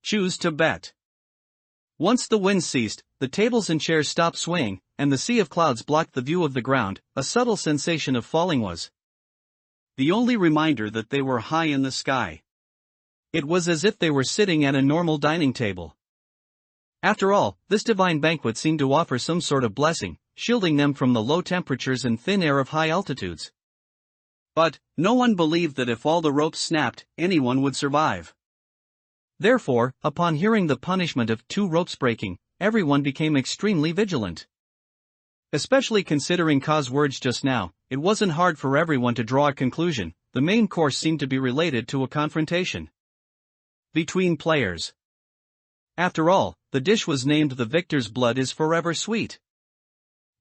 Choose to bet. Once the wind ceased, the tables and chairs stopped swaying, and the sea of clouds blocked the view of the ground. A subtle sensation of falling was the only reminder that they were high in the sky. It was as if they were sitting at a normal dining table. After all, this divine banquet seemed to offer some sort of blessing, shielding them from the low temperatures and thin air of high altitudes. But no one believed that if all the ropes snapped, anyone would survive. Therefore, upon hearing the punishment of 2 ropes breaking, everyone became extremely vigilant. Especially considering Ka's words just now, it wasn't hard for everyone to draw a conclusion. The main course seemed to be related to a confrontation between players. After all, the dish was named "The Victor's Blood is Forever Sweet."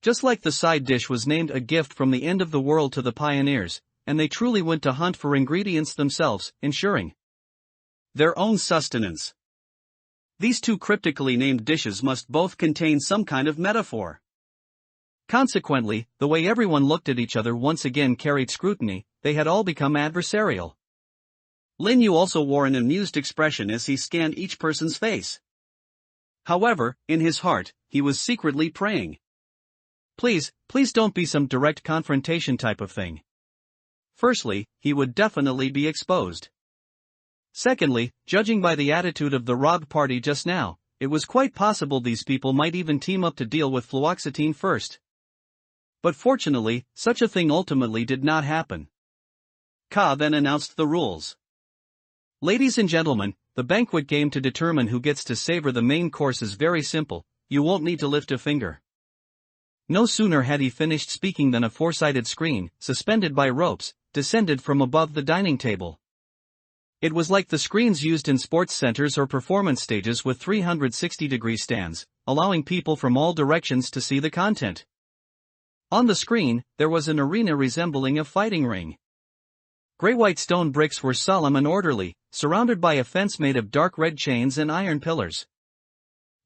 Just like the side dish was named "A Gift from the End of the World to the Pioneers," and they truly went to hunt for ingredients themselves, ensuring their own sustenance. These 2 cryptically named dishes must both contain some kind of metaphor. Consequently, the way everyone looked at each other once again carried scrutiny. They had all become adversarial. Lin Yu also wore an amused expression as he scanned each person's face. However, in his heart, he was secretly praying. Please don't be some direct confrontation type of thing. Firstly, he would definitely be exposed. Secondly, judging by the attitude of the robbed party just now, it was quite possible these people might even team up to deal with fluoxetine first. But fortunately, such a thing ultimately did not happen. Ka then announced the rules. Ladies and gentlemen, the banquet game to determine who gets to savor the main course is very simple. You won't need to lift a finger. No sooner had he finished speaking than a 4-sided screen, suspended by ropes, descended from above the dining table. It was like the screens used in sports centers or performance stages with 360-degree stands, allowing people from all directions to see the content. On the screen, there was an arena resembling a fighting ring. Gray white stone bricks were solemn and orderly, surrounded by a fence made of dark red chains and iron pillars.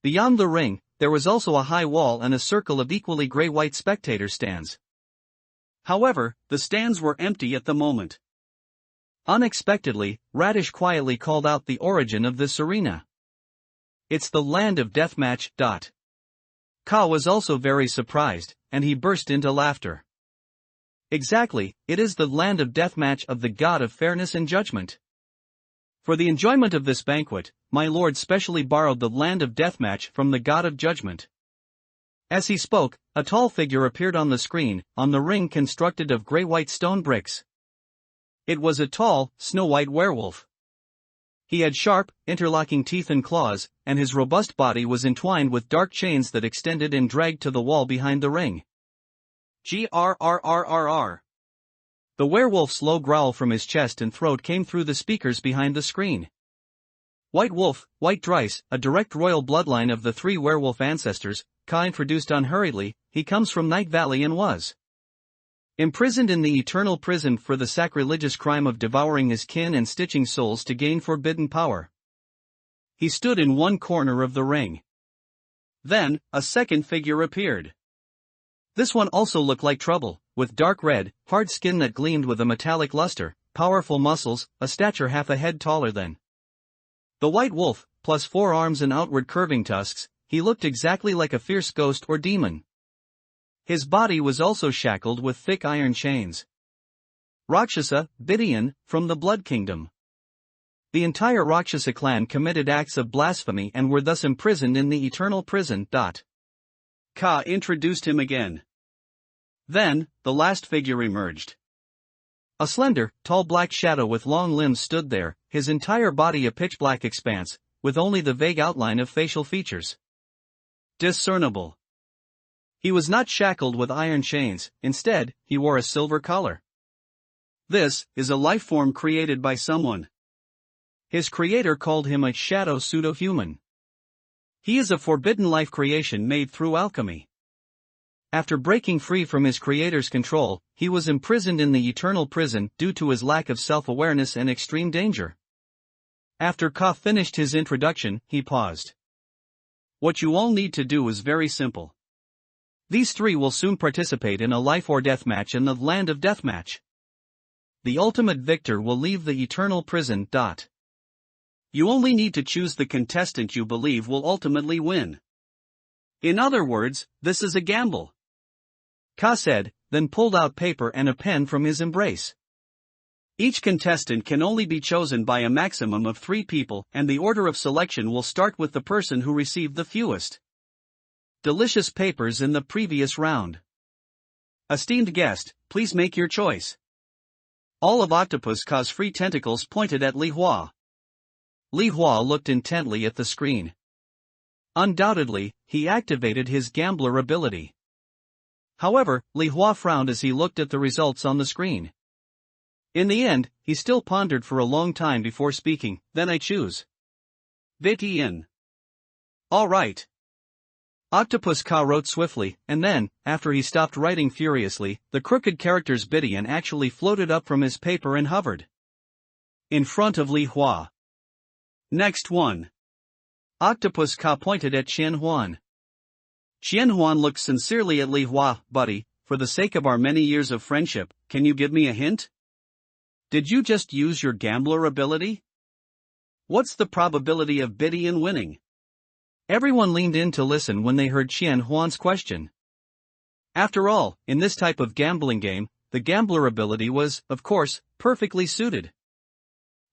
Beyond the ring, there was also a high wall and a circle of equally gray-white spectator stands. However, the stands were empty at the moment. Unexpectedly, Radish quietly called out the origin of this arena. It's the land of deathmatch. Ka was also very surprised, and he burst into laughter. Exactly, it is the land of deathmatch of the god of fairness and judgment. For the enjoyment of this banquet, my lord specially borrowed the land of deathmatch from the god of judgment. As he spoke, a tall figure appeared on the screen, on the ring constructed of gray-white stone bricks. It was a tall, snow-white werewolf. He had sharp, interlocking teeth and claws, and his robust body was entwined with dark chains that extended and dragged to the wall behind the ring. Grrrrrrr. The werewolf's low growl from his chest and throat came through the speakers behind the screen. White Wolf, White Dryce, a direct royal bloodline of the 3 werewolf ancestors, Ka introduced unhurriedly. He comes from Night Valley and was imprisoned in the eternal prison for the sacrilegious crime of devouring his kin and stitching souls to gain forbidden power. He stood in one corner of the ring. Then, a second figure appeared. This one also looked like trouble, with dark red, hard skin that gleamed with a metallic luster, powerful muscles, a stature half a head taller than the White Wolf, plus 4 arms and outward curving tusks. He looked exactly like a fierce ghost or demon. His body was also shackled with thick iron chains. Rakshasa, Bidian, from the Blood Kingdom. The entire Rakshasa clan committed acts of blasphemy and were thus imprisoned in the eternal prison. Ka introduced him again. Then, the last figure emerged. A slender, tall black shadow with long limbs stood there, his entire body a pitch-black expanse, with only the vague outline of facial features discernible. He was not shackled with iron chains, instead, he wore a silver collar. This is a life form created by someone. His creator called him a shadow pseudo-human. He is a forbidden life creation made through alchemy. After breaking free from his creator's control, he was imprisoned in the eternal prison due to his lack of self-awareness and extreme danger. After Ka finished his introduction, he paused. What you all need to do is very simple. These 3 will soon participate in a life or death match in the land of deathmatch. The ultimate victor will leave the eternal prison. You only need to choose the contestant you believe will ultimately win. In other words, this is a gamble. Ka said, then pulled out paper and a pen from his embrace. Each contestant can only be chosen by a maximum of 3 people, and the order of selection will start with the person who received the fewest delicious papers in the previous round. Esteemed guest, please make your choice. All of Octopus Ka's free tentacles pointed at Li Hua. Li Hua looked intently at the screen. Undoubtedly, he activated his gambler ability. However, Li Hua frowned as he looked at the results on the screen. In the end, he still pondered for a long time before speaking. Then I choose VTN. All right. Octopus Ka wrote swiftly, and then, after he stopped writing furiously, the crooked characters Bidian actually floated up from his paper and hovered in front of Li Hua. Next one. Octopus Ka pointed at Qian Huan. Qian Huan looked sincerely at Li Hua. Buddy, for the sake of our many years of friendship, can you give me a hint? Did you just use your gambler ability? What's the probability of Bidian winning? Everyone leaned in to listen when they heard Qian Huan's question. After all, in this type of gambling game, the gambler ability was, of course, perfectly suited.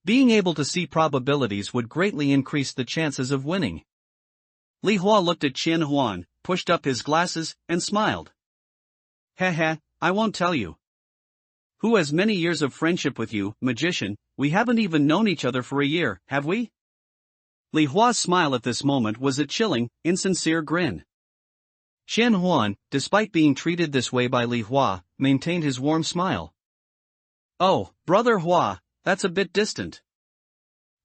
Being able to see probabilities would greatly increase the chances of winning. Li Hua looked at Qian Huan, pushed up his glasses, and smiled. Heh, I won't tell you. Who has many years of friendship with you, magician? We haven't even known each other for a year, have we? Li Hua's smile at this moment was a chilling, insincere grin. Qian Huan, despite being treated this way by Li Hua, maintained his warm smile. Oh, brother Hua, that's a bit distant.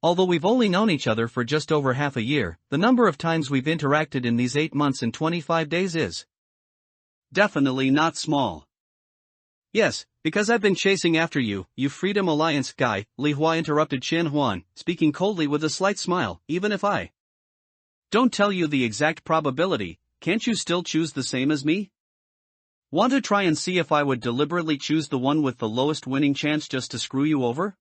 Although we've only known each other for just over half a year, the number of times we've interacted in these 8 months and 25 days is definitely not small. Yes, because I've been chasing after you, you Freedom Alliance guy, Li Hua interrupted Qian Huan, speaking coldly with a slight smile. Even if I don't tell you the exact probability, can't you still choose the same as me? Want to try and see if I would deliberately choose the one with the lowest winning chance just to screw you over?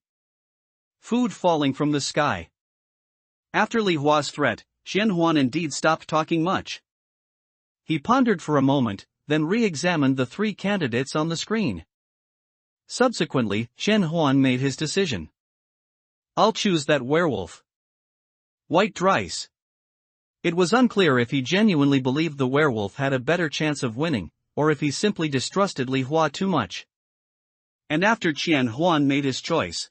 Food falling from the sky. After Li Hua's threat, Qian Huan indeed stopped talking much. He pondered for a moment, then re-examined the 3 candidates on the screen. Subsequently, Qian Huan made his decision. I'll choose that werewolf. White Rice. It was unclear if he genuinely believed the werewolf had a better chance of winning, or if he simply distrusted Li Hua too much. And after Qian Huan made his choice,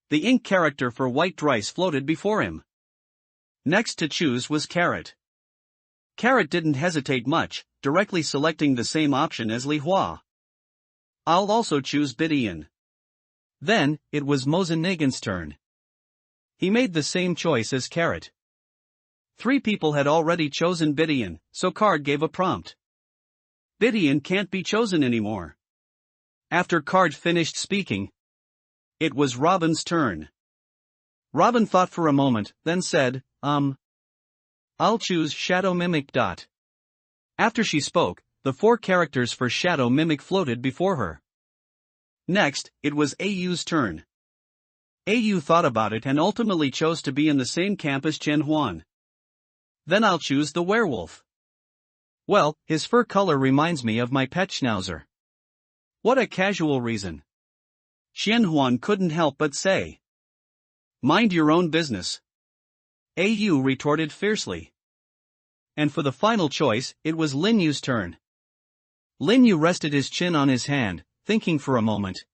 the ink character for White Rice floated before him. Next to choose was Carrot. Carrot didn't hesitate much, directly selecting the same option as Li Hua. I'll also choose Bidian. Then, it was Mozenigan's turn. He made the same choice as Carrot. 3 people had already chosen Bidian, so Card gave a prompt. Bidian can't be chosen anymore. After Card finished speaking, it was Robin's turn. Robin thought for a moment, then said, I'll choose Shadow Mimic. After she spoke, the 4 characters for Shadow Mimic floated before her. Next, it was Au's turn. Au thought about it and ultimately chose to be in the same camp as Qian Huan. Then I'll choose the werewolf. Well, his fur color reminds me of my pet schnauzer. What a casual reason. Qian Huan couldn't help but say. Mind your own business. Au retorted fiercely. And for the final choice, it was Lin Yu's turn. Lin Yu rested his chin on his hand, thinking for a moment.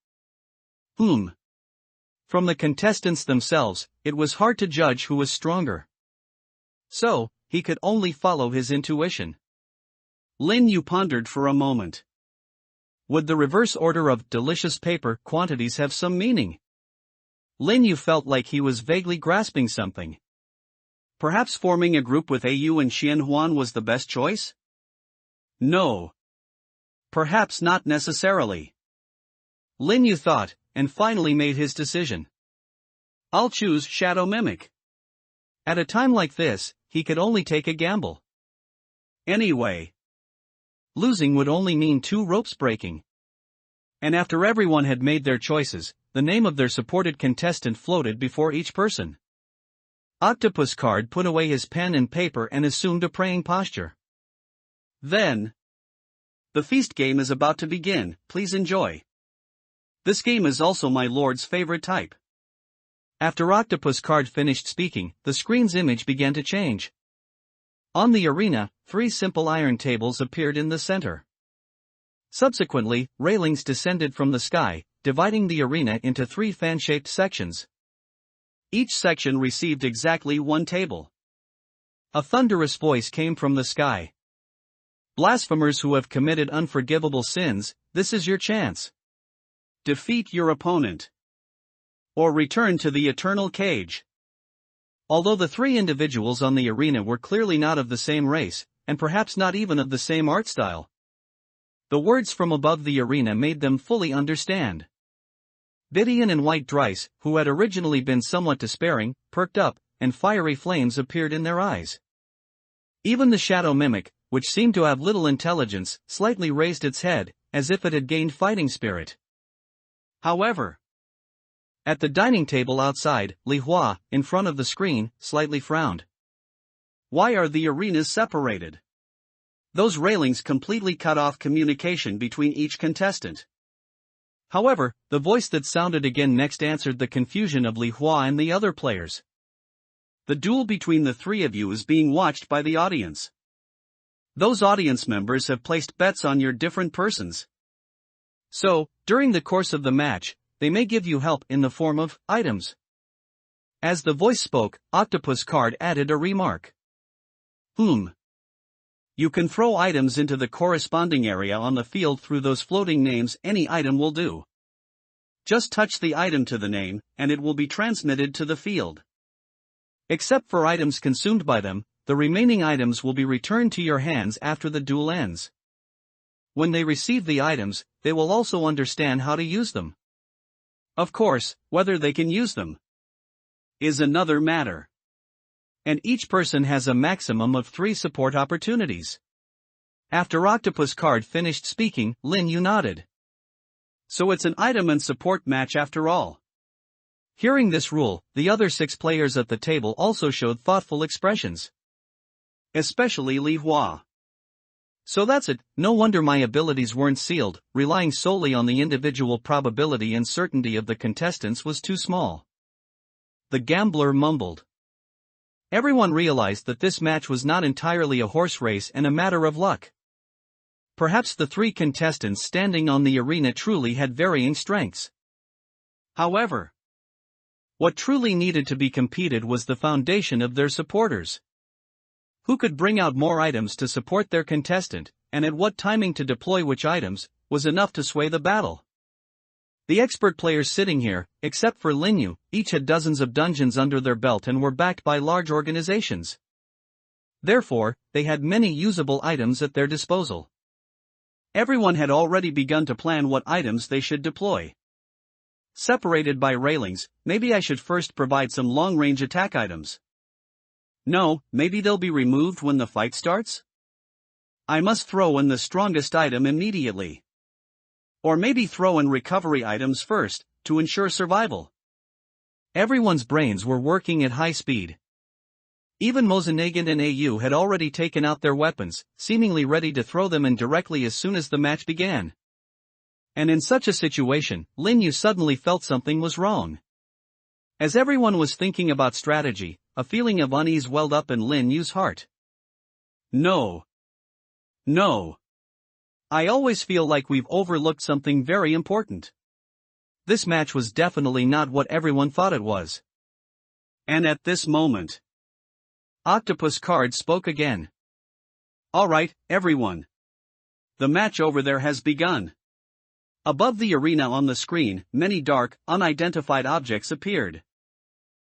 From the contestants themselves, it was hard to judge who was stronger. So, he could only follow his intuition. Lin Yu pondered for a moment. Would the reverse order of delicious paper quantities have some meaning? Lin Yu felt like he was vaguely grasping something. Perhaps forming a group with Au and Qian Huan was the best choice? No. Perhaps not necessarily. Lin Yu thought, and finally made his decision. I'll choose Shadow Mimic. At a time like this, he could only take a gamble. Anyway, losing would only mean 2 ropes breaking. And after everyone had made their choices, the name of their supported contestant floated before each person. Octopus Card put away his pen and paper and assumed a praying posture. Then, the feast game is about to begin, please enjoy. This game is also my lord's favorite type. After Octopus Card finished speaking, the screen's image began to change. On the arena, 3 simple iron tables appeared in the center. Subsequently, railings descended from the sky, dividing the arena into 3 fan-shaped sections. Each section received exactly 1 table. A thunderous voice came from the sky. Blasphemers who have committed unforgivable sins, this is your chance. Defeat your opponent, or return to the eternal cage. Although the 3 individuals on the arena were clearly not of the same race, and perhaps not even of the same art style, the words from above the arena made them fully understand. Bidian and White Drice, who had originally been somewhat despairing, perked up, and fiery flames appeared in their eyes. Even the shadow mimic, which seemed to have little intelligence, slightly raised its head, as if it had gained fighting spirit. However, at the dining table outside, Li Hua, in front of the screen, slightly frowned. Why are the arenas separated? Those railings completely cut off communication between each contestant. However, the voice that sounded again next answered the confusion of Li Hua and the other players. The duel between the 3 of you is being watched by the audience. Those audience members have placed bets on your different persons. So, during the course of the match, they may give you help in the form of items. As the voice spoke, Octopus Card added a remark. You can throw items into the corresponding area on the field through those floating names. Any item will do. Just touch the item to the name, and it will be transmitted to the field. Except for items consumed by them, the remaining items will be returned to your hands after the duel ends. When they receive the items, they will also understand how to use them. Of course, whether they can use them is another matter. And each person has a maximum of 3 support opportunities. After Octopus Card finished speaking, Lin Yu nodded. So it's an item and support match after all. Hearing this rule, the other 6 players at the table also showed thoughtful expressions. Especially Li Hua. So that's it, no wonder my abilities weren't sealed, relying solely on the individual probability and certainty of the contestants was too small. The gambler mumbled. Everyone realized that this match was not entirely a horse race and a matter of luck. Perhaps the 3 contestants standing on the arena truly had varying strengths. However, what truly needed to be competed was the foundation of their supporters. Who could bring out more items to support their contestant, and at what timing to deploy which items, was enough to sway the battle. The expert players sitting here, except for Lin Yu, each had dozens of dungeons under their belt and were backed by large organizations. Therefore, they had many usable items at their disposal. Everyone had already begun to plan what items they should deploy. Separated by railings, maybe I should first provide some long-range attack items. No, maybe they'll be removed when the fight starts? I must throw in the strongest item immediately. Or maybe throw in recovery items first, to ensure survival. Everyone's brains were working at high speed. Even Mozenagan and AU had already taken out their weapons, seemingly ready to throw them in directly as soon as the match began. And in such a situation, Lin Yu suddenly felt something was wrong. As everyone was thinking about strategy, a feeling of unease welled up in Lin Yu's heart. No. I always feel like we've overlooked something very important. This match was definitely not what everyone thought it was. And at this moment, Octopus Card spoke again. Alright, everyone. The match over there has begun. Above the arena on the screen, many dark, unidentified objects appeared.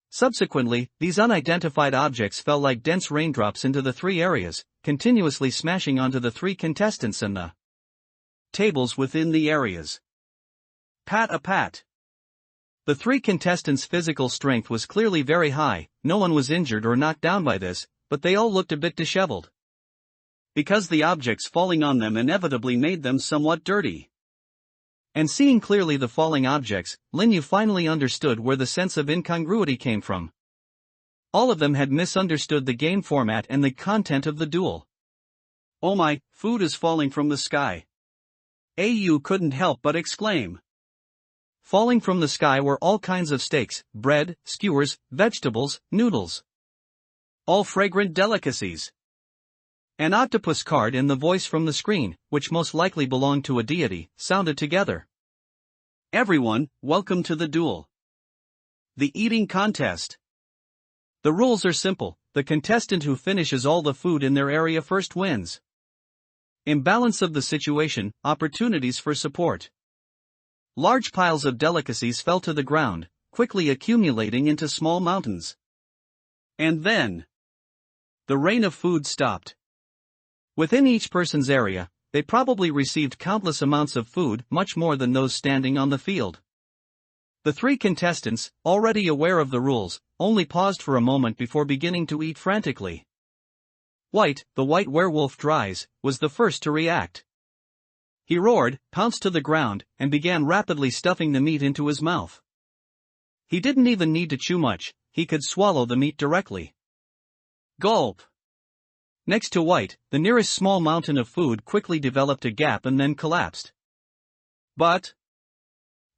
Subsequently, these unidentified objects fell like dense raindrops into the 3 areas, continuously smashing onto the 3 contestants and the tables within the areas. Pat. The 3 contestants' physical strength was clearly very high, no one was injured or knocked down by this, but they all looked a bit disheveled. Because the objects falling on them inevitably made them somewhat dirty. And seeing clearly the falling objects, Lin Yu finally understood where the sense of incongruity came from. All of them had misunderstood the game format and the content of the duel. "Oh my, food is falling from the sky." AU couldn't help but exclaim. Falling from the sky were all kinds of steaks, bread, skewers, vegetables, noodles. All fragrant delicacies. An octopus card and the voice from the screen, which most likely belonged to a deity, sounded together. "Everyone, welcome to the duel. The eating contest. The rules are simple. The contestant who finishes all the food in their area first wins. Imbalance of the situation, opportunities for support." Large piles of delicacies fell to the ground, quickly accumulating into small mountains. And then, the rain of food stopped. Within each person's area, they probably received countless amounts of food, much more than those standing on the field. The three contestants, already aware of the rules, only paused for a moment before beginning to eat frantically. White, the white werewolf Dries, was the first to react. He roared, pounced to the ground, and began rapidly stuffing the meat into his mouth. He didn't even need to chew much, he could swallow the meat directly. Gulp! Next to White, the nearest small mountain of food quickly developed a gap and then collapsed. But,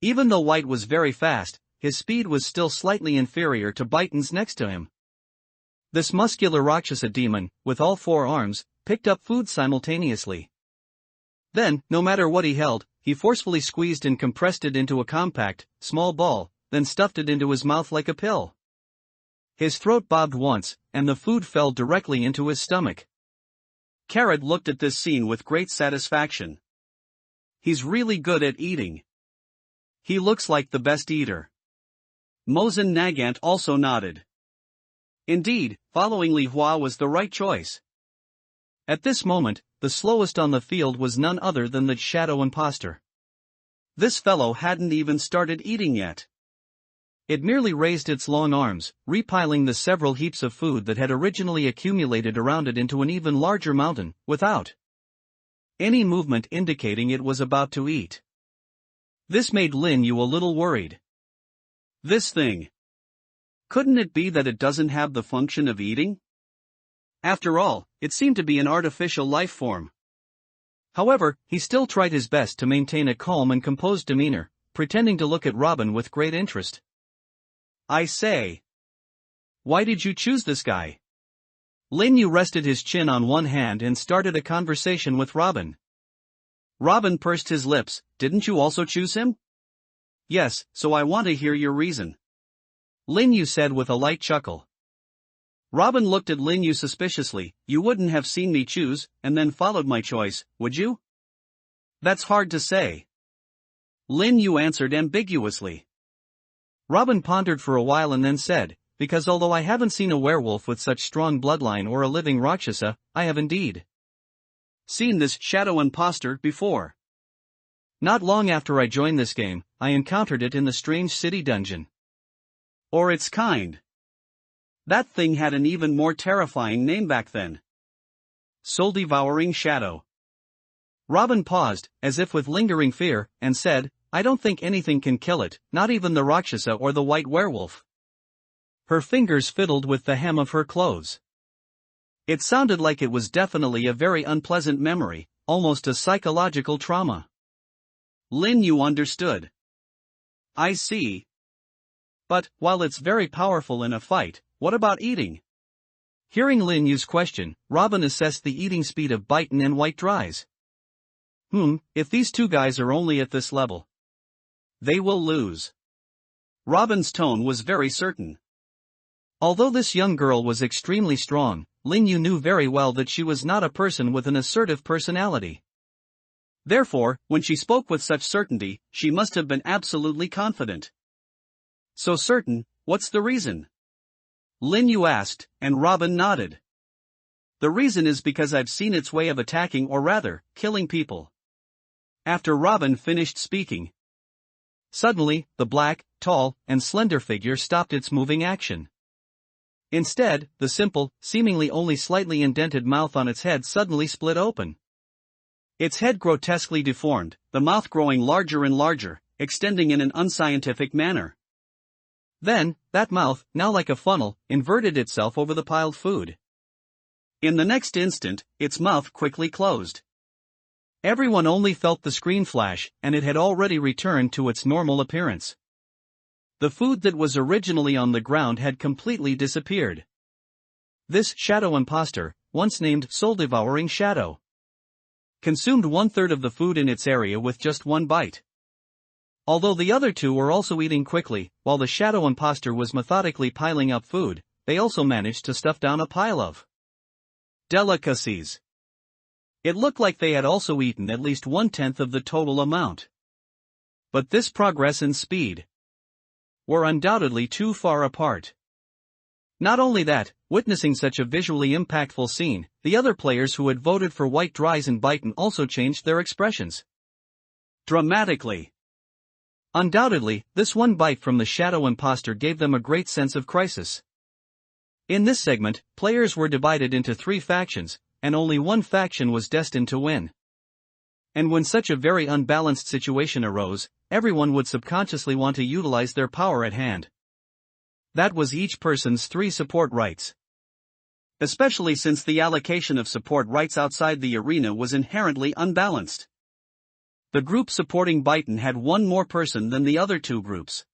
even though White was very fast, his speed was still slightly inferior to Biton's next to him. This muscular Rakshasa demon, with all four arms, picked up food simultaneously. Then, no matter what he held, he forcefully squeezed and compressed it into a compact, small ball, then stuffed it into his mouth like a pill. His throat bobbed once, and the food fell directly into his stomach. Carrot looked at this scene with great satisfaction. He's really good at eating. He looks like the best eater. Mosen Nagant also nodded. Indeed, following Li Hua was the right choice. At this moment, the slowest on the field was none other than the shadow imposter. This fellow hadn't even started eating yet. It merely raised its long arms, repiling the several heaps of food that had originally accumulated around it into an even larger mountain, without any movement indicating it was about to eat. This made Lin Yu a little worried. This thing. Couldn't it be that it doesn't have the function of eating? After all, it seemed to be an artificial life form. However, he still tried his best to maintain a calm and composed demeanor, pretending to look at Robin with great interest. "I say. Why did you choose this guy?" Lin Yu rested his chin on one hand and started a conversation with Robin. Robin pursed his lips. "Didn't you also choose him?" "Yes, so I want to hear your reason," Lin Yu said with a light chuckle. Robin looked at Lin Yu suspiciously. "You wouldn't have seen me choose, and then followed my choice, would you?" "That's hard to say," Lin Yu answered ambiguously. Robin pondered for a while and then said, "Because although I haven't seen a werewolf with such strong bloodline or a living Rakshasa, I have indeed seen this shadow imposter before. Not long after I joined this game, I encountered it in the strange city dungeon. Or its kind. That thing had an even more terrifying name back then. Soul-devouring shadow." Robin paused, as if with lingering fear, and said, "I don't think anything can kill it, not even the Rakshasa or the white werewolf." Her fingers fiddled with the hem of her clothes. It sounded like it was definitely a very unpleasant memory, almost a psychological trauma. Lin Yu understood. "I see. But, while it's very powerful in a fight, what about eating?" Hearing Lin Yu's question, Robin assessed the eating speed of Biton and White Dries. If these two guys are only at this level, they will lose." Robin's tone was very certain. Although this young girl was extremely strong, Lin Yu knew very well that she was not a person with an assertive personality. Therefore, when she spoke with such certainty, she must have been absolutely confident. "So certain, what's the reason?" Lin Yu asked, and Robin nodded. "The reason is because I've seen its way of attacking or rather, killing people." After Robin finished speaking, suddenly, the black, tall, and slender figure stopped its moving action. Instead, the simple, seemingly only slightly indented mouth on its head suddenly split open. Its head grotesquely deformed, the mouth growing larger and larger, extending in an unscientific manner. Then, that mouth, now like a funnel, inverted itself over the piled food. In the next instant, its mouth quickly closed. Everyone only felt the screen flash, and it had already returned to its normal appearance. The food that was originally on the ground had completely disappeared. This shadow imposter, once named Soul Devouring Shadow, consumed 1/3 of the food in its area with just one bite. Although the other two were also eating quickly, while the shadow imposter was methodically piling up food, they also managed to stuff down a pile of delicacies. It looked like they had also eaten at least 1/10 of the total amount. But this progress and speed were undoubtedly too far apart. Not only that, witnessing such a visually impactful scene, the other players who had voted for White Dries and Biten also changed their expressions dramatically. Undoubtedly, this one bite from the shadow imposter gave them a great sense of crisis. In this segment, players were divided into 3 factions, and only one faction was destined to win. And when such a very unbalanced situation arose, everyone would subconsciously want to utilize their power at hand. That was each person's 3 support rights. Especially since the allocation of support rights outside the arena was inherently unbalanced. The group supporting Biten had one more person than the other 2 groups.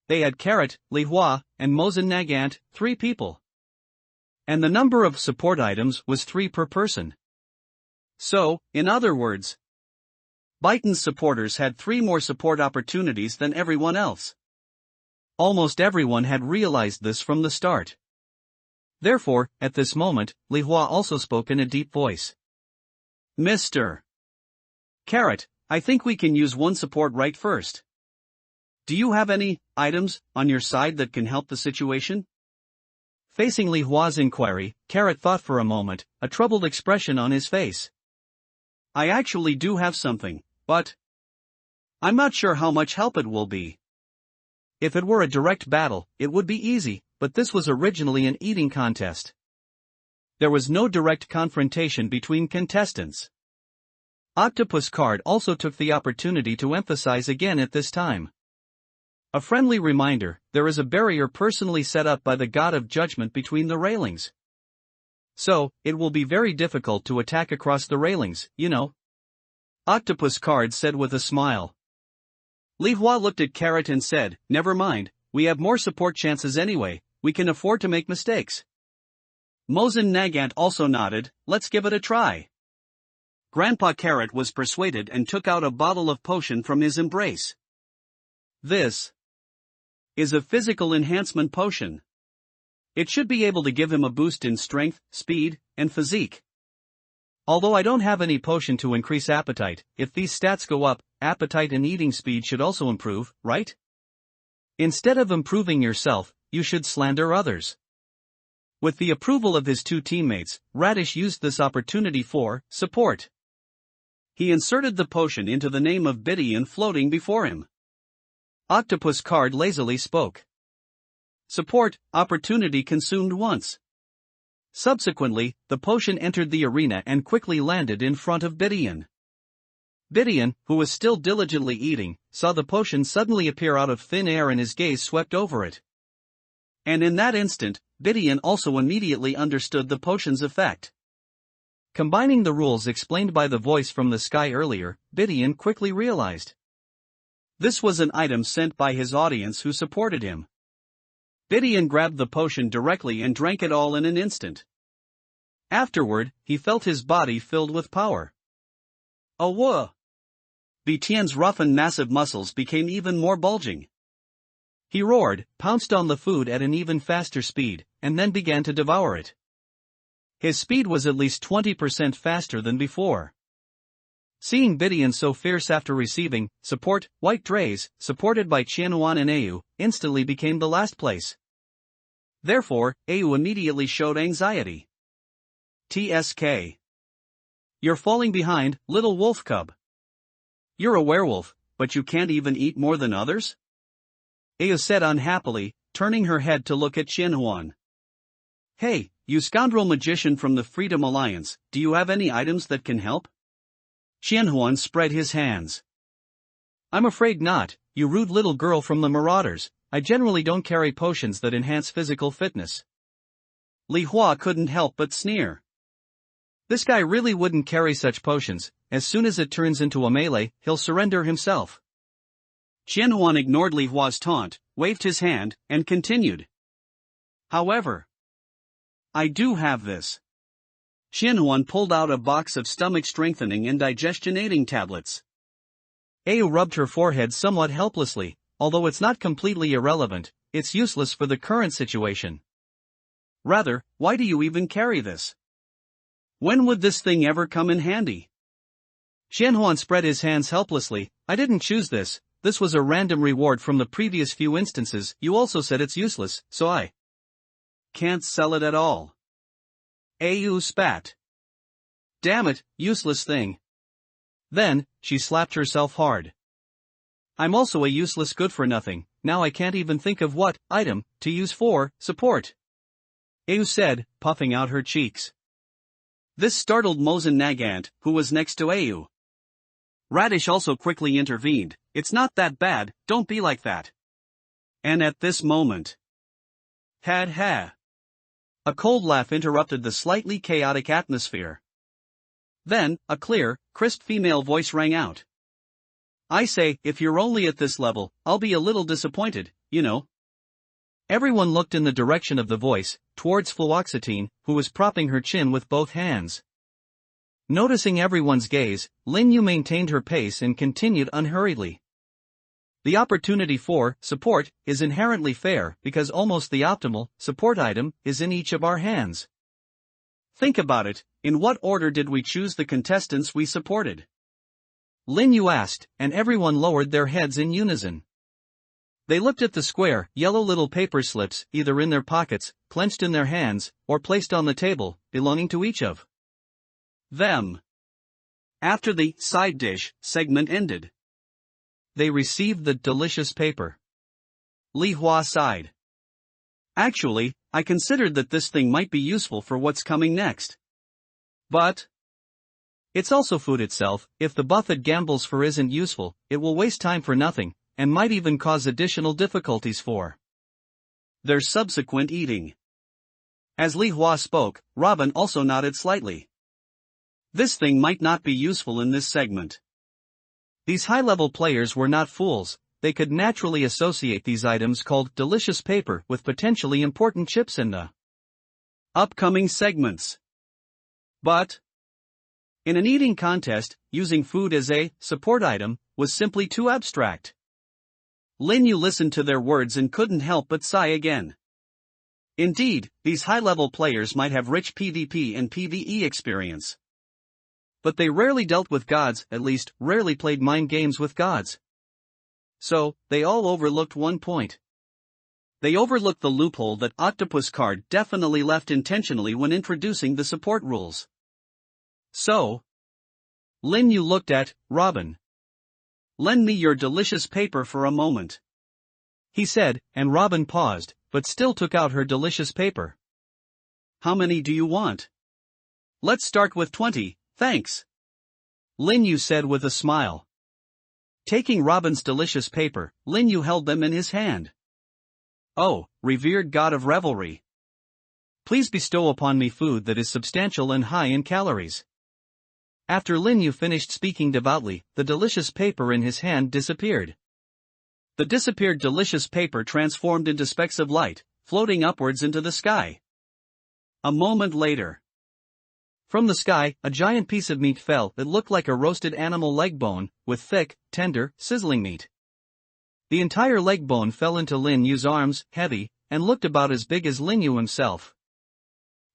They had Carrot, Lihua, and Mozen Nagant, 3 people. And the number of support items was 3 per person. So, in other words, Biten's supporters had 3 more support opportunities than everyone else. Almost everyone had realized this from the start. Therefore, at this moment, Lihua also spoke in a deep voice. Mr. Carrot, I think we can use one support right first. Do you have any items on your side that can help the situation? Facing Lihua's inquiry, Carrot thought for a moment, a troubled expression on his face. I actually do have something, but I'm not sure how much help it will be. If it were a direct battle, it would be easy, but this was originally an eating contest. There was no direct confrontation between contestants. Octopus Card also took the opportunity to emphasize again at this time. A friendly reminder, there is a barrier personally set up by the God of Judgment between the railings. So, it will be very difficult to attack across the railings, you know. Octopus Card said with a smile. Lihua looked at Carrot and said, never mind, we have more support chances anyway, we can afford to make mistakes. Mozen Nagant also nodded, let's give it a try. Grandpa Carrot was persuaded and took out a bottle of potion from his embrace. This is a physical enhancement potion. It should be able to give him a boost in strength, speed, and physique. Although I don't have any potion to increase appetite, if these stats go up, appetite and eating speed should also improve, right? Instead of improving yourself, you should slander others. With the approval of his 2 teammates, Radish used this opportunity for support. He inserted the potion into the name of Bidian floating before him. Octopus Card lazily spoke. Support, opportunity consumed once. Subsequently, the potion entered the arena and quickly landed in front of Bidian. Bidian, who was still diligently eating, saw the potion suddenly appear out of thin air and his gaze swept over it. And in that instant, Bidian also immediately understood the potion's effect. Combining the rules explained by the voice from the sky earlier, Bidian quickly realized. This was an item sent by his audience who supported him. Bidian grabbed the potion directly and drank it all in an instant. Afterward, he felt his body filled with power. Oh whoa! Bidian's rough and massive muscles became even more bulging. He roared, pounced on the food at an even faster speed, and then began to devour it. His speed was at least 20% faster than before. Seeing Bidian so fierce after receiving support, White Drays, supported by Qianhuan and Au, instantly became the last place. Therefore, Au immediately showed anxiety. TSK. You're falling behind, little wolf cub. You're a werewolf, but you can't even eat more than others? Au said unhappily, turning her head to look at Qianhuan. Hey, you scoundrel magician from the Freedom Alliance, do you have any items that can help? Qianhuan spread his hands. I'm afraid not, you rude little girl from the Marauders, I generally don't carry potions that enhance physical fitness. Li Hua couldn't help but sneer. This guy really wouldn't carry such potions. As soon as it turns into a melee, he'll surrender himself. Qianhuan ignored Li Hua's taunt, waved his hand, and continued. However, I do have this. Qianhuan pulled out a box of stomach-strengthening and digestion-aiding tablets. Ayu rubbed her forehead somewhat helplessly. Although it's not completely irrelevant, it's useless for the current situation. Rather, why do you even carry this? When would this thing ever come in handy? Qianhuan spread his hands helplessly. I didn't choose this was a random reward from the previous few instances. You also said it's useless, so I can't sell it at all. Ayu spat. Damn it, useless thing. Then, she slapped herself hard. I'm also a useless good-for-nothing, now I can't even think of what item to use for support. Ayu said, puffing out her cheeks. This startled Mosen Nagant, who was next to Ayu. Radish also quickly intervened. It's not that bad, don't be like that. And at this moment. Had ha. A cold laugh interrupted the slightly chaotic atmosphere. Then, a clear, crisp female voice rang out. I say, if you're only at this level, I'll be a little disappointed, you know. Everyone looked in the direction of the voice, towards Fluoxetine, who was propping her chin with both hands. Noticing everyone's gaze, Lin Yu maintained her pace and continued unhurriedly. The opportunity for support is inherently fair because almost the optimal support item is in each of our hands. Think about it, in what order did we choose the contestants we supported? Lin Yu asked, and everyone lowered their heads in unison. They looked at the square, yellow little paper slips, either in their pockets, clenched in their hands, or placed on the table, belonging to each of them. After the side dish segment ended, they received the delicious paper. Li Hua sighed. Actually, I considered that this thing might be useful for what's coming next. But it's also food itself. If the buffet gambles for isn't useful, it will waste time for nothing, and might even cause additional difficulties for their subsequent eating. As Li Hua spoke, Robin also nodded slightly. This thing might not be useful in this segment. These high-level players were not fools. They could naturally associate these items called delicious paper with potentially important chips in the upcoming segments. But in an eating contest, using food as a support item was simply too abstract. Lin Yu listened to their words and couldn't help but sigh again. Indeed, these high-level players might have rich PvP and PvE experience. But they rarely dealt with gods, at least, rarely played mind games with gods. So, they all overlooked one point. They overlooked the loophole that Octopus Card definitely left intentionally when introducing the support rules. So, Lin Yu looked at Robin. Lend me your delicious paper for a moment, he said, and Robin paused, but still took out her delicious paper. How many do you want? Let's start with 20, thanks, Lin Yu said with a smile. Taking Robin's delicious paper, Lin Yu held them in his hand. Oh, revered god of revelry. Please bestow upon me food that is substantial and high in calories. After Lin Yu finished speaking devoutly, the delicious paper in his hand disappeared. The disappeared delicious paper transformed into specks of light, floating upwards into the sky. A moment later, from the sky, a giant piece of meat fell that looked like a roasted animal leg bone, with thick, tender, sizzling meat. The entire leg bone fell into Lin Yu's arms, heavy, and looked about as big as Lin Yu himself.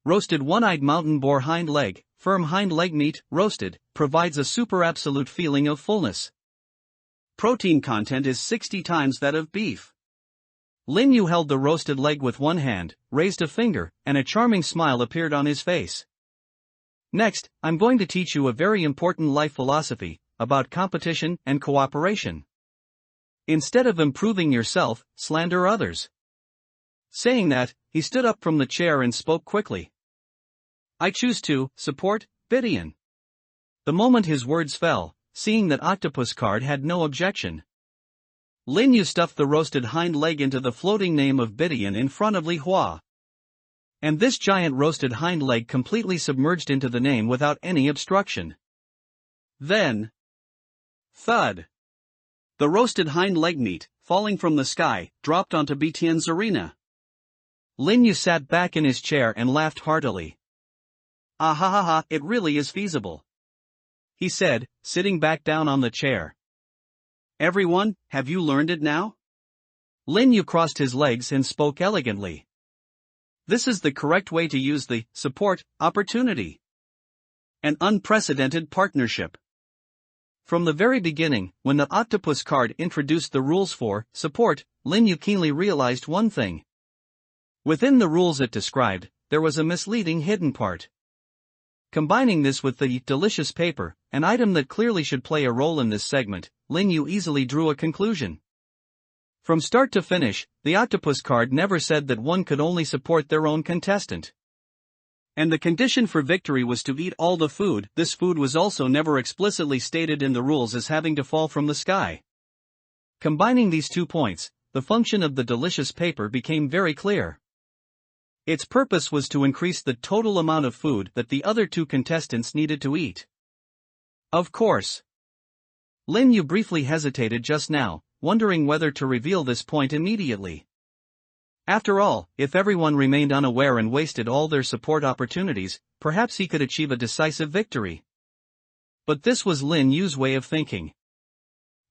Roasted one-eyed mountain boar hind leg, firm hind leg meat, roasted, provides a super absolute feeling of fullness. Protein content is 60 times that of beef. Lin Yu held the roasted leg with one hand, raised a finger, and a charming smile appeared on his face. Next, I'm going to teach you a very important life philosophy, about competition and cooperation. Instead of improving yourself, slander others. Saying that, he stood up from the chair and spoke quickly. I choose to support Bidian. The moment his words fell, seeing that Octopus Card had no objection, Lin Yu stuffed the roasted hind leg into the floating name of Bidian in front of Li Hua. And this giant roasted hind leg completely submerged into the name without any obstruction. Then, thud! The roasted hind leg meat, falling from the sky, dropped onto Bidian's arena. Lin Yu sat back in his chair and laughed heartily. Ah ha ha ha, it really is feasible, he said, sitting back down on the chair. Everyone, have you learned it now? Lin Yu crossed his legs and spoke elegantly. This is the correct way to use the support opportunity. An unprecedented partnership. From the very beginning, when the octopus card introduced the rules for support, Lin Yu keenly realized one thing. Within the rules it described, there was a misleading hidden part. Combining this with the delicious paper, an item that clearly should play a role in this segment, Lin Yu easily drew a conclusion. From start to finish, the octopus card never said that one could only support their own contestant. And the condition for victory was to eat all the food. This food was also never explicitly stated in the rules as having to fall from the sky. Combining these 2 points, the function of the delicious paper became very clear. Its purpose was to increase the total amount of food that the other 2 contestants needed to eat. Of course. Lin Yu briefly hesitated just now, wondering whether to reveal this point immediately. After all, if everyone remained unaware and wasted all their support opportunities, perhaps he could achieve a decisive victory. But this was Lin Yu's way of thinking.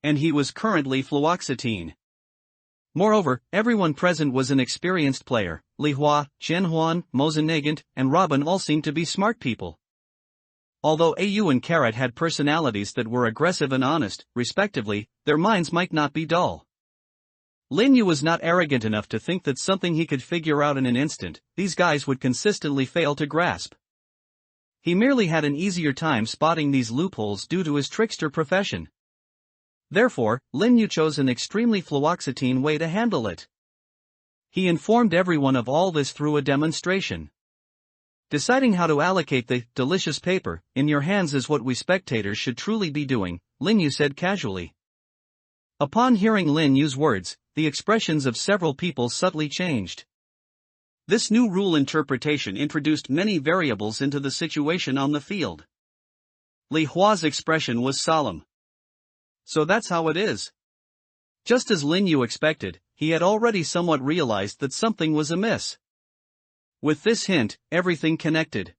And he was currently fluoxetine. Moreover, everyone present was an experienced player. Li Hua, Qianhuan, Mozenagant, and Robin all seemed to be smart people. Although Au and Carrot had personalities that were aggressive and honest, respectively, their minds might not be dull. Lin Yu was not arrogant enough to think that something he could figure out in an instant, these guys would consistently fail to grasp. He merely had an easier time spotting these loopholes due to his trickster profession. Therefore, Lin Yu chose an extremely fluoxetine way to handle it. He informed everyone of all this through a demonstration. Deciding how to allocate the delicious paper in your hands is what we spectators should truly be doing, Lin Yu said casually. Upon hearing Lin Yu's words, the expressions of several people subtly changed. This new rule interpretation introduced many variables into the situation on the field. Li Hua's expression was solemn. So that's how it is. Just as Lin Yu expected, he had already somewhat realized that something was amiss. With this hint, everything connected.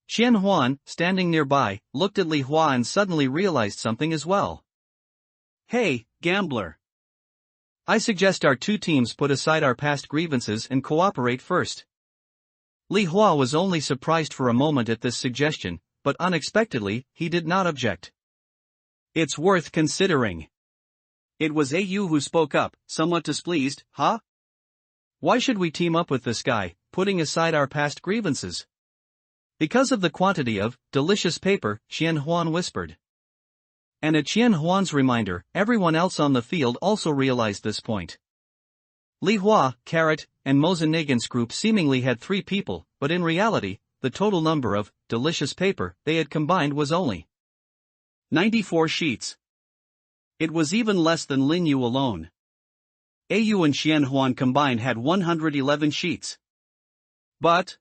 Qianhuan, standing nearby, looked at Li Hua and suddenly realized something as well. Hey, gambler. I suggest our 2 teams put aside our past grievances and cooperate first. Li Hua was only surprised for a moment at this suggestion, but unexpectedly, he did not object. It's worth considering. It was Au who spoke up, somewhat displeased. Huh? Why should we team up with this guy, putting aside our past grievances? Because of the quantity of delicious paper, Qianhuan whispered. And at Qianhuan's reminder, everyone else on the field also realized this point. Li Hua, Carrot, and Mozenagant's group seemingly had 3 people, but in reality, the total number of delicious paper they had combined was only 94 sheets. It was even less than Lin Yu alone. Au and Qianhuan combined had 111 sheets. But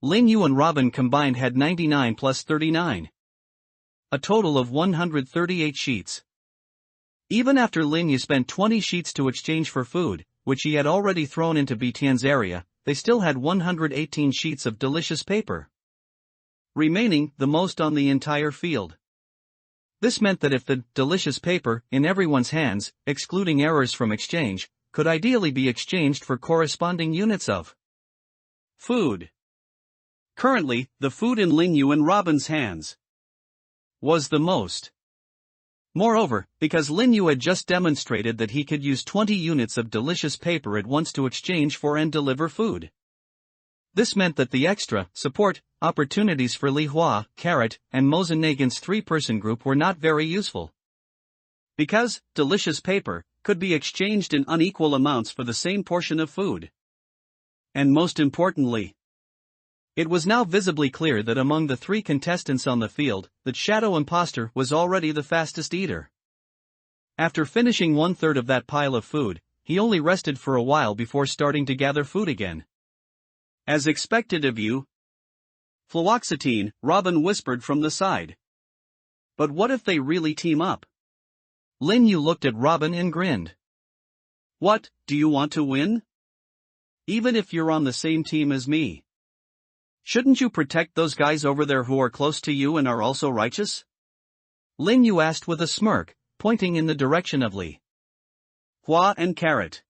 Lin Yu and Robin combined had 99 plus 39. A total of 138 sheets. Even after Lin Yu spent 20 sheets to exchange for food, which he had already thrown into Bidian's area, they still had 118 sheets of delicious paper, remaining the most on the entire field. This meant that if the delicious paper, in everyone's hands, excluding errors from exchange, could ideally be exchanged for corresponding units of food. Currently, the food in Lin Yu and Robin's hands was the most. Moreover, because Lin Yu had just demonstrated that he could use 20 units of delicious paper at once to exchange for and deliver food. This meant that the extra support opportunities for Li Hua, Carrot, and Mozenagant's 3-person group were not very useful. Because delicious paper could be exchanged in unequal amounts for the same portion of food. And most importantly, it was now visibly clear that among the 3 contestants on the field, that Shadow Imposter was already the fastest eater. After finishing 1/3 of that pile of food, he only rested for a while before starting to gather food again. As expected of you, Fluoxetine, Robin whispered from the side. But what if they really team up? Lin Yu looked at Robin and grinned. What, do you want to win? Even if you're on the same team as me. Shouldn't you protect those guys over there who are close to you and are also righteous? Lin Yu asked with a smirk, pointing in the direction of Li Hua and Carrot.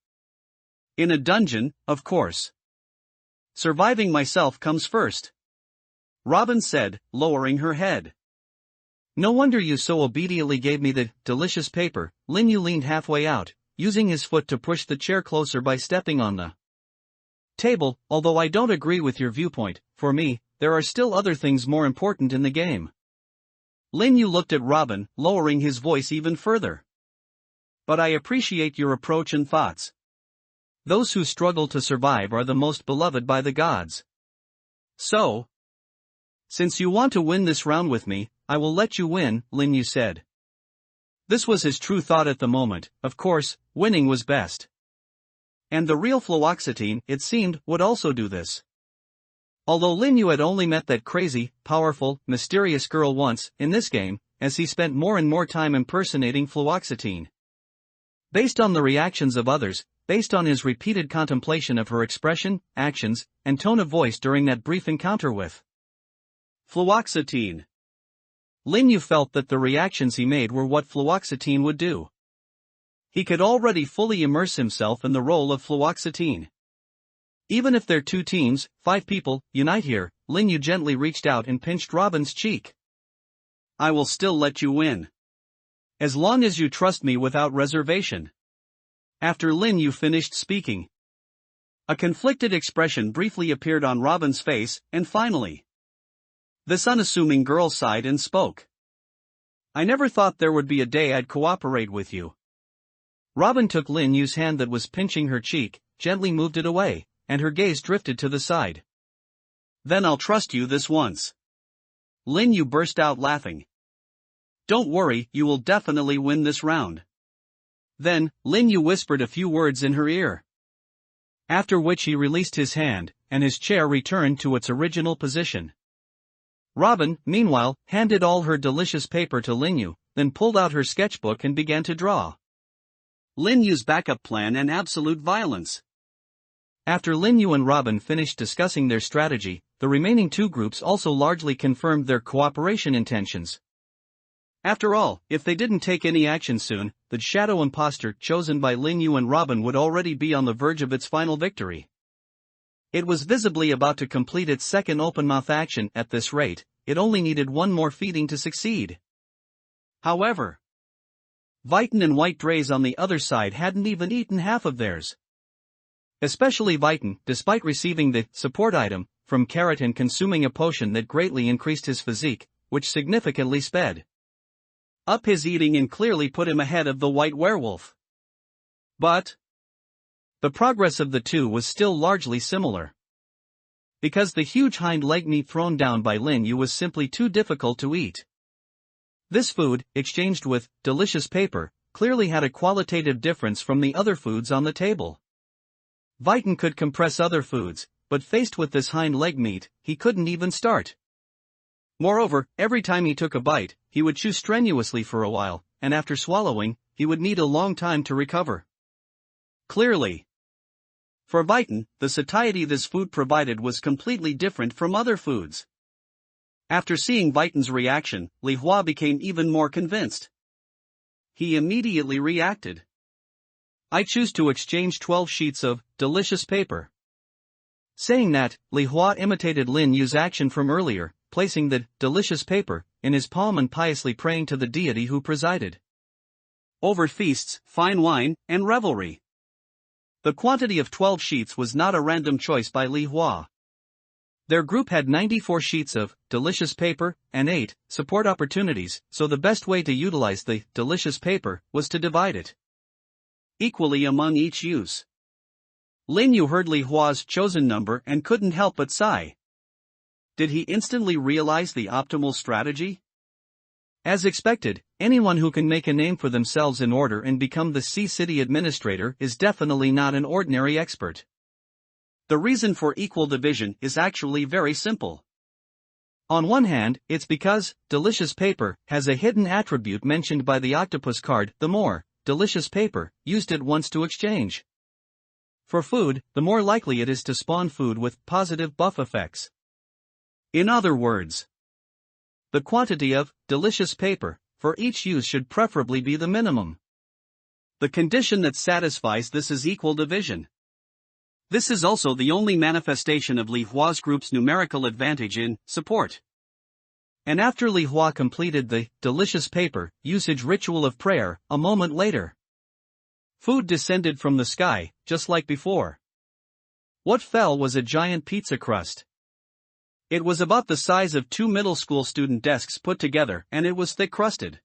In a dungeon, of course. Surviving myself comes first, Robin said, lowering her head. No wonder you so obediently gave me the delicious paper. Lin Yu leaned halfway out, using his foot to push the chair closer by stepping on the table. Although I don't agree with your viewpoint, for me, there are still other things more important in the game. Lin Yu looked at Robin, lowering his voice even further. But I appreciate your approach and thoughts. Those who struggle to survive are the most beloved by the gods. So, since you want to win this round with me, I will let you win, Lin Yu said. This was his true thought at the moment. Of course, winning was best. And the real Fluoxetine, it seemed, would also do this. Although Lin Yu had only met that crazy, powerful, mysterious girl once, in this game, as he spent more and more time impersonating Fluoxetine. Based on the reactions of others, based on his repeated contemplation of her expression, actions, and tone of voice during that brief encounter with Fluoxetine. Lin Yu felt that the reactions he made were what Fluoxetine would do. He could already fully immerse himself in the role of Fluoxetine. Even if their two teams, 5 people, unite here, Lin Yu gently reached out and pinched Robin's cheek. I will still let you win. As long as you trust me without reservation. After Lin Yu finished speaking, a conflicted expression briefly appeared on Robin's face, and finally, this unassuming girl sighed and spoke. I never thought there would be a day I'd cooperate with you. Robin took Lin Yu's hand that was pinching her cheek, gently moved it away, and her gaze drifted to the side. Then I'll trust you this once. Lin Yu burst out laughing. Don't worry, you will definitely win this round. Then, Lin Yu whispered a few words in her ear. After which he released his hand, and his chair returned to its original position. Robin, meanwhile, handed all her delicious paper to Lin Yu, then pulled out her sketchbook and began to draw. Lin Yu's backup plan and absolute violence. After Lin Yu and Robin finished discussing their strategy, the remaining 2 groups also largely confirmed their cooperation intentions. After all, if they didn't take any action soon, the shadow imposter chosen by Lin Yu and Robin would already be on the verge of its final victory. It was visibly about to complete its second open-mouth action. At this rate, it only needed one more feeding to succeed. However, Vitan and White Drays on the other side hadn't even eaten half of theirs. Especially Vitan, despite receiving the support item from Carrot and consuming a potion that greatly increased his physique, which significantly sped up his eating and clearly put him ahead of the white werewolf. But the progress of the two was still largely similar. Because the huge hind leg meat thrown down by Lin Yu was simply too difficult to eat. This food, exchanged with delicious paper, clearly had a qualitative difference from the other foods on the table. Vitan could compress other foods, but faced with this hind leg meat, he couldn't even start. Moreover, every time he took a bite, he would chew strenuously for a while, and after swallowing, he would need a long time to recover. Clearly, for Vitan, the satiety this food provided was completely different from other foods. After seeing Vitan's reaction, Li Hua became even more convinced. He immediately reacted. I choose to exchange 12 sheets of delicious paper. Saying that, Li Hua imitated Lin Yu's action from earlier, placing the delicious paper in his palm and piously praying to the deity who presided over feasts, fine wine, and revelry. The quantity of 12 sheets was not a random choice by Li Hua. Their group had 94 sheets of delicious paper and 8 support opportunities, so the best way to utilize the delicious paper was to divide it equally among each use. Lin Yu heard Li Hua's chosen number and couldn't help but sigh. Did he instantly realize the optimal strategy? As expected, anyone who can make a name for themselves in order and become the Sea City administrator is definitely not an ordinary expert. The reason for equal division is actually very simple. On one hand, it's because delicious paper has a hidden attribute mentioned by the octopus card: the more delicious paper used at once to exchange for food, the more likely it is to spawn food with positive buff effects. In other words, the quantity of delicious paper for each use should preferably be the minimum. The condition that satisfies this is equal division. This is also the only manifestation of Li Hua's group's numerical advantage in support. And after Li Hua completed the delicious paper usage ritual of prayer, a moment later, food descended from the sky, just like before. What fell was a giant pizza crust. It was about the size of 2 middle school student desks put together, and it was thick-crusted.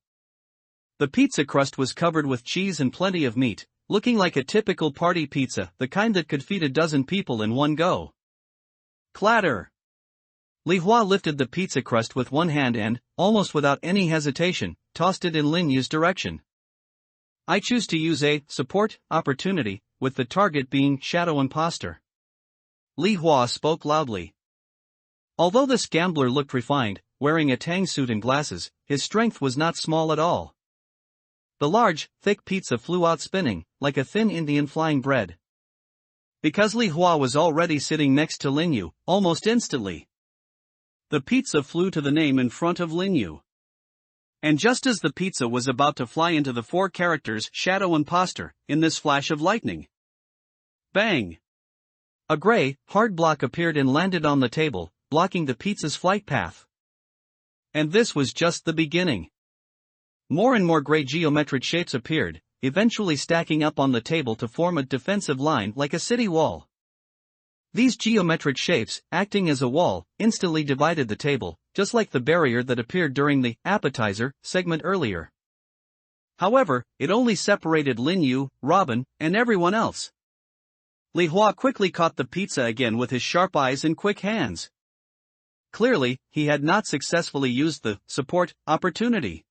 The pizza crust was covered with cheese and plenty of meat, looking like a typical party pizza, the kind that could feed a dozen people in one go. Clatter! Li Hua lifted the pizza crust with one hand and, almost without any hesitation, tossed it in Lin Yu's direction. I choose to use a support opportunity, with the target being Shadow Imposter. Li Hua spoke loudly. Although this gambler looked refined, wearing a tang suit and glasses, his strength was not small at all. The large, thick pizza flew out spinning, like a thin Indian flying bread. Because Li Hua was already sitting next to Lin Yu, almost instantly, the pizza flew to the name in front of Lin Yu. And just as the pizza was about to fly into the 4 characters Shadow Imposter, in this flash of lightning, bang! A gray, hard block appeared and landed on the table, blocking the pizza's flight path. And this was just the beginning. More and more gray geometric shapes appeared, eventually stacking up on the table to form a defensive line like a city wall. These geometric shapes, acting as a wall, instantly divided the table, just like the barrier that appeared during the appetizer segment earlier. However, it only separated Lin Yu, Robin, and everyone else. Li Hua quickly caught the pizza again with his sharp eyes and quick hands. Clearly, he had not successfully used the support opportunity.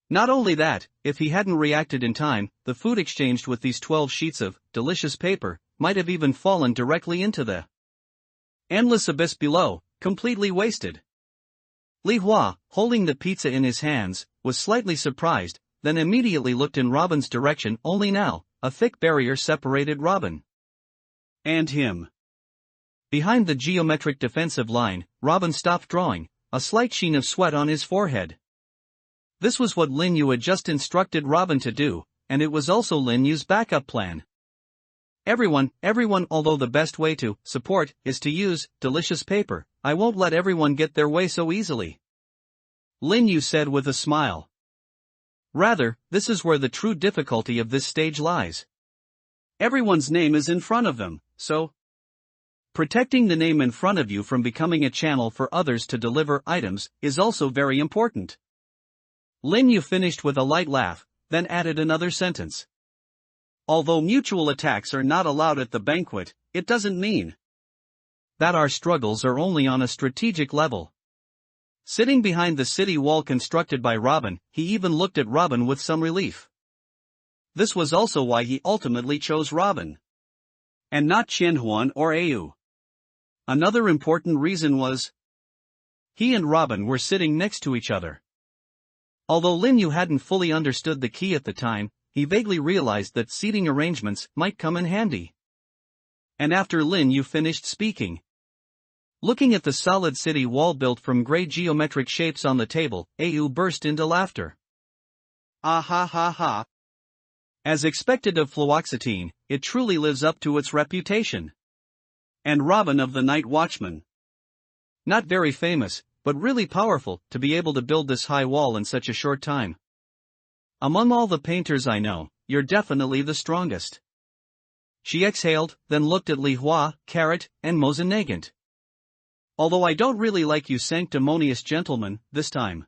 Not only that, if he hadn't reacted in time, the food exchanged with these 12 sheets of delicious paper might have even fallen directly into the endless abyss below, completely wasted. Li Hua, holding the pizza in his hands, was slightly surprised, then immediately looked in Robin's direction. Only now, a thick barrier separated Robin and him. Behind the geometric defensive line, Robin stopped drawing, a slight sheen of sweat on his forehead. This was what Lin Yu had just instructed Robin to do, and it was also Lin Yu's backup plan. Everyone, although the best way to support is to use delicious paper, I won't let everyone get their way so easily, Lin Yu said with a smile. Rather, this is where the true difficulty of this stage lies. Everyone's name is in front of them, so protecting the name in front of you from becoming a channel for others to deliver items is also very important. Lin Yu finished with a light laugh, then added another sentence. Although mutual attacks are not allowed at the banquet, it doesn't mean that our struggles are only on a strategic level. Sitting behind the city wall constructed by Robin, he even looked at Robin with some relief. This was also why he ultimately chose Robin, and not Qianhuan or Ayu. Another important reason was he and Robin were sitting next to each other. Although Lin Yu hadn't fully understood the key at the time, he vaguely realized that seating arrangements might come in handy. And after Lin Yu finished speaking, looking at the solid city wall built from gray geometric shapes on the table, Ayu burst into laughter. Ah ha ha ha. As expected of fluoxetine, it truly lives up to its reputation. And Robin of the Night Watchman. Not very famous, but really powerful to be able to build this high wall in such a short time. Among all the painters I know, you're definitely the strongest. She exhaled, then looked at Li Hua, Carrot, and Mosenagant. Although I don't really like you sanctimonious gentlemen, this time.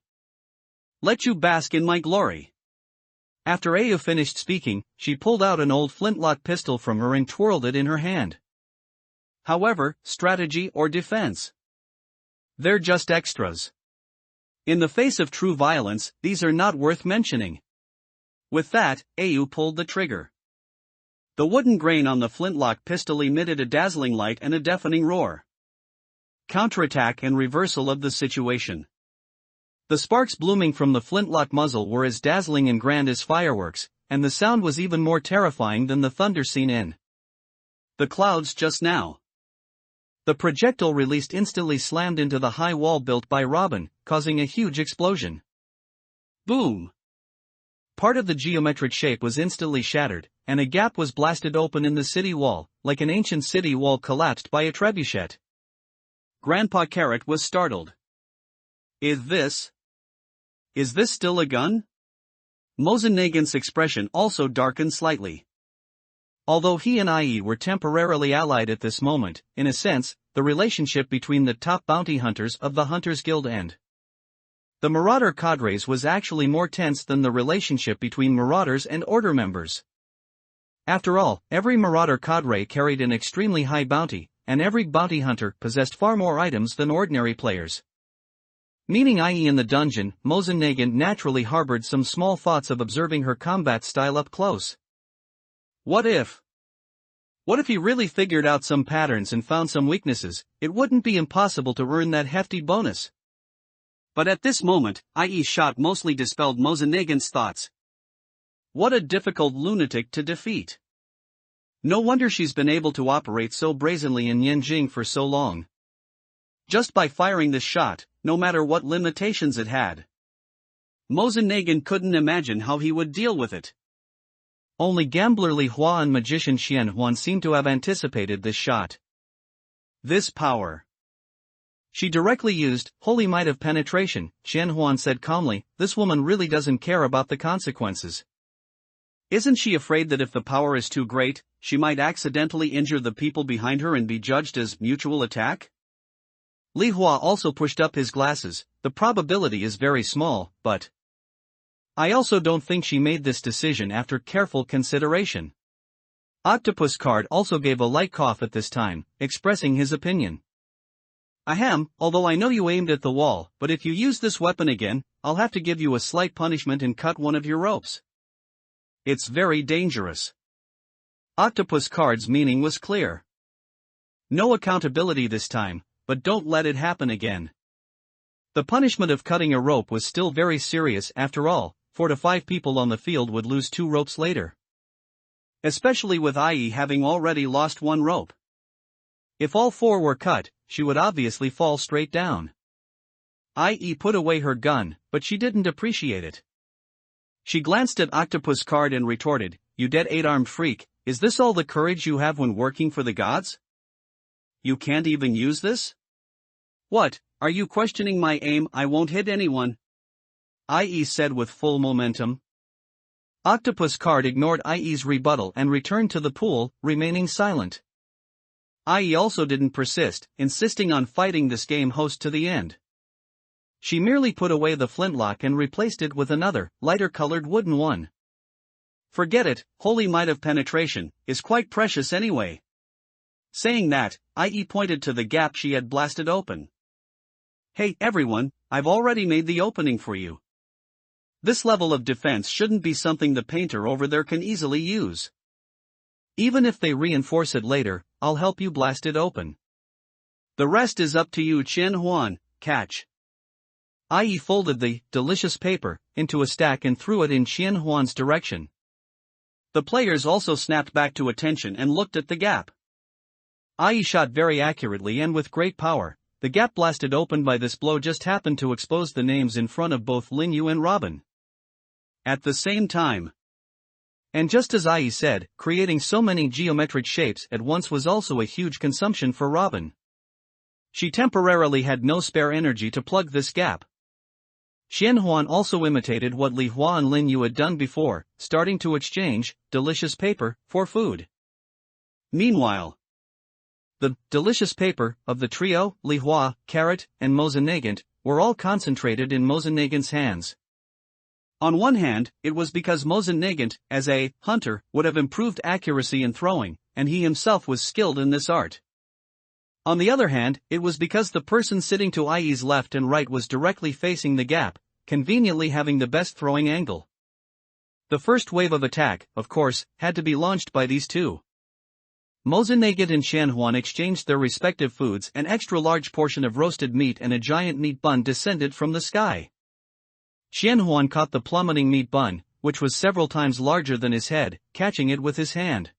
Let you bask in my glory. After Ayu finished speaking, she pulled out an old flintlock pistol from her and twirled it in her hand. However, strategy or defense, they're just extras. In the face of true violence, these are not worth mentioning. With that, Ayu pulled the trigger. The wooden grain on the flintlock pistol emitted a dazzling light and a deafening roar. Counterattack and reversal of the situation. The sparks blooming from the flintlock muzzle were as dazzling and grand as fireworks, and the sound was even more terrifying than the thunder seen in the clouds just now. The projectile released instantly slammed into the high wall built by Robin, causing a huge explosion. Boom! Part of the geometric shape was instantly shattered, and a gap was blasted open in the city wall, like an ancient city wall collapsed by a trebuchet. Grandpa Carrot was startled. Is this still a gun? Mosennagen's expression also darkened slightly. Although he and IE were temporarily allied at this moment, in a sense, the relationship between the top bounty hunters of the Hunters Guild and the Marauder cadres was actually more tense than the relationship between Marauders and Order members. After all, every Marauder cadre carried an extremely high bounty, and every bounty hunter possessed far more items than ordinary players. Meeting IE in the dungeon, Mosennagen naturally harbored some small thoughts of observing her combat style up close. What if he really figured out some patterns and found some weaknesses? It wouldn't be impossible to earn that hefty bonus. But at this moment, IE's shot mostly dispelled Mosennagen's thoughts. What a difficult lunatic to defeat. No wonder she's been able to operate so brazenly in Yanjing for so long. Just by firing this shot, no matter what limitations it had. Mosennagen couldn't imagine how he would deal with it. Only gambler Li Hua and magician Xian Huan seemed to have anticipated this shot. This power she directly used, holy might of penetration, Xian Huan said calmly. This woman really doesn't care about the consequences. Isn't she afraid that if the power is too great, she might accidentally injure the people behind her and be judged as mutual attack? Li Hua also pushed up his glasses. The probability is very small, but I also don't think she made this decision after careful consideration. Octopus Card also gave a light cough at this time, expressing his opinion. Ahem, although I know you aimed at the wall, but if you use this weapon again, I'll have to give you a slight punishment and cut one of your ropes. It's very dangerous. Octopus Card's meaning was clear. No accountability this time, but don't let it happen again. The punishment of cutting a rope was still very serious after all. 4 to 5 people on the field would lose 2 ropes later. Especially with IE having already lost 1 rope. If all 4 were cut, she would obviously fall straight down. IE put away her gun, but she didn't appreciate it. She glanced at Octopus Card and retorted, "You dead 8-armed freak, is this all the courage you have when working for the gods? You can't even use this? What, are you questioning my aim? I won't hit anyone," IE said with full momentum. Octopus Card ignored IE's rebuttal and returned to the pool, remaining silent. IE also didn't persist, insisting on fighting this game host to the end. She merely put away the flintlock and replaced it with another, lighter-colored wooden one. Forget it, holy might of penetration is quite precious anyway. Saying that, IE pointed to the gap she had blasted open. Hey everyone, I've already made the opening for you. This level of defense shouldn't be something the painter over there can easily use. Even if they reinforce it later, I'll help you blast it open. The rest is up to you, Chen Huan. Catch. IE folded the delicious paper into a stack and threw it in Qian Huan's direction. The players also snapped back to attention and looked at the gap. IE shot very accurately and with great power. The gap blasted open by this blow just happened to expose the names in front of both Lin Yu and Robin. At the same time. And just as IE said, creating so many geometric shapes at once was also a huge consumption for Robin. She temporarily had no spare energy to plug this gap. Xian Huan also imitated what Li Hua and Lin Yu had done before, starting to exchange delicious paper for food. Meanwhile, the delicious paper of the trio, Li Hua, Carrot, and Mosennagen, were all concentrated in Mosennagen's hands. On one hand, it was because Mosennagen, as a hunter, would have improved accuracy in throwing, and he himself was skilled in this art. On the other hand, it was because the person sitting to IE's left and right was directly facing the gap, conveniently having the best throwing angle. The first wave of attack, of course, had to be launched by these two. Manhwaedit and Manhwa exchanged their respective foods. An extra-large portion of roasted meat and a giant meat bun descended from the sky. Manhwa caught the plummeting meat bun, which was several times larger than his head, catching it with his hand.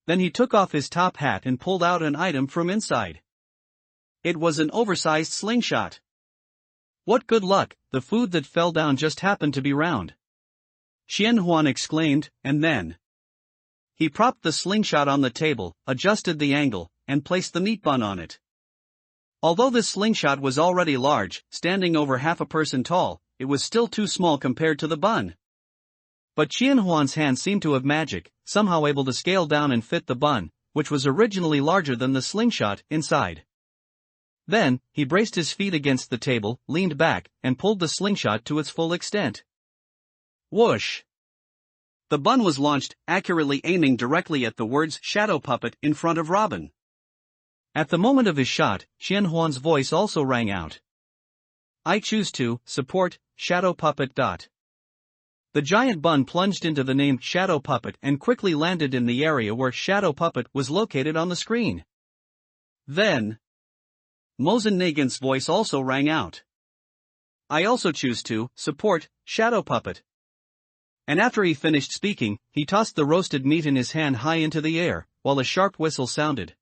Then he took off his top hat and pulled out an item from inside. It was an oversized slingshot. What good luck, the food that fell down just happened to be round. Manhwa exclaimed, and then he propped the slingshot on the table, adjusted the angle, and placed the meat bun on it. Although this slingshot was already large, standing over half a person tall, it was still too small compared to the bun. But Manhwa's hand seemed to have magic, somehow able to scale down and fit the bun, which was originally larger than the slingshot, inside. Then, he braced his feet against the table, leaned back, and pulled the slingshot to its full extent. Whoosh! The bun was launched, accurately aiming directly at the words "shadow puppet" in front of Robin. At the moment of his shot, Manhwa's voice also rang out. I choose to support shadow puppet. The giant bun plunged into the name Shadow Puppet and quickly landed in the area where Shadow Puppet was located on the screen. Then, Manhwaedit's voice also rang out. I also choose to support Shadow Puppet. And after he finished speaking, he tossed the roasted meat in his hand high into the air, while a sharp whistle sounded.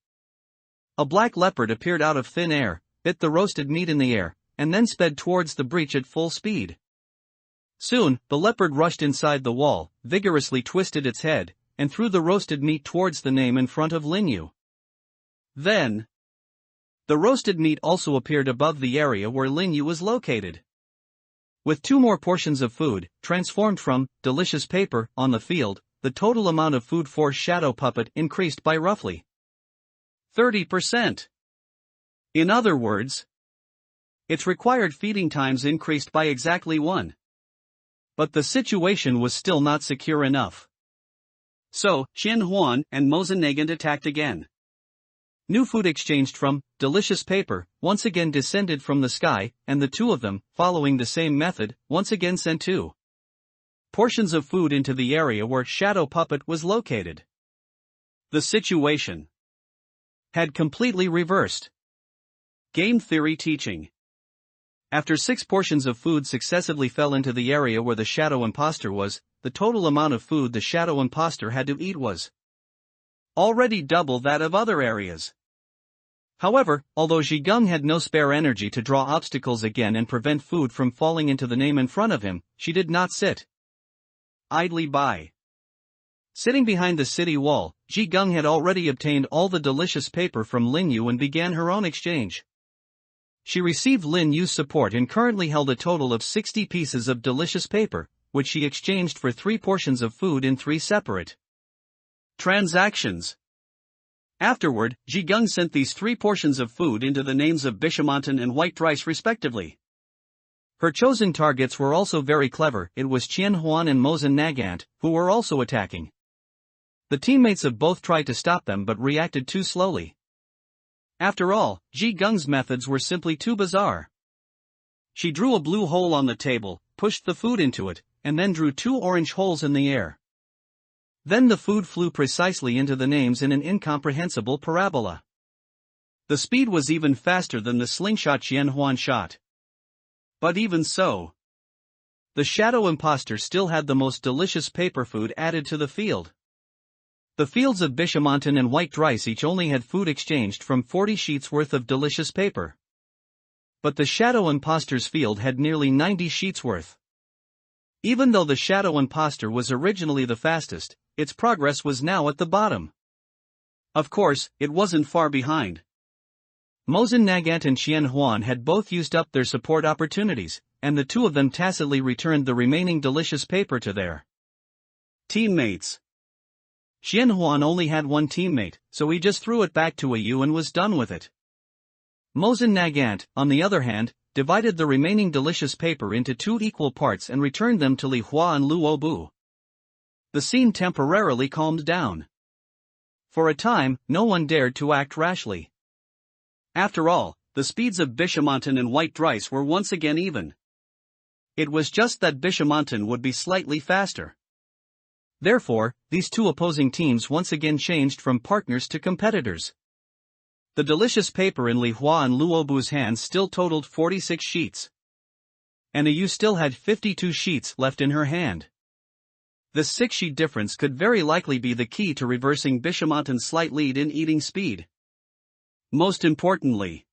A black leopard appeared out of thin air, bit the roasted meat in the air, and then sped towards the breach at full speed. Soon, the leopard rushed inside the wall, vigorously twisted its head, and threw the roasted meat towards the name in front of Linyu. Then, the roasted meat also appeared above the area where Linyu was located. With two more portions of food, transformed from delicious paper, on the field, the total amount of food for Shadow Puppet increased by roughly 30%. In other words, its required feeding times increased by exactly 1. But the situation was still not secure enough. So, Manhwa and Manhwaedit attacked again. New food exchanged from delicious paper once again descended from the sky, and the two of them, following the same method, once again sent two portions of food into the area where Shadow Puppet was located. The situation had completely reversed. Game theory teaching. After 6 portions of food successively fell into the area where the Shadow Imposter was, the total amount of food the Shadow Imposter had to eat was already double that of other areas. However, although Jigung had no spare energy to draw obstacles again and prevent food from falling into the name in front of him, she did not sit idly by. Sitting behind the city wall, Jigung had already obtained all the delicious paper from Linyu and began her own exchange. She received Linyu's support and currently held a total of 60 pieces of delicious paper, which she exchanged for 3 portions of food in 3 separate transactions. Afterward, Jigung sent these 3 portions of food into the names of Bishamontan and White Rice respectively. Her chosen targets were also very clever. It was Manhwa and Manhwaedit, who were also attacking. The teammates of both tried to stop them but reacted too slowly. After all, Jigung's methods were simply too bizarre. She drew a blue hole on the table, pushed the food into it, and then drew 2 orange holes in the air. Then the food flew precisely into the names in an incomprehensible parabola. The speed was even faster than the slingshot Manhwa shot. But even so, the Shadow Imposter still had the most delicious paper food added to the field. The fields of Bishamontan and White Rice each only had food exchanged from 40 sheets worth of delicious paper. But the Shadow Imposter's field had nearly 90 sheets worth. Even though the Shadow Imposter was originally the fastest, its progress was now at the bottom. Of course, it wasn't far behind. Manhwaedit and Manhwa had both used up their support opportunities, and the two of them tacitly returned the remaining delicious paper to their teammates. Manhwa only had one teammate, so he just threw it back to Yu and was done with it. Manhwaedit, on the other hand, divided the remaining delicious paper into 2 equal parts and returned them to Li Hua and Lu Obu. The scene temporarily calmed down. For a time, no one dared to act rashly. After all, the speeds of Bishamontan and White Drice were once again even. It was just that Bishamontan would be slightly faster. Therefore, these two opposing teams once again changed from partners to competitors. The delicious paper in Li Hua and Luobu's hands still totaled 46 sheets. And Yu still had 52 sheets left in her hand. This 6-sheet difference could very likely be the key to reversing Bishamontan's slight lead in eating speed. Most importantly,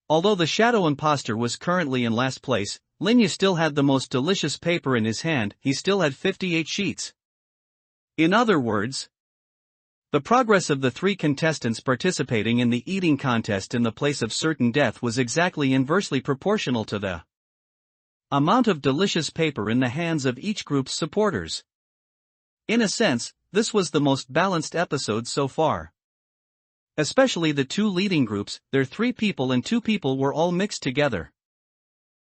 although the Shadow Imposter was currently in last place, Lin Yu still had the most delicious paper in his hand. He still had 58 sheets. In other words, the progress of the 3 contestants participating in the eating contest in the place of certain death was exactly inversely proportional to the amount of delicious paper in the hands of each group's supporters. In a sense, this was the most balanced episode so far. Especially the 2 leading groups, their 3 people and 2 people were all mixed together.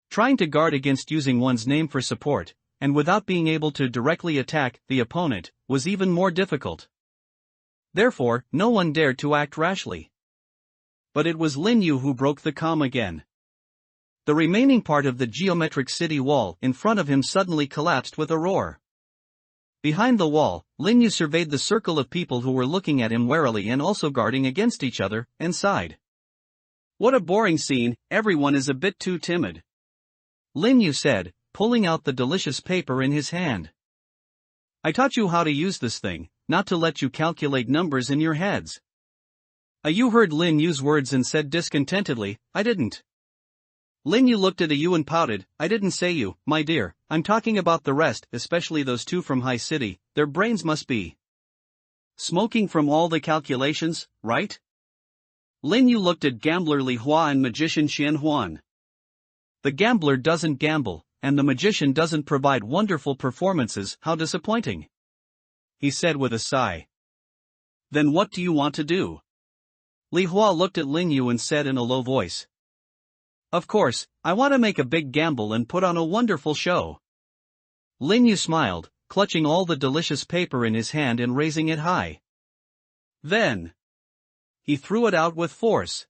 Trying to guard against using one's name for support, and without being able to directly attack the opponent, was even more difficult. Therefore, no one dared to act rashly. But it was Lin Yu who broke the calm again. The remaining part of the geometric city wall in front of him suddenly collapsed with a roar. Behind the wall, Lin Yu surveyed the circle of people who were looking at him warily and also guarding against each other, and sighed. What a boring scene, everyone is a bit too timid. Lin Yu said, pulling out the delicious paper in his hand. I taught you how to use this thing, not to let you calculate numbers in your heads. Yu heard Lin Yu's words and said discontentedly, I didn't. Lin Yu looked at Yu and pouted, I didn't say you, my dear, I'm talking about the rest, especially those 2 from High City, their brains must be smoking from all the calculations, right? Lin Yu looked at gambler Li Hua and magician Xian Huan. The gambler doesn't gamble, and the magician doesn't provide wonderful performances, how disappointing. He said with a sigh. Then what do you want to do? Li Hua looked at Lin Yu and said in a low voice. Of course, I want to make a big gamble and put on a wonderful show. Lin Yu smiled, clutching all the delicious paper in his hand and raising it high. Then he threw it out with force.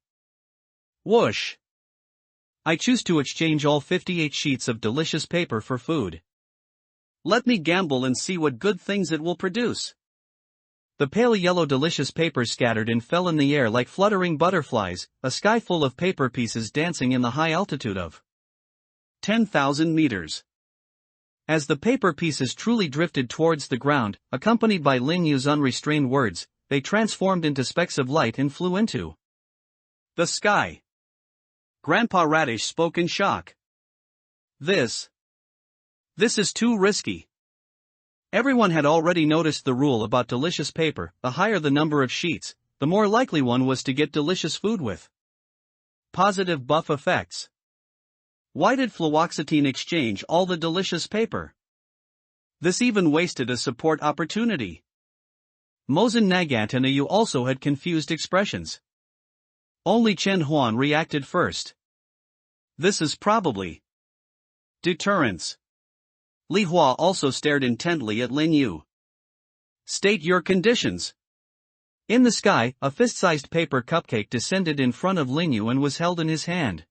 Whoosh! I choose to exchange all 58 sheets of delicious paper for food. Let me gamble and see what good things it will produce. The pale yellow delicious paper scattered and fell in the air like fluttering butterflies, a sky full of paper pieces dancing in the high altitude of 10,000 meters. As the paper pieces truly drifted towards the ground, accompanied by Lin Yu's unrestrained words, they transformed into specks of light and flew into the sky. Grandpa Radish spoke in shock. This is too risky. Everyone had already noticed the rule about delicious paper, the higher the number of sheets, the more likely one was to get delicious food with positive buff effects. Why did fluoxetine exchange all the delicious paper? This even wasted a support opportunity. Mozen Nagant and Yu also had confused expressions. Only Chen Huan reacted first. This is probably deterrence. Li Hua also stared intently at Lin Yu. State your conditions. In the sky, a fist-sized paper cupcake descended in front of Lin Yu and was held in his hand.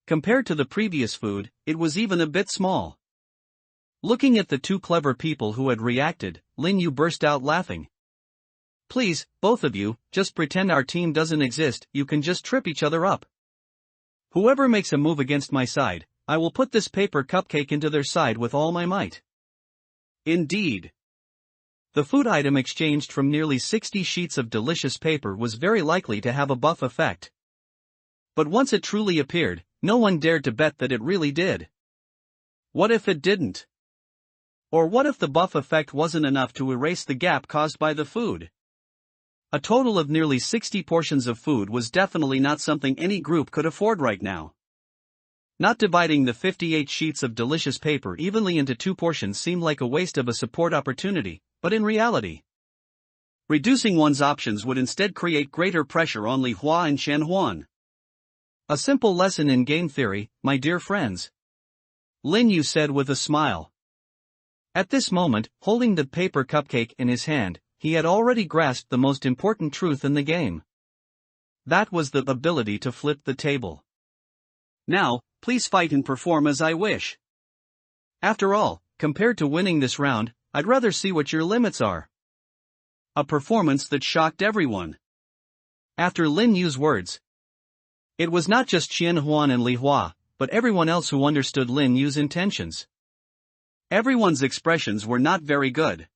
Compared to the previous food, it was even a bit small. Looking at the 2 clever people who had reacted, Lin Yu burst out laughing. Please, both of you, just pretend our team doesn't exist, you can just trip each other up. Whoever makes a move against my side, I will put this paper cupcake into their side with all my might. Indeed. The food item exchanged from nearly 60 sheets of delicious paper was very likely to have a buff effect. But once it truly appeared, no one dared to bet that it really did. What if it didn't? Or what if the buff effect wasn't enough to erase the gap caused by the food? A total of nearly 60 portions of food was definitely not something any group could afford right now. Not dividing the 58 sheets of delicious paper evenly into 2 portions seemed like a waste of a support opportunity, but in reality, reducing one's options would instead create greater pressure on Li Hua and Shen Huan. A simple lesson in game theory, my dear friends. Lin Yu said with a smile. At this moment, holding the paper cupcake in his hand, he had already grasped the most important truth in the game. That was the ability to flip the table. Now, please fight and perform as I wish. After all, compared to winning this round, I'd rather see what your limits are. A performance that shocked everyone. After Lin Yu's words, it was not just Qian Huan and Li Hua, but everyone else who understood Lin Yu's intentions. Everyone's expressions were not very good.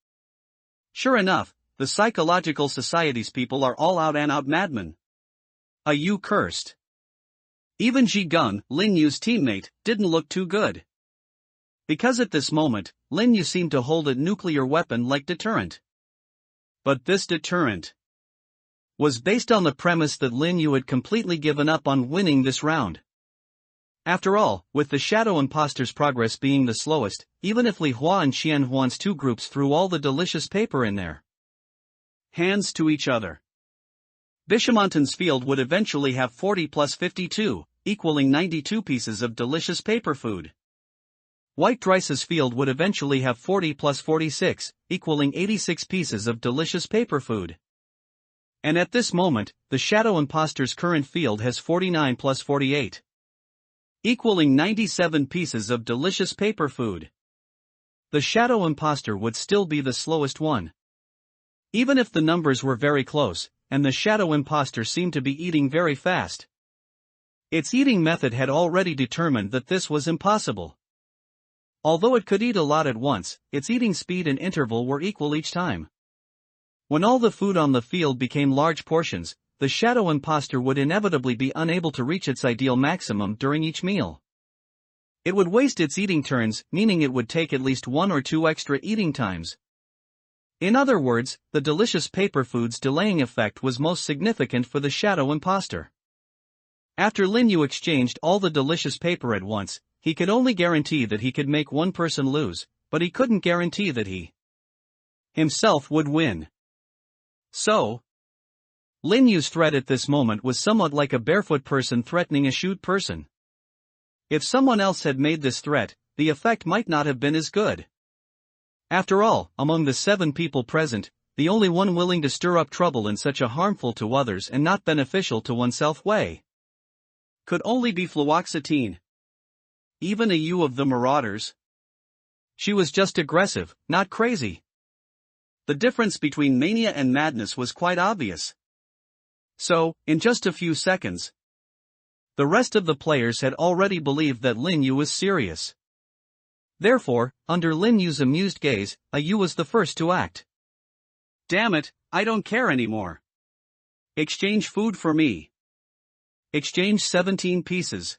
Sure enough, the Psychological Society's people are all out-and-out madmen. A Yu cursed. Even Ji Gung, Lin Yu's teammate, didn't look too good. Because at this moment, Lin Yu seemed to hold a nuclear weapon like deterrent. But this deterrent was based on the premise that Lin Yu had completely given up on winning this round. After all, with the Shadow Imposter's progress being the slowest, even if Li Hua and Qian Huan's two groups threw all the delicious paper in their hands to each other, Bishamontan's field would eventually have 40 plus 52, equaling 92 pieces of delicious paper food. White Rice's field would eventually have 40 plus 46, equaling 86 pieces of delicious paper food. And at this moment, the Shadow Imposter's current field has 49 plus 48, equaling 97 pieces of delicious paper food. The Shadow Imposter would still be the slowest one. Even if the numbers were very close, and the Shadow Imposter seemed to be eating very fast. Its eating method had already determined that this was impossible. Although it could eat a lot at once, its eating speed and interval were equal each time. When all the food on the field became large portions, the Shadow Imposter would inevitably be unable to reach its ideal maximum during each meal. It would waste its eating turns, meaning it would take at least 1 or 2 extra eating times. In other words, the delicious paper food's delaying effect was most significant for the Shadow Imposter. After Lin Yu exchanged all the delicious paper at once, he could only guarantee that he could make one person lose, but he couldn't guarantee that he himself would win. So, Lin Yu's threat at this moment was somewhat like a barefoot person threatening a shoot person. If someone else had made this threat, the effect might not have been as good. After all, among the 7 people present, the only one willing to stir up trouble in such a harmful to others and not beneficial to oneself way could only be fluoxetine. Even a Yu of the Marauders. She was just aggressive, not crazy. The difference between mania and madness was quite obvious. So, in just a few seconds, the rest of the players had already believed that Lin Yu was serious. Therefore, under Lin Yu's amused gaze, a Yu was the first to act. Damn it, I don't care anymore. Exchange food for me. Exchange 17 pieces.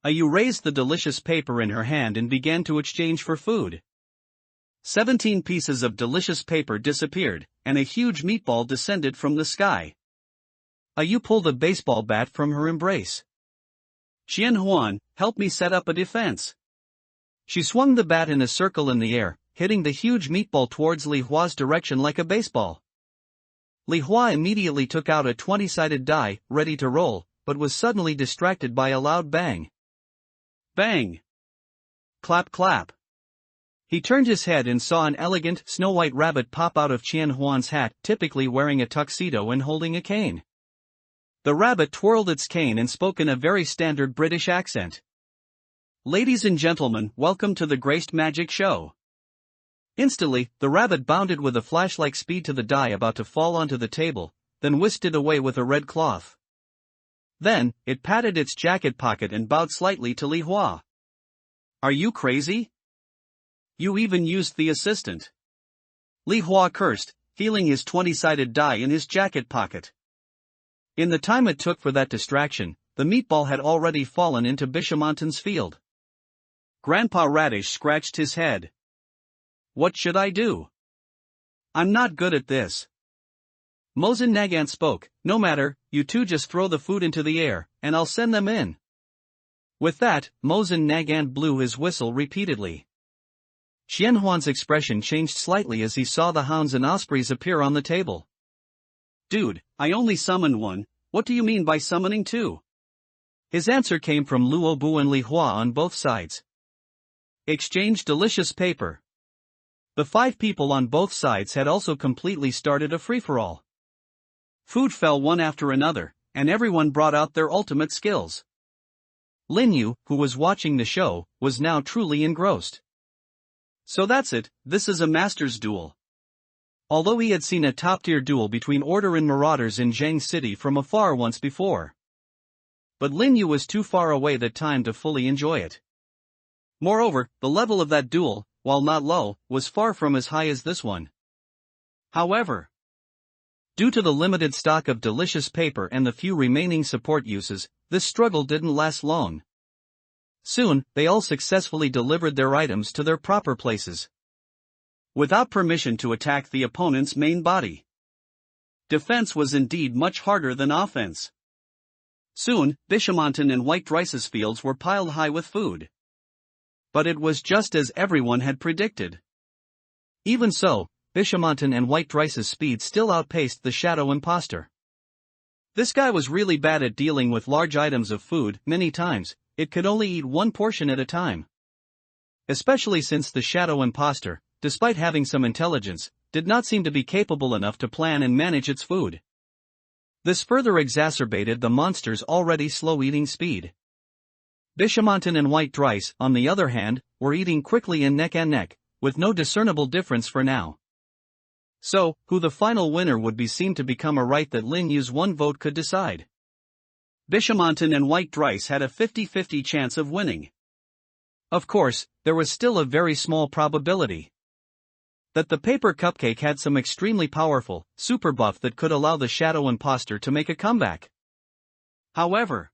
A Yu raised the delicious paper in her hand and began to exchange for food. 17 pieces of delicious paper disappeared, and a huge meatball descended from the sky. A Yu pulled a baseball bat from her embrace. Qian Huan, help me set up a defense. She swung the bat in a circle in the air, hitting the huge meatball towards Li Hua's direction like a baseball. Li Hua immediately took out a 20-sided die, ready to roll, but was suddenly distracted by a loud bang. Bang! Clap clap. He turned his head and saw an elegant, snow-white rabbit pop out of Qian Huan's hat, typically wearing a tuxedo and holding a cane. The rabbit twirled its cane and spoke in a very standard British accent. Ladies and gentlemen, welcome to the Graced Magic Show. Instantly, the rabbit bounded with a flash-like speed to the die about to fall onto the table, then whisked it away with a red cloth. Then, it patted its jacket pocket and bowed slightly to Li Hua. Are you crazy? You even used the assistant. Li Hua cursed, feeling his 20-sided die in his jacket pocket. In the time it took for that distraction, the meatball had already fallen into Bishamontan's field. Grandpa Radish scratched his head. What should I do? I'm not good at this. Mosin Nagant spoke, no matter, you two just throw the food into the air, and I'll send them in. With that, Mosin Nagant blew his whistle repeatedly. Qian Huan's expression changed slightly as he saw the hounds and ospreys appear on the table. Dude, I only summoned one, what do you mean by summoning two? His answer came from Luo Bu and Li Hua on both sides. Exchange delicious paper. The 5 people on both sides had also completely started a free-for-all. Food fell one after another, and everyone brought out their ultimate skills. Lin Yu, who was watching the show, was now truly engrossed. So that's it, this is a master's duel. Although he had seen a top-tier duel between Order and Marauders in Zhang City from afar once before. But Lin Yu was too far away that time to fully enjoy it. Moreover, the level of that duel, while not low, was far from as high as this one. However, due to the limited stock of delicious paper and the few remaining support uses, this struggle didn't last long. Soon, they all successfully delivered their items to their proper places, without permission to attack the opponent's main body. Defense was indeed much harder than offense. Soon, Bishamontan and White Rice's fields were piled high with food. But it was just as everyone had predicted. Even so, Bishamontan and White Rice's speed still outpaced the Shadow Imposter. This guy was really bad at dealing with large items of food. Many times, it could only eat one portion at a time. Especially since the Shadow Imposter, despite having some intelligence, did not seem to be capable enough to plan and manage its food. This further exacerbated the monster's already slow eating speed. Bishamontan and White Rice, on the other hand, were eating quickly and neck, with no discernible difference for now. So, who the final winner would be seemed to become a right that Lin Yu's one vote could decide. Bishamontan and White Rice had a 50-50 chance of winning. Of course, there was still a very small probability that the paper cupcake had some extremely powerful, super buff that could allow the Shadow Imposter to make a comeback. However,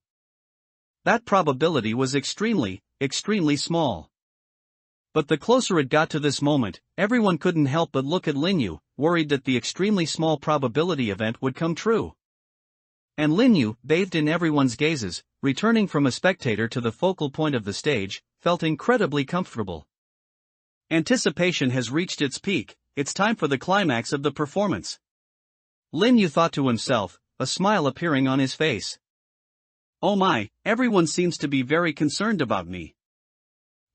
that probability was extremely small. But the closer it got to this moment, everyone couldn't help but look at Lin Yu, worried that the extremely small probability event would come true. And Lin Yu, bathed in everyone's gazes, returning from a spectator to the focal point of the stage, felt incredibly comfortable. Anticipation has reached its peak, it's time for the climax of the performance. Lin Yu thought to himself, a smile appearing on his face. Oh my, everyone seems to be very concerned about me.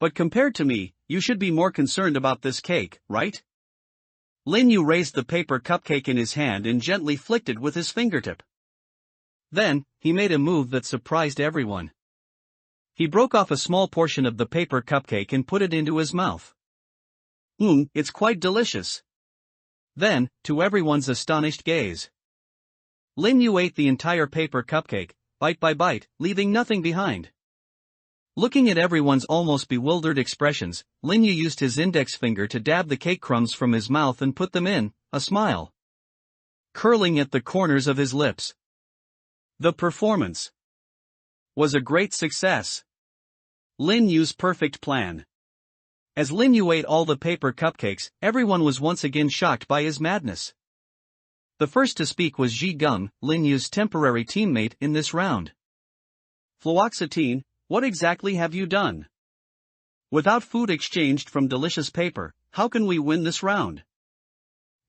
But compared to me, you should be more concerned about this cake, right? Lin Yu raised the paper cupcake in his hand and gently flicked it with his fingertip. Then, he made a move that surprised everyone. He broke off a small portion of the paper cupcake and put it into his mouth. It's quite delicious. Then, to everyone's astonished gaze, Lin Yu ate the entire paper cupcake, bite by bite, leaving nothing behind. Looking at everyone's almost bewildered expressions, Lin Yu used his index finger to dab the cake crumbs from his mouth and put them in, a smile curling at the corners of his lips. The performance was a great success. Lin Yu's perfect plan. As Lin Yu ate all the paper cupcakes, everyone was once again shocked by his madness. The first to speak was Ji Geng, Lin Yu's temporary teammate in this round. Fluoxetine, what exactly have you done? Without food exchanged from delicious paper, how can we win this round?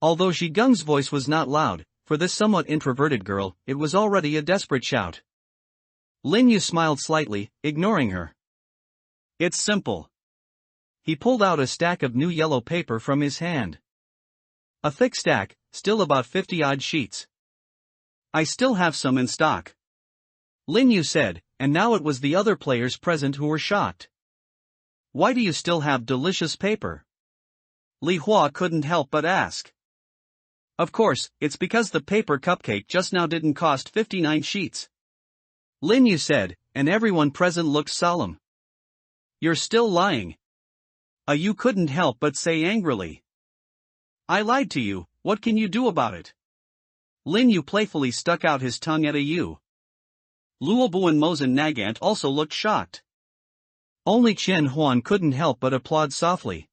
Although Ji Geng's voice was not loud, for this somewhat introverted girl, it was already a desperate shout. Lin Yu smiled slightly, ignoring her. It's simple. He pulled out a stack of new yellow paper from his hand. A thick stack, still about 50-odd sheets. I still have some in stock, Lin Yu said, and now it was the other players present who were shocked. Why do you still have delicious paper? Li Hua couldn't help but ask. Of course, it's because the paper cupcake just now didn't cost 59 sheets. Lin Yu said, and everyone present looked solemn. You're still lying. You couldn't help but say angrily. I lied to you, what can you do about it? Lin Yu playfully stuck out his tongue at a Yu. Luobu and Mosen Nagant also looked shocked. Only Chen Huan couldn't help but applaud softly.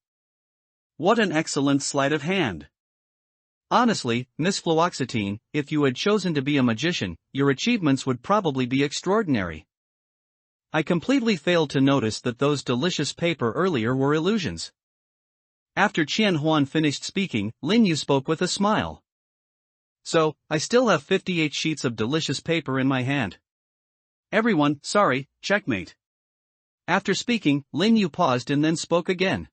What an excellent sleight of hand. Honestly, Miss Fluoxetine, if you had chosen to be a magician, your achievements would probably be extraordinary. I completely failed to notice that those delicious paper earlier were illusions. After Qian Huan finished speaking, Lin Yu spoke with a smile. So, I still have 58 sheets of delicious paper in my hand. Everyone, sorry, checkmate. After speaking, Lin Yu paused and then spoke again.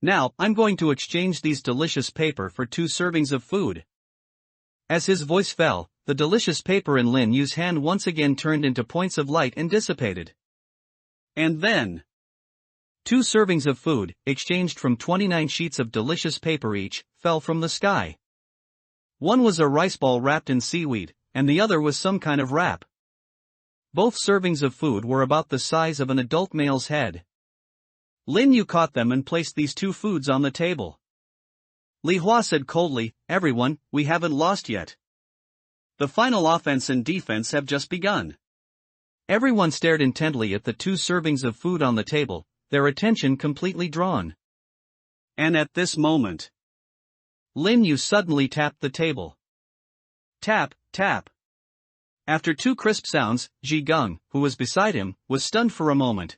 Now, I'm going to exchange these delicious paper for 2 servings of food. As his voice fell, the delicious paper in Lin Yu's hand once again turned into points of light and dissipated. And then, 2 servings of food, exchanged from 29 sheets of delicious paper each, fell from the sky. One was a rice ball wrapped in seaweed, and the other was some kind of wrap. Both servings of food were about the size of an adult male's head. Lin Yu caught them and placed these 2 foods on the table. Li Hua said coldly, "Everyone, we haven't lost yet. The final offense and defense have just begun." Everyone stared intently at the 2 servings of food on the table, their attention completely drawn. And at this moment, Lin Yu suddenly tapped the table. Tap, tap. After 2 crisp sounds, Ji Gung, who was beside him, was stunned for a moment.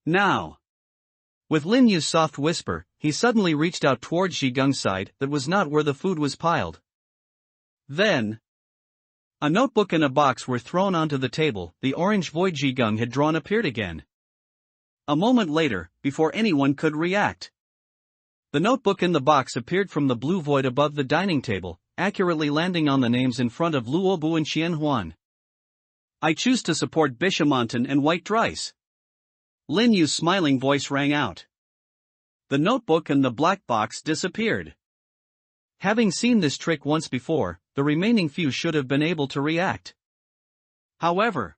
Now, with Lin Yu's soft whisper, he suddenly reached out towards Ji Gung's side that was not where the food was piled. Then, a notebook and a box were thrown onto the table. The orange void Ji Gung had drawn appeared again. A moment later, before anyone could react, the notebook and the box appeared from the blue void above the dining table, accurately landing on the names in front of Luobu and Qianhuan. "I choose to support Bishamontan and white rice." Lin Yu's smiling voice rang out. The notebook and the black box disappeared. Having seen this trick once before, the remaining few should have been able to react. However,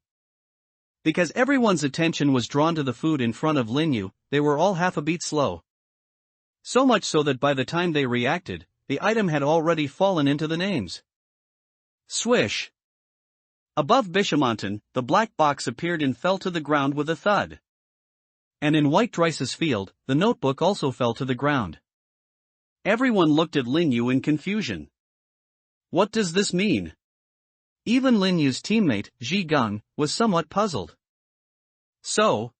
because everyone's attention was drawn to the food in front of Lin Yu, they were all half a beat slow. So much so that by the time they reacted, the item had already fallen into the names. Swish! Above Bishamontan, the black box appeared and fell to the ground with a thud. And in White Rice's field, the notebook also fell to the ground. Everyone looked at Lin Yu in confusion. What does this mean? Even Lin Yu's teammate, Ji Gung, was somewhat puzzled. So,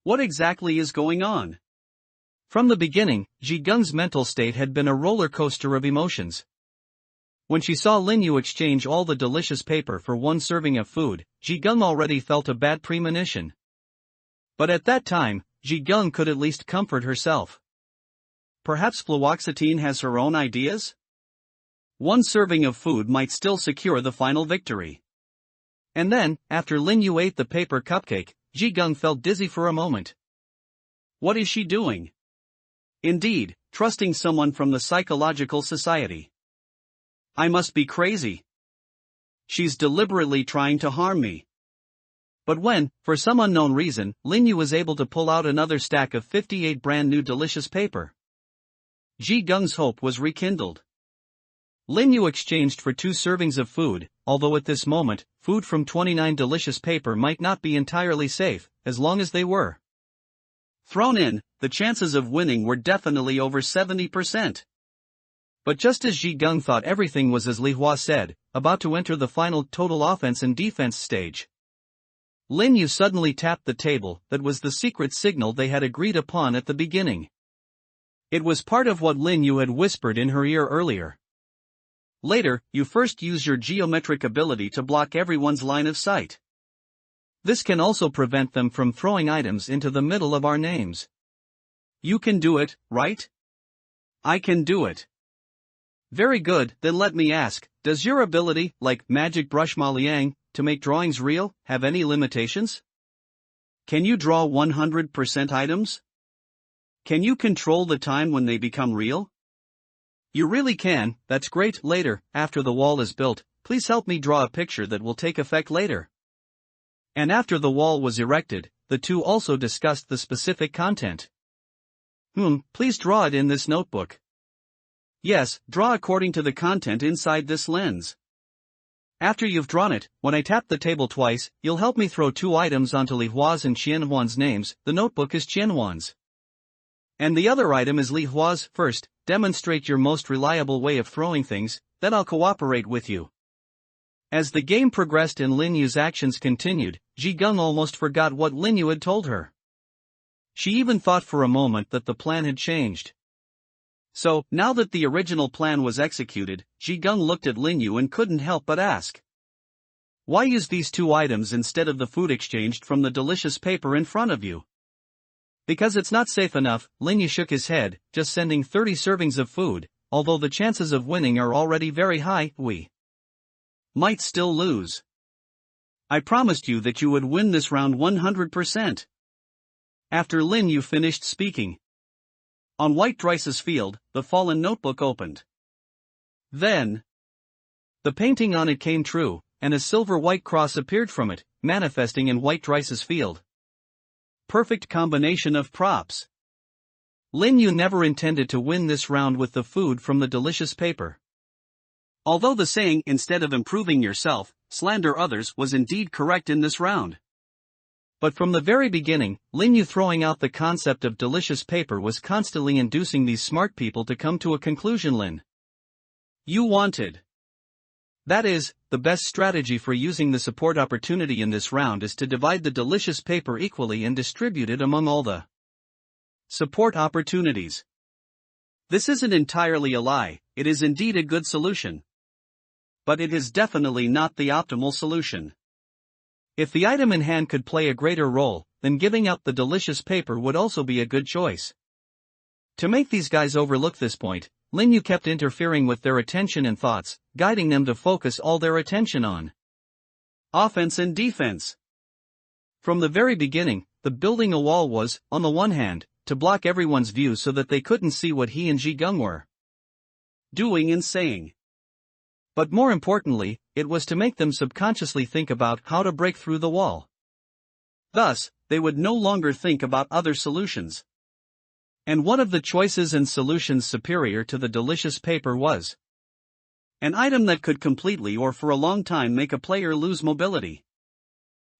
what exactly is going on? From the beginning, Ji Gung's mental state had been a roller coaster of emotions. When she saw Lin Yu exchange all the delicious paper for 1 serving of food, Ji Gung already felt a bad premonition. But at that time, Ji Gung could at least comfort herself. Perhaps fluoxetine has her own ideas? 1 serving of food might still secure the final victory. And then, after Lin Yu ate the paper cupcake, Ji Gung felt dizzy for a moment. What is she doing? Indeed, trusting someone from the Psychological Society. I must be crazy. She's deliberately trying to harm me. But when, for some unknown reason, Lin Yu was able to pull out another stack of 58 brand new delicious paper, Ji Gung's hope was rekindled. Lin Yu exchanged for 2 servings of food, although at this moment, food from 29 delicious paper might not be entirely safe, as long as they were thrown in, the chances of winning were definitely over 70%. But just as Ji Gung thought everything was as Li Hua said, about to enter the final total offense and defense stage, Lin Yu suddenly tapped the table. That was the secret signal they had agreed upon at the beginning. It was part of what Lin Yu had whispered in her ear earlier. Later, you first use your geometric ability to block everyone's line of sight. This can also prevent them from throwing items into the middle of our names. You can do it, right? I can do it. Very good, then let me ask, does your ability, like Magic Brush Ma Liang, to make drawings real, have any limitations? Can you draw 100% items? Can you control the time when they become real? You really can. That's great. Later, after the wall is built, please help me draw a picture that will take effect later. And after the wall was erected, the two also discussed the specific content. Please draw it in this notebook. Yes, draw according to the content inside this lens. After you've drawn it, when I tap the table twice, you'll help me throw 2 items onto Li Hua's and Qianhuan's names. The notebook is Qianhuan's. And the other item is Li Hua's. First, demonstrate your most reliable way of throwing things, then I'll cooperate with you. As the game progressed and Lin Yu's actions continued, Ji Gung almost forgot what Lin Yu had told her. She even thought for a moment that the plan had changed. So, now that the original plan was executed, Ji Gung looked at Lin Yu and couldn't help but ask, why use these 2 items instead of the food exchanged from the delicious paper in front of you? Because it's not safe enough. Lin Yu shook his head, just sending 30 servings of food, although the chances of winning are already very high. might still lose. I promised you that you would win this round 100%. After Lin Yu finished speaking. On White Rice's field, the fallen notebook opened. Then, the painting on it came true, and a silver-white cross appeared from it, manifesting in White Rice's field. Perfect combination of props. Lin Yu never intended to win this round with the food from the delicious paper. Although the saying, instead of improving yourself, slander others, was indeed correct in this round. But from the very beginning, Lin Yu throwing out the concept of delicious paper was constantly inducing these smart people to come to a conclusion. Lin Yu wanted. That is, the best strategy for using the support opportunity in this round is to divide the delicious paper equally and distribute it among all the support opportunities. This isn't entirely a lie, it is indeed a good solution. But it is definitely not the optimal solution. If the item in hand could play a greater role, then giving up the delicious paper would also be a good choice. To make these guys overlook this point, Lin Yu kept interfering with their attention and thoughts, guiding them to focus all their attention on offense and defense. From the very beginning, the building a wall was, on the one hand, to block everyone's view so that they couldn't see what he and Ji Gung were doing and saying. But more importantly, it was to make them subconsciously think about how to break through the wall. Thus, they would no longer think about other solutions. And one of the choices and solutions superior to the delicious paper was an item that could completely or for a long time make a player lose mobility.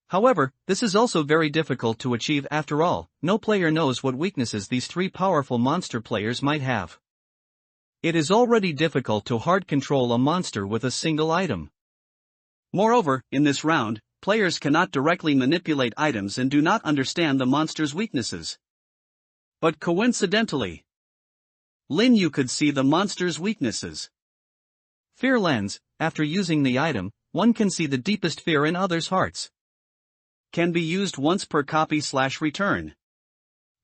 However, this is also very difficult to achieve. After all, no player knows what weaknesses these three powerful monster players might have. It is already difficult to hard control a monster with a single item. Moreover, in this round, players cannot directly manipulate items and do not understand the monster's weaknesses. But coincidentally, Lin Yu could see the monster's weaknesses. Fear lens. After using the item, one can see the deepest fear in others' hearts. Can be used once per copy/return.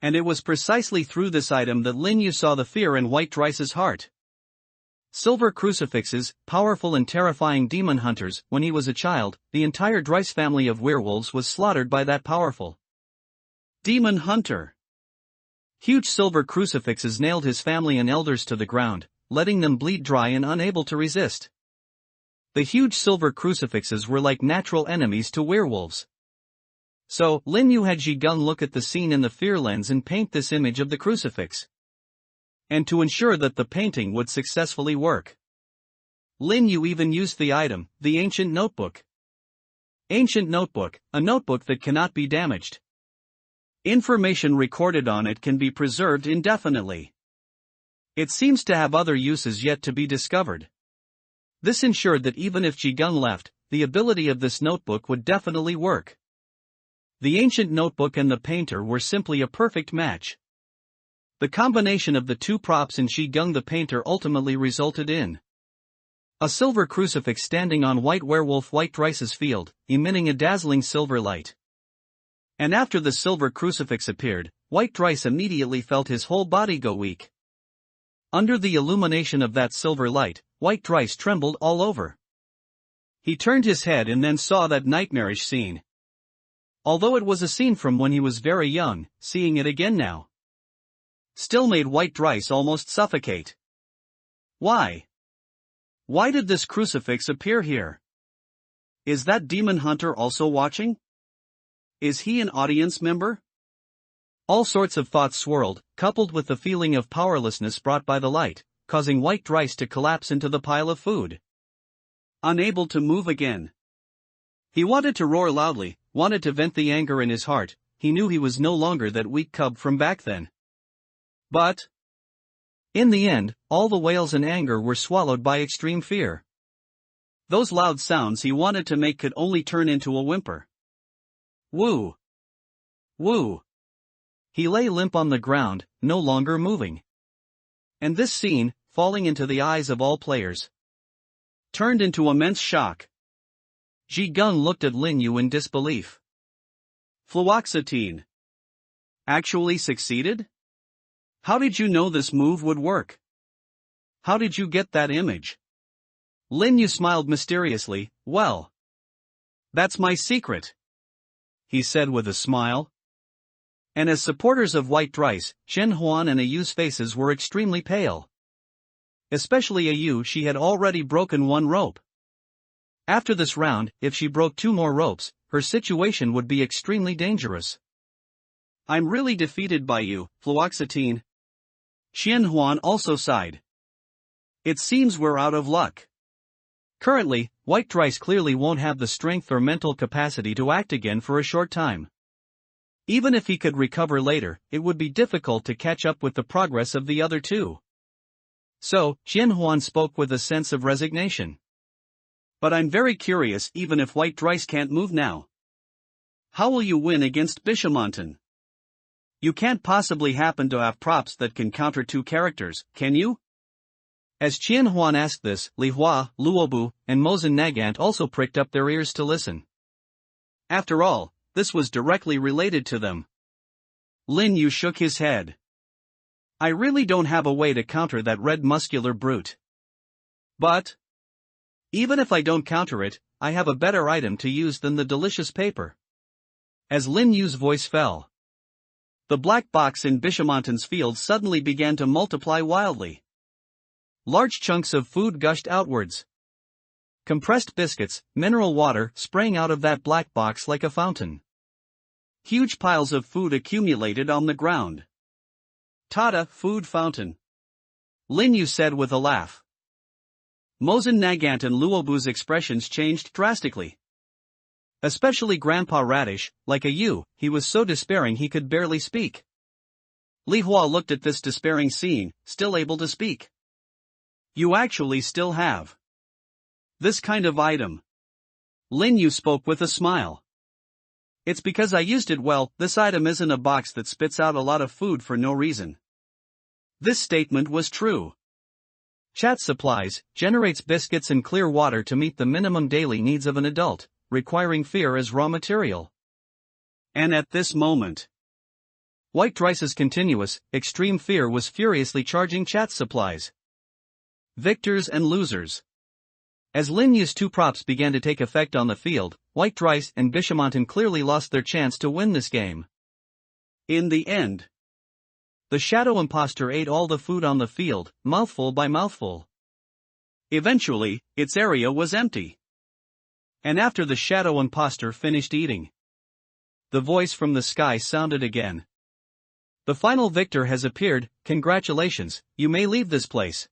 And it was precisely through this item that Lin Yu saw the fear in White Rice's heart. Silver crucifixes, powerful and terrifying demon hunters. When he was a child, the entire Drice family of werewolves was slaughtered by that powerful demon hunter. Huge silver crucifixes nailed his family and elders to the ground, letting them bleed dry and unable to resist. The huge silver crucifixes were like natural enemies to werewolves. So, Lin Yu had Ji Gung look at the scene in the fear lens and paint this image of the crucifix. And to ensure that the painting would successfully work, Lin Yu even used the item, the ancient notebook. Ancient notebook, a notebook that cannot be damaged. Information recorded on it can be preserved indefinitely. It seems to have other uses yet to be discovered. This ensured that even if Ji Gung left, the ability of this notebook would definitely work. The ancient notebook and the painter were simply a perfect match. The combination of the two props in Ji Gung the painter ultimately resulted in a silver crucifix standing on White Rice's field, emitting a dazzling silver light. And after the silver crucifix appeared, White Rice immediately felt his whole body go weak. Under the illumination of that silver light, White Rice trembled all over. He turned his head and then saw that nightmarish scene. Although it was a scene from when he was very young, seeing it again now still made White Rice almost suffocate. Why? Why did this crucifix appear here? Is that demon hunter also watching? Is he an audience member? All sorts of thoughts swirled, coupled with the feeling of powerlessness brought by the light, causing White Rice to collapse into the pile of food. Unable to move again. He wanted to roar loudly, wanted to vent the anger in his heart. He knew he was no longer that weak cub from back then. But in the end, all the wails and anger were swallowed by extreme fear. Those loud sounds he wanted to make could only turn into a whimper. Woo! Woo! He lay limp on the ground, no longer moving. And this scene, falling into the eyes of all players, turned into immense shock. Ji Gung looked at Lin Yu in disbelief. Fluoxetine actually succeeded? How did you know this move would work? How did you get that image? Lin Yu smiled mysteriously. Well, that's my secret, he said with a smile. And as supporters of white rice, Chen Huan and Ayu's faces were extremely pale. Especially Ayu, she had already broken one rope. After this round, if she broke 2 more ropes, her situation would be extremely dangerous. I'm really defeated by you, fluoxetine. Chen Huan also sighed. It seems we're out of luck. Currently, white rice clearly won't have the strength or mental capacity to act again for a short time. Even if he could recover later, it would be difficult to catch up with the progress of the other two. So, Chen Huan spoke with a sense of resignation. But I'm very curious, even if white rice can't move now. How will you win against Bishamontan? You can't possibly happen to have props that can counter 2 characters, can you? As Chen Huan asked this, Li Hua, Luobu, and Mozen Nagant also pricked up their ears to listen. After all, this was directly related to them. Lin Yu shook his head. I really don't have a way to counter that red muscular brute. But even if I don't counter it, I have a better item to use than the delicious paper. As Lin Yu's voice fell, the black box in Bishamontan's field suddenly began to multiply wildly. Large chunks of food gushed outwards. Compressed biscuits, mineral water sprang out of that black box like a fountain. Huge piles of food accumulated on the ground. Tada, food fountain. Lin Yu said with a laugh. Mozen Nagant and Luobu's expressions changed drastically. Especially Grandpa Radish, like Ayu, he was so despairing he could barely speak. Li Hua looked at this despairing scene, still able to speak. You actually still have this kind of item. Lin Yu spoke with a smile. It's because I used it well. This item isn't a box that spits out a lot of food for no reason. This statement was true. Chat Supplies generates biscuits and clear water to meet the minimum daily needs of an adult, requiring fear as raw material. And at this moment, White Rice's continuous, extreme fear was furiously charging Chat Supplies. Victors and losers. As Lin Yu's 2 props began to take effect on the field, White Rice and Bishamontan clearly lost their chance to win this game. In the end, the shadow imposter ate all the food on the field, mouthful by mouthful. Eventually, its area was empty. And after the shadow imposter finished eating, the voice from the sky sounded again. The final victor has appeared. Congratulations, you may leave this place.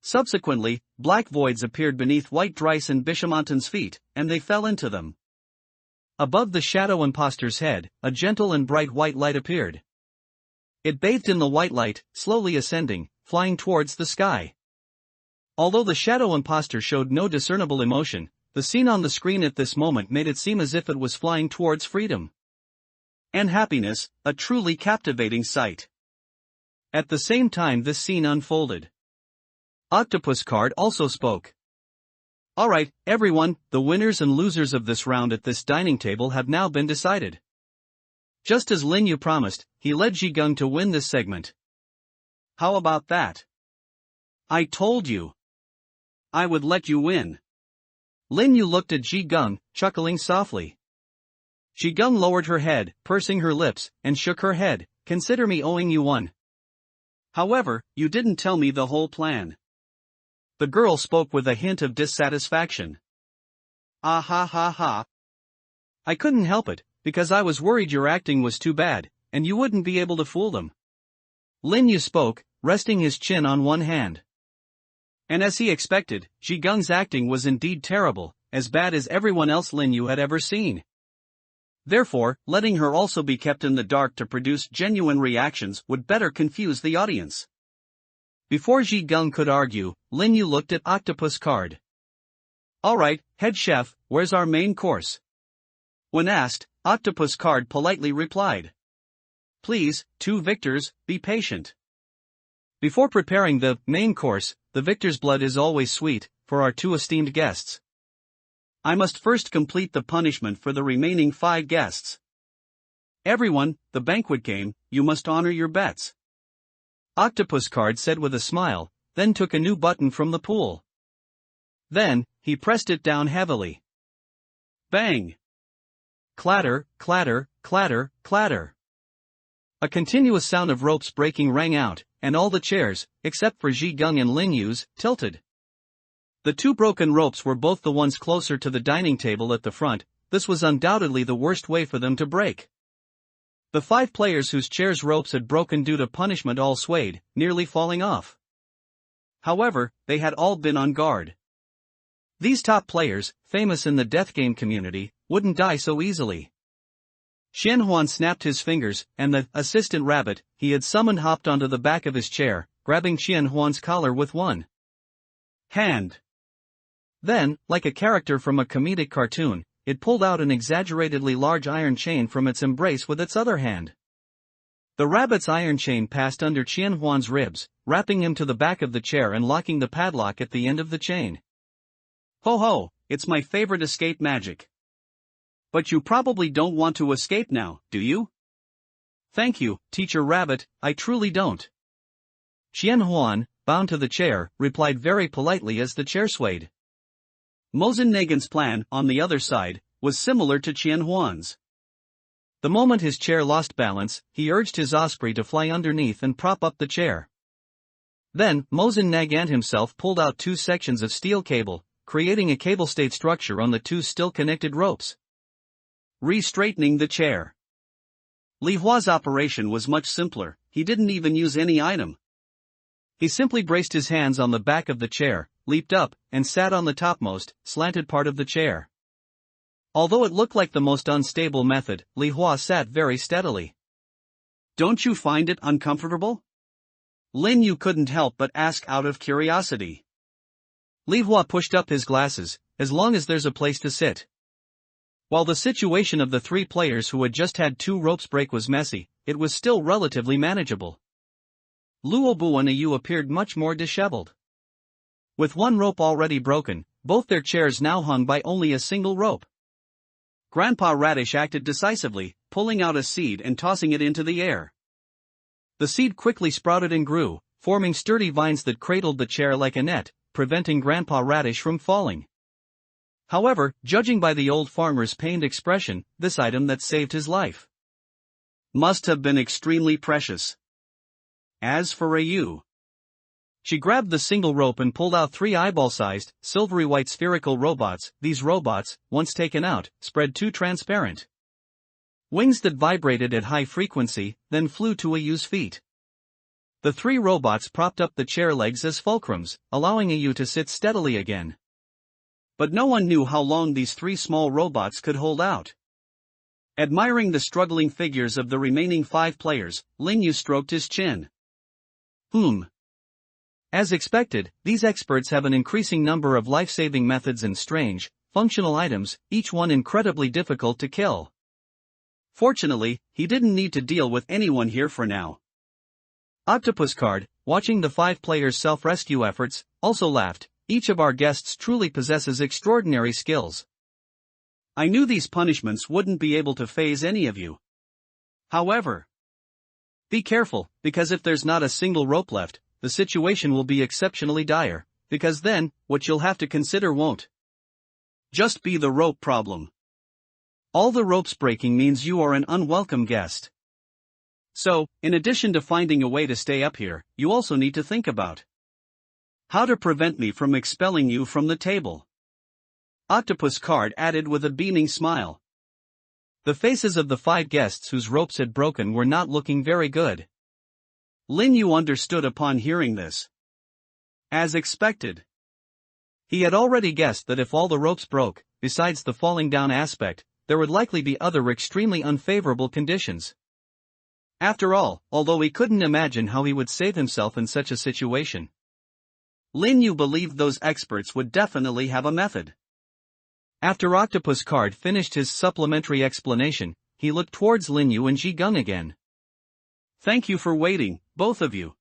Subsequently, black voids appeared beneath White Rice and Bishamontan's feet, and they fell into them. Above the shadow imposter's head, a gentle and bright white light appeared. It bathed in the white light, slowly ascending, flying towards the sky. Although the shadow imposter showed no discernible emotion, the scene on the screen at this moment made it seem as if it was flying towards freedom and happiness, a truly captivating sight. At the same time this scene unfolded, Octopus Card also spoke. Alright, everyone, the winners and losers of this round at this dining table have now been decided. Just as Lin Yu promised, he led Zhigung to win this segment. How about that? I told you I would let you win. Lin Yu looked at Zhigung, chuckling softly. Zhigung lowered her head, pursing her lips, and shook her head. Consider me owing you one. However, you didn't tell me the whole plan. The girl spoke with a hint of dissatisfaction. Ah ha ha ha. I couldn't help it, because I was worried your acting was too bad, and you wouldn't be able to fool them. Lin Yu spoke, resting his chin on one hand. And as he expected, Zhigung's acting was indeed terrible, as bad as everyone else Lin Yu had ever seen. Therefore, letting her also be kept in the dark to produce genuine reactions would better confuse the audience. Before Zhigung could argue, Lin Yu looked at Octopus Card. Alright, head chef, where's our main course? When asked, Octopus Card politely replied. Please, 2 victors, be patient. Before preparing the main course, the victor's blood is always sweet, for our 2 esteemed guests. I must first complete the punishment for the remaining 5 guests. Everyone, the banquet game, you must honor your bets. Octopus Card said with a smile, then took a new button from the pool. Then, he pressed it down heavily. Bang! Clatter, clatter, clatter, clatter. A continuous sound of ropes breaking rang out, and all the chairs, except for Ji Gung and Lin Yu's, tilted. The two broken ropes were both the ones closer to the dining table at the front. This was undoubtedly the worst way for them to break. The 5 players whose chairs' ropes had broken due to punishment all swayed, nearly falling off. However, they had all been on guard. These top players, famous in the death game community, wouldn't die so easily. Xian Huan snapped his fingers, and the assistant rabbit he had summoned hopped onto the back of his chair, grabbing Xian Huan's collar with one hand. Then, like a character from a comedic cartoon, it pulled out an exaggeratedly large iron chain from its embrace with its other hand. The rabbit's iron chain passed under Xian Huan's ribs, wrapping him to the back of the chair and locking the padlock at the end of the chain. Ho ho, it's my favorite escape magic. But you probably don't want to escape now, do you? Thank you, Teacher Rabbit, I truly don't. Xian Huan, bound to the chair, replied very politely as the chair swayed. Mosen Nagin's plan, on the other side, was similar to Qian Huan's. The moment his chair lost balance, he urged his osprey to fly underneath and prop up the chair. Then, Mosen Nagant himself pulled out 2 sections of steel cable, creating a cable-stayed structure on the 2 still-connected ropes. Re-straightening the chair. Li Hua's operation was much simpler. He didn't even use any item. He simply braced his hands on the back of the chair, leaped up, and sat on the topmost, slanted part of the chair. Although it looked like the most unstable method, Li Hua sat very steadily. Don't you find it uncomfortable? Lin Yu couldn't help but ask out of curiosity. Li Hua pushed up his glasses, as long as there's a place to sit. While the situation of the 3 players who had just had 2 ropes break was messy, it was still relatively manageable. Luobu and Ayu appeared much more disheveled. With 1 rope already broken, both their chairs now hung by only a single rope. Grandpa Radish acted decisively, pulling out a seed and tossing it into the air. The seed quickly sprouted and grew, forming sturdy vines that cradled the chair like a net, preventing Grandpa Radish from falling. However, judging by the old farmer's pained expression, this item that saved his life must have been extremely precious. As for Ayu, she grabbed the single rope and pulled out 3 eyeball-sized, silvery white spherical robots. These robots, once taken out, spread 2 transparent wings that vibrated at high frequency, then flew to Ayu's feet. The 3 robots propped up the chair legs as fulcrums, allowing Ayu to sit steadily again. But no one knew how long these 3 small robots could hold out. Admiring the struggling figures of the remaining 5 players, Lin Yu stroked his chin. As expected, these experts have an increasing number of life-saving methods and strange, functional items, each one incredibly difficult to kill. Fortunately, he didn't need to deal with anyone here for now. Octopus Card, watching the 5 players' self-rescue efforts, also laughed. Each of our guests truly possesses extraordinary skills. I knew these punishments wouldn't be able to faze any of you. However, be careful, because if there's not a single rope left, the situation will be exceptionally dire, because then, what you'll have to consider won't just be the rope problem. All the ropes breaking means you are an unwelcome guest. So, in addition to finding a way to stay up here, you also need to think about how to prevent me from expelling you from the table. Octopus Card added with a beaming smile. The faces of the 5 guests whose ropes had broken were not looking very good. Lin Yu understood upon hearing this. As expected, he had already guessed that if all the ropes broke, besides the falling down aspect, there would likely be other extremely unfavorable conditions. After all, although he couldn't imagine how he would save himself in such a situation, Lin Yu believed those experts would definitely have a method. After Octopus Card finished his supplementary explanation, he looked towards Lin Yu and Ji Gung again. Thank you for waiting, both of you.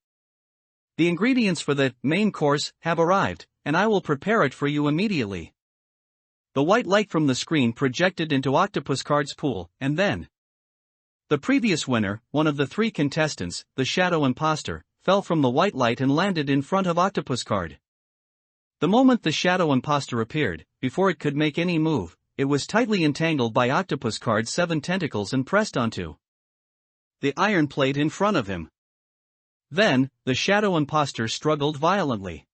The ingredients for the main course have arrived, and I will prepare it for you immediately. The white light from the screen projected into Octopus Card's pool, and then the previous winner, one of the 3 contestants, the Shadow Imposter, fell from the white light and landed in front of Octopus Card. The moment the shadow imposter appeared, before it could make any move, it was tightly entangled by Octopus Card's 7 tentacles and pressed onto the iron plate in front of him. Then, the shadow imposter struggled violently.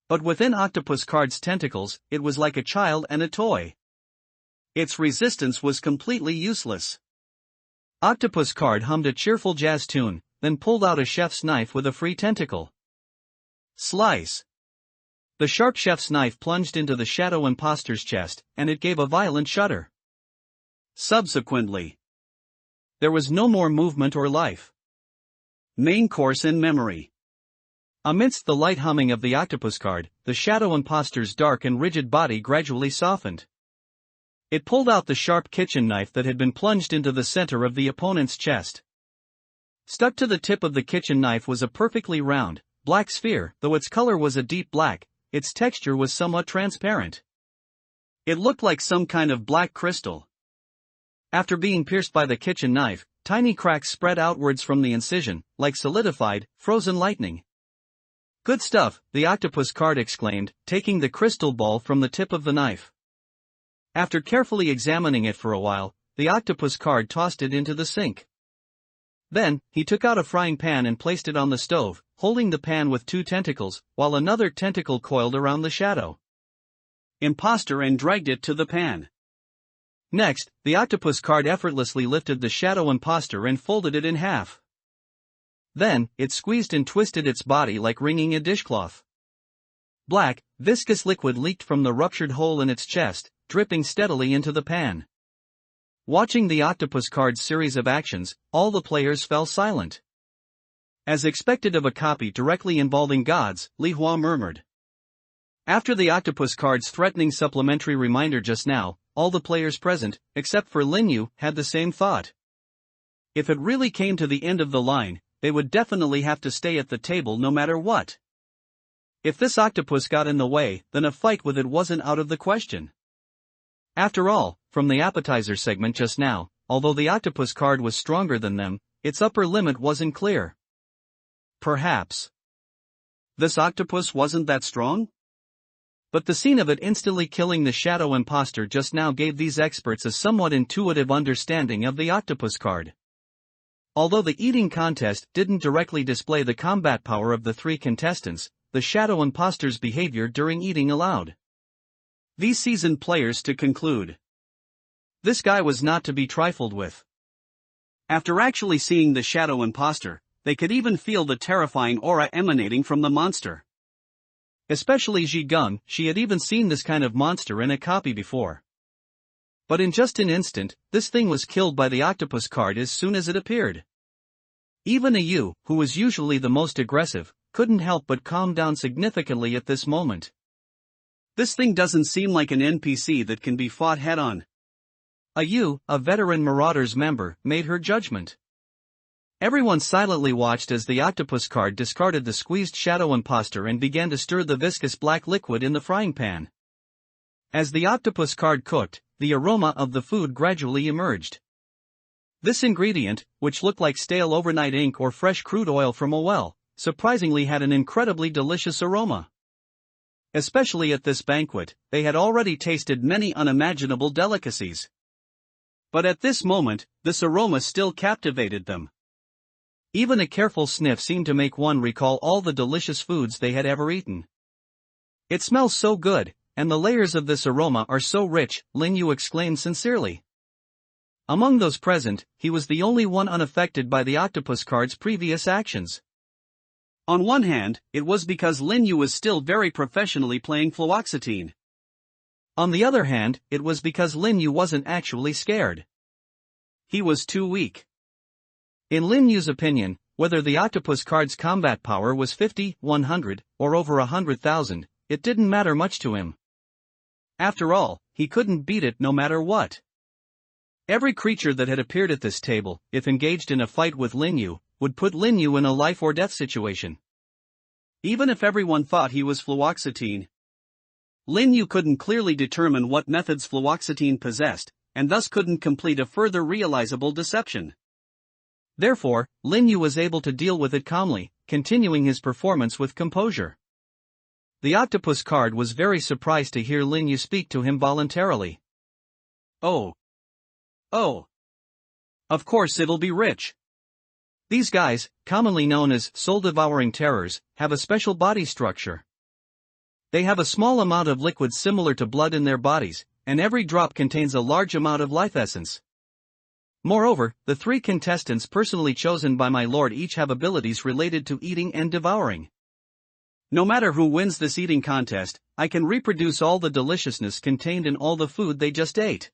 But within Octopus Card's tentacles, it was like a child and a toy. Its resistance was completely useless. Octopus Card hummed a cheerful jazz tune, then pulled out a chef's knife with a free tentacle. Slice! The sharp chef's knife plunged into the shadow imposter's chest, and it gave a violent shudder. Subsequently, there was no more movement or life. Main course in memory. Amidst the light humming of the Octopus Card, the shadow imposter's dark and rigid body gradually softened. It pulled out the sharp kitchen knife that had been plunged into the center of the opponent's chest. Stuck to the tip of the kitchen knife was a perfectly round, black sphere. Though its color was a deep black, its texture was somewhat transparent. It looked like some kind of black crystal. After being pierced by the kitchen knife, tiny cracks spread outwards from the incision, like solidified, frozen lightning. Good stuff, the Octopus Card exclaimed, taking the crystal ball from the tip of the knife. After carefully examining it for a while, the Octopus Card tossed it into the sink. Then, he took out a frying pan and placed it on the stove, holding the pan with 2 tentacles, while another tentacle coiled around the shadow imposter and dragged it to the pan. Next, the Octopus Card effortlessly lifted the shadow imposter and folded it in half. Then, it squeezed and twisted its body like wringing a dishcloth. Black, viscous liquid leaked from the ruptured hole in its chest, dripping steadily into the pan. Watching the Octopus Card's series of actions, all the players fell silent. As expected of a copy directly involving gods, Li Hua murmured. After the Octopus Card's threatening supplementary reminder just now, all the players present, except for Lin Yu, had the same thought. If it really came to the end of the line, they would definitely have to stay at the table no matter what. If this octopus got in the way, then a fight with it wasn't out of the question. After all, from the appetizer segment just now, although the Octopus Card was stronger than them, its upper limit wasn't clear. Perhaps this octopus wasn't that strong? But the scene of it instantly killing the shadow imposter just now gave these experts a somewhat intuitive understanding of the Octopus Card. Although the eating contest didn't directly display the combat power of the 3 contestants, the shadow imposter's behavior during eating allowed these seasoned players to conclude this guy was not to be trifled with. After actually seeing the shadow imposter, they could even feel the terrifying aura emanating from the monster. Especially Ji Gung, she had even seen this kind of monster in a copy before. But in just an instant, this thing was killed by the Octopus Card as soon as it appeared. Even a Yu, who was usually the most aggressive, couldn't help but calm down significantly at this moment. This thing doesn't seem like an NPC that can be fought head-on. A Yu, a veteran Marauders member, made her judgment. Everyone silently watched as the Octopus Card discarded the squeezed shadow imposter and began to stir the viscous black liquid in the frying pan. As the Octopus Card cooked, the aroma of the food gradually emerged. This ingredient, which looked like stale overnight ink or fresh crude oil from a well, surprisingly had an incredibly delicious aroma. Especially at this banquet, they had already tasted many unimaginable delicacies. But at this moment, this aroma still captivated them. Even a careful sniff seemed to make one recall all the delicious foods they had ever eaten. It smells so good, and the layers of this aroma are so rich, Lin Yu exclaimed sincerely. Among those present, he was the only one unaffected by the Octopus Card's previous actions. On one hand, it was because Lin Yu was still very professionally playing fluoxetine. On the other hand, it was because Lin Yu wasn't actually scared. He was too weak. In Lin Yu's opinion, whether the Octopus Card's combat power was 50, 100, or over 100,000, it didn't matter much to him. After all, he couldn't beat it no matter what. Every creature that had appeared at this table, if engaged in a fight with Lin Yu, would put Lin Yu in a life or death situation. Even if everyone thought he was fluoxetine, Lin Yu couldn't clearly determine what methods fluoxetine possessed, and thus couldn't complete a further realizable deception. Therefore, Lin Yu was able to deal with it calmly, continuing his performance with composure. The octopus card was very surprised to hear Lin Yu speak to him voluntarily. Oh. Oh. Of course it'll be rich. These guys, commonly known as soul-devouring terrors, have a special body structure. They have a small amount of liquid similar to blood in their bodies, and every drop contains a large amount of life essence. Moreover, the 3 contestants personally chosen by my lord each have abilities related to eating and devouring. No matter who wins this eating contest, I can reproduce all the deliciousness contained in all the food they just ate.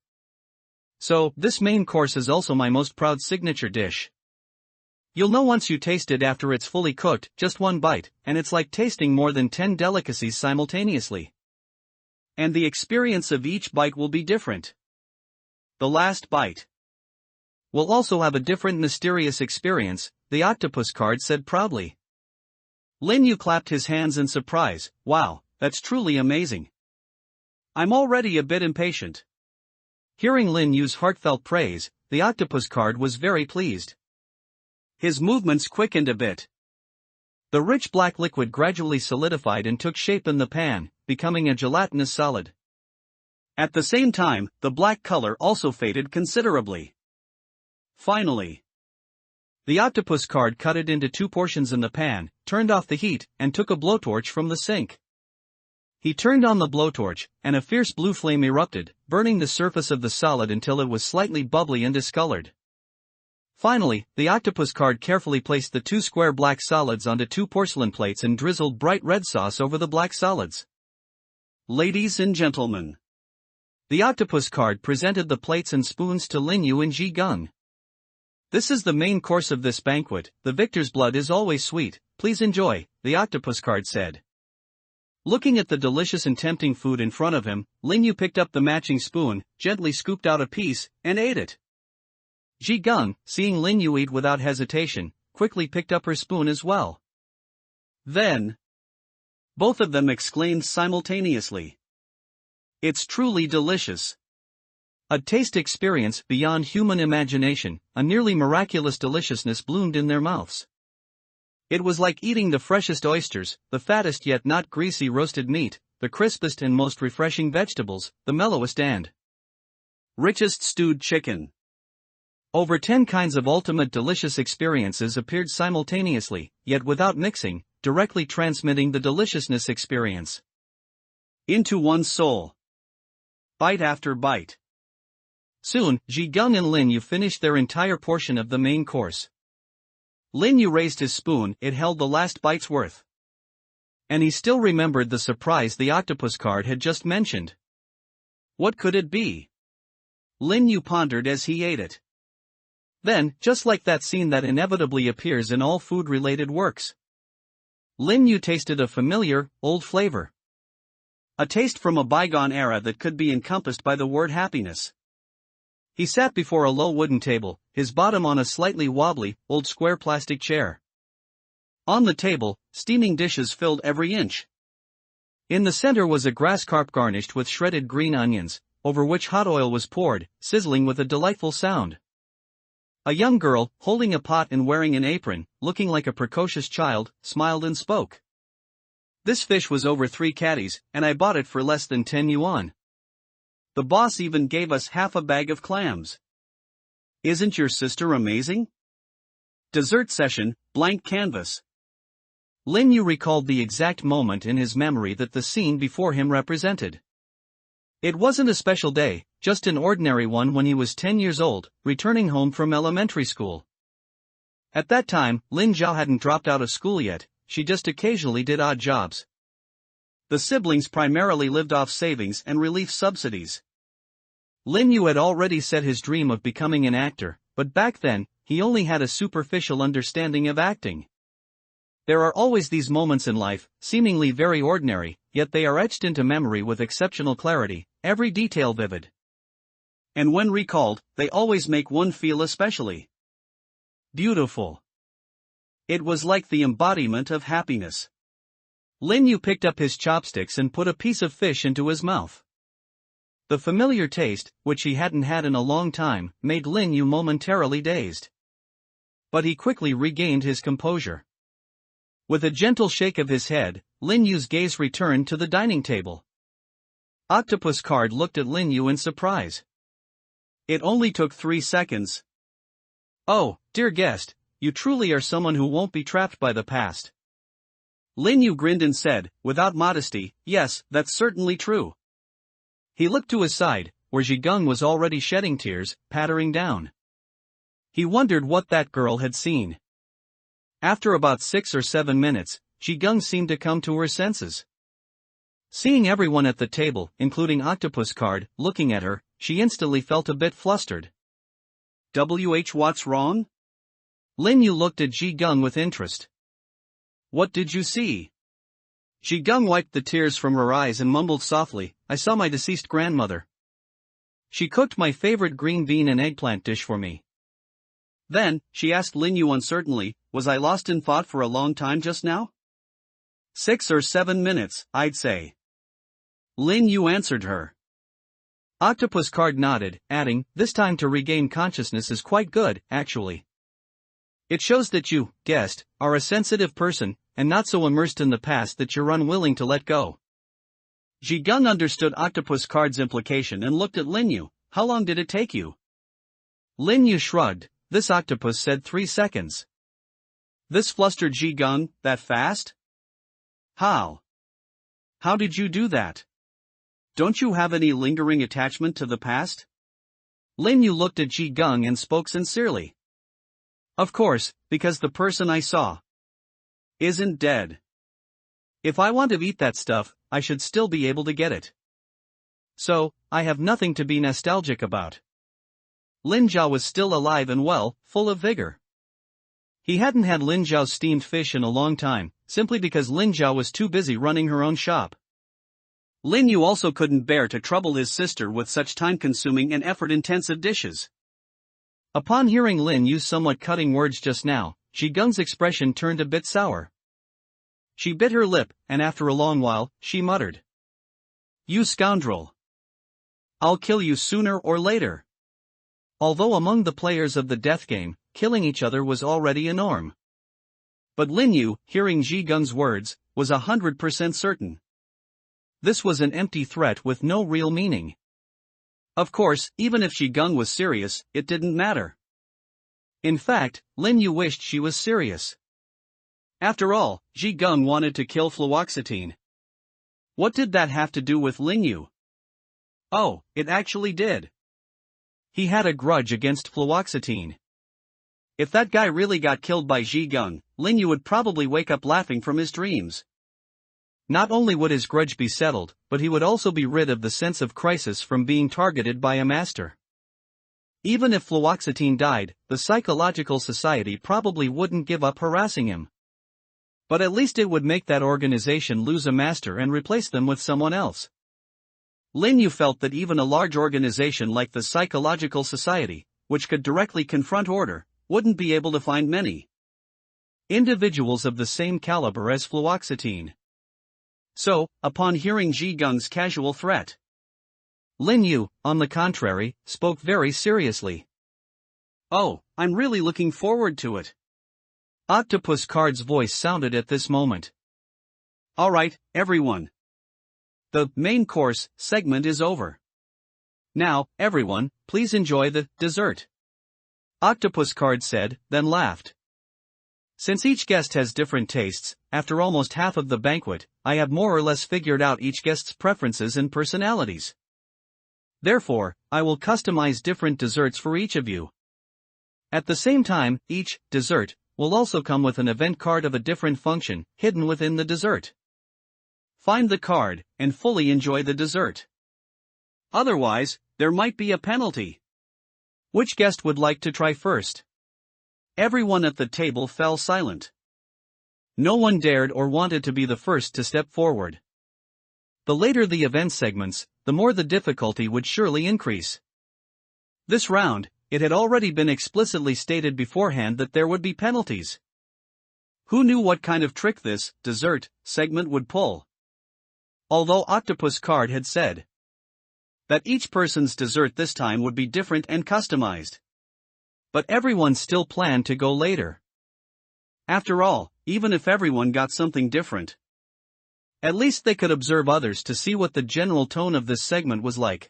So, this main course is also my most proud signature dish. You'll know once you taste it after it's fully cooked, just one bite, and it's like tasting more than 10 delicacies simultaneously. And the experience of each bite will be different. The last bite will also have a different mysterious experience, the octopus card said proudly. Lin Yu clapped his hands in surprise. Wow, that's truly amazing. I'm already a bit impatient. Hearing Lin Yu's heartfelt praise, the octopus card was very pleased. His movements quickened a bit. The rich black liquid gradually solidified and took shape in the pan, becoming a gelatinous solid. At the same time, the black color also faded considerably. Finally, the octopus card cut it into 2 portions in the pan, turned off the heat, and took a blowtorch from the sink. He turned on the blowtorch, and a fierce blue flame erupted, burning the surface of the solid until it was slightly bubbly and discolored. Finally, the octopus card carefully placed the 2 square black solids onto 2 porcelain plates and drizzled bright red sauce over the black solids. Ladies and gentlemen, the octopus card presented the plates and spoons to Lin Yu and Ji Gung. This is the main course of this banquet. The victor's blood is always sweet. Please enjoy, the octopus card said. Looking at the delicious and tempting food in front of him, Lin Yu picked up the matching spoon, gently scooped out a piece, and ate it. Ji Gung, seeing Lin Yu eat without hesitation, quickly picked up her spoon as well. Then, both of them exclaimed simultaneously. It's truly delicious. A taste experience beyond human imagination, a nearly miraculous deliciousness bloomed in their mouths. It was like eating the freshest oysters, the fattest yet not greasy roasted meat, the crispest and most refreshing vegetables, the mellowest and richest stewed chicken. Over 10 kinds of ultimate delicious experiences appeared simultaneously, yet without mixing, directly transmitting the deliciousness experience into one's soul. Bite after bite. Soon, Ji Gung and Lin Yu finished their entire portion of the main course. Lin Yu raised his spoon, it held the last bite's worth. And he still remembered the surprise the octopus card had just mentioned. What could it be? Lin Yu pondered as he ate it. Then, just like that scene that inevitably appears in all food-related works, Lin Yu tasted a familiar, old flavor. A taste from a bygone era that could be encompassed by the word happiness. He sat before a low wooden table, his bottom on a slightly wobbly, old square plastic chair. On the table, steaming dishes filled every inch. In the center was a grass carp garnished with shredded green onions, over which hot oil was poured, sizzling with a delightful sound. A young girl, holding a pot and wearing an apron, looking like a precocious child, smiled and spoke. This fish was over 3 catties, and I bought it for less than 10 yuan. The boss even gave us half a bag of clams. Isn't your sister amazing? Dessert session, blank canvas. Lin Yu recalled the exact moment in his memory that the scene before him represented. It wasn't a special day, just an ordinary one when he was 10 years old, returning home from elementary school. At that time, Lin Zhao hadn't dropped out of school yet, she just occasionally did odd jobs. The siblings primarily lived off savings and relief subsidies. Lin Yu had already set his dream of becoming an actor, but back then, he only had a superficial understanding of acting. There are always these moments in life, seemingly very ordinary, yet they are etched into memory with exceptional clarity, every detail vivid. And when recalled, they always make one feel especially beautiful. It was like the embodiment of happiness. Lin Yu picked up his chopsticks and put a piece of fish into his mouth. The familiar taste, which he hadn't had in a long time, made Lin Yu momentarily dazed. But he quickly regained his composure. With a gentle shake of his head, Lin Yu's gaze returned to the dining table. Octopus Card looked at Lin Yu in surprise. It only took 3 seconds. Oh, dear guest, you truly are someone who won't be trapped by the past. Lin Yu grinned and said, without modesty, yes, that's certainly true. He looked to his side, where Jigung was already shedding tears, pattering down. He wondered what that girl had seen. After about 6 or 7 minutes, Jigung seemed to come to her senses. Seeing everyone at the table, including Octopus Card, looking at her, she instantly felt a bit flustered. What's wrong? Lin Yu looked at Jigung with interest. What did you see? Jigung wiped the tears from her eyes and mumbled softly, I saw my deceased grandmother. She cooked my favorite green bean and eggplant dish for me. Then, she asked Lin Yu uncertainly, was I lost in thought for a long time just now? 6 or 7 minutes, I'd say. Lin Yu answered her. Octopus Card nodded, adding, this time to regain consciousness is quite good, actually. It shows that you, guest, are a sensitive person, and not so immersed in the past that you're unwilling to let go. Jigung understood Octopus Card's implication and looked at Lin Yu. How long did it take you? Lin Yu shrugged. This octopus said 3 seconds. This flustered Jigung, that fast? How? How did you do that? Don't you have any lingering attachment to the past? Lin Yu looked at Jigung and spoke sincerely. Of course, because the person I saw isn't dead. If I want to eat that stuff, I should still be able to get it. So, I have nothing to be nostalgic about. Lin Zhao was still alive and well, full of vigor. He hadn't had Lin Zhao's steamed fish in a long time, simply because Lin Zhao was too busy running her own shop. Lin Yu also couldn't bear to trouble his sister with such time-consuming and effort-intensive dishes. Upon hearing Lin Yu's somewhat cutting words just now, Jigung's expression turned a bit sour. She bit her lip, and after a long while, she muttered. You scoundrel! I'll kill you sooner or later. Although among the players of the death game, killing each other was already a norm. But Lin Yu, hearing Jigung's words, was 100% certain. This was an empty threat with no real meaning. Of course, even if Jigung was serious, it didn't matter. In fact, Lin Yu wished she was serious. After all, Jigung wanted to kill fluoxetine. What did that have to do with Lin Yu? Oh, it actually did. He had a grudge against fluoxetine. If that guy really got killed by Jigung, Lin Yu would probably wake up laughing from his dreams. Not only would his grudge be settled, but he would also be rid of the sense of crisis from being targeted by a master. Even if fluoxetine died, the psychological society probably wouldn't give up harassing him. But at least it would make that organization lose a master and replace them with someone else. Lin Yu felt that even a large organization like the Psychological Society, which could directly confront order, wouldn't be able to find many individuals of the same caliber as fluoxetine. So, upon hearing Jigung's casual threat, Lin Yu, on the contrary, spoke very seriously. Oh, I'm really looking forward to it. Octopus Card's voice sounded at this moment. Alright, everyone. The main course segment is over. Now, everyone, please enjoy the dessert. Octopus Card said, then laughed. Since each guest has different tastes, after almost half of the banquet, I have more or less figured out each guest's preferences and personalities. Therefore, I will customize different desserts for each of you. At the same time, each dessert will also come with an event card of a different function, hidden within the dessert. Find the card, and fully enjoy the dessert. Otherwise, there might be a penalty. Which guest would like to try first? Everyone at the table fell silent. No one dared or wanted to be the first to step forward. The later the event segments, the more the difficulty would surely increase. This round, it had already been explicitly stated beforehand that there would be penalties. Who knew what kind of trick this dessert segment would pull? Although Octopus Card had said that each person's dessert this time would be different and customized. But everyone still planned to go later. After all, even if everyone got something different, At least they could observe others to see what the general tone of this segment was like.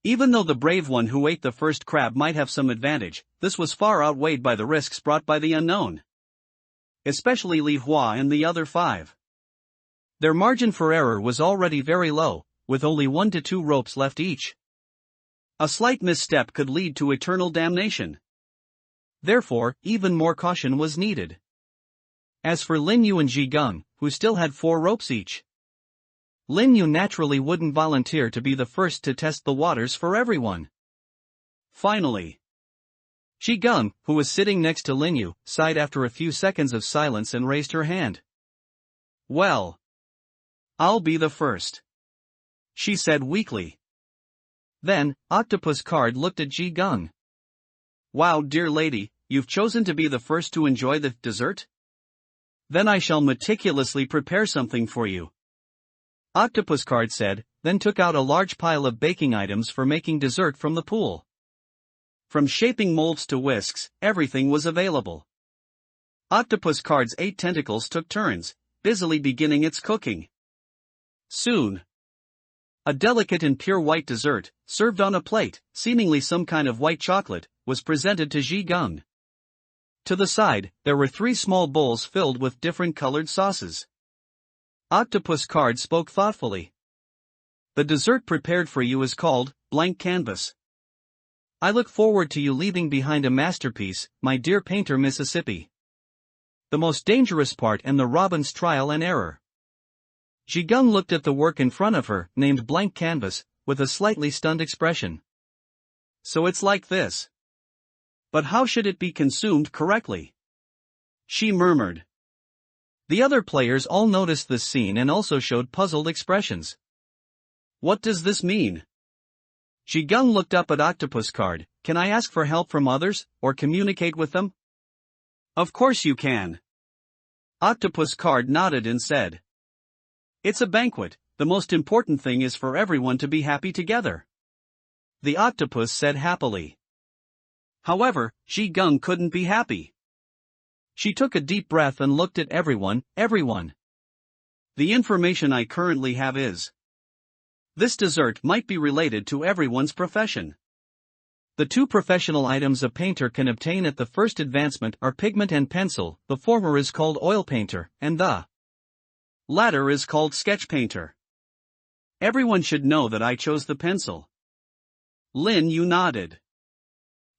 Even though the brave one who ate the first crab might have some advantage, this was far outweighed by the risks brought by the unknown. Especially Li Hua and the other 5. Their margin for error was already very low, with only 1 to 2 ropes left each. A slight misstep could lead to eternal damnation. Therefore, even more caution was needed. As for Lin Yu and Ji Gung, who still had 4 ropes each, Lin Yu naturally wouldn't volunteer to be the first to test the waters for everyone. Finally, Ji Gung, who was sitting next to Lin Yu, sighed after a few seconds of silence and raised her hand. "Well, I'll be the first," she said weakly. Then, Octopus Card looked at Ji Gung. "Wow, dear lady, you've chosen to be the first to enjoy the dessert? Then I shall meticulously prepare something for you," Octopus Card said, then took out a large pile of baking items for making dessert from the pool. From shaping molds to whisks, everything was available. Octopus Card's 8 tentacles took turns, busily beginning its cooking. Soon, a delicate and pure white dessert, served on a plate, seemingly some kind of white chocolate, was presented to Ji Gung. To the side, there were 3 small bowls filled with different colored sauces. Octopus Card spoke thoughtfully. "The dessert prepared for you is called blank canvas. I look forward to you leaving behind a masterpiece, my dear painter Mississippi. The most dangerous part and the robin's trial and error." Ji Gung looked at the work in front of her, named blank canvas, with a slightly stunned expression. "So it's like this. But how should it be consumed correctly?" she murmured. The other players all noticed this scene and also showed puzzled expressions. "What does this mean?" Ji Gung looked up at Octopus Card. "Can I ask for help from others, or communicate with them?" "Of course you can." Octopus Card nodded and said. "It's a banquet, the most important thing is for everyone to be happy together," the octopus said happily. However, Ji Gung couldn't be happy. She took a deep breath and looked at everyone. "The information I currently have is, this dessert might be related to everyone's profession. The 2 professional items a painter can obtain at the first advancement are pigment and pencil. The former is called oil painter, and the latter is called sketch painter. Everyone should know that I chose the pencil." Lin Yu nodded.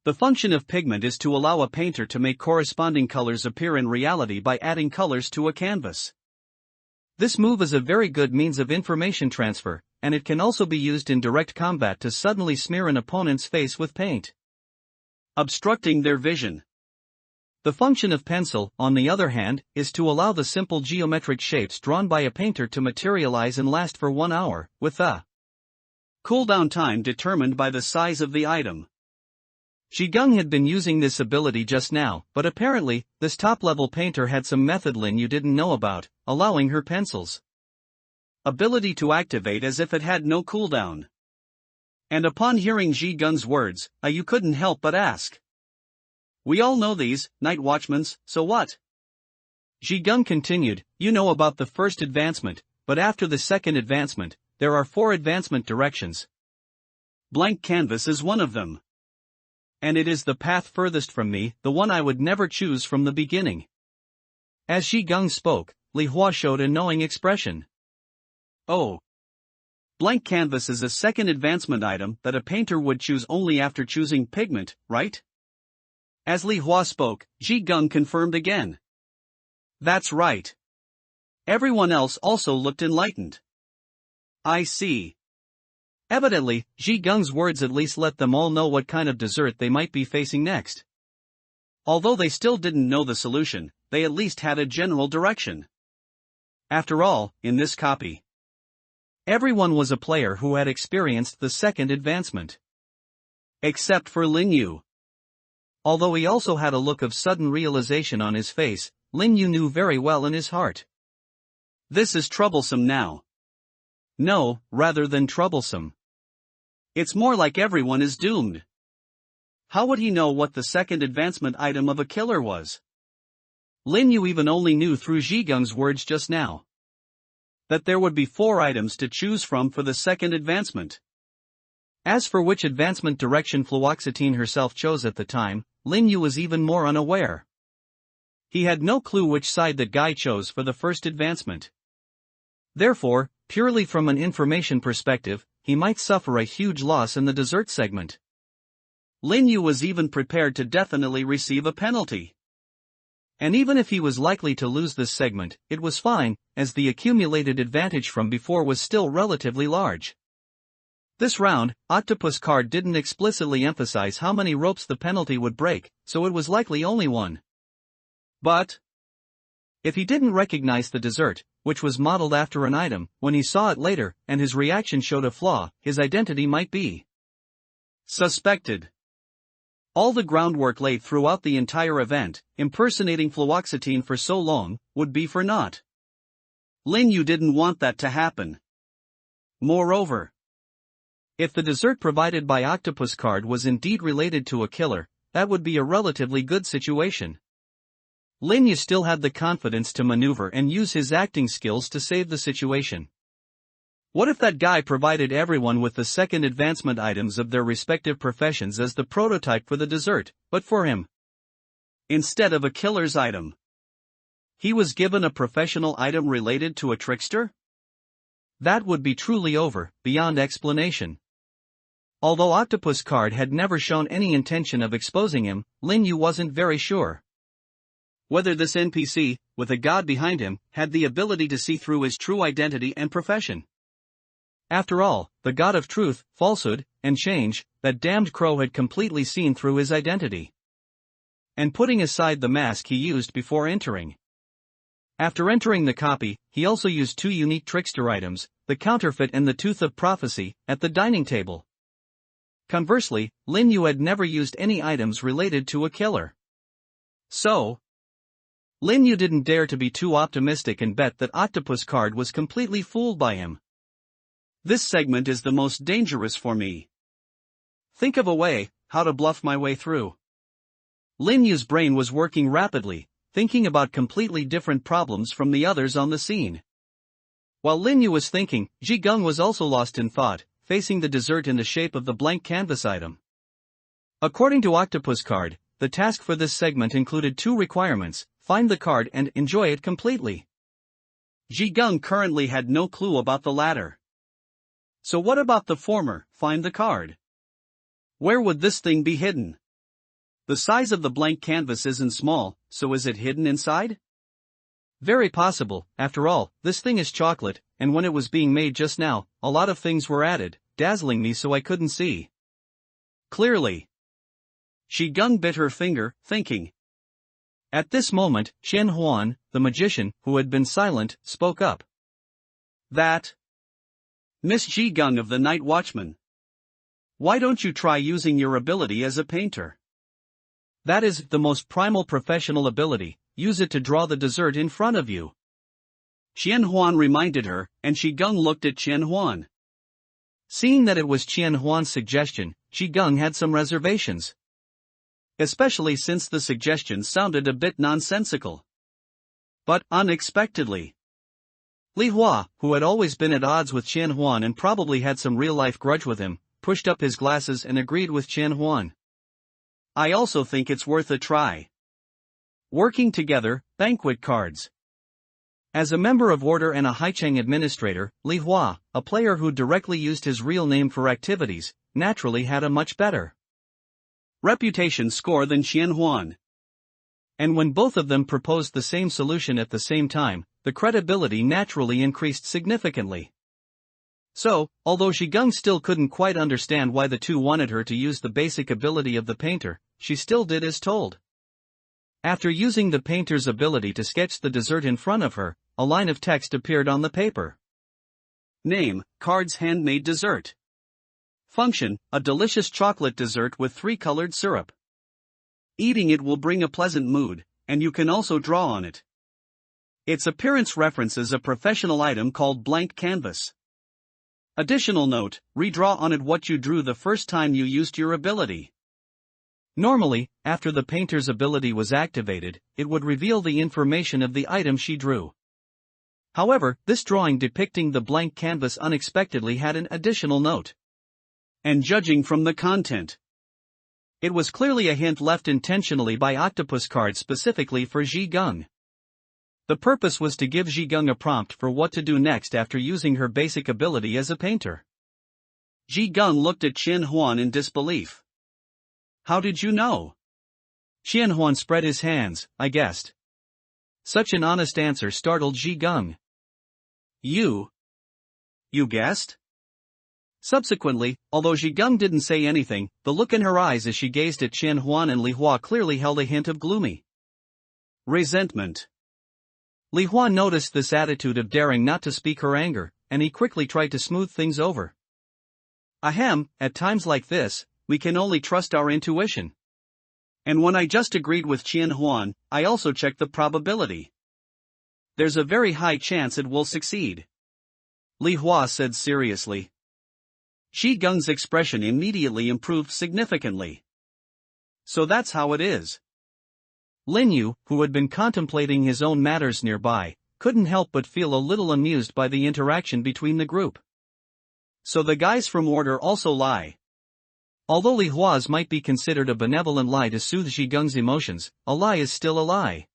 "The function of pigment is to allow a painter to make corresponding colors appear in reality by adding colors to a canvas. This move is a very good means of information transfer, and it can also be used in direct combat to suddenly smear an opponent's face with paint, obstructing their vision. The function of pencil, on the other hand, is to allow the simple geometric shapes drawn by a painter to materialize and last for 1 hour, with a cooldown time determined by the size of the item." Ji Gung had been using this ability just now, but apparently, this top-level painter had some method Lin Yu didn't know about, allowing her pencil's ability to activate as if it had no cooldown. And upon hearing Ji Gung's words, you couldn't help but ask. "We all know these, night watchmen's, so what?" Ji Gung continued. "You know about the first advancement, but after the second advancement, there are 4 advancement directions. Blank canvas is one of them. And it is the path furthest from me, the one I would never choose from the beginning." As Ji Gung spoke, Li Hua showed a knowing expression. "Oh. Blank canvas is a second advancement item that a painter would choose only after choosing pigment, right?" As Li Hua spoke, Ji Gung confirmed again. "That's right." Everyone else also looked enlightened. "I see." Evidently, Ji Gung's words at least let them all know what kind of dessert they might be facing next. Although they still didn't know the solution, they at least had a general direction. After all, in this copy, everyone was a player who had experienced the second advancement. Except for Lin Yu. Although he also had a look of sudden realization on his face, Lin Yu knew very well in his heart. This is troublesome now. No, rather than troublesome. It's more like everyone is doomed. How would he know what the second advancement item of a killer was? Lin Yu even only knew through Ji Gung's words just now. that there would be 4 items to choose from for the second advancement. As for which advancement direction fluoxetine herself chose at the time, Lin Yu was even more unaware. He had no clue which side that guy chose for the first advancement. Therefore, purely from an information perspective, he might suffer a huge loss in the dessert segment. Lin Yu was even prepared to definitely receive a penalty. And even if he was likely to lose this segment, it was fine, as the accumulated advantage from before was still relatively large. This round, Octopus Card didn't explicitly emphasize how many ropes the penalty would break, so it was likely only 1. But if he didn't recognize the dessert, which was modeled after an item, when he saw it later, and his reaction showed a flaw, his identity might be suspected. All the groundwork laid throughout the entire event, impersonating fluoxetine for so long, would be for naught. Lin Yu didn't want that to happen. Moreover, if the dessert provided by Octopus Card was indeed related to a killer, that would be a relatively good situation. Lin Yu still had the confidence to maneuver and use his acting skills to save the situation. What if that guy provided everyone with the second advancement items of their respective professions as the prototype for the dessert, but for him, instead of a killer's item, he was given a professional item related to a trickster? That would be truly over, beyond explanation. Although Octopus Card had never shown any intention of exposing him, Lin Yu wasn't very sure whether this NPC, with a god behind him, had the ability to see through his true identity and profession. After all, the god of truth, falsehood, and change, that damned crow had completely seen through his identity. And putting aside the mask he used before entering. After entering the copy, he also used 2 unique trickster items, the counterfeit and the tooth of prophecy, at the dining table. Conversely, Lin Yu had never used any items related to a killer. So, Lin Yu didn't dare to be too optimistic and bet that Octopus Card was completely fooled by him. This segment is the most dangerous for me. Think of a way, how to bluff my way through. Lin Yu's brain was working rapidly, thinking about completely different problems from the others on the scene. While Lin Yu was thinking, Ji Gung was also lost in thought, facing the dessert in the shape of the blank canvas item. According to Octopus Card, the task for this segment included 2 requirements: find the card and enjoy it completely. Ji Gung currently had no clue about the latter. So what about the former, find the card? Where would this thing be hidden? The size of the blank canvas isn't small, so is it hidden inside? Very possible. After all, this thing is chocolate, and when it was being made just now, a lot of things were added, dazzling me so I couldn't see clearly. Ji Gung bit her finger, thinking. At this moment, Qian Huan, the magician, who had been silent, spoke up. That Miss Ji Gung of the Night Watchman. Why don't you try using your ability as a painter? That is the most primal professional ability, use it to draw the dessert in front of you. Qian Huan reminded her, and Ji Gung looked at Qian Huan. Seeing that it was Qian Huan's suggestion, Ji Gung had some reservations. Especially since the suggestion sounded a bit nonsensical. But, unexpectedly, Li Hua, who had always been at odds with Qian Huan and probably had some real-life grudge with him, pushed up his glasses and agreed with Qian Huan. I also think it's worth a try. Working together, banquet cards. As a member of Order and a Haicheng administrator, Li Hua, a player who directly used his real name for activities, naturally had a much better reputation score than Qian Huan. And when both of them proposed the same solution at the same time, the credibility naturally increased significantly. So, although Ji Gung still couldn't quite understand why the two wanted her to use the basic ability of the painter, she still did as told. After using the painter's ability to sketch the dessert in front of her, a line of text appeared on the paper. Name, Card's handmade dessert. Function, a delicious chocolate dessert with 3-colored syrup. Eating it will bring a pleasant mood, and you can also draw on it. Its appearance references a professional item called blank canvas. Additional note, redraw on it what you drew the first time you used your ability. Normally, after the painter's ability was activated, it would reveal the information of the item she drew. However, this drawing depicting the blank canvas unexpectedly had an additional note. And judging from the content, it was clearly a hint left intentionally by Octopus Card specifically for Ji Gung. The purpose was to give Ji Gung a prompt for what to do next after using her basic ability as a painter. Ji Gung looked at Qian Huan in disbelief. How did you know? Qian Huan spread his hands. I guessed. Such an honest answer startled Ji Gung. You guessed? Subsequently, although Ji Gung didn't say anything, the look in her eyes as she gazed at Qian Huan and Li Hua clearly held a hint of gloomy resentment. Li Hua noticed this attitude of daring not to speak her anger, and he quickly tried to smooth things over. Ahem, at times like this, we can only trust our intuition. And when I just agreed with Qian Huan, I also checked the probability. There's a very high chance it will succeed. Li Hua said seriously. Ji Gung's expression immediately improved significantly. So that's how it is. Lin Yu, who had been contemplating his own matters nearby, couldn't help but feel a little amused by the interaction between the group. So the guys from Order also lie. Although Li Hua's might be considered a benevolent lie to soothe Ji Gung's emotions, a lie is still a lie.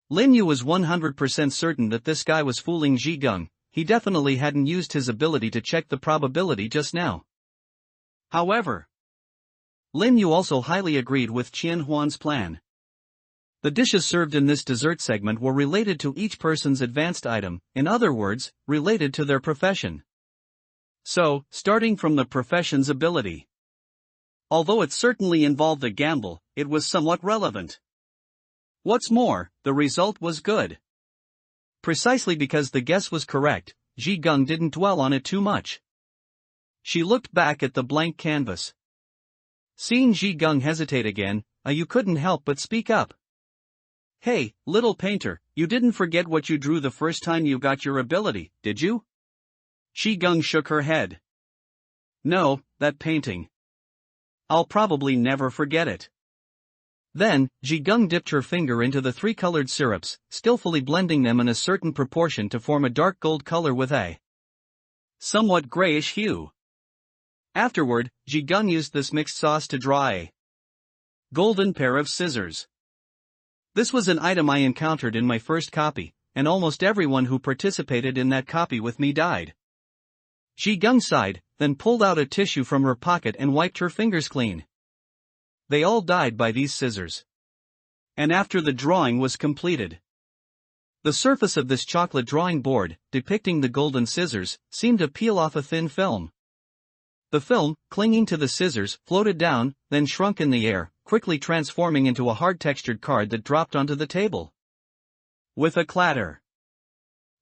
Lin Yu was 100% certain that this guy was fooling Ji Gung. He definitely hadn't used his ability to check the probability just now. However, Lin Yu also highly agreed with Qian Huan's plan. The dishes served in this dessert segment were related to each person's advanced item, in other words, related to their profession. So, starting from the profession's ability. Although it certainly involved a gamble, it was somewhat relevant. What's more, the result was good. Precisely because the guess was correct, Ji Gung didn't dwell on it too much. She looked back at the blank canvas. Seeing Ji Gung hesitate again, you couldn't help but speak up. Hey, little painter, you didn't forget what you drew the first time you got your ability, did you? Ji Gung shook her head. No, that painting. I'll probably never forget it. Then, Ji Gung dipped her finger into the three colored syrups, skillfully blending them in a certain proportion to form a dark gold color with a somewhat grayish hue. Afterward, Ji Gung used this mixed sauce to draw a golden pair of scissors. This was an item I encountered in my first copy, and almost everyone who participated in that copy with me died. Ji Gung sighed, then pulled out a tissue from her pocket and wiped her fingers clean. They all died by these scissors. And after the drawing was completed, the surface of this chocolate drawing board, depicting the golden scissors, seemed to peel off a thin film. The film, clinging to the scissors, floated down, then shrunk in the air, quickly transforming into a hard-textured card that dropped onto the table. With a clatter.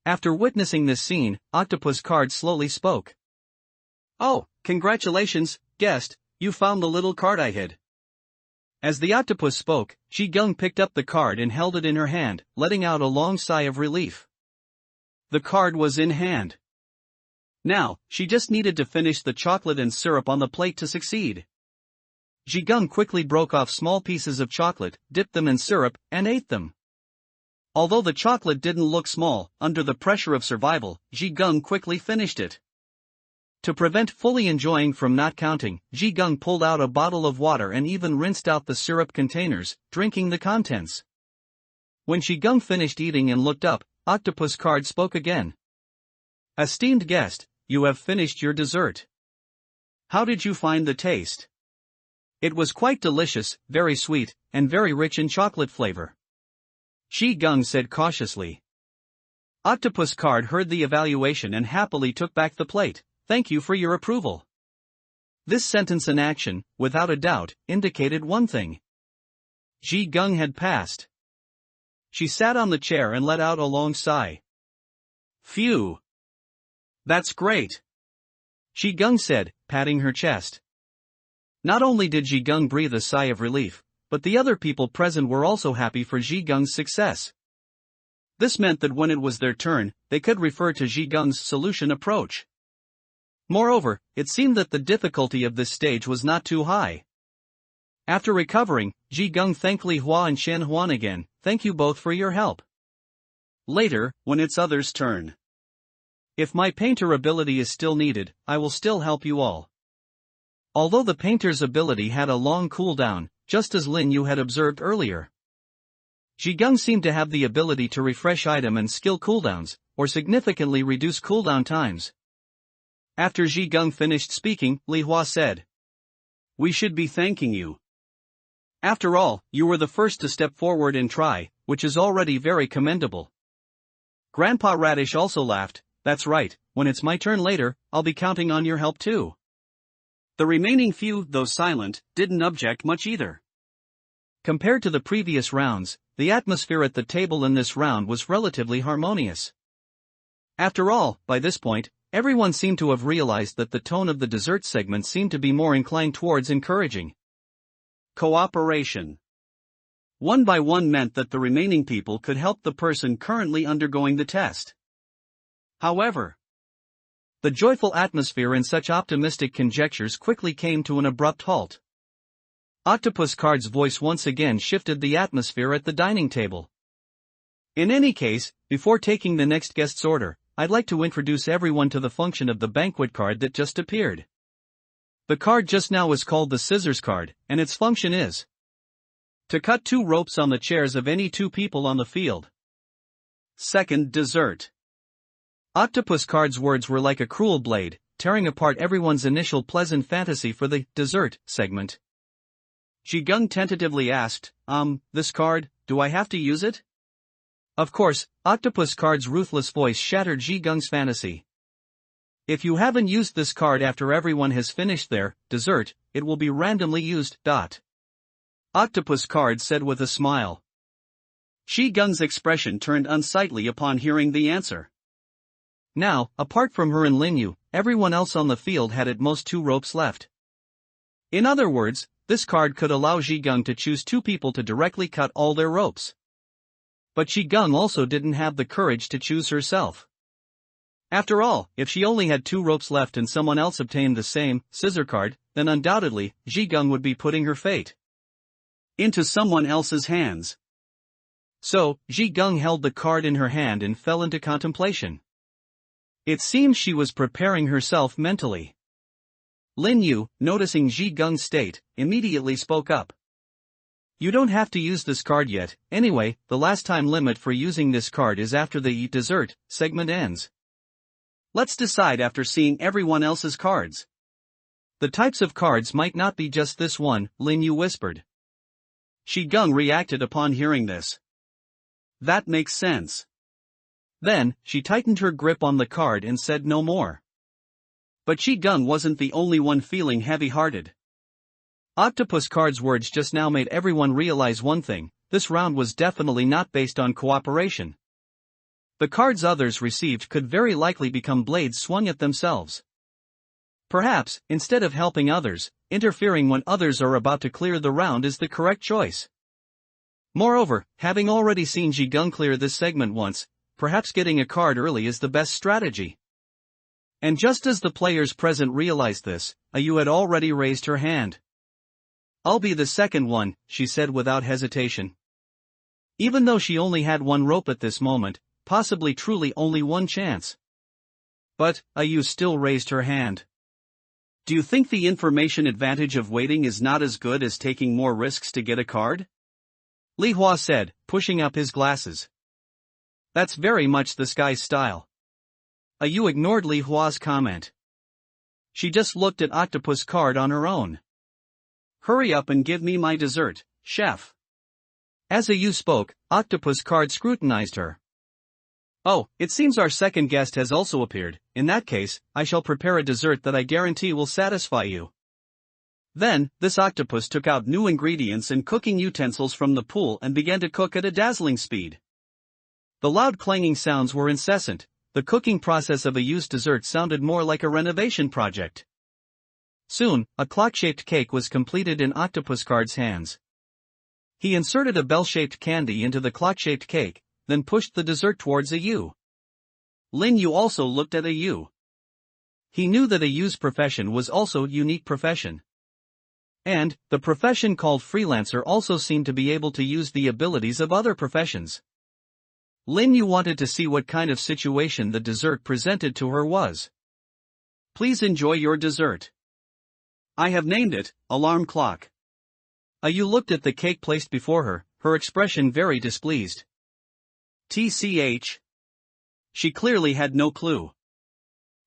After witnessing this scene, Octopus Card slowly spoke. Oh, congratulations, guest, you found the little card I hid. As the octopus spoke, Ji Gung picked up the card and held it in her hand, letting out a long sigh of relief. The card was in hand. Now, she just needed to finish the chocolate and syrup on the plate to succeed. Ji Gung quickly broke off small pieces of chocolate, dipped them in syrup, and ate them. Although the chocolate didn't look small, under the pressure of survival, Ji Gung quickly finished it. To prevent fully enjoying from not counting, Ji Gung pulled out a bottle of water and even rinsed out the syrup containers, drinking the contents. When Ji Gung finished eating and looked up, Octopus Card spoke again. Esteemed guest, you have finished your dessert. How did you find the taste? It was quite delicious, very sweet, and very rich in chocolate flavor. Ji Gung said cautiously. Octopus Card heard the evaluation and happily took back the plate. Thank you for your approval. This sentence in action, without a doubt, indicated one thing. Ji Gung had passed. She sat on the chair and let out a long sigh. Phew. That's great. Ji Gung said, patting her chest. Not only did Ji Gung breathe a sigh of relief, but the other people present were also happy for Ji Gung's success. This meant that when it was their turn, they could refer to Ji Gung's solution approach. Moreover, it seemed that the difficulty of this stage was not too high. After recovering, Ji Gung thanked Li Hua and Qian Huan again. Thank you both for your help. Later, when it's others' turn. If my painter ability is still needed, I will still help you all. Although the painter's ability had a long cooldown, just as Lin Yu had observed earlier. Jigung seemed to have the ability to refresh item and skill cooldowns, or significantly reduce cooldown times. After Jigung finished speaking, Li Hua said, "We should be thanking you. After all, you were the first to step forward and try, which is already very commendable." Grandpa Radish also laughed. "That's right, when it's my turn later, I'll be counting on your help too." The remaining few, though silent, didn't object much either. Compared to the previous rounds, the atmosphere at the table in this round was relatively harmonious. After all, by this point, everyone seemed to have realized that the tone of the dessert segment seemed to be more inclined towards encouraging cooperation. One by one meant that the remaining people could help the person currently undergoing the test. However, the joyful atmosphere and such optimistic conjectures quickly came to an abrupt halt. Octopus Card's voice once again shifted the atmosphere at the dining table. "In any case, before taking the next guest's order, I'd like to introduce everyone to the function of the banquet card that just appeared. The card just now is called the scissors card, and its function is to cut 2 ropes on the chairs of any 2 people on the field." Second dessert. Octopus Card's words were like a cruel blade, tearing apart everyone's initial pleasant fantasy for the dessert segment. Jigung tentatively asked, "This card, do I have to use it?" Of course, Octopus Card's ruthless voice shattered Jigung's fantasy. "If you haven't used this card after everyone has finished their dessert, it will be randomly used. Octopus Card said with a smile. Jigung's expression turned unsightly upon hearing the answer. Now, apart from her and Lin Yu, everyone else on the field had at most 2 ropes left. In other words, this card could allow Jigung to choose 2 people to directly cut all their ropes. But Jigung also didn't have the courage to choose herself. After all, if she only had 2 ropes left and someone else obtained the same scissor card, then undoubtedly, Jigung would be putting her fate into someone else's hands. So, Jigung held the card in her hand and fell into contemplation. It seemed she was preparing herself mentally. Lin Yu, noticing Jigung's state, immediately spoke up. "You don't have to use this card yet. Anyway, the last time limit for using this card is after the dessert segment ends. Let's decide after seeing everyone else's cards." "The types of cards might not be just this one," Lin Yu whispered. Jigung reacted upon hearing this. "That makes sense." Then, she tightened her grip on the card and said no more. But Jigung wasn't the only one feeling heavy-hearted. Octopus Card's words just now made everyone realize one thing: this round was definitely not based on cooperation. The cards others received could very likely become blades swung at themselves. Perhaps, instead of helping others, interfering when others are about to clear the round is the correct choice. Moreover, having already seen Jigung clear this segment once, perhaps getting a card early is the best strategy. And just as the players present realized this, Ayu had already raised her hand. "I'll be the second one," she said without hesitation. Even though she only had 1 rope at this moment, possibly truly only 1 chance. But, Ayu still raised her hand. "Do you think the information advantage of waiting is not as good as taking more risks to get a card?" Li Hua said, pushing up his glasses. "That's very much this guy's style." Ayu ignored Li Hua's comment. She just looked at Octopus Card on her own. "Hurry up and give me my dessert, chef." As Ayu spoke, Octopus Card scrutinized her. "Oh, it seems our second guest has also appeared. In that case, I shall prepare a dessert that I guarantee will satisfy you." Then, this octopus took out new ingredients and cooking utensils from the pool and began to cook at a dazzling speed. The loud clanging sounds were incessant. The cooking process of a used dessert sounded more like a renovation project. Soon, a clock-shaped cake was completed in Octopus Card's hands. He inserted a bell-shaped candy into the clock-shaped cake, then pushed the dessert towards Ayu. Lin Yu also looked at Ayu. He knew that Ayu's profession was also a unique profession. And, the profession called freelancer also seemed to be able to use the abilities of other professions. Lin Yu wanted to see what kind of situation the dessert presented to her was. Please enjoy your dessert. I have named it, alarm clock. Yu looked at the cake placed before her, her expression very displeased. TCH. She clearly had no clue.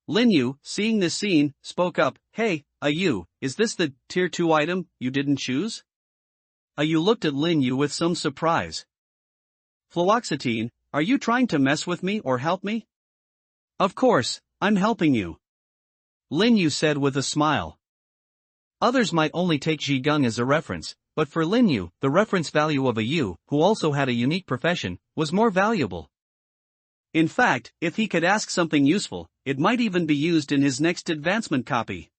Lin Yu, seeing this scene, spoke up, Hey, Yu, is this the tier 2 item you didn't choose? Yu looked at Lin Yu with some surprise. Fluoxetine, are you trying to mess with me or help me? Of course, I'm helping you. Lin Yu said with a smile. Others might only take Zhigung as a reference, but for Lin Yu, the reference value of Yu, who also had a unique profession, was more valuable. In fact, if he could ask something useful, it might even be used in his next advancement copy.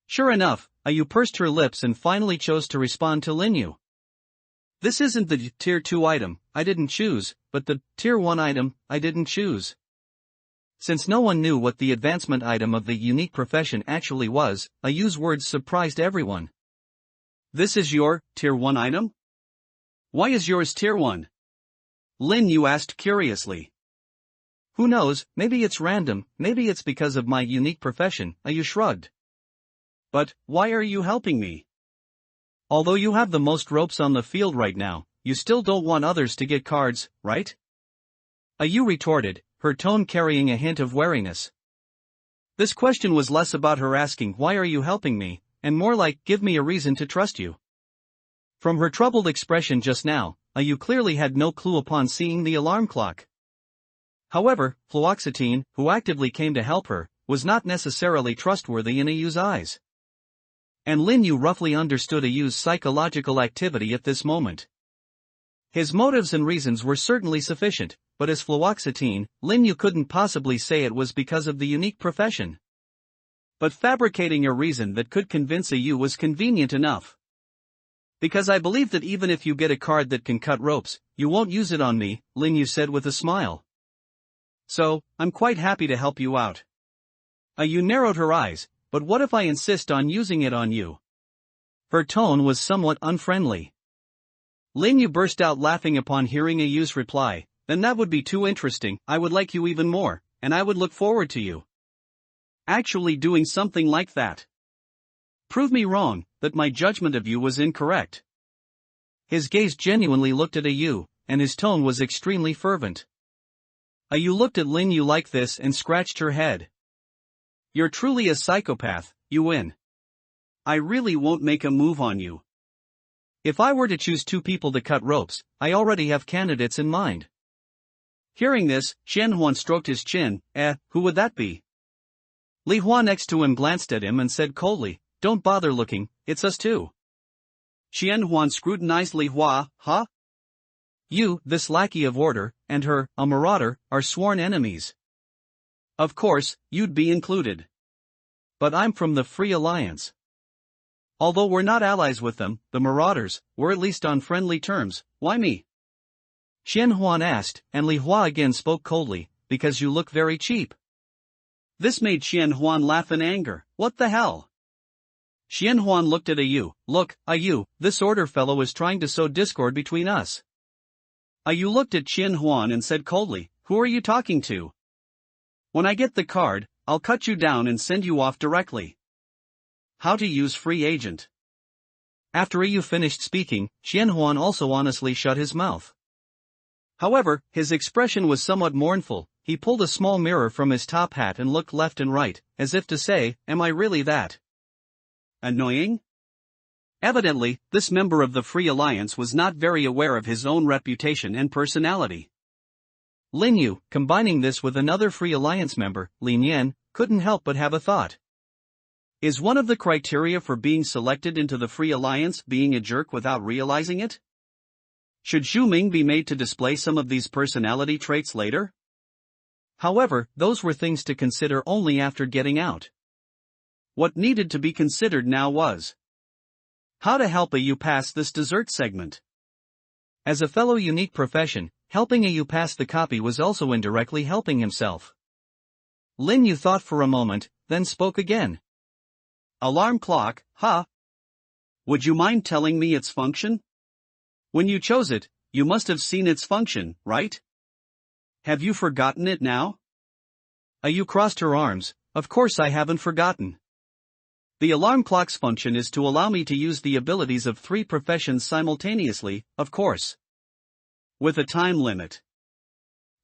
Sure enough, Yu pursed her lips and finally chose to respond to Lin Yu. This isn't the tier 2 item I didn't choose, but the tier 1 item I didn't choose. Since no one knew what the advancement item of the unique profession actually was, Yu's words surprised everyone. This is your tier 1 item? Why is yours tier 1? Lin Yu asked curiously. Who knows, maybe it's random, maybe it's because of my unique profession, Yu shrugged. But, why are you helping me? Although you have the most ropes on the field right now, you still don't want others to get cards, right? Yu retorted, her tone carrying a hint of wariness. This question was less about her asking why are you helping me, and more like give me a reason to trust you. From her troubled expression just now, Yu clearly had no clue upon seeing the alarm clock. However, Fluoxetine, who actively came to help her, was not necessarily trustworthy in Yu's eyes. And Lin Yu roughly understood Yu's psychological activity at this moment. His motives and reasons were certainly sufficient, but as Fluoxetine, Lin Yu couldn't possibly say it was because of the unique profession. But fabricating a reason that could convince Yu was convenient enough. Because I believe that even if you get a card that can cut ropes, you won't use it on me, Lin Yu said with a smile. So, I'm quite happy to help you out. Yu narrowed her eyes, but what if I insist on using it on you? Her tone was somewhat unfriendly. Lin Yu burst out laughing upon hearing Yu's reply, then that would be too interesting, I would like you even more, and I would look forward to you actually doing something like that. Prove me wrong, that my judgment of you was incorrect. His gaze genuinely looked at Yu, and his tone was extremely fervent. Yu looked at Lin Yu like this and scratched her head. You're truly a psychopath, you win. I really won't make a move on you. If I were to choose 2 people to cut ropes, I already have candidates in mind. Hearing this, Xianhuan stroked his chin, who would that be? Li Hua next to him glanced at him and said coldly, don't bother looking, it's us 2. Xianhuan scrutinized Li Hua, huh? You, this lackey of order, and her, a marauder, are sworn enemies. Of course, you'd be included. But I'm from the Free Alliance. Although we're not allies with them, the marauders, we're at least on friendly terms, why me? Xianhuan asked, and Li Hua again spoke coldly, because you look very cheap. This made Xianhuan laugh in anger, what the hell? Xianhuan looked at Yu, look, Yu, this order fellow is trying to sow discord between us. Yu looked at Xianhuan and said coldly, who are you talking to? When I get the card, I'll cut you down and send you off directly. How to use free agent. After Yu finished speaking, Xianhuan also honestly shut his mouth. However, his expression was somewhat mournful. He pulled a small mirror from his top hat and looked left and right, as if to say, am I really that annoying? Evidently, this member of the Free Alliance was not very aware of his own reputation and personality. Lin Yu, combining this with another Free Alliance member, Lin Yan, couldn't help but have a thought. Is one of the criteria for being selected into the Free Alliance being a jerk without realizing it? Should Xu Ming be made to display some of these personality traits later? However, those were things to consider only after getting out. What needed to be considered now was how to help Yu pass this dessert segment. As a fellow unique profession, helping Yu pass the copy was also indirectly helping himself. Lin Yu thought for a moment, then spoke again. Alarm clock, huh? Would you mind telling me its function? When you chose it, you must have seen its function, right? Have you forgotten it now? Ayu crossed her arms. Of course I haven't forgotten. The alarm clock's function is to allow me to use the abilities of 3 professions simultaneously, of course. With a time limit.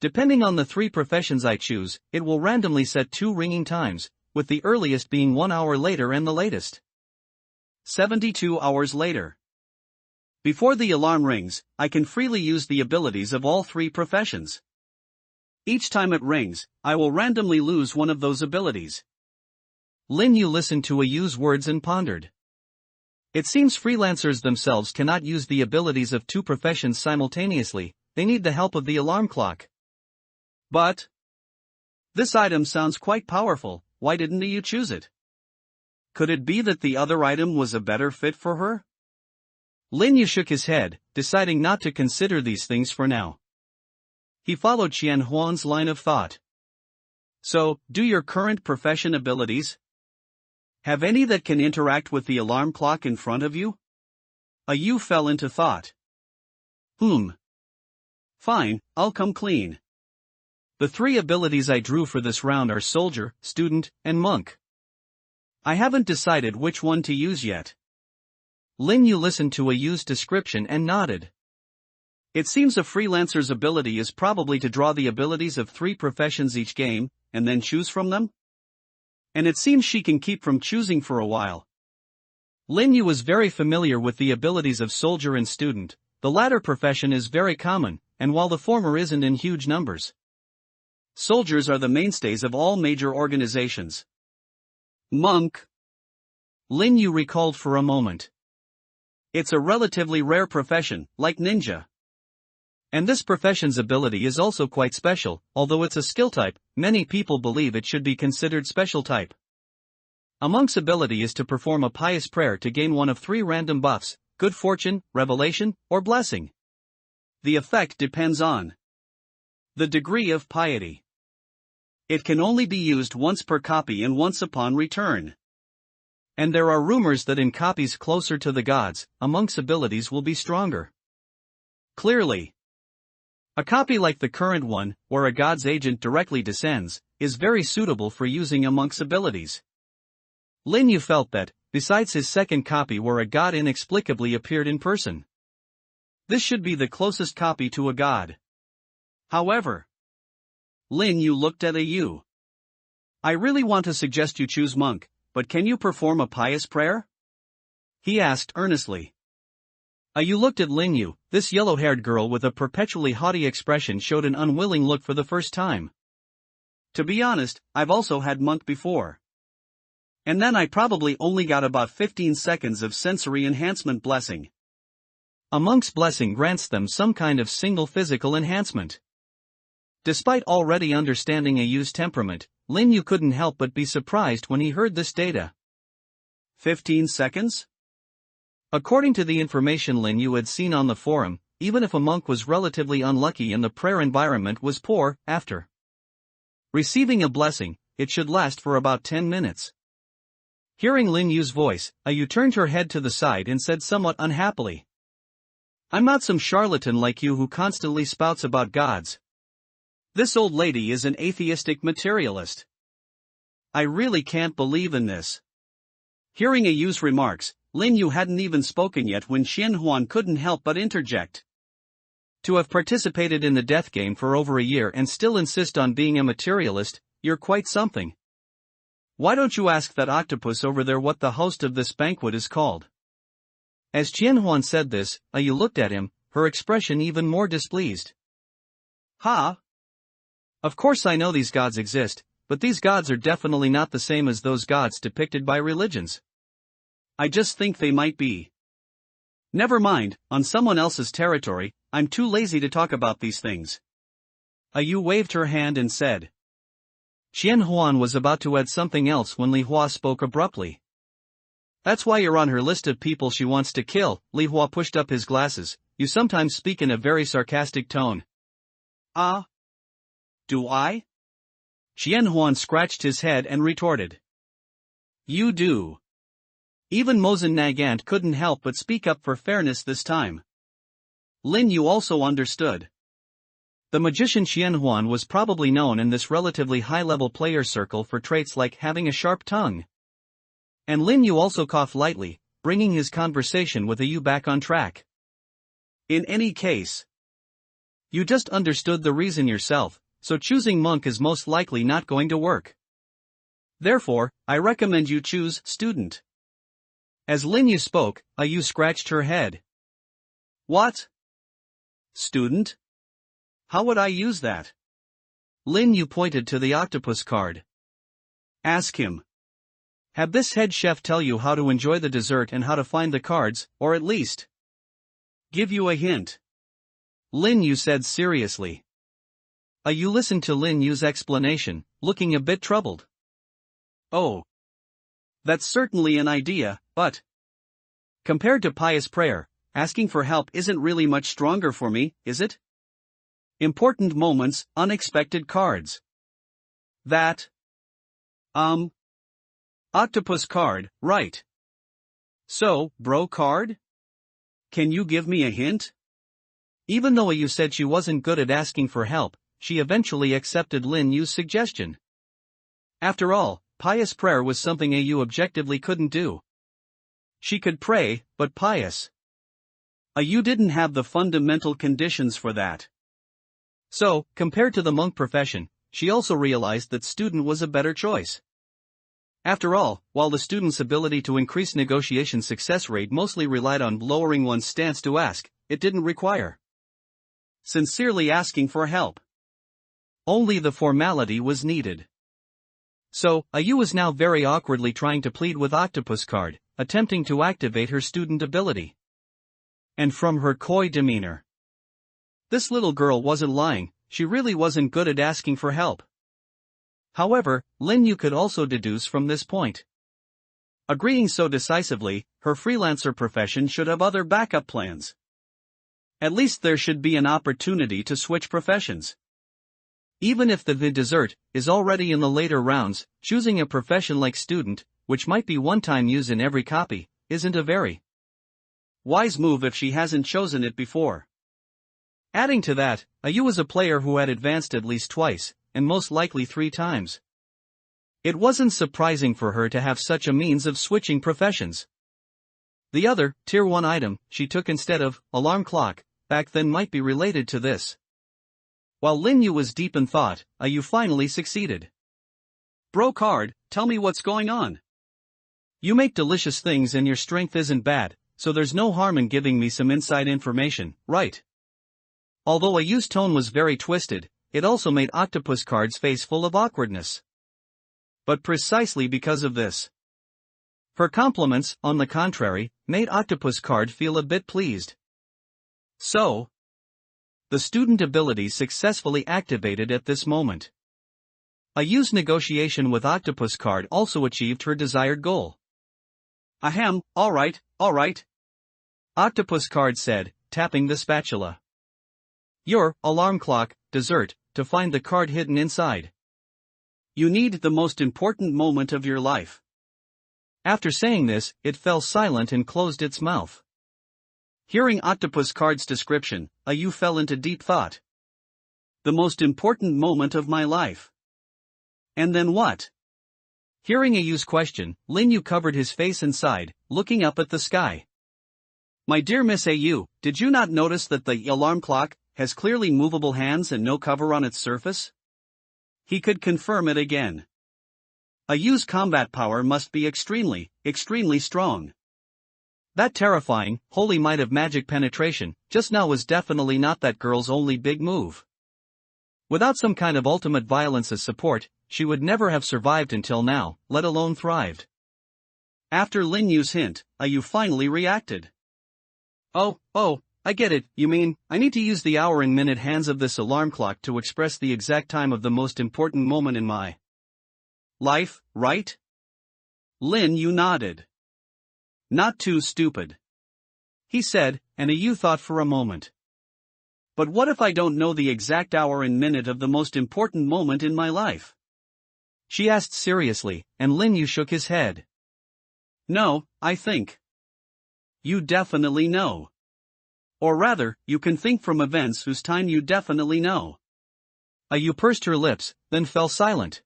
Depending on the 3 professions I choose, it will randomly set 2 ringing times, with the earliest being 1 hour later and the latest 72 hours later. Before the alarm rings, I can freely use the abilities of all 3 professions. Each time it rings, I will randomly lose one of those abilities. Lin Yu listened to Ayu's words and pondered. It seems freelancers themselves cannot use the abilities of 2 professions simultaneously, they need the help of the alarm clock. But this item sounds quite powerful, why didn't you choose it? Could it be that the other item was a better fit for her? Lin Yu shook his head, deciding not to consider these things for now. He followed Qian Huan's line of thought. So, do your current profession abilities have any that can interact with the alarm clock in front of you? Ayu fell into thought. Fine, I'll come clean. The 3 abilities I drew for this round are soldier, student, and monk. I haven't decided which one to use yet. Lin Yu listened to Ayu's description and nodded. It seems a freelancer's ability is probably to draw the abilities of 3 professions each game, and then choose from them? And it seems she can keep from choosing for a while. Lin Yu was very familiar with the abilities of soldier and student, the latter profession is very common, and while the former isn't in huge numbers. Soldiers are the mainstays of all major organizations. Monk. Lin Yu recalled for a moment. It's a relatively rare profession, like ninja. And this profession's ability is also quite special, although it's a skill type, many people believe it should be considered special type. A monk's ability is to perform a pious prayer to gain one of 3 random buffs, good fortune, revelation, or blessing. The effect depends on the degree of piety. It can only be used once per copy and once upon return. And there are rumors that in copies closer to the gods, a monk's abilities will be stronger. Clearly, a copy like the current one, where a god's agent directly descends, is very suitable for using a monk's abilities. Lin Yu felt that, besides his second copy where a god inexplicably appeared in person, this should be the closest copy to a god. However, Lin Yu looked at Ayu. I really want to suggest you choose monk, but can you perform a pious prayer? He asked earnestly. Ayu looked at Lin Yu. This yellow-haired girl with a perpetually haughty expression showed an unwilling look for the first time. To be honest, I've also had monk before. And then I probably only got about 15 seconds of sensory enhancement blessing. A monk's blessing grants them some kind of single physical enhancement. Despite already understanding Ayu's temperament, Lin Yu couldn't help but be surprised when he heard this data. 15 seconds? According to the information Lin Yu had seen on the forum, even if a monk was relatively unlucky and the prayer environment was poor, after receiving a blessing, it should last for about 10 minutes. Hearing Lin Yu's voice, Ayu turned her head to the side and said somewhat unhappily, I'm not some charlatan like you who constantly spouts about gods. This old lady is an atheistic materialist. I really can't believe in this. Hearing Ayu's remarks, Lin Yu hadn't even spoken yet when Qian Huan couldn't help but interject. To have participated in the death game for over a year and still insist on being a materialist, you're quite something. Why don't you ask that octopus over there what the host of this banquet is called? As Qian Huan said this, Ayu looked at him, her expression even more displeased. Ha! Of course I know these gods exist, but these gods are definitely not the same as those gods depicted by religions. I just think they might be. Never mind, on someone else's territory, I'm too lazy to talk about these things. Ayu waved her hand and said. Qian Huan was about to add something else when Li Hua spoke abruptly. That's why you're on her list of people she wants to kill. Li Hua pushed up his glasses. You sometimes speak in a very sarcastic tone. Ah? Do I? Qian Huan scratched his head and retorted. You do. Even Mosen Nagant couldn't help but speak up for fairness this time. Lin Yu also understood. The magician Xianhuan was probably known in this relatively high-level player circle for traits like having a sharp tongue. And Lin Yu also coughed lightly, bringing his conversation with Yu back on track. In any case, you just understood the reason yourself, so choosing monk is most likely not going to work. Therefore, I recommend you choose student. As Lin Yu spoke, Yu scratched her head. What? Student? How would I use that? Lin Yu pointed to the octopus card. Ask him. Have this head chef tell you how to enjoy the dessert and how to find the cards, or at least give you a hint. Lin Yu said seriously. Yu listened to Lin Yu's explanation, looking a bit troubled. Oh. That's certainly an idea, but compared to pious prayer, asking for help isn't really much stronger for me, is it? Important moments, unexpected cards. That. Octopus card, right. So, bro card? Can you give me a hint? Even though Yu said she wasn't good at asking for help, she eventually accepted Lin Yu's suggestion. After all, pious prayer was something Yu objectively couldn't do. She could pray, but pious. Yu didn't have the fundamental conditions for that. So, compared to the monk profession, she also realized that student was a better choice. After all, while the student's ability to increase negotiation success rate mostly relied on lowering one's stance to ask, it didn't require sincerely asking for help. Only the formality was needed. So, Yu was now very awkwardly trying to plead with Octopus Card, attempting to activate her student ability. And from her coy demeanor, this little girl wasn't lying, she really wasn't good at asking for help. However, Lin Yu could also deduce from this point. Agreeing so decisively, her freelancer profession should have other backup plans. At least there should be an opportunity to switch professions. Even if the dessert is already in the later rounds, choosing a profession like student, which might be one-time use in every copy, isn't a very wise move if she hasn't chosen it before. Adding to that, Yu was a player who had advanced at least twice, and most likely 3 times. It wasn't surprising for her to have such a means of switching professions. The other, Tier 1 item, she took instead of alarm clock, back then might be related to this. While Lin Yu was deep in thought, Yu finally succeeded. Bro card, tell me what's going on. You make delicious things and your strength isn't bad, so there's no harm in giving me some inside information, right? Although Yu's tone was very twisted, it also made Octopus Card's face full of awkwardness. But precisely because of this, her compliments, on the contrary, made Octopus Card feel a bit pleased. So, the student ability successfully activated at this moment. Yu's negotiation with Octopus Card also achieved her desired goal. Ahem, alright. Octopus Card said, tapping the spatula. Your alarm clock, dessert, to find the card hidden inside. You need the most important moment of your life. After saying this, it fell silent and closed its mouth. Hearing Octopus Card's description, Yu fell into deep thought. The most important moment of my life. And then what? Hearing Yu's question, Lin Yu covered his face and sighed, looking up at the sky. My dear Miss Yu, did you not notice that the alarm clock has clearly movable hands and no cover on its surface? He could confirm it again. Yu's combat power must be extremely strong. That terrifying, holy might of magic penetration, just now was definitely not that girl's only big move. Without some kind of ultimate violence as support, she would never have survived until now, let alone thrived. After Lin Yu's hint, Yu finally reacted. Oh, I get it, you mean, I need to use the hour and minute hands of this alarm clock to express the exact time of the most important moment in my life, right? Lin Yu nodded. Not too stupid, he said, and Yu thought for a moment. But what if I don't know the exact hour and minute of the most important moment in my life? She asked seriously, and Lin Yu shook his head. No, I think you definitely know. Or rather, you can think from events whose time you definitely know. Ayu pursed her lips, then fell silent.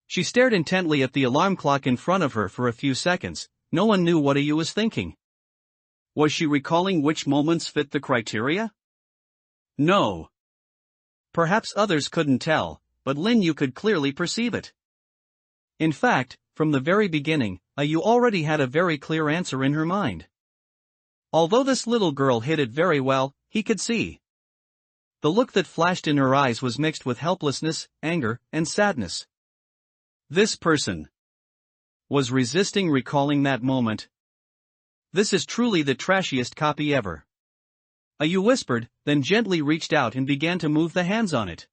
She stared intently at the alarm clock in front of her for a few seconds. No one knew what Ayu was thinking. Was she recalling which moments fit the criteria? No. Perhaps others couldn't tell, but Lin Yu could clearly perceive it. In fact, from the very beginning, Ayu already had a very clear answer in her mind. Although this little girl hid it very well, he could see. The look that flashed in her eyes was mixed with helplessness, anger, and sadness. This person was resisting recalling that moment. This is truly the trashiest copy ever. Ayu whispered, then gently reached out and began to move the hands on it.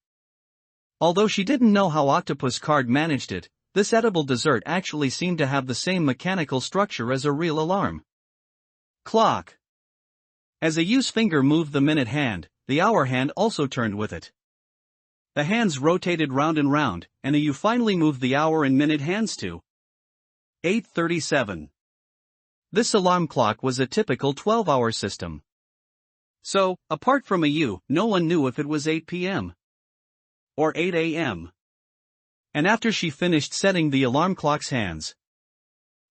Although she didn't know how Octopus Card managed it, this edible dessert actually seemed to have the same mechanical structure as a real alarm clock. As Ayu's finger moved the minute hand, the hour hand also turned with it. The hands rotated round and round, and Ayu finally moved the hour and minute hands to 8:37. This alarm clock was a typical 12-hour system. So, apart from Ayu, no one knew if it was 8 p.m. or 8 a.m. And after she finished setting the alarm clock's hands,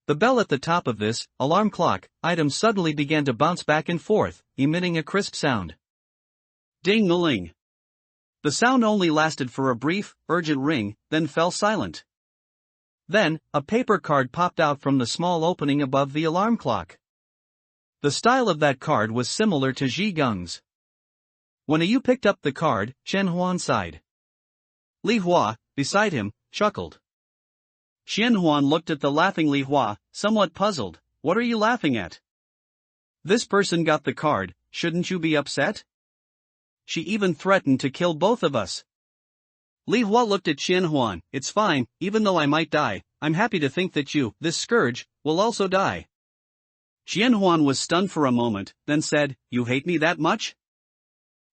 the bell at the top of this alarm clock item suddenly began to bounce back and forth, emitting a crisp sound. Ding-a-ling. The sound only lasted for a brief, urgent ring, then fell silent. Then, a paper card popped out from the small opening above the alarm clock. The style of that card was similar to Ji Gung's. When Ayu picked up the card, Chen Huan sighed. Li Hua, beside him, chuckled. Chen Huan looked at the laughing Li Hua, somewhat puzzled. What are you laughing at? This person got the card, shouldn't you be upset? She even threatened to kill both of us. Li Hua looked at Chen Huan. It's fine, even though I might die, I'm happy to think that you, this scourge, will also die. Chen Huan was stunned for a moment, then said, You hate me that much?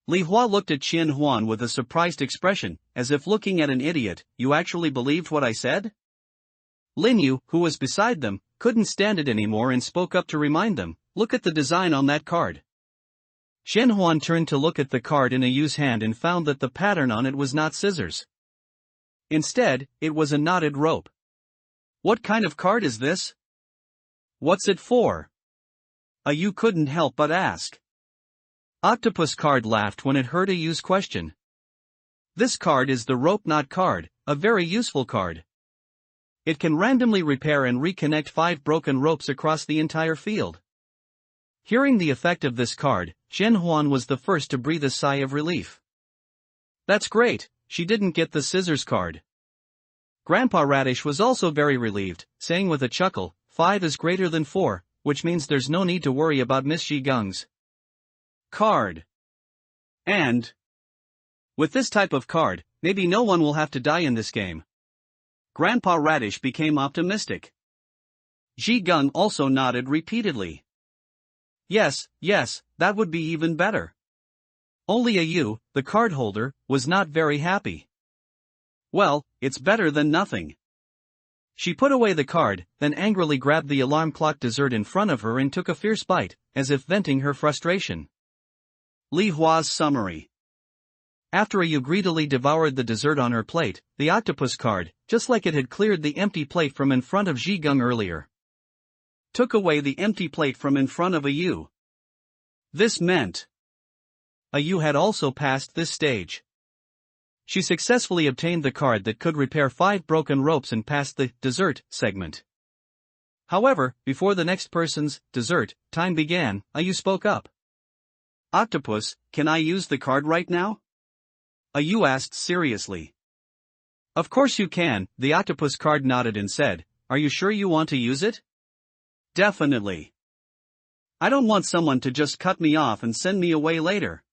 Li Hua looked at Chen Huan with a surprised expression, as if looking at an idiot. You actually believed what I said? Lin Yu, who was beside them, couldn't stand it anymore and spoke up to remind them, look at the design on that card. Chen Huan turned to look at the card in Ayu's hand and found that the pattern on it was not scissors. Instead, it was a knotted rope. What kind of card is this? What's it for? Ayu couldn't help but ask. Octopus Card laughed when it heard Ayu's question. This card is the rope knot card, a very useful card. It can randomly repair and reconnect 5 broken ropes across the entire field. Hearing the effect of this card, Chen Huan was the first to breathe a sigh of relief. That's great, she didn't get the scissors card. Grandpa Radish was also very relieved, saying with a chuckle, 5 is greater than 4, which means there's no need to worry about Miss Ji Gung's card. And with this type of card, maybe no one will have to die in this game. Grandpa Radish became optimistic. Ji Gung also nodded repeatedly. Yes, that would be even better. Only Ayu, the card holder, was not very happy. Well, it's better than nothing. She put away the card, then angrily grabbed the alarm clock dessert in front of her and took a fierce bite, as if venting her frustration. Li Hua's summary. After Ayu greedily devoured the dessert on her plate, the octopus card, just like it had cleared the empty plate from in front of Ji Gung earlier, took away the empty plate from in front of Ayu. This meant Ayu had also passed this stage. She successfully obtained the card that could repair 5 broken ropes and passed the dessert segment. However, before the next person's dessert time began, Ayu spoke up. Octopus, can I use the card right now? Ayu asked seriously. Of course you can, the octopus card nodded and said, are you sure you want to use it? Definitely. I don't want someone to just cut me off and send me away later.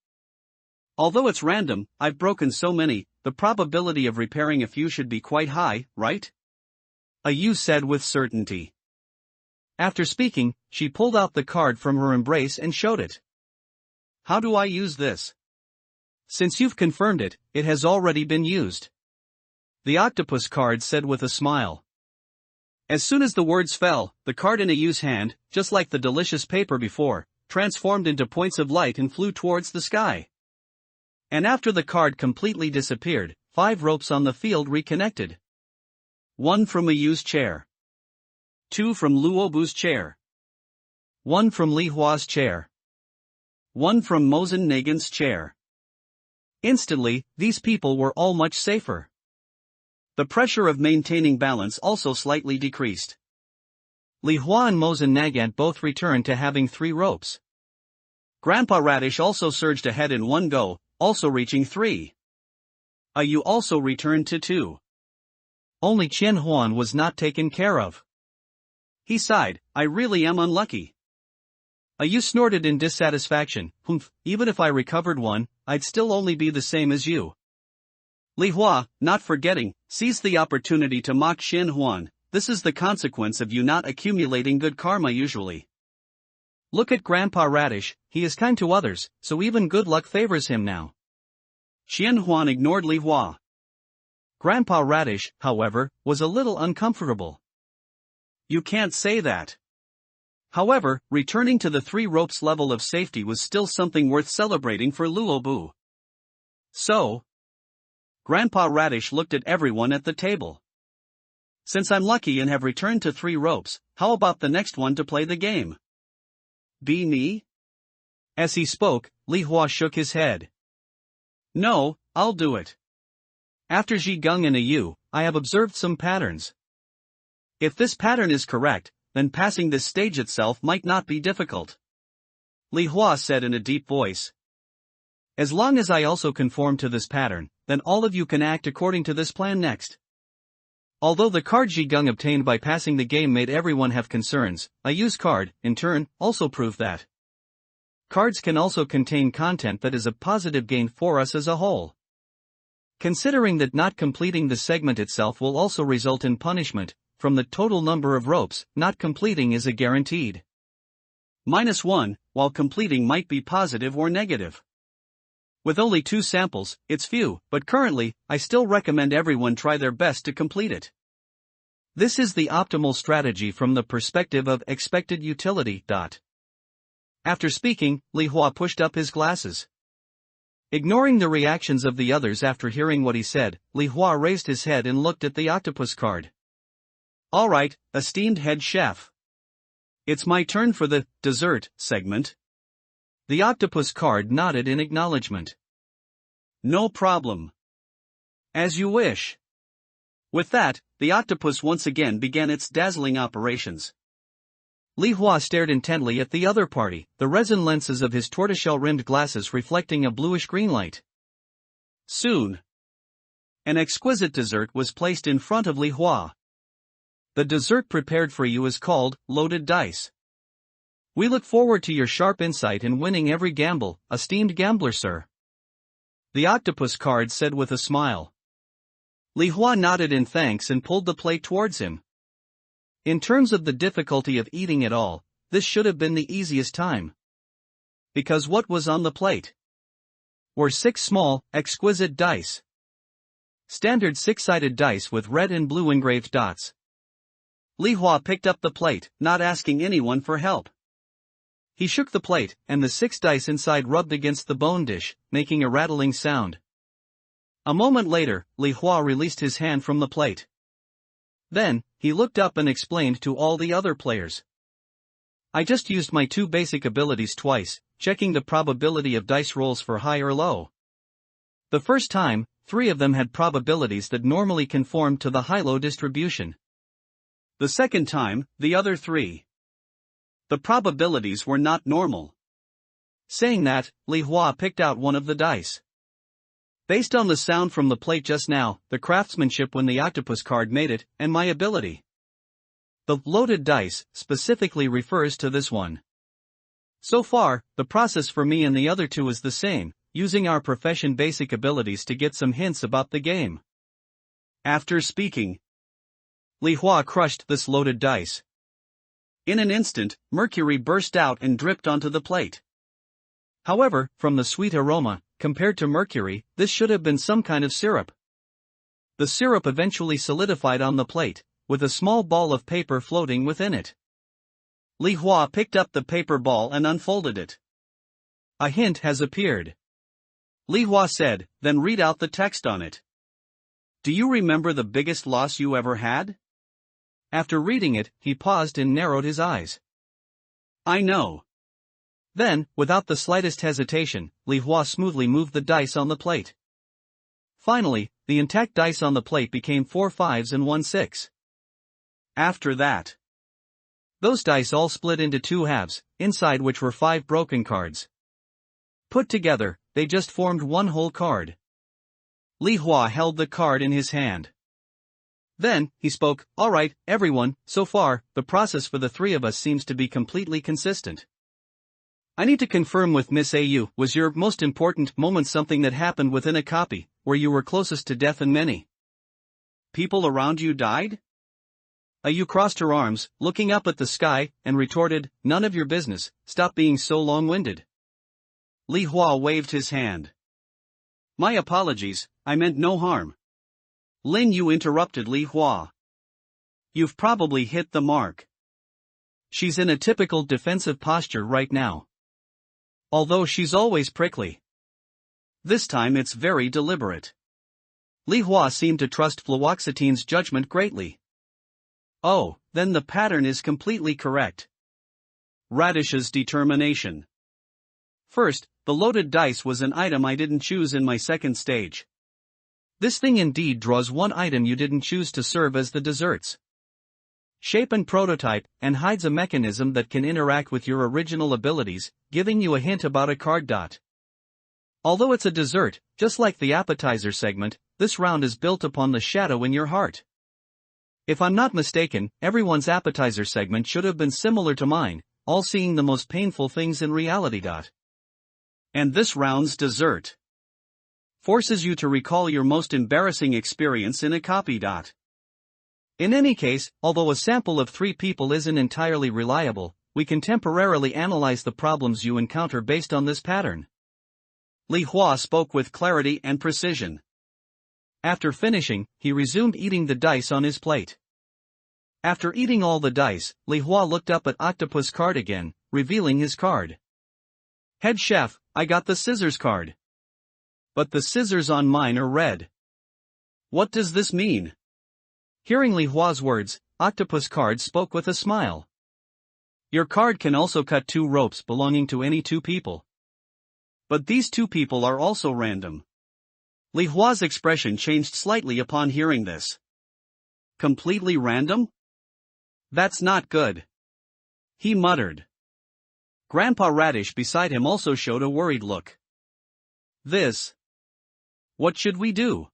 Although it's random, I've broken so many, the probability of repairing a few should be quite high, right? Ayu said with certainty. After speaking, she pulled out the card from her embrace and showed it. How do I use this? Since you've confirmed it, it has already been used. The octopus card said with a smile. As soon as the words fell, the card in Ayu's hand, just like the delicious paper before, transformed into points of light and flew towards the sky. And after the card completely disappeared, 5 ropes on the field reconnected. 1 from Ayu's chair. 2 from Luobu's chair. 1 from Li Hua's chair. 1 from Mosen Nagin's chair. Instantly, these people were all much safer. The pressure of maintaining balance also slightly decreased. Li Hua and Mosen Nagant both returned to having 3 ropes. Grandpa Radish also surged ahead in one go, also reaching 3. Ayu also returned to 2. Only Qian Huan was not taken care of. He sighed, "I really am unlucky." Ayu snorted in dissatisfaction, "Humph, even if I recovered 1, I'd still only be the same as you." Li Hua, not forgetting, seized the opportunity to mock Qian Huan. "This is the consequence of you not accumulating good karma usually. Look at Grandpa Radish, he is kind to others, so even good luck favors him now." Qian Huan ignored Li Hua. Grandpa Radish, however, was a little uncomfortable. "You can't say that." However, returning to the 3 ropes level of safety was still something worth celebrating for Luobu. "So?" Grandpa Radish looked at everyone at the table. "Since I'm lucky and have returned to 3 ropes, how about the next one to play the game? Be me?" As he spoke, Li Hua shook his head. "No, I'll do it. After Ji Gung and Ayu, I have observed some patterns. If this pattern is correct, then passing this stage itself might not be difficult," Li Hua said in a deep voice. "As long as I also conform to this pattern, then all of you can act according to this plan next." Although the card Ji Gung obtained by passing the game made everyone have concerns, Ayu's card, in turn, also proved that cards can also contain content that is a positive gain for us as a whole. Considering that not completing the segment itself will also result in punishment, from the total number of ropes, not completing is a guaranteed -1, while completing might be positive or negative. With only 2 samples, it's few, but currently, I still recommend everyone try their best to complete it. This is the optimal strategy from the perspective of expected utility. After speaking, Li Hua pushed up his glasses. Ignoring the reactions of the others after hearing what he said, Li Hua raised his head and looked at the octopus card. "All right, esteemed head chef. It's my turn for the dessert segment." The octopus card nodded in acknowledgement. "No problem. As you wish." With that, the octopus once again began its dazzling operations. Li Hua stared intently at the other party, the resin lenses of his tortoiseshell-rimmed glasses reflecting a bluish-green light. Soon, an exquisite dessert was placed in front of Li Hua. "The dessert prepared for you is called loaded dice. We look forward to your sharp insight in winning every gamble, esteemed gambler sir," the octopus card said with a smile. Li Hua nodded in thanks and pulled the plate towards him. In terms of the difficulty of eating it all, this should have been the easiest time. Because what was on the plate were 6 small, exquisite dice. Standard 6-sided dice with red and blue engraved dots. Li Hua picked up the plate, not asking anyone for help. He shook the plate, and the 6 dice inside rubbed against the bone dish, making a rattling sound. A moment later, Li Hua released his hand from the plate. Then, he looked up and explained to all the other players. "I just used my 2 basic abilities twice, checking the probability of dice rolls for high or low. The first time, 3 of them had probabilities that normally conformed to the high-low distribution. The second time, the other 3. The probabilities were not normal." Saying that, Li Hua picked out one of the dice. Based on the sound from the plate just now, the craftsmanship when the octopus card made it, and my ability. The loaded dice specifically refers to this one. So far, the process for me and the other 2 is the same, using our profession basic abilities to get some hints about the game. After speaking, Li Hua crushed this loaded dice. In an instant, mercury burst out and dripped onto the plate. However, from the sweet aroma, compared to mercury, this should have been some kind of syrup. The syrup eventually solidified on the plate, with a small ball of paper floating within it. Li Hua picked up the paper ball and unfolded it. A hint has appeared. Li Hua said, then read out the text on it. Do you remember the biggest loss you ever had? After reading it, he paused and narrowed his eyes. I know. Then, without the slightest hesitation, Li Hua smoothly moved the dice on the plate. Finally, the intact dice on the plate became 4 5s and 1 6. After that, those dice all split into 2 halves, inside which were 5 broken cards. Put together, they just formed one whole card. Li Hua held the card in his hand. Then, he spoke, all right, everyone, so far, the process for the 3 of us seems to be completely consistent. I need to confirm with Miss AU, was your most important moment something that happened within a copy, where you were closest to death and many people around you died? AU crossed her arms, looking up at the sky, and retorted, none of your business, stop being so long-winded. Li Hua waved his hand. My apologies, I meant no harm. Lin Yu interrupted Li Hua. You've probably hit the mark. She's in a typical defensive posture right now. Although she's always prickly. This time it's very deliberate. Li Hua seemed to trust fluoxetine's judgment greatly. Oh, then the pattern is completely correct. Radish's determination. First, the loaded dice was an item I didn't choose in my second stage. This thing indeed draws one item you didn't choose to serve as the desserts. Shape and prototype, and hides a mechanism that can interact with your original abilities, giving you a hint about a card. Although it's a dessert, just like the appetizer segment, this round is built upon the shadow in your heart. If I'm not mistaken, everyone's appetizer segment should have been similar to mine, all seeing the most painful things in reality. And this round's dessert forces you to recall your most embarrassing experience in a copy. In any case, although a sample of 3 people isn't entirely reliable, we can temporarily analyze the problems you encounter based on this pattern. Li Hua spoke with clarity and precision. After finishing, he resumed eating the dice on his plate. After eating all the dice, Li Hua looked up at Octopus card again, revealing his card. Head chef, I got the scissors card. But the scissors on mine are red. What does this mean? Hearing Li Hua's words, Octopus card spoke with a smile. Your card can also cut 2 ropes belonging to any 2 people. But these 2 people are also random. Li Hua's expression changed slightly upon hearing this. Completely random? That's not good. He muttered. Grandpa Radish beside him also showed a worried look. What should we do?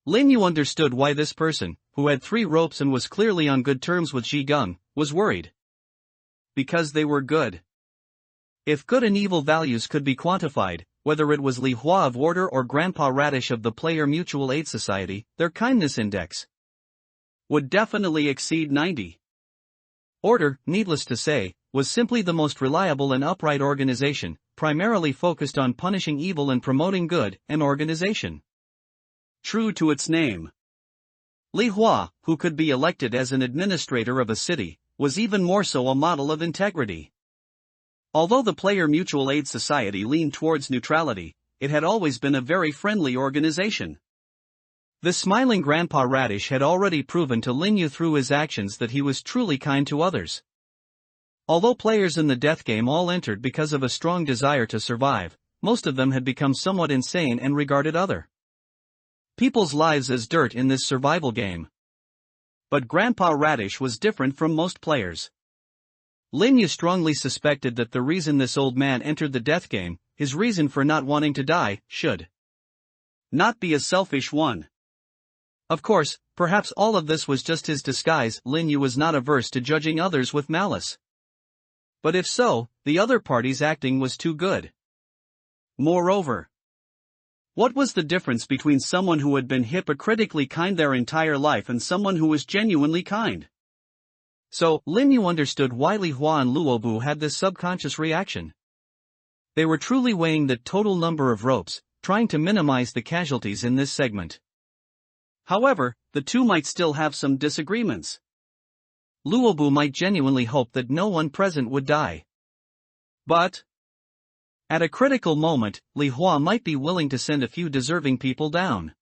Lin Yu understood why this person, who had 3 ropes and was clearly on good terms with Ji Gung, was worried. Because they were good. If good and evil values could be quantified, whether it was Li Hua of Order or Grandpa Radish of the Player Mutual Aid Society, their kindness index would definitely exceed 90. Order, needless to say, was simply the most reliable and upright organization, primarily focused on punishing evil and promoting good, and organization. True to its name. Li Hua, who could be elected as an administrator of a city, was even more so a model of integrity. Although the Player Mutual Aid Society leaned towards neutrality, it had always been a very friendly organization. The smiling Grandpa Radish had already proven to Lin Yu through his actions that he was truly kind to others. Although players in the death game all entered because of a strong desire to survive, most of them had become somewhat insane and regarded other people's lives as dirt in this survival game. But Grandpa Radish was different from most players. Lin Yu strongly suspected that the reason this old man entered the death game, his reason for not wanting to die, should not be a selfish one. Of course, perhaps all of this was just his disguise. Lin Yu was not averse to judging others with malice. But if so, the other party's acting was too good. Moreover, what was the difference between someone who had been hypocritically kind their entire life and someone who was genuinely kind? So, Lin Yu understood why Li Hua and Luobu had this subconscious reaction. They were truly weighing the total number of ropes, trying to minimize the casualties in this segment. However, the two might still have some disagreements. Luobu might genuinely hope that no one present would die. But At a critical moment, Li Hua might be willing to send a few deserving people down.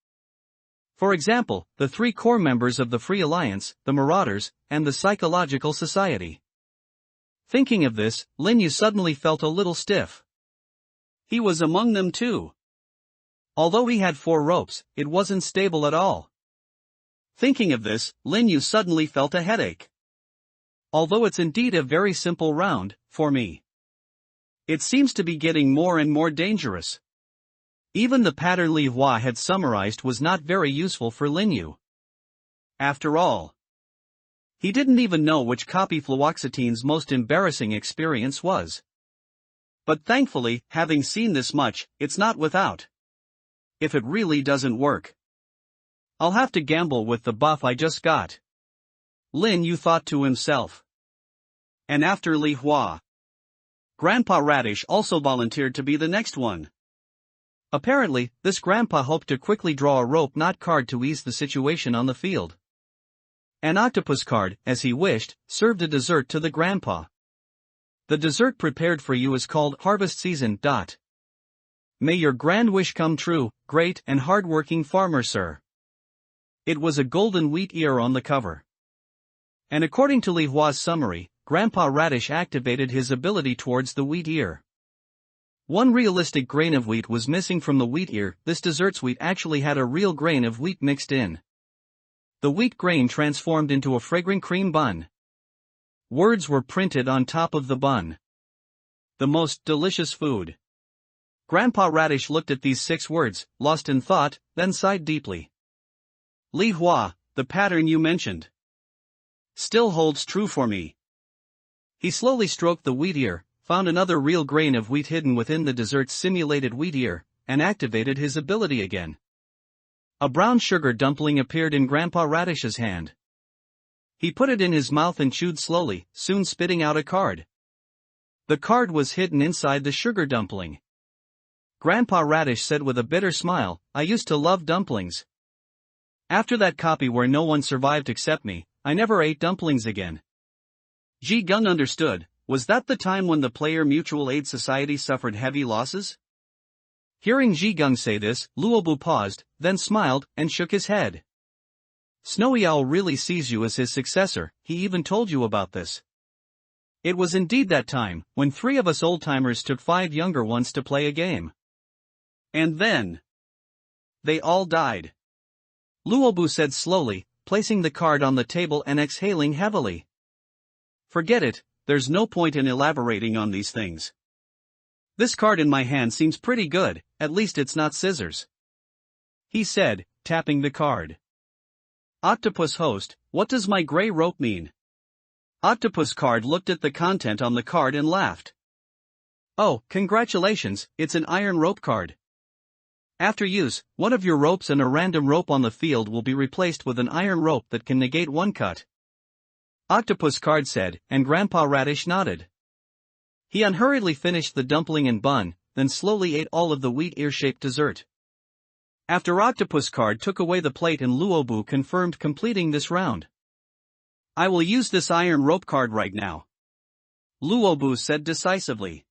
For example, the 3 core members of the Free Alliance, the Marauders, and the Psychological Society. Thinking of this, Lin Yu suddenly felt a little stiff. He was among them too. Although he had 4 ropes, it wasn't stable at all. Thinking of this, Lin Yu suddenly felt a headache. Although it's indeed a very simple round, for me, it seems to be getting more and more dangerous. Even the pattern Li Hua had summarized was not very useful for Lin Yu. After all, he didn't even know which copy fluoxetine's most embarrassing experience was. But thankfully, having seen this much, it's not without. If it really doesn't work, I'll have to gamble with the buff I just got. Lin Yu thought to himself. And after Li Hua, Grandpa Radish also volunteered to be the next one. Apparently, this grandpa hoped to quickly draw a rope knot card to ease the situation on the field. An octopus card, as he wished, served a dessert to the grandpa. The dessert prepared for you is called Harvest Season. May your grand wish come true, great and hard-working farmer sir. It was a golden wheat ear on the cover. And according to Li Hua's summary, Grandpa Radish activated his ability towards the wheat ear. 1 realistic grain of wheat was missing from the wheat ear. This dessert's wheat actually had a real grain of wheat mixed in. The wheat grain transformed into a fragrant cream bun. Words were printed on top of the bun. The most delicious food. Grandpa Radish looked at these 6 words, lost in thought, then sighed deeply. Li Hua, the pattern you mentioned still holds true for me. He slowly stroked the wheat ear, found another real grain of wheat hidden within the dessert's simulated wheat ear, and activated his ability again. A brown sugar dumpling appeared in Grandpa Radish's hand. He put it in his mouth and chewed slowly, soon spitting out a card. The card was hidden inside the sugar dumpling. Grandpa Radish said with a bitter smile, I used to love dumplings. After that copy where no one survived except me, I never ate dumplings again. Ji Gung understood. Was that the time when the Player Mutual Aid Society suffered heavy losses? Hearing Ji Gung say this, Luobu paused, then smiled, and shook his head. Snowy Owl really sees you as his successor, he even told you about this. It was indeed that time, when 3 of us old-timers took 5 younger ones to play a game. And then they all died. Luobu said slowly, placing the card on the table and exhaling heavily. Forget it, there's no point in elaborating on these things. This card in my hand seems pretty good, at least it's not scissors. He said, tapping the card. Octopus host, what does my gray rope mean? Octopus card looked at the content on the card and laughed. Oh, congratulations, it's an iron rope card. After use, one of your ropes and a random rope on the field will be replaced with an iron rope that can negate 1 cut. Octopus card said, and Grandpa Radish nodded. He unhurriedly finished the dumpling and bun, then slowly ate all of the wheat ear-shaped dessert. After Octopus card took away the plate and Luobu confirmed completing this round. I will use this iron rope card right now, Luobu said decisively.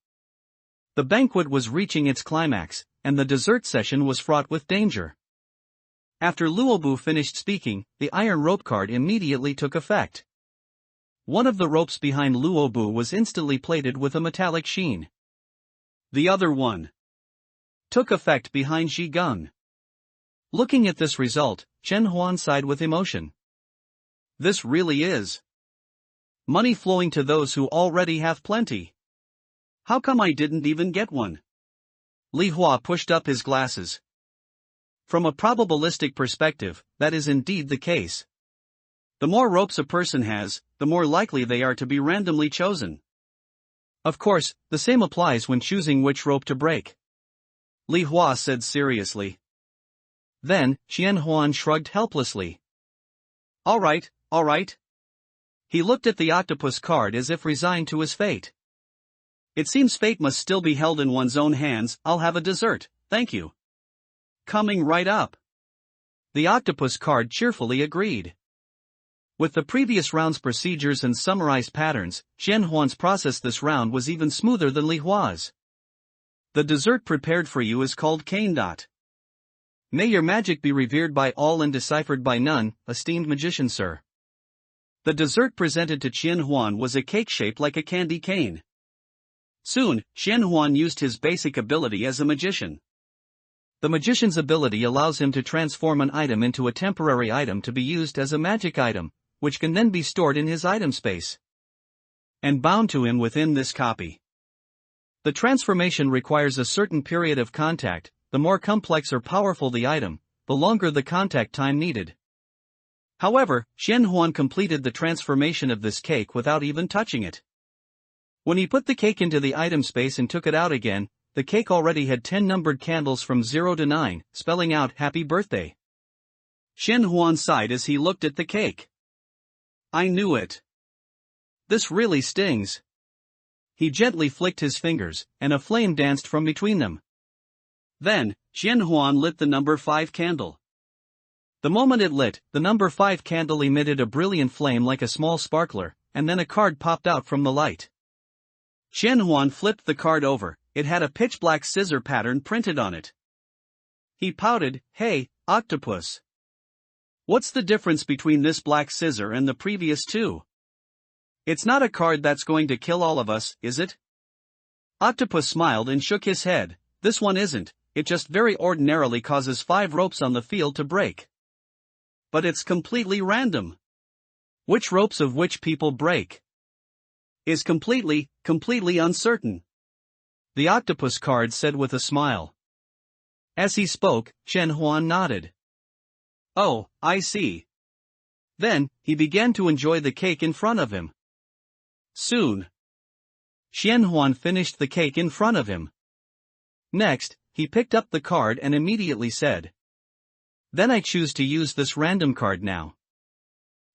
The banquet was reaching its climax, and the dessert session was fraught with danger. After Luobu finished speaking, the iron rope card immediately took effect. One of the ropes behind Luobu was instantly plated with a metallic sheen. The other one took effect behind Ji Gung. Looking at this result, Chen Huan sighed with emotion. This really is money flowing to those who already have plenty. How come I didn't even get one? Li Hua pushed up his glasses. From a probabilistic perspective, that is indeed the case. The more ropes a person has, the more likely they are to be randomly chosen. Of course, the same applies when choosing which rope to break, Li Hua said seriously. Then, Qian Huan shrugged helplessly. All right. He looked at the octopus card as if resigned to his fate. It seems fate must still be held in one's own hands. I'll have a dessert, thank you. Coming right up. The octopus card cheerfully agreed. With the previous round's procedures and summarized patterns, Qian Huan's process this round was even smoother than Li Hua's. The dessert prepared for you is called cane. May your magic be revered by all and deciphered by none, esteemed magician sir. The dessert presented to Qian Huan was a cake shaped like a candy cane. Soon, Qian Huan used his basic ability as a magician. The magician's ability allows him to transform an item into a temporary item to be used as a magic item, which can then be stored in his item space and bound to him within this copy. The transformation requires a certain period of contact. The more complex or powerful the item, the longer the contact time needed. However, Qian Huan completed the transformation of this cake without even touching it. When he put the cake into the item space and took it out again, the cake already had 10 numbered candles from 0 to 9, spelling out happy birthday. Qian Huan sighed as he looked at the cake. I knew it. This really stings. He gently flicked his fingers, and a flame danced from between them. Then, Qian Huan lit the number 5 candle. The moment it lit, the number 5 candle emitted a brilliant flame like a small sparkler, and then a card popped out from the light. Qian Huan flipped the card over. It had a pitch-black scissor pattern printed on it. He pouted, "Hey, octopus. What's the difference between this black scissor and the previous two? It's not a card that's going to kill all of us, is it?" Octopus smiled and shook his head. "This one isn't. It just very ordinarily causes 5 ropes on the field to break. But it's completely random. Which ropes of which people break is completely uncertain." The octopus card said with a smile. As he spoke, Qian Huan nodded. "Oh, I see." Then, he began to enjoy the cake in front of him. Soon, Qian Huan finished the cake in front of him. Next, he picked up the card and immediately said, "Then I choose to use this random card now,"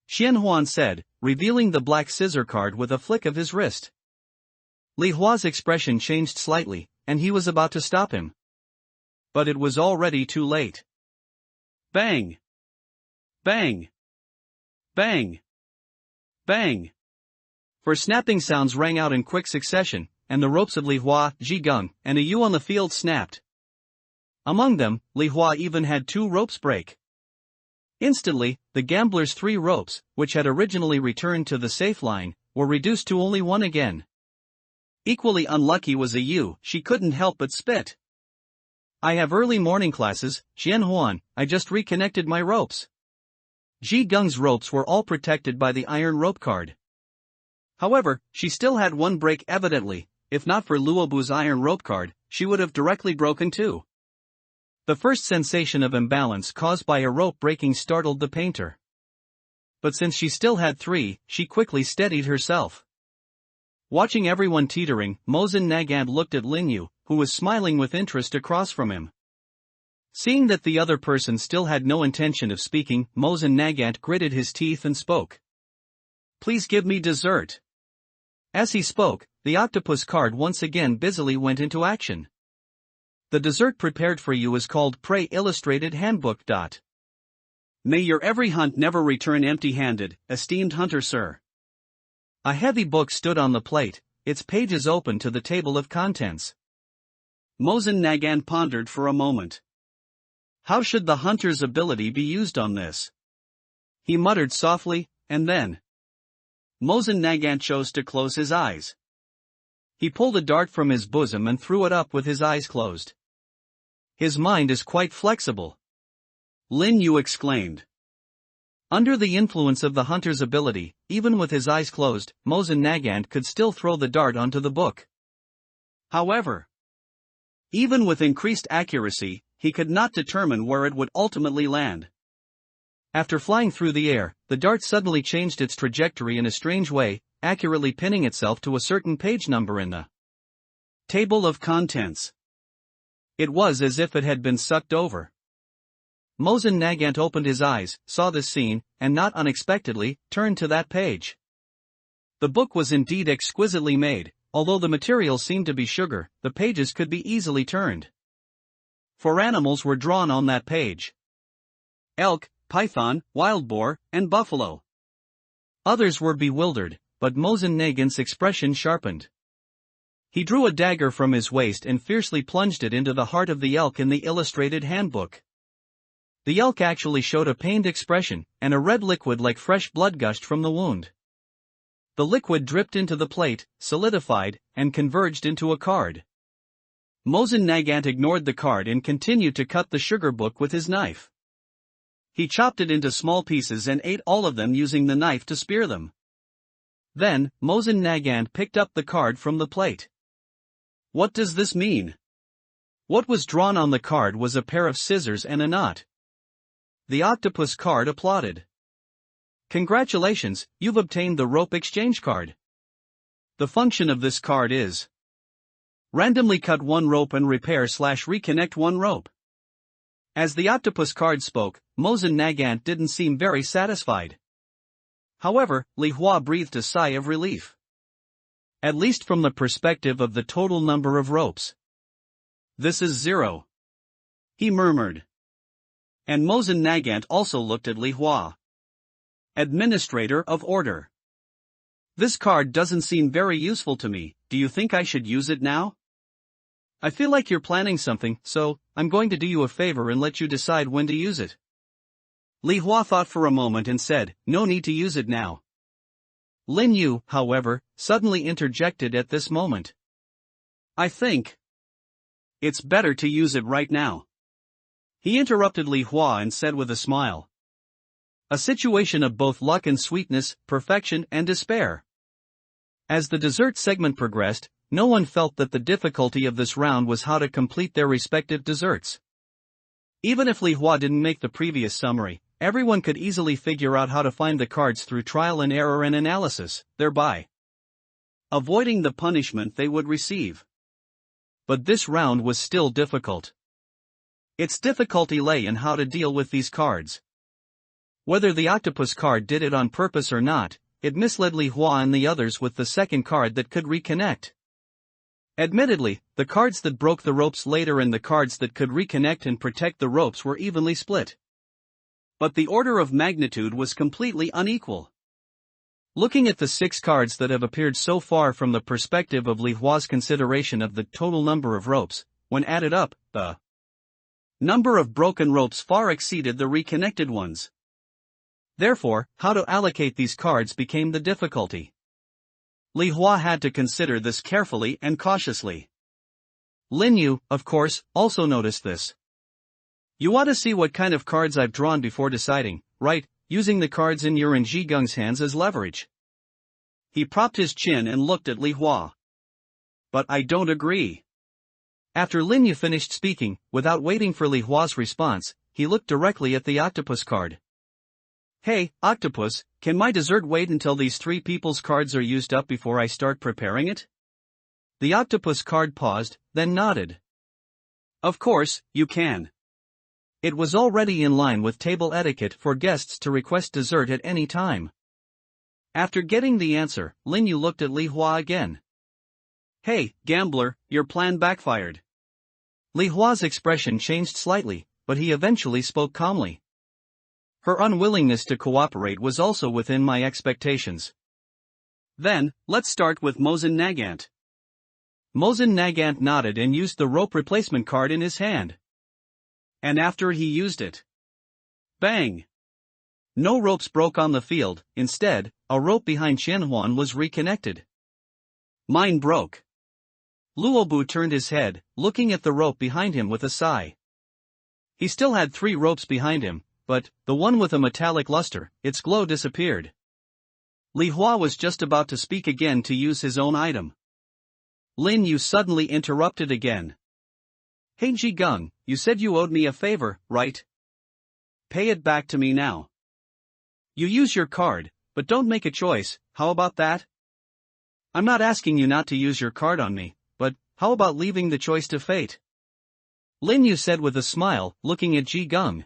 Qian Huan said, revealing the black scissor card with a flick of his wrist. Li Hua's expression changed slightly, and he was about to stop him. But it was already too late. Bang! Bang! Bang! Bang! For snapping sounds rang out in quick succession, and the ropes of Li Hua, Ji Gung, and a Yu on the field snapped. Among them, Li Hua even had 2 ropes break. Instantly, the gambler's 3 ropes, which had originally returned to the safe line, were reduced to only 1 again. Equally unlucky was a Yu. She couldn't help but spit. "I have early morning classes, Qian Huan. I just reconnected my ropes." Ji Gung's ropes were all protected by the iron rope card. However, she still had 1 break evidently. If not for Luobu's iron rope card, she would have directly broken too. The first sensation of imbalance caused by a rope breaking startled the painter. But since she still had 3, she quickly steadied herself. Watching everyone teetering, Mosen Nagant looked at Linyu, who was smiling with interest across from him. Seeing that the other person still had no intention of speaking, Mosen Nagant gritted his teeth and spoke. "Please give me dessert." As he spoke, the octopus card once again busily went into action. The dessert prepared for you is called Prey Illustrated Handbook. May your every hunt never return empty-handed, esteemed hunter sir. A heavy book stood on the plate, its pages open to the table of contents. Mosen Nagant pondered for a moment. How should the hunter's ability be used on this? He muttered softly, and then Mosen Nagant chose to close his eyes. He pulled a dart from his bosom and threw it up with his eyes closed. His mind is quite flexible, Lin Yu exclaimed. Under the influence of the hunter's ability, even with his eyes closed, Mosen Nagant could still throw the dart onto the book. However, even with increased accuracy, he could not determine where it would ultimately land. After flying through the air, the dart suddenly changed its trajectory in a strange way, accurately pinning itself to a certain page number in the table of contents. It was as if it had been sucked over. Mosen Nagant opened his eyes, saw this scene, and not unexpectedly, turned to that page. The book was indeed exquisitely made. Although the material seemed to be sugar, the pages could be easily turned. 4 animals were drawn on that page: elk, python, wild boar, and buffalo. Others were bewildered, but Mosen Nagant's expression sharpened. He drew a dagger from his waist and fiercely plunged it into the heart of the elk in the illustrated handbook. The elk actually showed a pained expression, and a red liquid like fresh blood gushed from the wound. The liquid dripped into the plate, solidified, and converged into a card. Mosin Nagant ignored the card and continued to cut the sugar book with his knife. He chopped it into small pieces and ate all of them using the knife to spear them. Then, Mosin Nagant picked up the card from the plate. What does this mean? What was drawn on the card was a pair of scissors and a knot. The octopus card applauded. Congratulations, you've obtained the rope exchange card. The function of this card is: randomly cut one rope and repair/reconnect one rope. As the octopus card spoke, Mosin Nagant didn't seem very satisfied. However, Li Hua breathed a sigh of relief. At least from the perspective of the total number of ropes. This is 0. He murmured. And Mosin Nagant also looked at Li Hua. Administrator of Order. This card doesn't seem very useful to me. Do you think I should use it now? I feel like you're planning something, so I'm going to do you a favor and let you decide when to use it. Li Hua thought for a moment and said, no need to use it now. Lin Yu, however, suddenly interjected at this moment. I think it's better to use it right now. He interrupted Li Hua and said with a smile. A situation of both luck and sweetness, perfection and despair. As the dessert segment progressed, no one felt that the difficulty of this round was how to complete their respective desserts. Even if Li Hua didn't make the previous summary, everyone could easily figure out how to find the cards through trial and error and analysis, thereby avoiding the punishment they would receive. But this round was still difficult. Its difficulty lay in how to deal with these cards. Whether the octopus card did it on purpose or not, it misled Li Hua and the others with the second card that could reconnect. Admittedly, the cards that broke the ropes later and the cards that could reconnect and protect the ropes were evenly split. But the order of magnitude was completely unequal. Looking at the 6 cards that have appeared so far from the perspective of Li Hua's consideration of the total number of ropes, when added up, the number of broken ropes far exceeded the reconnected ones. Therefore, how to allocate these cards became the difficulty. Li Hua had to consider this carefully and cautiously. Lin Yu, of course, also noticed this. You ought to see what kind of cards I've drawn before deciding, right, using the cards in your and Zhigung's hands as leverage. He propped his chin and looked at Li Hua. But I don't agree. After Lin Yu finished speaking, without waiting for Li Hua's response, he looked directly at the octopus card. Hey, octopus, can my dessert wait until these 3 people's cards are used up before I start preparing it? The octopus card paused, then nodded. Of course, you can. It was already in line with table etiquette for guests to request dessert at any time. After getting the answer, Lin Yu looked at Li Hua again. Hey, gambler, your plan backfired. Li Hua's expression changed slightly, but he eventually spoke calmly. Her unwillingness to cooperate was also within my expectations. Then, let's start with Mosin Nagant. Mosin Nagant nodded and used the rope replacement card in his hand. And after he used it, bang! No ropes broke on the field. Instead, a rope behind Qianhuan was reconnected. Mine broke. Luobu turned his head, looking at the rope behind him with a sigh. He still had 3 ropes behind him, but, the one with a metallic luster, its glow disappeared. Li Hua was just about to speak again to use his own item. Lin Yu suddenly interrupted again. Hey Zhigung, you said you owed me a favor, right? Pay it back to me now. You use your card, but don't make a choice, how about that? I'm not asking you not to use your card on me, but, how about leaving the choice to fate? Lin Yu said with a smile, looking at Zhigung.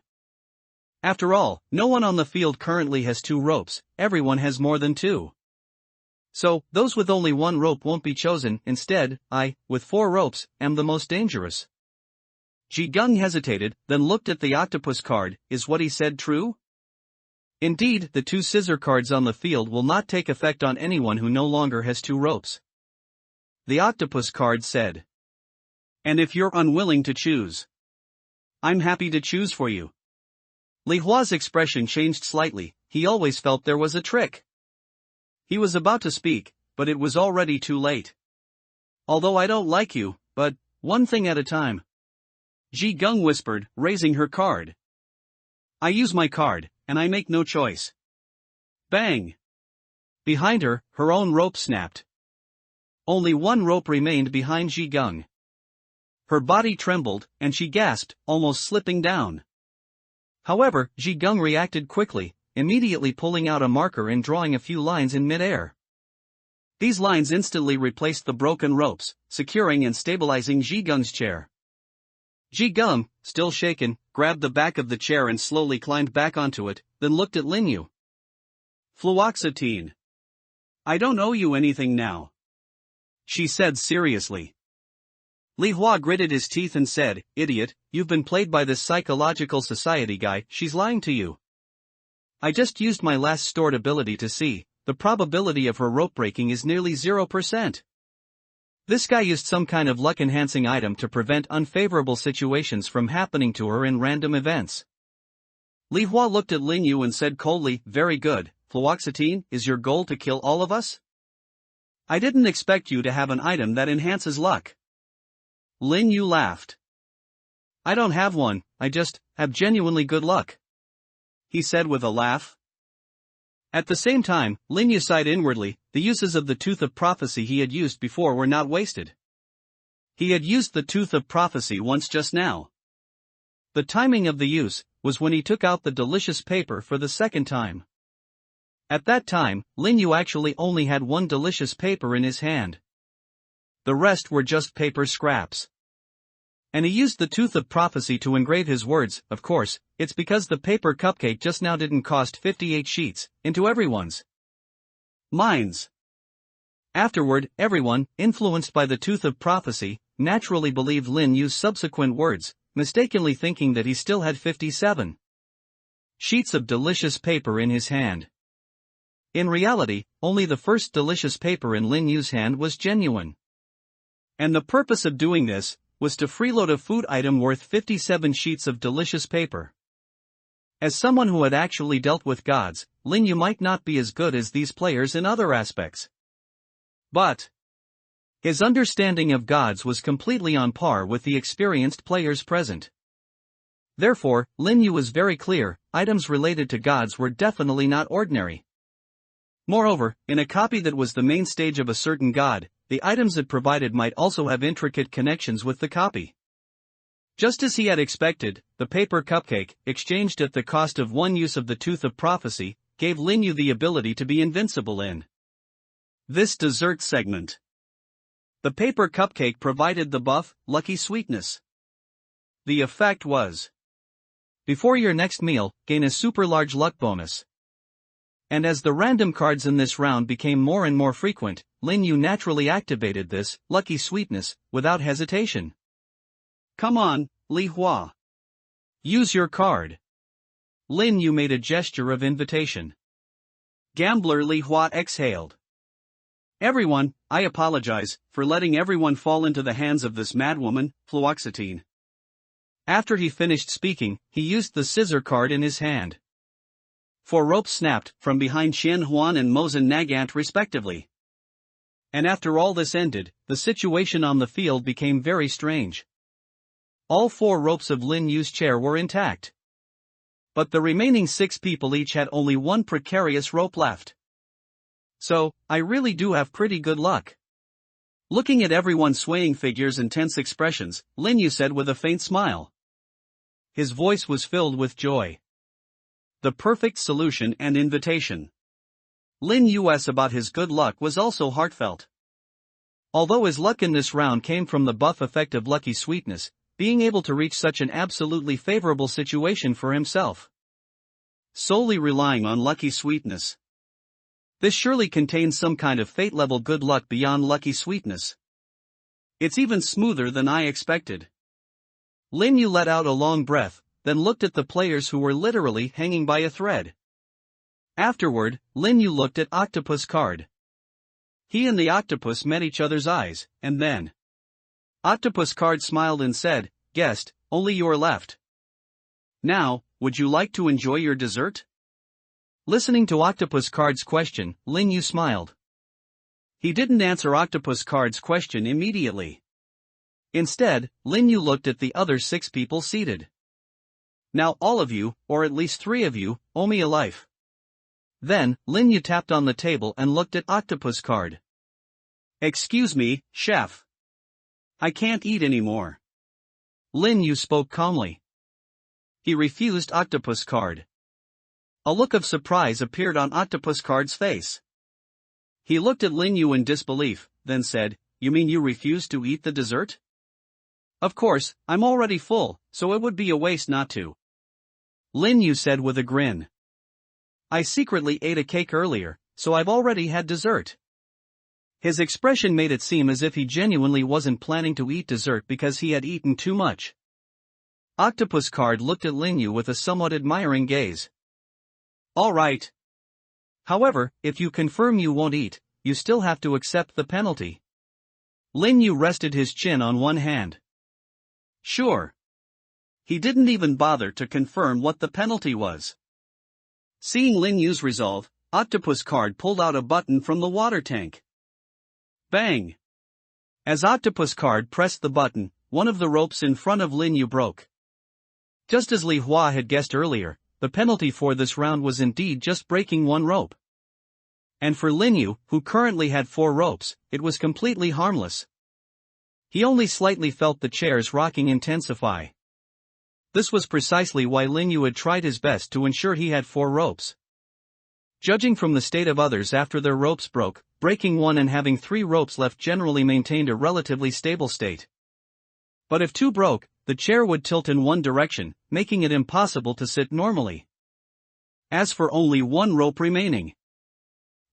After all, no one on the field currently has 2 ropes, everyone has more than 2. So, those with only 1 rope won't be chosen. Instead, I, with 4 ropes, am the most dangerous. Zhigung hesitated, then looked at the octopus card. Is what he said true? Indeed, the 2 scissor cards on the field will not take effect on anyone who no longer has 2 ropes. the octopus card said. And if you're unwilling to choose, I'm happy to choose for you. Li Hua's expression changed slightly. He always felt there was a trick. He was about to speak, but it was already too late. Although I don't like you, but one thing at a time, Ji Gung whispered, raising her card. I use my card, and I make no choice. Bang! Behind her, her own rope snapped. Only one rope remained behind Ji Gung. Her body trembled, and she gasped, almost slipping down. However, Ji Gung reacted quickly, immediately pulling out a marker and drawing a few lines in mid-air. These lines instantly replaced the broken ropes, securing and stabilizing Ji Gung's chair. Ji Gung, still shaken, grabbed the back of the chair and slowly climbed back onto it, then looked at Lin Yu. Fluoxetine. I don't owe you anything now, she said seriously. Li Hua gritted his teeth and said, Idiot, you've been played by this psychological society guy, she's lying to you. I just used my last stored ability to see, the probability of her rope breaking is nearly 0%. This guy used some kind of luck-enhancing item to prevent unfavorable situations from happening to her in random events. Li Hua looked at Lin Yu and said coldly, Very good, Fluoxetine, is your goal to kill all of us? I didn't expect you to have an item that enhances luck. Lin Yu laughed. I don't have one, I just have genuinely good luck, he said with a laugh. At the same time, Lin Yu sighed inwardly. The uses of the Tooth of Prophecy he had used before were not wasted. He had used the Tooth of Prophecy once just now. The timing of the use was when he took out the delicious paper for the second time. At that time, Lin Yu actually only had one delicious paper in his hand. The rest were just paper scraps. And he used the Tooth of Prophecy to engrave his words. Of course, it's because the paper cupcake just now didn't cost 58 sheets, into everyone's minds. Afterward, everyone, influenced by the Tooth of Prophecy, naturally believed Lin Yu's subsequent words, mistakenly thinking that he still had 57 sheets of delicious paper in his hand. In reality, only the first delicious paper in Lin Yu's hand was genuine. And the purpose of doing this was to freeload a food item worth 57 sheets of delicious paper. As someone who had actually dealt with gods, Lin Yu might not be as good as these players in other aspects. But his understanding of gods was completely on par with the experienced players present. Therefore, Lin Yu was very clear, items related to gods were definitely not ordinary. Moreover, in a copy that was the main stage of a certain god, the items it provided might also have intricate connections with the copy. Just as he had expected, the paper cupcake, exchanged at the cost of one use of the Tooth of Prophecy, gave Lin Yu the ability to be invincible in this dessert segment. The paper cupcake provided the buff, Lucky Sweetness. The effect was, before your next meal, gain a super large luck bonus. And as the random cards in this round became more and more frequent, Lin Yu naturally activated this, Lucky Sweetness, without hesitation. Come on, Li Hua. Use your card. Lin Yu made a gesture of invitation. Gambler Li Hua exhaled. Everyone, I apologize for letting everyone fall into the hands of this madwoman, Fluoxetine. After he finished speaking, he used the scissor card in his hand. 4 ropes snapped from behind Qian Huan and Mosen Nagant respectively. And after all this ended, the situation on the field became very strange. All 4 ropes of Lin Yu's chair were intact. But the remaining 6 people each had only one precarious rope left. So, I really do have pretty good luck. Looking at everyone's swaying figures and tense expressions, Lin Yu said with a faint smile. His voice was filled with joy. The perfect solution and invitation. Lin Yu's about his good luck was also heartfelt. Although his luck in this round came from the buff effect of Lucky Sweetness, being able to reach such an absolutely favorable situation for himself, solely relying on Lucky Sweetness. This surely contains some kind of fate-level good luck beyond Lucky Sweetness. It's even smoother than I expected. Lin Yu let out a long breath, then looked at the players who were literally hanging by a thread. Afterward, Lin Yu looked at Octopus card. He and the octopus met each other's eyes, and then Octopus Card smiled and said, "Guest, only you're left. Now, would you like to enjoy your dessert?" Listening to Octopus Card's question, Lin Yu smiled. He didn't answer Octopus Card's question immediately. Instead, Lin Yu looked at the other 6 people seated. "Now all of you, or at least 3 of you, owe me a life." Then, Lin Yu tapped on the table and looked at Octopus Card. "Excuse me, chef. I can't eat anymore." Lin Yu spoke calmly. He refused Octopus Card. A look of surprise appeared on Octopus Card's face. He looked at Lin Yu in disbelief, then said, "You mean you refuse to eat the dessert?" "Of course, I'm already full, so it would be a waste not to," Lin Yu said with a grin. "I secretly ate a cake earlier, so I've already had dessert." His expression made it seem as if he genuinely wasn't planning to eat dessert because he had eaten too much. Octopus Card looked at Lin Yu with a somewhat admiring gaze. "All right. However, if you confirm you won't eat, you still have to accept the penalty." Lin Yu rested his chin on one hand. "Sure." He didn't even bother to confirm what the penalty was. Seeing Lin Yu's resolve, Octopus Card pulled out a button from the water tank. Bang! As Octopus Card pressed the button, one of the ropes in front of Lin Yu broke. Just as Li Hua had guessed earlier, the penalty for this round was indeed just breaking one rope. And for Lin Yu, who currently had 4 ropes, it was completely harmless. He only slightly felt the chairs rocking intensify. This was precisely why Lin Yu had tried his best to ensure he had 4 ropes. Judging from the state of others after their ropes broke, breaking one and having 3 ropes left generally maintained a relatively stable state. But if 2 broke, the chair would tilt in one direction, making it impossible to sit normally. As for only 1 rope remaining,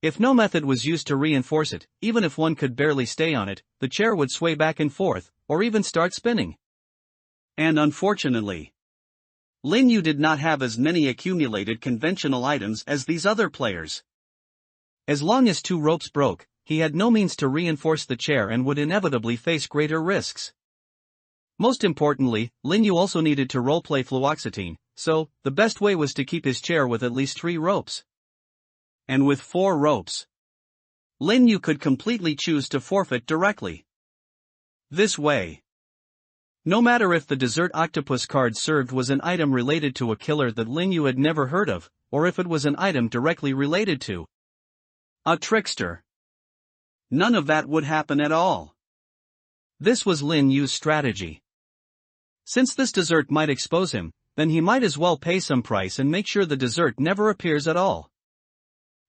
if no method was used to reinforce it, even if one could barely stay on it, the chair would sway back and forth, or even start spinning. And unfortunately, Lin Yu did not have as many accumulated conventional items as these other players. As long as 2 ropes broke, he had no means to reinforce the chair and would inevitably face greater risks. Most importantly, Lin Yu also needed to roleplay fluoxetine, so the best way was to keep his chair with at least 3 ropes. And with 4 ropes, Lin Yu could completely choose to forfeit directly. This way, no matter if the dessert Octopus Card served was an item related to a killer that Lin Yu had never heard of, or if it was an item directly related to a trickster, none of that would happen at all. This was Lin Yu's strategy. Since this dessert might expose him, then he might as well pay some price and make sure the dessert never appears at all.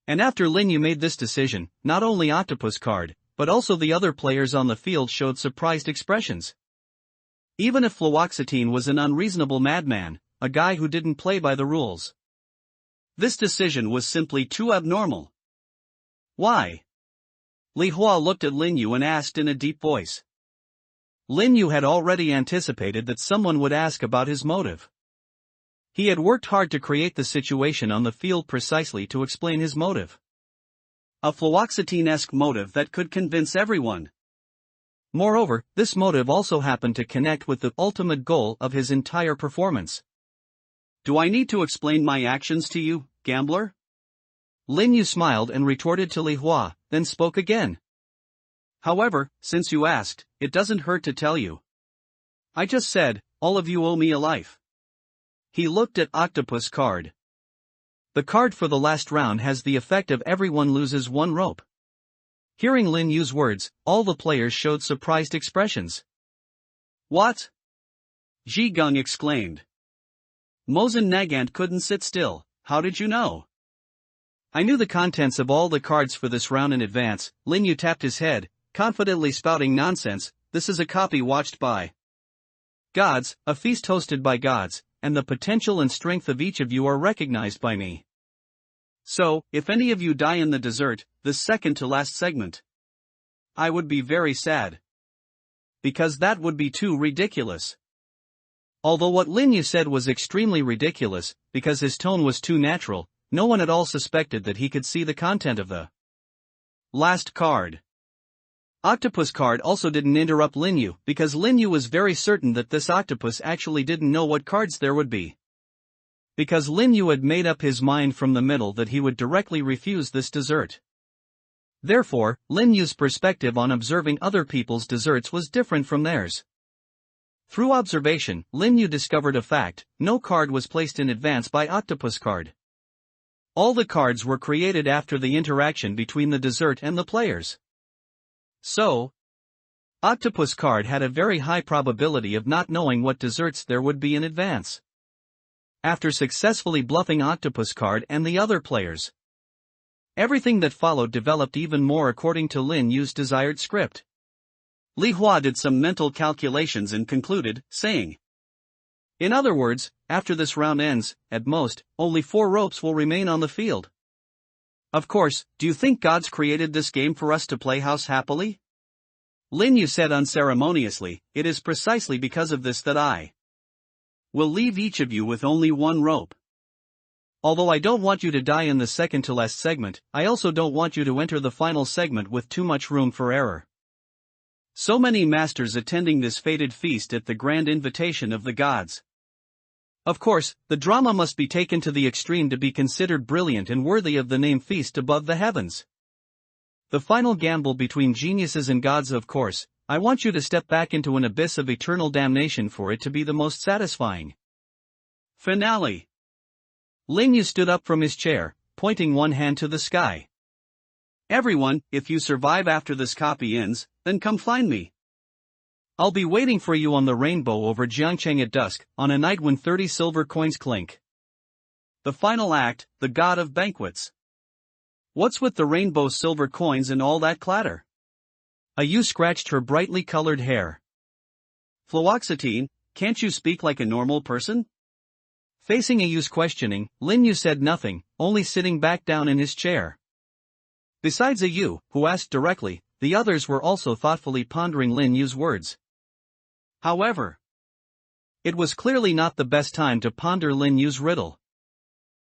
And after Lin Yu made this decision, not only Octopus Card, but also the other players on the field showed surprised expressions. Even if fluoxetine was an unreasonable madman, a guy who didn't play by the rules, this decision was simply too abnormal. Why? Li Hua looked at Lin Yu and asked in a deep voice. Lin Yu had already anticipated that someone would ask about his motive. He had worked hard to create the situation on the field precisely to explain his motive. A fluoxetine-esque motive that could convince everyone. Moreover, this motive also happened to connect with the ultimate goal of his entire performance. Do I need to explain my actions to you, gambler? Lin Yu smiled and retorted to Li Hua, then spoke again. However, since you asked, it doesn't hurt to tell you. I just said, all of you owe me a life. He looked at Octopus Card. The card for the last round has the effect of everyone loses 1 rope. Hearing Lin Yu's words, all the players showed surprised expressions. What? Ji Gung exclaimed. Mosen Nagant couldn't sit still. How did you know? I knew the contents of all the cards for this round in advance. Lin Yu tapped his head, confidently spouting nonsense. This is a copy watched by gods, a feast hosted by gods, and the potential and strength of each of you are recognized by me. So, if any of you die in the dessert, this second to last segment, I would be very sad. Because that would be too ridiculous. Although what Lin Yu said was extremely ridiculous, because his tone was too natural, no one at all suspected that he could see the content of the Last card. Octopus card also didn't interrupt Lin Yu because Lin Yu was very certain that this octopus actually didn't know what cards there would be. Because Lin Yu had made up his mind from the middle that he would directly refuse this dessert. Therefore, Lin Yu's perspective on observing other people's desserts was different from theirs. Through observation, Lin Yu discovered a fact: no card was placed in advance by Octopus card. All the cards were created after the interaction between the dessert and the players. So, Octopus card had a very high probability of not knowing what desserts there would be in advance. After successfully bluffing Octopus card and the other players, everything that followed developed even more according to Lin Yu's desired script. Li Hua did some mental calculations and concluded, saying, "In other words, after this round ends, at most, only 4 ropes will remain on the field. Of course, do you think God's created this game for us to play house happily?" Lin Yu said unceremoniously, "It is precisely because of this that I will leave each of you with only 1 rope. Although I don't want you to die in the second to last segment, I also don't want you to enter the final segment with too much room for error." So many masters attending this fated feast at the grand invitation of the gods. Of course, the drama must be taken to the extreme to be considered brilliant and worthy of the name Feast Above the Heavens. The final gamble between geniuses and gods. Of course, I want you to step back into an abyss of eternal damnation for it to be the most satisfying finale. Lin Yu stood up from his chair, pointing one hand to the sky. "Everyone, if you survive after this copy ends, then come find me. I'll be waiting for you on the rainbow over Jiangcheng at dusk, on a night when 30 silver coins clink." The final act, the god of banquets. What's with the rainbow silver coins and all that clatter? A Yu scratched her brightly colored hair. "Fluoxetine, can't you speak like a normal person?" Facing a Yu's questioning, Lin Yu said nothing, only sitting back down in his chair. Besides a Yu, who asked directly, the others were also thoughtfully pondering Lin Yu's words. However, it was clearly not the best time to ponder Lin Yu's riddle.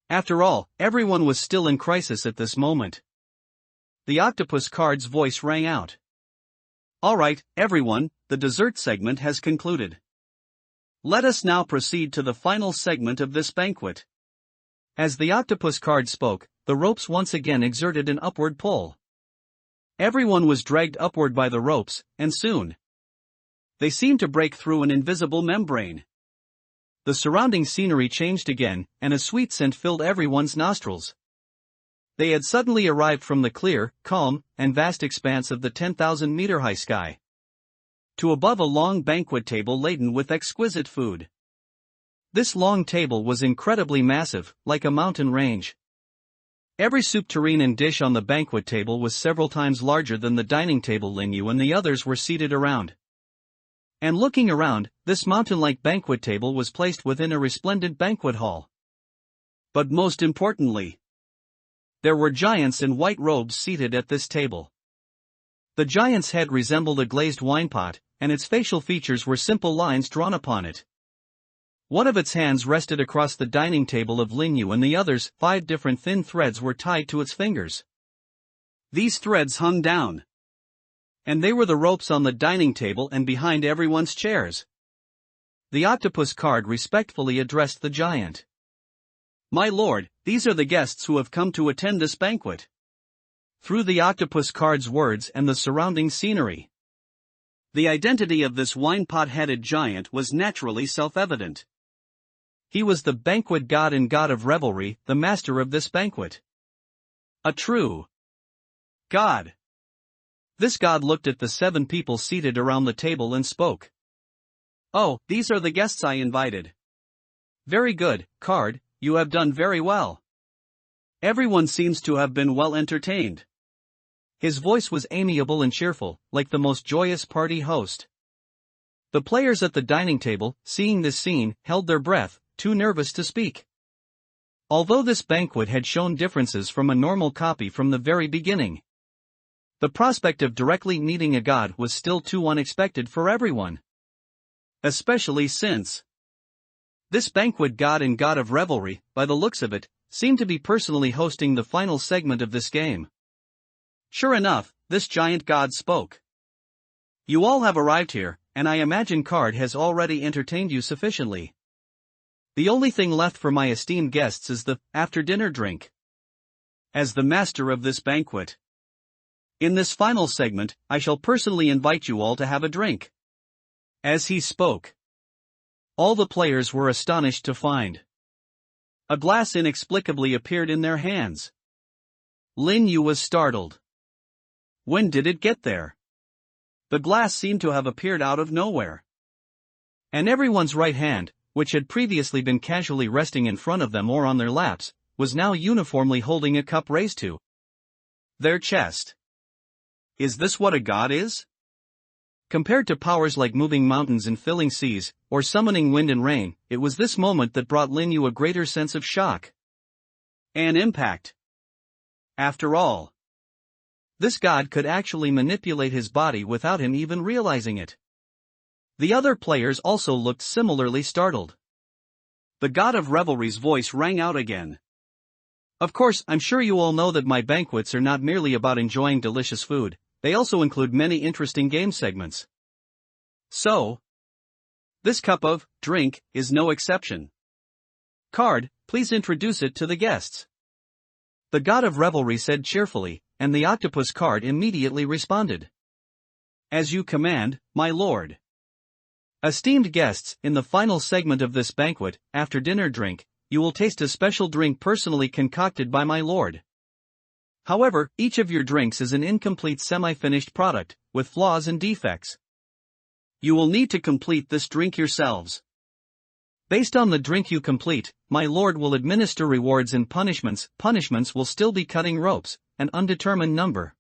After all, everyone was still in crisis at this moment. The octopus card's voice rang out. "All right, everyone, the dessert segment has concluded. Let us now proceed to the final segment of this banquet." As the octopus card spoke, the ropes once again exerted an upward pull. Everyone was dragged upward by the ropes, and soon they seemed to break through an invisible membrane. The surrounding scenery changed again, and a sweet scent filled everyone's nostrils. They had suddenly arrived from the clear, calm, and vast expanse of the 10,000-meter-high sky to above a long banquet table laden with exquisite food. This long table was incredibly massive, like a mountain range. Every soup tureen and dish on the banquet table was several times larger than the dining table Lin Yu and the others were seated around. And looking around, this mountain-like banquet table was placed within a resplendent banquet hall. But most importantly, there were giants in white robes seated at this table. The giant's head resembled a glazed wine pot, and its facial features were simple lines drawn upon it. One of its hands rested across the dining table of Lin Yu and the others, 5 different thin threads were tied to its fingers. These threads hung down, and they were the ropes on the dining table and behind everyone's chairs. The octopus card respectfully addressed the giant. "My lord, these are the guests who have come to attend this banquet." Through the octopus card's words and the surrounding scenery, the identity of this wine-pot-headed giant was naturally self-evident. He was the banquet god and god of revelry, the master of this banquet. A true god. This god looked at the 7 people seated around the table and spoke. "Oh, these are the guests I invited. Very good, card, you have done very well. Everyone seems to have been well entertained." His voice was amiable and cheerful, like the most joyous party host. The players at the dining table, seeing this scene, held their breath, too nervous to speak. Although this banquet had shown differences from a normal copy from the very beginning, the prospect of directly meeting a god was still too unexpected for everyone. Especially since this banquet god and god of revelry, by the looks of it, seemed to be personally hosting the final segment of this game. Sure enough, this giant god spoke. You all have arrived here, and I imagine Card has already entertained you sufficiently. The only thing left for my esteemed guests is the after-dinner drink. As the master of this banquet, in this final segment, I shall personally invite you all to have a drink. As he spoke, all the players were astonished to find a glass inexplicably appeared in their hands. Lin Yu was startled. When did it get there? The glass seemed to have appeared out of nowhere. And everyone's right hand, which had previously been casually resting in front of them or on their laps, was now uniformly holding a cup raised to their chest. Is this what a god is? Compared to powers like moving mountains and filling seas, or summoning wind and rain, it was this moment that brought Lin Yu a greater sense of shock and impact. After all, this god could actually manipulate his body without him even realizing it. The other players also looked similarly startled. The god of revelry's voice rang out again. Of course, I'm sure you all know that my banquets are not merely about enjoying delicious food, they also include many interesting game segments. So, this cup of drink is no exception. Card, please introduce it to the guests. The god of revelry said cheerfully, and the octopus Card immediately responded. As you command, my lord. Esteemed guests, in the final segment of this banquet, after dinner drink, you will taste a special drink personally concocted by my lord. However, each of your drinks is an incomplete semi-finished product, with flaws and defects. You will need to complete this drink yourselves. Based on the drink you complete, my lord will administer rewards and punishments. Punishments will still be cutting ropes, an undetermined number.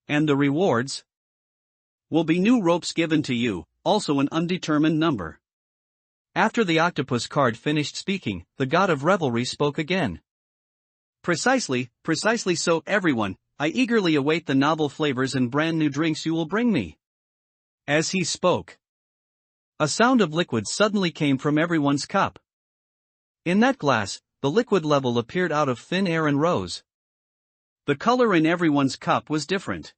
And the rewards will be new ropes given to you, also an undetermined number. After the octopus Card finished speaking, the god of revelry spoke again. Precisely so everyone, I eagerly await the novel flavors and brand new drinks you will bring me. As he spoke, a sound of liquid suddenly came from everyone's cup. In that glass, the liquid level appeared out of thin air and rose. The color in everyone's cup was different.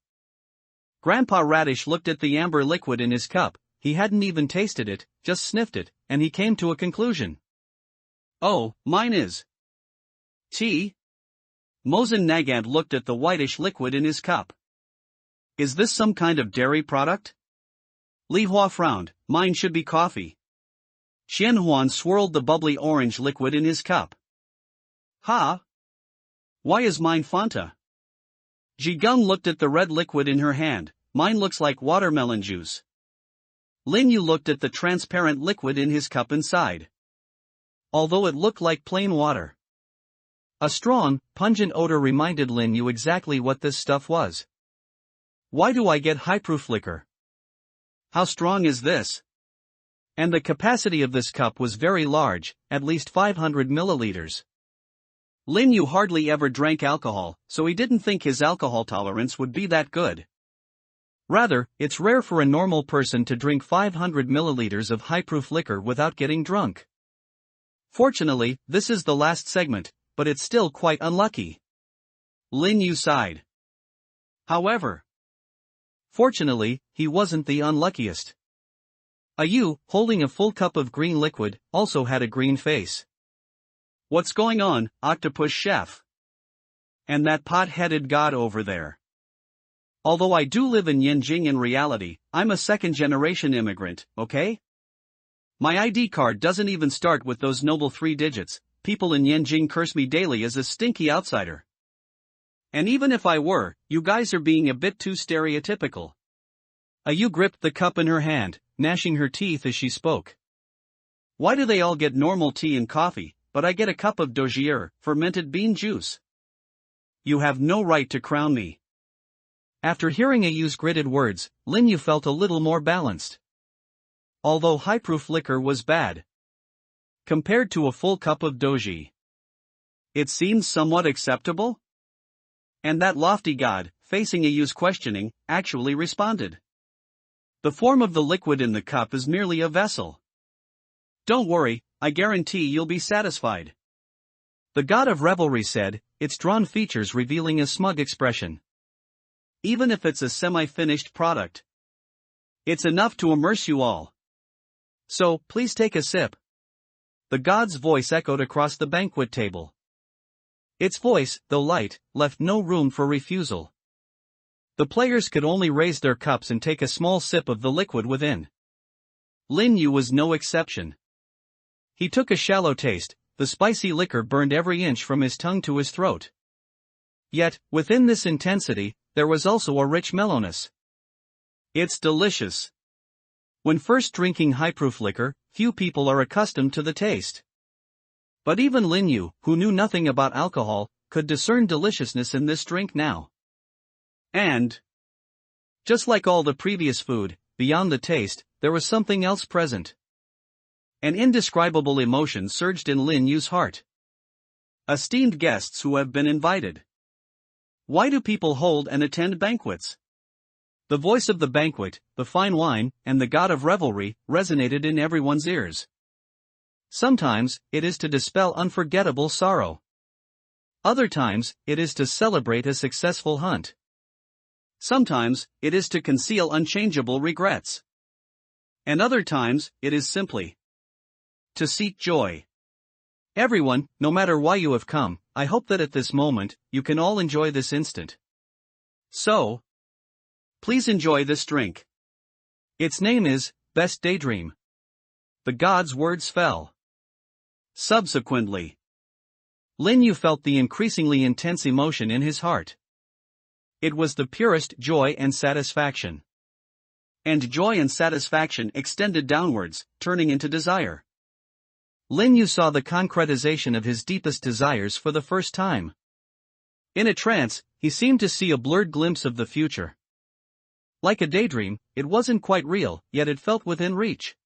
Grandpa Radish looked at the amber liquid in his cup, he hadn't even tasted it, just sniffed it, and he came to a conclusion. Oh, mine is tea? Mosen Nagant looked at the whitish liquid in his cup. Is this some kind of dairy product? Li Hua frowned, mine should be coffee. Xian Huan swirled the bubbly orange liquid in his cup. Ha! Why is mine Fanta? Ji Gung looked at the red liquid in her hand, mine looks like watermelon juice. Lin Yu looked at the transparent liquid in his cup and sighed. Although it looked like plain water, a strong, pungent odor reminded Lin Yu exactly what this stuff was. Why do I get high-proof liquor? How strong is this? And the capacity of this cup was very large, at least 500 milliliters. Lin Yu hardly ever drank alcohol, so he didn't think his alcohol tolerance would be that good. Rather, it's rare for a normal person to drink 500 milliliters of high-proof liquor without getting drunk. Fortunately, this is the last segment, but it's still quite unlucky. Lin Yu sighed. However, fortunately, he wasn't the unluckiest. A Yu, holding a full cup of green liquid, also had a green face. What's going on, octopus chef? And that pot-headed god over there? Although I do live in Yanjing in reality, I'm a second-generation immigrant, okay? My ID card doesn't even start with those noble 3 digits. People in Yanjing curse me daily as a stinky outsider. And even if I were, you guys are being a bit too stereotypical. A Yu gripped the cup in her hand, gnashing her teeth as she spoke. Why do they all get normal tea and coffee, but I get a cup of dojier, fermented bean juice? You have no right to crown me. After hearing A Yu's gritted words, Lin Yu felt a little more balanced. Although high-proof liquor was bad compared to a full cup of doji, it seemed somewhat acceptable? And that lofty god, facing A Yu's questioning, actually responded. The form of the liquid in the cup is merely a vessel. Don't worry, I guarantee you'll be satisfied. The god of revelry said, its drawn features revealing a smug expression. even if it's a semi-finished product. It's enough to immerse you all. So, please take a sip. The god's voice echoed across the banquet table. Its voice, though light, left no room for refusal. The players could only raise their cups and take a small sip of the liquid within. Lin Yu was no exception. He took a shallow taste. The spicy liquor burned every inch from his tongue to his throat. Yet, within this intensity, there was also a rich mellowness. It's delicious. When first drinking high-proof liquor, few people are accustomed to the taste. But even Lin Yu, who knew nothing about alcohol, could discern deliciousness in this drink now. And, just like all the previous food, beyond the taste, there was something else present. An indescribable emotion surged in Lin Yu's heart. Esteemed guests who have been invited. Why do people hold and attend banquets? The voice of the banquet, the fine wine, and the god of revelry resonated in everyone's ears. Sometimes, it is to dispel unforgettable sorrow. Other times, it is to celebrate a successful hunt. Sometimes, it is to conceal unchangeable regrets. And other times, it is simply to seek joy. Everyone, no matter why you have come, I hope that at this moment, you can all enjoy this instant. So, please enjoy this drink. Its name is, Best Daydream. The god's words fell. Subsequently, Lin Yu felt the increasingly intense emotion in his heart. It was the purest joy and satisfaction. And joy and satisfaction extended downwards, turning into desire. Lin Yu saw the concretization of his deepest desires for the first time. In a trance, he seemed to see a blurred glimpse of the future. Like a daydream, it wasn't quite real, yet it felt within reach.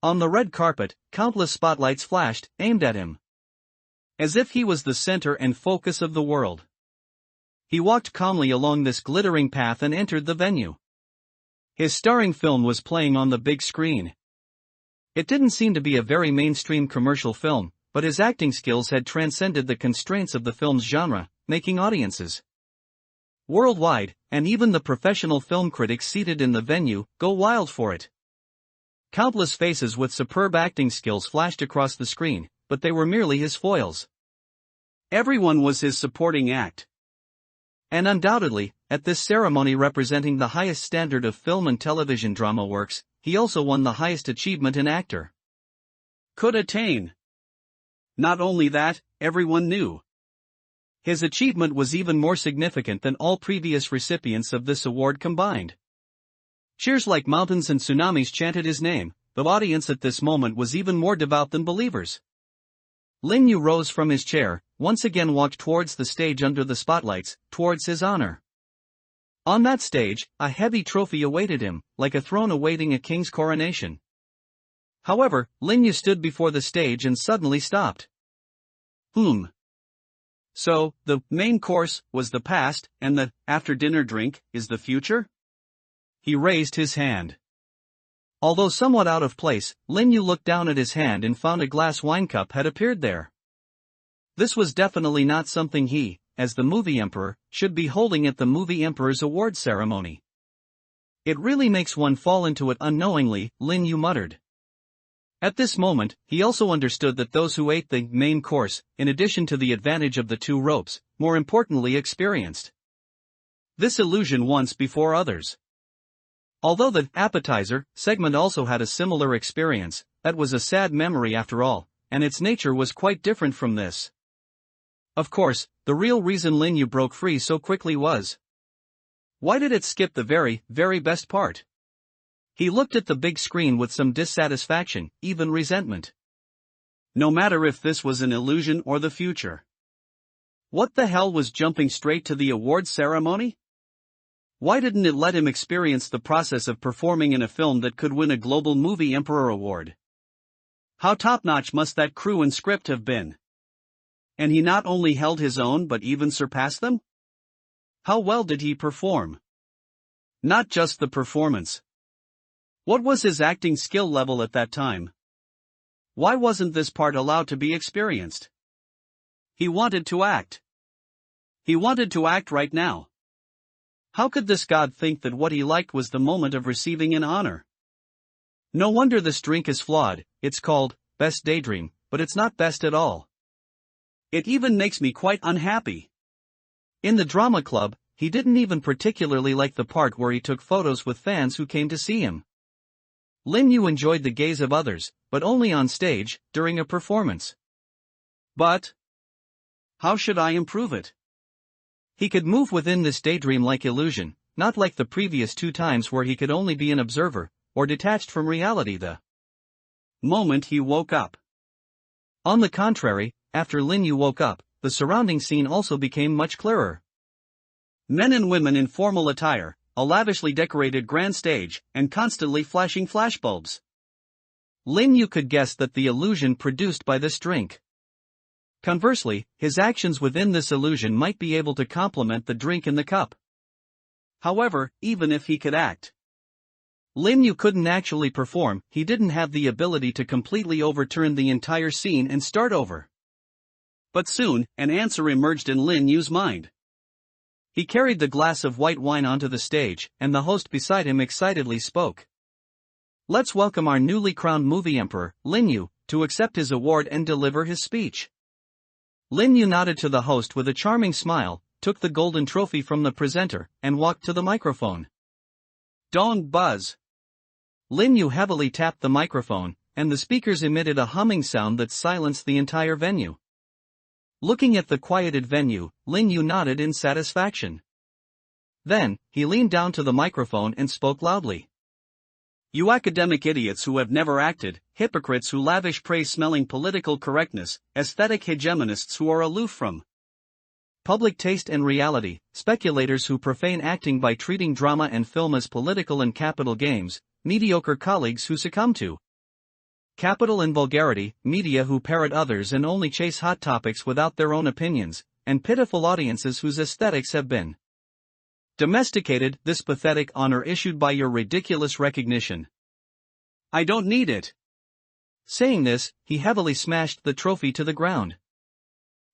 On the red carpet, countless spotlights flashed, aimed at him. As if he was the center and focus of the world. He walked calmly along this glittering path and entered the venue. His starring film was playing on the big screen. It didn't seem to be a very mainstream commercial film, but his acting skills had transcended the constraints of the film's genre, making audiences worldwide, and even the professional film critics seated in the venue, go wild for it. Countless faces with superb acting skills flashed across the screen, but they were merely his foils. Everyone was his supporting act. And undoubtedly, at this ceremony representing the highest standard of film and television drama works, he also won the highest achievement an actor could attain. Not only that, everyone knew. His achievement was even more significant than all previous recipients of this award combined. Cheers like mountains and tsunamis chanted his name. The audience at this moment was even more devout than believers. Lin Yu rose from his chair, once again walked towards the stage under the spotlights, towards his honor. On that stage, a heavy trophy awaited him, like a throne awaiting a king's coronation. However, Lin Yu stood before the stage and suddenly stopped. So, the main course was the past, and the after-dinner drink is the future? He raised his hand. Although somewhat out of place, Lin Yu looked down at his hand and found a glass wine cup had appeared there. This was definitely not something he, as the movie emperor, should be holding at the movie emperor's award ceremony. It really makes one fall into it unknowingly, Lin Yu muttered. At this moment, he also understood that those who ate the main course, in addition to the advantage of the two ropes, more importantly experienced this illusion once before others. Although the appetizer segment also had a similar experience, that was a sad memory after all, and its nature was quite different from this. Of course, the real reason Lin Yu broke free so quickly was, why did it skip the very, very best part? He looked at the big screen with some dissatisfaction, even resentment. No matter if this was an illusion or the future. What the hell was jumping straight to the award ceremony? Why didn't it let him experience the process of performing in a film that could win a Global Movie Emperor Award? How top-notch must that crew and script have been? And he not only held his own but even surpassed them? How well did he perform? Not just the performance. What was his acting skill level at that time? Why wasn't this part allowed to be experienced? He wanted to act. He wanted to act right now. How could this god think that what he liked was the moment of receiving an honor? No wonder this drink is flawed. It's called Best Daydream, but it's not best at all. It even makes me quite unhappy. In the drama club, he didn't even particularly like the part where he took photos with fans who came to see him. Lin Yu enjoyed the gaze of others, but only on stage, during a performance. But how should I improve it? He could move within this daydream-like illusion, not like the previous 2 times where he could only be an observer, or detached from reality the moment he woke up. On the contrary, after Lin Yu woke up, the surrounding scene also became much clearer. Men and women in formal attire, a lavishly decorated grand stage, and constantly flashing flashbulbs. Lin Yu could guess that the illusion produced by this drink. Conversely, his actions within this illusion might be able to complement the drink in the cup. However, even if he could act, Lin Yu couldn't actually perform. He didn't have the ability to completely overturn the entire scene and start over. But soon, an answer emerged in Lin Yu's mind. He carried the glass of white wine onto the stage, and the host beside him excitedly spoke. Let's welcome our newly crowned movie emperor, Lin Yu, to accept his award and deliver his speech. Lin Yu nodded to the host with a charming smile, took the golden trophy from the presenter, and walked to the microphone. Don't buzz. Lin Yu heavily tapped the microphone, and the speakers emitted a humming sound that silenced the entire venue. Looking at the quieted venue, Lin Yu nodded in satisfaction. Then, he leaned down to the microphone and spoke loudly. You academic idiots who have never acted, hypocrites who lavish praise smelling political correctness, aesthetic hegemonists who are aloof from public taste and reality, speculators who profane acting by treating drama and film as political and capital games, mediocre colleagues who succumb to capital and vulgarity, media who parrot others and only chase hot topics without their own opinions, and pitiful audiences whose aesthetics have been domesticated, this pathetic honor issued by your ridiculous recognition. I don't need it. Saying this, he heavily smashed the trophy to the ground.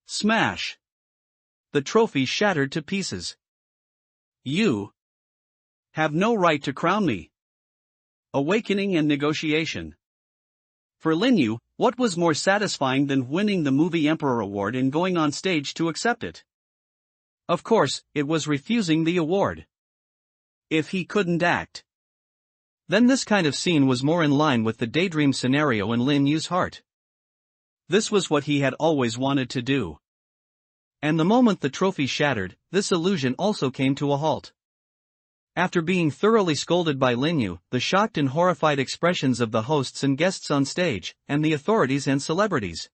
Smash! The trophy shattered to pieces. You have no right to crown me. Awakening and negotiation. For Lin Yu, what was more satisfying than winning the Movie Emperor Award and going on stage to accept it? Of course, it was refusing the award. If he couldn't act, then this kind of scene was more in line with the daydream scenario in Lin Yu's heart. This was what he had always wanted to do. And the moment the trophy shattered, this illusion also came to a halt. After being thoroughly scolded by Lin Yu, the shocked and horrified expressions of the hosts and guests on stage, and the authorities and celebrities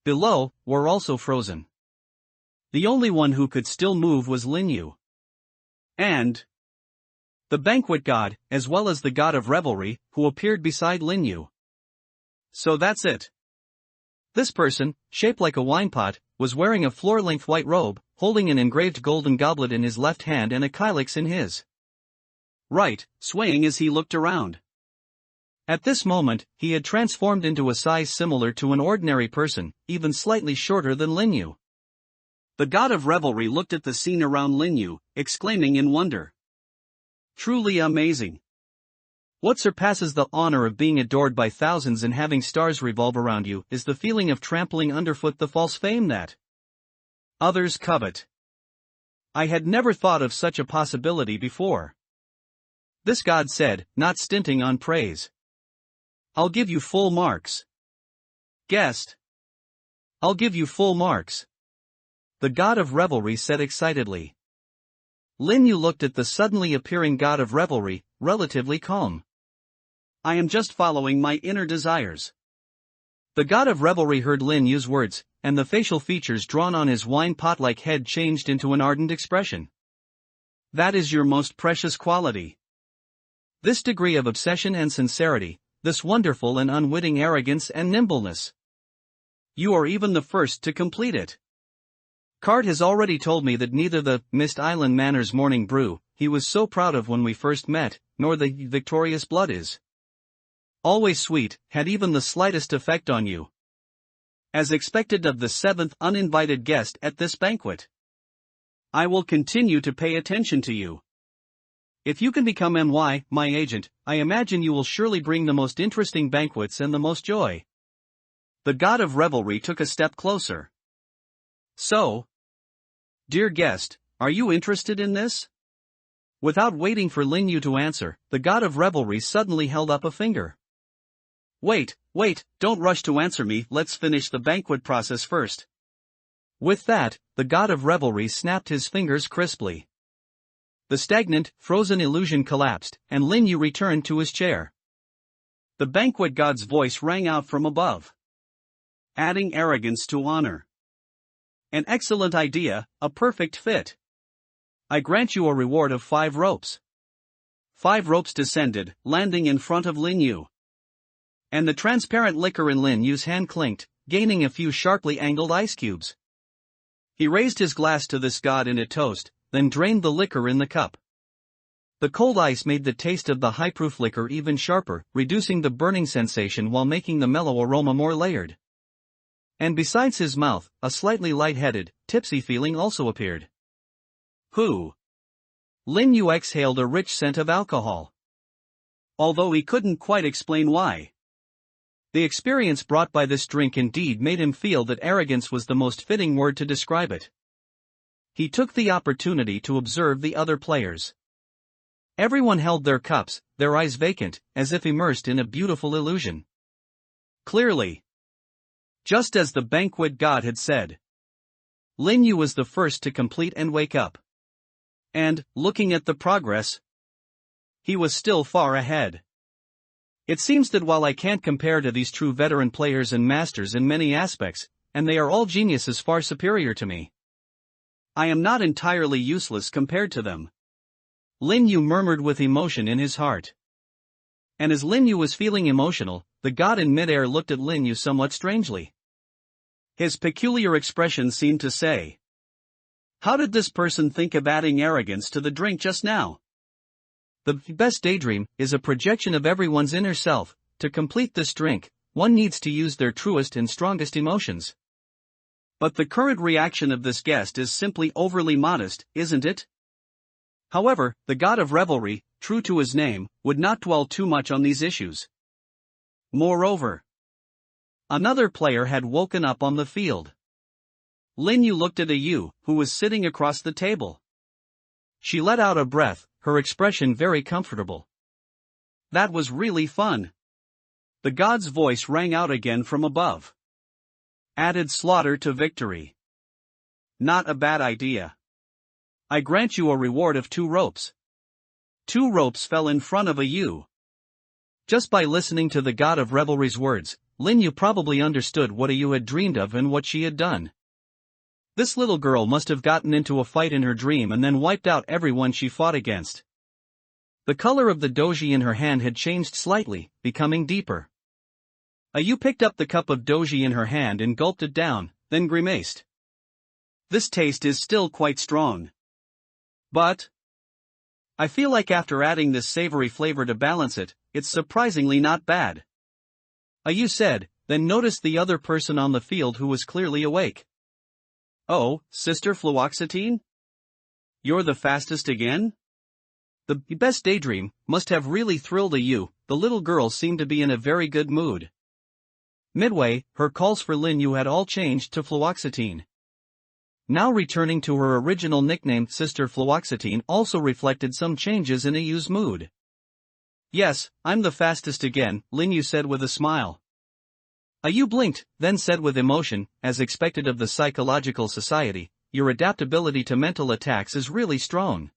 below, were also frozen. The only one who could still move was Lin Yu. And the banquet god, as well as the god of revelry, who appeared beside Lin Yu. So that's it. This person, shaped like a wine pot, was wearing a floor-length white robe, holding an engraved golden goblet in his left hand and a kylix in his right, swaying as he looked around. At this moment, he had transformed into a size similar to an ordinary person, even slightly shorter than Lin Yu. The god of revelry looked at the scene around Lin Yu, exclaiming in wonder. Truly amazing. What surpasses the honor of being adored by thousands and having stars revolve around you is the feeling of trampling underfoot the false fame that others covet. I had never thought of such a possibility before. This god said, not stinting on praise. I'll give you full marks. Guest. I'll give you full marks. The god of revelry said excitedly. Lin Yu looked at the suddenly appearing god of revelry, relatively calm. I am just following my inner desires. The god of revelry heard Lin Yu's words, and the facial features drawn on his wine pot-like head changed into an ardent expression. That is your most precious quality. This degree of obsession and sincerity, this wonderful and unwitting arrogance and nimbleness. You are even the first to complete it. Card has already told me that neither the Mist Island Manor's morning brew he was so proud of when we first met, nor the victorious blood is always sweet, had even the slightest effect on you. As expected of the 7th uninvited guest at this banquet. I will continue to pay attention to you. If you can become my agent, I imagine you will surely bring the most interesting banquets and the most joy. The god of revelry took a step closer. So, dear guest, are you interested in this? Without waiting for Lin Yu to answer, the god of revelry suddenly held up a finger. Wait, don't rush to answer me, let's finish the banquet process first. With that, the god of revelry snapped his fingers crisply. The stagnant, frozen illusion collapsed, and Lin Yu returned to his chair. The banquet god's voice rang out from above. Adding arrogance to honor. An excellent idea, a perfect fit. I grant you a reward of 5 ropes. 5 ropes descended, landing in front of Lin Yu. And the transparent liquor in Lin Yu's hand clinked, gaining a few sharply angled ice cubes. He raised his glass to this god in a toast, then drained the liquor in the cup. The cold ice made the taste of the high-proof liquor even sharper, reducing the burning sensation while making the mellow aroma more layered. And besides his mouth, a slightly light-headed, tipsy feeling also appeared. Pooh! Lin Yu exhaled a rich scent of alcohol. Although he couldn't quite explain why. The experience brought by this drink indeed made him feel that arrogance was the most fitting word to describe it. He took the opportunity to observe the other players. Everyone held their cups, their eyes vacant, as if immersed in a beautiful illusion. Clearly. Just as the banquet god had said. Lin Yu was the first to complete and wake up. And, looking at the progress, he was still far ahead. It seems that while I can't compare to these true veteran players and masters in many aspects, and they are all geniuses far superior to me, I am not entirely useless compared to them. Lin Yu murmured with emotion in his heart. And as Lin Yu was feeling emotional, the god in midair looked at Lin Yu somewhat strangely. His peculiar expression seemed to say, how did this person think of adding arrogance to the drink just now? The best daydream is a projection of everyone's inner self. To complete this drink, one needs to use their truest and strongest emotions. But the current reaction of this guest is simply overly modest, isn't it? However, the god of revelry, true to his name, would not dwell too much on these issues. Moreover, another player had woken up on the field. Lin Yu looked at Yu, who was sitting across the table. She let out a breath, her expression very comfortable. That was really fun. The god's voice rang out again from above. Added slaughter to victory. Not a bad idea. I grant you a reward of 2 ropes. 2 ropes fell in front of Yu. Just by listening to the god of revelry's words, Lin Yu probably understood what Yu had dreamed of and what she had done. This little girl must have gotten into a fight in her dream and then wiped out everyone she fought against. The color of the doji in her hand had changed slightly, becoming deeper. Yu picked up the cup of doji in her hand and gulped it down, then grimaced. This taste is still quite strong. But I feel like after adding this savory flavor to balance it, it's surprisingly not bad. Yu said, then noticed the other person on the field who was clearly awake. Oh, Sister Fluoxetine? You're the fastest again? The best daydream must have really thrilled Yu. The little girl seemed to be in a very good mood. Midway, her calls for Lin Yu had all changed to Fluoxetine. Now returning to her original nickname, Sister Fluoxetine also reflected some changes in Yu's mood. Yes, I'm the fastest again, Lin Yu said with a smile. Yu blinked, then said with emotion, as expected of the psychological society, your adaptability to mental attacks is really strong.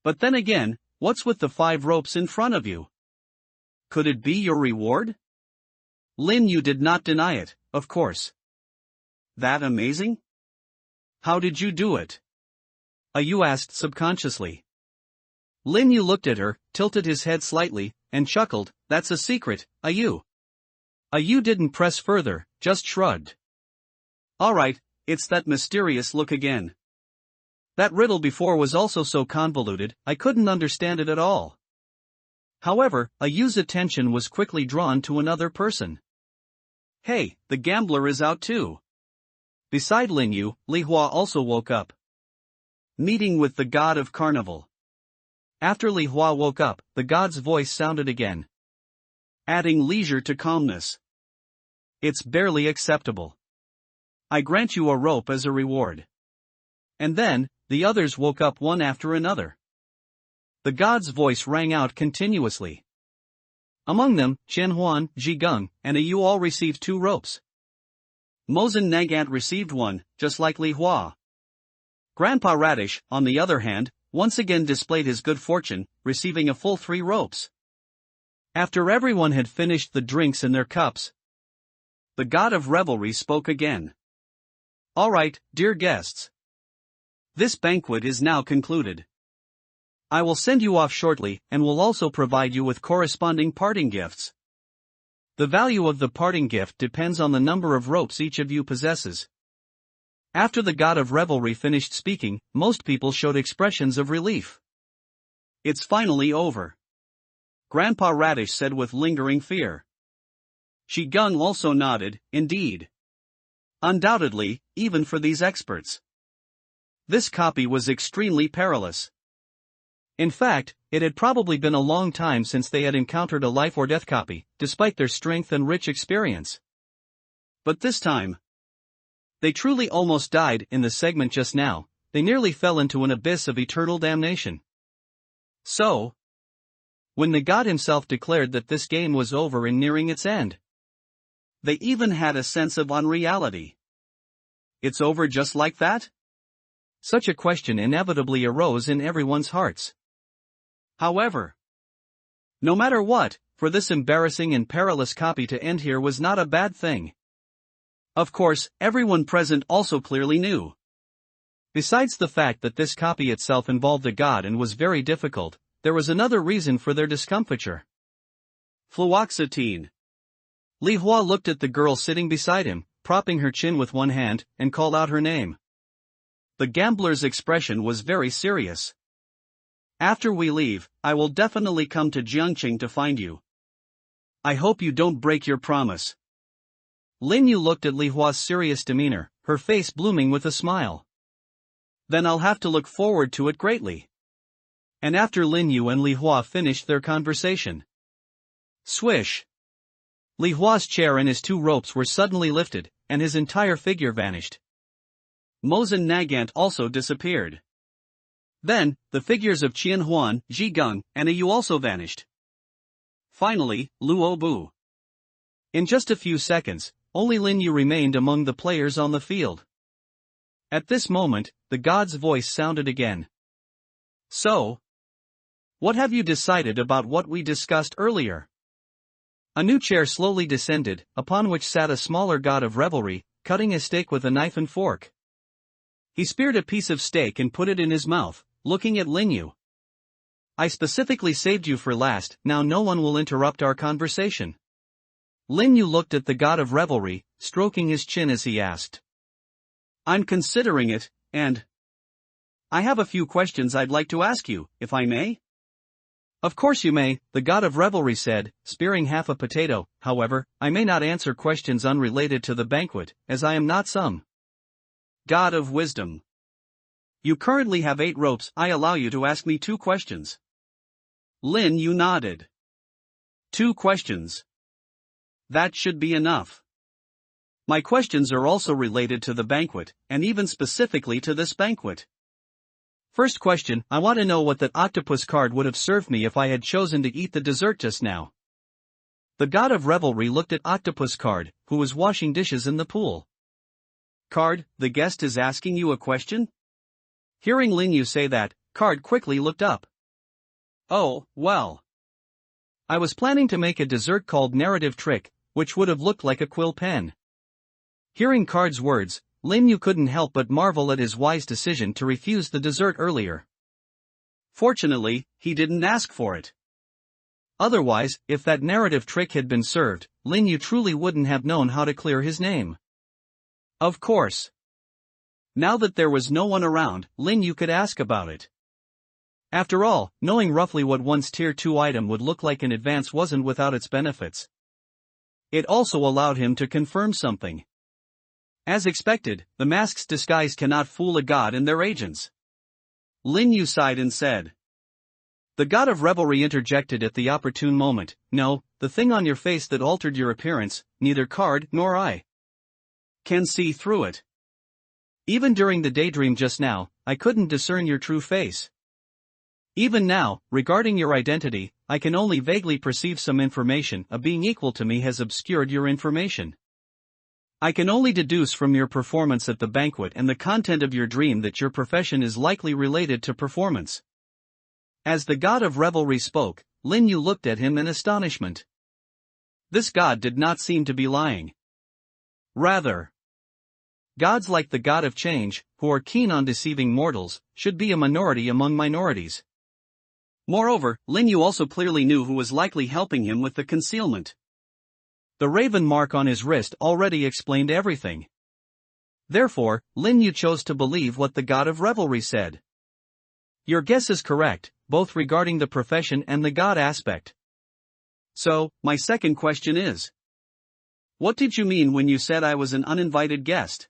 But then again, what's with the 5 ropes in front of you? Could it be your reward? Lin Yu did not deny it, of course. That amazing? How did you do it? Yu asked subconsciously. Lin Yu looked at her, tilted his head slightly, and chuckled, that's a secret, Yu. Yu didn't press further, just shrugged. Alright, it's that mysterious look again. That riddle before was also so convoluted, I couldn't understand it at all. However, Yu's attention was quickly drawn to another person. Hey, the gambler is out too. Beside Lin Yu, Li Hua also woke up. Meeting with the god of carnival. After Li Hua woke up, the god's voice sounded again, adding leisure to calmness. It's barely acceptable. I grant you a rope as a reward. And then, the others woke up one after another. The god's voice rang out continuously. Among them, Qianhuan, Zhigung, and Ayu all received 2 ropes. Mosen Nagant received 1, just like Li Hua. Grandpa Radish, on the other hand, once again displayed his good fortune, receiving a full 3 ropes. After everyone had finished the drinks in their cups, the god of revelry spoke again. All right, dear guests. This banquet is now concluded. I will send you off shortly and will also provide you with corresponding parting gifts. The value of the parting gift depends on the number of ropes each of you possesses. After the god of revelry finished speaking, most people showed expressions of relief. It's finally over. Grandpa Radish said with lingering fear. Zhigung also nodded, indeed. Undoubtedly, even for these experts. This copy was extremely perilous. In fact, it had probably been a long time since they had encountered a life or death copy, despite their strength and rich experience. But this time, they truly almost died. In the segment just now, they nearly fell into an abyss of eternal damnation. So, when the god himself declared that this game was over and nearing its end, they even had a sense of unreality. It's over just like that? Such a question inevitably arose in everyone's hearts. However, no matter what, for this embarrassing and perilous copy to end here was not a bad thing. Of course, everyone present also clearly knew. Besides the fact that this copy itself involved a god and was very difficult, there was another reason for their discomfiture. Fluoxetine. Li Hua looked at the girl sitting beside him, propping her chin with one hand, and called out her name. The gambler's expression was very serious. After we leave, I will definitely come to Jiangqing to find you. I hope you don't break your promise. Lin Yu looked at Li Hua's serious demeanor, her face blooming with a smile. Then I'll have to look forward to it greatly. And after Lin Yu and Li Hua finished their conversation, swish! Li Hua's chair and his 2 ropes were suddenly lifted, and his entire figure vanished. Mosen Nagant also disappeared. Then, the figures of Qianhuan, Zhigung, and Ayu also vanished. Finally, Luo Bu. In just a few seconds, only Lin Yu remained among the players on the field. At this moment, the god's voice sounded again. So, what have you decided about what we discussed earlier? A new chair slowly descended, upon which sat a smaller god of revelry, cutting a steak with a knife and fork. He speared a piece of steak and put it in his mouth, looking at Lin Yu. I specifically saved you for last, now no one will interrupt our conversation. Lin Yu looked at the god of revelry, stroking his chin as he asked. I'm considering it, and I have a few questions I'd like to ask you, if I may? Of course you may, the god of revelry said, spearing half a potato. However, I may not answer questions unrelated to the banquet, as I am not some god of wisdom. You currently have 8 ropes. I allow you to ask me 2 questions. Lin Yu nodded. 2 questions. That should be enough. My questions are also related to the banquet, and even specifically to this banquet. First question, I want to know what that octopus card would have served me if I had chosen to eat the dessert just now. The god of revelry looked at Octopus Card, who was washing dishes in the pool. Card, the guest is asking you a question? Hearing Lin Yu say that, Card quickly looked up. Oh, well. I was planning to make a dessert called Narrative Trick, which would have looked like a quill pen. Hearing Card's words, Lin Yu couldn't help but marvel at his wise decision to refuse the dessert earlier. Fortunately, he didn't ask for it. Otherwise, if that narrative trick had been served, Lin Yu truly wouldn't have known how to clear his name. Of course. Now that there was no one around, Lin Yu could ask about it. After all, knowing roughly what one's Tier 2 item would look like in advance wasn't without its benefits. It also allowed him to confirm something. As expected, the mask's disguise cannot fool a god and their agents. Lin Yu sighed and said. The god of revelry interjected at the opportune moment, no, the thing on your face that altered your appearance, neither card nor I can see through it. Even during the daydream just now, I couldn't discern your true face. Even now, regarding your identity, I can only vaguely perceive some information. A being equal to me has obscured your information. I can only deduce from your performance at the banquet and the content of your dream that your profession is likely related to performance. As the god of revelry spoke, Lin Yu looked at him in astonishment. This god did not seem to be lying. Rather, gods like the god of change, who are keen on deceiving mortals, should be a minority among minorities. Moreover, Lin Yu also clearly knew who was likely helping him with the concealment. The raven mark on his wrist already explained everything. Therefore, Lin Yu chose to believe what the god of revelry said. Your guess is correct, both regarding the profession and the god aspect. So, my second question is, what did you mean when you said I was an uninvited guest?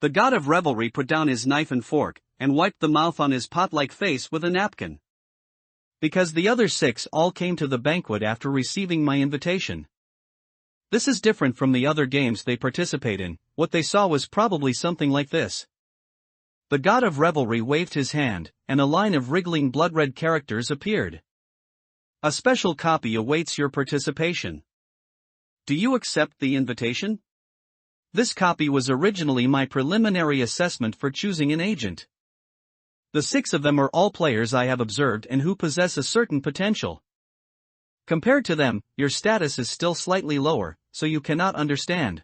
The god of revelry put down his knife and fork, and wiped the mouth on his pot-like face with a napkin. Because the other 6 all came to the banquet after receiving my invitation. This is different from the other games they participate in. What they saw was probably something like this. The god of revelry waved his hand, and a line of wriggling blood-red characters appeared. A special copy awaits your participation. Do you accept the invitation? This copy was originally my preliminary assessment for choosing an agent. The 6 of them are all players I have observed and who possess a certain potential. Compared to them, your status is still slightly lower, so you cannot understand.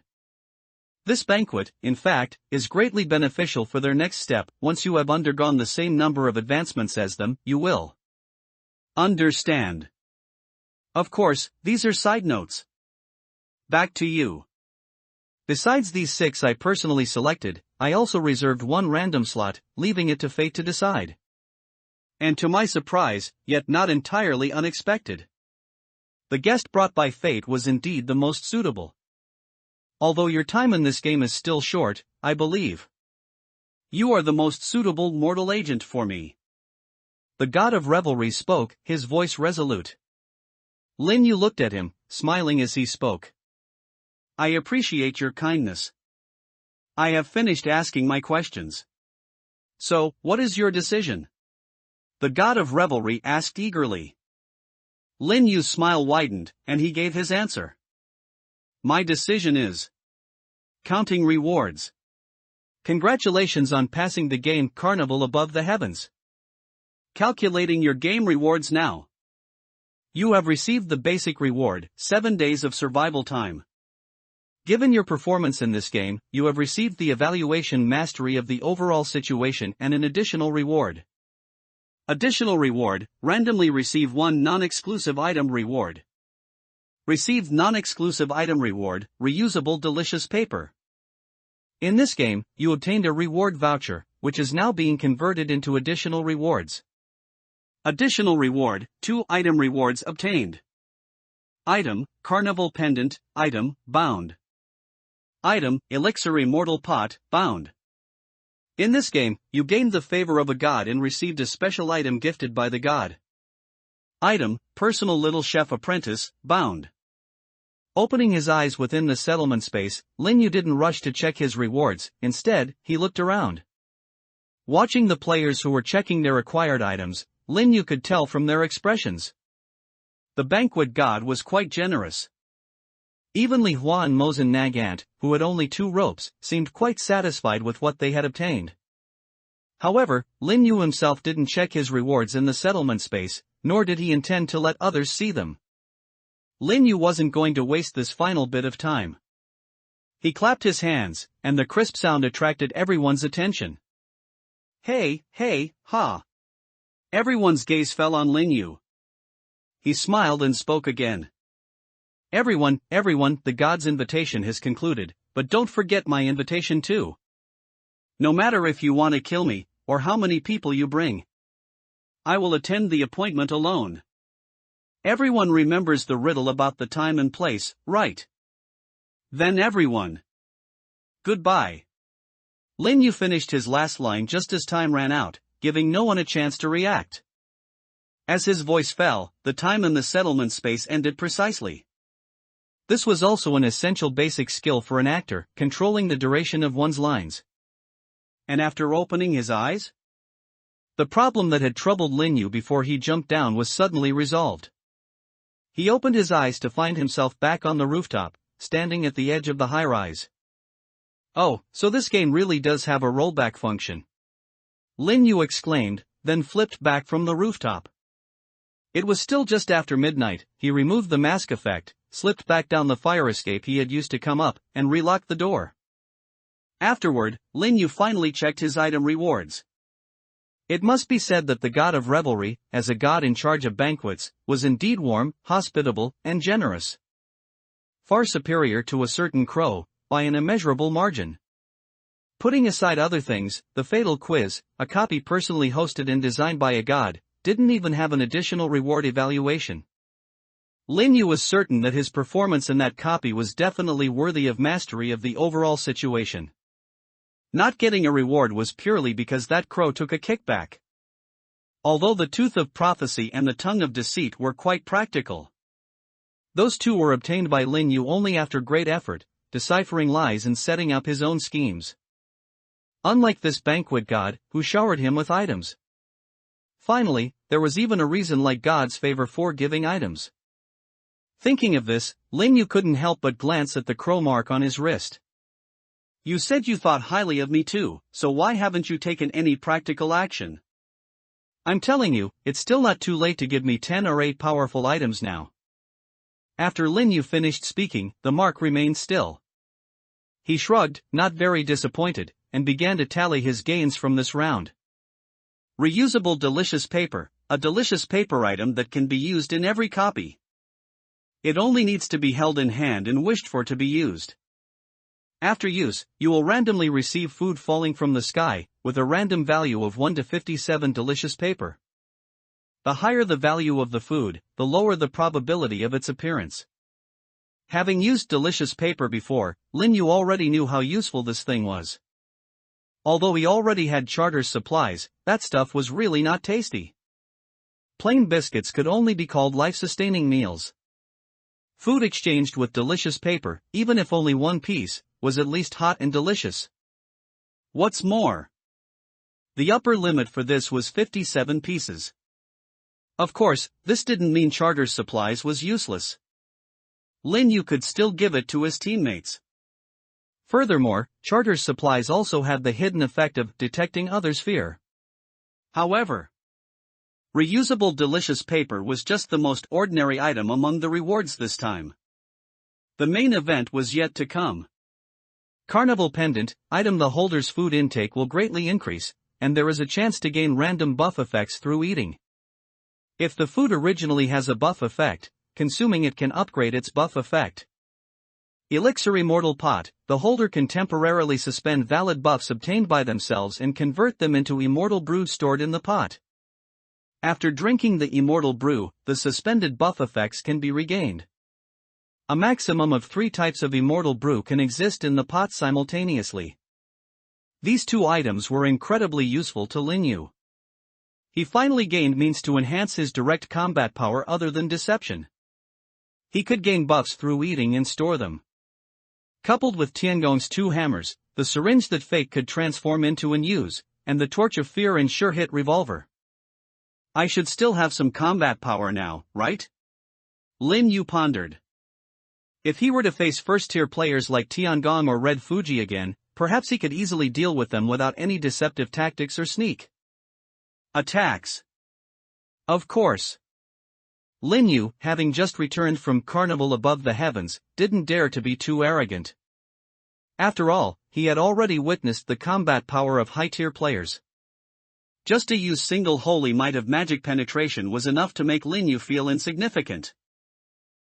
This banquet, in fact, is greatly beneficial for their next step. Once you have undergone the same number of advancements as them, you will understand. Of course, these are side notes. Back to you. Besides these 6 I personally selected, I also reserved one random slot, leaving it to fate to decide. And to my surprise, yet not entirely unexpected, the guest brought by fate was indeed the most suitable. Although your time in this game is still short, I believe you are the most suitable mortal agent for me. The god of revelry spoke, his voice resolute. Lin Yu looked at him, smiling as he spoke. I appreciate your kindness. I have finished asking my questions. So, what is your decision? The god of revelry asked eagerly. Lin Yu's smile widened, and he gave his answer. My decision is counting rewards. Congratulations on passing the game Carnival Above the Heavens. Calculating your game rewards now. You have received the basic reward, 7 days of survival time. Given your performance in this game, you have received the evaluation mastery of the overall situation and an additional reward. Additional reward, randomly receive 1 non-exclusive item reward. Received non-exclusive item reward, reusable delicious paper. In this game, you obtained a reward voucher, which is now being converted into additional rewards. Additional reward, 2 item rewards obtained. Item, Carnival Pendant, item, bound. Item, Elixir Immortal Pot, bound. In this game, you gained the favor of a god and received a special item gifted by the god. Item, Personal Little Chef Apprentice, bound. Opening his eyes within the settlement space, Lin Yu didn't rush to check his rewards. Instead, he looked around. Watching the players who were checking their acquired items, Lin Yu could tell from their expressions. The banquet god was quite generous. Even Li Hua and Mozen Nagant, who had only 2 ropes, seemed quite satisfied with what they had obtained. However, Lin Yu himself didn't check his rewards in the settlement space, nor did he intend to let others see them. Lin Yu wasn't going to waste this final bit of time. He clapped his hands, and the crisp sound attracted everyone's attention. Hey, hey, ha! Everyone's gaze fell on Lin Yu. He smiled and spoke again. Everyone, the god's invitation has concluded, but don't forget my invitation too. No matter if you want to kill me, or how many people you bring, I will attend the appointment alone. Everyone remembers the riddle about the time and place, right? Then everyone. Goodbye. Lin Yu finished his last line just as time ran out, giving no one a chance to react. As his voice fell, the time in the settlement space ended precisely. This was also an essential basic skill for an actor, controlling the duration of one's lines. And after opening his eyes? The problem that had troubled Lin Yu before he jumped down was suddenly resolved. He opened his eyes to find himself back on the rooftop, standing at the edge of the high-rise. Oh, so this game really does have a rollback function. Lin Yu exclaimed, then flipped back from the rooftop. It was still just after midnight. He removed the mask effect, slipped back down the fire escape he had used to come up, and relocked the door. Afterward, Lin Yu finally checked his item rewards. It must be said that the god of revelry, as a god in charge of banquets, was indeed warm, hospitable, and generous. Far superior to a certain crow, by an immeasurable margin. Putting aside other things, the fatal quiz, a copy personally hosted and designed by a god, didn't even have an additional reward evaluation. Lin Yu was certain that his performance in that copy was definitely worthy of mastery of the overall situation. Not getting a reward was purely because that crow took a kickback. Although the tooth of prophecy and the tongue of deceit were quite practical. Those two were obtained by Lin Yu only after great effort, deciphering lies and setting up his own schemes. Unlike this banquet god, who showered him with items. Finally, there was even a reason like gods favor forgiving items. Thinking of this, Lin Yu couldn't help but glance at the crow mark on his wrist. You said you thought highly of me too, so why haven't you taken any practical action? I'm telling you, it's still not too late to give me 10 or 8 powerful items now. After Lin Yu finished speaking, the mark remained still. He shrugged, not very disappointed, and began to tally his gains from this round. Reusable delicious paper, a delicious paper item that can be used in every copy. It only needs to be held in hand and wished for to be used. After use, you will randomly receive food falling from the sky, with a random value of 1 to 57 delicious paper. The higher the value of the food, the lower the probability of its appearance. Having used delicious paper before, Lin Yu already knew how useful this thing was. Although he already had Charter's supplies, that stuff was really not tasty. Plain biscuits could only be called life-sustaining meals. Food exchanged with delicious paper, even if only one piece, was at least hot and delicious. What's more, the upper limit for this was 57 pieces. Of course, this didn't mean Charter's supplies was useless. Lin Yu could still give it to his teammates. Furthermore, Charter's supplies also had the hidden effect of detecting others' fear. However, reusable delicious paper was just the most ordinary item among the rewards this time. The main event was yet to come. Carnival pendant, item the holder's food intake will greatly increase, and there is a chance to gain random buff effects through eating. If the food originally has a buff effect, consuming it can upgrade its buff effect. Elixir Immortal Pot, the holder can temporarily suspend valid buffs obtained by themselves and convert them into immortal brew stored in the pot. After drinking the immortal brew, the suspended buff effects can be regained. A maximum of 3 types of immortal brew can exist in the pot simultaneously. These 2 items were incredibly useful to Lin Yu. He finally gained means to enhance his direct combat power other than deception. He could gain buffs through eating and store them. Coupled with Tiangong's 2 hammers, the syringe that fate could transform into and use, and the torch of fear and sure-hit revolver. I should still have some combat power now, right? Lin Yu pondered. If he were to face first-tier players like Tiangong or Red Fuji again, perhaps he could easily deal with them without any deceptive tactics or sneak attacks. Of course. Lin Yu, having just returned from Carnival Above the Heavens, didn't dare to be too arrogant. After all, he had already witnessed the combat power of high-tier players. Just to use single holy might of magic penetration was enough to make Lin Yu feel insignificant.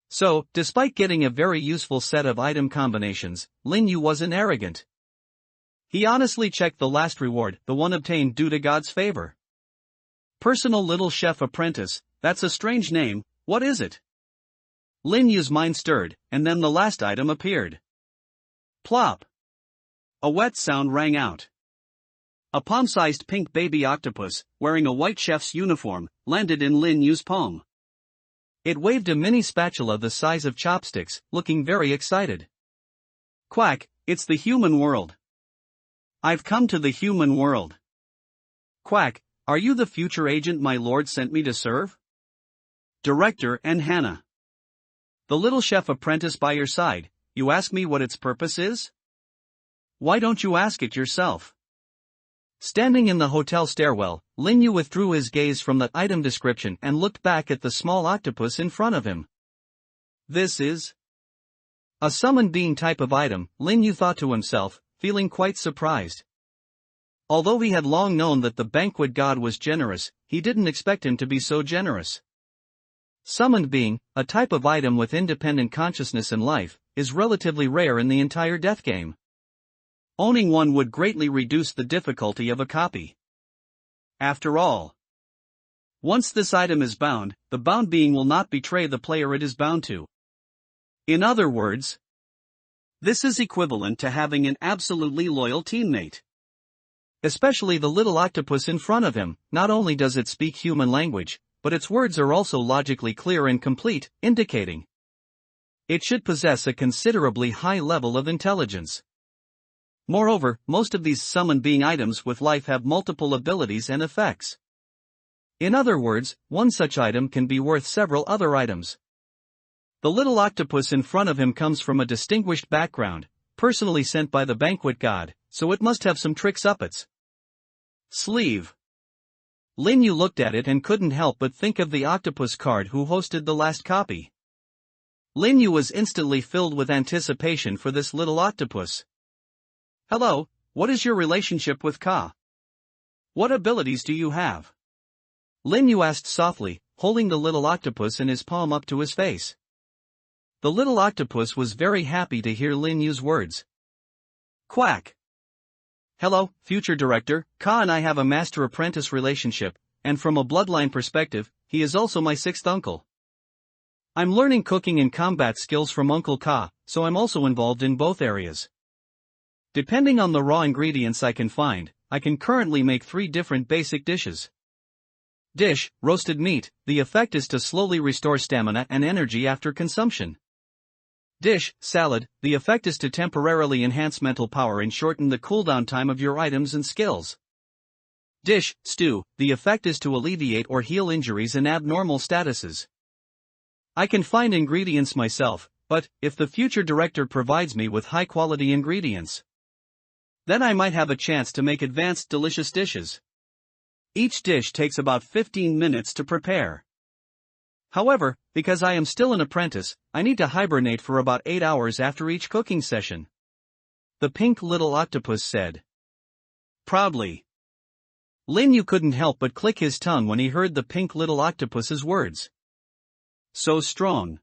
So, despite getting a very useful set of item combinations, Lin Yu wasn't arrogant. He honestly checked the last reward, the one obtained due to God's favor. Personal Little Chef Apprentice, that's a strange name, what is it? Lin Yu's mind stirred, and then the last item appeared. Plop! A wet sound rang out. A palm-sized pink baby octopus, wearing a white chef's uniform, landed in Lin Yu's palm. It waved a mini spatula the size of chopsticks, looking very excited. Quack, it's the human world. I've come to the human world. Quack, are you the future agent my lord sent me to serve? Director and Hannah. The little chef apprentice by your side, you ask me what its purpose is? Why don't you ask it yourself? Standing in the hotel stairwell, Lin Yu withdrew his gaze from the item description and looked back at the small octopus in front of him. This is a summoned being type of item, Lin Yu thought to himself, feeling quite surprised. Although he had long known that the banquet god was generous, he didn't expect him to be so generous. Summoned being, a type of item with independent consciousness and life, is relatively rare in the entire death game. Owning one would greatly reduce the difficulty of a copy. After all, once this item is bound, the bound being will not betray the player it is bound to. In other words, this is equivalent to having an absolutely loyal teammate. Especially the little octopus in front of him, not only does it speak human language, but its words are also logically clear and complete, indicating it should possess a considerably high level of intelligence. Moreover, most of these summoned being items with life have multiple abilities and effects. In other words, one such item can be worth several other items. The little octopus in front of him comes from a distinguished background, personally sent by the banquet god, so it must have some tricks up its sleeve. Lin Yu looked at it and couldn't help but think of the octopus card who hosted the last copy. Lin Yu was instantly filled with anticipation for this little octopus. Hello, what is your relationship with Ka? What abilities do you have? Lin Yu asked softly, holding the little octopus in his palm up to his face. The little octopus was very happy to hear Lin Yu's words. Quack. Hello, future director, Ka and I have a master-apprentice relationship, and from a bloodline perspective, he is also my sixth uncle. I'm learning cooking and combat skills from Uncle Ka, so I'm also involved in both areas. Depending on the raw ingredients I can find, I can currently make 3 different basic dishes. Dish, roasted meat, the effect is to slowly restore stamina and energy after consumption. Dish, salad, the effect is to temporarily enhance mental power and shorten the cooldown time of your items and skills. Dish, stew, the effect is to alleviate or heal injuries and abnormal statuses. I can find ingredients myself, but, if the future director provides me with high-quality ingredients, then I might have a chance to make advanced delicious dishes. Each dish takes about 15 minutes to prepare. However, because I am still an apprentice, I need to hibernate for about 8 hours after each cooking session. The pink little octopus said proudly. Lin Yu couldn't help but click his tongue when he heard the pink little octopus's words. So strong.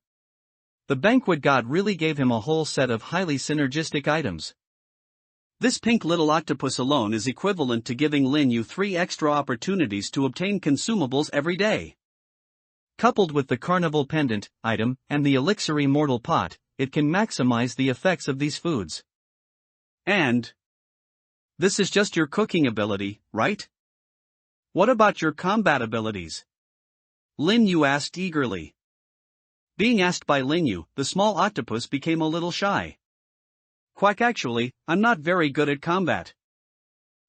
The banquet god really gave him a whole set of highly synergistic items. This pink little octopus alone is equivalent to giving Lin Yu 3 extra opportunities to obtain consumables every day. Coupled with the carnival pendant item and the elixir immortal pot, it can maximize the effects of these foods. And this is just your cooking ability, right? What about your combat abilities? Lin Yu asked eagerly. Being asked by Lin Yu, the small octopus became a little shy. Quack, actually, I'm not very good at combat.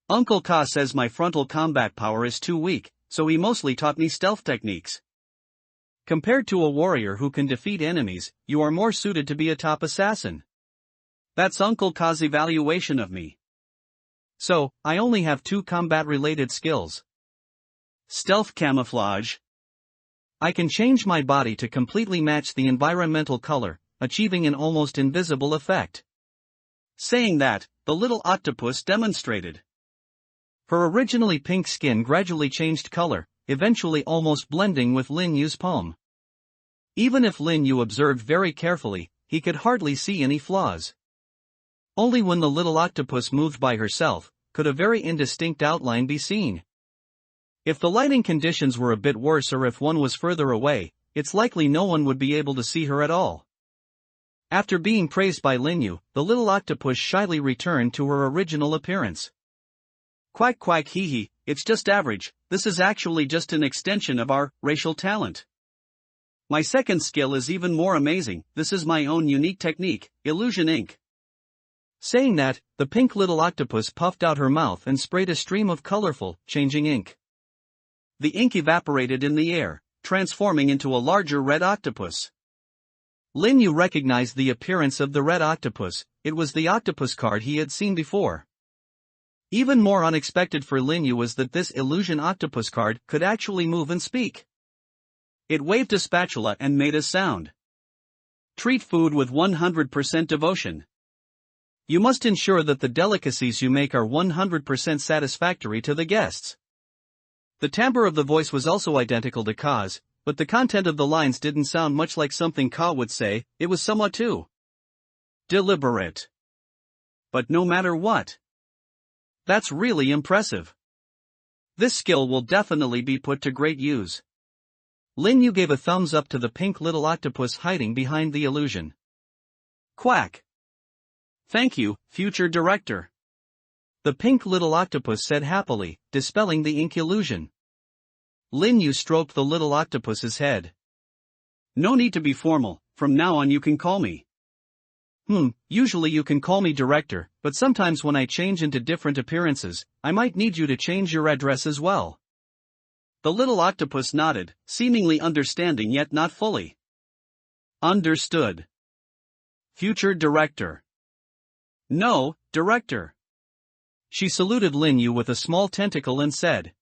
Uncle Ka says my frontal combat power is too weak, so he mostly taught me stealth techniques. Compared to a warrior who can defeat enemies, you are more suited to be a top assassin. That's Uncle Ka's evaluation of me. So, I only have 2 combat-related skills. Stealth camouflage. I can change my body to completely match the environmental color, achieving an almost invisible effect. Saying that, the little octopus demonstrated. Her originally pink skin gradually changed color, eventually almost blending with Lin Yu's palm. Even if Lin Yu observed very carefully, he could hardly see any flaws. Only when the little octopus moved by herself, could a very indistinct outline be seen. If the lighting conditions were a bit worse or if one was further away, it's likely no one would be able to see her at all. After being praised by Lin Yu, the little octopus shyly returned to her original appearance. Quack quack hee hee, it's just average, this is actually just an extension of our racial talent. My second skill is even more amazing, this is my own unique technique, illusion ink. Saying that, the pink little octopus puffed out her mouth and sprayed a stream of colorful, changing ink. The ink evaporated in the air, transforming into a larger red octopus. Lin Yu recognized the appearance of the red octopus, it was the octopus card he had seen before. Even more unexpected for Lin Yu was that this illusion octopus card could actually move and speak. It waved a spatula and made a sound. Treat food with 100% devotion. You must ensure that the delicacies you make are 100% satisfactory to the guests. The timbre of the voice was also identical to Ka's, but the content of the lines didn't sound much like something Ka would say, it was somewhat too deliberate. But no matter what. That's really impressive. This skill will definitely be put to great use. Lin Yu gave a thumbs up to the pink little octopus hiding behind the illusion. Quack. Thank you, future director. The pink little octopus said happily, dispelling the ink illusion. Lin Yu stroked the little octopus's head. No need to be formal, from now on you can call me. Usually you can call me director, but sometimes when I change into different appearances, I might need you to change your address as well. The little octopus nodded, seemingly understanding yet not fully. Understood. Future director. No, director. She saluted Lin Yu with a small tentacle and said.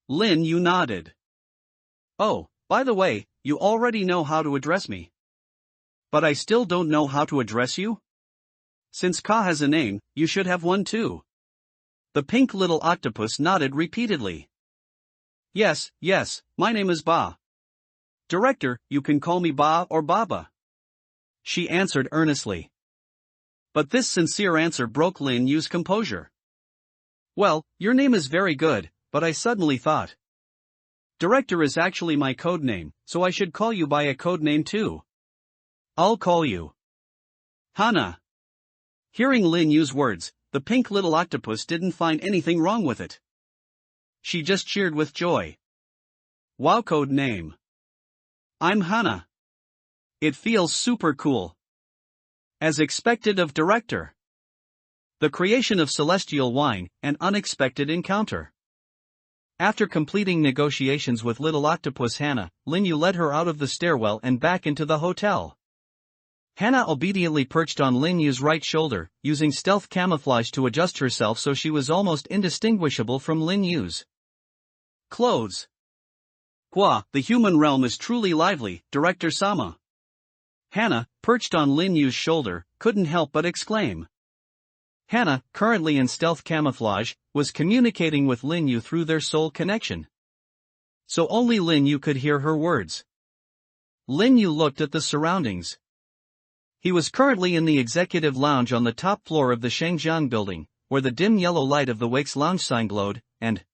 Lin Yu nodded. Oh, by the way, you already know how to address me. But I still don't know how to address you? Since Ka has a name, you should have one too. The pink little octopus nodded repeatedly. Yes, my name is Ba. Director, you can call me Ba or Baba. She answered earnestly. But this sincere answer broke Lin Yu's composure. Well, your name is very good, but I suddenly thought. Director is actually my code name, so I should call you by a code name too. I'll call you Hana. Hearing Lin Yu's words, the pink little octopus didn't find anything wrong with it. She just cheered with joy. Wow, code name. I'm Hana. It feels super cool. As expected of director. The creation of celestial wine, an unexpected encounter. After completing negotiations with little octopus Hana, Lin Yu led her out of the stairwell and back into the hotel. Hana obediently perched on Lin Yu's right shoulder, using stealth camouflage to adjust herself so she was almost indistinguishable from Lin Yu's clothes. Hua, the human realm is truly lively, Director Sama. Hana, perched on Lin Yu's shoulder, couldn't help but exclaim. Hana, currently in stealth camouflage, was communicating with Lin Yu through their soul connection. So only Lin Yu could hear her words. Lin Yu looked at the surroundings. He was currently in the executive lounge on the top floor of the Shangjiang building, where the dim yellow light of the Wake's lounge sign glowed, and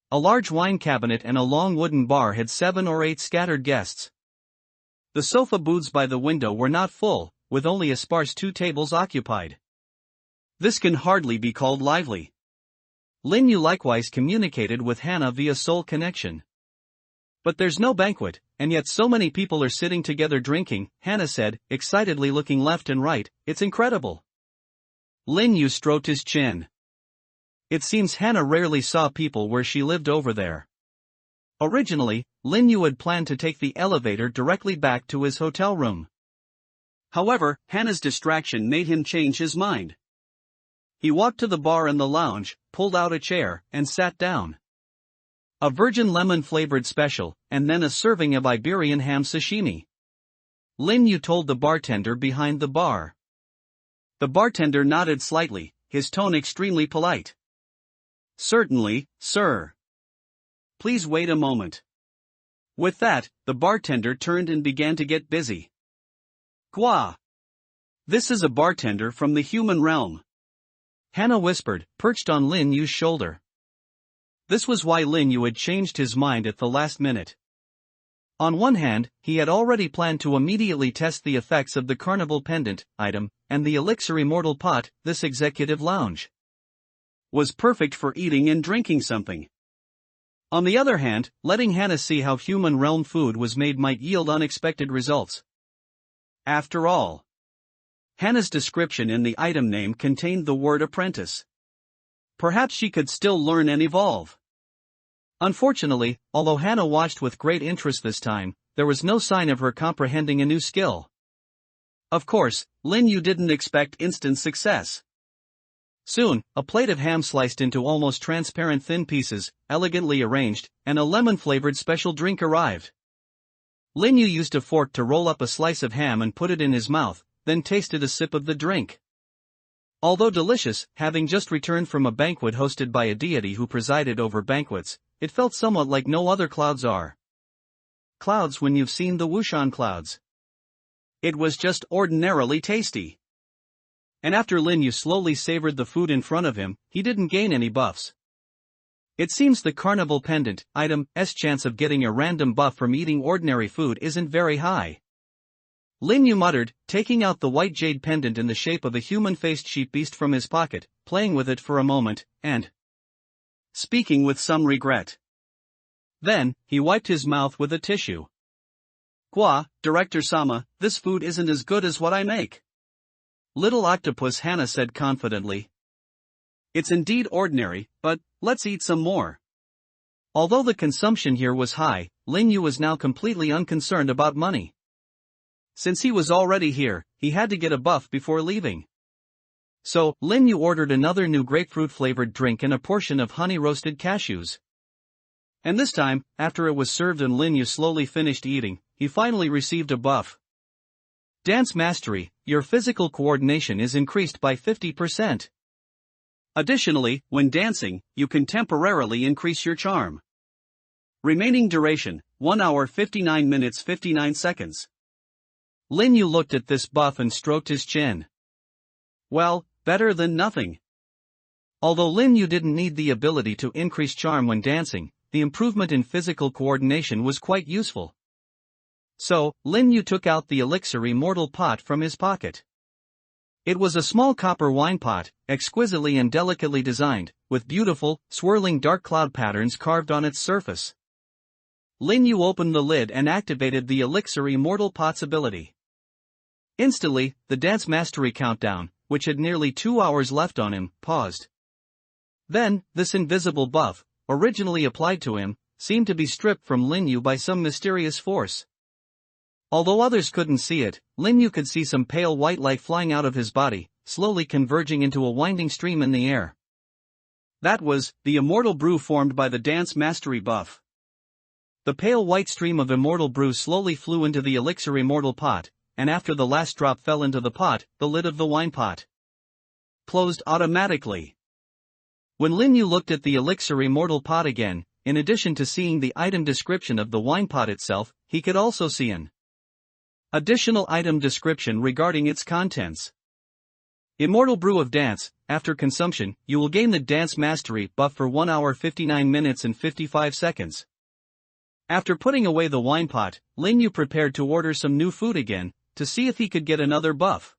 a large wine cabinet and a long wooden bar had 7 or 8 scattered guests. The sofa booths by the window were not full, with only a sparse 2 tables occupied. This can hardly be called lively. Lin Yu likewise communicated with Hana via soul connection. But there's no banquet, and yet so many people are sitting together drinking, Hana said, excitedly looking left and right, it's incredible. Lin Yu stroked his chin. It seems Hana rarely saw people where she lived over there. Originally, Lin Yu had planned to take the elevator directly back to his hotel room. However, Hana's distraction made him change his mind. He walked to the bar in the lounge, pulled out a chair, and sat down. A virgin lemon-flavored special, and then a serving of Iberian ham sashimi. Lin Yu told the bartender behind the bar. The bartender nodded slightly, his tone extremely polite. Certainly, sir. Please wait a moment. With that, the bartender turned and began to get busy. Gua. This is a bartender from the human realm. Hana whispered, perched on Lin Yu's shoulder. This was why Lin Yu had changed his mind at the last minute. On one hand, he had already planned to immediately test the effects of the carnival pendant item, and the elixir immortal pot, this executive lounge. was perfect for eating and drinking something. On the other hand, letting Hannah see how human realm food was made might yield unexpected results. After all, Hannah's description in the item name contained the word apprentice. Perhaps she could still learn and evolve. Unfortunately, although Hannah watched with great interest this time, there was no sign of her comprehending a new skill. Of course, Lin Yu didn't expect instant success. Soon, a plate of ham sliced into almost transparent thin pieces, elegantly arranged, and a lemon-flavored special drink arrived. Lin Yu used a fork to roll up a slice of ham and put it in his mouth, then tasted a sip of the drink. Although delicious, having just returned from a banquet hosted by a deity who presided over banquets, it felt somewhat like no other clouds are. Clouds when you've seen the Wushan clouds. It was just ordinarily tasty. And after Lin Yu slowly savored the food in front of him, he didn't gain any buffs. It seems the carnival pendant item's chance of getting a random buff from eating ordinary food isn't very high. Lin Yu muttered, taking out the white jade pendant in the shape of a human-faced sheep beast from his pocket, playing with it for a moment, and speaking with some regret. Then, he wiped his mouth with a tissue. "Gua, Director-sama, this food isn't as good as what I make." Little Octopus Hannah said confidently. "It's indeed ordinary, but let's eat some more." Although the consumption here was high, Lin Yu was now completely unconcerned about money. Since he was already here, he had to get a buff before leaving. So, Lin Yu ordered another new grapefruit-flavored drink and a portion of honey-roasted cashews. And this time, after it was served and Lin Yu slowly finished eating, he finally received a buff. Dance Mastery, your physical coordination is increased by 50%. Additionally, when dancing, you can temporarily increase your charm. Remaining duration, 1 hour 59 minutes 59 seconds. Lin Yu looked at this buff and stroked his chin. Well, better than nothing. Although Lin Yu didn't need the ability to increase charm when dancing, the improvement in physical coordination was quite useful. So, Lin Yu took out the elixir immortal pot from his pocket. It was a small copper wine pot, exquisitely and delicately designed, with beautiful, swirling dark cloud patterns carved on its surface. Lin Yu opened the lid and activated the elixir immortal pot's ability. Instantly, the dance mastery countdown, which had nearly 2 hours left on him, paused. Then, this invisible buff, originally applied to him, seemed to be stripped from Lin Yu by some mysterious force. Although others couldn't see it, Lin Yu could see some pale white light flying out of his body, slowly converging into a winding stream in the air. That was the immortal brew formed by the dance mastery buff. The pale white stream of immortal brew slowly flew into the elixir immortal pot, and after the last drop fell into the pot, the lid of the wine pot closed automatically. When Lin Yu looked at the elixir immortal pot again, in addition to seeing the item description of the wine pot itself, he could also see an additional item description regarding its contents. Immortal Brew of Dance, after consumption, you will gain the Dance Mastery buff for 1 hour 59 minutes and 55 seconds. After putting away the wine pot, Lin Yu prepared to order some new food again, to see if he could get another buff.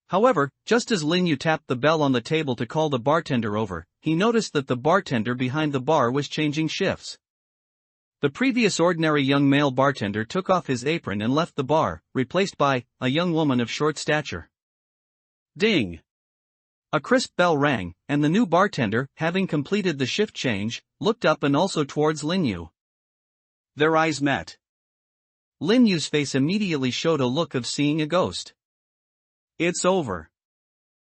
However, just as Lin Yu tapped the bell on the table to call the bartender over, he noticed that the bartender behind the bar was changing shifts. The previous ordinary young male bartender took off his apron and left the bar, replaced by a young woman of short stature. Ding! A crisp bell rang, and the new bartender, having completed the shift change, looked up and also towards Lin Yu. Their eyes met. Lin Yu's face immediately showed a look of seeing a ghost. "It's over,"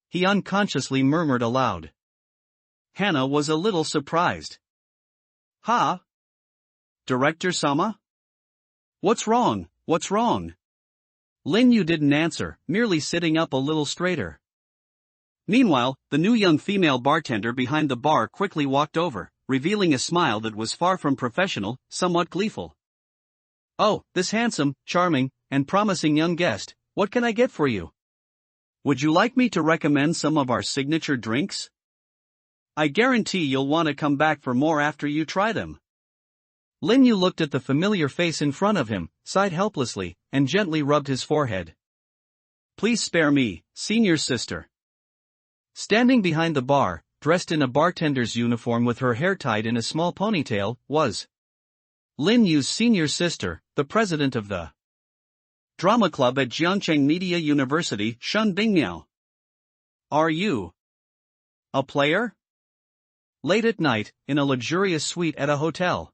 he unconsciously murmured aloud. Hannah was a little surprised. "Ha? Director-sama? What's wrong, what's wrong?" Lin Yu didn't answer, merely sitting up a little straighter. Meanwhile, the new young female bartender behind the bar quickly walked over, revealing a smile that was far from professional, somewhat gleeful. "Oh, this handsome, charming, and promising young guest, what can I get for you? Would you like me to recommend some of our signature drinks? I guarantee you'll want to come back for more after you try them." Lin Yu looked at the familiar face in front of him, sighed helplessly, and gently rubbed his forehead. "Please spare me, senior sister." Standing behind the bar, dressed in a bartender's uniform with her hair tied in a small ponytail, was Lin Yu's senior sister, the president of the drama club at Jiangcheng Media University, Shun Bingmiao. Are you a player? Late at night, in a luxurious suite at a hotel.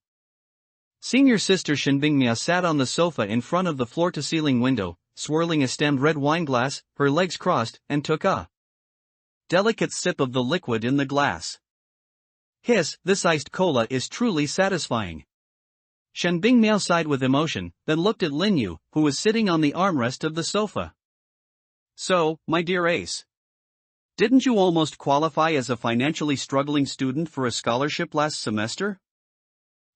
Senior sister Shin Bingmiao sat on the sofa in front of the floor-to-ceiling window, swirling a stemmed red wine glass, her legs crossed, and took a delicate sip of the liquid in the glass. Hiss, this iced cola is truly satisfying. Shen Bingmiao sighed with emotion, then looked at Lin Yu, who was sitting on the armrest of the sofa. So, my dear Ace, didn't you almost qualify as a financially struggling student for a scholarship last semester?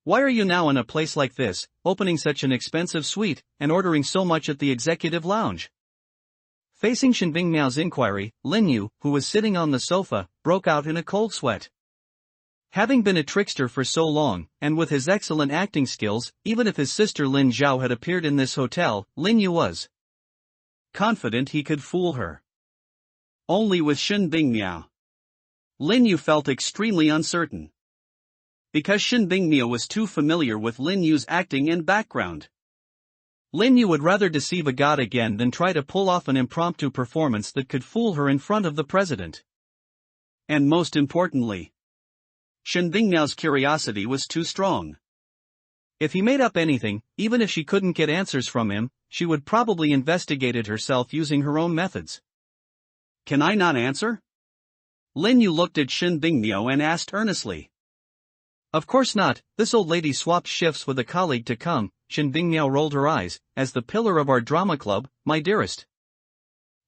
Why are you now in a place like this, opening such an expensive suite, and ordering so much at the executive lounge? Facing Shen Bingmiao's inquiry, Lin Yu, who was sitting on the sofa, broke out in a cold sweat. Having been a trickster for so long, and with his excellent acting skills, even if his sister Lin Zhao had appeared in this hotel, Lin Yu was confident he could fool her. Only with Shen Bingmiao. Lin Yu felt extremely uncertain. Because Shen Bingmiao was too familiar with Lin Yu's acting and background. Lin Yu would rather deceive a god again than try to pull off an impromptu performance that could fool her in front of the president. And most importantly, Shen Bingmiao's curiosity was too strong. If he made up anything, even if she couldn't get answers from him, she would probably investigate it herself using her own methods. Can I not answer? Lin Yu looked at Shen Bingmiao and asked earnestly. Of course not, this old lady swapped shifts with a colleague to come. Shen Bingmiao rolled her eyes, as the pillar of our drama club, my dearest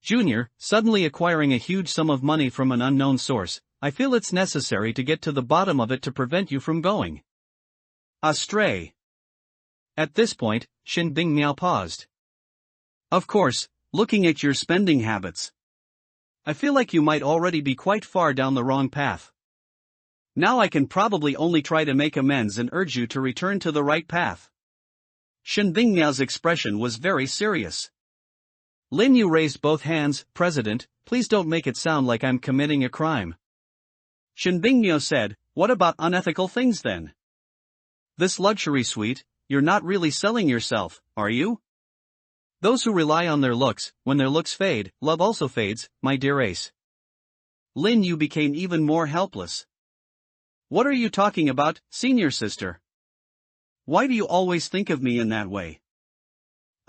Junior, suddenly acquiring a huge sum of money from an unknown source, I feel it's necessary to get to the bottom of it to prevent you from going astray. At this point, Shen Bingmiao paused. Of course, looking at your spending habits, I feel like you might already be quite far down the wrong path. Now I can probably only try to make amends and urge you to return to the right path. Shen Bingmiao's expression was very serious. Lin Yu raised both hands. President, please don't make it sound like I'm committing a crime. Shen Bingmiao said, what about unethical things then? This luxury suite, you're not really selling yourself, are you? Those who rely on their looks, when their looks fade, love also fades, my dear Ace. Lin Yu became even more helpless. What are you talking about, senior sister? Why do you always think of me in that way?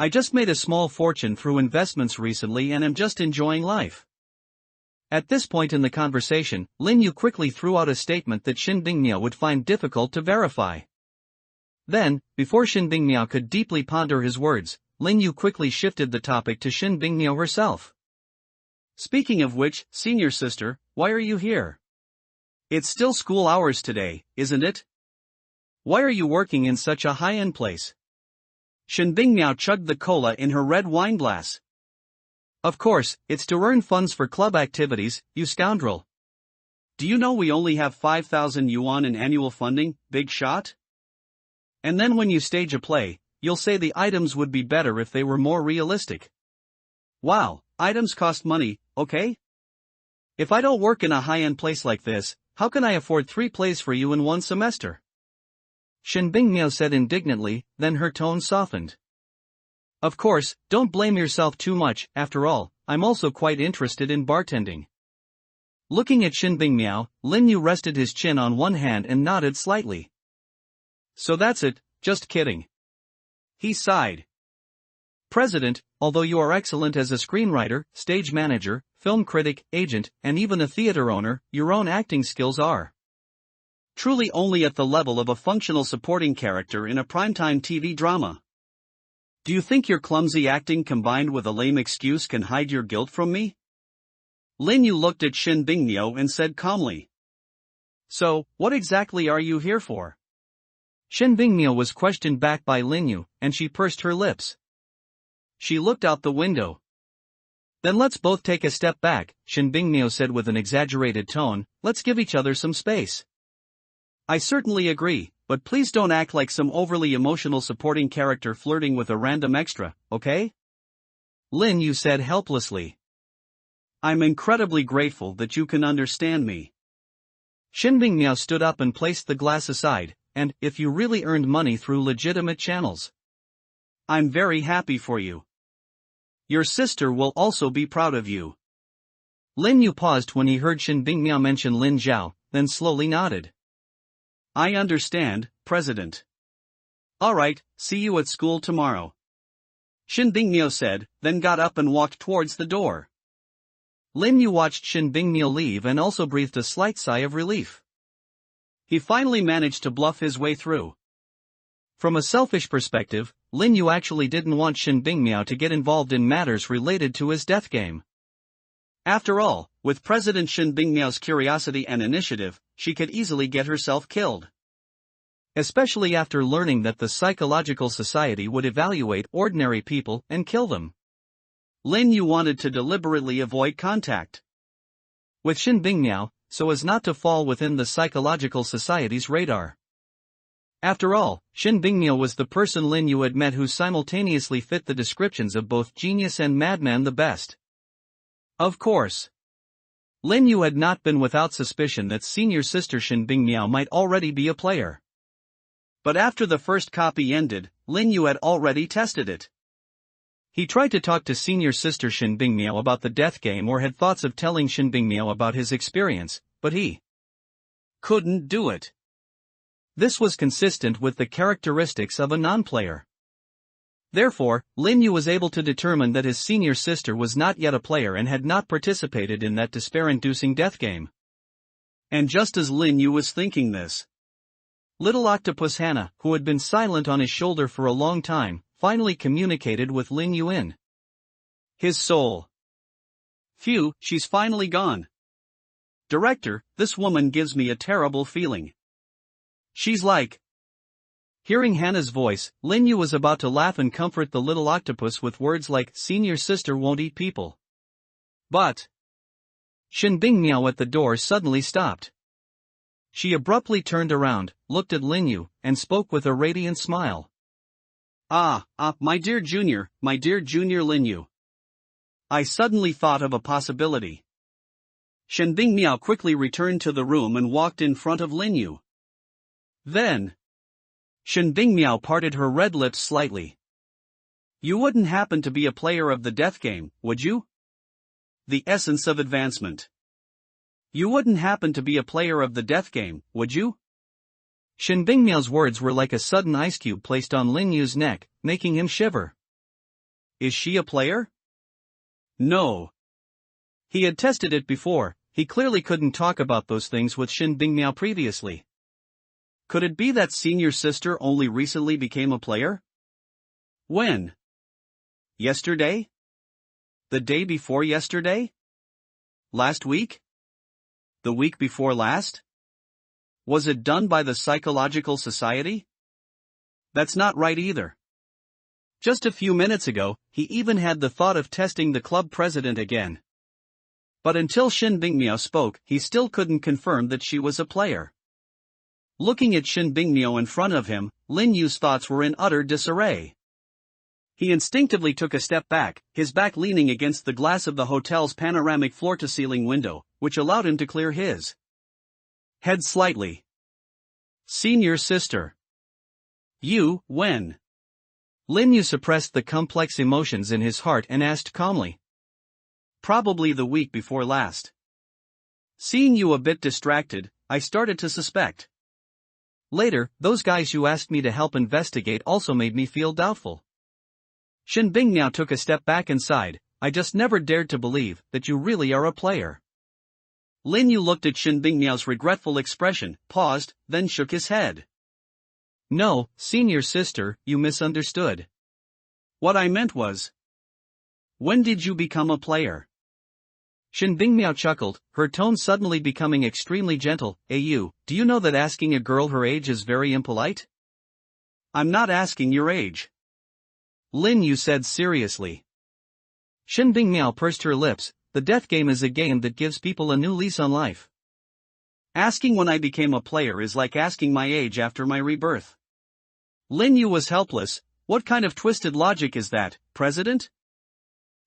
I just made a small fortune through investments recently and am just enjoying life. At this point in the conversation, Lin Yu quickly threw out a statement that Shen Bingmiao would find difficult to verify. Then, before Shen Bingmiao could deeply ponder his words, Lin Yu quickly shifted the topic to Shen Bingmiao herself. Speaking of which, senior sister, why are you here? It's still school hours today, isn't it? Why are you working in such a high-end place? Shen Bingmiao chugged the cola in her red wine glass. Of course, it's to earn funds for club activities, you scoundrel. Do you know we only have 5,000 yuan in annual funding, big shot? And then when you stage a play, you'll say the items would be better if they were more realistic. Wow, items cost money, okay? If I don't work in a high-end place like this, how can I afford 3 plays for you in one semester? Shen Bingmiao said indignantly, then her tone softened. Of course, don't blame yourself too much, after all, I'm also quite interested in bartending. Looking at Shen Bingmiao, Lin Yu rested his chin on one hand and nodded slightly. So that's it, just kidding. He sighed. President, although you are excellent as a screenwriter, stage manager, film critic, agent, and even a theater owner, your own acting skills are truly only at the level of a functional supporting character in a primetime TV drama. Do you think your clumsy acting combined with a lame excuse can hide your guilt from me? Lin Yu looked at Shen Bingmiao and said calmly. So, what exactly are you here for? Shen Bingmiao was questioned back by Lin Yu, and she pursed her lips. She looked out the window. Then let's both take a step back, Shen Bingmiao said with an exaggerated tone, let's give each other some space. I certainly agree, but please don't act like some overly emotional supporting character flirting with a random extra, okay? Lin Yu said helplessly. I'm incredibly grateful that you can understand me. Shin Bingmiao stood up and placed the glass aside, and, if you really earned money through legitimate channels, I'm very happy for you. Your sister will also be proud of you. Lin Yu paused when he heard Shin Bingmiao mention Lin Zhao, then slowly nodded. I understand, President. Alright, see you at school tomorrow. Shin Bingmiao said, then got up and walked towards the door. Lin Yu watched Shin Bingmiao leave and also breathed a slight sigh of relief. He finally managed to bluff his way through. From a selfish perspective, Lin Yu actually didn't want Shin Bingmiao to get involved in matters related to his death game. After all, with President Shin Bingmiao's curiosity and initiative, she could easily get herself killed. Especially after learning that the Psychological Society would evaluate ordinary people and kill them. Lin Yu wanted to deliberately avoid contact with Shin Bingmiao, so as not to fall within the Psychological Society's radar. After all, Shin Bingmiao was the person Lin Yu had met who simultaneously fit the descriptions of both genius and madman the best. Of course, Lin Yu had not been without suspicion that senior sister Shin Bingmiao might already be a player. But after the first copy ended, Lin Yu had already tested it. He tried to talk to senior sister Shin Bingmiao about the death game or had thoughts of telling Shin Bingmiao about his experience, but he couldn't do it. This was consistent with the characteristics of a non-player. Therefore, Lin Yu was able to determine that his senior sister was not yet a player and had not participated in that despair-inducing death game. And just as Lin Yu was thinking this, little octopus Hannah, who had been silent on his shoulder for a long time, finally communicated with Lin Yu in his soul. Phew, she's finally gone. Director, this woman gives me a terrible feeling. She's like... Hearing Hannah's voice, Lin Yu was about to laugh and comfort the little octopus with words like, senior sister won't eat people. But Shin Bingmiao at the door suddenly stopped. She abruptly turned around, looked at Lin Yu, and spoke with a radiant smile. My dear junior Lin Yu. I suddenly thought of a possibility. Shin Bingmiao quickly returned to the room and walked in front of Lin Yu. Then Shin Bingmiao parted her red lips slightly. You wouldn't happen to be a player of the death game, would you? The essence of advancement. You wouldn't happen to be a player of the death game, would you? Shin Bingmiao's words were like a sudden ice cube placed on Lin Yu's neck, making him shiver. Is she a player? No. He had tested it before, he clearly couldn't talk about those things with Shin Bingmiao previously. Could it be that senior sister only recently became a player? When? Yesterday? The day before yesterday? Last week? The week before last? Was it done by the Psychological Society? That's not right either. Just a few minutes ago, he even had the thought of testing the club president again. But until Shin Bingmiao spoke, he still couldn't confirm that she was a player. Looking at Shin Bingmiao in front of him, Lin Yu's thoughts were in utter disarray. He instinctively took a step back, his back leaning against the glass of the hotel's panoramic floor-to-ceiling window, which allowed him to clear his head slightly. Senior sister. You, when? Lin Yu suppressed the complex emotions in his heart and asked calmly. Probably the week before last. Seeing you a bit distracted, I started to suspect. Later, those guys you asked me to help investigate also made me feel doubtful. Shin Bingmiao took a step back and sighed, I just never dared to believe that you really are a player. Lin Yu looked at Shin Bingmiao's regretful expression, paused, then shook his head. No, senior sister, you misunderstood. What I meant was, when did you become a player? Shin Bingmiao chuckled, her tone suddenly becoming extremely gentle. Do you know that asking a girl her age is very impolite? I'm not asking your age. Lin Yu said seriously. Shin Bingmiao pursed her lips, the death game is a game that gives people a new lease on life. Asking when I became a player is like asking my age after my rebirth. Lin Yu was helpless. What kind of twisted logic is that, President?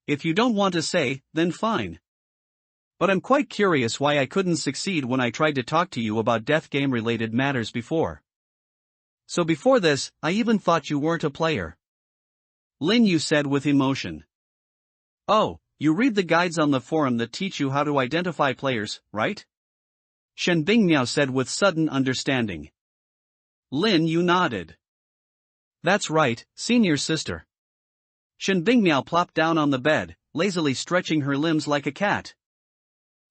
If you don't want to say, then fine. But I'm quite curious why I couldn't succeed when I tried to talk to you about death game related matters before. So before this, I even thought you weren't a player. Lin Yu said with emotion. Oh, you read the guides on the forum that teach you how to identify players, right? Shen Bingmiao said with sudden understanding. Lin Yu nodded. That's right, senior sister. Shen Bingmiao plopped down on the bed, lazily stretching her limbs like a cat.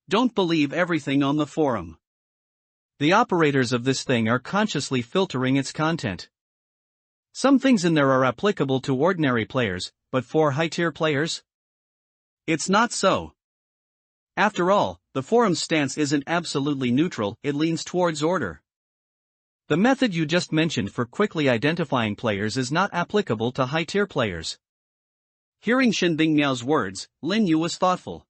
Don't believe everything on the forum. The operators of this thing are consciously filtering its content. Some things in there are applicable to ordinary players, but for high-tier players? It's not so. After all, the forum's stance isn't absolutely neutral, it leans towards order. The method you just mentioned for quickly identifying players is not applicable to high-tier players. Hearing Shen Bingmiao's words, Lin Yu was thoughtful.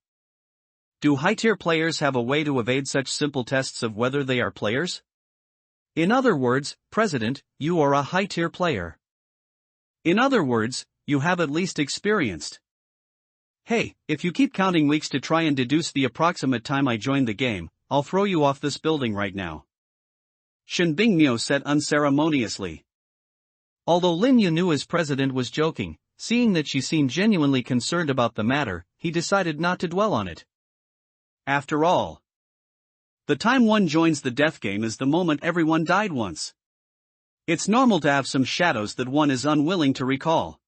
Do high-tier players have a way to evade such simple tests of whether they are players? In other words, President, you are a high-tier player. In other words, you have at least experienced. Hey, if you keep counting weeks to try and deduce the approximate time I joined the game, I'll throw you off this building right now. Shen Bingmiao said unceremoniously. Although Lin Yu knew his president was joking, seeing that she seemed genuinely concerned about the matter, he decided not to dwell on it. After all, the time one joins the death game is the moment everyone died once. It's normal to have some shadows that one is unwilling to recall.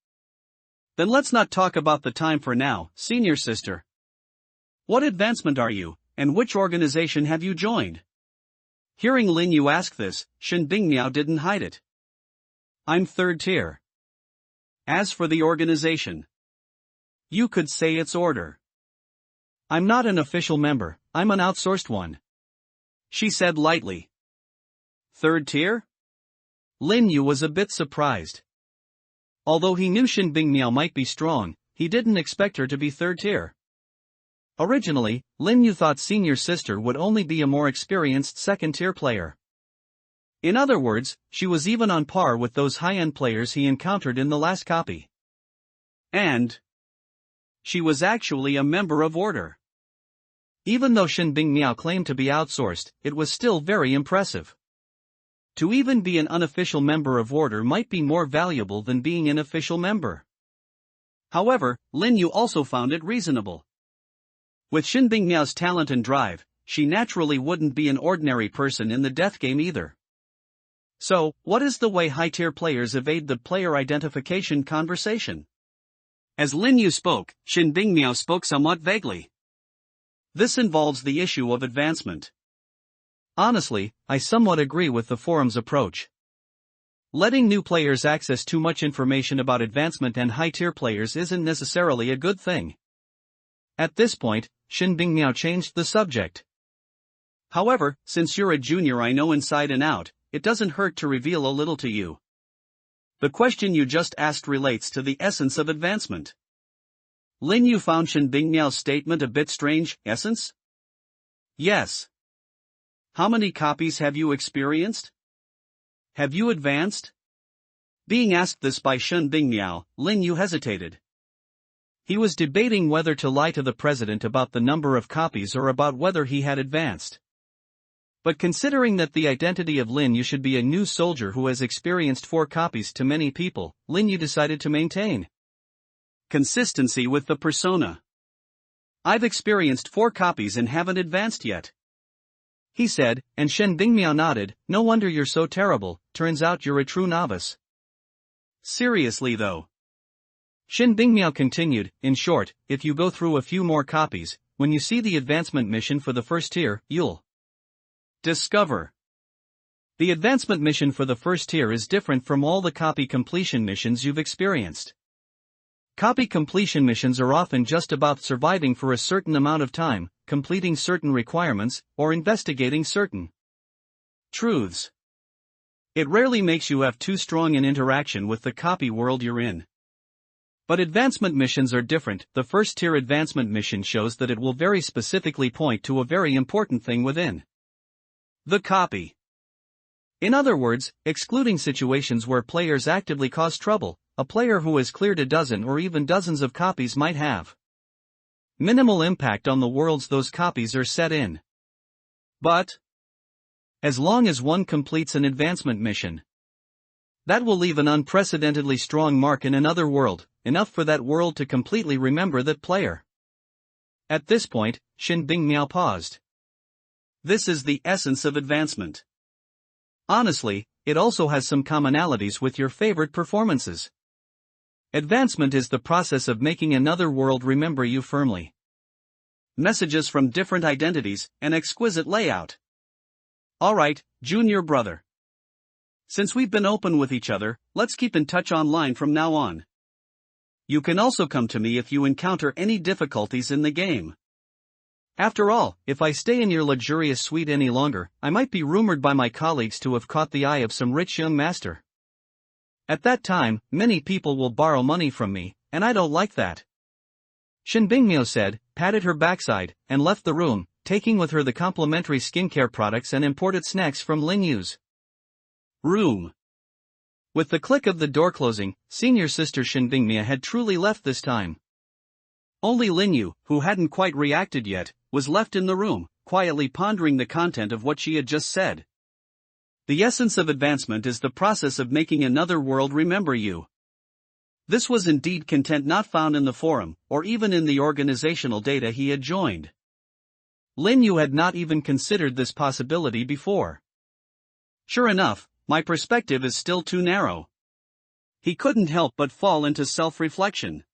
Then let's not talk about the time for now, senior sister. What advancement are you, and which organization have you joined? Hearing Lin Yu ask this, Shen Bingmiao didn't hide it. I'm third tier. As for the organization, you could say it's order. I'm not an official member, I'm an outsourced one. She said lightly. Third tier? Lin Yu was a bit surprised. Although he knew Shen Bingmiao might be strong, he didn't expect her to be third tier. Originally, Lin Yu thought senior sister would only be a more experienced second tier player. In other words, she was even on par with those high-end players he encountered in the last copy. And she was actually a member of Order. Even though Shen Bingmiao claimed to be outsourced, it was still very impressive. To even be an unofficial member of Order might be more valuable than being an official member. However, Lin Yu also found it reasonable. With Shen Bingmiao's talent and drive, she naturally wouldn't be an ordinary person in the death game either. So, what is the way high-tier players evade the player identification conversation? As Lin Yu spoke, Shen Bingmiao spoke somewhat vaguely. This involves the issue of advancement. Honestly, I somewhat agree with the forum's approach. Letting new players access too much information about advancement and high-tier players isn't necessarily a good thing. At this point, Shen Bingmiao changed the subject. However, since you're a junior I know inside and out, it doesn't hurt to reveal a little to you. The question you just asked relates to the essence of advancement. Lin Yu found Shen Bingmiao's statement a bit strange. Essence? Yes. How many copies have you experienced? Have you advanced? Being asked this by Shen Bingmiao, Lin Yu hesitated. He was debating whether to lie to the president about the number of copies or about whether he had advanced. But considering that the identity of Lin Yu should be a new soldier who has experienced 4 copies to many people, Lin Yu decided to maintain consistency with the persona. I've experienced 4 copies and haven't advanced yet, he said, and Shen Bingmiao nodded. No wonder you're so terrible, turns out you're a true novice. Seriously though. Shen Bingmiao continued, in short, if you go through a few more copies, when you see the advancement mission for the first tier, you'll discover. The advancement mission for the first tier is different from all the copy completion missions you've experienced. Copy completion missions are often just about surviving for a certain amount of time, completing certain requirements, or investigating certain truths. It rarely makes you have too strong an interaction with the copy world you're in. But advancement missions are different. The first tier advancement mission shows that it will very specifically point to a very important thing within the copy. In other words, excluding situations where players actively cause trouble, a player who has cleared a dozen or even dozens of copies might have minimal impact on the worlds those copies are set in. But as long as one completes an advancement mission, that will leave an unprecedentedly strong mark in another world, enough for that world to completely remember that player. At this point, Shin Bingmiao paused. This is the essence of advancement. Honestly, it also has some commonalities with your favorite performances. Advancement is the process of making another world remember you firmly. Messages from different identities, an exquisite layout. Alright, junior brother. Since we've been open with each other, let's keep in touch online from now on. You can also come to me if you encounter any difficulties in the game. After all, if I stay in your luxurious suite any longer, I might be rumored by my colleagues to have caught the eye of some rich young master. At that time, many people will borrow money from me, and I don't like that. Shin Bingmiao said, patted her backside, and left the room, taking with her the complimentary skincare products and imported snacks from Lin Yu's room. With the click of the door closing, senior sister Shin Bingmiao had truly left this time. Only Lin Yu, who hadn't quite reacted yet, was left in the room, quietly pondering the content of what she had just said. The essence of advancement is the process of making another world remember you. This was indeed content not found in the forum, or even in the organizational data he had joined. Lin Yu had not even considered this possibility before. Sure enough, my perspective is still too narrow. He couldn't help but fall into self-reflection.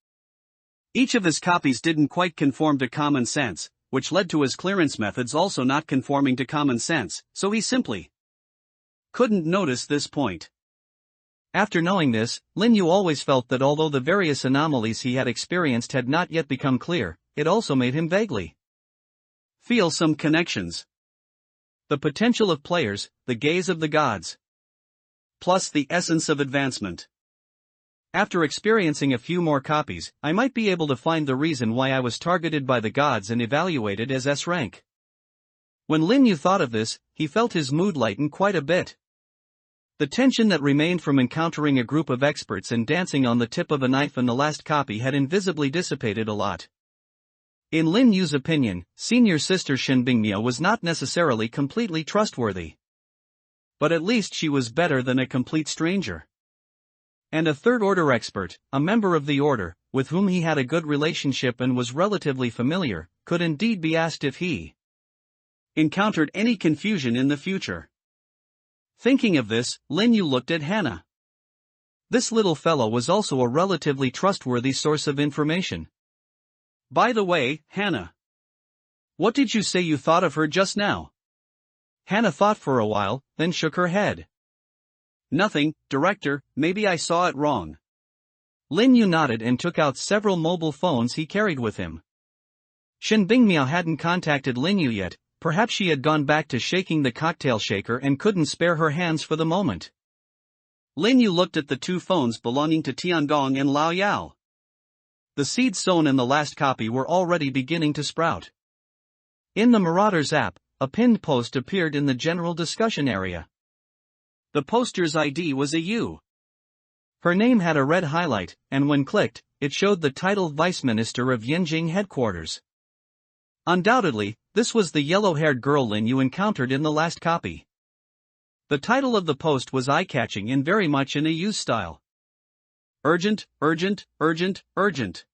Each of his copies didn't quite conform to common sense, which led to his clearance methods also not conforming to common sense, so he simply couldn't notice this point. After knowing this, Lin Yu always felt that although the various anomalies he had experienced had not yet become clear, it also made him vaguely feel some connections. The potential of players, the gaze of the gods, plus the essence of advancement. After experiencing a few more copies, I might be able to find the reason why I was targeted by the gods and evaluated as S rank. When Lin Yu thought of this, he felt his mood lighten quite a bit. The tension that remained from encountering a group of experts and dancing on the tip of a knife in the last copy had invisibly dissipated a lot. In Lin Yu's opinion, senior sister Shin Bingmiao was not necessarily completely trustworthy. But at least she was better than a complete stranger. And a third-order expert, a member of the order, with whom he had a good relationship and was relatively familiar, could indeed be asked if he encountered any confusion in the future. Thinking of this, Lin Yu looked at Hannah. This little fellow was also a relatively trustworthy source of information. By the way, Hannah, what did you say you thought of her just now? Hannah thought for a while, then shook her head. Nothing, director, maybe I saw it wrong. Lin Yu nodded and took out several mobile phones he carried with him. Shin Bingmiao hadn't contacted Lin Yu yet, perhaps she had gone back to shaking the cocktail shaker and couldn't spare her hands for the moment. Lin Yu looked at the two phones belonging to Tiangong and Lao Yao. The seeds sown in the last copy were already beginning to sprout. In the Marauders app, a pinned post appeared in the general discussion area. The poster's ID was a U. Her name had a red highlight, and when clicked, it showed the title Vice Minister of Yinjing Headquarters. Undoubtedly, this was the yellow-haired girl Lin Yu encountered in the last copy. The title of the post was eye-catching and very much in a Yu style. Urgent, urgent, urgent, urgent.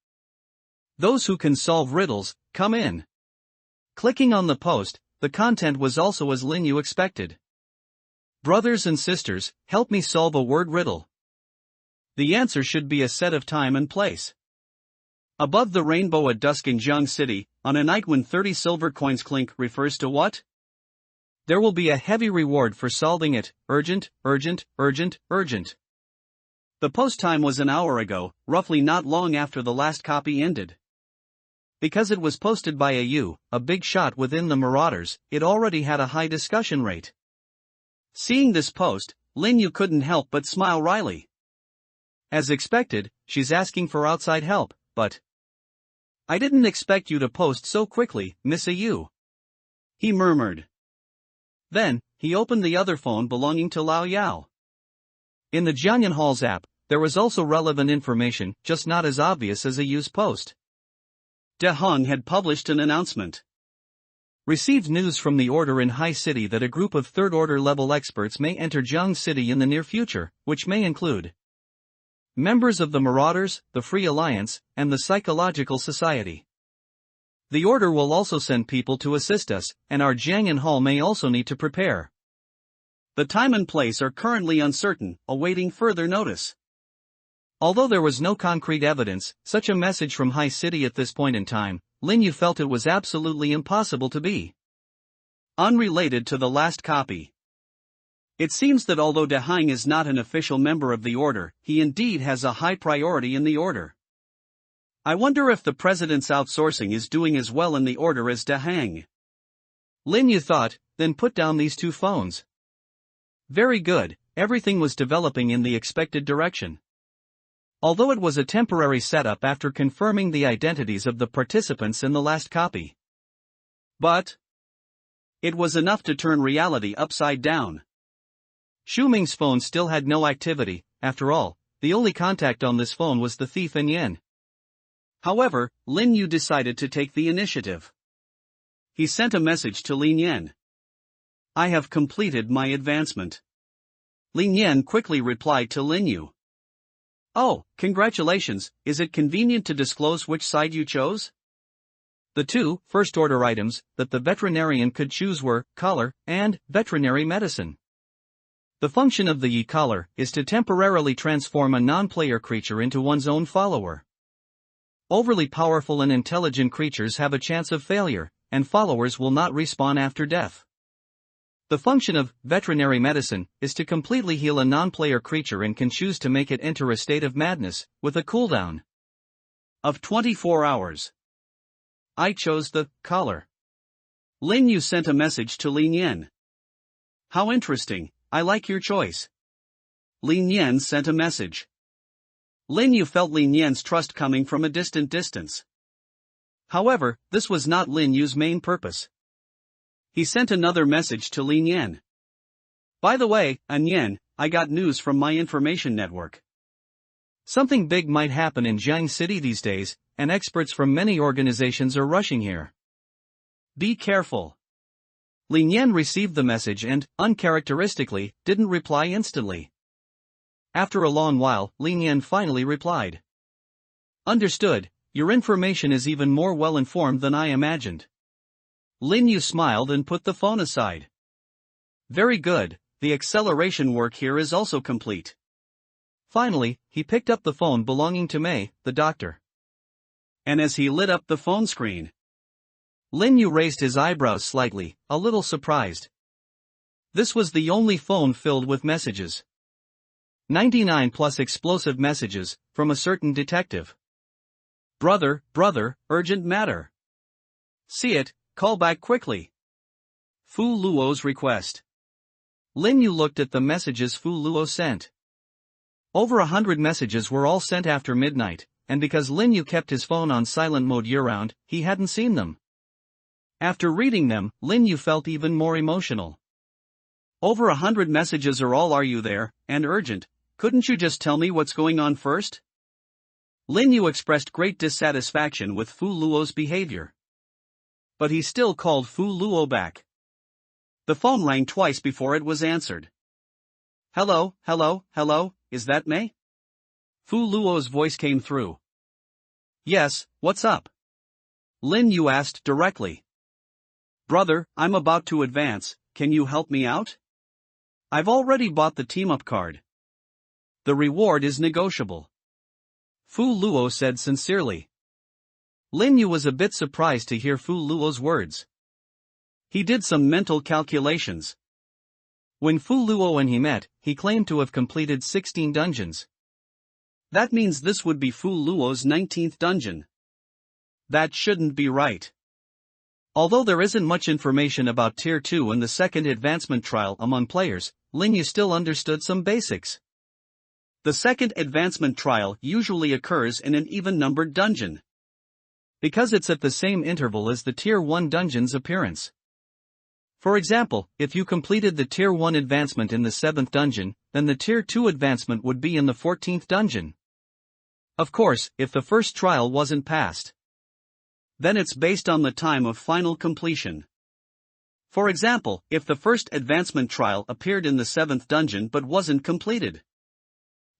Those who can solve riddles, come in. Clicking on the post, the content was also as Lin Yu expected. Brothers and sisters, help me solve a word riddle. The answer should be a set of time and place. Above the rainbow at dusk in Jiang City, on a night when 30 silver coins clink refers to what? There will be a heavy reward for solving it, urgent, urgent, urgent, urgent. The post time was an hour ago, roughly not long after the last copy ended. Because it was posted by a Yu, a big shot within the Marauders, it already had a high discussion rate. Seeing this post, Lin Yu couldn't help but smile wryly. As expected, she's asking for outside help, but I didn't expect you to post so quickly, Miss Yu, he murmured. Then, he opened the other phone belonging to Lao Yao. In the Jiangyan Hall's app, there was also relevant information, just not as obvious as a Yu's post. De Hong had published an announcement. Received news from the order in High City that a group of third-order level experts may enter Jiang City in the near future, which may include members of the Marauders, the Free Alliance, and the Psychological Society. The order will also send people to assist us, and our Jiang'an Hall may also need to prepare. The time and place are currently uncertain, awaiting further notice. Although there was no concrete evidence, such a message from High City at this point in time, Lin Yu felt it was absolutely impossible to be unrelated to the last copy. It seems that although De Hang is not an official member of the order, he indeed has a high priority in the order. I wonder if the president's outsourcing is doing as well in the order as De Hang. Lin Yu thought, then put down these two phones. Very good, everything was developing in the expected direction. Although it was a temporary setup after confirming the identities of the participants in the last copy. But it was enough to turn reality upside down. Xu Ming's phone still had no activity. After all, the only contact on this phone was the thief in Yen. However, Lin Yu decided to take the initiative. He sent a message to Lin Yan. I have completed my advancement. Lin Yan quickly replied to Lin Yu. Oh, congratulations, is it convenient to disclose which side you chose? The two first-order items that the veterinarian could choose were collar and veterinary medicine. The function of the Yi collar is to temporarily transform a non-player creature into one's own follower. Overly powerful and intelligent creatures have a chance of failure, and followers will not respawn after death. The function of veterinary medicine is to completely heal a non-player creature and can choose to make it enter a state of madness, with a cooldown of 24 hours. I chose the collar. Lin Yu sent a message to Lin Yan. How interesting, I like your choice. Lin Yan sent a message. Lin Yu felt Lin Yan's trust coming from a distant distance. However, this was not Lin Yu's main purpose. He sent another message to Lin Yan. By the way, Yan, I got news from my information network. Something big might happen in Jiang City these days, and experts from many organizations are rushing here. Be careful. Lin Yan received the message and, uncharacteristically, didn't reply instantly. After a long while, Lin Yan finally replied. Understood, your information is even more well-informed than I imagined. Lin Yu smiled and put the phone aside. Very good, the acceleration work here is also complete. Finally, he picked up the phone belonging to Mei, the doctor. And as he lit up the phone screen, Lin Yu raised his eyebrows slightly, a little surprised. This was the only phone filled with messages. 99 plus explosive messages, from a certain detective. Brother, urgent matter. See it, call back quickly. Fu Luo's request. Lin Yu looked at the messages Fu Luo sent. Over 100 messages were all sent after midnight, and because Lin Yu kept his phone on silent mode year-round, he hadn't seen them. After reading them, Lin Yu felt even more emotional. Over 100 messages are you there, and urgent, couldn't you just tell me what's going on first? Lin Yu expressed great dissatisfaction with Fu Luo's behavior. But he still called Fu Luo back. The phone rang twice before it was answered. Hello, is that Mei? Fu Luo's voice came through. Yes, what's up? Lin Yu asked directly. Brother, I'm about to advance, can you help me out? I've already bought the team-up card. The reward is negotiable. Fu Luo said sincerely. Lin Yu was a bit surprised to hear Fu Luo's words. He did some mental calculations. When Fu Luo and he met, he claimed to have completed 16 dungeons. That means this would be Fu Luo's 19th dungeon. That shouldn't be right. Although there isn't much information about Tier 2 and the second advancement trial among players, Lin Yu still understood some basics. The second advancement trial usually occurs in an even-numbered dungeon, because it's at the same interval as the Tier 1 dungeon's appearance. For example, if you completed the Tier 1 advancement in the 7th dungeon, then the Tier 2 advancement would be in the 14th dungeon. Of course, if the first trial wasn't passed. then it's based on the time of final completion. For example, if the first advancement trial appeared in the 7th dungeon but wasn't completed,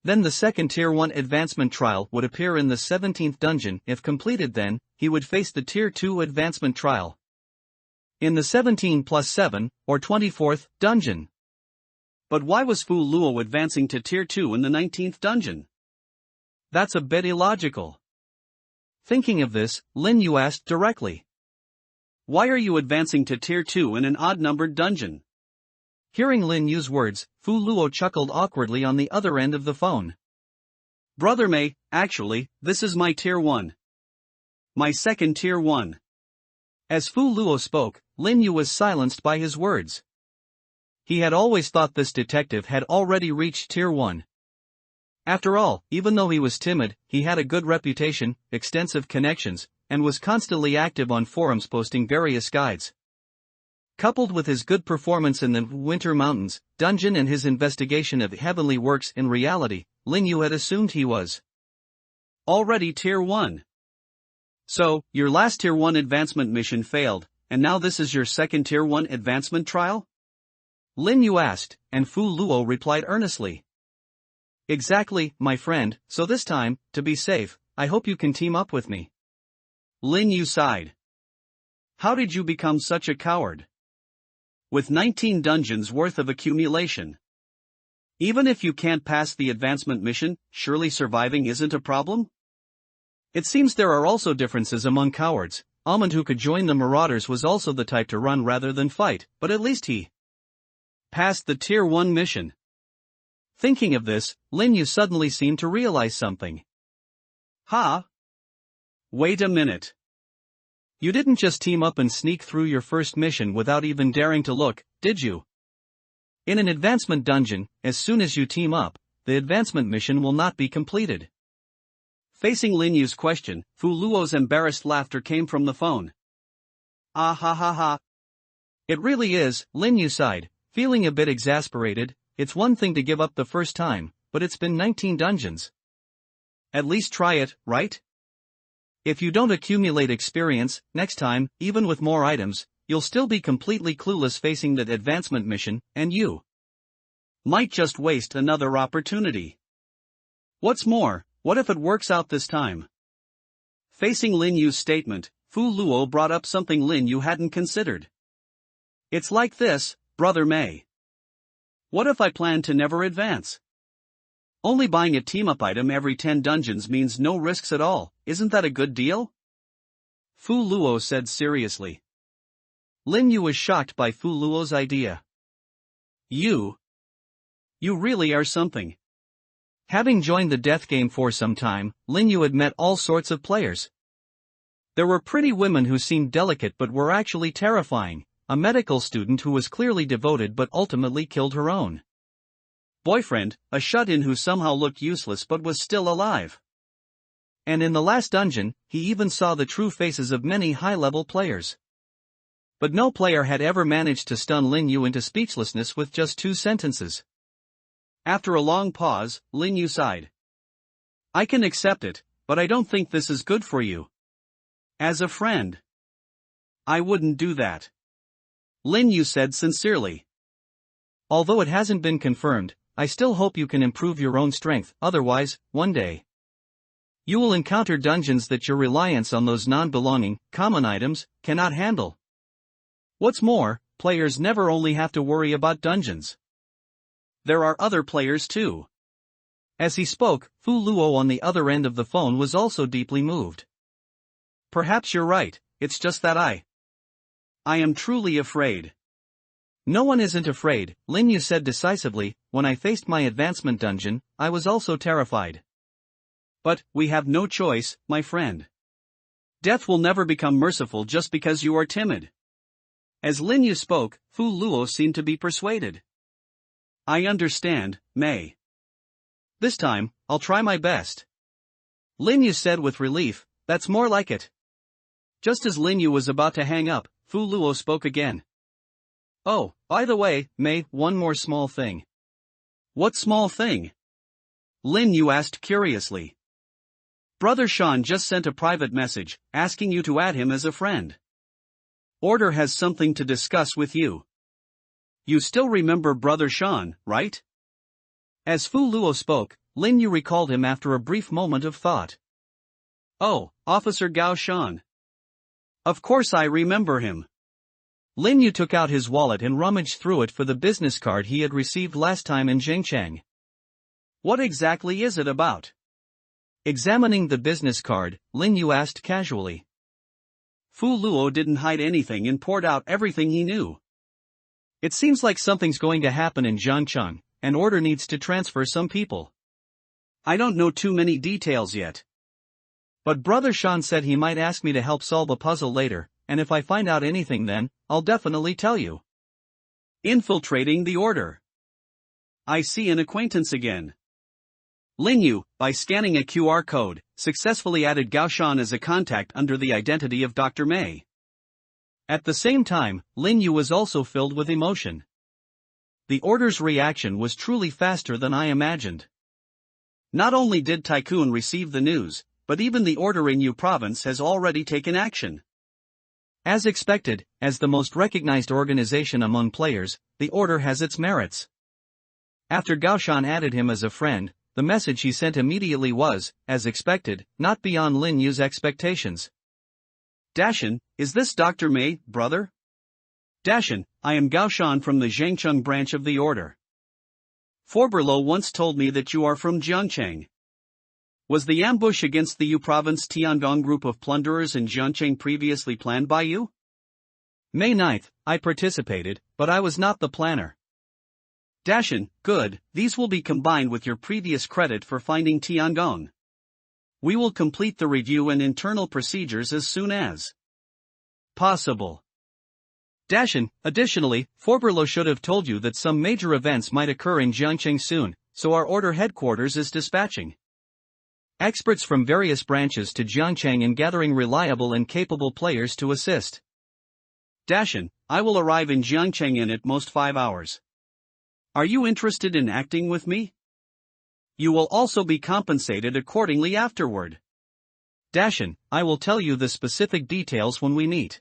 then the second Tier 1 advancement trial would appear in the 17th dungeon. If completed, then he would face the Tier 2 advancement trial in the 17 plus 7, or 24th, dungeon. But why was Fu Luo advancing to Tier 2 in the 19th dungeon? That's a bit illogical. Thinking of this, Lin Yu asked directly, "Why are you advancing to Tier 2 in an odd-numbered dungeon?" Hearing Lin Yu's words, Fu Luo chuckled awkwardly on the other end of the phone. "Brother Mei, actually, this is my Tier 1. My second Tier 1. As Fu Luo spoke, Lin Yu was silenced by his words. He had always thought this detective had already reached Tier 1. After all, even though he was timid, he had a good reputation, extensive connections, and was constantly active on forums posting various guides. Coupled with his good performance in the Winter Mountains dungeon and his investigation of heavenly works in reality, Lin Yu had assumed he was already Tier 1. So, your last Tier 1 advancement mission failed, and now this is your second Tier 1 advancement trial? Lin Yu asked, and Fu Luo replied earnestly. Exactly, my friend, so this time, to be safe, I hope you can team up with me. Lin Yu sighed. How did you become such a coward? With 19 dungeons worth of accumulation. Even if you can't pass the advancement mission, surely surviving isn't a problem? It seems there are also differences among cowards. Almond, who could join the Marauders, was also the type to run rather than fight, but at least he passed the Tier 1 mission. Thinking of this, Lin Yu suddenly seemed to realize something. Ha! Wait a minute. You didn't just team up and sneak through your first mission without even daring to look, did you? In an advancement dungeon, as soon as you team up, the advancement mission will not be completed. Facing Lin Yu's question, Fu Luo's embarrassed laughter came from the phone. Ah ha ha ha. It really is, Lin Yu sighed, feeling a bit exasperated. It's one thing to give up the first time, but it's been 19 dungeons. At least try it, right? If you don't accumulate experience, next time, even with more items, you'll still be completely clueless facing that advancement mission, and you might just waste another opportunity. What's more, what if it works out this time? Facing Lin Yu's statement, Fu Luo brought up something Lin Yu hadn't considered. It's like this, Brother Mei. What if I plan to never advance? Only buying a team-up item every 10 dungeons means no risks at all, isn't that a good deal? Fu Luo said seriously. Lin Yu was shocked by Fu Luo's idea. You really are something. Having joined the death game for some time, Lin Yu had met all sorts of players. There were pretty women who seemed delicate but were actually terrifying, a medical student who was clearly devoted but ultimately killed her own boyfriend, a shut-in who somehow looked useless but was still alive. And in the last dungeon, he even saw the true faces of many high-level players. But no player had ever managed to stun Lin Yu into speechlessness with just 2 sentences. After a long pause, Lin Yu sighed. I can accept it, but I don't think this is good for you. As a friend, I wouldn't do that. Lin Yu said sincerely. Although it hasn't been confirmed, I still hope you can improve your own strength, otherwise, one day, you will encounter dungeons that your reliance on those non-belonging, common items, cannot handle. What's more, players never only have to worry about dungeons. There are other players too. As he spoke, Fu Luo on the other end of the phone was also deeply moved. Perhaps you're right, it's just that I am truly afraid. No one isn't afraid, Lin Yu said decisively. When I faced my advancement dungeon, I was also terrified. But, we have no choice, my friend. Death will never become merciful just because you are timid. As Lin Yu spoke, Fu Luo seemed to be persuaded. I understand, Mei. This time, I'll try my best. Lin Yu said with relief, that's more like it. Just as Lin Yu was about to hang up, Fu Luo spoke again. Oh, by the way, Mei, one more small thing. What small thing? Lin Yu asked curiously. Brother Sean just sent a private message, asking you to add him as a friend. Order has something to discuss with you. You still remember Brother Sean, right? As Fu Luo spoke, Lin Yu recalled him after a brief moment of thought. Oh, Officer Gao Shan. Of course I remember him. Lin Yu took out his wallet and rummaged through it for the business card he had received last time in Jingcheng. What exactly is it about? Examining the business card, Lin Yu asked casually. Fu Luo didn't hide anything and poured out everything he knew. It seems like something's going to happen in Jiangcheng. An order needs to transfer some people. I don't know too many details yet. But Brother Sean said he might ask me to help solve a puzzle later, and if I find out anything then, I'll definitely tell you. Infiltrating the order. I see an acquaintance again. Lin Yu, by scanning a QR code, successfully added Gao Shan as a contact under the identity of Dr. Mei. At the same time, Lin Yu was also filled with emotion. The order's reaction was truly faster than I imagined. Not only did Tycoon receive the news, but even the order in Yu province has already taken action. As expected, as the most recognized organization among players, the order has its merits. After Gao Shan added him as a friend, the message he sent immediately was, as expected, not beyond Lin Yu's expectations. Dashan, is this Dr. Mei, brother? Dashan, I am Gao Shan from the Zhangcheng branch of the order. Forberlo once told me that you are from Jiangcheng. Was the ambush against the Yu province Tiangong group of plunderers in Jiangcheng previously planned by you? May 9th, I participated, but I was not the planner. Dashan, good, these will be combined with your previous credit for finding Tiangong. We will complete the review and internal procedures as soon as possible. Dashan, additionally, Forberlo should have told you that some major events might occur in Jiangcheng soon, so our order headquarters is dispatching experts from various branches to Jiangcheng in gathering reliable and capable players to assist. Dashan, I will arrive in Jiangcheng in at most 5 hours. Are you interested in acting with me? You will also be compensated accordingly afterward. Dashan, I will tell you the specific details when we meet.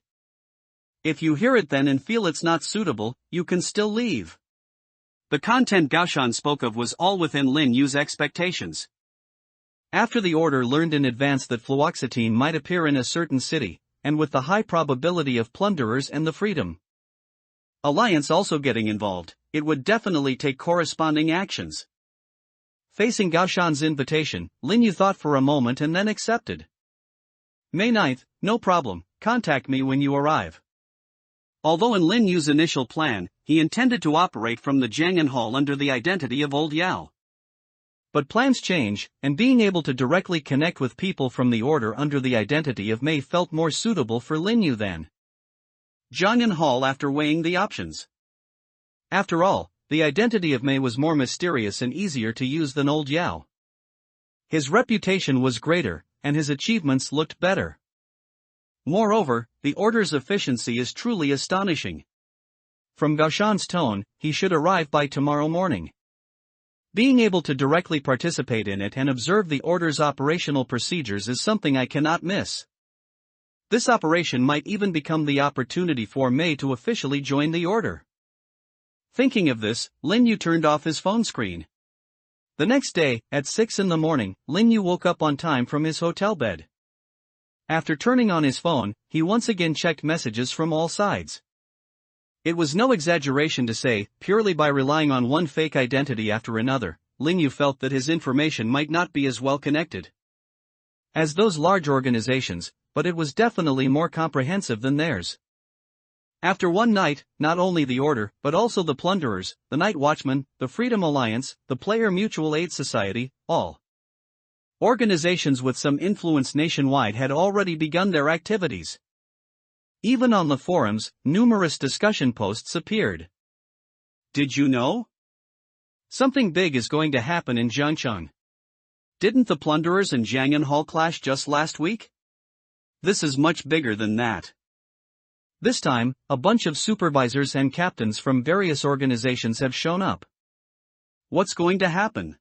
If you hear it then and feel it's not suitable, you can still leave. The content Gao Shan spoke of was all within Lin Yu's expectations. After the order learned in advance that fluoxetine might appear in a certain city, and with the high probability of plunderers and the Freedom Alliance also getting involved, it would definitely take corresponding actions. Facing Gao Shan's invitation, Lin Yu thought for a moment and then accepted. May 9th, no problem, contact me when you arrive. Although in Lin Yu's initial plan, he intended to operate from the Jiang'an Hall under the identity of Old Yao. But plans change, and being able to directly connect with people from the order under the identity of Mei felt more suitable for Lin Yu than Jiang'an Hall after weighing the options. After all, the identity of Mei was more mysterious and easier to use than Old Yao. His reputation was greater, and his achievements looked better. Moreover, the order's efficiency is truly astonishing. From Gao Shan's tone, he should arrive by tomorrow morning. Being able to directly participate in it and observe the order's operational procedures is something I cannot miss. This operation might even become the opportunity for Mei to officially join the order. Thinking of this, Lin Yu turned off his phone screen. The next day, at 6 in the morning, Lin Yu woke up on time from his hotel bed. After turning on his phone, he once again checked messages from all sides. It was no exaggeration to say, purely by relying on one fake identity after another, Lin Yu felt that his information might not be as well connected as those large organizations, but it was definitely more comprehensive than theirs. After one night, not only the Order, but also the Plunderers, the Night Watchmen, the Freedom Alliance, the Player Mutual Aid Society, all organizations with some influence nationwide had already begun their activities. Even on the forums, numerous discussion posts appeared. Did you know? Something big is going to happen in Jiangcheng. Didn't the Plunderers and Jiang'an Hall clash just last week? This is much bigger than that. This time, a bunch of supervisors and captains from various organizations have shown up. What's going to happen?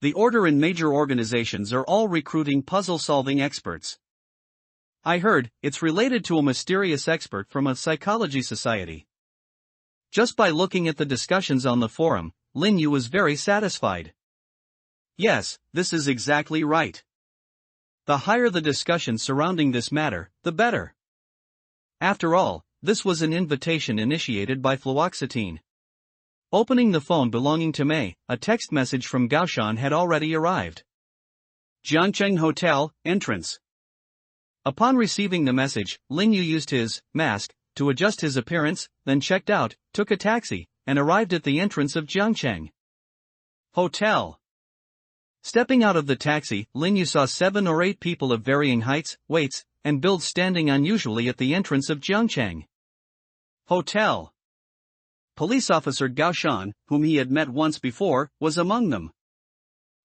The order and major organizations are all recruiting puzzle-solving experts. I heard it's related to a mysterious expert from a psychology society. Just by looking at the discussions on the forum, Lin Yu was very satisfied. Yes, this is exactly right. The higher the discussion surrounding this matter, the better. After all, this was an invitation initiated by fluoxetine. Opening the phone belonging to Mei, a text message from Gaoshan had already arrived. Jiangcheng Hotel, entrance. Upon receiving the message, Lin Yu used his mask to adjust his appearance, then checked out, took a taxi, and arrived at the entrance of Jiangcheng Hotel. Stepping out of the taxi, Lin Yu saw 7 or 8 people of varying heights, weights, and builds standing unusually at the entrance of Jiangcheng Hotel. Police officer Gao Shan, whom he had met once before, was among them.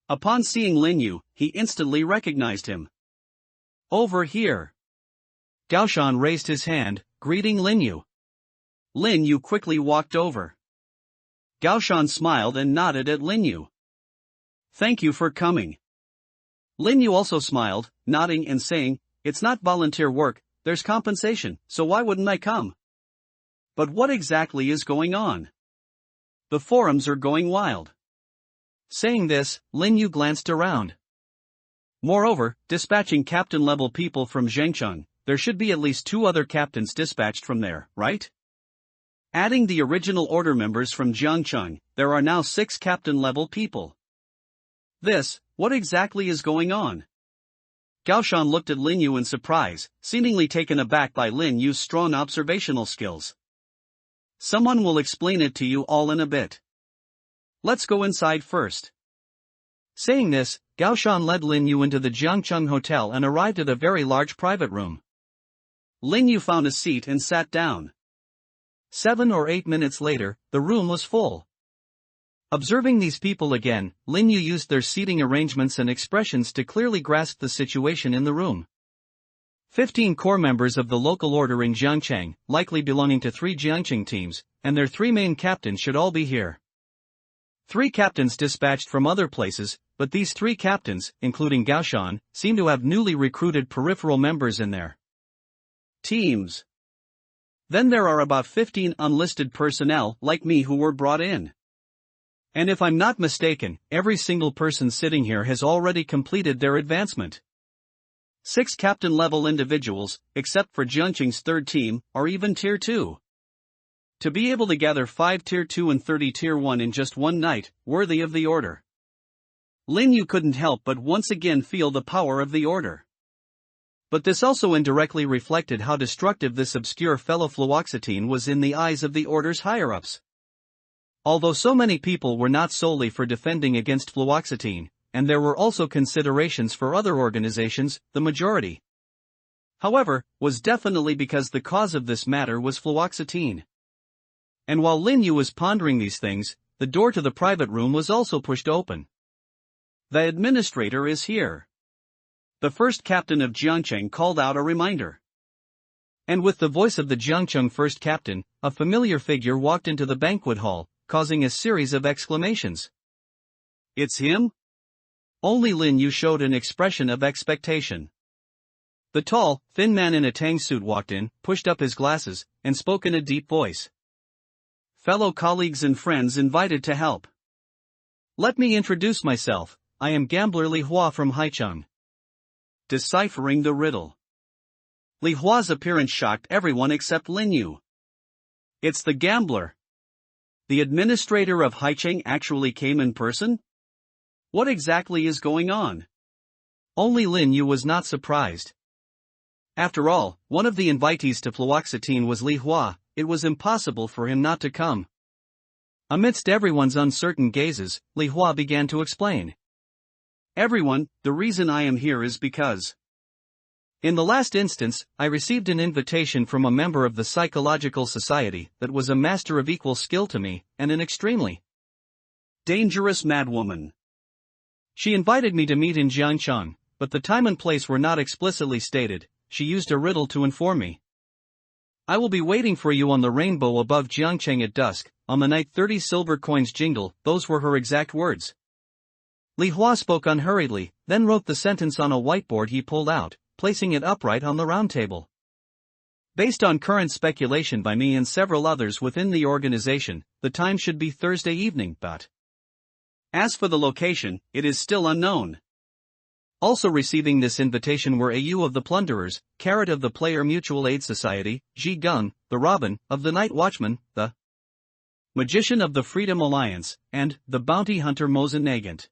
Upon seeing Lin Yu, he instantly recognized him. Over here. Gao Shan raised his hand, greeting Lin Yu. Lin Yu quickly walked over. Gao Shan smiled and nodded at Lin Yu. Thank you for coming. Lin Yu also smiled, nodding and saying, it's not volunteer work, there's compensation, so why wouldn't I come? But what exactly is going on? The forums are going wild. Saying this, Lin Yu glanced around. Moreover, dispatching captain-level people from Zhengcheng, there should be at least 2 other captains dispatched from there, right? Adding the original order members from Jiangcheng, there are now 6 captain-level people. What exactly is going on? Gao Shan looked at Lin Yu in surprise, seemingly taken aback by Lin Yu's strong observational skills. Someone will explain it to you all in a bit. Let's go inside first. Saying this, Gao Shan led Lin Yu into the Jiangcheng Hotel and arrived at a very large private room. Lin Yu found a seat and sat down. 7 or 8 minutes later, the room was full. Observing these people again, Lin Yu used their seating arrangements and expressions to clearly grasp the situation in the room. 15 core members of the local order in Jiangcheng, likely belonging to 3 Jiangcheng teams, and their 3 main captains should all be here. 3 captains dispatched from other places, but these 3 captains, including Gao Shan, seem to have newly recruited peripheral members in their teams. Then there are about 15 unlisted personnel like me who were brought in. And if I'm not mistaken, every single person sitting here has already completed their advancement. 6 captain-level individuals, except for Jiangcheng's 3rd team, are even Tier 2. To be able to gather 5 Tier 2 and 30 Tier 1 in just one night, worthy of the order. Lin Yu couldn't help but once again feel the power of the order. But this also indirectly reflected how destructive this obscure fellow fluoxetine was in the eyes of the order's higher-ups. Although so many people were not solely for defending against fluoxetine, and there were also considerations for other organizations, the majority, however, was definitely because the cause of this matter was fluoxetine. And while Lin Yu was pondering these things, the door to the private room was also pushed open. The administrator is here. The first captain of Jiangcheng called out a reminder. And with the voice of the Jiangcheng first captain, a familiar figure walked into the banquet hall, causing a series of exclamations. It's him? Only Lin Yu showed an expression of expectation. The tall, thin man in a tang suit walked in, pushed up his glasses, and spoke in a deep voice. Fellow colleagues and friends invited to help. Let me introduce myself, I am gambler Li Hua from Haicheng. Deciphering the riddle. Li Hua's appearance shocked everyone except Lin Yu. It's the gambler. The administrator of Haicheng actually came in person? What exactly is going on? Only Lin Yu was not surprised. After all, one of the invitees to fluoxetine was Li Hua, it was impossible for him not to come. Amidst everyone's uncertain gazes, Li Hua began to explain. Everyone, the reason I am here is because. In the last instance, I received an invitation from a member of the Psychological Society that was a master of equal skill to me, and an extremely dangerous madwoman. She invited me to meet in Jiangcheng, but the time and place were not explicitly stated. She used a riddle to inform me. I will be waiting for you on the rainbow above Jiangcheng at dusk, on the night 30 silver coins jingle, those were her exact words. Li Hua spoke unhurriedly, then wrote the sentence on a whiteboard he pulled out, placing it upright on the round table. Based on current speculation by me and several others within the organization, the time should be Thursday evening, but as for the location, it is still unknown. Also receiving this invitation were AU of the Plunderers, Carrot of the Player Mutual Aid Society, Ji Gung, the Robin of the Night Watchman, the Magician of the Freedom Alliance, and the Bounty Hunter Mosen Nagant.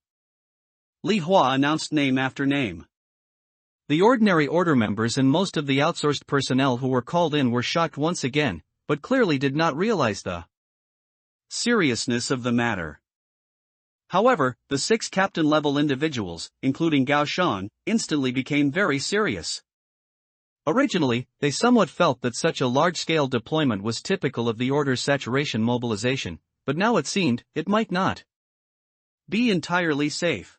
Li Hua announced name after name. The ordinary order members and most of the outsourced personnel who were called in were shocked once again, but clearly did not realize the seriousness of the matter. However, the 6 captain-level individuals, including Gao Shan, instantly became very serious. Originally, they somewhat felt that such a large-scale deployment was typical of the Order's saturation mobilization, but now it seemed it might not be entirely safe.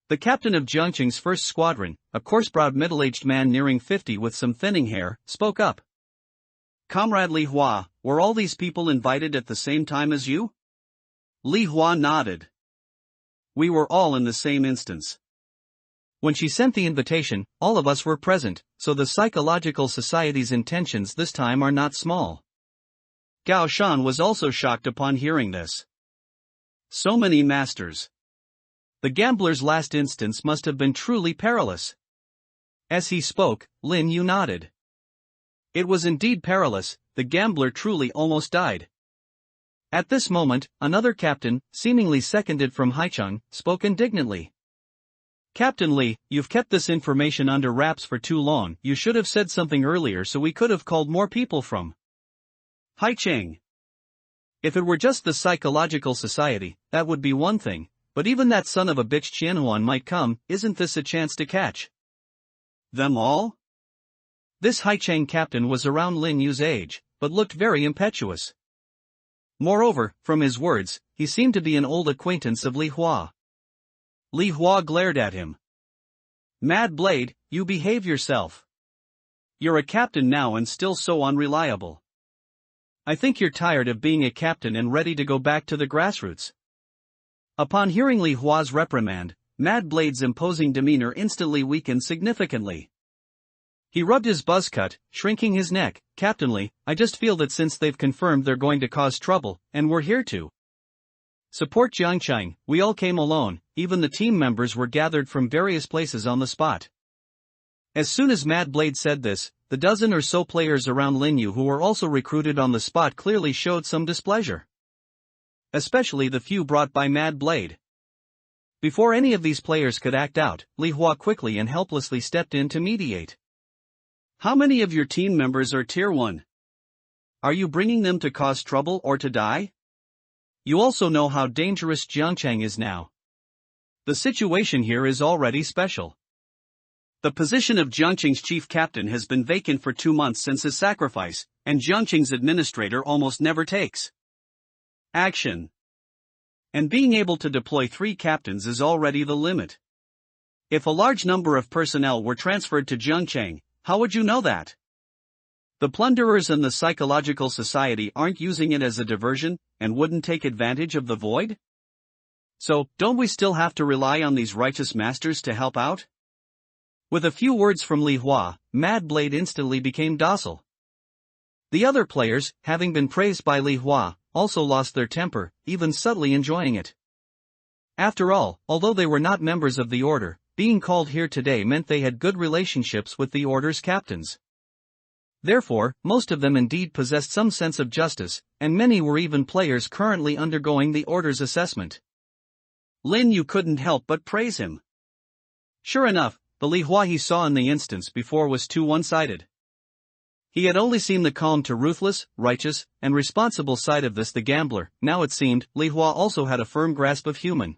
The captain of Jiangqing's first squadron, a coarse-browed middle-aged man nearing 50 with some thinning hair, spoke up. "Comrade Li Hua, were all these people invited at the same time as you?" Li Hua nodded. "We were all in the same instance. When she sent the invitation, all of us were present, so the Psychological Society's intentions this time are not small." Gao Shan was also shocked upon hearing this. So many masters. The gambler's last instance must have been truly perilous. As he spoke, Lin Yu nodded. It was indeed perilous, the gambler truly almost died. At this moment, another captain, seemingly seconded from Haicheng, spoke indignantly. "Captain Li, you've kept this information under wraps for too long. You should have said something earlier so we could have called more people from Haicheng. If it were just the Psychological Society, that would be one thing. But even that son of a bitch Qianhuan might come. Isn't this a chance to catch them all?" This Haicheng captain was around Lin Yu's age, but looked very impetuous. Moreover, from his words, he seemed to be an old acquaintance of Li Hua. Li Hua glared at him. "Mad Blade, you behave yourself. You're a captain now and still so unreliable. I think you're tired of being a captain and ready to go back to the grassroots." Upon hearing Li Hua's reprimand, Mad Blade's imposing demeanor instantly weakened significantly. He rubbed his buzz cut, shrinking his neck. "Captain Li, I just feel that since they've confirmed they're going to cause trouble, and we're here to support Jiangcheng, we all came alone, even the team members were gathered from various places on the spot." As soon as Mad Blade said this, the dozen or so players around Lin Yu who were also recruited on the spot clearly showed some displeasure. Especially the few brought by Mad Blade. Before any of these players could act out, Li Hua quickly and helplessly stepped in to mediate. "How many of your team members are Tier 1? Are you bringing them to cause trouble or to die? You also know how dangerous Jiangcheng is now. The situation here is already special. The position of Jiangqing's chief captain has been vacant for 2 months since his sacrifice, and Jiangqing's administrator almost never takes action. And being able to deploy 3 captains is already the limit. If a large number of personnel were transferred to Jiangcheng, how would you know that? The Plunderers and the Psychological Society aren't using it as a diversion, and wouldn't take advantage of the void? So, don't we still have to rely on these righteous masters to help out?" With a few words from Li Hua, Mad Blade instantly became docile. The other players, having been praised by Li Hua, also lost their temper, even subtly enjoying it. After all, although they were not members of the Order, being called here today meant they had good relationships with the Order's captains. Therefore, most of them indeed possessed some sense of justice, and many were even players currently undergoing the Order's assessment. Lin Yu couldn't help but praise him. Sure enough, the Li Hua he saw in the instance before was too one-sided. He had only seen the calm to ruthless, righteous, and responsible side of the gambler. Now it seemed, Li Hua also had a firm grasp of human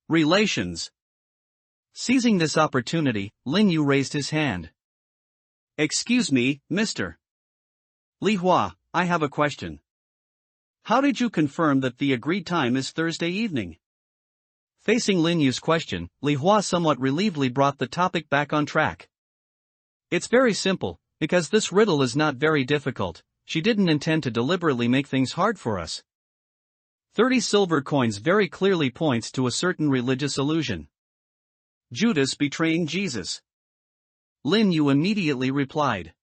relations. Seizing this opportunity, Lin Yu raised his hand. "Excuse me, Mr. Li Hua, I have a question. How did you confirm that the agreed time is Thursday evening?" Facing Lin Yu's question, Li Hua somewhat relievedly brought the topic back on track. "It's very simple. Because this riddle is not very difficult, she didn't intend to deliberately make things hard for us. 30 silver coins very clearly points to a certain religious illusion. Judas betraying Jesus. Lin Yu immediately replied.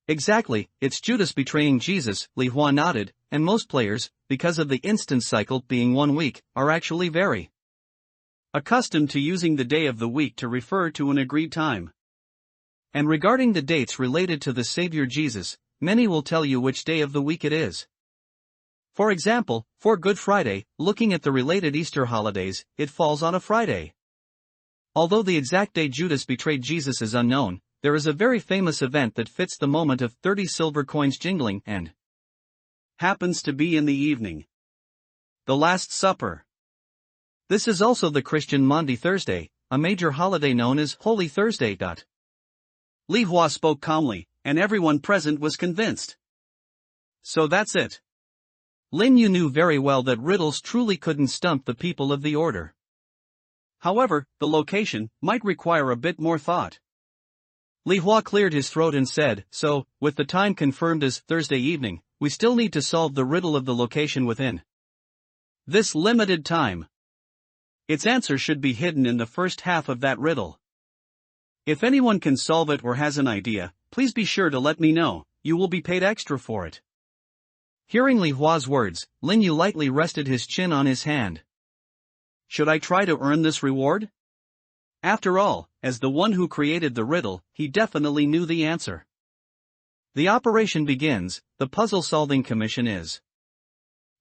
Exactly, it's Judas betraying Jesus, Li Hua nodded, and most players, because of the instance cycle being 1 week, are actually very accustomed to using the day of the week to refer to an agreed time. And regarding the dates related to the Savior Jesus, many will tell you which day of the week it is. For example, for Good Friday, looking at the related Easter holidays, it falls on a Friday. Although the exact day Judas betrayed Jesus is unknown, there is a very famous event that fits the moment of 30 silver coins jingling and happens to be in the evening. The Last Supper. This is also the Christian Maundy Thursday, a major holiday known as Holy Thursday. Li Hua spoke calmly, and everyone present was convinced. So that's it. Lin Yu knew very well that riddles truly couldn't stump the people of the order. However, the location might require a bit more thought. Li Hua cleared his throat and said, so, with the time confirmed as Thursday evening, we still need to solve the riddle of the location within this limited time. Its answer should be hidden in the first half of that riddle. If anyone can solve it or has an idea, please be sure to let me know, you will be paid extra for it. Hearing Li Hua's words, Lin Yu lightly rested his chin on his hand. Should I try to earn this reward? After all, as the one who created the riddle, he definitely knew the answer. The operation begins, the puzzle-solving commission is.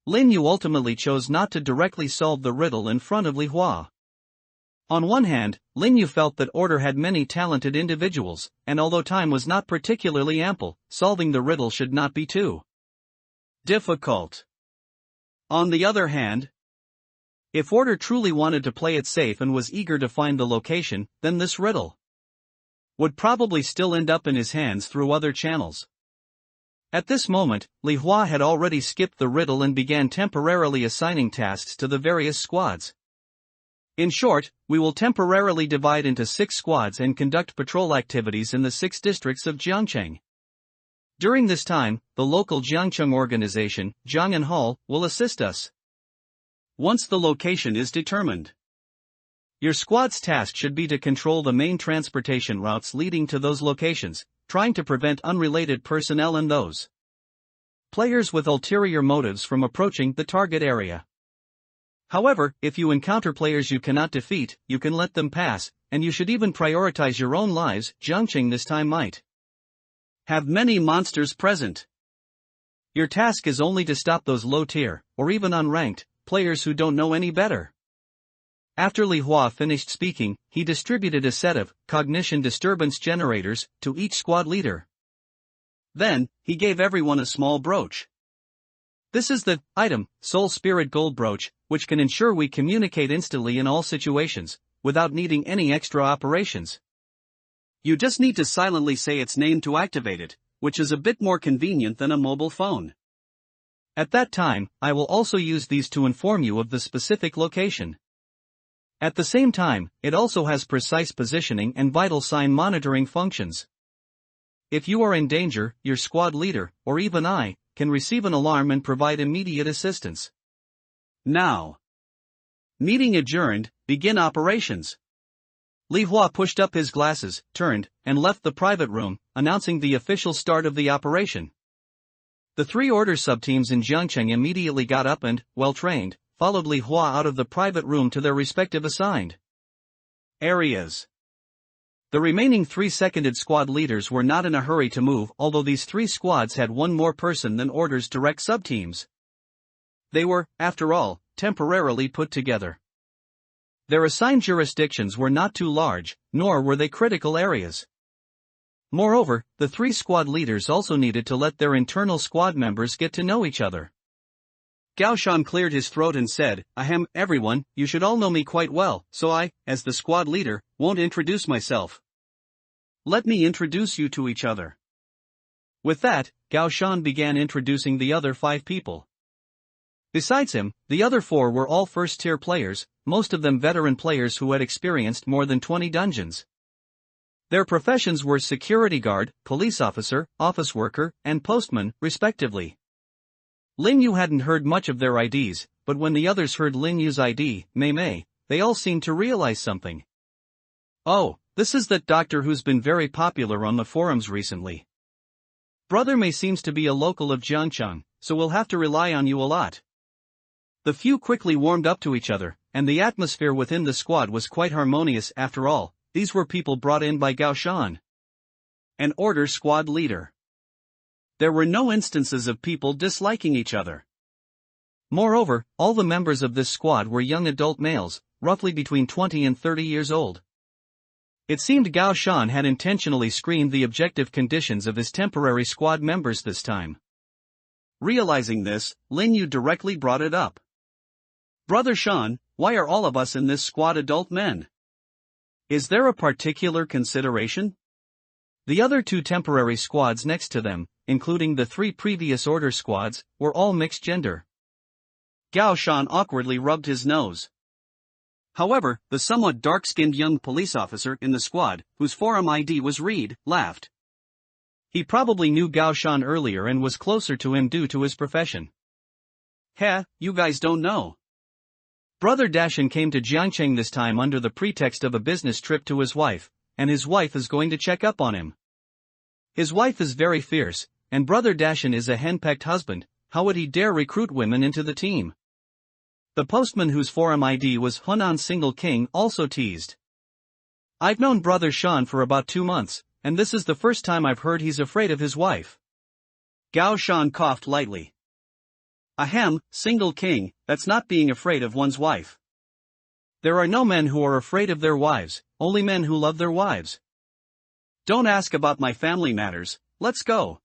Lin Yu ultimately chose not to directly solve the riddle in front of Li Hua. On one hand, Lin Yu felt that Order had many talented individuals, and although time was not particularly ample, solving the riddle should not be too difficult. On the other hand, if Order truly wanted to play it safe and was eager to find the location, then this riddle would probably still end up in his hands through other channels. At this moment, Li Hua had already skipped the riddle and began temporarily assigning tasks to the various squads. In short, we will temporarily divide into 6 squads and conduct patrol activities in the 6 districts of Jiangcheng. During this time, the local Jiangcheng organization, Jiang'an Hall, will assist us. Once the location is determined, your squad's task should be to control the main transportation routes leading to those locations, trying to prevent unrelated personnel and those players with ulterior motives from approaching the target area. However, if you encounter players you cannot defeat, you can let them pass, and you should even prioritize your own lives. Jiangcheng this time might have many monsters present. Your task is only to stop those low-tier, or even unranked, players who don't know any better. After Li Hua finished speaking, he distributed a set of cognition disturbance generators to each squad leader. Then, he gave everyone a small brooch. This is the item, Soul Spirit Gold Brooch, which can ensure we communicate instantly in all situations, without needing any extra operations. You just need to silently say its name to activate it, which is a bit more convenient than a mobile phone. At that time, I will also use these to inform you of the specific location. At the same time, it also has precise positioning and vital sign monitoring functions. If you are in danger, your squad leader, or even I, can receive an alarm and provide immediate assistance. Now. Meeting adjourned, begin operations. Li Hua pushed up his glasses, turned, and left the private room, announcing the official start of the operation. The 3 order subteams in Jiangcheng immediately got up and, well-trained, followed Li Hua out of the private room to their respective assigned areas. The remaining 3 seconded squad leaders were not in a hurry to move, although these 3 squads had 1 more person than Order's direct subteams. They were, after all, temporarily put together. Their assigned jurisdictions were not too large, nor were they critical areas. Moreover, the 3 squad leaders also needed to let their internal squad members get to know each other. Gao Shan cleared his throat and said, Ahem, everyone, you should all know me quite well, so I, as the squad leader, won't introduce myself. Let me introduce you to each other. With that, Gao Shan began introducing the other 5 people. Besides him, the other 4 were all first-tier players, most of them veteran players who had experienced more than 20 dungeons. Their professions were security guard, police officer, office worker, and postman, respectively. Lin Yu hadn't heard much of their IDs, but when the others heard Lin Yu's ID, Mei, they all seemed to realize something. Oh, this is that doctor who's been very popular on the forums recently. Brother Mei seems to be a local of Jiangcheng, so we'll have to rely on you a lot. The few quickly warmed up to each other, and the atmosphere within the squad was quite harmonious. After all, these were people brought in by Gao Shan, an order squad leader. There were no instances of people disliking each other. Moreover, all the members of this squad were young adult males, roughly between 20 and 30 years old. It seemed Gao Shan had intentionally screened the objective conditions of his temporary squad members this time. Realizing this, Lin Yu directly brought it up. Brother Shan, why are all of us in this squad adult men? Is there a particular consideration? The other two temporary squads next to them, including the three previous order squads, were all mixed gender. Gao Shan awkwardly rubbed his nose. However, the somewhat dark-skinned young police officer in the squad, whose forum ID was Reed, laughed. He probably knew Gao Shan earlier and was closer to him due to his profession. Heh, you guys don't know. Brother Dashan came to Jiangcheng this time under the pretext of a business trip to his wife, and his wife is going to check up on him. His wife is very fierce, and Brother Dashan is a henpecked husband. How would he dare recruit women into the team? The postman whose forum ID was Hunan Single King also teased. I've known Brother Shan for about 2 months, and this is the first time I've heard he's afraid of his wife. Gao Shan coughed lightly. Ahem, Single King, that's not being afraid of one's wife. There are no men who are afraid of their wives, only men who love their wives. Don't ask about my family matters, let's go.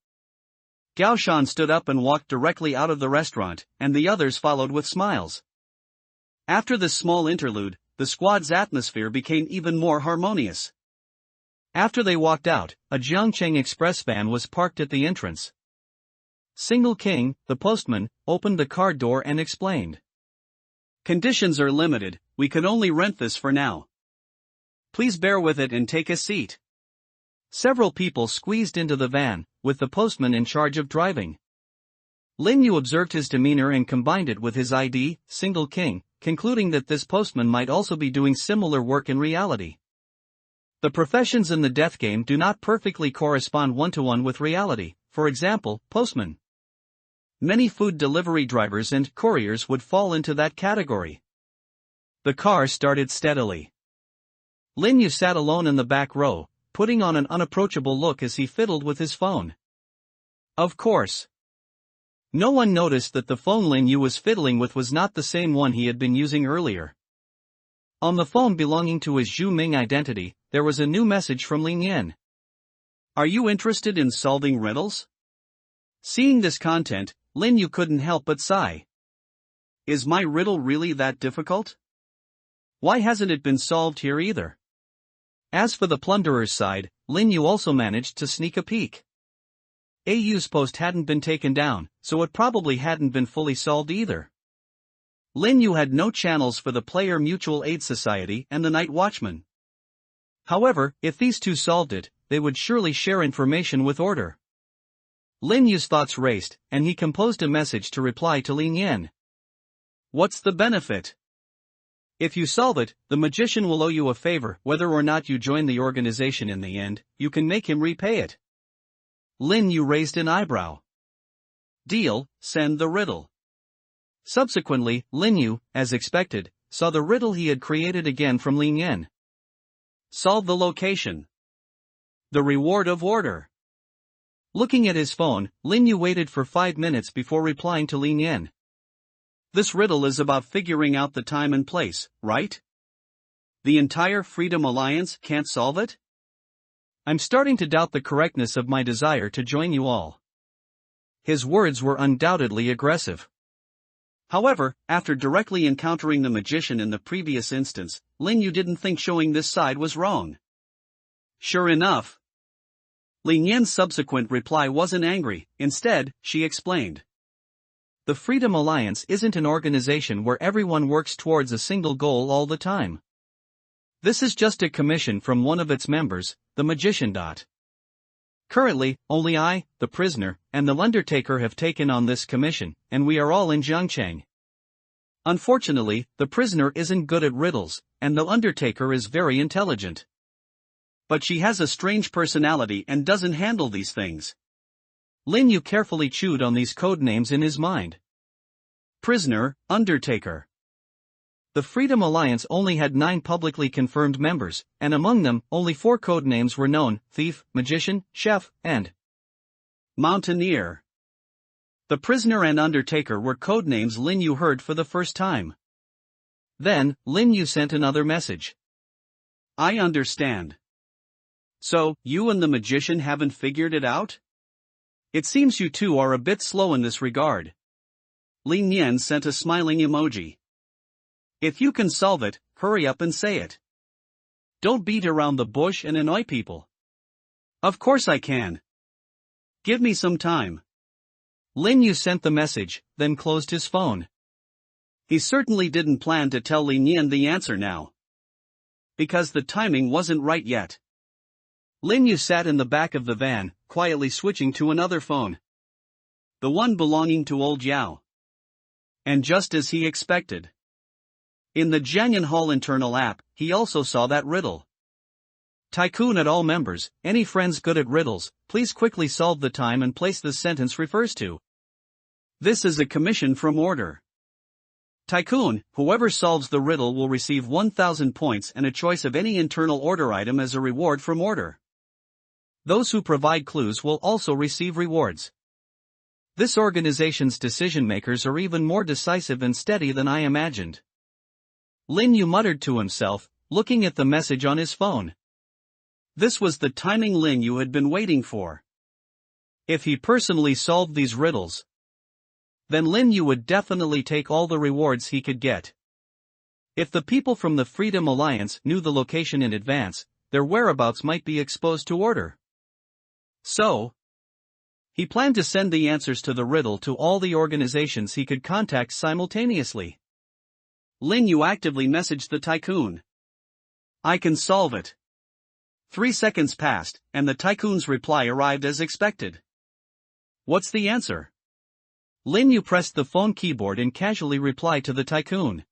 Gao Shan stood up and walked directly out of the restaurant, and the others followed with smiles. After this small interlude, the squad's atmosphere became even more harmonious. After they walked out, a Jiangcheng Express van was parked at the entrance. Single King, the postman, opened the car door and explained. Conditions are limited, we can only rent this for now. Please bear with it and take a seat. Several people squeezed into the van, with the postman in charge of driving. Lin Yu observed his demeanor and combined it with his ID, Single King, concluding that this postman might also be doing similar work in reality. The professions in the death game do not perfectly correspond one-to-one with reality. For example, postman. Many food delivery drivers and couriers would fall into that category. The car started steadily. Lin Yu sat alone in the back row, putting on an unapproachable look as he fiddled with his phone. Of course. No one noticed that the phone Lin Yu was fiddling with was not the same one he had been using earlier. On the phone belonging to his Zhu Ming identity, there was a new message from Ling Yan. Are you interested in solving riddles? Seeing this content, Lin Yu couldn't help but sigh. Is my riddle really that difficult? Why hasn't it been solved here either? As for the plunderer's side, Lin Yu also managed to sneak a peek. AU's post hadn't been taken down, so it probably hadn't been fully solved either. Lin Yu had no channels for the Player Mutual Aid Society and the Night Watchman. However, if these two solved it, they would surely share information with Order. Lin Yu's thoughts raced, and he composed a message to reply to Ling Yan. What's the benefit? If you solve it, the magician will owe you a favor. Whether or not you join the organization in the end, you can make him repay it. Lin Yu raised an eyebrow. Deal, send the riddle. Subsequently, Lin Yu, as expected, saw the riddle he had created again from Ling Yan. Solve the location. The reward of Order. Looking at his phone, Lin Yu waited for 5 minutes before replying to Ling Yan. This riddle is about figuring out the time and place, right? The entire Freedom Alliance can't solve it? I'm starting to doubt the correctness of my desire to join you all. His words were undoubtedly aggressive. However, after directly encountering the magician in the previous instance, Lin Yu didn't think showing this side was wrong. Sure enough. Ling Yan's subsequent reply wasn't angry, instead, she explained. The Freedom Alliance isn't an organization where everyone works towards a single goal all the time. This is just a commission from one of its members, the magician. Currently, only I, the prisoner, and the undertaker have taken on this commission, and we are all in Jiangcheng. Unfortunately, the prisoner isn't good at riddles, and the undertaker is very intelligent. But she has a strange personality and doesn't handle these things. Lin Yu carefully chewed on these code names in his mind. Prisoner, Undertaker. The Freedom Alliance only had 9 publicly confirmed members, and among them, only 4 code names were known: Thief, Magician, Chef, and Mountaineer. The Prisoner and Undertaker were code names Lin Yu heard for the first time. Then, Lin Yu sent another message. I understand. So, you and the Magician haven't figured it out? It seems you two are a bit slow in this regard. Lin Yan sent a smiling emoji. If you can solve it, hurry up and say it. Don't beat around the bush and annoy people. Of course I can. Give me some time. Lin Yu sent the message, then closed his phone. He certainly didn't plan to tell Lin Yan the answer now, because the timing wasn't right yet. Lin Yu sat in the back of the van, quietly switching to another phone. The one belonging to old Yao. And just as he expected, in the Jianyan Hall internal app, he also saw that riddle. Tycoon at all members, any friends good at riddles, please quickly solve the time and place this sentence refers to. This is a commission from order. Tycoon, whoever solves the riddle will receive 1,000 points and a choice of any internal order item as a reward from order. Those who provide clues will also receive rewards. This organization's decision makers are even more decisive and steady than I imagined. Lin Yu muttered to himself, looking at the message on his phone. This was the timing Lin Yu had been waiting for. If he personally solved these riddles, then Lin Yu would definitely take all the rewards he could get. If the people from the Freedom Alliance knew the location in advance, their whereabouts might be exposed to order. So, he planned to send the answers to the riddle to all the organizations he could contact simultaneously. Lin Yu actively messaged the tycoon. I can solve it. 3 seconds passed, and the tycoon's reply arrived as expected. What's the answer? Lin Yu pressed the phone keyboard and casually replied to the tycoon.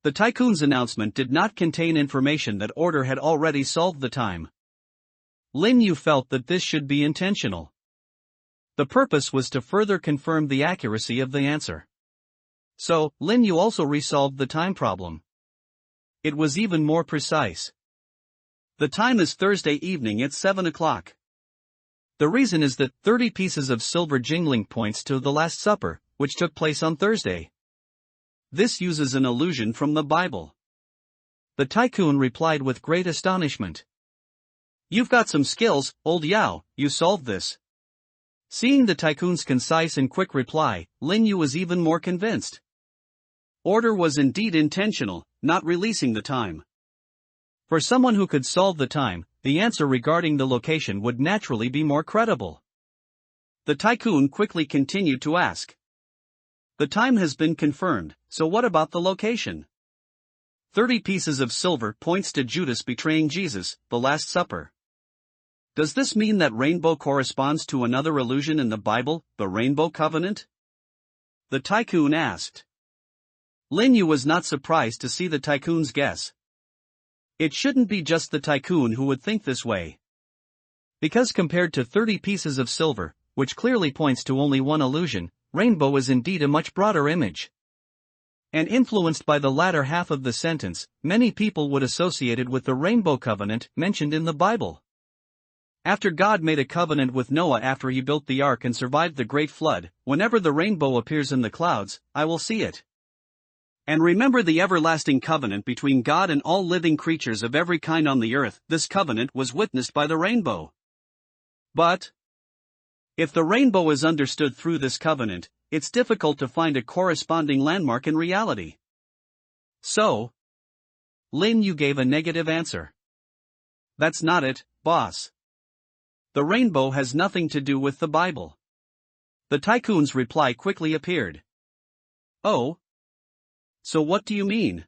The tycoon's announcement did not contain information that order had already solved the time. Lin Yu felt that this should be intentional. The purpose was to further confirm the accuracy of the answer. So, Lin Yu also resolved the time problem. It was even more precise. The time is Thursday evening at 7 o'clock. The reason is that 30 pieces of silver jingling points to the Last Supper, which took place on Thursday. This uses an allusion from the Bible. The tycoon replied with great astonishment. You've got some skills, old Yao, you solved this. Seeing the tycoon's concise and quick reply, Lin Yu was even more convinced. Order was indeed intentional, not releasing the time. For someone who could solve the time, the answer regarding the location would naturally be more credible. The tycoon quickly continued to ask. The time has been confirmed, so what about the location? 30 pieces of silver points to Judas betraying Jesus, the Last Supper. Does this mean that rainbow corresponds to another allusion in the Bible, the Rainbow Covenant? The tycoon asked. Lin Yu was not surprised to see the tycoon's guess. It shouldn't be just the tycoon who would think this way. Because compared to 30 pieces of silver, which clearly points to only one allusion, rainbow is indeed a much broader image. And influenced by the latter half of the sentence, many people would associate it with the Rainbow Covenant mentioned in the Bible. After God made a covenant with Noah after he built the ark and survived the great flood, whenever the rainbow appears in the clouds, I will see it. And remember the everlasting covenant between God and all living creatures of every kind on the earth. This covenant was witnessed by the rainbow. But if the rainbow is understood through this covenant, it's difficult to find a corresponding landmark in reality. So, Lin Yu gave a negative answer. That's not it, boss. The rainbow has nothing to do with the Bible. The tycoon's reply quickly appeared. Oh? So what do you mean?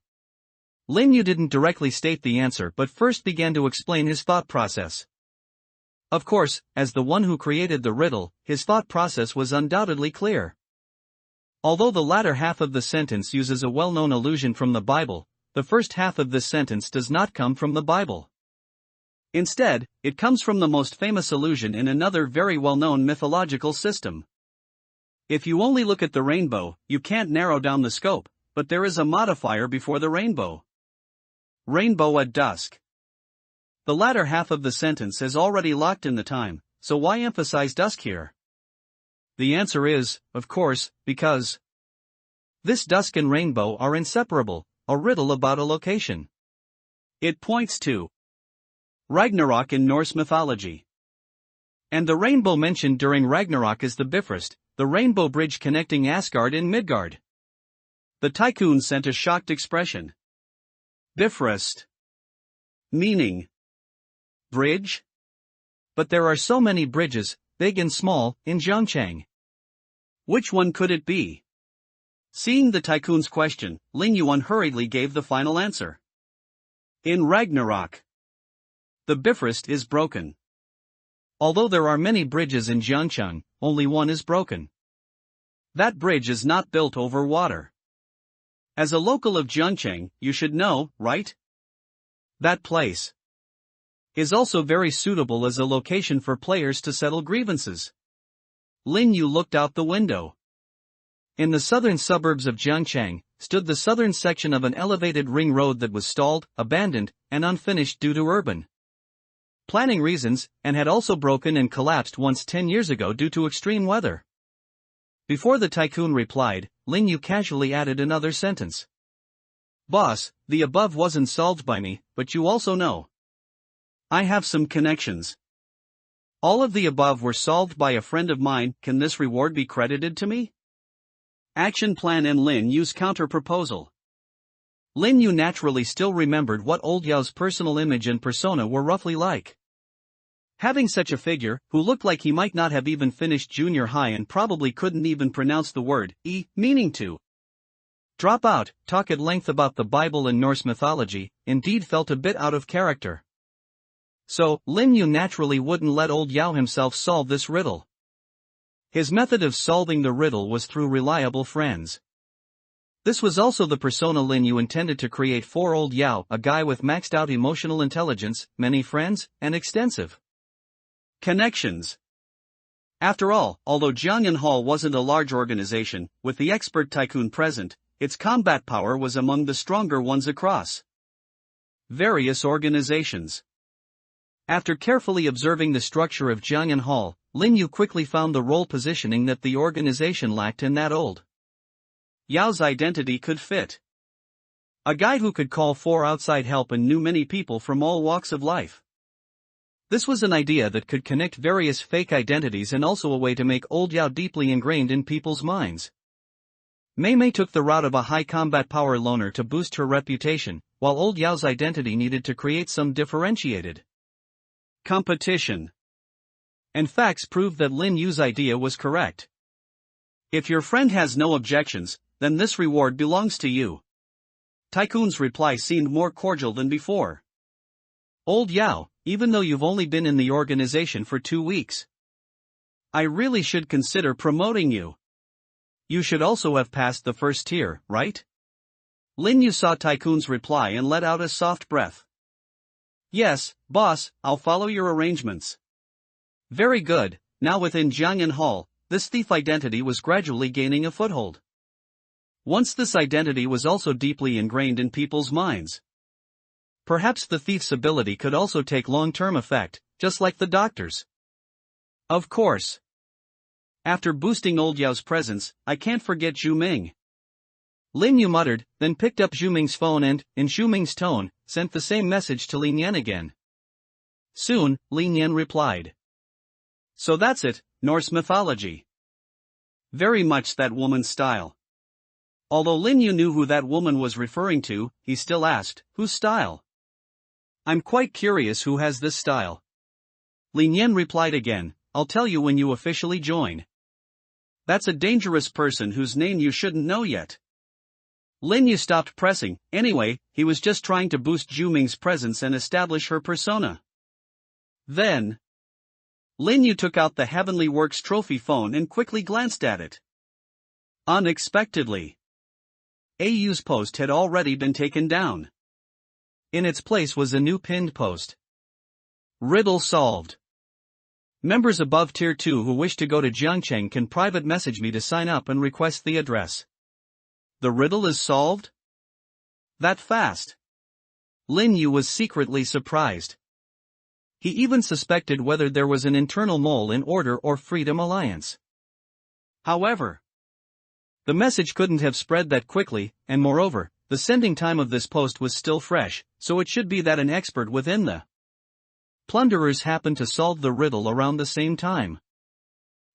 Lin Yu didn't directly state the answer but first began to explain his thought process. Of course, as the one who created the riddle, his thought process was undoubtedly clear. Although the latter half of the sentence uses a well-known allusion from the Bible, the first half of this sentence does not come from the Bible. Instead, it comes from the most famous allusion in another very well-known mythological system. If you only look at the rainbow, you can't narrow down the scope, but there is a modifier before the rainbow. Rainbow at dusk. The latter half of the sentence is already locked in the time, so why emphasize dusk here? The answer is, of course, because this dusk and rainbow are inseparable, a riddle about a location. It points to Ragnarok in Norse mythology. And the rainbow mentioned during Ragnarok is the Bifrost, the rainbow bridge connecting Asgard and Midgard. The tycoon sent a shocked expression. Bifrost. Meaning bridge? But there are so many bridges, big and small, in Zhangchang. Which one could it be? Seeing the tycoon's question, Lin Yuan hurriedly gave the final answer. In Ragnarok, the Bifrost is broken. Although there are many bridges in Zhangcheng, only one is broken. That bridge is not built over water. As a local of Zhangcheng, you should know, right? That place is also very suitable as a location for players to settle grievances. Lin Yu looked out the window. In the southern suburbs of Zhangcheng, stood the southern section of an elevated ring road that was stalled, abandoned, and unfinished due to urban planning reasons, and had also broken and collapsed once 10 years ago due to extreme weather. Before the tycoon replied, Lin Yu casually added another sentence. Boss, the above wasn't solved by me, but you also know I have some connections. All of the above were solved by a friend of mine. Can this reward be credited to me? Action plan and Lin Yu's counter-proposal. Lin Yu naturally still remembered what Old Yao's personal image and persona were roughly like. Having such a figure, who looked like he might not have even finished junior high and probably couldn't even pronounce the word, meaning to drop out, talk at length about the Bible and Norse mythology, indeed felt a bit out of character. So, Lin Yu naturally wouldn't let Old Yao himself solve this riddle. His method of solving the riddle was through reliable friends. This was also the persona Lin Yu intended to create for Old Yao, a guy with maxed out emotional intelligence, many friends, and extensive connections. After all, although Jiangyan Hall wasn't a large organization, with the expert tycoon present, its combat power was among the stronger ones across various organizations. After carefully observing the structure of Jiangyan Hall, Lin Yu quickly found the role positioning that the organization lacked in that Old Yao's identity could fit. A guy who could call for outside help and knew many people from all walks of life. This was an idea that could connect various fake identities and also a way to make Old Yao deeply ingrained in people's minds. Mei Mei took the route of a high combat power loner to boost her reputation, while Old Yao's identity needed to create some differentiated competition. And facts proved that Lin Yu's idea was correct. If your friend has no objections, then this reward belongs to you. Tycoon's reply seemed more cordial than before. Old Yao, even though you've only been in the organization for 2 weeks, I really should consider promoting you. You should also have passed the first tier, right? Lin Yu saw Tycoon's reply and let out a soft breath. Yes, boss, I'll follow your arrangements. Very good. Now within Jiangyan Hall, this thief identity was gradually gaining a foothold. Once this identity was also deeply ingrained in people's minds, perhaps the thief's ability could also take long-term effect, just like the doctor's. Of course. After boosting Old Yao's presence, I can't forget Zhu Ming. Lin Yu muttered, then picked up Zhu Ming's phone and, in Zhu Ming's tone, sent the same message to Lin Yan again. Soon, Lin Yan replied. So that's it, Norse mythology. Very much that woman's style. Although Lin Yu knew who that woman was referring to, he still asked, whose style? I'm quite curious who has this style. Lin Yan replied again, I'll tell you when you officially join. That's a dangerous person whose name you shouldn't know yet. Lin Yu stopped pressing. Anyway, he was just trying to boost Zhu Ming's presence and establish her persona. Then, Lin Yu took out the Heavenly Works trophy phone and quickly glanced at it. Unexpectedly, AU's post had already been taken down. In its place was a new pinned post. Riddle solved. Members above Tier 2 who wish to go to Jiangcheng can private message me to sign up and request the address. The riddle is solved? That fast? Lin Yu was secretly surprised. He even suspected whether there was an internal mole in Order or Freedom Alliance. However, the message couldn't have spread that quickly, and moreover, the sending time of this post was still fresh, so it should be that an expert within the plunderers happened to solve the riddle around the same time.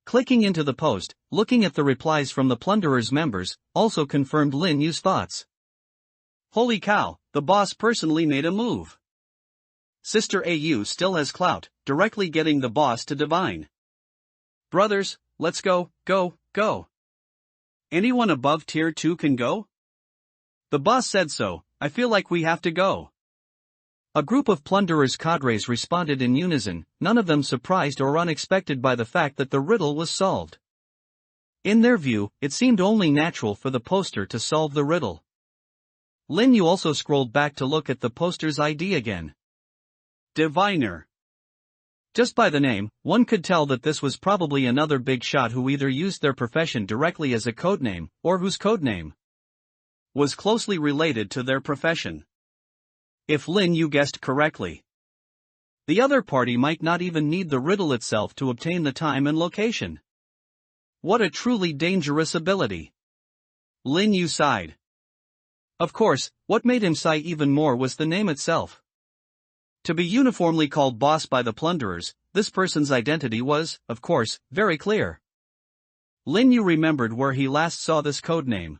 Clicking into the post, looking at the replies from the plunderers' members, also confirmed Lin Yu's thoughts. Holy cow, the boss personally made a move. Sister AU still has clout, directly getting the boss to divine. Brothers, let's go, go, go. Anyone above Tier 2 can go? The boss said so, I feel like we have to go. A group of plunderers' cadres responded in unison, none of them surprised or unexpected by the fact that the riddle was solved. In their view, it seemed only natural for the poster to solve the riddle. Lin Yu also scrolled back to look at the poster's ID again. Diviner. Just by the name, one could tell that this was probably another big shot who either used their profession directly as a codename, or whose codename was closely related to their profession. If Lin Yu guessed correctly, the other party might not even need the riddle itself to obtain the time and location. What a truly dangerous ability. Lin Yu sighed. Of course, what made him sigh even more was the name itself. To be uniformly called boss by the plunderers, this person's identity was, of course, very clear. Lin Yu remembered where he last saw this codename.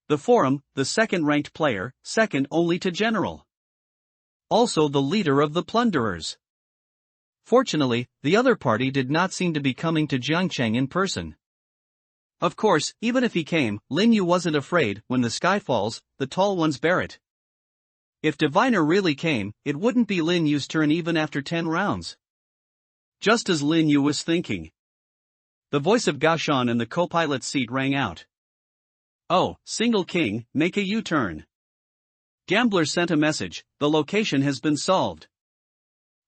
The forum, the second-ranked player, second only to General. Also the leader of the plunderers. Fortunately, the other party did not seem to be coming to Jiangcheng in person. Of course, even if he came, Lin Yu wasn't afraid. When the sky falls, the tall ones bear it. If Diviner really came, it wouldn't be Lin Yu's turn even after 10 rounds. Just as Lin Yu was thinking, the voice of Gaoshan in the co-pilot's seat rang out. Oh, Single King, make a U-turn. Gambler sent a message, the location has been solved.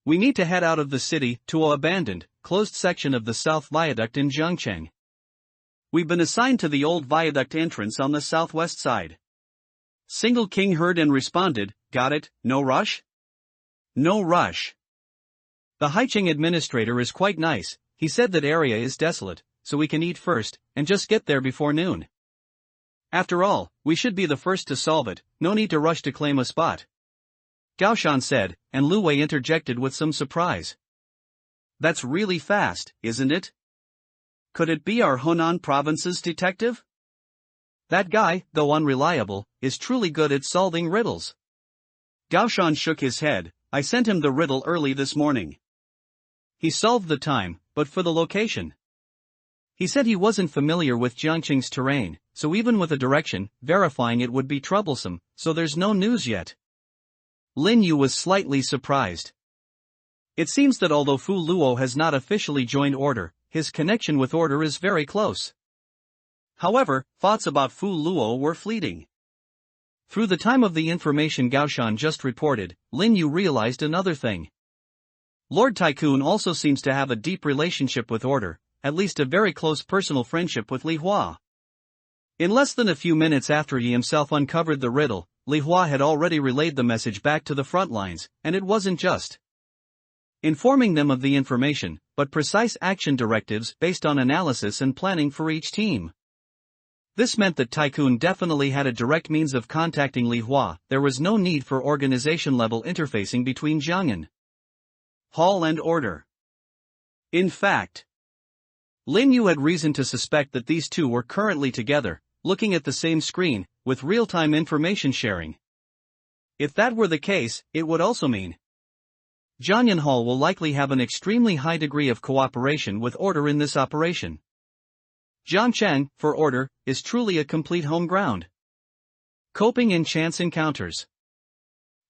We need to head out of the city to a abandoned, closed section of the South Viaduct in Jiangcheng. We've been assigned to the old viaduct entrance on the southwest side. Single King heard and responded, got it, no rush? No rush. The Haicheng administrator is quite nice, he said that area is desolate, so we can eat first, and just get there before noon. After all, we should be the first to solve it, no need to rush to claim a spot. Gaoshan said, and Lu Wei interjected with some surprise. That's really fast, isn't it? Could it be our Hunan province's detective? That guy, though unreliable, is truly good at solving riddles. Gaoshan shook his head, I sent him the riddle early this morning. He solved the time, but for the location. He said he wasn't familiar with Jiangcheng's terrain, so even with a direction, verifying it would be troublesome, so there's no news yet. Lin Yu was slightly surprised. It seems that although Fu Luo has not officially joined Order, his connection with Order is very close. However, thoughts about Fu Luo were fleeting. Through the time of the information Gaoshan just reported, Lin Yu realized another thing. Lord Tycoon also seems to have a deep relationship with Order, at least a very close personal friendship with Li Hua. In less than a few minutes after he himself uncovered the riddle, Li Hua had already relayed the message back to the front lines, and it wasn't just informing them of the information, but precise action directives based on analysis and planning for each team. This meant that Tycoon definitely had a direct means of contacting Li Hua. There was no need for organization-level interfacing between Jiang'an Hall and Order. In fact, Lin Yu had reason to suspect that these two were currently together, looking at the same screen, with real-time information sharing. If that were the case, it would also mean Jiang'an Hall will likely have an extremely high degree of cooperation with Order in this operation. Jiangcheng, for Order, is truly a complete home ground. Coping in chance encounters.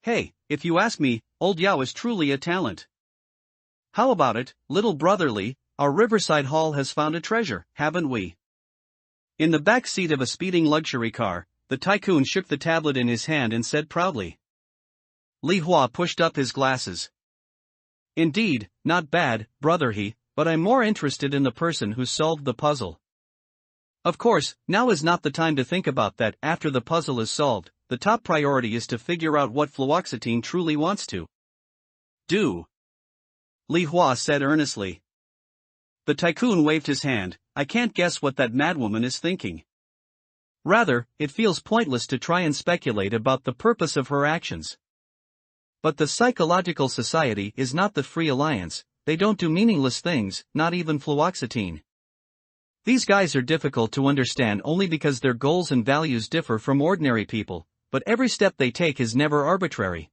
Hey, if you ask me, Old Yao is truly a talent. How about it, little brotherly, our Riverside Hall has found a treasure, haven't we? In the back seat of a speeding luxury car, the tycoon shook the tablet in his hand and said proudly. Li Hua pushed up his glasses. Indeed, not bad, brother he, but I'm more interested in the person who solved the puzzle. Of course, now is not the time to think about that. After the puzzle is solved, the top priority is to figure out what fluoxetine truly wants to do. Li Hua said earnestly. The tycoon waved his hand. I can't guess what that madwoman is thinking. Rather, it feels pointless to try and speculate about the purpose of her actions. But the Psychological Society is not the Free Alliance. They don't do meaningless things, not even fluoxetine. These guys are difficult to understand only because their goals and values differ from ordinary people, but every step they take is never arbitrary.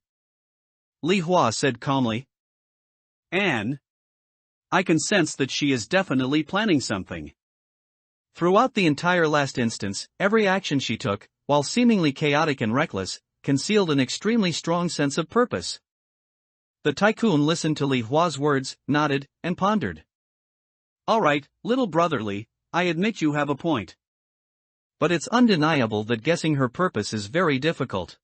Li Hua said calmly. And I can sense that she is definitely planning something. Throughout the entire last instance, every action she took, while seemingly chaotic and reckless, concealed an extremely strong sense of purpose. The tycoon listened to Li Hua's words, nodded, and pondered. All right, little brotherly, I admit you have a point. But it's undeniable that guessing her purpose is very difficult.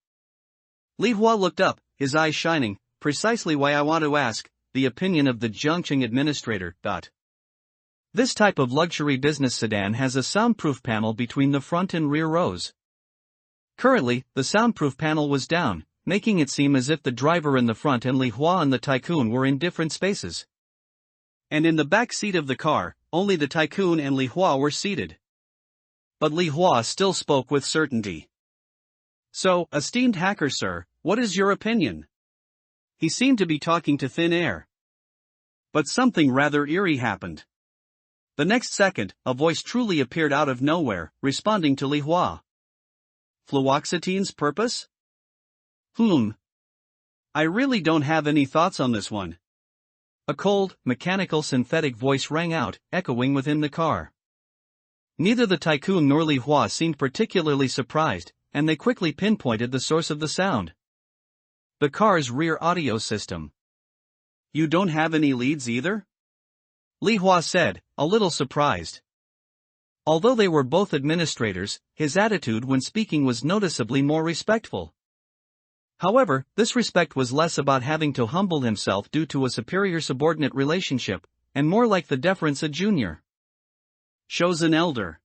Li Hua looked up, his eyes shining, precisely why I want to ask the opinion of the Jiangqing administrator. This type of luxury business sedan has a soundproof panel between the front and rear rows. Currently, the soundproof panel was down, making it seem as if the driver in the front and Li Hua and the tycoon were in different spaces. And in the back seat of the car, only the tycoon and Li Hua were seated. But Li Hua still spoke with certainty. So, esteemed hacker sir, what is your opinion? He seemed to be talking to thin air. But something rather eerie happened. The next second, a voice truly appeared out of nowhere, responding to Li Hua. Fluoxetine's purpose? I really don't have any thoughts on this one. A cold, mechanical synthetic voice rang out, echoing within the car. Neither the tycoon nor Li Hua seemed particularly surprised, and they quickly pinpointed the source of the sound. The car's rear audio system. You don't have any leads either? Li Hua said, a little surprised. Although they were both administrators, his attitude when speaking was noticeably more respectful. However, this respect was less about having to humble himself due to a superior-subordinate relationship, and more like the deference a junior shows an elder.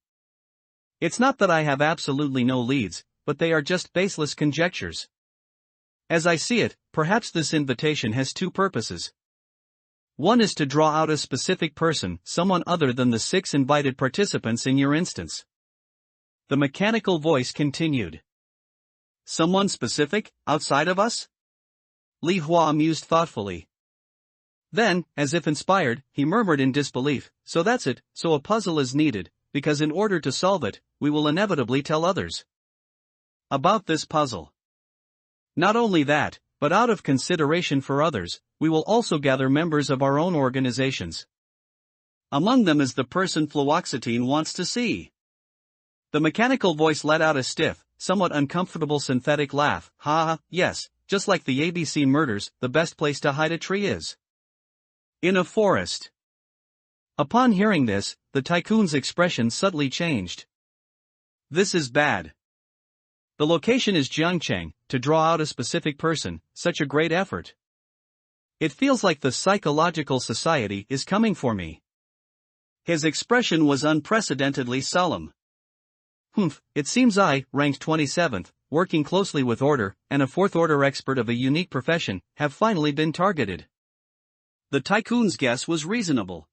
It's not that I have absolutely no leads, but they are just baseless conjectures. As I see it, perhaps this invitation has two purposes. One is to draw out a specific person, someone other than the 6 invited participants in your instance. The mechanical voice continued. Someone specific, outside of us? Li Hua mused thoughtfully. Then, as if inspired, he murmured in disbelief, so that's it, so a puzzle is needed, because in order to solve it, we will inevitably tell others about this puzzle. Not only that, but out of consideration for others, we will also gather members of our own organizations. Among them is the person fluoxetine wants to see. The mechanical voice let out a stiff, somewhat uncomfortable synthetic laugh. Ha, yes, just like the ABC murders, the best place to hide a tree is in a forest. Upon hearing this, the tycoon's expression subtly changed. This is bad. The location is Jiangcheng, to draw out a specific person, such a great effort. It feels like the Psychological Society is coming for me. His expression was unprecedentedly solemn. It seems I, ranked 27th, working closely with Order, and a fourth-order expert of a unique profession, have finally been targeted. The tycoon's guess was reasonable.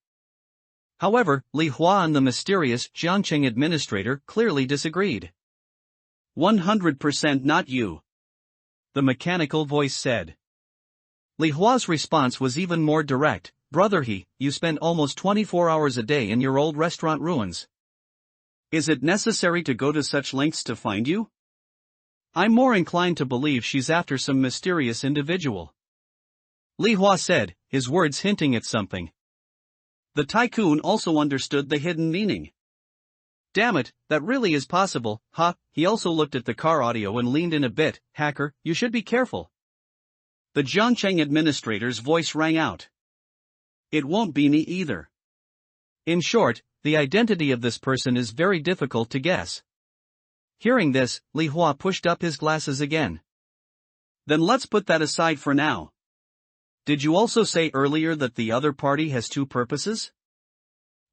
However, Li Hua and the mysterious Jiangcheng administrator clearly disagreed. 100% not you, the mechanical voice said. Li Hua's response was even more direct. Brother you spend almost 24 hours a day in your old restaurant ruins. Is it necessary to go to such lengths to find you? I'm more inclined to believe she's after some mysterious individual. Li Hua said, his words hinting at something. The tycoon also understood the hidden meaning. Damn it, that really is possible, huh? He also looked at the car audio and leaned in a bit. Hacker, you should be careful. The Jiangcheng administrator's voice rang out. It won't be me either. In short, the identity of this person is very difficult to guess. Hearing this, Li Hua pushed up his glasses again. Then let's put that aside for now. Did you also say earlier that the other party has two purposes?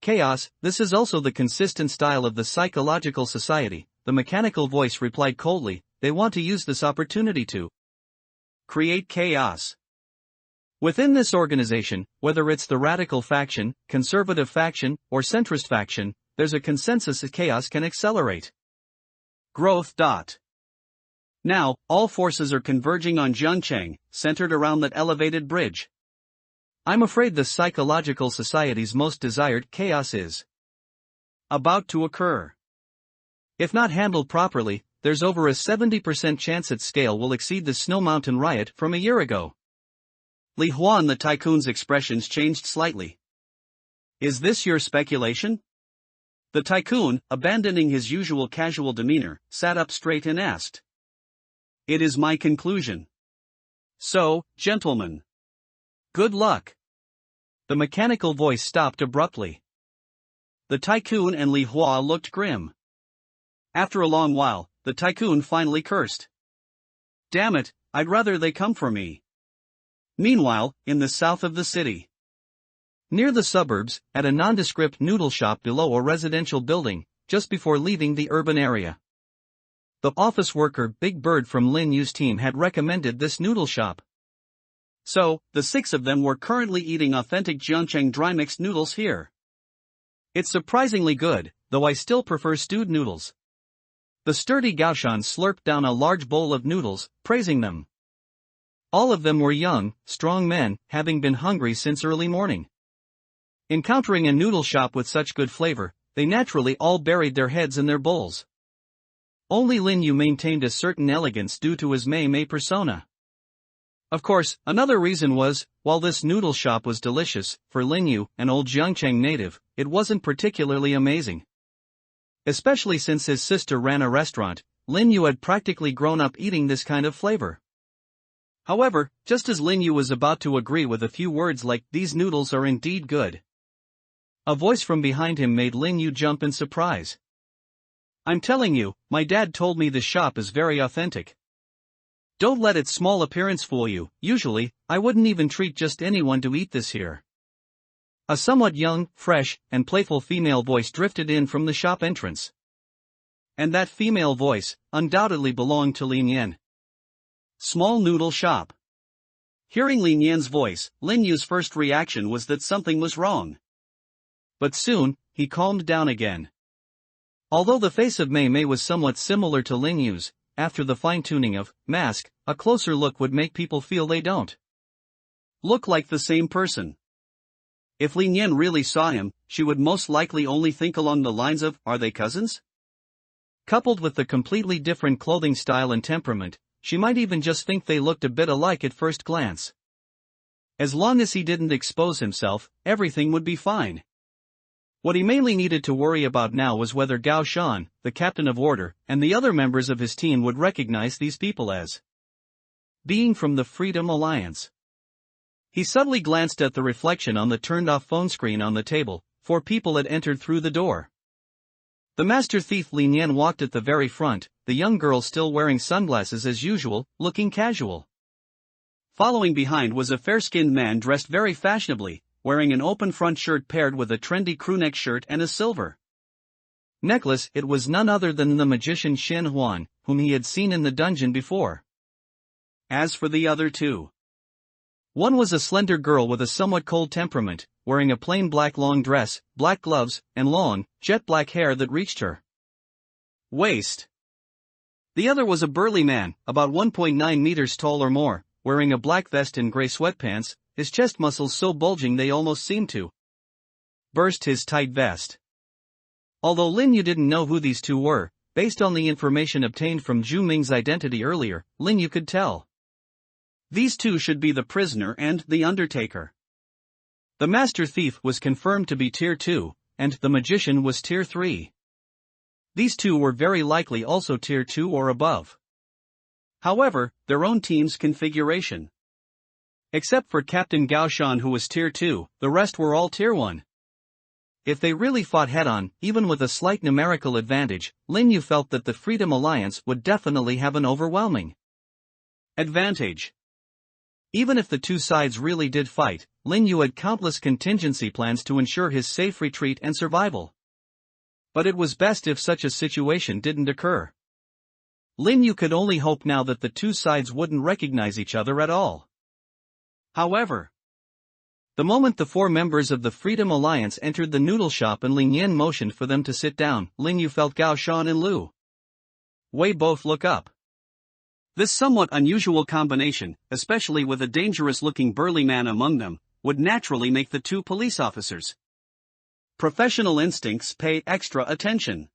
Chaos, this is also the consistent style of the Psychological Society, the mechanical voice replied coldly. They want to use this opportunity to create chaos. Within this organization, whether it's the radical faction, conservative faction, or centrist faction, there's a consensus that chaos can accelerate growth. Now, all forces are converging on Jiangcheng, centered around that elevated bridge. I'm afraid the Psychological Society's most desired chaos is about to occur. If not handled properly, there's over a 70% chance its scale will exceed the Snow Mountain riot from a year ago. Li Huan the tycoon's expressions changed slightly. Is this your speculation? The tycoon, abandoning his usual casual demeanor, sat up straight and asked. It is my conclusion. So, gentlemen. Good luck. The mechanical voice stopped abruptly. The tycoon and Li Hua looked grim. After a long while, the tycoon finally cursed. Damn it, I'd rather they come for me. Meanwhile, in the south of the city. Near the suburbs, at a nondescript noodle shop below a residential building, just before leaving the urban area. The office worker Big Bird from Lin Yu's team had recommended this noodle shop. So, the 6 of them were currently eating authentic Jiangcheng dry mixed noodles here. It's surprisingly good, though I still prefer stewed noodles. The sturdy Gaoshan slurped down a large bowl of noodles, praising them. All of them were young, strong men, having been hungry since early morning. Encountering a noodle shop with such good flavor, they naturally all buried their heads in their bowls. Only Lin Yu maintained a certain elegance due to his Mei persona. Of course, another reason was, while this noodle shop was delicious, for Lin Yu, an old Jiangcheng native, it wasn't particularly amazing. Especially since his sister ran a restaurant, Lin Yu had practically grown up eating this kind of flavor. However, just as Lin Yu was about to agree with a few words like, "These noodles are indeed good," a voice from behind him made Lin Yu jump in surprise. I'm telling you, my dad told me this shop is very authentic. Don't let its small appearance fool you. Usually, I wouldn't even treat just anyone to eat this here. A somewhat young, fresh, and playful female voice drifted in from the shop entrance. And that female voice, undoubtedly belonged to Lin Yan. Small noodle shop. Hearing Lin Yan's voice, Lin Yu's first reaction was that something was wrong. But soon, he calmed down again. Although the face of Mei was somewhat similar to Lin Yu's, after the fine-tuning of mask, a closer look would make people feel they don't look like the same person. If Lin Yan really saw him, she would most likely only think along the lines of, are they cousins? Coupled with the completely different clothing style and temperament, she might even just think they looked a bit alike at first glance. As long as he didn't expose himself, everything would be fine. What he mainly needed to worry about now was whether Gao Shan, the captain of order, and the other members of his team would recognize these people as being from the Freedom Alliance. He subtly glanced at the reflection on the turned-off phone screen on the table. 4 people had entered through the door. The master thief Lin Yan walked at the very front, the young girl still wearing sunglasses as usual, looking casual. Following behind was a fair-skinned man dressed very fashionably, wearing an open front shirt paired with a trendy crewneck shirt and a silver necklace. It was none other than the magician Shen Huan, whom he had seen in the dungeon before. As for the other 2, one was a slender girl with a somewhat cold temperament, wearing a plain black long dress, black gloves, and long, jet-black hair that reached her waist. The other was a burly man, about 1.9 meters tall or more, wearing a black vest and gray sweatpants, his chest muscles so bulging they almost seemed to burst his tight vest. Although Lin Yu didn't know who these 2 were, based on the information obtained from Zhu Ming's identity earlier, Lin Yu could tell. These 2 should be the prisoner and the undertaker. The master thief was confirmed to be Tier 2, and the magician was Tier 3. These 2 were very likely also Tier 2 or above. However, their own team's configuration. Except for Captain Gao Shan, who was Tier 2, the rest were all Tier 1. If they really fought head-on, even with a slight numerical advantage, Lin Yu felt that the Freedom Alliance would definitely have an overwhelming advantage. Even if the two sides really did fight, Lin Yu had countless contingency plans to ensure his safe retreat and survival. But it was best if such a situation didn't occur. Lin Yu could only hope now that the two sides wouldn't recognize each other at all. However, the moment the four members of the Freedom Alliance entered the noodle shop and Lin Yin motioned for them to sit down, Lin Yu felt Gao Shan and Lu Wei both look up. This somewhat unusual combination, especially with a dangerous-looking burly man among them, would naturally make the two police officers' professional instincts pay extra attention.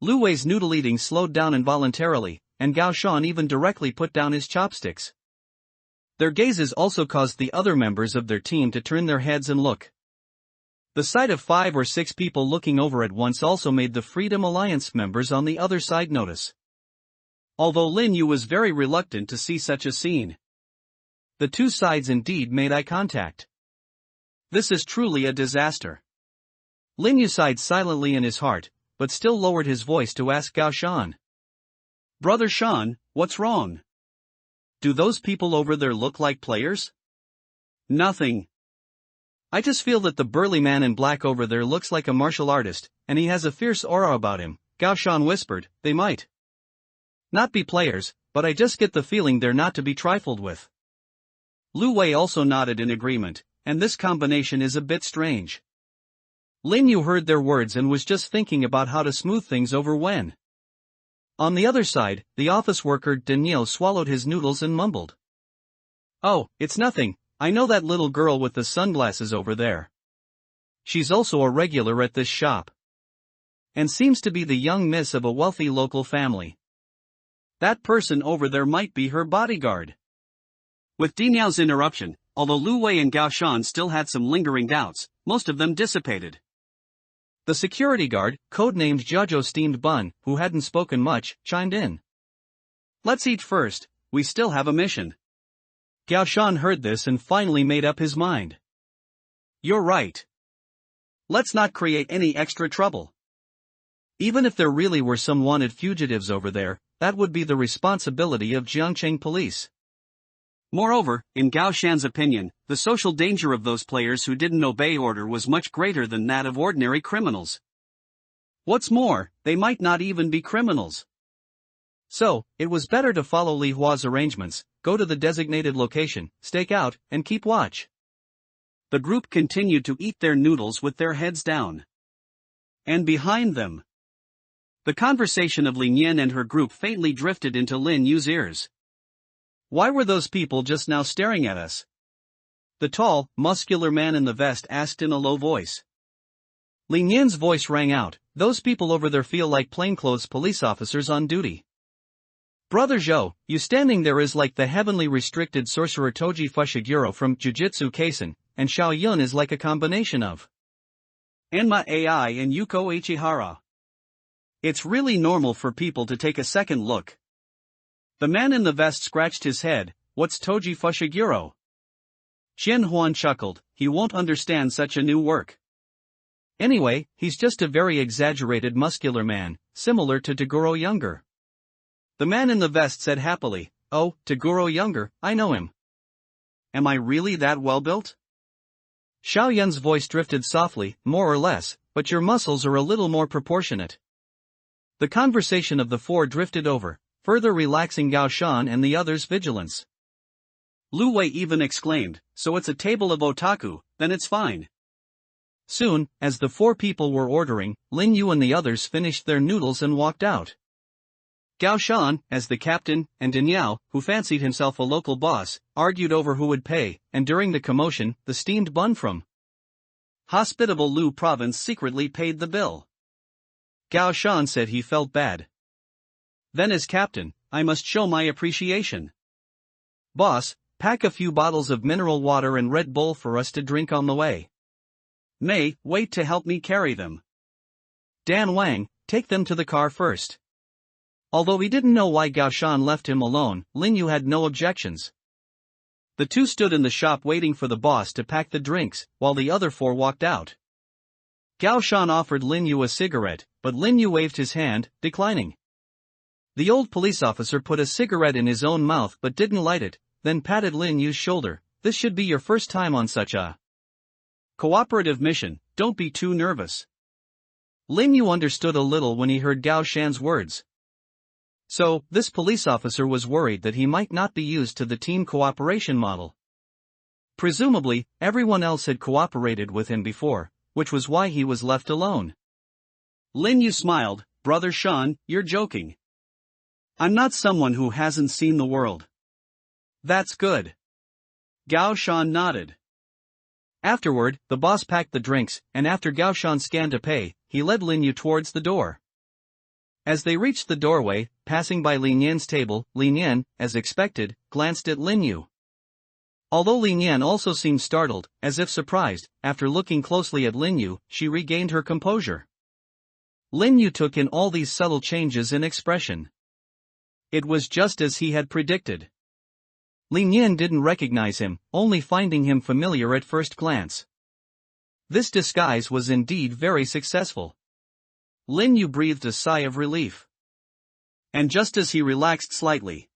Lu Wei's noodle eating slowed down involuntarily, and Gao Shan even directly put down his chopsticks. Their gazes also caused the other members of their team to turn their heads and look. The sight of 5 or 6 people looking over at once also made the Freedom Alliance members on the other side notice. Although Lin Yu was very reluctant to see such a scene, the two sides indeed made eye contact. This is truly a disaster. Lin Yu sighed silently in his heart, but still lowered his voice to ask Gao Shan. "Brother Shan, what's wrong? Do those people over there look like players?" "Nothing. I just feel that the burly man in black over there looks like a martial artist, and he has a fierce aura about him," Gao Shan whispered. "They might not be players, but I just get the feeling they're not to be trifled with." Lu Wei also nodded in agreement, and this combination is a bit strange. Lin Yu heard their words and was just thinking about how to smooth things over when. On the other side, the office worker Daniel swallowed his noodles and mumbled. "Oh, it's nothing, I know that little girl with the sunglasses over there. She's also a regular at this shop. And seems to be the young miss of a wealthy local family. That person over there might be her bodyguard." With Daniel's interruption, although Lu Wei and Gao Shan still had some lingering doubts, most of them dissipated. The security guard, codenamed Jojo Steamed Bun, who hadn't spoken much, chimed in. "Let's eat first, we still have a mission." Gao Shan heard this and finally made up his mind. "You're right. Let's not create any extra trouble. Even if there really were some wanted fugitives over there, that would be the responsibility of Jiangcheng police." Moreover, in Gao Shan's opinion, the social danger of those players who didn't obey order was much greater than that of ordinary criminals. What's more, they might not even be criminals. So, it was better to follow Li Hua's arrangements, go to the designated location, stake out, and keep watch. The group continued to eat their noodles with their heads down. And behind them, the conversation of Lin Yin and her group faintly drifted into Lin Yu's ears. "Why were those people just now staring at us?" the tall, muscular man in the vest asked in a low voice. Lin Yin's voice rang out, "Those people over there feel like plainclothes police officers on duty. Brother Zhou, you standing there is like the heavenly restricted sorcerer Toji Fushiguro from Jujutsu Kaisen, and Xiao Yun is like a combination of Enma AI and Yuko Ichihara. It's really normal for people to take a second look." The man in the vest scratched his head. "What's Toji Fushiguro?" Xian Huan chuckled, "He won't understand such a new work. Anyway, he's just a very exaggerated muscular man, similar to Toguro Younger." The man in the vest said happily, "Oh, Toguro Younger, I know him. Am I really that well built?" Xiao Yun's voice drifted softly, "More or less, but your muscles are a little more proportionate." The conversation of the four drifted over, further relaxing Gao Shan and the others' vigilance. Lu Wei even exclaimed, "So it's a table of otaku, then it's fine." Soon, as the four people were ordering, Lin Yu and the others finished their noodles and walked out. Gao Shan, as the captain, and Daniel, who fancied himself a local boss, argued over who would pay, and during the commotion, the steamed bun from hospitable Lu province secretly paid the bill. Gao Shan said he felt bad. "Then as captain, I must show my appreciation. Boss, pack a few bottles of mineral water and Red Bull for us to drink on the way. May, wait to help me carry them. Dan Wang, take them to the car first." Although he didn't know why Gao Shan left him alone, Lin Yu had no objections. The two stood in the shop waiting for the boss to pack the drinks, while the other four walked out. Gao Shan offered Lin Yu a cigarette, but Lin Yu waved his hand, declining. The old police officer put a cigarette in his own mouth but didn't light it, then patted Lin Yu's shoulder. This should be your first time on such a cooperative mission, don't be too nervous. Lin Yu understood a little when he heard Gao Shan's words. So, this police officer was worried that he might not be used to the team cooperation model. Presumably, everyone else had cooperated with him before, which was why he was left alone. Lin Yu smiled. Brother Shan, you're joking. I'm not someone who hasn't seen the world. That's good. Gao Shan nodded. Afterward, the boss packed the drinks, and after Gao Shan scanned to pay, he led Lin Yu towards the door. As they reached the doorway, passing by Lin Yan's table, Lin Yan, as expected, glanced at Lin Yu. Although Lin Yan also seemed startled, as if surprised, after looking closely at Lin Yu, she regained her composure. Lin Yu took in all these subtle changes in expression. It was just as he had predicted. Lin Yan didn't recognize him, only finding him familiar at first glance. This disguise was indeed very successful. Lin Yu breathed a sigh of relief. And just as he relaxed slightly,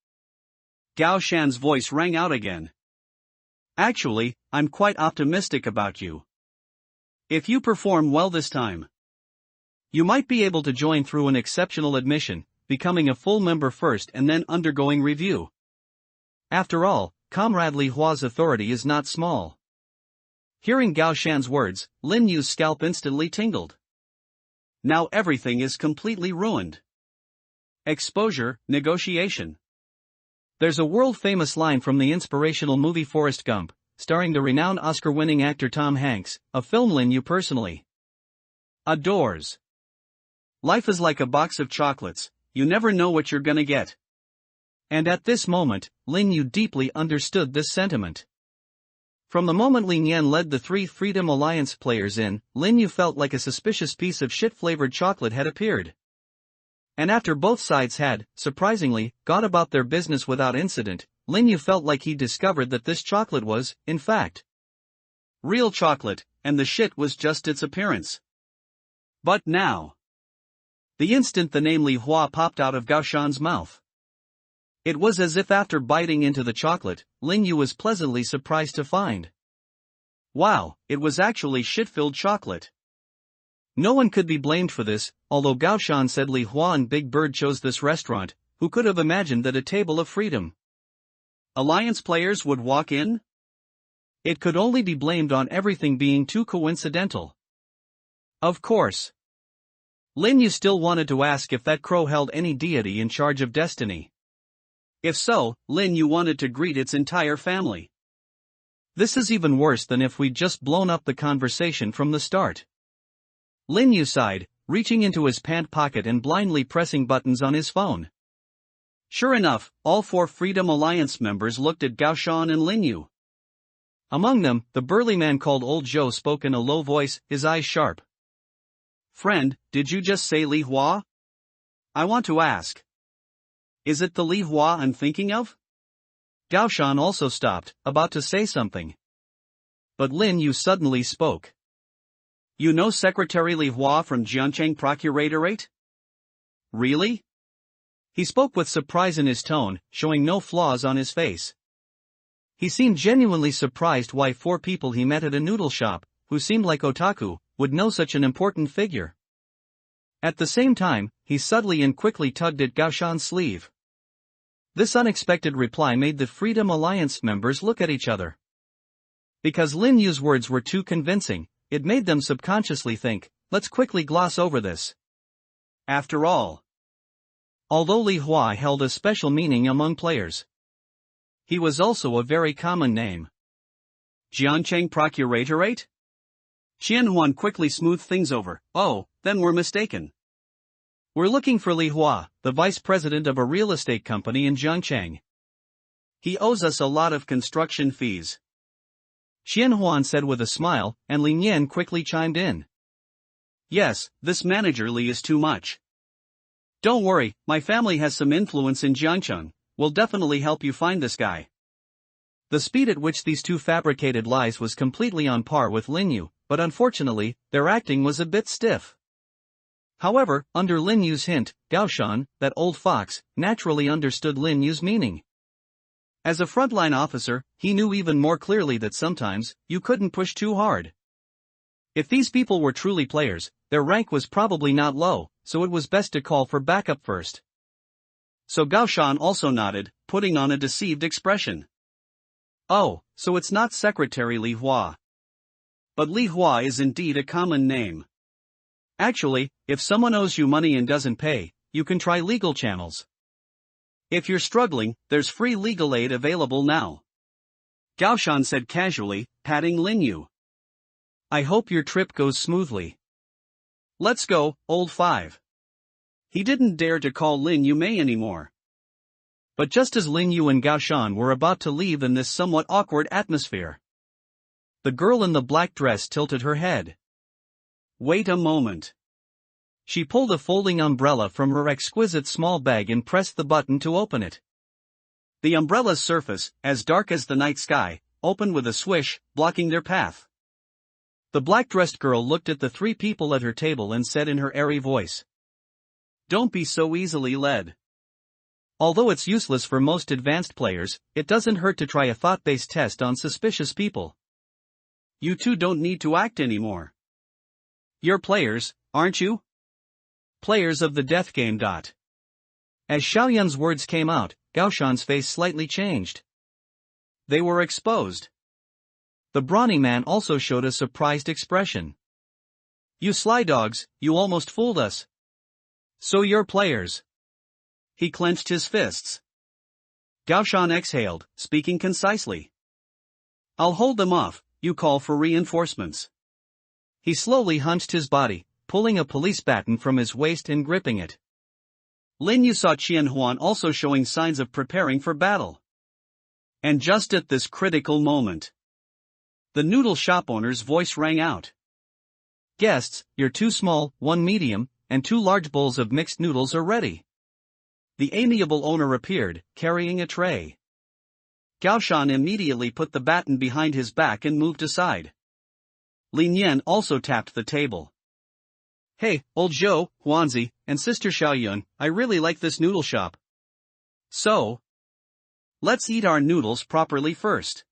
Gao Shan's voice rang out again. Actually, I'm quite optimistic about you. If you perform well this time, you might be able to join through an exceptional admission, becoming a full member first and then undergoing review. After all, Comrade Li Hua's authority is not small. Hearing Gao Shan's words, Lin Yu's scalp instantly tingled. Now everything is completely ruined. Exposure, negotiation. There's a world-famous line from the inspirational movie Forrest Gump, starring the renowned Oscar-winning actor Tom Hanks, a film Lin Yu personally adores. Life is like a box of chocolates, you never know what you're gonna get. And at this moment, Lin Yu deeply understood this sentiment. From the moment Lin Yan led the three Freedom Alliance players in, Lin Yu felt like a suspicious piece of shit-flavored chocolate had appeared. And after both sides had, surprisingly, gone about their business without incident, Lin Yu felt like he discovered that this chocolate was, in fact, real chocolate, and the shit was just its appearance. But now, the instant the name Li Hua popped out of Gao Shan's mouth, it was as if after biting into the chocolate, Lin Yu was pleasantly surprised to find. Wow, it was actually shit-filled chocolate. No one could be blamed for this, although Gao Shan said Li Hua and Big Bird chose this restaurant. Who could have imagined that a table of Freedom Alliance players would walk in? It could only be blamed on everything being too coincidental. Of course. Lin Yu still wanted to ask if that crow held any deity in charge of destiny. If so, Lin Yu wanted to greet its entire family. This is even worse than if we'd just blown up the conversation from the start. Lin Yu sighed, reaching into his pant pocket and blindly pressing buttons on his phone. Sure enough, all four Freedom Alliance members looked at Gao Shan and Lin Yu. Among them, the burly man called Old Zhou spoke in a low voice, his eyes sharp. Friend, did you just say Li Hua? I want to ask. Is it the Li Hua I'm thinking of? Gao Shan also stopped, about to say something. But Lin Yu suddenly spoke. You know Secretary Li Hua from Jiancheng Procuratorate? Really? He spoke with surprise in his tone, showing no flaws on his face. He seemed genuinely surprised why four people he met at a noodle shop, who seemed like otaku, would know such an important figure. At the same time, he subtly and quickly tugged at Gao Shan's sleeve. This unexpected reply made the Freedom Alliance members look at each other. Because Lin Yu's words were too convincing, it made them subconsciously think, let's quickly gloss over this. After all, although Li Hua held a special meaning among players, he was also a very common name. Jiancheng Procuratorate? Qianhuan quickly smoothed things over. Oh, then we're mistaken. We're looking for Li Hua, the vice president of a real estate company in Jiancheng. He owes us a lot of construction fees. Qianhuan said with a smile, and Lin Yan quickly chimed in. Yes, this manager Li is too much. Don't worry, my family has some influence in Jiancheng, we'll definitely help you find this guy. The speed at which these two fabricated lies was completely on par with Lin Yu, but unfortunately, their acting was a bit stiff. However, under Lin Yu's hint, Gao Shan, that old fox, naturally understood Lin Yu's meaning. As a frontline officer, he knew even more clearly that sometimes, you couldn't push too hard. If these people were truly players, their rank was probably not low, so it was best to call for backup first. So Gao Shan also nodded, putting on a deceived expression. Oh, so it's not Secretary Li Hua. But Li Hua is indeed a common name. Actually, if someone owes you money and doesn't pay, you can try legal channels. If you're struggling, there's free legal aid available now. Gao Shan said casually, patting Lin Yu. I hope your trip goes smoothly. Let's go, old five. He didn't dare to call Lin Yu Mei anymore. But just as Lin Yu and Gao Shan were about to leave in this somewhat awkward atmosphere, the girl in the black dress tilted her head. Wait a moment. She pulled a folding umbrella from her exquisite small bag and pressed the button to open it. The umbrella's surface, as dark as the night sky, opened with a swish, blocking their path. The black-dressed girl looked at the three people at her table and said in her airy voice, "Don't be so easily led. Although it's useless for most advanced players, it doesn't hurt to try a thought-based test on suspicious people. You two don't need to act anymore. You're players, aren't you? Players of the death game. As Xiaoyun's words came out, Gao Shan's face slightly changed. They were exposed. The brawny man also showed a surprised expression. You sly dogs, you almost fooled us. So you're players. He clenched his fists. Gao Shan exhaled, speaking concisely. I'll hold them off, you call for reinforcements. He slowly hunched his body, pulling a police baton from his waist and gripping it. Lin Yu saw Qian Huan also showing signs of preparing for battle. And just at this critical moment, the noodle shop owner's voice rang out. Guests, your 2 small, 1 medium, and 2 large bowls of mixed noodles are ready. The amiable owner appeared, carrying a tray. Gao Shan immediately put the baton behind his back and moved aside. Lin Yan also tapped the table. Hey, old Zhou, Huanzi, and sister Xiaoyun, I really like this noodle shop. So, let's eat our noodles properly first.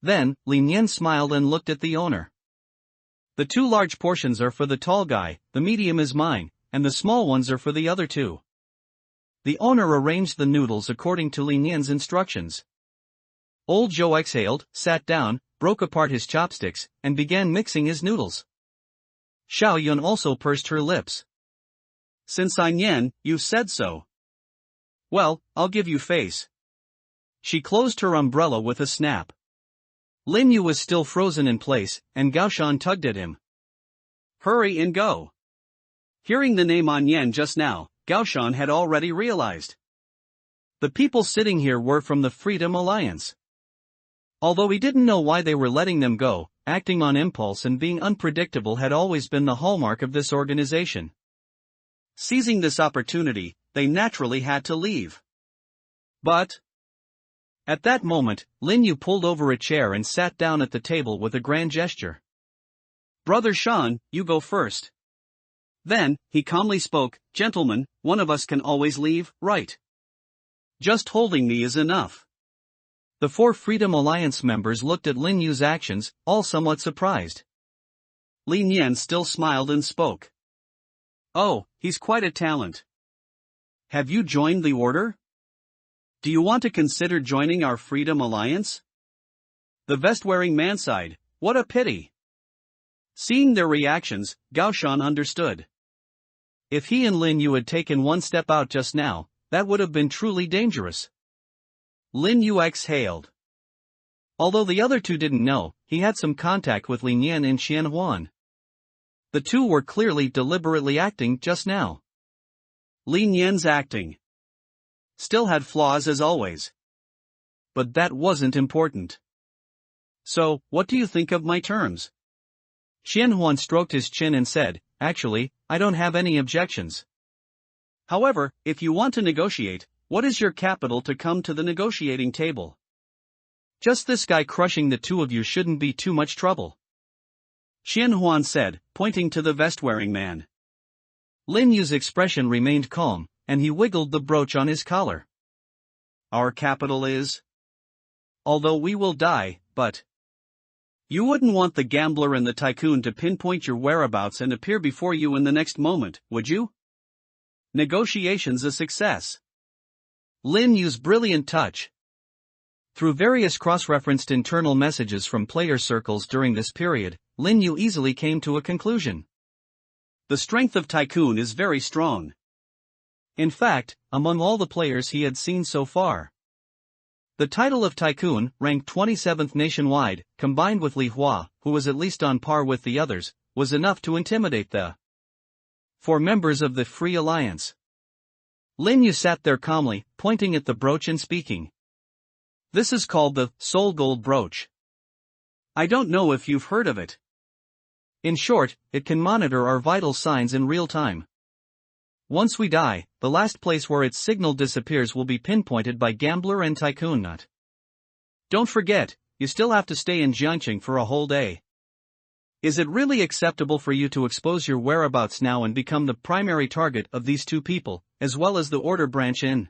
Then, Lin Yan smiled and looked at the owner. The 2 large portions are for the tall guy, the medium is mine, and the small ones are for the other 2. The owner arranged the noodles according to Lin Yan's instructions. Old Zhou exhaled, sat down, broke apart his chopsticks, and began mixing his noodles. Xiaoyun also pursed her lips. Since I'm Yan, you said so. Well, I'll give you face. She closed her umbrella with a snap. Lin Yu was still frozen in place, and Gao Shan tugged at him. Hurry and go. Hearing the name An Yan just now, Gao Shan had already realized. The people sitting here were from the Freedom Alliance. Although he didn't know why they were letting them go, acting on impulse and being unpredictable had always been the hallmark of this organization. Seizing this opportunity, they naturally had to leave. But at that moment, Lin Yu pulled over a chair and sat down at the table with a grand gesture. Brother Shan, you go first. Then, he calmly spoke, Gentlemen, one of us can always leave, right? Just holding me is enough. The 4 Freedom Alliance members looked at Lin Yu's actions, all somewhat surprised. Lin Yan still smiled and spoke. Oh, he's quite a talent. Have you joined the order? Do you want to consider joining our Freedom Alliance? The vest-wearing man sighed, what a pity. Seeing their reactions, Gao Shan understood. If he and Lin Yu had taken one step out just now, that would have been truly dangerous. Lin Yu exhaled. Although the other 2 didn't know, he had some contact with Lin Yan and Qian Huan. The 2 were clearly deliberately acting just now. Lin Yan's acting still had flaws as always. But that wasn't important. So, what do you think of my terms? Qian Huan stroked his chin and said, Actually, I don't have any objections. However, if you want to negotiate, what is your capital to come to the negotiating table? Just this guy crushing the 2 of you shouldn't be too much trouble. Xian Huan said, pointing to the vest-wearing man. Lin Yu's expression remained calm, and he wiggled the brooch on his collar. Our capital is? Although we will die, but... You wouldn't want the gambler and the tycoon to pinpoint your whereabouts and appear before you in the next moment, would you? Negotiations a success. Lin Yu's brilliant touch. Through various cross-referenced internal messages from player circles during this period, Lin Yu easily came to a conclusion. The strength of Tycoon is very strong. In fact, among all the players he had seen so far, the title of Tycoon, ranked 27th nationwide, combined with Li Hua, who was at least on par with the others, was enough to intimidate the 4 members of the Free Alliance. Lin Yu sat there calmly, pointing at the brooch and speaking. This is called the Soul Gold Brooch. I don't know if you've heard of it. In short, it can monitor our vital signs in real time. Once we die, the last place where its signal disappears will be pinpointed by Gambler and Tycoon Nut. Don't forget, you still have to stay in Jiangqing for a whole day. Is it really acceptable for you to expose your whereabouts now and become the primary target of these 2 people, as well as the order branch in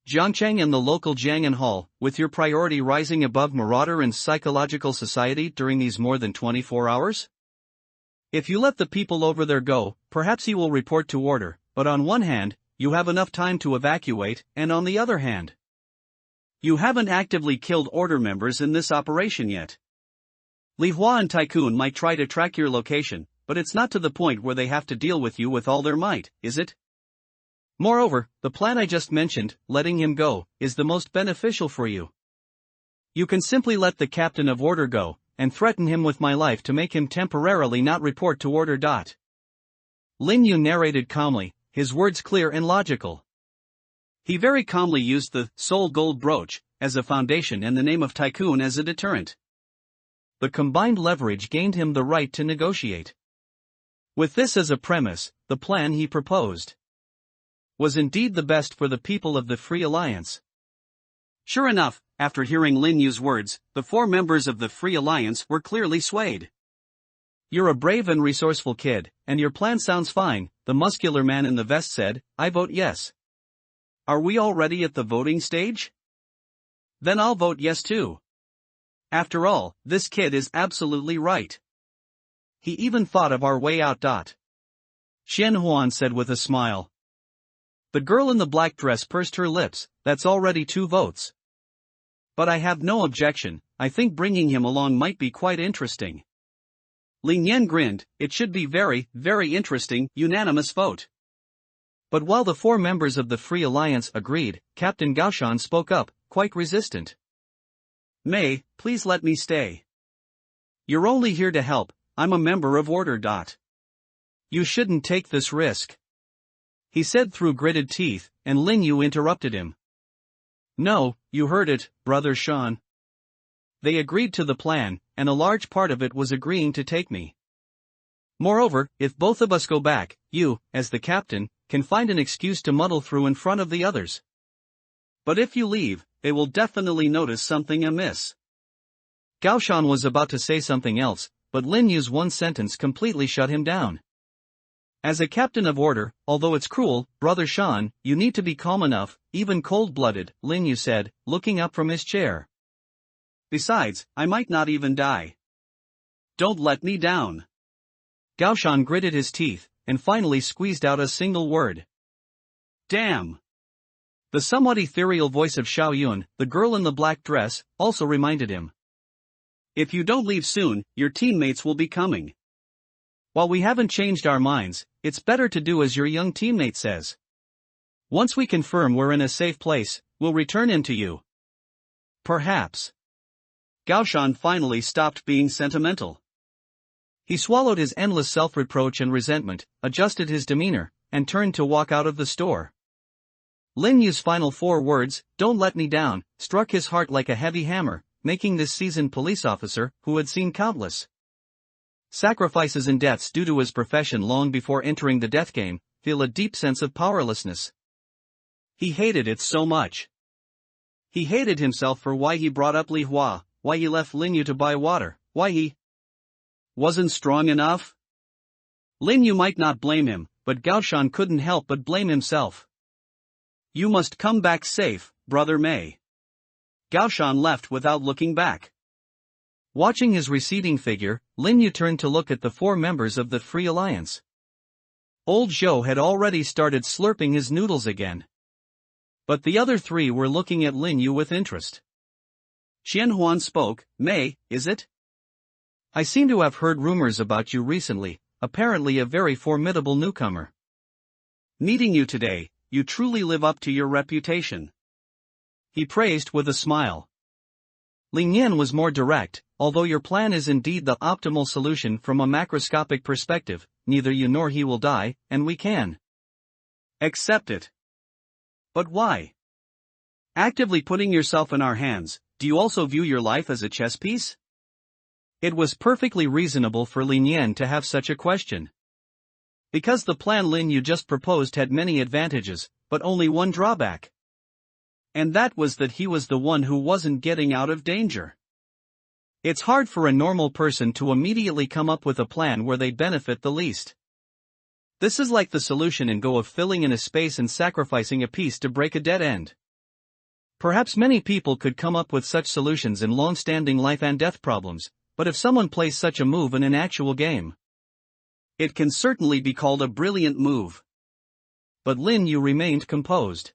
Jiangcheng and the local Jiang'an Hall, with your priority rising above marauder and psychological society during these more than 24 hours? If you let the people over there go, perhaps he will report to order, but on one hand, you have enough time to evacuate, and on the other hand, you haven't actively killed order members in this operation yet. Li Hua and Tycoon might try to track your location, but it's not to the point where they have to deal with you with all their might, is it? Moreover, the plan I just mentioned, letting him go, is the most beneficial for you. You can simply let the captain of order go, and threaten him with my life to make him temporarily not report to order. Lin Yu narrated calmly, his words clear and logical. He very calmly used the Soul Gold Brooch as a foundation and the name of Tycoon as a deterrent. The combined leverage gained him the right to negotiate. With this as a premise, the plan he proposed was indeed the best for the people of the Free Alliance. Sure enough, after hearing Lin Yu's words, the 4 members of the Free Alliance were clearly swayed. You're a brave and resourceful kid, and your plan sounds fine, the muscular man in the vest said. I vote yes. Are we already at the voting stage? Then I'll vote yes too. After all, this kid is absolutely right. He even thought of our way out. Xian Huan said with a smile. The girl in the black dress pursed her lips. That's already 2 votes. But I have no objection, I think bringing him along might be quite interesting. Lin Yan grinned, it should be very, very interesting, unanimous vote. But while the 4 members of the Free Alliance agreed, Captain Gaoshan spoke up, quite resistant. May, please let me stay. You're only here to help, I'm a member of Order. You shouldn't take this risk. He said through gritted teeth, and Lin Yu interrupted him. No, you heard it, Brother Sean. They agreed to the plan, and a large part of it was agreeing to take me. Moreover, if both of us go back, you, as the captain, can find an excuse to muddle through in front of the others. But if you leave, they will definitely notice something amiss. Gaoshan was about to say something else, but Lin Yu's one sentence completely shut him down. As a captain of order, although it's cruel, Brother Sean, you need to be calm enough, even cold-blooded, Lin Yu said, looking up from his chair. Besides, I might not even die. Don't let me down. Gaoshan gritted his teeth, and finally squeezed out a single word. Damn. The somewhat ethereal voice of Xiao Yun, the girl in the black dress, also reminded him. If you don't leave soon, your teammates will be coming. While we haven't changed our minds, it's better to do as your young teammate says. Once we confirm we're in a safe place, we'll return him to you. Perhaps. Gaoshan finally stopped being sentimental. He swallowed his endless self-reproach and resentment, adjusted his demeanor, and turned to walk out of the store. Lin Yu's final 4 words, "Don't let me down," struck his heart like a heavy hammer, making this seasoned police officer, who had seen countless sacrifices and deaths due to his profession long before entering the death game, feel a deep sense of powerlessness. He hated it so much. He hated himself for why he brought up Li Hua, why he left Lin Yu to buy water, why he Wasn't strong enough? Lin Yu might not blame him, but Gaoshan couldn't help but blame himself. You must come back safe, Brother Mei. Gaoshan left without looking back. Watching his receding figure, Lin Yu turned to look at the 4 members of the Free Alliance. Old Zhou had already started slurping his noodles again. But the other 3 were looking at Lin Yu with interest. Qianhuan spoke. Mei, is it? I seem to have heard rumors about you recently, apparently a very formidable newcomer. Meeting you today, you truly live up to your reputation. He praised with a smile. Ling Yan was more direct. Although your plan is indeed the optimal solution from a macroscopic perspective, neither you nor he will die, and we can accept it. But why? Actively putting yourself in our hands, do you also view your life as a chess piece? It was perfectly reasonable for Lin Yan to have such a question. Because the plan Lin Yu just proposed had many advantages, but only one drawback. And that was that he was the one who wasn't getting out of danger. It's hard for a normal person to immediately come up with a plan where they benefit the least. This is like the solution in Go of filling in a space and sacrificing a piece to break a dead end. Perhaps many people could come up with such solutions in long-standing life and death problems, but if someone plays such a move in an actual game, it can certainly be called a brilliant move. But Lin Yu remained composed.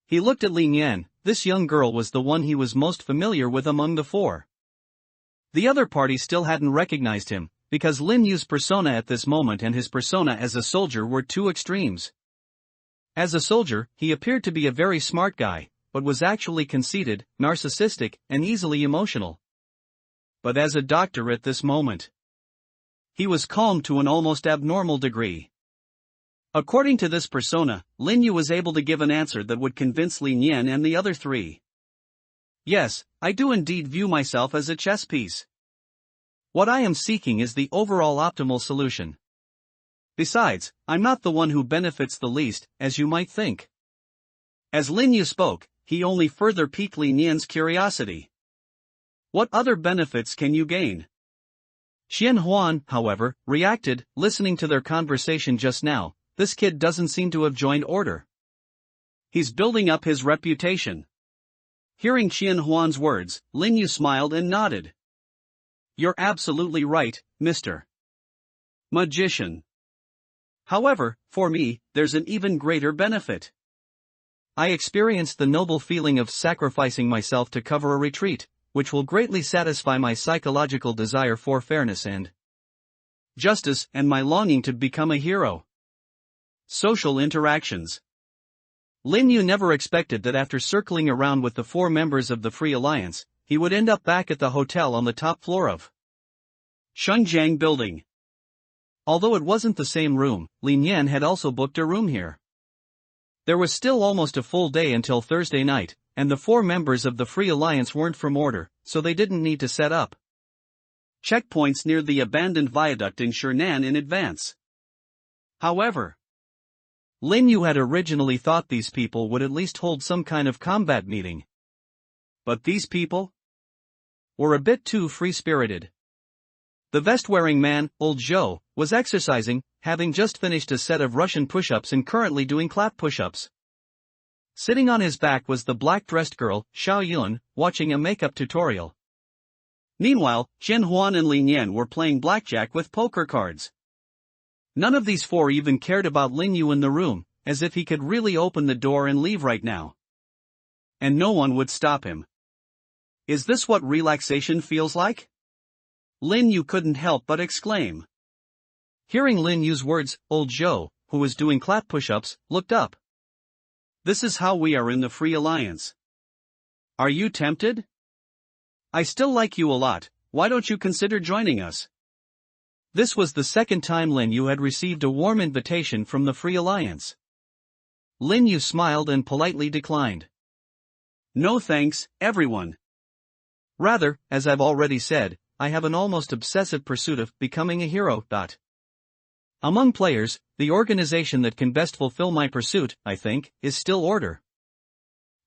He looked at Lin Yan. This young girl was the one he was most familiar with among the 4. The other party still hadn't recognized him, because Lin Yu's persona at this moment and his persona as a soldier were 2 extremes. As a soldier, he appeared to be a very smart guy, but was actually conceited, narcissistic, and easily emotional. But as a doctor at this moment, he was calm to an almost abnormal degree. According to this persona, Lin Yu was able to give an answer that would convince Lin Yan and the other 3. Yes, I do indeed view myself as a chess piece. What I am seeking is the overall optimal solution. Besides, I'm not the one who benefits the least, as you might think. As Lin Yu spoke, he only further piqued Lin Yan's curiosity. What other benefits can you gain? Xian Huan, however, reacted, listening to their conversation just now. This kid doesn't seem to have joined order. He's building up his reputation. Hearing Qian Huan's words, Lin Yu smiled and nodded. You're absolutely right, Mr. Magician. However, for me, there's an even greater benefit. I experienced the noble feeling of sacrificing myself to cover a retreat, which will greatly satisfy my psychological desire for fairness and justice and my longing to become a hero. Social interactions. Lin Yu never expected that after circling around with the 4 members of the Free Alliance, he would end up back at the hotel on the top floor of Shengjiang Building. Although it wasn't the same room, Lin Yan had also booked a room here. There was still almost a full day until Thursday night, and the 4 members of the Free Alliance weren't from order, so they didn't need to set up checkpoints near the abandoned viaduct in Shernan in advance. However, Lin Yu had originally thought these people would at least hold some kind of combat meeting. But these people were a bit too free-spirited. The vest-wearing man, Old Zhou, was exercising, having just finished a set of Russian push-ups and currently doing clap push-ups. Sitting on his back was the black-dressed girl, Xiao Yun, watching a makeup tutorial. Meanwhile, Qian Huan and Lin Yan were playing blackjack with poker cards. None of these 4 even cared about Lin Yu in the room, as if he could really open the door and leave right now. And no one would stop him. Is this what relaxation feels like? Lin Yu couldn't help but exclaim. Hearing Lin Yu's words, Old Zhou, who was doing clap push-ups, looked up. This is how we are in the Free Alliance. Are you tempted? I still like you a lot, why don't you consider joining us? This was the second time Lin Yu had received a warm invitation from the Free Alliance. Lin Yu smiled and politely declined. No thanks, everyone. Rather, as I've already said, I have an almost obsessive pursuit of becoming a hero. Among players, the organization that can best fulfill my pursuit, I think, is still Order.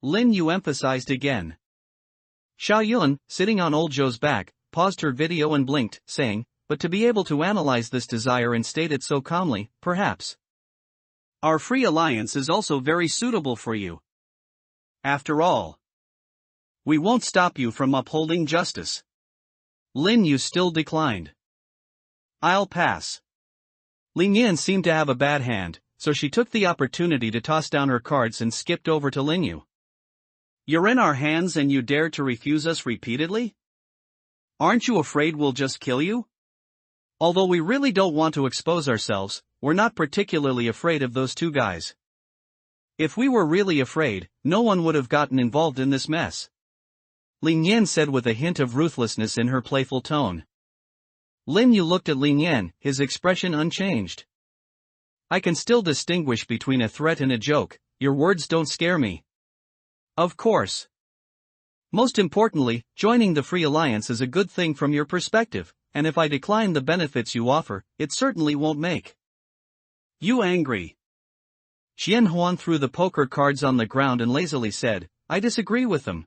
Lin Yu emphasized again. Xiao Yun, sitting on Old Zhou's back, paused her video and blinked, saying, but to be able to analyze this desire and state it so calmly, perhaps. Our free alliance is also very suitable for you. After all, we won't stop you from upholding justice. Lin Yu still declined. I'll pass. Ling Yan seemed to have a bad hand, so she took the opportunity to toss down her cards and skipped over to Lin Yu. You're in our hands and you dare to refuse us repeatedly? Aren't you afraid we'll just kill you? Although we really don't want to expose ourselves, we're not particularly afraid of those two guys. If we were really afraid, no one would have gotten involved in this mess. Ling Yan said with a hint of ruthlessness in her playful tone. Lin Yu looked at Ling Yan, his expression unchanged. I can still distinguish between a threat and a joke. Your words don't scare me. Of course. Most importantly, joining the Free Alliance is a good thing from your perspective, and if I decline the benefits you offer, it certainly won't make you angry. Qian Huan threw the poker cards on the ground and lazily said, I disagree with them.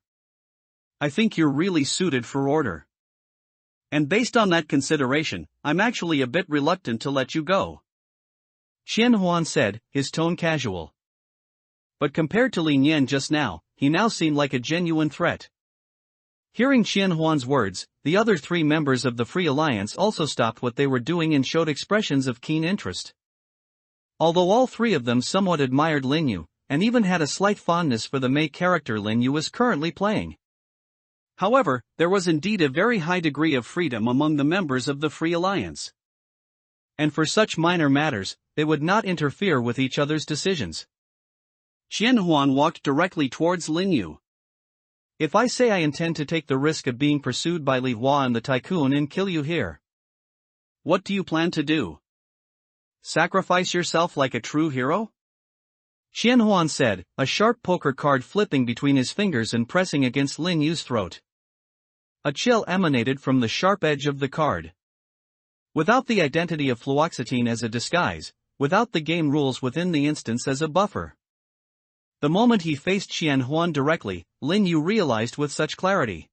I think you're really suited for order. And based on that consideration, I'm actually a bit reluctant to let you go. Qian Huan said, his tone casual. But compared to Lin Yan just now, he now seemed like a genuine threat. Hearing Qian Huan's words, the other three members of the Free Alliance also stopped what they were doing and showed expressions of keen interest. Although all three of them somewhat admired Lin Yu, and even had a slight fondness for the Mei character Lin Yu was currently playing. However, there was indeed a very high degree of freedom among the members of the Free Alliance. And for such minor matters, they would not interfere with each other's decisions. Qian Huan walked directly towards Lin Yu. If I say I intend to take the risk of being pursued by Li Hua and the tycoon and kill you here, what do you plan to do? Sacrifice yourself like a true hero? Qian Huan said, a sharp poker card flipping between his fingers and pressing against Lin Yu's throat. A chill emanated from the sharp edge of the card. Without the identity of fluoxetine as a disguise, without the game rules within the instance as a buffer. The moment he faced Qian Huan directly, Lin Yu realized with such clarity.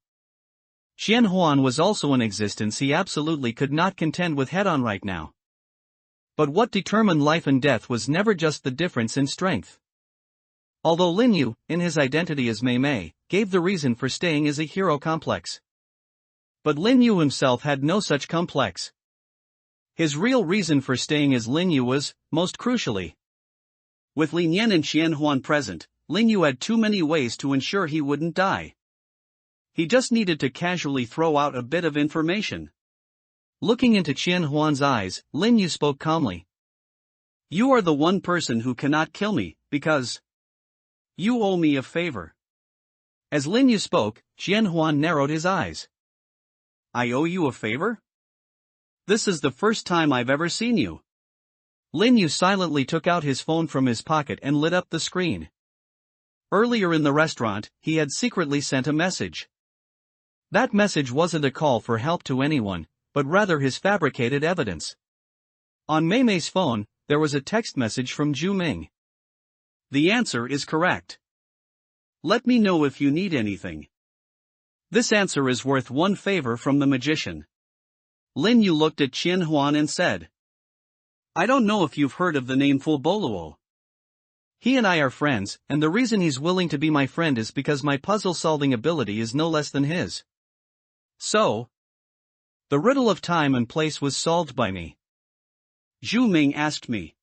Qian Huan was also in existence he absolutely could not contend with head-on right now. But what determined life and death was never just the difference in strength. Although Lin Yu, in his identity as Mei Mei, gave the reason for staying as a hero complex. But Lin Yu himself had no such complex. His real reason for staying as Lin Yu was, most crucially, with Lin Yan and Qian Huan present, Lin Yu had too many ways to ensure he wouldn't die. He just needed to casually throw out a bit of information. Looking into Qian Huan's eyes, Lin Yu spoke calmly. You are the one person who cannot kill me, because you owe me a favor. As Lin Yu spoke, Qian Huan narrowed his eyes. I owe you a favor? This is the first time I've ever seen you. Lin Yu silently took out his phone from his pocket and lit up the screen. Earlier in the restaurant, he had secretly sent a message. That message wasn't a call for help to anyone, but rather his fabricated evidence. On Mei Mei's phone, there was a text message from Zhu Ming. The answer is correct. Let me know if you need anything. This answer is worth one favor from the magician. Lin Yu looked at Qian Huan and said, I don't know if you've heard of the name Fu Boluo. He and I are friends, and the reason he's willing to be my friend is because my puzzle-solving ability is no less than his. So, the riddle of time and place was solved by me. Zhu Ming asked me.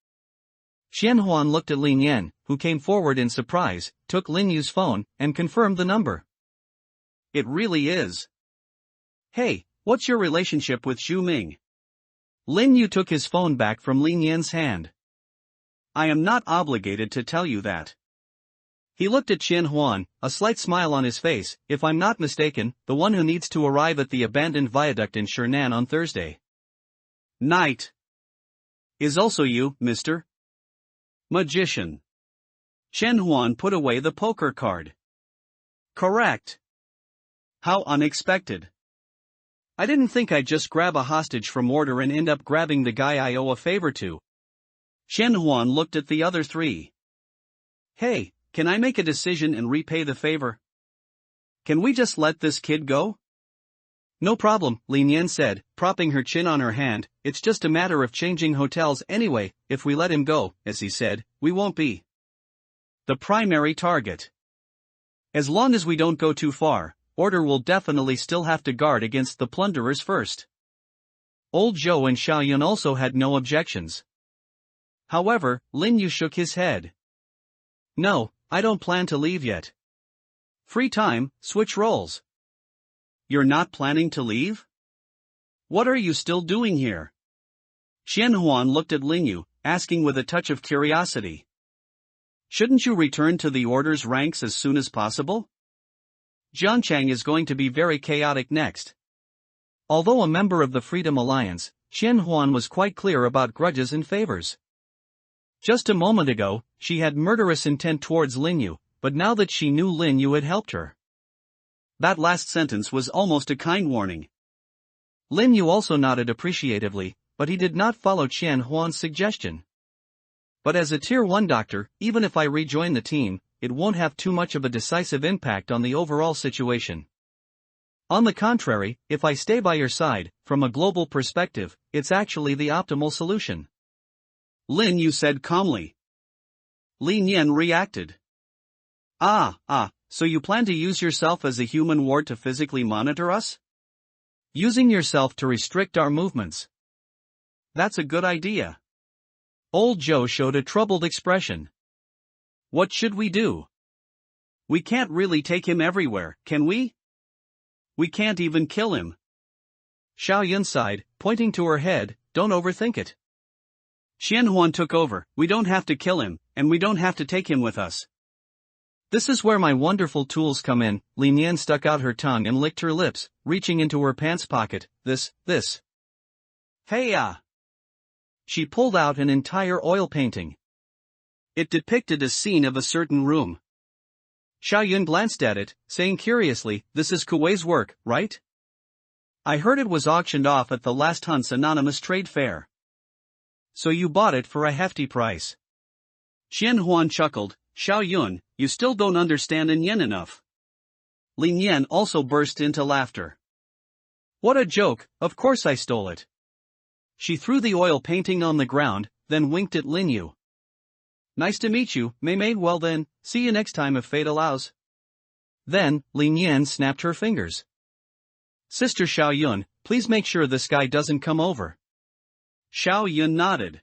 Qian Huan looked at Lin Yan, who came forward in surprise, took Lin Yu's phone, and confirmed the number. It really is. Hey, what's your relationship with Zhu Ming? Lin Yu took his phone back from Lin Yan's hand. I am not obligated to tell you that. He looked at Qian Huan, a slight smile on his face. If I'm not mistaken, the one who needs to arrive at the abandoned viaduct in Shernan on Thursday night is also you, Mr. Magician. Qian Huan put away the poker card. Correct. How unexpected. I didn't think I'd just grab a hostage from order and end up grabbing the guy I owe a favor to. Qian Huan looked at the other three. Hey, can I make a decision and repay the favor? Can we just let this kid go? No problem, Lin Yan said, propping her chin on her hand. It's just a matter of changing hotels anyway. If we let him go, as he said, we won't be the primary target. As long as we don't go too far, order will definitely still have to guard against the plunderers first. Old Zhou and Xiaoyun also had no objections. However, Lin Yu shook his head. No, I don't plan to leave yet. Free time, switch roles. You're not planning to leave? What are you still doing here? Qianhuan looked at Lin Yu, asking with a touch of curiosity. Shouldn't you return to the order's ranks as soon as possible? Jianchang is going to be very chaotic next. Although a member of the Freedom Alliance, Qianhuan was quite clear about grudges and favors. Just a moment ago, she had murderous intent towards Lin Yu, but now that she knew Lin Yu had helped her. That last sentence was almost a kind warning. Lin Yu also nodded appreciatively, but he did not follow Qianhuan's suggestion. But as a Tier 1 doctor, even if I rejoin the team, it won't have too much of a decisive impact on the overall situation. On the contrary, if I stay by your side, from a global perspective, it's actually the optimal solution. Lin Yu said calmly. Lin Yan reacted. So you plan to use yourself as a human ward to physically monitor us? Using yourself to restrict our movements. That's a good idea. Old Zhou showed a troubled expression. What should we do? We can't really take him everywhere, can we? We can't even kill him. Xiaoyun sighed, pointing to her head. Don't overthink it. Qianhuan took over. We don't have to kill him, and we don't have to take him with us. This is where my wonderful tools come in. Lin Yan stuck out her tongue and licked her lips, reaching into her pants pocket. This. Hey-ya! She pulled out an entire oil painting. It depicted a scene of a certain room. Xiaoyun glanced at it, saying curiously, this is Kuei's work, right? I heard it was auctioned off at the last Hunt's anonymous trade fair. So you bought it for a hefty price. Qianhuan chuckled. Xiaoyun, you still don't understand in yen enough. Lin Yan also burst into laughter. What a joke, of course I stole it. She threw the oil painting on the ground, then winked at Lin Yu. Nice to meet you, Mei. Well then, see you next time if fate allows. Then, Lin Yan snapped her fingers. Sister Xiaoyun, please make sure this guy doesn't come over. Xiaoyun nodded.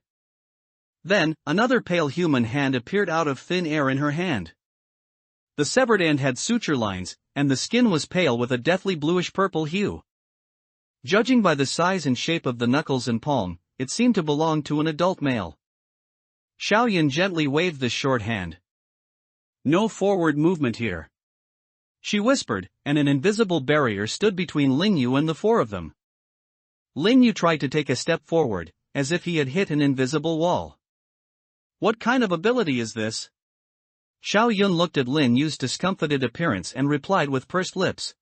Then, another pale human hand appeared out of thin air in her hand. The severed end had suture lines, and the skin was pale with a deathly bluish-purple hue. Judging by the size and shape of the knuckles and palm, it seemed to belong to an adult male. Xiaoyun gently waved the short hand. No forward movement here. She whispered, and an invisible barrier stood between Lin Yu and the four of them. Lin Yu tried to take a step forward, as if he had hit an invisible wall. What kind of ability is this? Xiaoyun looked at Lin Yu's discomfited appearance and replied with pursed lips.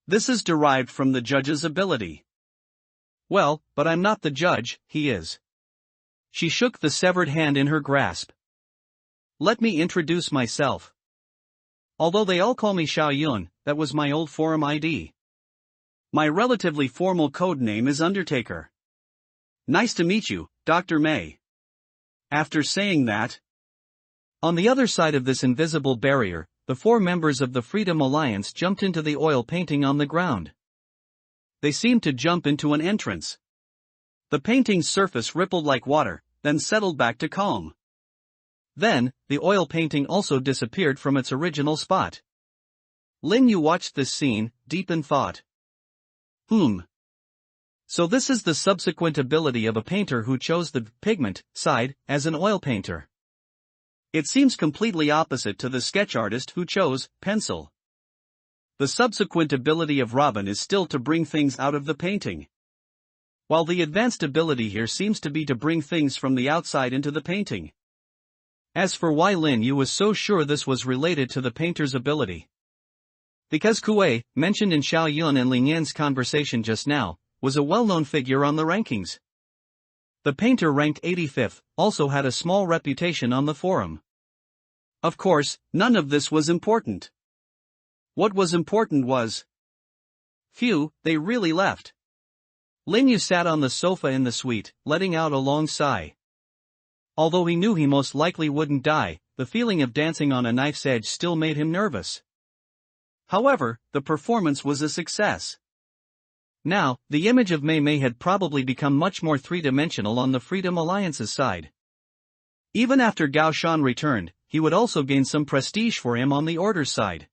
This is derived from the judge's ability. Well, but I'm not the judge, he is. She shook the severed hand in her grasp. Let me introduce myself. Although they all call me Xiaoyun, that was my old forum ID. My relatively formal code name is Undertaker. Nice to meet you, Dr. Mei. After saying that, on the other side of this invisible barrier, the four members of the Freedom Alliance jumped into the oil painting on the ground. They seemed to jump into an entrance. The painting's surface rippled like water, then settled back to calm. Then, the oil painting also disappeared from its original spot. Lin Yu watched this scene, deep in thought. So this is the subsequent ability of a painter who chose the pigment side as an oil painter. It seems completely opposite to the sketch artist who chose pencil. The subsequent ability of Robin is still to bring things out of the painting, while the advanced ability here seems to be to bring things from the outside into the painting. As for why Lin Yu was so sure this was related to the painter's ability. Because Kuei, mentioned in Xiaoyun and Lin Yan's conversation just now, was a well-known figure on the rankings. The painter ranked 85th, also had a small reputation on the forum. Of course, none of this was important. What was important was Phew, they really left. Lin Yu sat on the sofa in the suite, letting out a long sigh. Although he knew he most likely wouldn't die, the feeling of dancing on a knife's edge still made him nervous. However, the performance was a success. Now, the image of Mei Mei had probably become much more three-dimensional on the Freedom Alliance's side. Even after Gao Shan returned, he would also gain some prestige for him on the Order's side.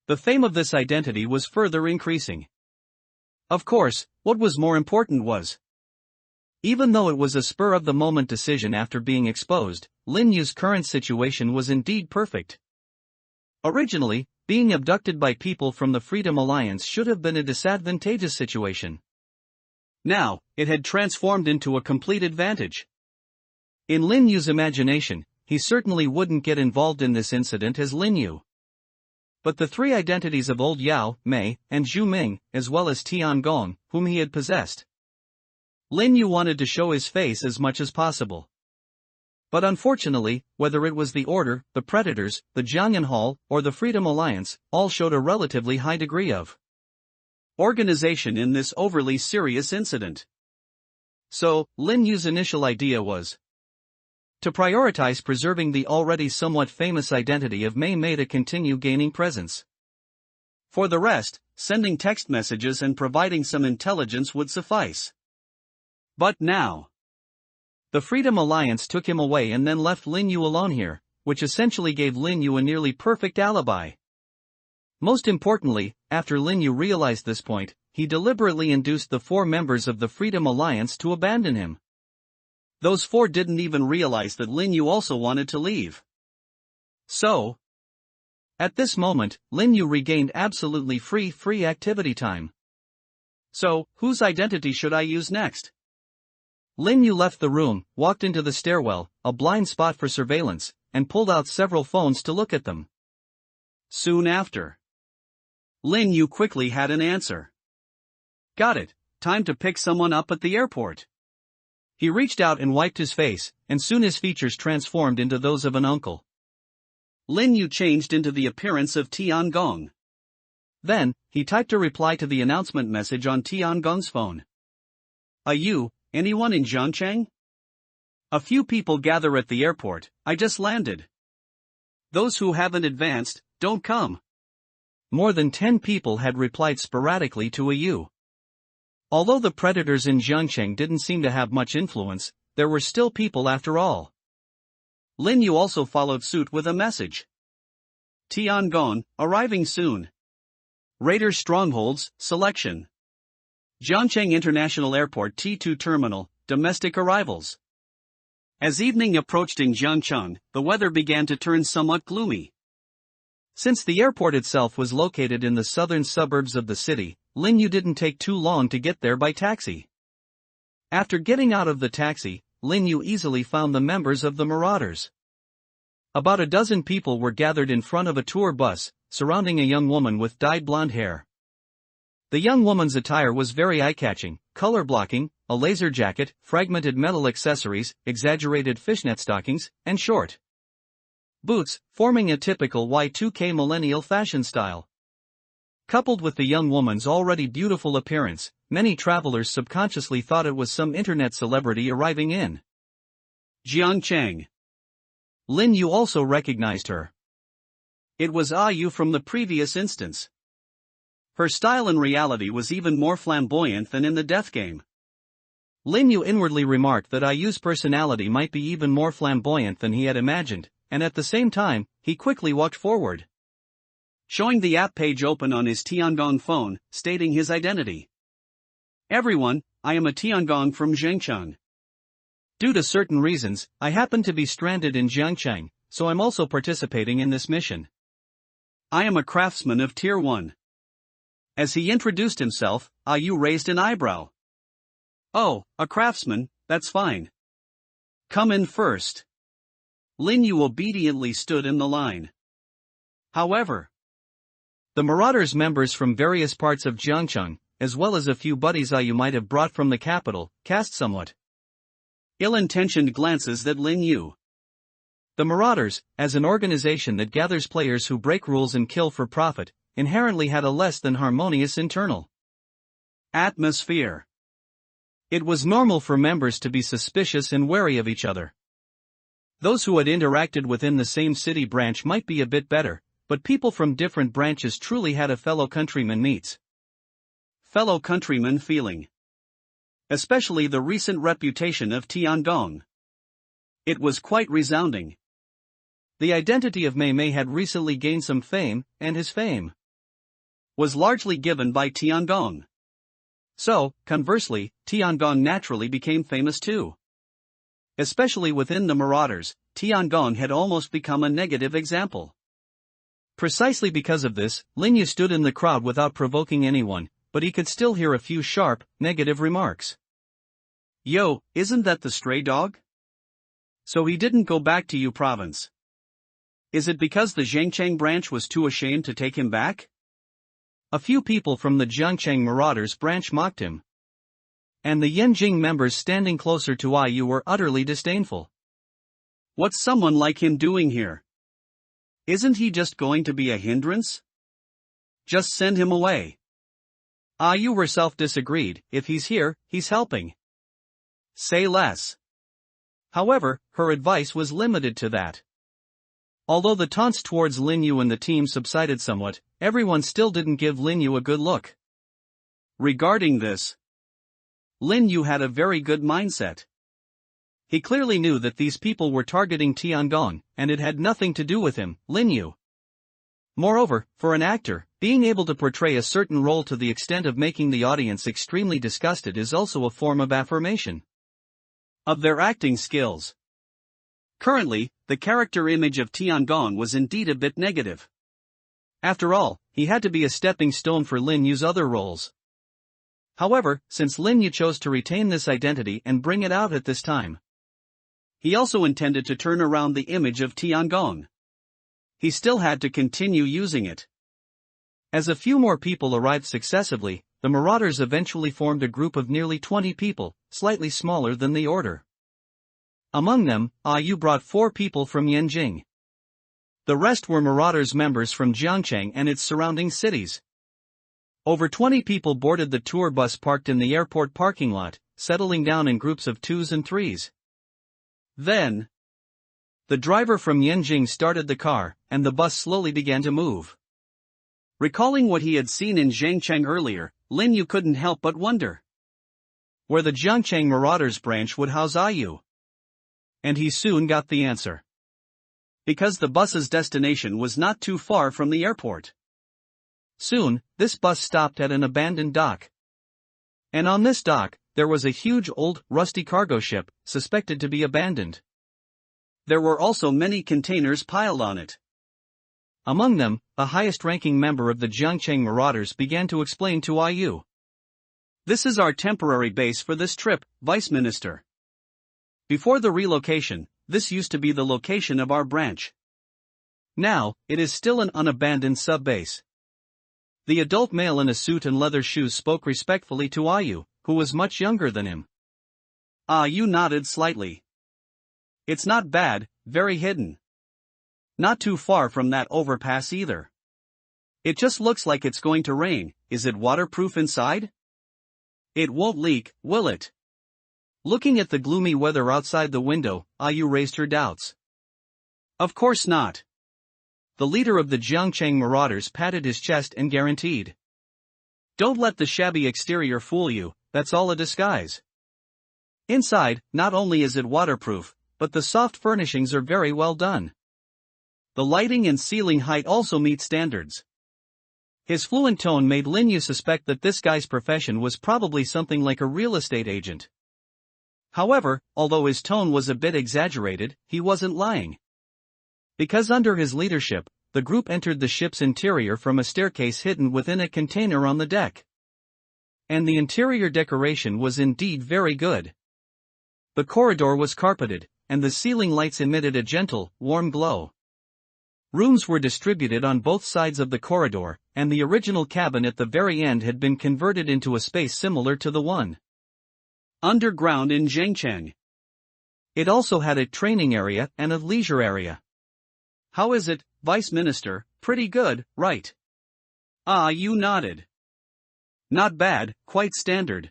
The fame of this identity was further increasing. Of course, what was more important was, even though it was a spur-of-the-moment decision after being exposed, Lin Yu's current situation was indeed perfect. Originally, being abducted by people from the Freedom Alliance should have been a disadvantageous situation. Now, it had transformed into a complete advantage. In Lin Yu's imagination, he certainly wouldn't get involved in this incident as Lin Yu. But the three identities of Old Yao, Mei, and Zhu Ming, as well as Tian Gong, whom he had possessed, Lin Yu wanted to show his face as much as possible. But unfortunately, whether it was the Order, the Predators, the Jiangyan Hall, or the Freedom Alliance, all showed a relatively high degree of organization in this overly serious incident. So, Lin Yu's initial idea was to prioritize preserving the already somewhat famous identity of Mei Mei to continue gaining presence. For the rest, sending text messages and providing some intelligence would suffice. But now, the Freedom Alliance took him away and then left Lin Yu alone here, which essentially gave Lin Yu a nearly perfect alibi. Most importantly, after Lin Yu realized this point, he deliberately induced the 4 members of the Freedom Alliance to abandon him. Those 4 didn't even realize that Lin Yu also wanted to leave. So, at this moment, Lin Yu regained absolutely free activity time. So, whose identity should I use next? Lin Yu left the room, walked into the stairwell, a blind spot for surveillance, and pulled out several phones to look at them. Soon after, Lin Yu quickly had an answer. Got it, time to pick someone up at the airport. He reached out and wiped his face, and soon his features transformed into those of an uncle. Lin Yu changed into the appearance of Tian Gong. Then, he typed a reply to the announcement message on Tian Gong's phone. You, anyone in Zhangcheng? A few people gather at the airport, I just landed. Those who haven't advanced, don't come. More than 10 people had replied sporadically to you. Although the predators in Zhangcheng didn't seem to have much influence, there were still people after all. Lin Yu also followed suit with a message. Tiangong, arriving soon. Raider Strongholds, selection. Zhangcheng International Airport T2 Terminal, domestic arrivals. As evening approached in Zhangcheng, the weather began to turn somewhat gloomy. Since the airport itself was located in the southern suburbs of the city, Lin Yu didn't take too long to get there by taxi. After getting out of the taxi, Lin Yu easily found the members of the Marauders. About a dozen people were gathered in front of a tour bus, surrounding a young woman with dyed blonde hair. The young woman's attire was very eye-catching, color-blocking, a laser jacket, fragmented metal accessories, exaggerated fishnet stockings, and short boots, forming a typical Y2K millennial fashion style. Coupled with the young woman's already beautiful appearance, many travelers subconsciously thought it was some internet celebrity arriving in Jiangcheng. Lin Yu also recognized her. It was Yu from the previous instance. Her style in reality was even more flamboyant than in the death game. Lin Yu inwardly remarked that Yu's personality might be even more flamboyant than he had imagined, and at the same time, he quickly walked forward, showing the app page open on his Tiangong phone, stating his identity. Everyone, I am a Tiangong from Zhangcheng. Due to certain reasons, I happen to be stranded in Zhangcheng, so I'm also participating in this mission. I am a craftsman of Tier 1. As he introduced himself, Yu raised an eyebrow. Oh, a craftsman, that's fine. Come in first. Lin Yu obediently stood in the line. However, the Marauders members from various parts of Jiangcheng, as well as a few buddies Yu might have brought from the capital, cast somewhat ill-intentioned glances at Lin Yu. The Marauders, as an organization that gathers players who break rules and kill for profit, inherently had a less than harmonious internal atmosphere. It was normal for members to be suspicious and wary of each other. Those who had interacted within the same city branch might be a bit better, but people from different branches truly had a fellow countryman meets fellow countryman feeling. Especially the recent reputation of Tiangong. It was quite resounding. The identity of Mei Mei had recently gained some fame, and his fame was largely given by Tiangong. So, conversely, Tiangong naturally became famous too. Especially within the Marauders, Tiangong had almost become a negative example. Precisely because of this, Lin Yu stood in the crowd without provoking anyone, but he could still hear a few sharp, negative remarks. Yo, isn't that the stray dog? So he didn't go back to Yu province. Is it because the Zhangcheng branch was too ashamed to take him back? A few people from the Jiangcheng Marauders branch mocked him. And the Yanjing members standing closer to Yu were utterly disdainful. What's someone like him doing here? Isn't he just going to be a hindrance? Just send him away. Yu herself disagreed. If he's here, he's helping. Say less. However, her advice was limited to that. Although the taunts towards Lin Yu and the team subsided somewhat, everyone still didn't give Lin Yu a good look. Regarding this, Lin Yu had a very good mindset. He clearly knew that these people were targeting Tiangong, and it had nothing to do with him, Lin Yu. Moreover, for an actor, being able to portray a certain role to the extent of making the audience extremely disgusted is also a form of affirmation of their acting skills. Currently, the character image of Tiangong was indeed a bit negative. After all, he had to be a stepping stone for Lin Yu's other roles. However, since Lin Yu chose to retain this identity and bring it out at this time, he also intended to turn around the image of Tiangong. He still had to continue using it. As a few more people arrived successively, the Marauders eventually formed a group of nearly 20 people, slightly smaller than the Order. Among them, Yu brought 4 people from Yanjing. The rest were Marauders members from Jiangcheng and its surrounding cities. Over 20 people boarded the tour bus parked in the airport parking lot, settling down in groups of 2s and 3s. Then, the driver from Yanjing started the car, and the bus slowly began to move. Recalling what he had seen in Zhangcheng earlier, Lin Yu couldn't help but wonder where the Jiangcheng Marauders branch would house Yu. And he soon got the answer. Because the bus's destination was not too far from the airport. Soon, this bus stopped at an abandoned dock. And on this dock, there was a huge old, rusty cargo ship, suspected to be abandoned. There were also many containers piled on it. Among them, the highest-ranking member of the Jiangcheng Marauders began to explain to Yu. This is our temporary base for this trip, Vice Minister. Before the relocation, this used to be the location of our branch. Now, it is still an unabandoned sub-base. The adult male in a suit and leather shoes spoke respectfully to Yu, who was much younger than him. Yu nodded slightly. It's not bad, very hidden. Not too far from that overpass either. It just looks like it's going to rain. Is it waterproof inside? It won't leak, will it? Looking at the gloomy weather outside the window, Yu raised her doubts. Of course not. The leader of the Jiangcheng Marauders patted his chest and guaranteed. Don't let the shabby exterior fool you, that's all a disguise. Inside, not only is it waterproof, but the soft furnishings are very well done. The lighting and ceiling height also meet standards. His fluent tone made Lin Yu suspect that this guy's profession was probably something like a real estate agent. However, although his tone was a bit exaggerated, he wasn't lying. Because under his leadership, the group entered the ship's interior from a staircase hidden within a container on the deck. And the interior decoration was indeed very good. The corridor was carpeted, and the ceiling lights emitted a gentle, warm glow. Rooms were distributed on both sides of the corridor, and the original cabin at the very end had been converted into a space similar to the one underground in Zhangcheng. It also had a training area and a leisure area. How is it, Vice Minister? Pretty good, right? Ah, you nodded. Not bad, quite standard.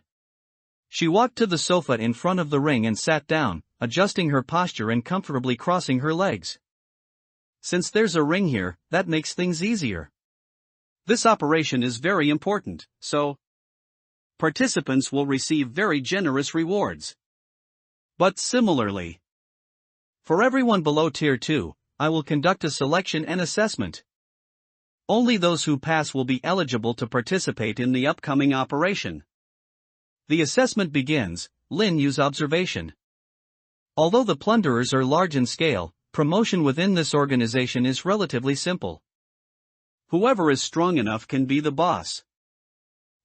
She walked to the sofa in front of the ring and sat down, adjusting her posture and comfortably crossing her legs. Since there's a ring here, that makes things easier. This operation is very important, so participants will receive very generous rewards. But similarly, for everyone below Tier 2, I will conduct a selection and assessment. Only those who pass will be eligible to participate in the upcoming operation. The assessment begins. Lin use observation. Although the plunderers are large in scale, promotion within this organization is relatively simple. Whoever is strong enough can be the boss.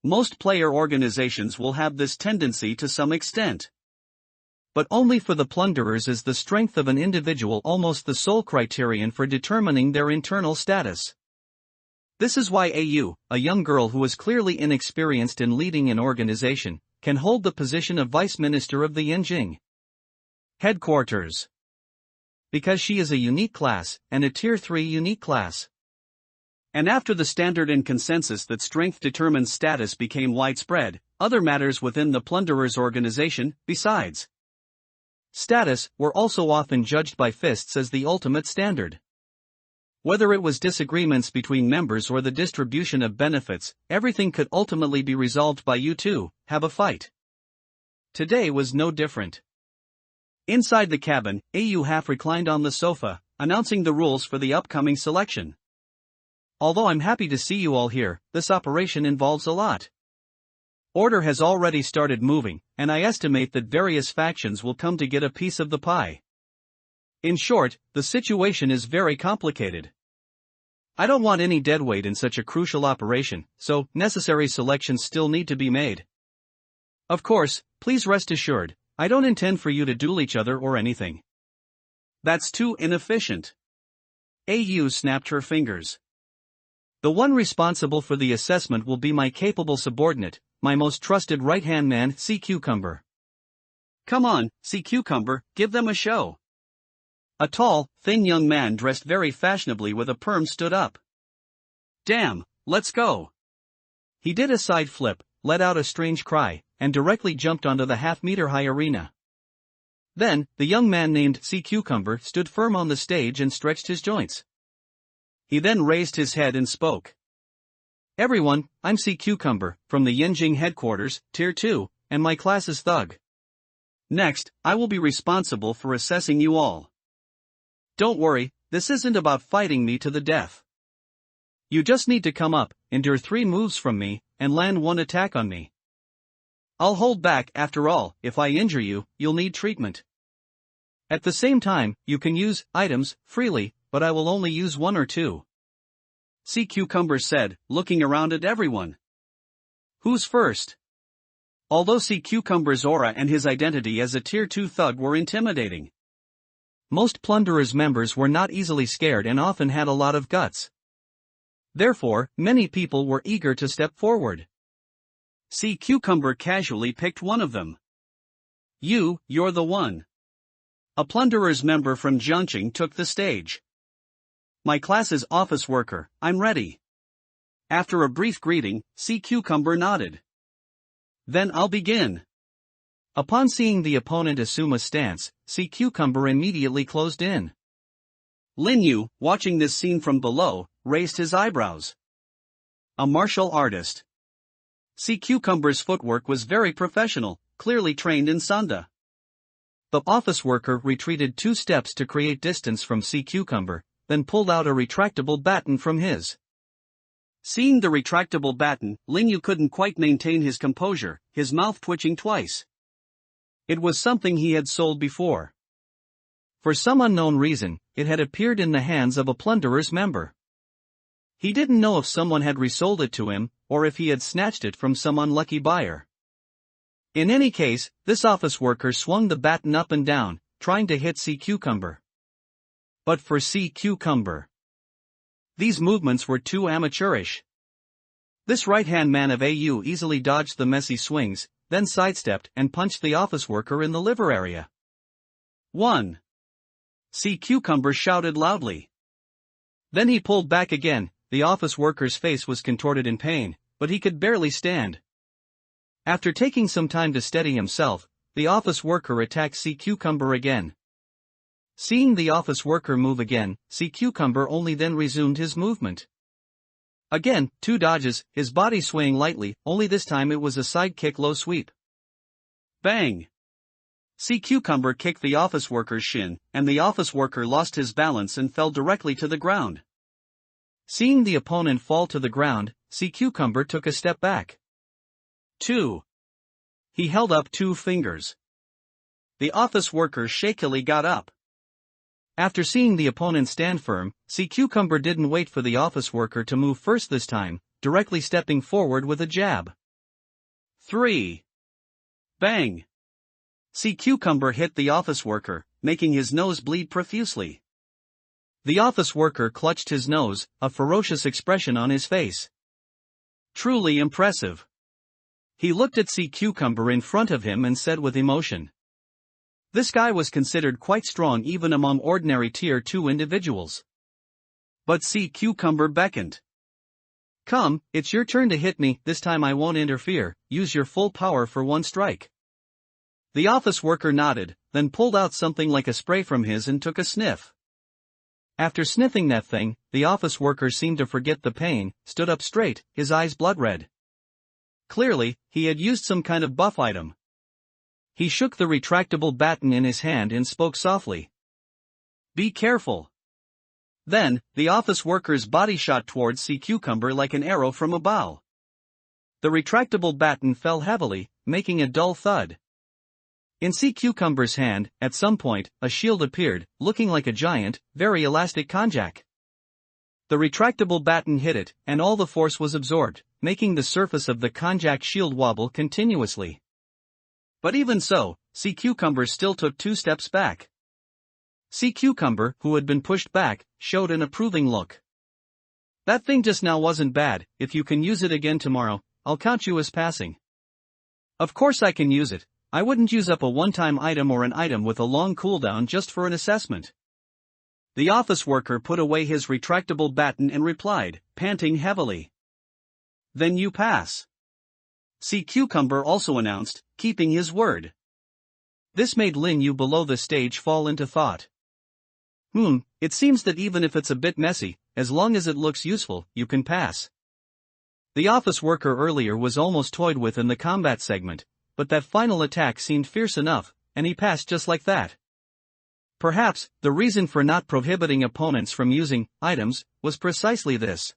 Most player organizations will have this tendency to some extent. But only for the plunderers is the strength of an individual almost the sole criterion for determining their internal status. This is why AU, a young girl who is clearly inexperienced in leading an organization, can hold the position of Vice Minister of the Yanjing headquarters. Because she is a unique class, and a Tier 3 unique class. And after the standard and consensus that strength determines status became widespread, other matters within the plunderers' organization, besides status, were also often judged by fists as the ultimate standard. Whether it was disagreements between members or the distribution of benefits, everything could ultimately be resolved by you two, have a fight. Today was no different. Inside the cabin, AU half reclined on the sofa, announcing the rules for the upcoming selection. Although I'm happy to see you all here, this operation involves a lot. Order has already started moving, and I estimate that various factions will come to get a piece of the pie. In short, the situation is very complicated. I don't want any deadweight in such a crucial operation, so necessary selections still need to be made. Of course, please rest assured, I don't intend for you to duel each other or anything. That's too inefficient. AU snapped her fingers. The one responsible for the assessment will be my capable subordinate, my most trusted right-hand man, Sea Cucumber. Come on, Sea Cucumber, give them a show. A tall, thin young man dressed very fashionably with a perm stood up. Damn, let's go. He did a side flip, let out a strange cry, and directly jumped onto the half-meter-high arena. Then, the young man named Sea Cucumber stood firm on the stage and stretched his joints. He then raised his head and spoke. Everyone, I'm Sea Cucumber, from the Yanjing headquarters, Tier 2, and my class is Thug. Next, I will be responsible for assessing you all. Don't worry, this isn't about fighting me to the death. You just need to come up, endure 3 moves from me, and land 1 attack on me. I'll hold back. After all, if I injure you, you'll need treatment. At the same time, you can use items freely, but I will only use 1 or 2. Sea Cucumber said, looking around at everyone. Who's first? Although Sea Cucumber's aura and his identity as a Tier 2 thug were intimidating, most plunderers' members were not easily scared and often had a lot of guts. Therefore, many people were eager to step forward. Sea Cucumber casually picked one of them. You're the one. A plunderers member from Jiangqing took the stage. My class is office worker, I'm ready. After a brief greeting, Sea Cucumber nodded. Then I'll begin. Upon seeing the opponent assume a stance, Sea Cucumber immediately closed in. Lin Yu, watching this scene from below, raised his eyebrows. A martial artist. Sea Cucumber's footwork was very professional, clearly trained in Sanda. The office worker retreated 2 steps to create distance from Sea Cucumber, then pulled out a retractable baton from his. Seeing the retractable baton, Lin Yu couldn't quite maintain his composure, his mouth twitching twice. It was something he had sold before. For some unknown reason, it had appeared in the hands of a plunderer's member. He didn't know if someone had resold it to him, or if he had snatched it from some unlucky buyer. In any case, this office worker swung the baton up and down, trying to hit Sea Cucumber. But for Sea Cucumber, these movements were too amateurish. This right-hand man of AU easily dodged the messy swings, then sidestepped and punched the office worker in the liver area. 1. Sea Cucumber shouted loudly. Then he pulled back again, the office worker's face was contorted in pain, but he could barely stand. After taking some time to steady himself, the office worker attacked Sea Cucumber again. Seeing the office worker move again, Sea Cucumber only then resumed his movement. Again, 2 dodges, his body swaying lightly, only this time it was a sidekick low sweep. Bang! Sea Cucumber kicked the office worker's shin, and the office worker lost his balance and fell directly to the ground. Seeing the opponent fall to the ground, Sea Cucumber took a step back. 2. He held up 2 fingers. The office worker shakily got up. After seeing the opponent stand firm, Sea Cucumber didn't wait for the office worker to move first this time, directly stepping forward with a jab. 3. Bang! Sea Cucumber hit the office worker, making his nose bleed profusely. The office worker clutched his nose, a ferocious expression on his face. Truly impressive. He looked at Sea Cucumber in front of him and said with emotion. This guy was considered quite strong even among ordinary Tier 2 individuals. But Sea Cucumber beckoned. Come, it's your turn to hit me, this time I won't interfere, use your full power for one strike. The office worker nodded, then pulled out something like a spray from his and took a sniff. After sniffing that thing, the office worker seemed to forget the pain, stood up straight, his eyes blood red. Clearly, he had used some kind of buff item. He shook the retractable baton in his hand and spoke softly. Be careful. Then, the office worker's body shot towards Sea Cucumber like an arrow from a bow. The retractable baton fell heavily, making a dull thud. In Sea Cucumber's hand, at some point, a shield appeared, looking like a giant, very elastic konjac. The retractable baton hit it, and all the force was absorbed, making the surface of the konjac shield wobble continuously. But even so, Sea Cucumber still took 2 steps back. Sea Cucumber, who had been pushed back, showed an approving look. That thing just now wasn't bad, if you can use it again tomorrow, I'll count you as passing. Of course I can use it. I wouldn't use up a one-time item or an item with a long cooldown just for an assessment. The office worker put away his retractable baton and replied, panting heavily. Then you pass. Sea Cucumber also announced, keeping his word. This made Lin Yu below the stage fall into thought. It seems that even if it's a bit messy, as long as it looks useful, you can pass. The office worker earlier was almost toyed with in the combat segment, but that final attack seemed fierce enough, and he passed just like that. Perhaps, the reason for not prohibiting opponents from using items was precisely this.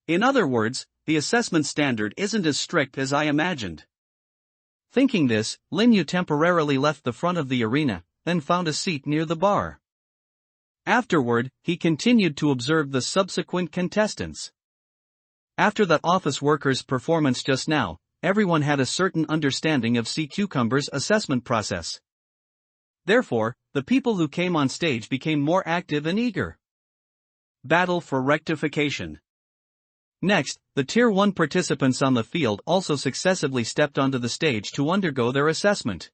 In other words, the assessment standard isn't as strict as I imagined. Thinking this, Lin Yu temporarily left the front of the arena, then found a seat near the bar. Afterward, he continued to observe the subsequent contestants. After that office worker's performance just now, everyone had a certain understanding of Sea Cucumber's assessment process. Therefore, the people who came on stage became more active and eager. Battle for rectification. Next, the Tier 1 participants on the field also successively stepped onto the stage to undergo their assessment.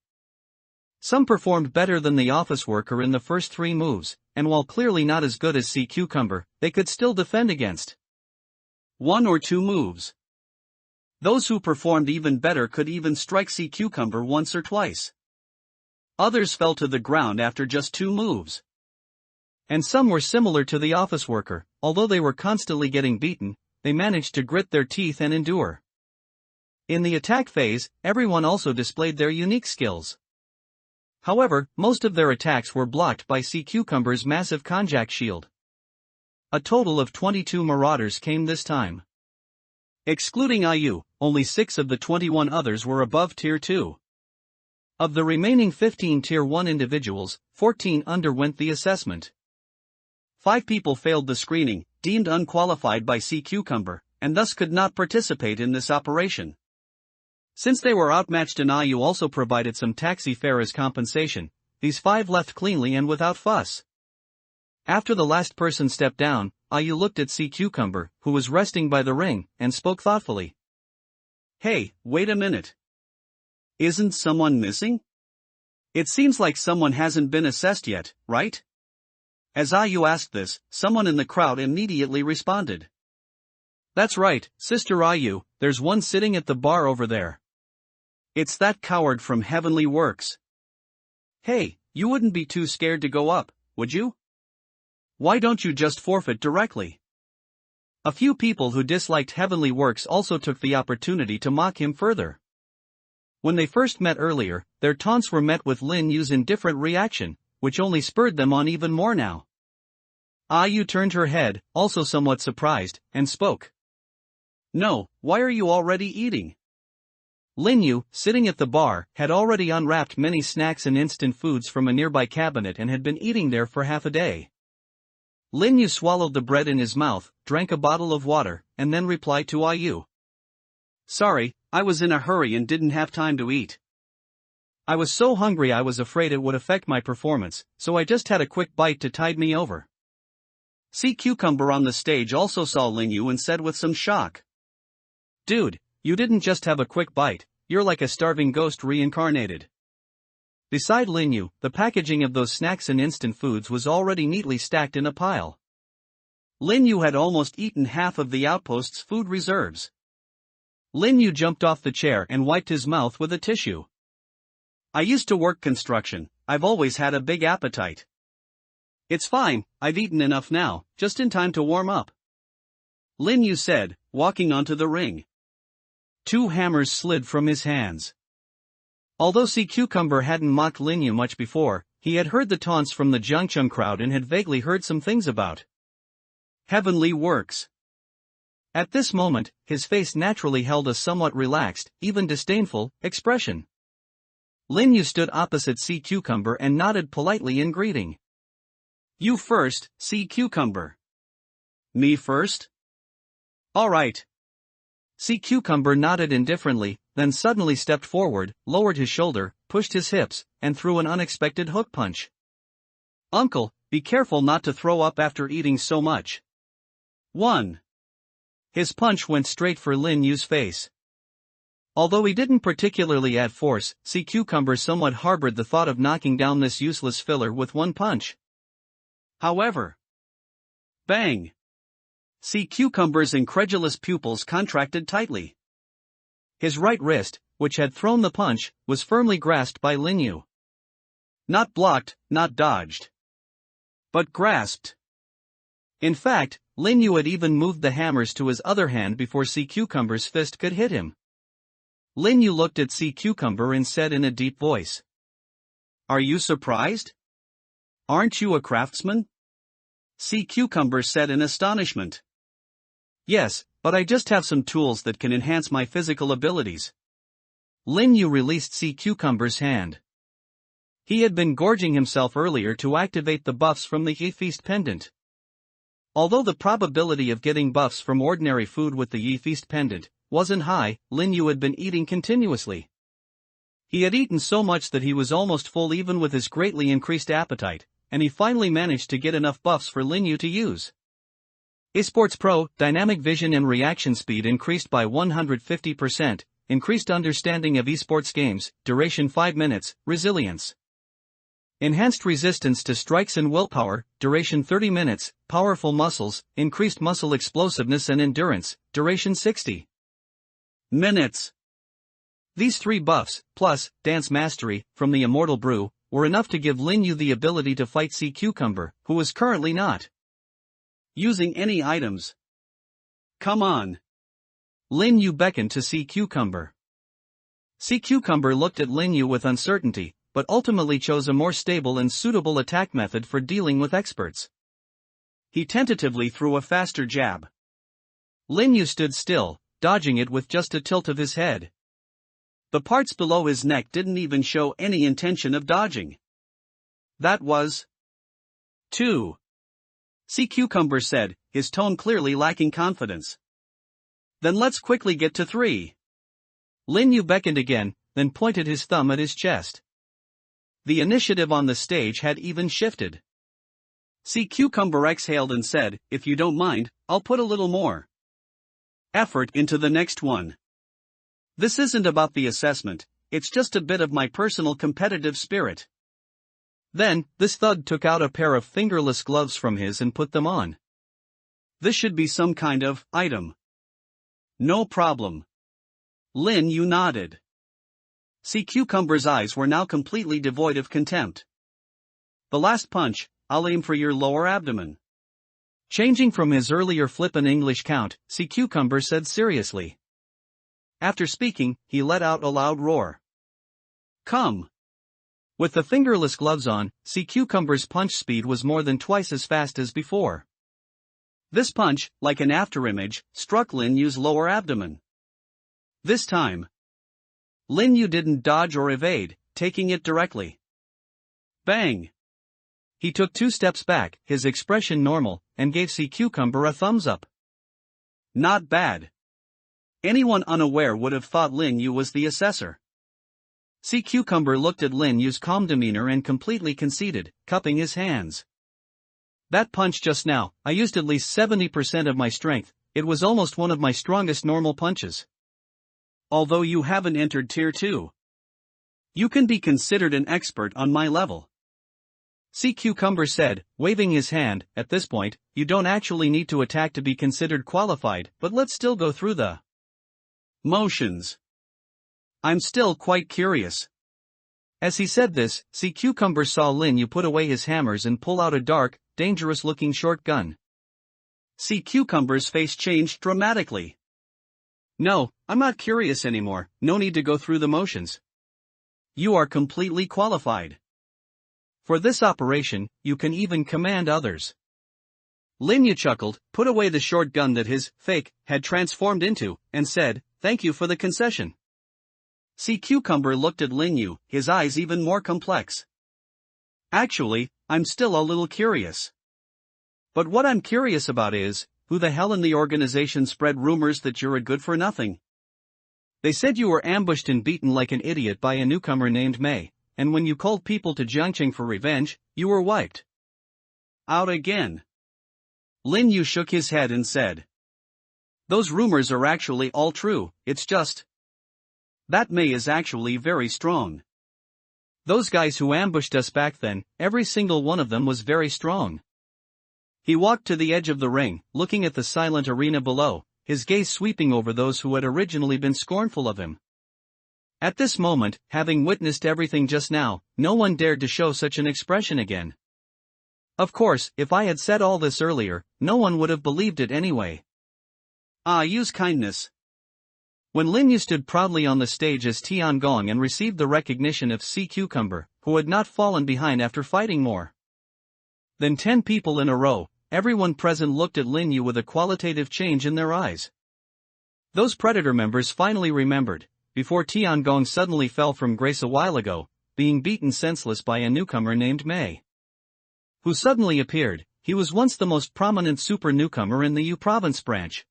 Some performed better than the office worker in the first 3 moves, and while clearly not as good as Sea Cucumber, they could still defend against 1 or 2 moves. Those who performed even better could even strike Sea Cucumber once or twice. Others fell to the ground after just 2 moves. And some were similar to the office worker, although they were constantly getting beaten, they managed to grit their teeth and endure. In the attack phase, everyone also displayed their unique skills. However, most of their attacks were blocked by Sea Cucumber's massive konjac shield. A total of 22 marauders came this time. Excluding IU, only 6 of the 21 others were above Tier 2. Of the remaining 15 Tier 1 individuals, 14 underwent the assessment. 5 people failed the screening, deemed unqualified by Sea Cucumber, and thus could not participate in this operation. Since they were outmatched and IU also provided some taxi fare as compensation, these 5 left cleanly and without fuss. After the last person stepped down, IU looked at Sea Cucumber, who was resting by the ring, and spoke thoughtfully. Hey, wait a minute. Isn't someone missing? It seems like someone hasn't been assessed yet, right? As IU asked this, someone in the crowd immediately responded. That's right, Sister Ayu, there's one sitting at the bar over there. It's that coward from Heavenly Works. Hey, you wouldn't be too scared to go up, would you? Why don't you just forfeit directly? A few people who disliked Heavenly Works also took the opportunity to mock him further. When they first met earlier, their taunts were met with Lin Yu's indifferent reaction, which only spurred them on even more now. Ayu turned her head, also somewhat surprised, and spoke. No, why are you already eating? Lin Yu, sitting at the bar, had already unwrapped many snacks and instant foods from a nearby cabinet and had been eating there for half a day. Lin Yu swallowed the bread in his mouth, drank a bottle of water, and then replied to Ayu. Sorry, I was in a hurry and didn't have time to eat. I was so hungry I was afraid it would affect my performance, so I just had a quick bite to tide me over. Sea Cucumber on the stage also saw Lin Yu and said with some shock. Dude, you didn't just have a quick bite, you're like a starving ghost reincarnated. Beside Lin Yu, the packaging of those snacks and instant foods was already neatly stacked in a pile. Lin Yu had almost eaten half of the outpost's food reserves. Lin Yu jumped off the chair and wiped his mouth with a tissue. I used to work construction, I've always had a big appetite. It's fine, I've eaten enough now, just in time to warm up. Lin Yu said, walking onto the ring. 2 hammers slid from his hands. Although Sea Cucumber hadn't mocked Lin Yu much before, he had heard the taunts from the Jiangcheng crowd and had vaguely heard some things about Heavenly Works. At this moment, his face naturally held a somewhat relaxed, even disdainful, expression. Lin Yu stood opposite Sea Cucumber and nodded politely in greeting. You first, Sea Cucumber. Me first? All right. Sea Cucumber nodded indifferently, then suddenly stepped forward, lowered his shoulder, pushed his hips, and threw an unexpected hook punch. Uncle, be careful not to throw up after eating so much. 1. His punch went straight for Lin Yu's face. Although he didn't particularly add force, Sea Cucumber somewhat harbored the thought of knocking down this useless filler with one punch. However, bang! Sea Cucumber's incredulous pupils contracted tightly. His right wrist, which had thrown the punch, was firmly grasped by Lin Yu. Not blocked, not dodged, but grasped. In fact, Lin Yu had even moved the hammers to his other hand before Sea Cucumber's fist could hit him. Lin Yu looked at Sea Cucumber and said in a deep voice. Are you surprised? Aren't you a craftsman? Sea Cucumber said in astonishment. Yes, but I just have some tools that can enhance my physical abilities. Lin Yu released Sea Cucumber's hand. He had been gorging himself earlier to activate the buffs from the Yi Feast pendant. Although the probability of getting buffs from ordinary food with the Yi Feast pendant wasn't high, Lin Yu had been eating continuously. He had eaten so much that he was almost full even with his greatly increased appetite, and he finally managed to get enough buffs for Lin Yu to use. Esports Pro, dynamic vision and reaction speed increased by 150%, increased understanding of esports games, duration 5 minutes, resilience. Enhanced resistance to strikes and willpower, duration 30 minutes, powerful muscles, increased muscle explosiveness and endurance, duration 60 minutes. These 3 buffs, plus dance mastery, from the Immortal Brew, were enough to give Lin Yu the ability to fight Sea Cucumber, who was currently not using any items. Come on. Lin Yu beckoned to Sea Cucumber. Sea Cucumber looked at Lin Yu with uncertainty, but ultimately chose a more stable and suitable attack method for dealing with experts. He tentatively threw a faster jab. Lin Yu stood still, dodging it with just a tilt of his head. The parts below his neck didn't even show any intention of dodging. That was 2. Sea Cucumber said, his tone clearly lacking confidence. Then let's quickly get to 3. Lin Yu beckoned again, then pointed his thumb at his chest. The initiative on the stage had even shifted. Sea Cucumber exhaled and said, if you don't mind, I'll put a little more effort into the next one. This isn't about the assessment, it's just a bit of my personal competitive spirit. Then, this thug took out a pair of fingerless gloves from his and put them on. This should be some kind of item. No problem. Lin Yu nodded. Sea Cucumber's eyes were now completely devoid of contempt. The last punch, I'll aim for your lower abdomen. Changing from his earlier flippant English count, Sea Cucumber said seriously. After speaking, he let out a loud roar. Come! With the fingerless gloves on, Sea Cucumber's punch speed was more than twice as fast as before. This punch, like an afterimage, struck Lin Yu's lower abdomen. This time, Lin Yu didn't dodge or evade, taking it directly. Bang! He took 2 steps back, his expression normal, and gave Sea Cucumber a thumbs up. Not bad. Anyone unaware would have thought Lin Yu was the assessor. Sea Cucumber looked at Lin Yu's calm demeanor and completely conceded, cupping his hands. That punch just now, I used at least 70% of my strength, it was almost one of my strongest normal punches. Although you haven't entered Tier 2. You can be considered an expert on my level. Sea Cucumber said, waving his hand. At this point, you don't actually need to attack to be considered qualified, but let's still go through the motions. I'm still quite curious. As he said this, Sea Cucumber saw Lin Yu put away his hammers and pull out a dark, dangerous-looking short gun. Sea Cucumber's face changed dramatically. No, I'm not curious anymore, no need to go through the motions. You are completely qualified. For this operation, you can even command others. Lin Yu chuckled, put away the short gun that his fake had transformed into, and said, "Thank you for the concession." Sea Cucumber looked at Lin Yu, his eyes even more complex. Actually, I'm still a little curious. But what I'm curious about is, who the hell in the organization spread rumors that you're a good-for-nothing? They said you were ambushed and beaten like an idiot by a newcomer named Mei. And when you called people to Jiangqing for revenge, you were wiped out again. Lin Yu shook his head and said, those rumors are actually all true, it's just that Mei is actually very strong. Those guys who ambushed us back then, every single one of them was very strong. He walked to the edge of the ring, looking at the silent arena below, his gaze sweeping over those who had originally been scornful of him. At this moment, having witnessed everything just now, no one dared to show such an expression again. Of course, if I had said all this earlier, no one would have believed it anyway. Use kindness. When Lin Yu stood proudly on the stage as Tiangong and received the recognition of Sea Cucumber, who had not fallen behind after fighting more than 10 people in a row, everyone present looked at Lin Yu with a qualitative change in their eyes. Those Predator members finally remembered. Before Tiangong suddenly fell from grace a while ago, being beaten senseless by a newcomer named Mei, who suddenly appeared. He was once the most prominent super newcomer in the Yu province branch.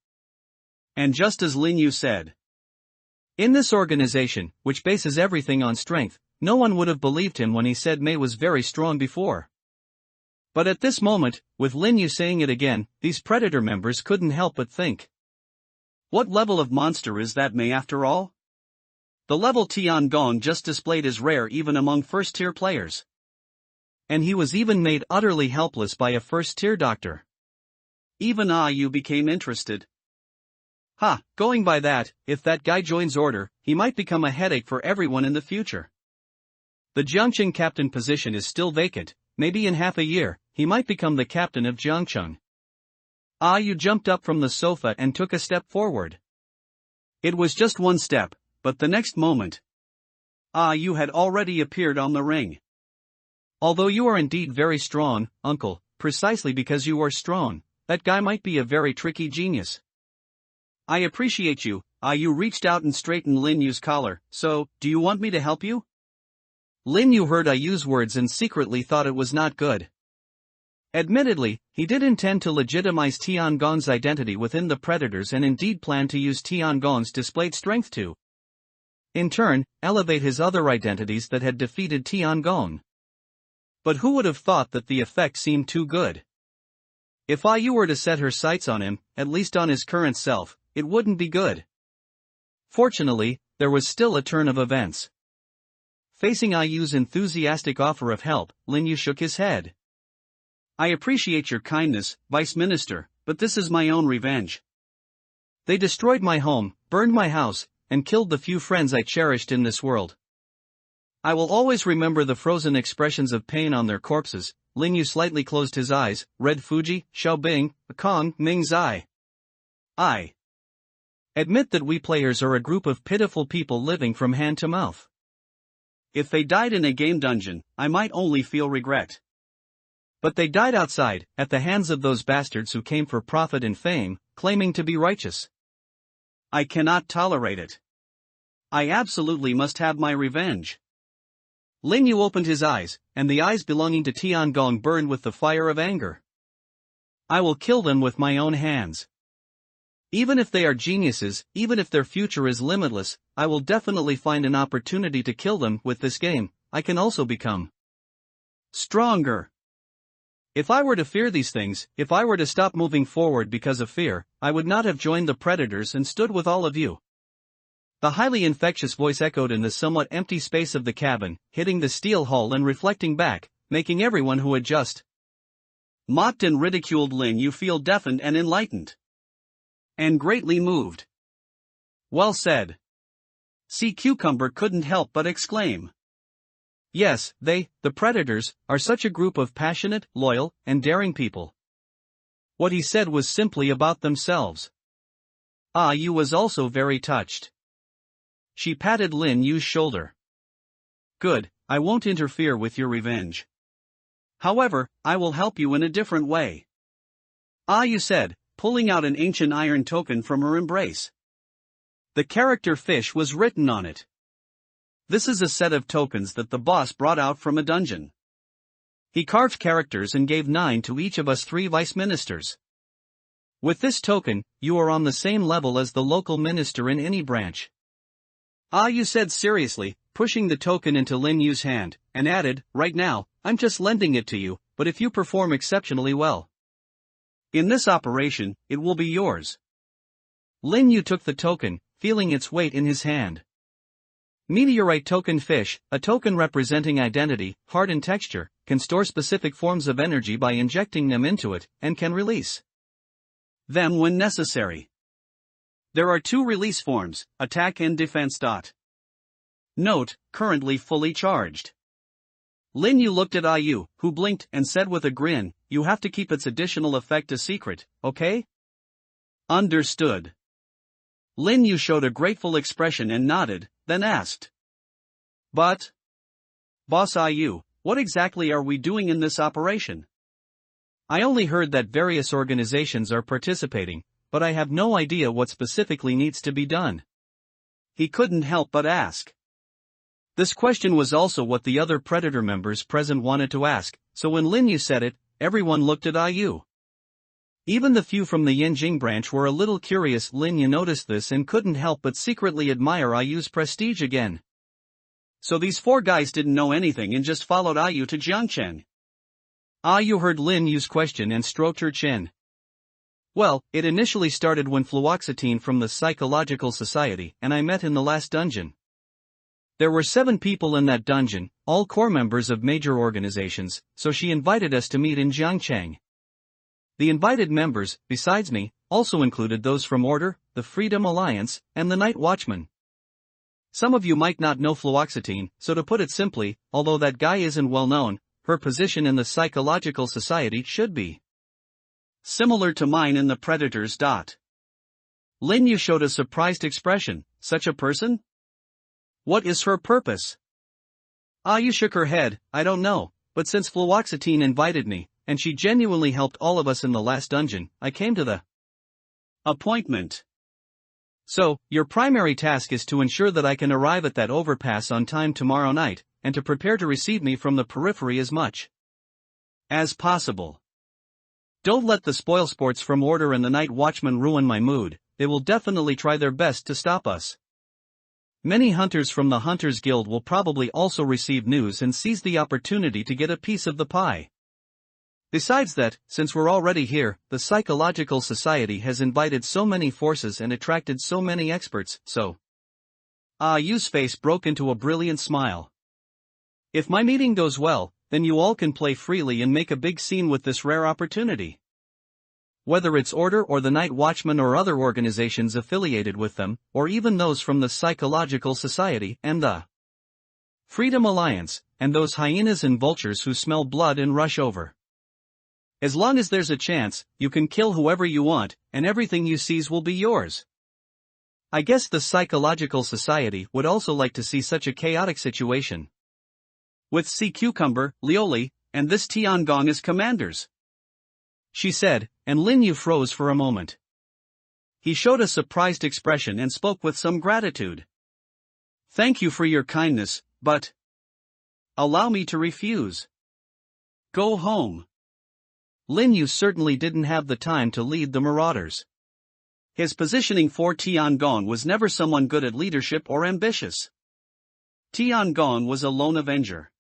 And just as Lin Yu said, in this organization, which bases everything on strength, no one would have believed him when he said Mei was very strong before. But at this moment, with Lin Yu saying it again, these Predator members couldn't help but think, what level of monster is that Mei after all? The level Tiangong just displayed is rare even among first-tier players. And he was even made utterly helpless by a first-tier doctor. Even Yu became interested. Going by that, if that guy joins order, he might become a headache for everyone in the future. The Jiangqing captain position is still vacant, maybe in half a year, he might become the captain of Jiangqing. Yu jumped up from the sofa and took a step forward. It was just one step. But the next moment, you had already appeared on the ring. Although you are indeed very strong, uncle, precisely because you are strong, that guy might be a very tricky genius. I appreciate you. You reached out and straightened Lin Yu's collar, so, do you want me to help you? Lin Yu heard Yu's words and secretly thought it was not good. Admittedly, he did intend to legitimize Tiangong's identity within the Predators and indeed planned to use Tiangong's displayed strength to, in turn, elevate his other identities that had defeated Tiangong. But who would have thought that the effect seemed too good? If Yu were to set her sights on him, at least on his current self, it wouldn't be good. Fortunately, there was still a turn of events. Facing Yu's enthusiastic offer of help, Lin Yu shook his head. I appreciate your kindness, Vice Minister, but this is my own revenge. They destroyed my home, burned my house, and killed the few friends I cherished in this world. I will always remember the frozen expressions of pain on their corpses. Lin Yu slightly closed his eyes, read Fuji, Xiaobing, Kong, Ming's eye. I admit that we players are a group of pitiful people living from hand to mouth. If they died in a game dungeon, I might only feel regret. But they died outside, at the hands of those bastards who came for profit and fame, claiming to be righteous. I cannot tolerate it. I absolutely must have my revenge. Lin Yu opened his eyes, and the eyes belonging to Tiangong burned with the fire of anger. I will kill them with my own hands. Even if they are geniuses, even if their future is limitless, I will definitely find an opportunity to kill them. With this game, I can also become stronger. If I were to fear these things, if I were to stop moving forward because of fear, I would not have joined the predators and stood with all of you. The highly infectious voice echoed in the somewhat empty space of the cabin, hitting the steel hull and reflecting back, making everyone who had just mocked and ridiculed Lin Yu feel deafened and enlightened. And greatly moved. Well said. Sea Cucumber couldn't help but exclaim. Yes, they, the predators, are such a group of passionate, loyal, and daring people. What he said was simply about themselves. Ah Yu was also very touched. She patted Lin Yu's shoulder. Good, I won't interfere with your revenge. However, I will help you in a different way. Ah Yu said, pulling out an ancient iron token from her embrace. The character fish was written on it. This is a set of tokens that the boss brought out from a dungeon. He carved characters and gave 9 to each of us 3 vice ministers. With this token, you are on the same level as the local minister in any branch. Ah Yu said seriously, pushing the token into Lin Yu's hand, and added, right now, I'm just lending it to you, but if you perform exceptionally well in this operation, it will be yours. Lin Yu took the token, feeling its weight in his hand. Meteorite token fish, a token representing identity, heart and texture, can store specific forms of energy by injecting them into it, and can release them when necessary. There are 2 release forms, attack and defense. Note, currently fully charged. Lin Yu looked at Yu, who blinked and said with a grin, you have to keep its additional effect a secret, okay? Understood. Lin Yu showed a grateful expression and nodded, then asked. But, Boss Yu, what exactly are we doing in this operation? I only heard that various organizations are participating, but I have no idea what specifically needs to be done. He couldn't help but ask. This question was also what the other Predator members present wanted to ask, so when Lin Yu said it, everyone looked at Yu. Even the few from the Yinjing branch were a little curious. Lin Yu noticed this and couldn't help but secretly admire Yu's prestige again. So these 4 guys didn't know anything and just followed Yu to Jiangchen. Yu heard Lin Yu's question and stroked her chin. Well, it initially started when fluoxetine from the Psychological Society and I met in the last dungeon. There were 7 people in that dungeon, all core members of major organizations, so she invited us to meet in Jiangcheng. The invited members, besides me, also included those from Order, the Freedom Alliance, and the Night Watchman. Some of you might not know fluoxetine, so to put it simply, although that guy isn't well known, her position in the Psychological Society should be similar to mine in the Predators. Lin Yu showed a surprised expression. Such a person? What is her purpose? Yu shook her head. I don't know, but since fluoxetine invited me, and she genuinely helped all of us in the last dungeon, I came to the appointment. So, your primary task is to ensure that I can arrive at that overpass on time tomorrow night, and to prepare to receive me from the periphery as much as possible. Don't let the spoilsports from Order and the Night Watchman ruin my mood. They will definitely try their best to stop us. Many hunters from the Hunters Guild will probably also receive news and seize the opportunity to get a piece of the pie. Besides that, since we're already here, the Psychological Society has invited so many forces and attracted so many experts, so. Yu's face broke into a brilliant smile. If my meeting goes well, then you all can play freely and make a big scene with this rare opportunity. whether it's Order or the Night Watchman or other organizations affiliated with them, or even those from the Psychological Society and the Freedom Alliance, and those hyenas and vultures who smell blood and rush over. As long as there's a chance, you can kill whoever you want, and everything you seize will be yours. I guess the Psychological Society would also like to see such a chaotic situation. With Sea Cucumber, Lioli, and this Tiangong as commanders, she said, and Lin Yu froze for a moment. He showed a surprised expression and spoke with some gratitude. Thank you for your kindness, but allow me to refuse. Go home. Lin Yu certainly didn't have the time to lead the marauders. His positioning for Tiangong was never someone good at leadership or ambitious. Tiangong was a lone avenger.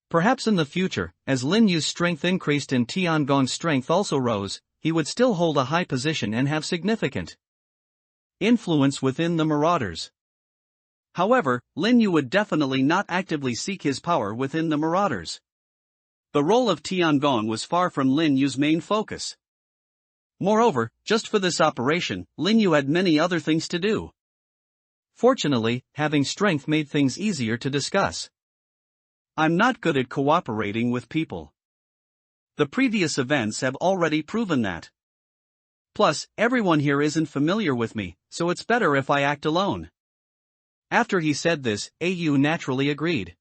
Perhaps in the future, as Lin Yu's strength increased and Tiangong's strength also rose, he would still hold a high position and have significant influence within the marauders. However, Lin Yu would definitely not actively seek his power within the marauders. The role of Tiangong was far from Lin Yu's main focus. Moreover, just for this operation, Lin Yu had many other things to do. Fortunately, having strength made things easier to discuss. I'm not good at cooperating with people. The previous events have already proven that. Plus, everyone here isn't familiar with me, so it's better if I act alone. After he said this, AU naturally agreed.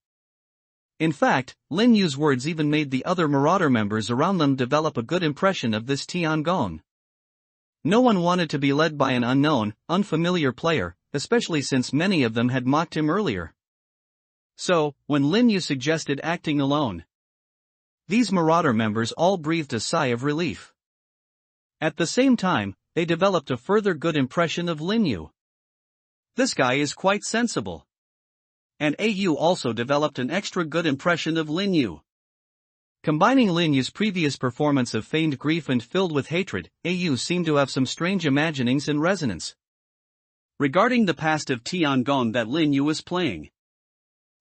In fact, Lin Yu's words even made the other marauder members around them develop a good impression of this Tiangong. No one wanted to be led by an unknown, unfamiliar player, especially since many of them had mocked him earlier. So, when Lin Yu suggested acting alone, these marauder members all breathed a sigh of relief. At the same time, they developed a further good impression of Lin Yu. This guy is quite sensible. And AU also developed an extra good impression of Lin Yu. Combining Lin Yu's previous performance of feigned grief and filled with hatred, AU seemed to have some strange imaginings in resonance regarding the past of Tiangong that Lin Yu was playing.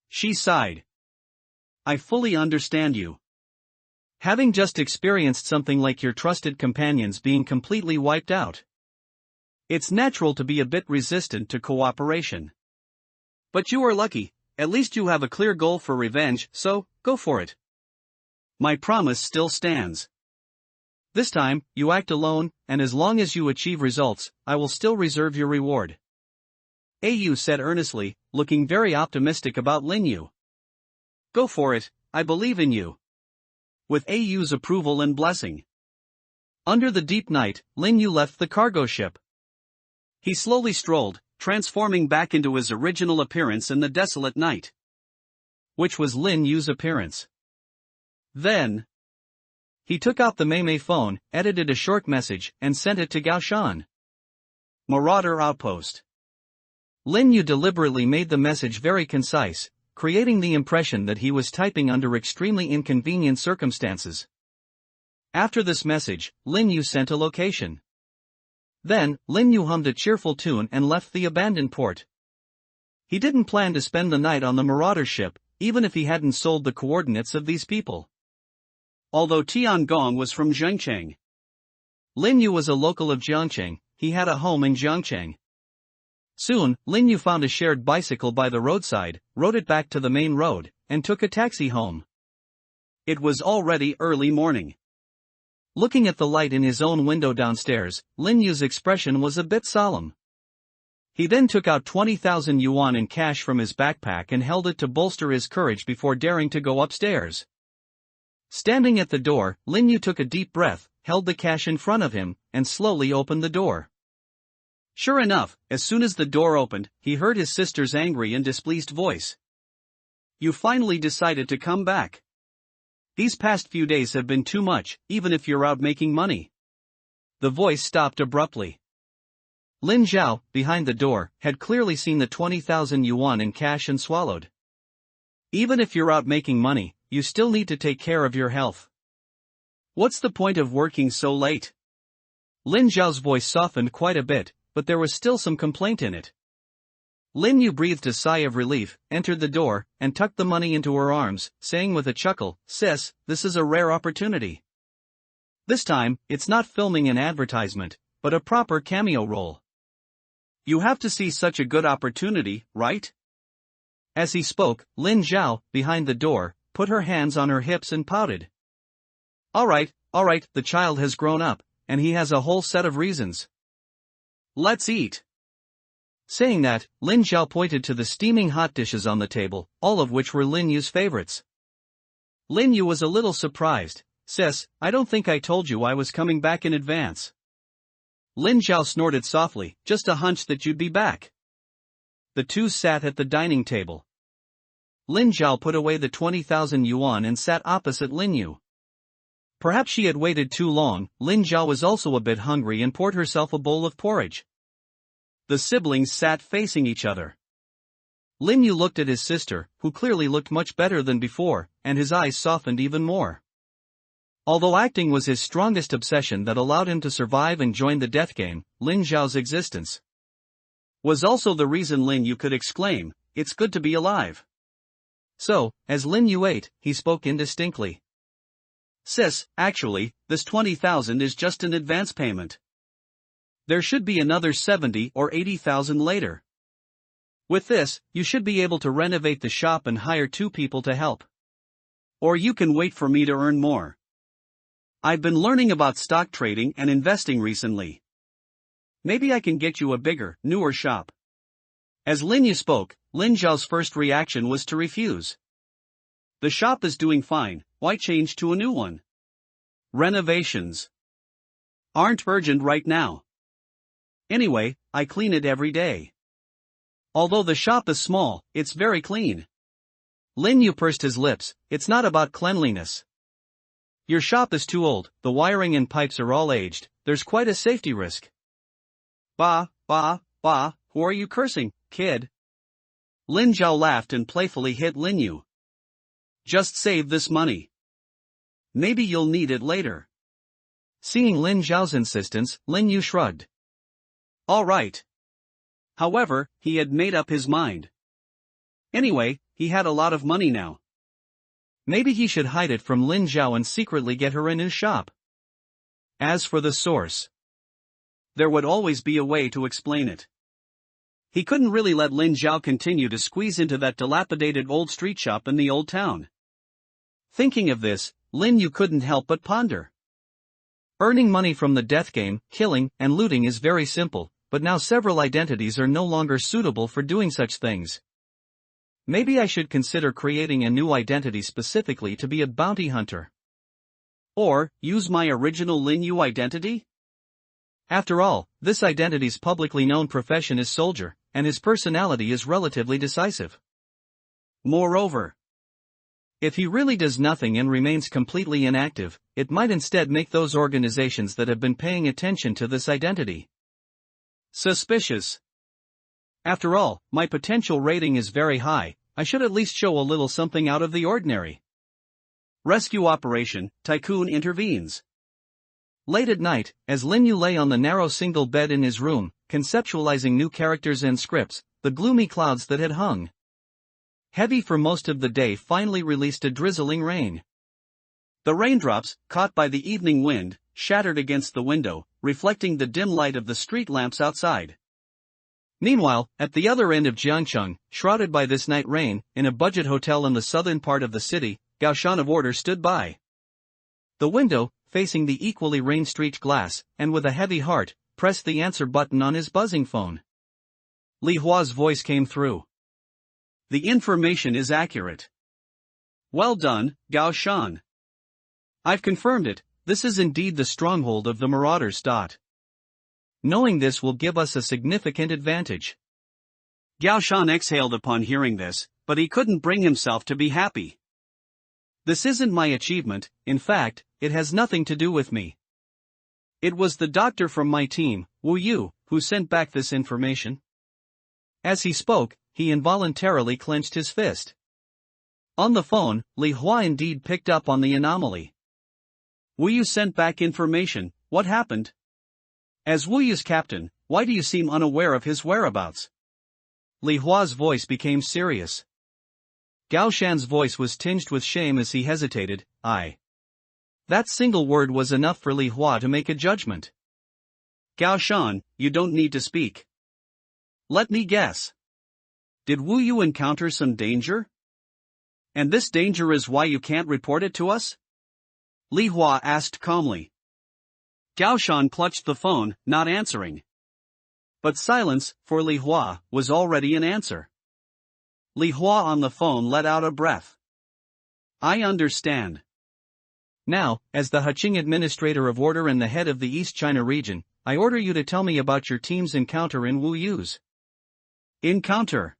She sighed. I fully understand you. Having just experienced something like your trusted companions being completely wiped out, it's natural to be a bit resistant to cooperation. But you are lucky, at least you have a clear goal for revenge, so, go for it. My promise still stands. This time, you act alone, and as long as you achieve results, I will still reserve your reward. AU said earnestly, looking very optimistic about Lin Yu. Go for it, I believe in you. With AU's approval and blessing. Under the deep night, Lin Yu left the cargo ship. He slowly strolled, transforming back into his original appearance in the desolate night, which was Lin Yu's appearance. Then, he took out the Meimei phone, edited a short message, and sent it to Gaoshan Marauder Outpost. Lin Yu deliberately made the message very concise, creating the impression that he was typing under extremely inconvenient circumstances. After this message, Lin Yu sent a location. Then, Lin Yu hummed a cheerful tune and left the abandoned port. He didn't plan to spend the night on the marauder ship, even if he hadn't sold the coordinates of these people. Although Tiangong was from Zhengcheng, Lin Yu was a local of Jiangcheng. He had a home in Jiangcheng. Soon, Lin Yu found a shared bicycle by the roadside, rode it back to the main road, and took a taxi home. It was already early morning. Looking at the light in his own window downstairs, Lin Yu's expression was a bit solemn. He then took out 20,000 yuan in cash from his backpack and held it to bolster his courage before daring to go upstairs. Standing at the door, Lin Yu took a deep breath, held the cash in front of him, and slowly opened the door. Sure enough, as soon as the door opened, he heard his sister's angry and displeased voice. You finally decided to come back. These past few days have been too much, even if you're out making money. The voice stopped abruptly. Lin Zhao, behind the door, had clearly seen the 20,000 yuan in cash and swallowed. Even if you're out making money, you still need to take care of your health. What's the point of working so late? Lin Zhao's voice softened quite a bit, but there was still some complaint in it. Lin Yu breathed a sigh of relief, entered the door, and tucked the money into her arms, saying with a chuckle, Sis, this is a rare opportunity. This time, it's not filming an advertisement, but a proper cameo role. You have to see such a good opportunity, right? As he spoke, Lin Zhao, behind the door, put her hands on her hips and pouted. Alright, the child has grown up, and he has a whole set of reasons. Let's eat. Saying that, Lin Zhao pointed to the steaming hot dishes on the table, all of which were Lin Yu's favorites. Lin Yu was a little surprised. Sis, I don't think I told you I was coming back in advance. Lin Zhao snorted softly, just a hunch that you'd be back. The two sat at the dining table. Lin Zhao put away the 20,000 yuan and sat opposite Lin Yu. Perhaps she had waited too long. Lin Zhao was also a bit hungry and poured herself a bowl of porridge. The siblings sat facing each other. Lin Yu looked at his sister, who clearly looked much better than before, and his eyes softened even more. Although acting was his strongest obsession that allowed him to survive and join the death game, Lin Zhao's existence was also the reason Lin Yu could exclaim, "It's good to be alive." So, as Lin Yu ate, he spoke indistinctly. Sis, actually, this 20,000 is just an advance payment. There should be another 70 or 80,000 later. With this, you should be able to renovate the shop and hire 2 people to help. Or you can wait for me to earn more. I've been learning about stock trading and investing recently. Maybe I can get you a bigger, newer shop. As Lin Yu spoke, Lin Zhao's first reaction was to refuse. The shop is doing fine, why change to a new one? Renovations aren't urgent right now. Anyway, I clean it every day. Although the shop is small, it's very clean. Lin Yu pursed his lips. It's not about cleanliness. Your shop is too old, the wiring and pipes are all aged, there's quite a safety risk. Bah, who are you cursing, kid? Lin Zhao laughed and playfully hit Lin Yu. Just save this money. Maybe you'll need it later. Seeing Lin Zhao's insistence, Lin Yu shrugged. All right. However, he had made up his mind. Anyway, he had a lot of money now. Maybe he should hide it from Lin Zhao and secretly get her a new shop. As for the source, there would always be a way to explain it. He couldn't really let Lin Zhao continue to squeeze into that dilapidated old street shop in the old town. Thinking of this, Lin Yu couldn't help but ponder. Earning money from the death game, killing, and looting is very simple, but now several identities are no longer suitable for doing such things. Maybe I should consider creating a new identity specifically to be a bounty hunter. Or, use my original Lin Yu identity? After all, this identity's publicly known profession is soldier, and his personality is relatively decisive. Moreover, if he really does nothing and remains completely inactive, it might instead make those organizations that have been paying attention to this identity suspicious. After all, my potential rating is very high, I should at least show a little something out of the ordinary. Rescue Operation, Tycoon intervenes. Late at night, as Lin Yu lay on the narrow single bed in his room, conceptualizing new characters and scripts, the gloomy clouds that had hung heavy for most of the day finally released a drizzling rain. The raindrops, caught by the evening wind, shattered against the window, reflecting the dim light of the street lamps outside. Meanwhile, at the other end of Jiangcheng, shrouded by this night rain, in a budget hotel in the southern part of the city, Gao Shan of Order stood by the window, facing the equally rain-streaked glass, and with a heavy heart, pressed the answer button on his buzzing phone. Li Hua's voice came through. The information is accurate. Well done, Gao Shan. I've confirmed it, this is indeed the stronghold of the Marauders. Knowing this will give us a significant advantage. Gao Shan exhaled upon hearing this, but he couldn't bring himself to be happy. This isn't my achievement, in fact, it has nothing to do with me. It was the doctor from my team, Wu Yu, who sent back this information. As he spoke, he involuntarily clenched his fist. On the phone, Li Hua indeed picked up on the anomaly. Wu Yu sent back information, what happened? As Wu Yu's captain, why do you seem unaware of his whereabouts? Li Hua's voice became serious. Gao Shan's voice was tinged with shame as he hesitated. That single word was enough for Li Hua to make a judgment. Gao Shan, you don't need to speak. Let me guess. Did Wu Yu encounter some danger? And this danger is why you can't report it to us? Li Hua asked calmly. Gao Shan clutched the phone, not answering. But silence, for Li Hua, was already an answer. Li Hua on the phone let out a breath. I understand. Now, as the Haqing administrator of order and the head of the East China region, I order you to tell me about your team's encounter in Wu Yu's. Encounter.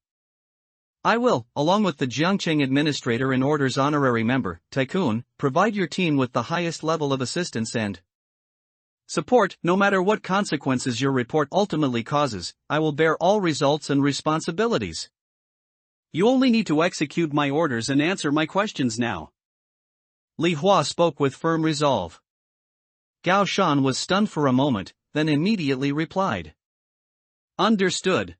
I will, along with the Jiangcheng administrator and order's honorary member, Tycoon, provide your team with the highest level of assistance and support. No matter what consequences your report ultimately causes, I will bear all results and responsibilities. You only need to execute my orders and answer my questions now. Li Hua spoke with firm resolve. Gao Shan was stunned for a moment, then immediately replied. Understood.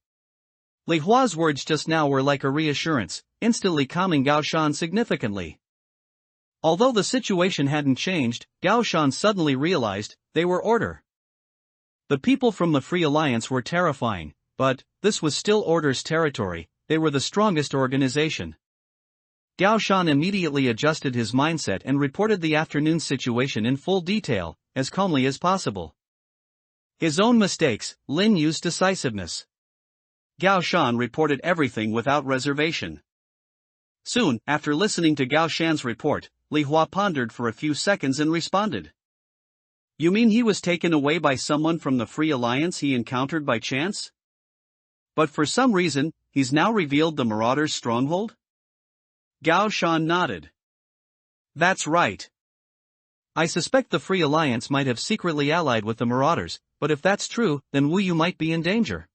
Li Hua's words just now were like a reassurance, instantly calming Gao Shan significantly. Although the situation hadn't changed, Gao Shan suddenly realized they were order. The people from the Free Alliance were terrifying, but this was still order's territory. They were the strongest organization. Gao Shan immediately adjusted his mindset and reported the afternoon's situation in full detail, as calmly as possible. His own mistakes, Lin Yu's decisiveness. Gao Shan reported everything without reservation. Soon, after listening to Gao Shan's report, Li Hua pondered for a few seconds and responded. You mean he was taken away by someone from the Free Alliance he encountered by chance? But for some reason, he's now revealed the Marauder's stronghold? Gao Shan nodded. That's right. I suspect the Free Alliance might have secretly allied with the Marauders, but if that's true, then Wu Yu might be in danger.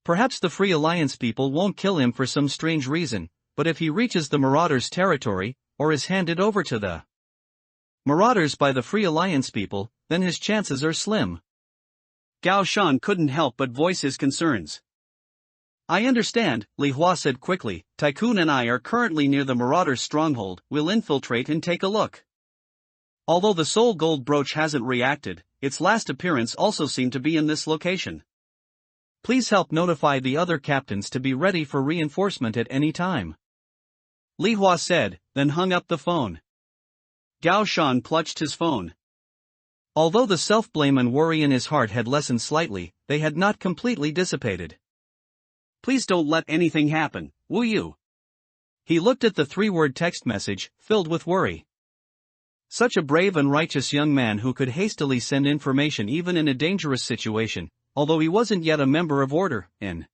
Perhaps the Free Alliance people won't kill him for some strange reason, but if he reaches the Marauders' territory, or is handed over to the Marauders by the Free Alliance people, then his chances are slim. Gao Shan couldn't help but voice his concerns. I understand, Li Hua said quickly. Tycoon and I are currently near the Marauders' stronghold. We'll infiltrate and take a look. Although the Soul Gold brooch hasn't reacted, its last appearance also seemed to be in this location. Please help notify the other captains to be ready for reinforcement at any time. Li Hua said, then hung up the phone. Gao Shan clutched his phone. Although the self-blame and worry in his heart had lessened slightly, they had not completely dissipated. Please don't let anything happen, Wu Yu. He looked at the 3-word text message, filled with worry. Such a brave and righteous young man who could hastily send information even in a dangerous situation, although he wasn't yet a member of order. In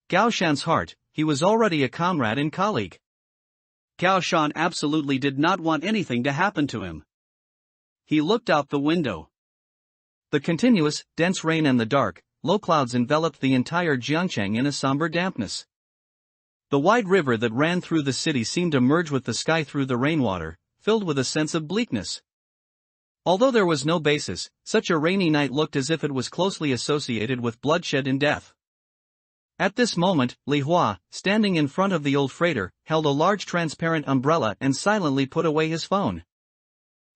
Gao Shan's heart, he was already a comrade and colleague. Gao Shan absolutely did not want anything to happen to him. He looked out the window. The continuous, dense rain and the dark, low clouds enveloped the entire Jiangcheng in a somber dampness. The wide river that ran through the city seemed to merge with the sky through the rainwater, filled with a sense of bleakness. Although there was no basis, such a rainy night looked as if it was closely associated with bloodshed and death. At this moment, Li Hua, standing in front of the old freighter, held a large transparent umbrella and silently put away his phone.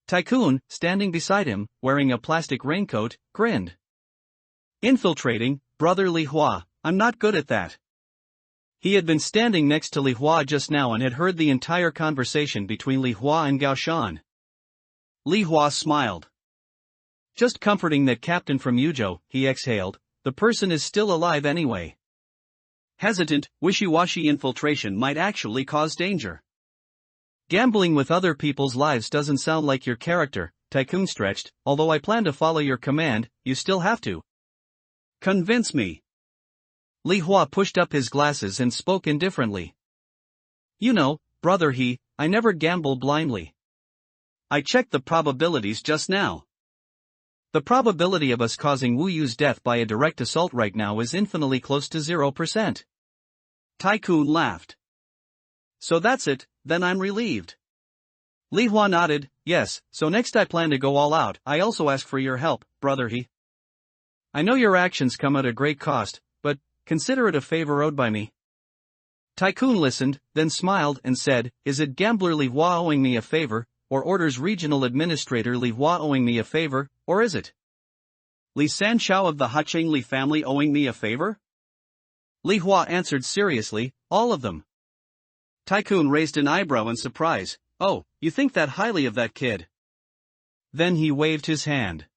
Tycoon, standing beside him, wearing a plastic raincoat, grinned. Infiltrating, brother Li Hua, I'm not good at that. He had been standing next to Li Hua just now and had heard the entire conversation between Li Hua and Gao Shan. Li Hua smiled. Just comforting that captain from Yuzhou, he exhaled, the person is still alive anyway. Hesitant, wishy-washy infiltration might actually cause danger. Gambling with other people's lives doesn't sound like your character, Tycoon stretched. Although I plan to follow your command, you still have to convince me. Li Hua pushed up his glasses and spoke indifferently. You know, brother I never gamble blindly. I checked the probabilities just now. The probability of us causing Wu Yu's death by a direct assault right now is infinitely close to 0%. Tycoon laughed. So that's it, then I'm relieved. Li Hua nodded, yes, so next I plan to go all out. I also ask for your help, brother I know your actions come at a great cost, but consider it a favor owed by me. Tycoon listened, then smiled and said, is it gambler Li Hua owing me a favor, or orders regional administrator Li Hua owing me a favor, or is it Li Sanchao of the Hacheng Li family owing me a favor? Li Hua answered seriously, all of them. Tycoon raised an eyebrow in surprise. Oh, you think that highly of that kid? Then he waved his hand.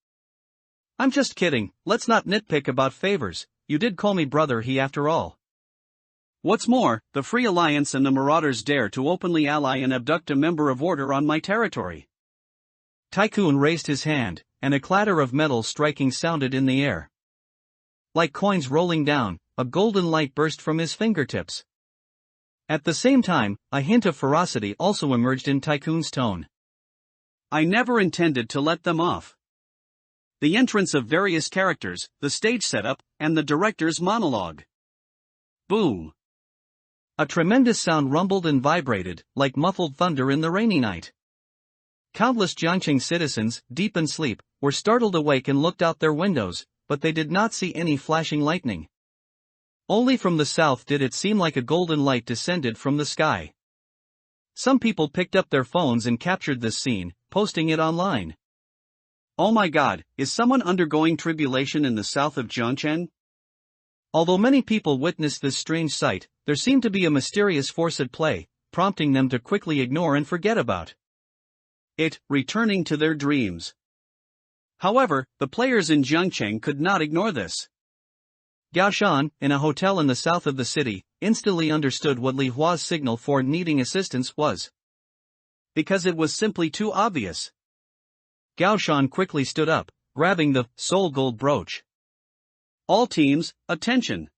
I'm just kidding, let's not nitpick about favors, you did call me brother he after all. What's more, the Free Alliance and the Marauders dare to openly ally and abduct a member of Order on my territory. Tycoon raised his hand, and a clatter of metal striking sounded in the air. Like coins rolling down, a golden light burst from his fingertips. At the same time, a hint of ferocity also emerged in Tycoon's tone. I never intended to let them off. The entrance of various characters, the stage setup, and the director's monologue. Boom! A tremendous sound rumbled and vibrated, like muffled thunder in the rainy night. Countless Jiangqing citizens, deep in sleep, were startled awake and looked out their windows, but they did not see any flashing lightning. Only from the south did it seem like a golden light descended from the sky. Some people picked up their phones and captured this scene, posting it online. Oh my God, is someone undergoing tribulation in the south of Jiangchen? Although many people witnessed this strange sight, there seemed to be a mysterious force at play, prompting them to quickly ignore and forget about it, returning to their dreams. However, the players in Jiangcheng could not ignore this. Gao Shan, in a hotel in the south of the city, instantly understood what Li Hua's signal for needing assistance was. Because it was simply too obvious. Gao Shan quickly stood up, grabbing the soul gold brooch. All teams, attention!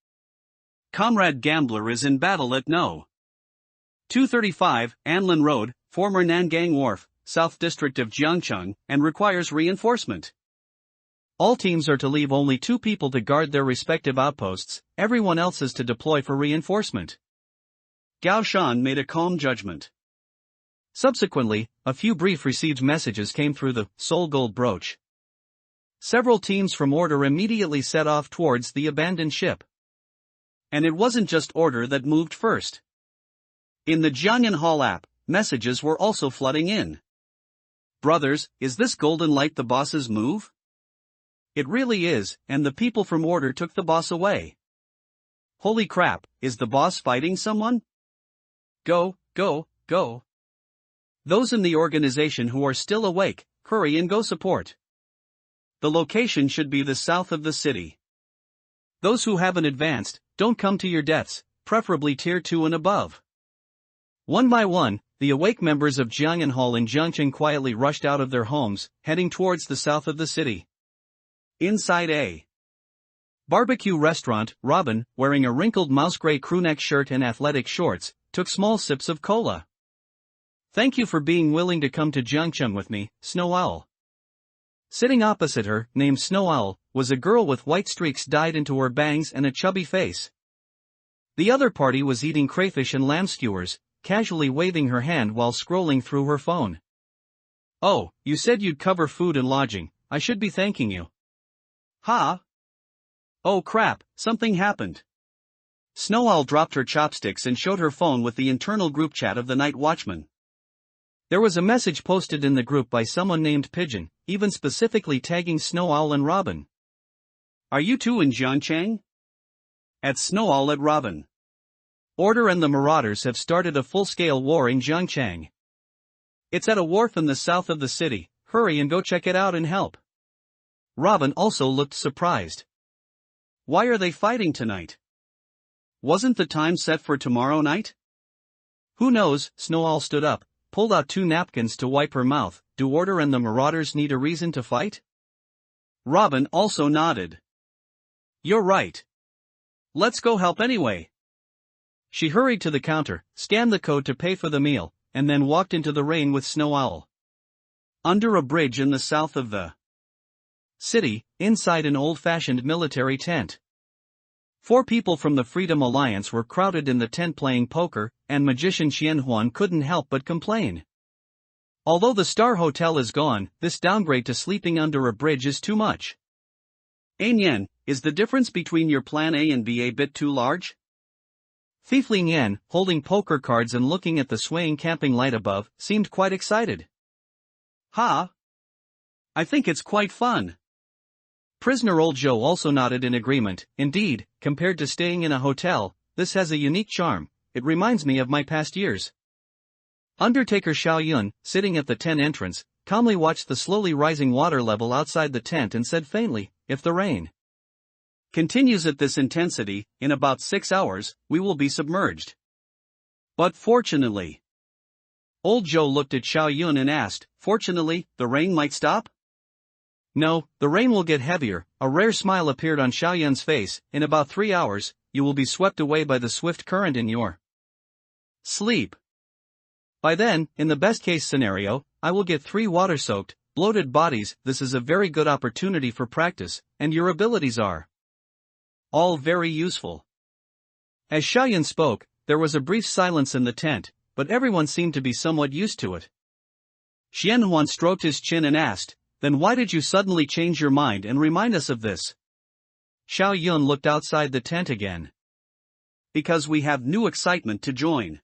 Comrade Gambler is in battle at No. 235, Anlin Road, former Nangang Wharf, South District of Jiangcheng, and requires reinforcement. All teams are to leave only 2 people to guard their respective outposts, everyone else is to deploy for reinforcement. Gao Shan made a calm judgment. Subsequently, a few brief received messages came through the soul gold brooch. Several teams from Order immediately set off towards the abandoned ship. And it wasn't just Order that moved first. In the Jiangyan Hall app, messages were also flooding in. Brothers, is this golden light the boss's move? It really is, and the people from Order took the boss away. Holy crap, is the boss fighting someone? Go, go, go. Those in the organization who are still awake, hurry and go support. The location should be the south of the city. Those who haven't advanced, don't come to your deaths, preferably tier 2 and above. One by one, the awake members of Jiangyan Hall in Jiangcheng quietly rushed out of their homes, heading towards the south of the city. Inside a barbecue restaurant, Robin, wearing a wrinkled mouse-gray crewneck shirt and athletic shorts, took small sips of cola. Thank you for being willing to come to Jiangcheng with me, Snow Owl. Sitting opposite her, named Snow Owl, was a girl with white streaks dyed into her bangs and a chubby face. The other party was eating crayfish and lamb skewers, casually waving her hand while scrolling through her phone. Oh, you said you'd cover food and lodging, I should be thanking you. Huh? Oh crap, something happened. Snow Owl dropped her chopsticks and showed her phone with the internal group chat of the Night Watchman. There was a message posted in the group by someone named Pigeon, even specifically tagging Snow Owl and Robin. Are you two in Jiangcheng? At Snow Owl at Robin. Order and the Marauders have started a full-scale war in Jiangcheng. It's at a wharf in the south of the city, hurry and go check it out and help. Robin also looked surprised. Why are they fighting tonight? Wasn't the time set for tomorrow night? Who knows, Snow Owl stood up, pulled out 2 napkins to wipe her mouth. Do Order and the Marauders need a reason to fight? Robin also nodded. You're right. Let's go help anyway. She hurried to the counter, scanned the code to pay for the meal, and then walked into the rain with Snow Owl. Under a bridge in the south of the city, inside an old-fashioned military tent. 4 people from the Freedom Alliance were crowded in the tent playing poker, and magician Xianhuan couldn't help but complain. Although the Star Hotel is gone, this downgrade to sleeping under a bridge is too much. Yen, is the difference between your plan A and B a bit too large? Thiefling Yen, holding poker cards and looking at the swaying camping light above, seemed quite excited. Ha! I think it's quite fun. Prisoner Old Joe also nodded in agreement. Indeed, compared to staying in a hotel, this has a unique charm. It reminds me of my past years. Undertaker Xiao Yun, sitting at the tent entrance, calmly watched the slowly rising water level outside the tent and said faintly, "If the rain continues at this intensity, in about 6 hours, we will be submerged." But fortunately, Old Joe looked at Xiao Yun and asked, "Fortunately, the rain might stop?" "No, the rain will get heavier." A rare smile appeared on Xiao Yun's face. "In about 3 hours, you will be swept away by the swift current in your sleep. By then, in the best-case scenario, I will get 3 water-soaked, bloated bodies. This is a very good opportunity for practice, and your abilities are all very useful." As Xiao Yun spoke, there was a brief silence in the tent, but everyone seemed to be somewhat used to it. Xianhuan stroked his chin and asked, "Then why did you suddenly change your mind and remind us of this?" Xiao Yun looked outside the tent again. "Because we have new excitement to join.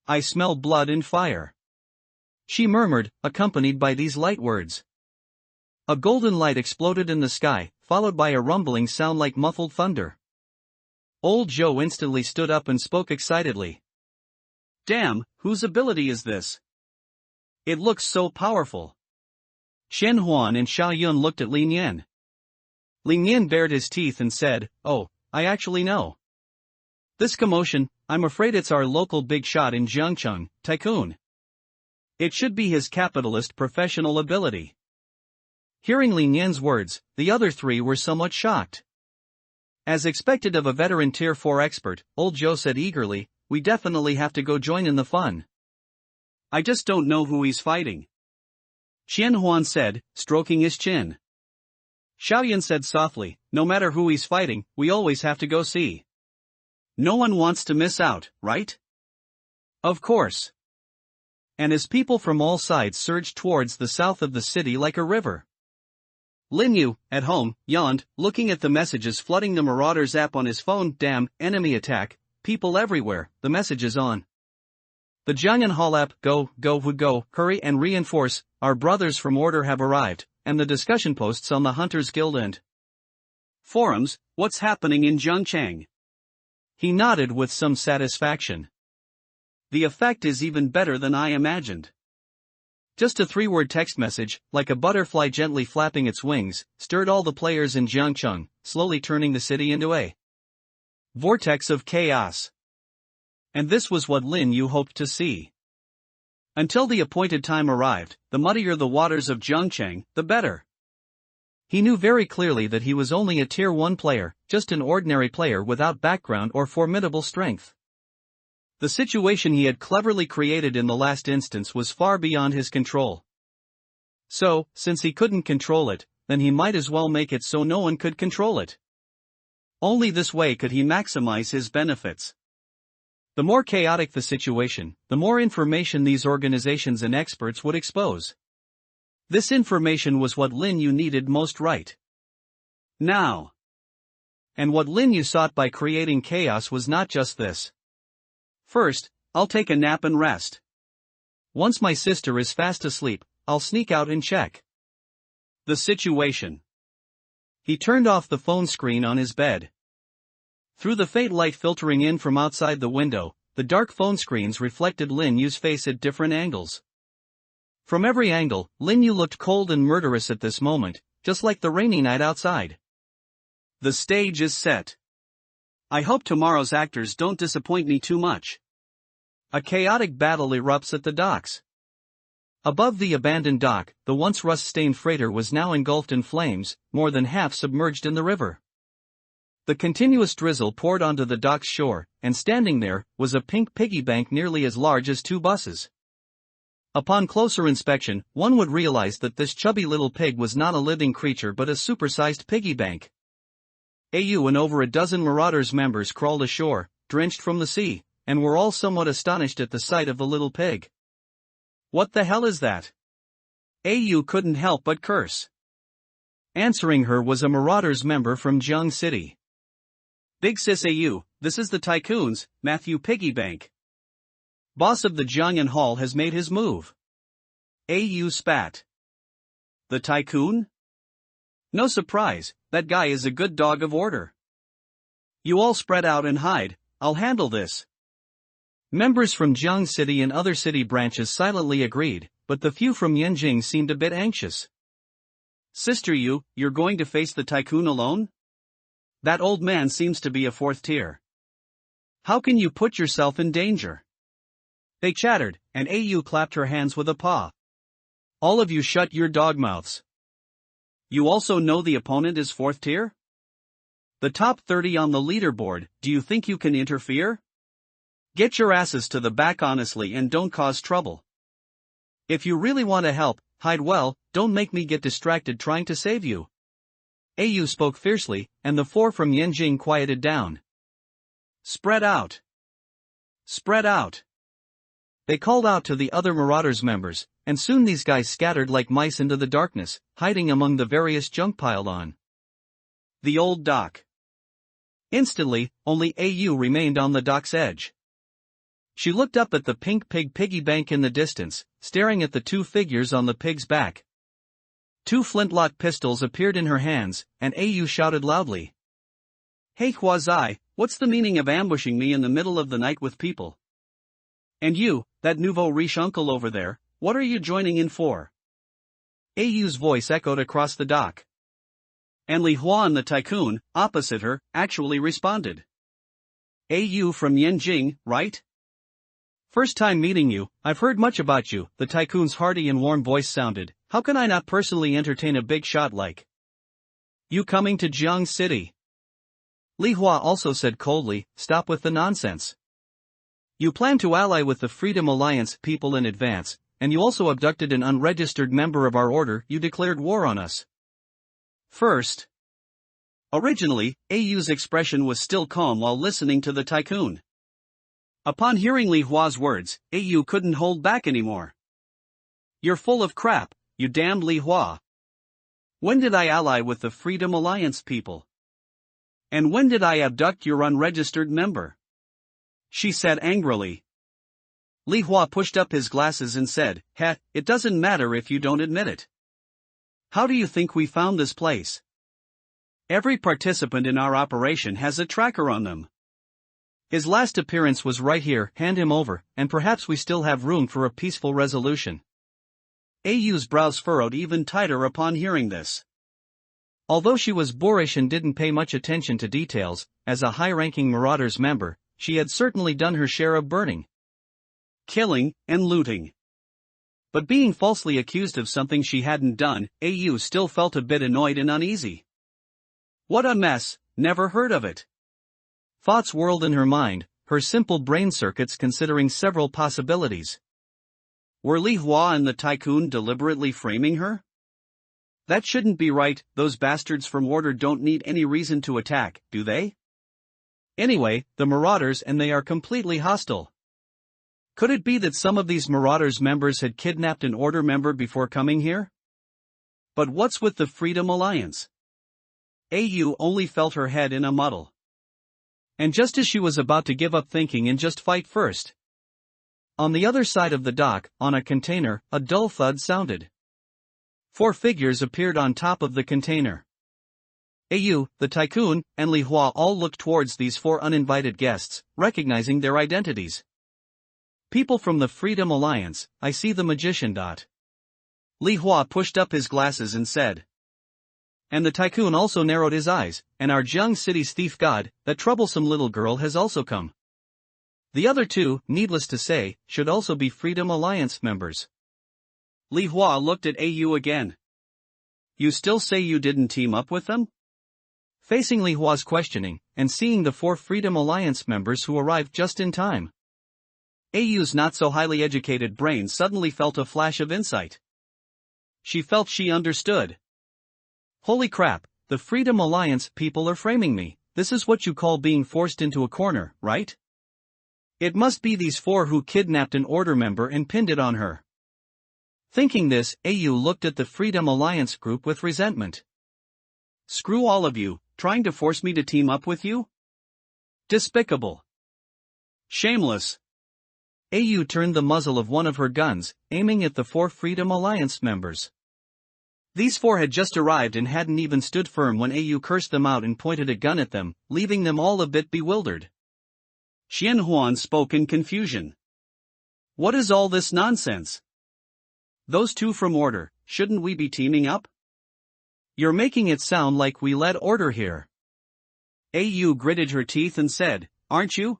I smell blood and fire," she murmured, accompanied by these light words. A golden light exploded in the sky, followed by a rumbling sound like muffled thunder. Old Joe instantly stood up and spoke excitedly. "Damn, whose ability is this? It looks so powerful." Shen Huan and Xiao Yun looked at Lin Yan. Lin Yan bared his teeth and said, "Oh, I actually know. This commotion, I'm afraid it's our local big shot in Jiangcheng, Tycoon. It should be his capitalist professional ability." Hearing Lin Yan's words, the other 3 were somewhat shocked. As expected of a veteran Tier 4 expert, Old Joe said eagerly, "We definitely have to go join in the fun. I just don't know who he's fighting," Qian Huan said, stroking his chin. Xiao Yun said softly, "No matter who he's fighting, we always have to go see. No one wants to miss out, right?" "Of course." And as people from all sides surged towards the south of the city like a river. Lin Yu, at home, yawned, looking at the messages flooding the Marauders app on his phone. Damn, enemy attack, people everywhere, the messages on the Jiangyan Hall app. Go, would go, hurry and reinforce, our brothers from Order have arrived, and the discussion posts on the Hunters Guild and forums, what's happening in Zhangchang? He nodded with some satisfaction. The effect is even better than I imagined. Just a 3-word text message, like a butterfly gently flapping its wings, stirred all the players in Jiangcheng, slowly turning the city into a vortex of chaos. And this was what Lin Yu hoped to see. Until the appointed time arrived, the muddier the waters of Jiangcheng, the better. He knew very clearly that he was only a Tier 1 player, just an ordinary player without background or formidable strength. The situation he had cleverly created in the last instance was far beyond his control. So, since he couldn't control it, then he might as well make it so no one could control it. Only this way could he maximize his benefits. The more chaotic the situation, the more information these organizations and experts would expose. This information was what Lin Yu needed most right now. And what Lin Yu sought by creating chaos was not just this. First, I'll take a nap and rest. Once my sister is fast asleep, I'll sneak out and check the situation. He turned off the phone screen on his bed. Through the faint light filtering in from outside the window, the dark phone screens reflected Lin Yu's face at different angles. From every angle, Lin Yu looked cold and murderous at this moment, just like the rainy night outside. The stage is set. I hope tomorrow's actors don't disappoint me too much. A chaotic battle erupts at the docks. Above the abandoned dock, the once rust-stained freighter was now engulfed in flames, more than half submerged in the river. The continuous drizzle poured onto the dock's shore, and standing there, was a pink piggy bank nearly as large as 2 buses. Upon closer inspection, one would realize that this chubby little pig was not a living creature but a supersized piggy bank. AU and over a dozen Marauders members crawled ashore, drenched from the sea, and were all somewhat astonished at the sight of the little pig. What the hell is that? AU couldn't help but curse. Answering her was a Marauders member from Jiang City. Big sis AU, this is the Tycoon's, Matthew Piggy Bank. Boss of the Jiangyan Hall has made his move. AU spat. The tycoon? No surprise, that guy is a good dog of order. You all spread out and hide, I'll handle this. Members from Jiang City and other city branches silently agreed, but the few from Yanjing seemed a bit anxious. Sister you're going to face the tycoon alone? That old man seems to be a fourth tier. How can you put yourself in danger? They chattered, and AU clapped her hands with a paw. All of you shut your dog mouths. You also know the opponent is fourth tier? The top 30 on the leaderboard, do you think you can interfere? Get your asses to the back honestly and don't cause trouble. If you really want to help, hide well, don't make me get distracted trying to save you. AU spoke fiercely, and the four from Yanjing quieted down. Spread out. Spread out. They called out to the other Marauders members, and soon these guys scattered like mice into the darkness, hiding among the various junk piled on the old dock. Instantly, only AU remained on the dock's edge. She looked up at the pink piggy bank in the distance, staring at the two figures on the pig's back. Two flintlock pistols appeared in her hands, and AU shouted loudly. Hey Huazai, what's the meaning of ambushing me in the middle of the night with people? And you, that nouveau riche uncle over there, what are you joining in for? AU's voice echoed across the dock. And Li Huan the tycoon, opposite her, actually responded. AU from Yanjing, right? First time meeting you, I've heard much about you, the tycoon's hearty and warm voice sounded. How can I not personally entertain a big shot like you coming to Jiang City? Li Hua also said coldly, stop with the nonsense. You plan to ally with the Freedom Alliance people in advance, and you also abducted an unregistered member of our order. You declared war on us. First. Originally, AU's expression was still calm while listening to the tycoon. Upon hearing Li Hua's words, AU couldn't hold back anymore. You're full of crap, you damned Li Hua. When did I ally with the Freedom Alliance people? And when did I abduct your unregistered member? She said angrily. Li Hua pushed up his glasses and said, Heh, it doesn't matter if you don't admit it. How do you think we found this place? Every participant in our operation has a tracker on them. His last appearance was right here, hand him over, and perhaps we still have room for a peaceful resolution. AU's brows furrowed even tighter upon hearing this. Although she was boorish and didn't pay much attention to details, as a high-ranking Marauders member, she had certainly done her share of burning, killing, and looting. But being falsely accused of something she hadn't done, AU still felt a bit annoyed and uneasy. What a mess, never heard of it. Thoughts whirled in her mind, her simple brain circuits considering several possibilities. Were Li Hua and the tycoon deliberately framing her? That shouldn't be right, those bastards from Order don't need any reason to attack, do they? Anyway, the Marauders and they are completely hostile. Could it be that some of these Marauders members had kidnapped an Order member before coming here? But what's with the Freedom Alliance? AU only felt her head in a muddle. And just as she was about to give up thinking and just fight first, on the other side of the dock, on a container, a dull thud sounded. 4 figures appeared on top of the container. AU, the tycoon, and Li Hua all looked towards these 4 uninvited guests, recognizing their identities. People from the Freedom Alliance, I see the magician. Li Hua pushed up his glasses and said. And the tycoon also narrowed his eyes, and our Jiang City's thief god, that troublesome little girl has also come. The other 2, needless to say, should also be Freedom Alliance members. Li Hua looked at AU again. You still say you didn't team up with them? Facing Li Hua's questioning, and seeing the 4 Freedom Alliance members who arrived just in time, AU's not-so-highly-educated brain suddenly felt a flash of insight. She felt she understood. Holy crap, the Freedom Alliance people are framing me. This is what you call being forced into a corner, right? It must be these 4 who kidnapped an Order member and pinned it on her. Thinking this, AU looked at the Freedom Alliance group with resentment. Screw all of you, trying to force me to team up with you? Despicable. Shameless. AU turned the muzzle of one of her guns, aiming at the 4 Freedom Alliance members. These 4 had just arrived and hadn't even stood firm when AU cursed them out and pointed a gun at them, leaving them all a bit bewildered. Xianhuan spoke in confusion. What is all this nonsense? Those 2 from Order, shouldn't we be teaming up? You're making it sound like we led Order here. AU gritted her teeth and said, aren't you?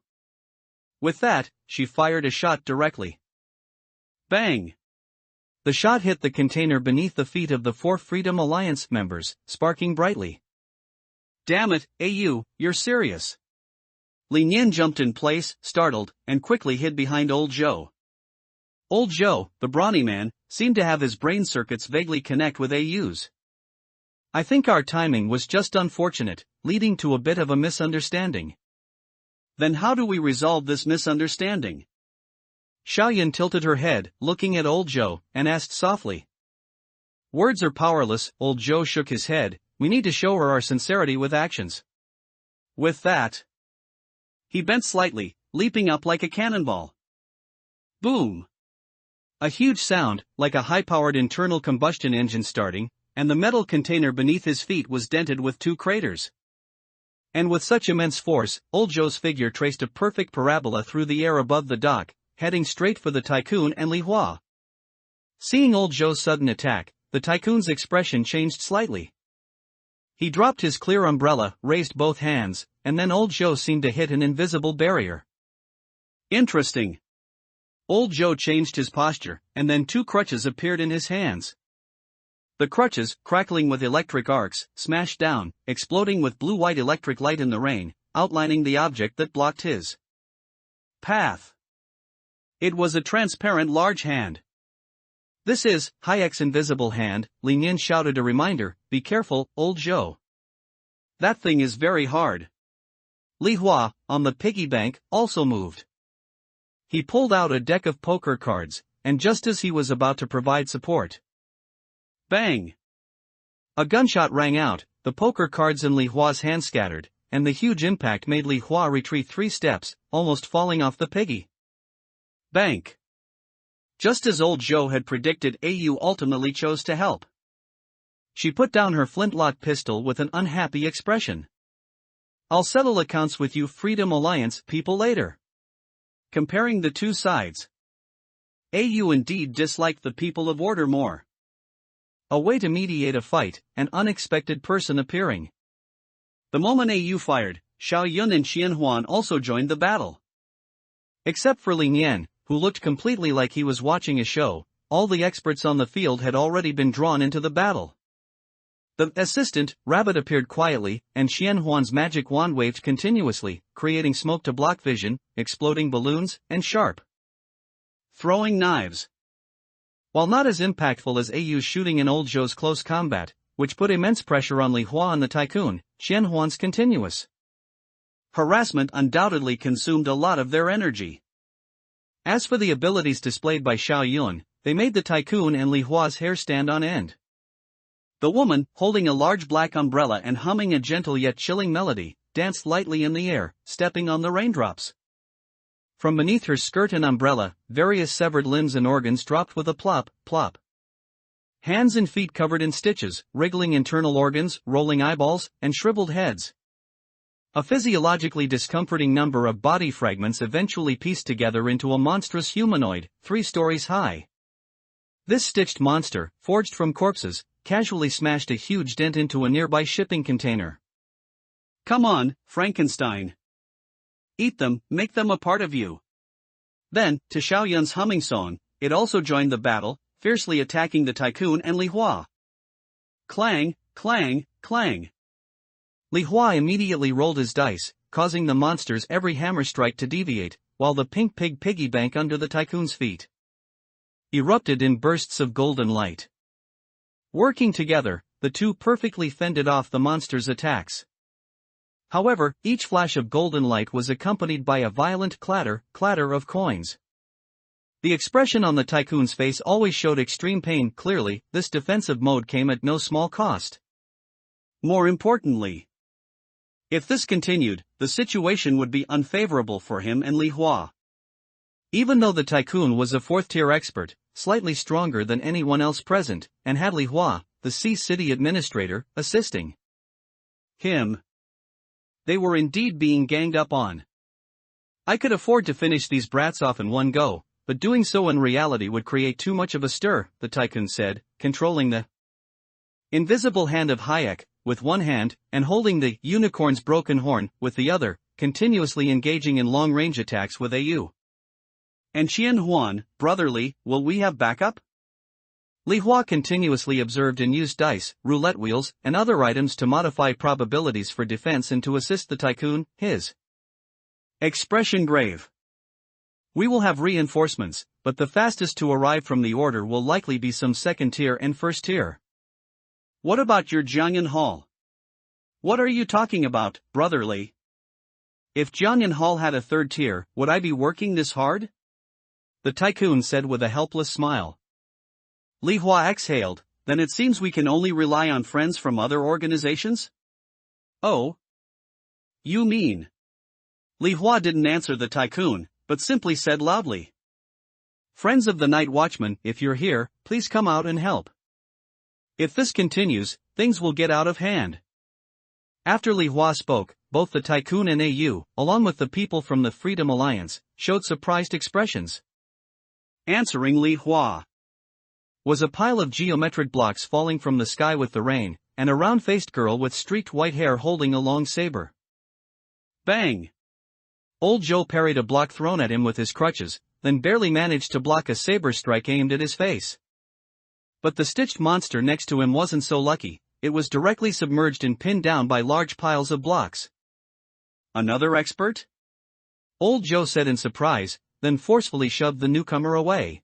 With that, she fired a shot directly. Bang! The shot hit the container beneath the feet of the 4 Freedom Alliance members, sparking brightly. Damn it, AU, you're serious. Li Nian jumped in place, startled, and quickly hid behind Old Zhou. Old Zhou, the brawny man, seemed to have his brain circuits vaguely connect with AU's. I think our timing was just unfortunate, leading to a bit of a misunderstanding. Then how do we resolve this misunderstanding? Xiaoyan tilted her head, looking at Old Zhou, and asked softly. Words are powerless, Old Zhou shook his head, we need to show her our sincerity with actions. With that, he bent slightly, leaping up like a cannonball. Boom! A huge sound, like a high-powered internal combustion engine starting, and the metal container beneath his feet was dented with 2 craters. And with such immense force, Old Zhou's figure traced a perfect parabola through the air above the dock, heading straight for the Tycoon and Li Hua. Seeing Old Zhou's sudden attack, the Tycoon's expression changed slightly. He dropped his clear umbrella, raised both hands, and then Old Zhou seemed to hit an invisible barrier. Interesting. Old Zhou changed his posture, and then 2 crutches appeared in his hands. The crutches, crackling with electric arcs, smashed down, exploding with blue-white electric light in the rain, outlining the object that blocked his path. It was a transparent large hand. This is, Hayek's invisible hand, Li Nian shouted a reminder, be careful, Old Zhou. That thing is very hard. Li Hua, on the piggy bank, also moved. He pulled out a deck of poker cards, and just as he was about to provide support. Bang! A gunshot rang out, the poker cards in Li Hua's hand scattered, and the huge impact made Li Hua retreat 3 steps, almost falling off the piggy bank. Just as Old Zhou had predicted, AU ultimately chose to help. She put down her flintlock pistol with an unhappy expression. I'll settle accounts with you Freedom Alliance people later. Comparing the 2 sides. AU indeed disliked the people of Order more. A way to mediate a fight, an unexpected person appearing. The moment AU fired, Xiao Yun and Xianhuan also joined the battle. Except for Li Nian, who looked completely like he was watching a show, all the experts on the field had already been drawn into the battle. The assistant, Rabbit, appeared quietly, and Xianhuan's magic wand waved continuously, creating smoke to block vision, exploding balloons, and sharp throwing knives. While not as impactful as AU's shooting in Old Zhou's close combat, which put immense pressure on Li Hua and the Tycoon, Xianhuan's continuous harassment undoubtedly consumed a lot of their energy. As for the abilities displayed by Xiao Yun, they made the Tycoon and Li Hua's hair stand on end. The woman, holding a large black umbrella and humming a gentle yet chilling melody, danced lightly in the air, stepping on the raindrops. From beneath her skirt and umbrella, various severed limbs and organs dropped with a plop, plop. Hands and feet covered in stitches, wriggling internal organs, rolling eyeballs, and shriveled heads. A physiologically discomforting number of body fragments eventually pieced together into a monstrous humanoid, 3 stories high. This stitched monster, forged from corpses, casually smashed a huge dent into a nearby shipping container. Come on, Frankenstein. Eat them, make them a part of you. Then, to Xiao Yun's humming song, it also joined the battle, fiercely attacking the Tycoon and Li Hua. Clang, clang, clang. Li Hua immediately rolled his dice, causing the monster's every hammer strike to deviate, while the pink pig piggy bank under the Tycoon's feet erupted in bursts of golden light. Working together, the 2 perfectly fended off the monster's attacks. However, each flash of golden light was accompanied by a violent clatter, clatter of coins. The expression on the Tycoon's face always showed extreme pain. Clearly, this defensive mode came at no small cost. More importantly, if this continued, the situation would be unfavorable for him and Li Hua. Even though the tycoon was a fourth-tier expert, slightly stronger than anyone else present, and had Li Hua, the Sea City administrator, assisting him. They were indeed being ganged up on. I could afford to finish these brats off in one go, but doing so in reality would create too much of a stir, the tycoon said, controlling the invisible hand of Hayek with one hand, and holding the unicorn's broken horn with the other, continuously engaging in long-range attacks with Au. And Qian Huan, brotherly, will we have backup? Li Hua continuously observed and used dice, roulette wheels, and other items to modify probabilities for defense and to assist the tycoon, his expression grave. We will have reinforcements, but the fastest to arrive from the order will likely be some second tier and first tier. What about your Jiangyan Hall? What are you talking about, brotherly? If Jiangyan Hall had a third tier, would I be working this hard? The tycoon said with a helpless smile. Li Hua exhaled, then it seems we can only rely on friends from other organizations? Oh? You mean? Li Hua didn't answer the tycoon, but simply said loudly. Friends of the Night Watchman, if you're here, please come out and help. If this continues, things will get out of hand. After Li Hua spoke, both the tycoon and Au, along with the people from the Freedom Alliance, showed surprised expressions. Answering Li Hua was a pile of geometric blocks falling from the sky with the rain, and a round-faced girl with streaked white hair holding a long saber. Bang! Old Joe parried a block thrown at him with his crutches, then barely managed to block a saber strike aimed at his face. But the stitched monster next to him wasn't so lucky, it was directly submerged and pinned down by large piles of blocks. Another expert? Old Joe said in surprise, then forcefully shoved the newcomer away.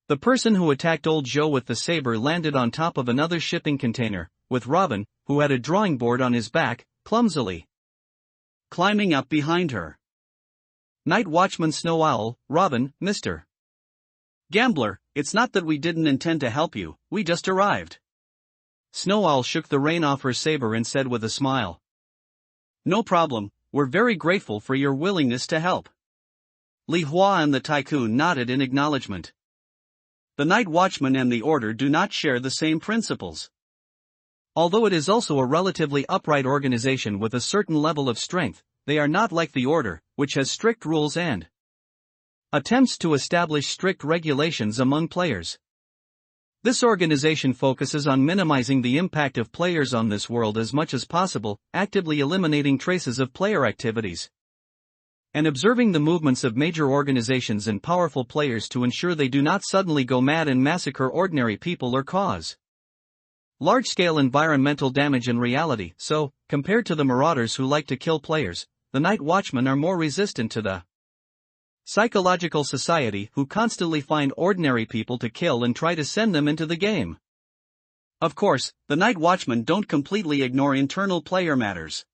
The person who attacked Old Joe with the saber landed on top of another shipping container, with Robin, who had a drawing board on his back, clumsily climbing up behind her. Night Watchman Snow Owl, Robin, Mr. Gambler, it's not that we didn't intend to help you, we just arrived. Snow Owl shook the rain off her saber and said with a smile. No problem, we're very grateful for your willingness to help. Li Hua and the tycoon nodded in acknowledgement. The Night Watchman and the Order do not share the same principles. Although it is also a relatively upright organization with a certain level of strength, they are not like the Order, which has strict rules and attempts to establish strict regulations among players. This organization focuses on minimizing the impact of players on this world as much as possible, actively eliminating traces of player activities, and observing the movements of major organizations and powerful players to ensure they do not suddenly go mad and massacre ordinary people or cause large-scale environmental damage in reality. So, compared to the marauders who like to kill players, the Night Watchmen are more resistant to the psychological society who constantly find ordinary people to kill and try to send them into the game. Of course, the Night Watchmen don't completely ignore internal player matters.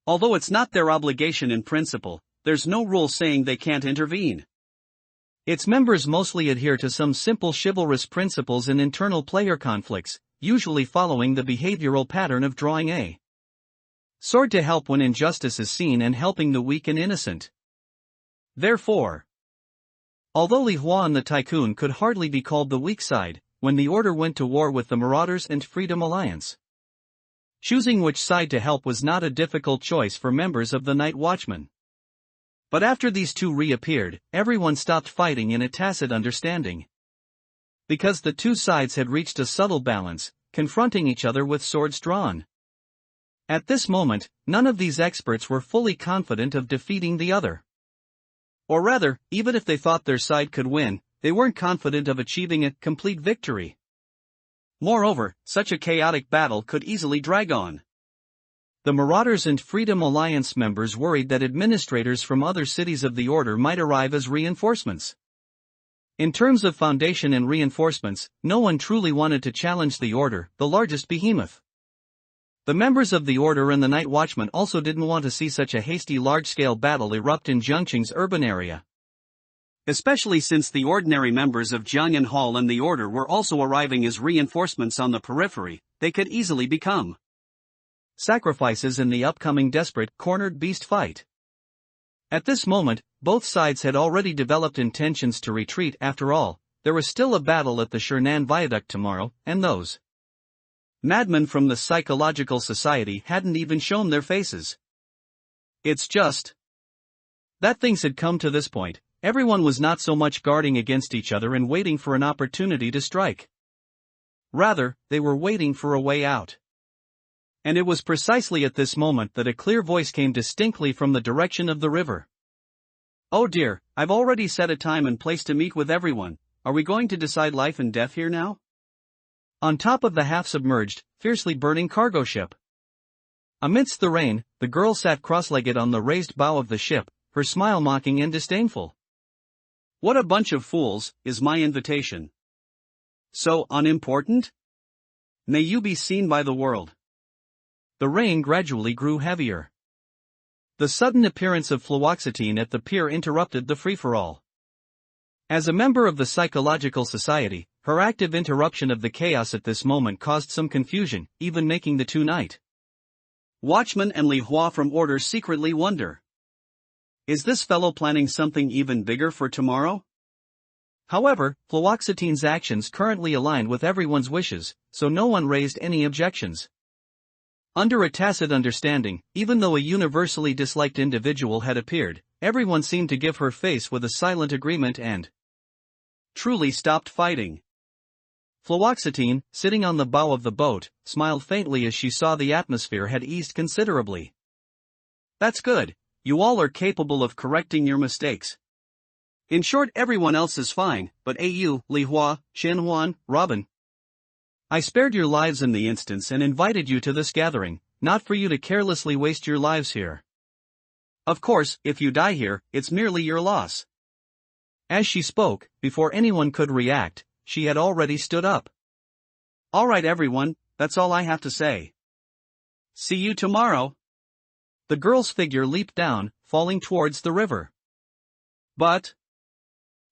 Although it's not their obligation in principle, there's no rule saying they can't intervene. Its members mostly adhere to some simple chivalrous principles in internal player conflicts, usually following the behavioral pattern of drawing a sword to help when injustice is seen and helping the weak and innocent. Therefore, although Li Hua and the tycoon could hardly be called the weak side, when the Order went to war with the Marauders and Freedom Alliance, choosing which side to help was not a difficult choice for members of the Night Watchman. But after these two reappeared, everyone stopped fighting in a tacit understanding. Because the two sides had reached a subtle balance, confronting each other with swords drawn. At this moment, none of these experts were fully confident of defeating the other. Or rather, even if they thought their side could win, they weren't confident of achieving a complete victory. Moreover, such a chaotic battle could easily drag on. The Marauders and Freedom Alliance members worried that administrators from other cities of the Order might arrive as reinforcements. In terms of foundation and reinforcements, no one truly wanted to challenge the Order, the largest behemoth. The members of the Order and the Night Watchman also didn't want to see such a hasty large-scale battle erupt in Jiangqing's urban area. Especially since the ordinary members of Jiangyan Hall and the Order were also arriving as reinforcements on the periphery, they could easily become sacrifices in the upcoming desperate, cornered beast fight. At this moment, both sides had already developed intentions to retreat. After all, there was still a battle at the Shernan Viaduct tomorrow, and those madmen from the Psychological Society hadn't even shown their faces. It's just that things had come to this point. Everyone was not so much guarding against each other and waiting for an opportunity to strike. Rather, they were waiting for a way out. And it was precisely at this moment that a clear voice came distinctly from the direction of the river. "Oh dear, I've already set a time and place to meet with everyone. Are we going to decide life and death here now?" On top of the half-submerged, fiercely burning cargo ship. Amidst the rain, the girl sat cross-legged on the raised bow of the ship, her smile mocking and disdainful. "What a bunch of fools, is my invitation so unimportant? May you be seen by the world." The rain gradually grew heavier. The sudden appearance of fluoxetine at the pier interrupted the free-for-all. As a member of the Psychological Society, her active interruption of the chaos at this moment caused some confusion, even making the two night watchmen and Li Hua from Order secretly wonder. Is this fellow planning something even bigger for tomorrow? However, fluoxetine's actions currently aligned with everyone's wishes, so no one raised any objections. Under a tacit understanding, even though a universally disliked individual had appeared, everyone seemed to give her face with a silent agreement and truly stopped fighting. Fluoxetine, sitting on the bow of the boat, smiled faintly as she saw the atmosphere had eased considerably. "That's good. You all are capable of correcting your mistakes. In short, everyone else is fine, but you, Li Hua, Qianhuan, Robin. I spared your lives in the instance and invited you to this gathering, not for you to carelessly waste your lives here. Of course, if you die here, it's merely your loss." As she spoke, before anyone could react, she had already stood up. "All right everyone, that's all I have to say. See you tomorrow." The girl's figure leaped down, falling towards the river. But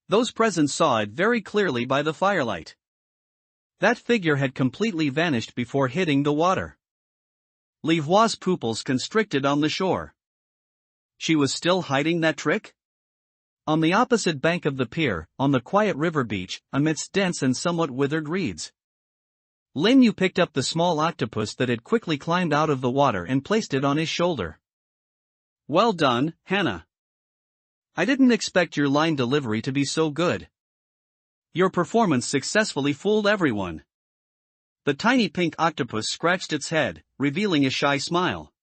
those present saw it very clearly by the firelight. That figure had completely vanished before hitting the water. Li Hua's pupils constricted on the shore. She was still hiding that trick? On the opposite bank of the pier, on the quiet river beach, amidst dense and somewhat withered reeds, Lin Yu picked up the small octopus that had quickly climbed out of the water and placed it on his shoulder. "Well done, Hannah. I didn't expect your line delivery to be so good. Your performance successfully fooled everyone." The tiny pink octopus scratched its head, revealing a shy smile.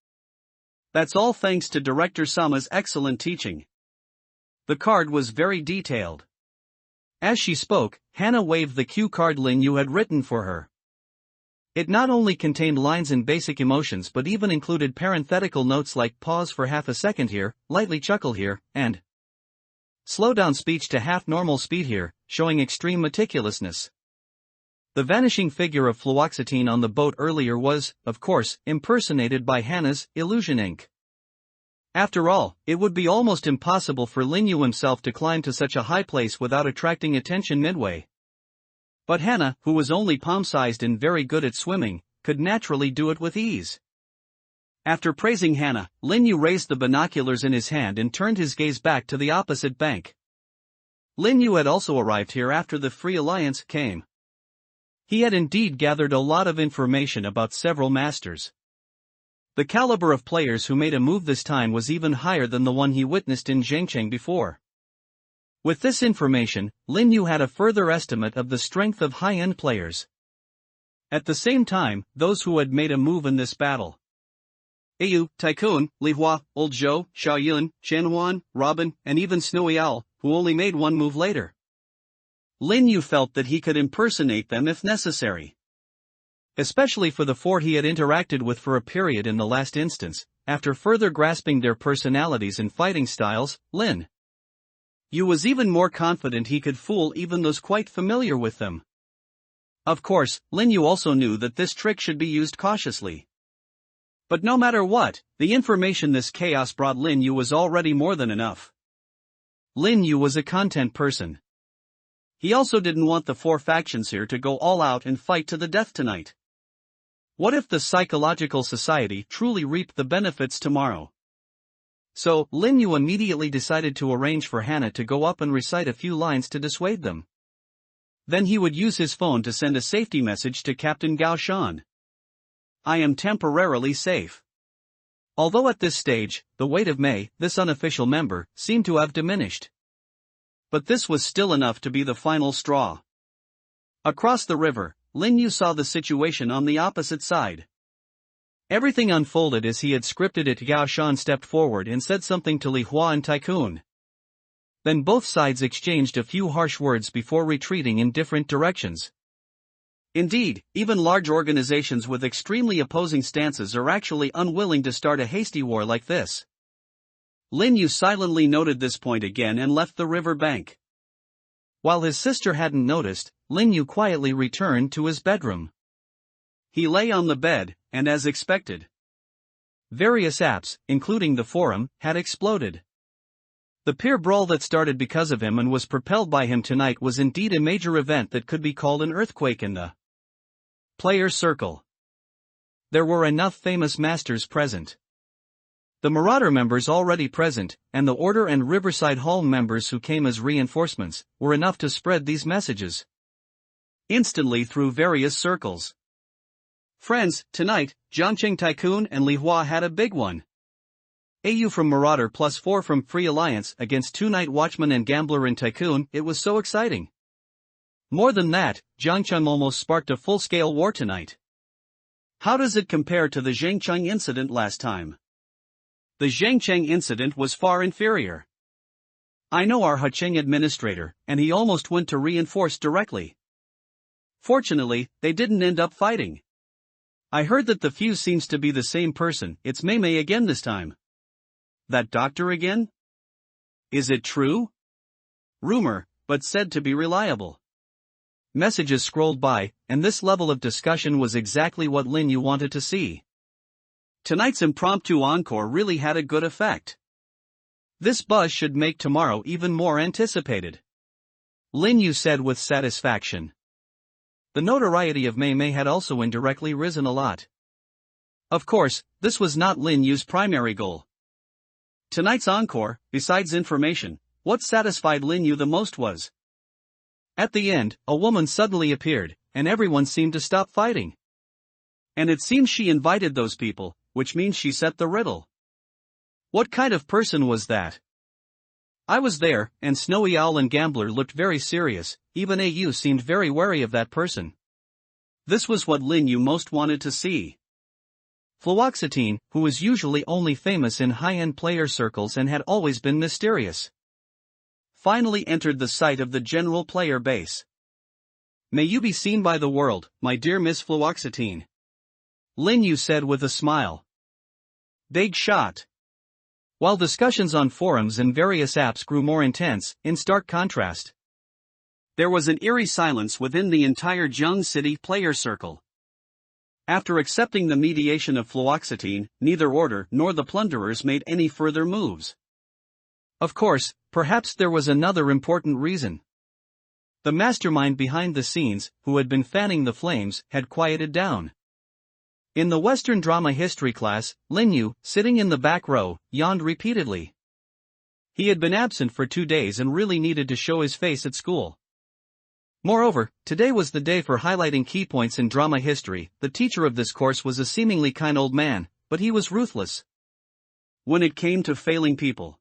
"That's all thanks to Director Sama's excellent teaching." The card was very detailed. As she spoke, Hannah waved the cue card Lin Yu had written for her. It not only contained lines and basic emotions but even included parenthetical notes like "pause for half a second here, lightly chuckle here," and "slow down speech to half normal speed here," showing extreme meticulousness. The vanishing figure of fluoxetine on the boat earlier was, of course, impersonated by Hannah's illusion ink. After all, it would be almost impossible for Lin Yu himself to climb to such a high place without attracting attention midway. But Hannah, who was only palm-sized and very good at swimming, could naturally do it with ease. After praising Hannah, Lin Yu raised the binoculars in his hand and turned his gaze back to the opposite bank. Lin Yu had also arrived here after the Free Alliance came. He had indeed gathered a lot of information about several masters. The caliber of players who made a move this time was even higher than the one he witnessed in Zhengcheng before. With this information, Lin Yu had a further estimate of the strength of high-end players. At the same time, those who had made a move in this battle: Ayu, Tycoon, Li Hua, Old Zhou, Xiaoyun, Qianhuan, Robin, and even Snowy Owl, who only made one move later. Lin Yu felt that he could impersonate them if necessary. Especially for the four he had interacted with for a period in the last instance. After further grasping their personalities and fighting styles, Lin Yu was even more confident he could fool even those quite familiar with them. Of course, Lin Yu also knew that this trick should be used cautiously. But no matter what, the information this chaos brought Lin Yu was already more than enough. Lin Yu was a content person. He also didn't want the four factions here to go all out and fight to the death tonight. What if the Psychological Society truly reaped the benefits tomorrow? So, Lin Yu immediately decided to arrange for Hannah to go up and recite a few lines to dissuade them. Then he would use his phone to send a safety message to Captain Gao Shan. I am temporarily safe. Although at this stage, the weight of Mei, this unofficial member, seemed to have diminished. But this was still enough to be the final straw. Across the river, Lin Yu saw the situation on the opposite side. Everything unfolded as he had scripted it. Gao Shan stepped forward and said something to Li Hua and Tycoon. Then both sides exchanged a few harsh words before retreating in different directions. Indeed, even large organizations with extremely opposing stances are actually unwilling to start a hasty war like this. Lin Yu silently noted this point again and left the river bank. While his sister hadn't noticed, Lin Yu quietly returned to his bedroom. He lay on the bed, and as expected, various apps, including the forum, had exploded. The peer brawl that started because of him and was propelled by him tonight was indeed a major event that could be called an earthquake in the player circle. There were enough famous masters present. The Marauder members already present, and the Order and Riverside Hall members who came as reinforcements, were enough to spread these messages instantly through various circles. Friends, tonight, Jiangqing Tycoon and Li Hua had a big one. AU from Marauder plus 4 from Free Alliance against 2 Night Watchman and Gambler in Tycoon. It was so exciting. More than that, Jiangcheng almost sparked a full-scale war tonight. How does it compare to the Zhangcheng incident last time? The Zhangcheng incident was far inferior. I know our Hacheng administrator, and he almost went to reinforce directly. Fortunately, they didn't end up fighting. I heard that the fuse seems to be the same person. It's Mei Mei again this time. That doctor again? Is it true? Rumor, but said to be reliable. Messages scrolled by, and this level of discussion was exactly what Lin Yu wanted to see. Tonight's impromptu encore really had a good effect. This buzz should make tomorrow even more anticipated. Lin Yu said with satisfaction. The notoriety of Mei Mei had also indirectly risen a lot. Of course, this was not Lin Yu's primary goal. Tonight's encore, besides information, what satisfied Lin Yu the most was. At the end, a woman suddenly appeared, and everyone seemed to stop fighting. And it seems she invited those people, which means she set the riddle. What kind of person was that? I was there, and Snowy Owl and Gambler looked very serious, even AU seemed very wary of that person. This was what Lin Yu most wanted to see. Fluoxetine, who was usually only famous in high-end player circles and had always been mysterious, finally entered the sight of the general player base. May you be seen by the world, my dear Miss Fluoxetine. Lin Yu said with a smile. Big shot. While discussions on forums and various apps grew more intense, in stark contrast, there was an eerie silence within the entire Jiang City player circle. After accepting the mediation of Fluoxetine, neither Order nor the plunderers made any further moves. Of course, perhaps there was another important reason. The mastermind behind the scenes, who had been fanning the flames, had quieted down. In the Western drama history class, Lin Yu, sitting in the back row, yawned repeatedly. He had been absent for 2 days and really needed to show his face at school. Moreover, today was the day for highlighting key points in drama history. The teacher of this course was a seemingly kind old man, but he was ruthless when it came to failing people.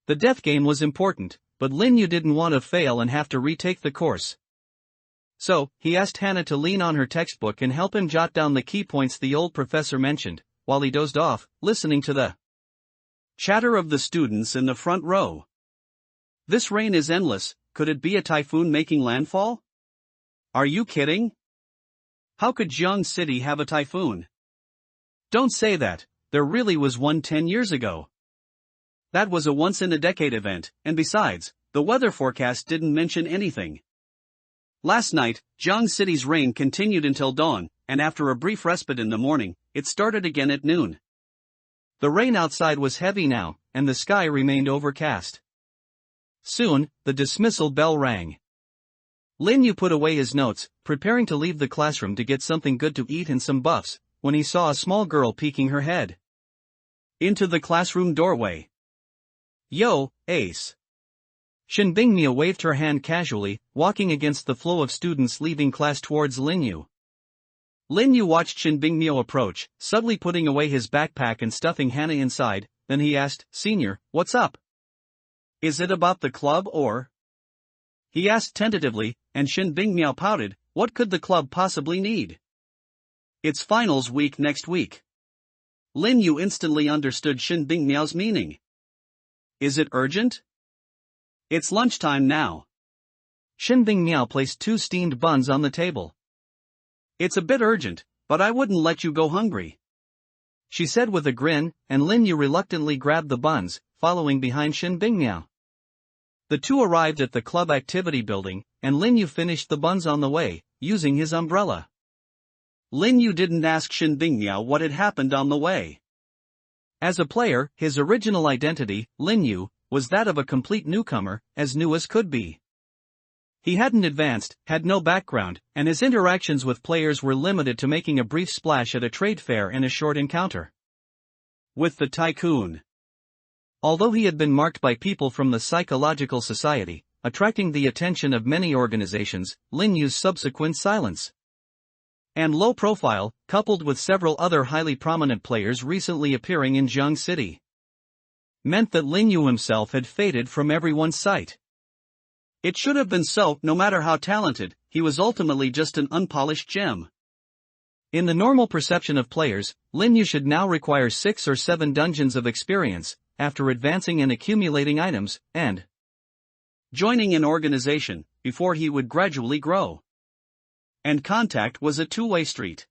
The death game was important, but Lin Yu didn't want to fail and have to retake the course. So, he asked Hannah to lean on her textbook and help him jot down the key points the old professor mentioned, while he dozed off, listening to the chatter of the students in the front row. This rain is endless. Could it be a typhoon making landfall? Are you kidding? How could Jiang City have a typhoon? Don't say that, there really was one 10 years ago. That was a once-in-a-decade event, and besides, the weather forecast didn't mention anything. Last night, Jiang City's rain continued until dawn, and after a brief respite in the morning, it started again at noon. The rain outside was heavy now, and the sky remained overcast. Soon, the dismissal bell rang. Lin Yu put away his notes, preparing to leave the classroom to get something good to eat and some buffs, when he saw a small girl peeking her head. Into the classroom doorway. Yo, Ace. Shin Bingmia waved her hand casually, walking against the flow of students leaving class towards Linyu. Linyu watched Shin Bingmio approach, subtly putting away his backpack and stuffing Hannah inside. Then he asked, "Senior, what's up? Is it about the club or?" He asked tentatively, and Shin Bingmiao pouted, "What could the club possibly need? It's finals week next week." Linyu instantly understood Shin Bingmiao's meaning. "Is it urgent? It's lunchtime now." Shin Bingmiao placed 2 steamed buns on the table. "It's a bit urgent, but I wouldn't let you go hungry," she said with a grin, and Linyu reluctantly grabbed the buns, following behind Shin Bingmiao. The two arrived at the club activity building, and Linyu finished the buns on the way, using his umbrella. Linyu didn't ask Shin Bingmiao what had happened on the way. As a player, his original identity, Linyu, was that of a complete newcomer, as new as could be. He hadn't advanced, had no background, and his interactions with players were limited to making a brief splash at a trade fair and a short encounter with the tycoon. Although he had been marked by people from the Psychological Society, attracting the attention of many organizations, Linyu's subsequent silence and low profile, coupled with several other highly prominent players recently appearing in Jiang City, meant that Linyu himself had faded from everyone's sight. It should have been so. No matter how talented, he was ultimately just an unpolished gem. In the normal perception of players, Linyu should now require 6 or 7 dungeons of experience, after advancing and accumulating items, and joining an organization, before he would gradually grow. And contact was a two-way street.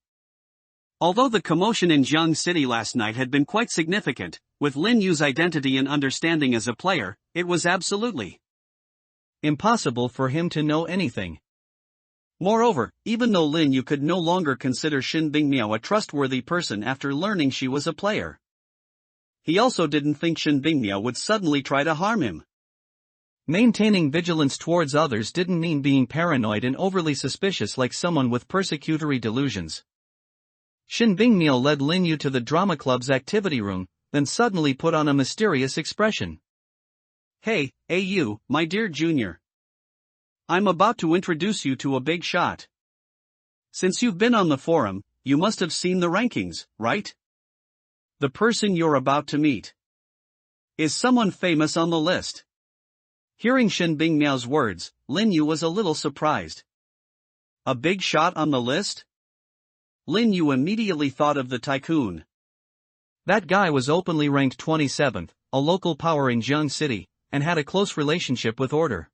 Although the commotion in Jiang City last night had been quite significant, with Linyu's identity and understanding as a player, it was absolutely impossible for him to know anything. Moreover, even though Linyu could no longer consider Shin Bingmiao a trustworthy person after learning she was a player, he also didn't think Shin Bingmiao would suddenly try to harm him. Maintaining vigilance towards others didn't mean being paranoid and overly suspicious like someone with persecutory delusions. Shin Bingmiao led Linyu to the drama club's activity room, then suddenly put on a mysterious expression. "Hey, AU, my dear junior. I'm about to introduce you to a big shot. Since you've been on the forum, you must have seen the rankings, right? The person you're about to meet is someone famous on the list." Hearing Shin Bingmiao's words, Linyu was a little surprised. A big shot on the list? Linyu immediately thought of the tycoon. That guy was openly ranked 27th, a local power in Jiang City, and had a close relationship with Order.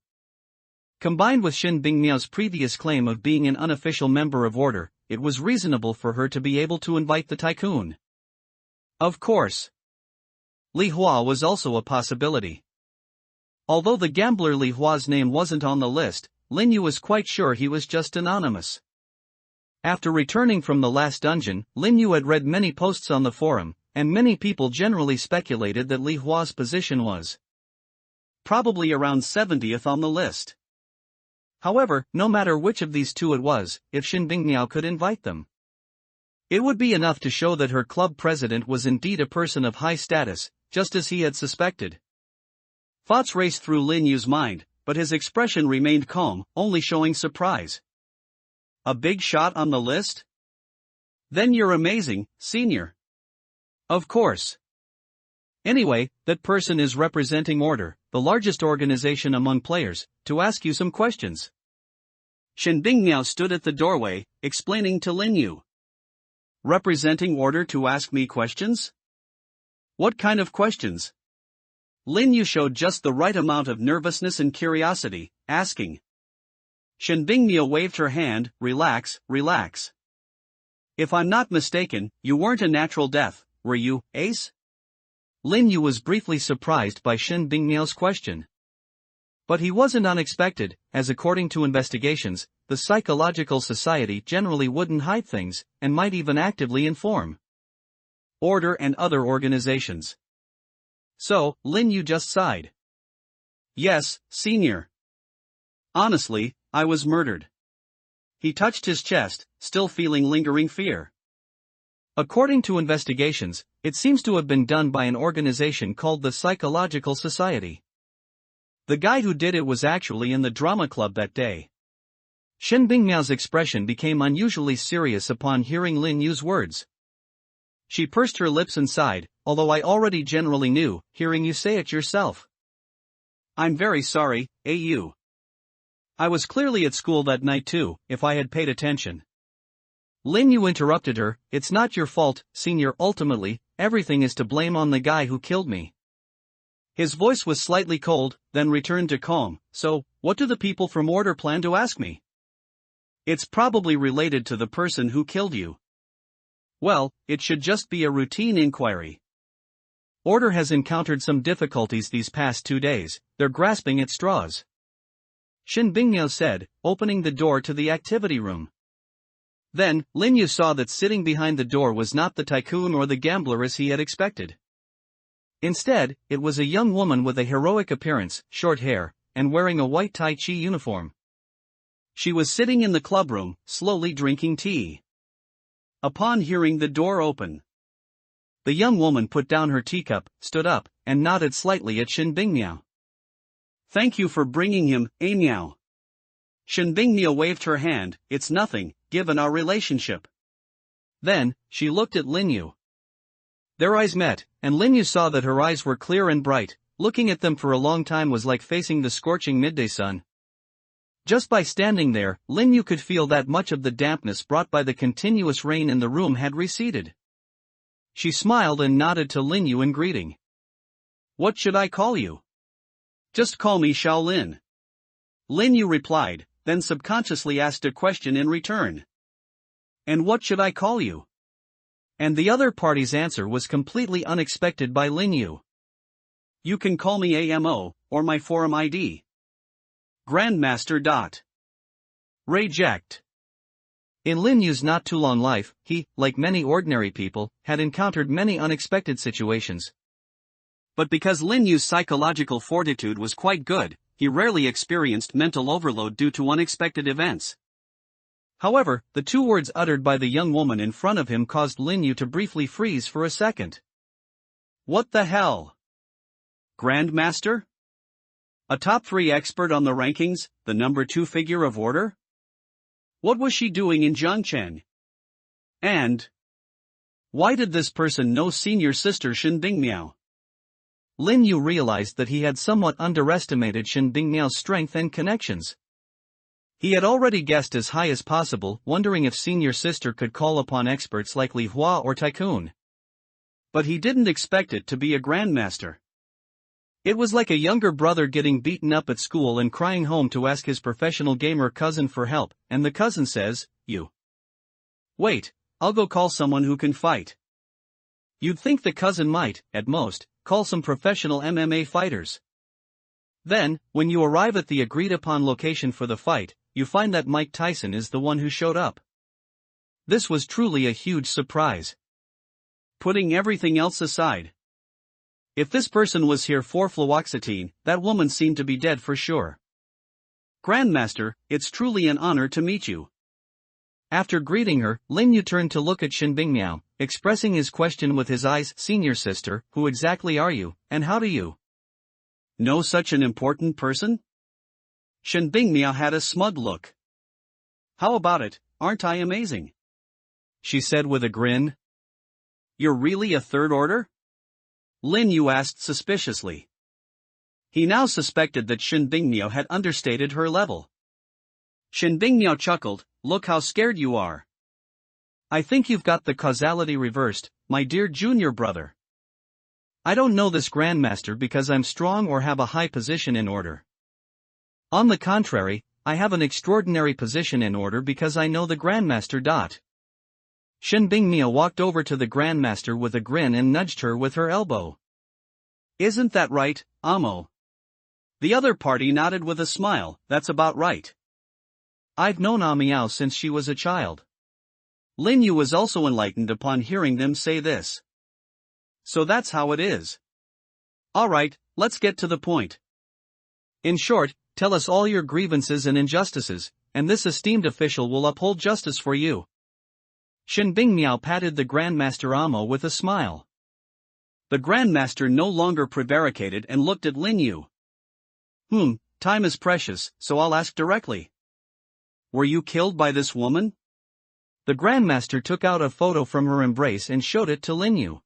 Combined with Shin Bingmiao's previous claim of being an unofficial member of Order, it was reasonable for her to be able to invite the tycoon. Of course, Li Hua was also a possibility. Although the gambler Li Hua's name wasn't on the list, Linyu was quite sure he was just anonymous. After returning from the last dungeon, Linyu had read many posts on the forum, and many people generally speculated that Li Hua's position was probably around 70th on the list. However, no matter which of these two it was, if Shin Bingmiao could invite them, it would be enough to show that her club president was indeed a person of high status, just as he had suspected. Thoughts raced through Linyu's mind, but his expression remained calm, only showing surprise. A big shot on the list? Then you're amazing, senior. Of course. Anyway, that person is representing Order, the largest organization among players, to ask you some questions. Shin Bingmiao stood at the doorway, explaining to Linyu. Representing Order to ask me questions? What kind of questions? Linyu showed just the right amount of nervousness and curiosity, asking. Shin Bingmiao waved her hand, relax, relax. If I'm not mistaken, you weren't a natural death, were you, Ace? Linyu was briefly surprised by Shin Bingmiao's question. But he wasn't unexpected, as according to investigations, the Psychological Society generally wouldn't hide things, and might even actively inform Order and other organizations. So, Linyu just sighed. Yes, senior. Honestly, I was murdered. He touched his chest, still feeling lingering fear. According to investigations, It seems to have been done by an organization called the Psychological Society. The guy who did it was actually in the drama club that day. Shin Bingmiao's expression became unusually serious upon hearing Lin Yu's words. She pursed her lips and sighed, although I already generally knew, hearing you say it yourself. I'm very sorry, AU. I was clearly at school that night too, if I had paid attention. Lin Yu interrupted her, it's not your fault, senior. Ultimately, everything is to blame on the guy who killed me. His voice was slightly cold, then returned to calm. So, what do the people from Order plan to ask me? It's probably related to the person who killed you. Well, it should just be a routine inquiry. Order has encountered some difficulties these past 2 days, they're grasping at straws. Shin Bingmiao said, opening the door to the activity room. Then, Lin Yu saw that sitting behind the door was not the tycoon or the gambler as he had expected. Instead, it was a young woman with a heroic appearance, short hair, and wearing a white Tai Chi uniform. She was sitting in the clubroom, slowly drinking tea. Upon hearing the door open, the young woman put down her teacup, stood up, and nodded slightly at Shin Bingmiao. Thank you for bringing him, Miao. Shin Bingmiao waved her hand, it's nothing, given our relationship. Then, she looked at Lin Yu. Their eyes met, and Lin Yu saw that her eyes were clear and bright. Looking at them for a long time was like facing the scorching midday sun. Just by standing there, Lin Yu could feel that much of the dampness brought by the continuous rain in the room had receded. She smiled and nodded to Lin Yu in greeting. What should I call you? Just call me Shaolin. Lin Yu replied, then subconsciously asked a question in return. And what should I call you? And the other party's answer was completely unexpected by Lin Yu. You can call me AMO, or my forum ID. Grandmaster. Reject. In Lin Yu's not too long life, he, like many ordinary people, had encountered many unexpected situations. But because Lin Yu's psychological fortitude was quite good, he rarely experienced mental overload due to unexpected events. However, the 2 words uttered by the young woman in front of him caused Lin Yu to briefly freeze for a second. What the hell? Grandmaster? A top 3 expert on the rankings, the number 2 figure of Order? What was she doing in Zhangcheng? And why did this person know senior sister Shin Bingmiao? Lin Yu realized that he had somewhat underestimated Shin Bingmiao's strength and connections. He had already guessed as high as possible, wondering if senior sister could call upon experts like Li Hua or Tycoon. But he didn't expect it to be a grandmaster. It was like a younger brother getting beaten up at school and crying home to ask his professional gamer cousin for help, and the cousin says, you. Wait, I'll go call someone who can fight. You'd think the cousin might, at most, call some professional MMA fighters. Then, when you arrive at the agreed-upon location for the fight, you find that Mike Tyson is the one who showed up. This was truly a huge surprise. Putting everything else aside, if this person was here for fluoxetine, that woman seemed to be dead for sure. Grandmaster, it's truly an honor to meet you. After greeting her, Lin Yu turned to look at Shin Bingmiao, expressing his question with his eyes. Senior sister, who exactly are you, and how do you know such an important person? Shin Bingmiao had a smug look. How about it, aren't I amazing? She said with a grin. You're really a third order? Lin Yu asked suspiciously. He now suspected that Shin Bingmiao had understated her level. Shin Bingmiao chuckled, look how scared you are. I think you've got the causality reversed, my dear junior brother. I don't know this grandmaster because I'm strong or have a high position in Order. On the contrary, I have an extraordinary position in Order because I know the grandmaster. Shin Bingmiao walked over to the grandmaster with a grin and nudged her with her elbow. Isn't that right, Amo? The other party nodded with a smile. That's about right. I've known Amiao since she was a child. Lin Yu was also enlightened upon hearing them say this. So that's how it is. Alright, let's get to the point. In short, tell us all your grievances and injustices, and this esteemed official will uphold justice for you. Shin Bingmiao patted the Grandmaster Amo with a smile. The Grandmaster no longer prevaricated and looked at Lin Yu. Time is precious, so I'll ask directly. Were you killed by this woman? The Grandmaster took out a photo from her embrace and showed it to Lin Yu.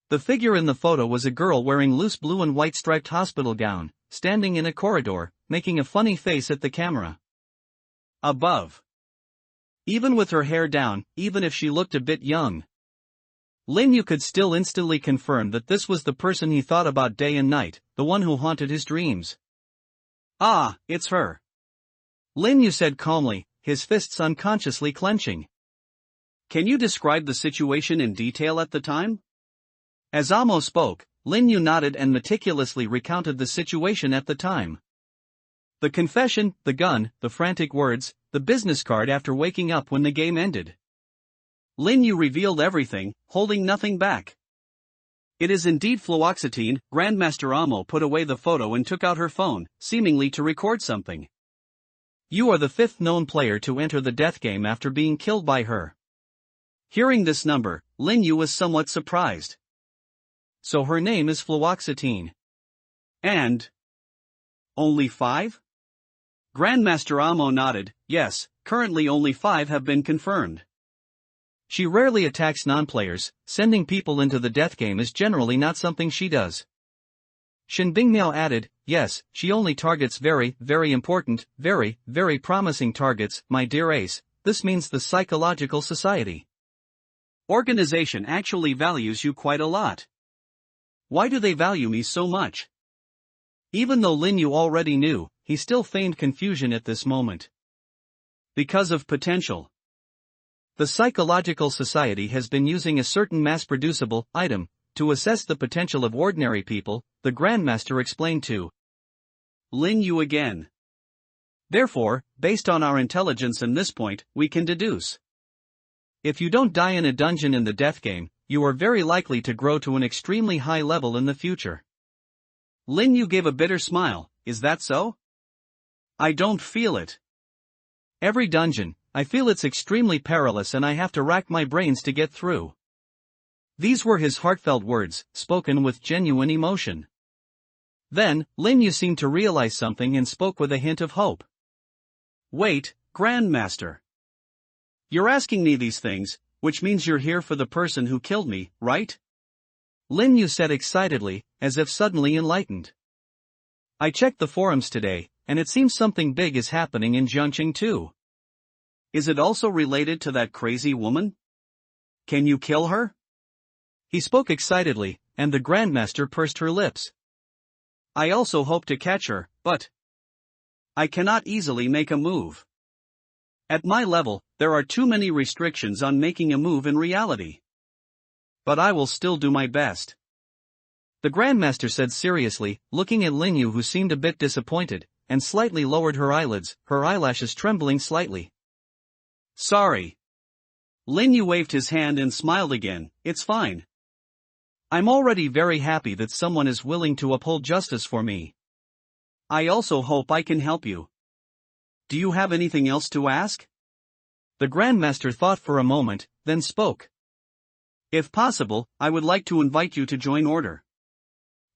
The figure in the photo was a girl wearing loose blue and white striped hospital gown, standing in a corridor, making a funny face at the camera. Above. Even with her hair down, even if she looked a bit young, Lin Yu could still instantly confirm that this was the person he thought about day and night, the one who haunted his dreams. Ah, it's her. Lin Yu said calmly, his fists unconsciously clenching. Can you describe the situation in detail at the time? As Amo spoke, Lin Yu nodded and meticulously recounted the situation at the time. The confession, the gun, the frantic words, the business card after waking up when the game ended. Lin Yu revealed everything, holding nothing back. It is indeed fluoxetine. Grandmaster Amo put away the photo and took out her phone, seemingly to record something. You are the fifth known player to enter the death game after being killed by her. Hearing this number, Lin Yu was somewhat surprised. So her name is fluoxetine. And only 5? Grandmaster Amo nodded. Yes, currently only 5 have been confirmed. She rarely attacks non-players. Sending people into the death game is generally not something she does. Shen Bingmiao added, yes, she only targets very, very important, very, very promising targets, my dear ace. This means the Psychological Society organization actually values you quite a lot. Why do they value me so much? Even though Lin Yu already knew, he still feigned confusion at this moment. Because of potential. The Psychological Society has been using a certain mass-producible item to assess the potential of ordinary people, the Grandmaster explained to Lin Yu again. Therefore, based on our intelligence and this point, we can deduce. If you don't die in a dungeon in the death game, you are very likely to grow to an extremely high level in the future. Lin Yu gave a bitter smile. Is that so? I don't feel it. Every dungeon, I feel it's extremely perilous and I have to rack my brains to get through. These were his heartfelt words, spoken with genuine emotion. Then, Lin Yu seemed to realize something and spoke with a hint of hope. Wait, Grandmaster. You're asking me these things, which means you're here for the person who killed me, right? Lin Yu said excitedly, as if suddenly enlightened. I checked the forums today, and it seems something big is happening in Jiangqing too. Is it also related to that crazy woman? Can you kill her? He spoke excitedly, and the Grandmaster pursed her lips. I also hope to catch her, but I cannot easily make a move. At my level, there are too many restrictions on making a move in reality. But I will still do my best. The Grandmaster said seriously, looking at Lin Yu, who seemed a bit disappointed, and slightly lowered her eyelids, her eyelashes trembling slightly. Sorry. Lin Yu waved his hand and smiled again. It's fine. I'm already very happy that someone is willing to uphold justice for me. I also hope I can help you. Do you have anything else to ask? The Grandmaster thought for a moment, then spoke. If possible, I would like to invite you to join order.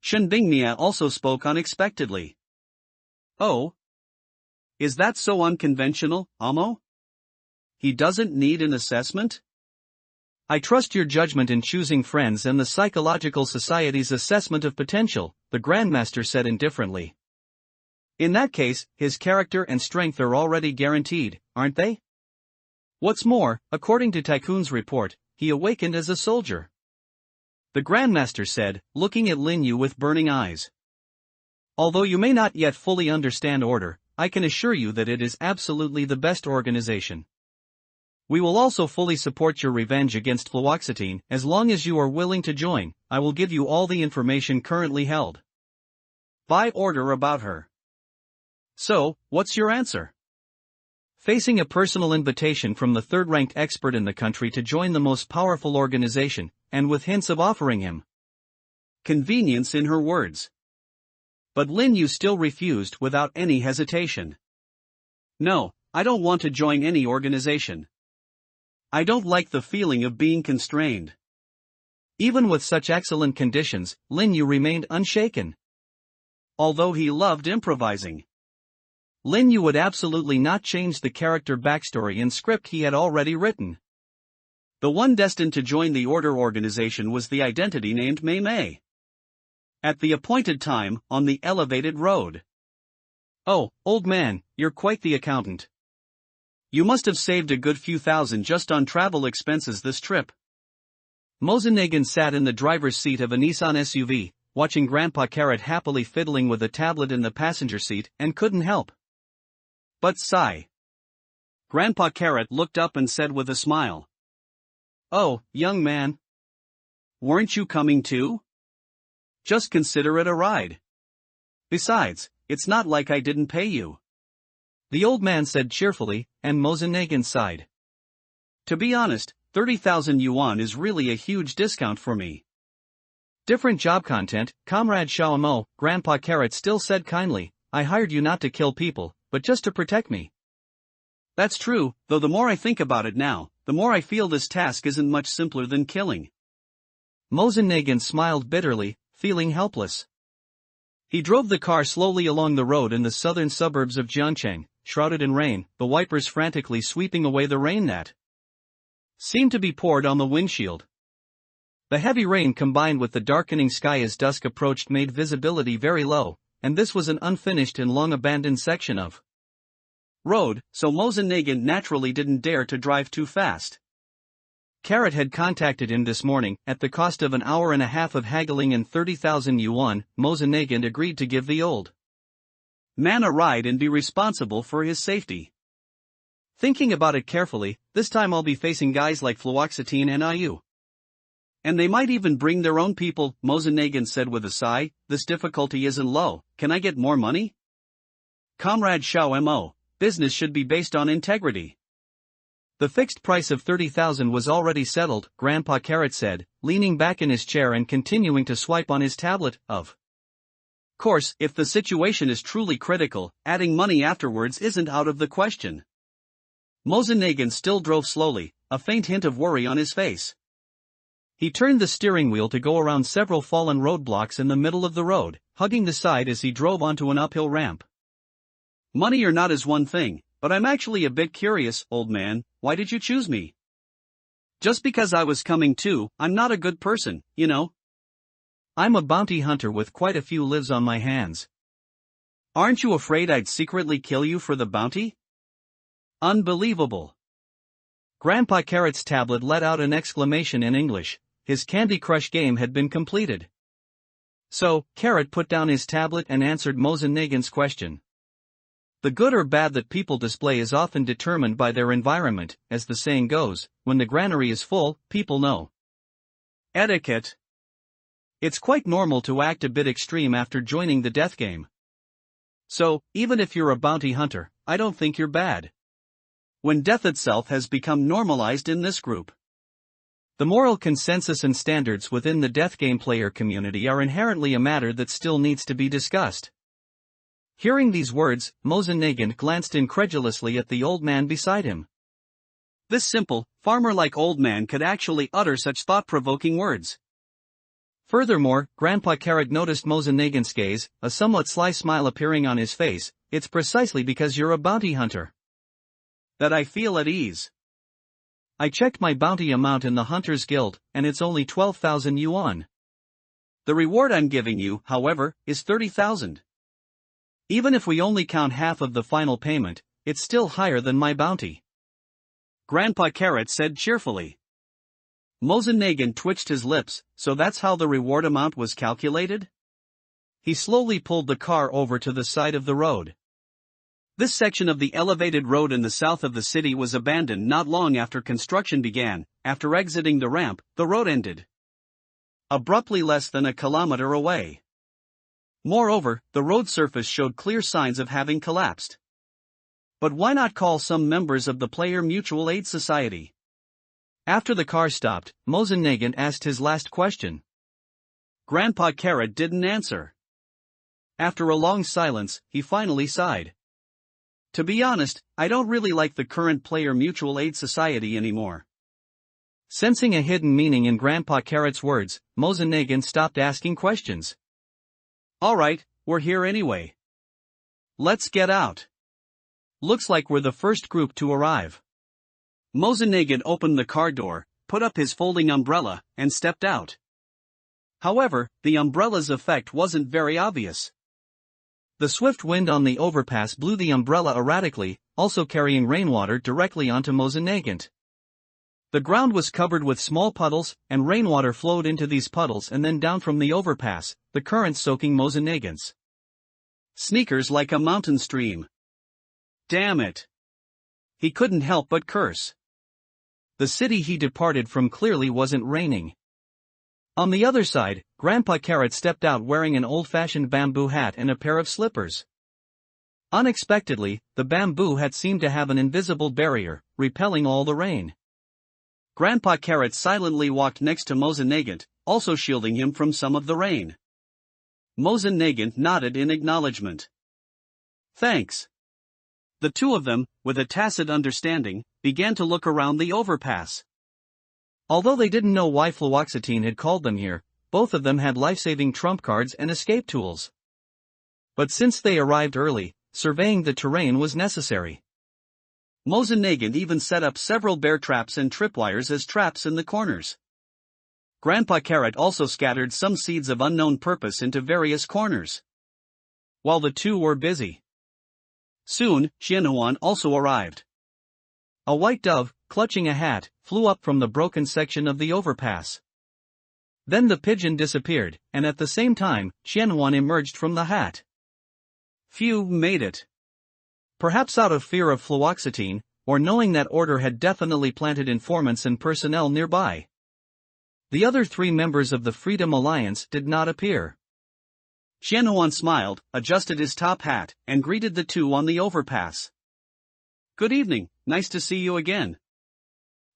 Shen Bingmia also spoke unexpectedly. Oh? Is that so unconventional, Amo? He doesn't need an assessment? I trust your judgment in choosing friends and the Psychological Society's assessment of potential, the Grandmaster said indifferently. In that case, his character and strength are already guaranteed, aren't they? What's more, according to Tycoon's report, he awakened as a soldier. The Grandmaster said, looking at Lin Yu with burning eyes. Although you may not yet fully understand order, I can assure you that it is absolutely the best organization. We will also fully support your revenge against fluoxetine. As long as you are willing to join, I will give you all the information currently held by order about her. So, what's your answer? Facing a personal invitation from the third-ranked expert in the country to join the most powerful organization, and with hints of offering him convenience in her words. But Lin Yu still refused without any hesitation. No, I don't want to join any organization. I don't like the feeling of being constrained. Even with such excellent conditions, Lin Yu remained unshaken. Although he loved improvising, Lin Yu would absolutely not change the character backstory and script he had already written. The one destined to join the Order organization was the identity named Mei Mei. At the appointed time, on the elevated road. "Oh, old man, you're quite the accountant. You must have saved a good few thousand just on travel expenses this trip." Mosenagin sat in the driver's seat of a Nissan SUV, watching Grandpa Carrot happily fiddling with a tablet in the passenger seat, and couldn't help but sigh. Grandpa Carrot looked up and said with a smile, "Oh, young man. Weren't you coming too? Just consider it a ride. Besides, it's not like I didn't pay you." The old man said cheerfully, and Mosenagin sighed. "To be honest, 30,000 yuan is really a huge discount for me." "Different job content, Comrade Xiaomo," Grandpa Carrot still said kindly. "I hired you not to kill people, but just to protect me." "That's true, though the more I think about it now, the more I feel this task isn't much simpler than killing." Mosenagin smiled bitterly, feeling helpless. He drove the car slowly along the road in the southern suburbs of Jiangcheng, shrouded in rain, the wipers frantically sweeping away the rain that seemed to be poured on the windshield. The heavy rain combined with the darkening sky as dusk approached made visibility very low, and this was an unfinished and long-abandoned section of road, so Mosenagin naturally didn't dare to drive too fast. Carrot had contacted him this morning. At the cost of an hour and a half of haggling and 30,000 yuan, Mosenagin agreed to give the old man a ride and be responsible for his safety. "Thinking about it carefully, this time I'll be facing guys like Fluoxetine and IU. And they might even bring their own people," Mosenagin said with a sigh. "This difficulty isn't low. Can I get more money?" "Comrade Xiao Mo, business should be based on integrity." "The fixed price of 30,000 was already settled," Grandpa Carrot said, leaning back in his chair and continuing to swipe on his tablet. "Of course, if the situation is truly critical, adding money afterwards isn't out of the question." Mosenagin still drove slowly, a faint hint of worry on his face. He turned the steering wheel to go around several fallen roadblocks in the middle of the road, hugging the side as he drove onto an uphill ramp. "Money or not is one thing, but I'm actually a bit curious, old man. Why did you choose me?" "Just because I was coming too. I'm not a good person, you know. I'm a bounty hunter with quite a few lives on my hands." "Aren't you afraid I'd secretly kill you for the bounty?" "Unbelievable." Grandpa Carrot's tablet let out an exclamation in English. His Candy Crush game had been completed. So, Carrot put down his tablet and answered Mosenagin's question. The good or bad that people display is often determined by their environment. As the saying goes, when the granary is full, people know etiquette. It's quite normal to act a bit extreme after joining the death game. So, even if you're a bounty hunter, I don't think you're bad. When death itself has become normalized in this group. The moral consensus and standards within the death game player community are inherently a matter that still needs to be discussed. Hearing these words, Mosenagin glanced incredulously at the old man beside him. This simple, farmer-like old man could actually utter such thought-provoking words. Furthermore, Grandpa Carrot noticed Mosenagin's gaze, a somewhat sly smile appearing on his face. "It's precisely because you're a bounty hunter that I feel at ease. I checked my bounty amount in the Hunters Guild, and it's only 12,000 yuan. The reward I'm giving you, however, is 30,000. Even if we only count half of the final payment, it's still higher than my bounty," Grandpa Carrot said cheerfully. Mosenagin twitched his lips. So that's how the reward amount was calculated? He slowly pulled the car over to the side of the road. This section of the elevated road in the south of the city was abandoned not long after construction began. After exiting the ramp, the road ended abruptly less than a kilometer away. Moreover, the road surface showed clear signs of having collapsed. But why not call some members of the Player Mutual Aid Society? After the car stopped, Mosenagin asked his last question. Grandpa Carrot didn't answer. After a long silence, he finally sighed. "To be honest, I don't really like the current Player Mutual Aid Society anymore. Sensing a hidden meaning in Grandpa Carrot's words, Mosenagin stopped asking questions. Alright, we're here anyway. Let's get out. Looks like we're the first group to arrive. Mosenagin opened the car door, put up his folding umbrella, and stepped out. However, the umbrella's effect wasn't very obvious. The swift wind on the overpass blew the umbrella erratically, also carrying rainwater directly onto Mosenagin. The ground was covered with small puddles, and rainwater flowed into these puddles and then down from the overpass, the current soaking Mosenagin's sneakers like a mountain stream. Damn it! He couldn't help but curse. The city he departed from clearly wasn't raining. On the other side, Grandpa Carrot stepped out wearing an old-fashioned bamboo hat and a pair of slippers. Unexpectedly, the bamboo hat seemed to have an invisible barrier, repelling all the rain. Grandpa Carrot silently walked next to Mosenagin, also shielding him from some of the rain. Mosenagin nodded in acknowledgement. Thanks. The two of them, with a tacit understanding, began to look around the overpass. Although they didn't know why Fluoxetine had called them here, both of them had life-saving trump cards and escape tools. But since they arrived early, surveying the terrain was necessary. Mosenagin even set up several bear traps and tripwires as traps in the corners. Grandpa Carrot also scattered some seeds of unknown purpose into various corners. While the two were busy. Soon, Xianhuan also arrived. A white dove, clutching a hat, flew up from the broken section of the overpass. Then the pigeon disappeared, and at the same time, Xianhuan emerged from the hat. Phew, made it. Perhaps out of fear of Fluoxetine, or knowing that order had definitely planted informants and personnel nearby. The other three members of the Freedom Alliance did not appear. Xianhuan smiled, adjusted his top hat, and greeted the two on the overpass. Good evening, nice to see you again.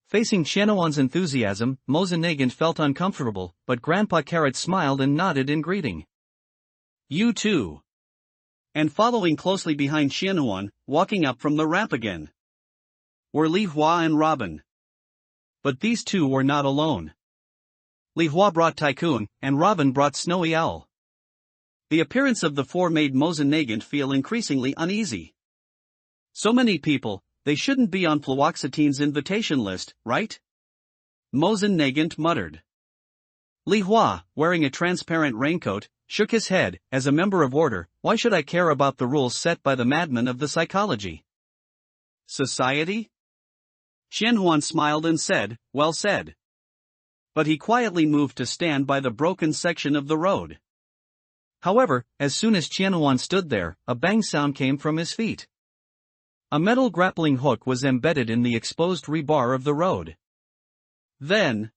Facing Xianhuan's enthusiasm, Mosenagin felt uncomfortable, but Grandpa Carrot smiled and nodded in greeting. You too. And following closely behind Xianhuan, walking up from the ramp again, were Li Hua and Robin. But these two were not alone. Li Hua brought Tycoon, and Robin brought Snowy Owl. The appearance of the four made Mosenagin feel increasingly uneasy. So many people, they shouldn't be on Fluoxetine's invitation list, right? Mosenagin muttered. Li Hua, wearing a transparent raincoat, shook his head. As a member of order, why should I care about the rules set by the madman of the psychology society? Xianhuan smiled and said, well said. But he quietly moved to stand by the broken section of the road. However, as soon as Xianhuan stood there, a bang sound came from his feet. A metal grappling hook was embedded in the exposed rebar of the road. Then,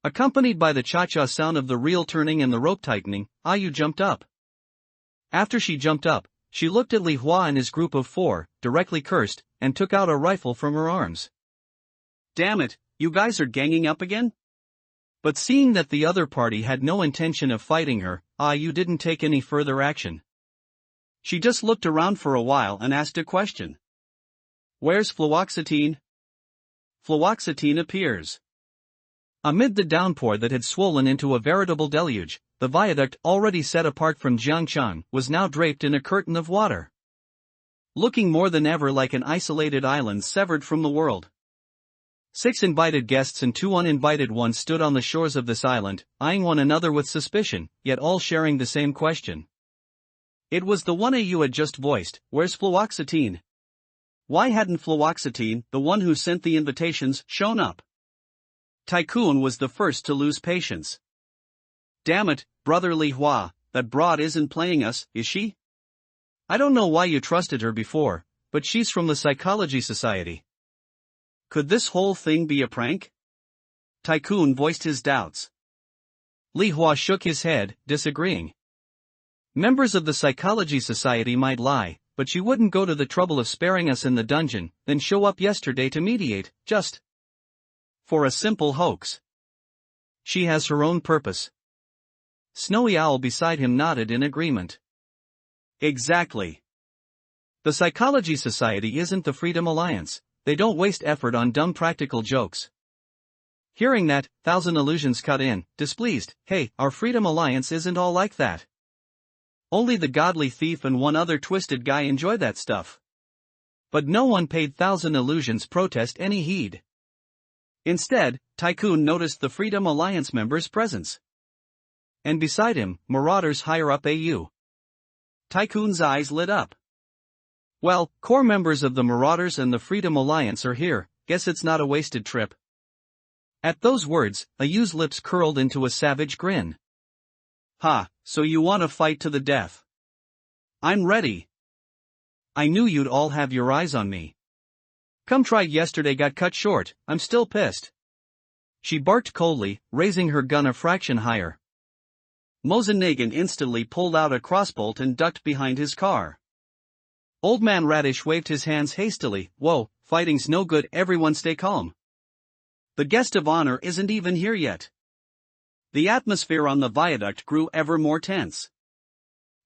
accompanied by the cha-cha sound of the reel turning and the rope tightening, Ayu jumped up. After she jumped up, she looked at Li Hua and his group of four, directly cursed, and took out a rifle from her arms. Damn it, you guys are ganging up again? But seeing that the other party had no intention of fighting her, Ayu didn't take any further action. She just looked around for a while and asked a question. Where's Fluoxetine? Fluoxetine appears. Amid the downpour that had swollen into a veritable deluge, the viaduct already set apart from Jiangchang was now draped in a curtain of water. Looking more than ever like an isolated island severed from the world. 6 invited guests and 2 uninvited ones stood on the shores of this island, eyeing one another with suspicion, yet all sharing the same question. It was the one Ayu had just voiced, where's Fluoxetine? Why hadn't Fluoxetine, the one who sent the invitations, shown up? Tycoon was the first to lose patience. Damn it, brother Li Hua, that broad isn't playing us, is she? I don't know why you trusted her before, but she's from the Psychology Society. Could this whole thing be a prank? Tycoon voiced his doubts. Li Hua shook his head, disagreeing. Members of the Psychology Society might lie, but she wouldn't go to the trouble of sparing us in the dungeon, then show up yesterday to mediate, just for a simple hoax. She has her own purpose. Snowy Owl beside him nodded in agreement. Exactly. The Psychology Society isn't the Freedom Alliance. They don't waste effort on dumb practical jokes. Hearing that, Thousand Illusions cut in, displeased. Hey, our Freedom Alliance isn't all like that. Only the godly thief and one other twisted guy enjoy that stuff. But no one paid Thousand Illusions' protest any heed. Instead, Tycoon noticed the Freedom Alliance member's presence. And beside him, Marauders higher up AU. Tycoon's eyes lit up. Well, core members of the Marauders and the Freedom Alliance are here, guess it's not a wasted trip. At those words, AU's lips curled into a savage grin. Ha, so you want to fight to the death? I'm ready. I knew you'd all have your eyes on me. Come try yesterday got cut short, I'm still pissed. She barked coldly, raising her gun a fraction higher. Mosenagin instantly pulled out a crossbolt and ducked behind his car. Old Man Radish waved his hands hastily. Whoa, fighting's no good, everyone stay calm. The guest of honor isn't even here yet. The atmosphere on the viaduct grew ever more tense.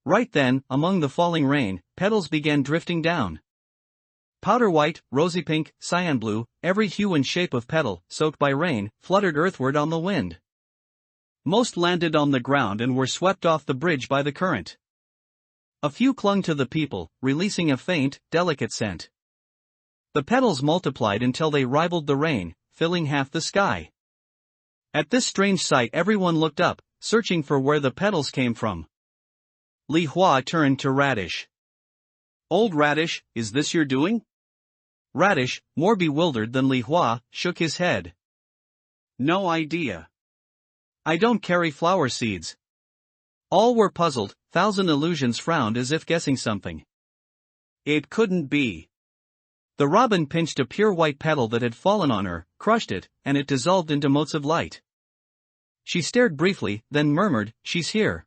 Right then, among the falling rain, petals began drifting down. Powder white, rosy pink, cyan blue, every hue and shape of petal, soaked by rain, fluttered earthward on the wind. Most landed on the ground and were swept off the bridge by the current. A few clung to the people, releasing a faint, delicate scent. The petals multiplied until they rivaled the rain, filling half the sky. At this strange sight everyone looked up, searching for where the petals came from. Li Hua turned to Radish. Old Radish, is this your doing? Radish, more bewildered than Li Hua, shook his head. No idea. I don't carry flower seeds. All were puzzled. Thousand Illusions frowned as if guessing something. It couldn't be. The robin pinched a pure white petal that had fallen on her, crushed it, and it dissolved into motes of light. She stared briefly, then murmured, "She's here."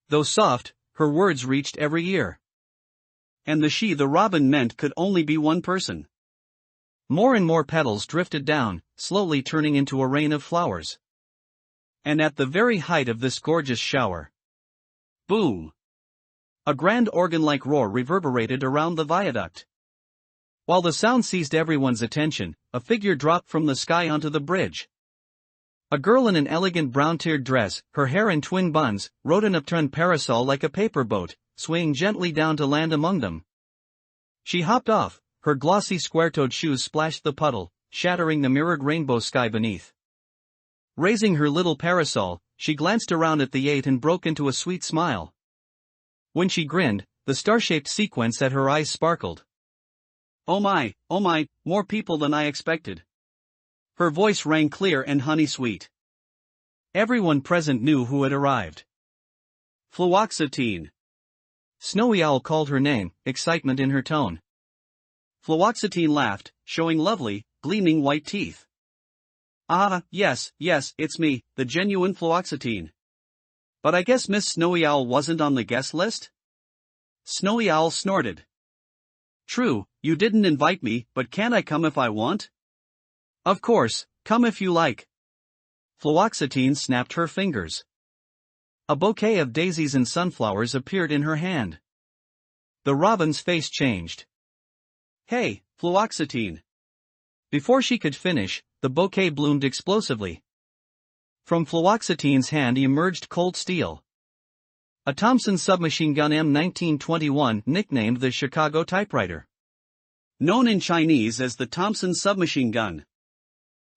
Though soft, her words reached every ear. And the she the robin meant could only be one person. More and more petals drifted down, slowly turning into a rain of flowers. And at the very height of this gorgeous shower, boom! A grand organ-like roar reverberated around the viaduct. While the sound seized everyone's attention, a figure dropped from the sky onto the bridge. A girl in an elegant brown-tiered dress, her hair in twin buns, rode an upturned parasol like a paper boat, swaying gently down to land among them. She hopped off, her glossy square-toed shoes splashed the puddle, shattering the mirrored rainbow sky beneath. Raising her little parasol, she glanced around at the eight and broke into a sweet smile. When she grinned, the star-shaped sequence at her eyes sparkled. Oh my, more people than I expected. Her voice rang clear and honey-sweet. Everyone present knew who had arrived. Fluoxetine. Snowy Owl called her name, excitement in her tone. Fluoxetine laughed, showing lovely, gleaming white teeth. Ah, yes, it's me, the genuine Fluoxetine. But I guess Miss Snowy Owl wasn't on the guest list? Snowy Owl snorted. True, you didn't invite me, but can't I come if I want? Of course, come if you like. Fluoxetine snapped her fingers. A bouquet of daisies and sunflowers appeared in her hand. The robin's face changed. Hey, Fluoxetine. Before she could finish, the bouquet bloomed explosively. From Fluoxetine's hand emerged cold steel. A Thompson submachine gun M1921, nicknamed the Chicago typewriter. Known in Chinese as the Thompson submachine gun.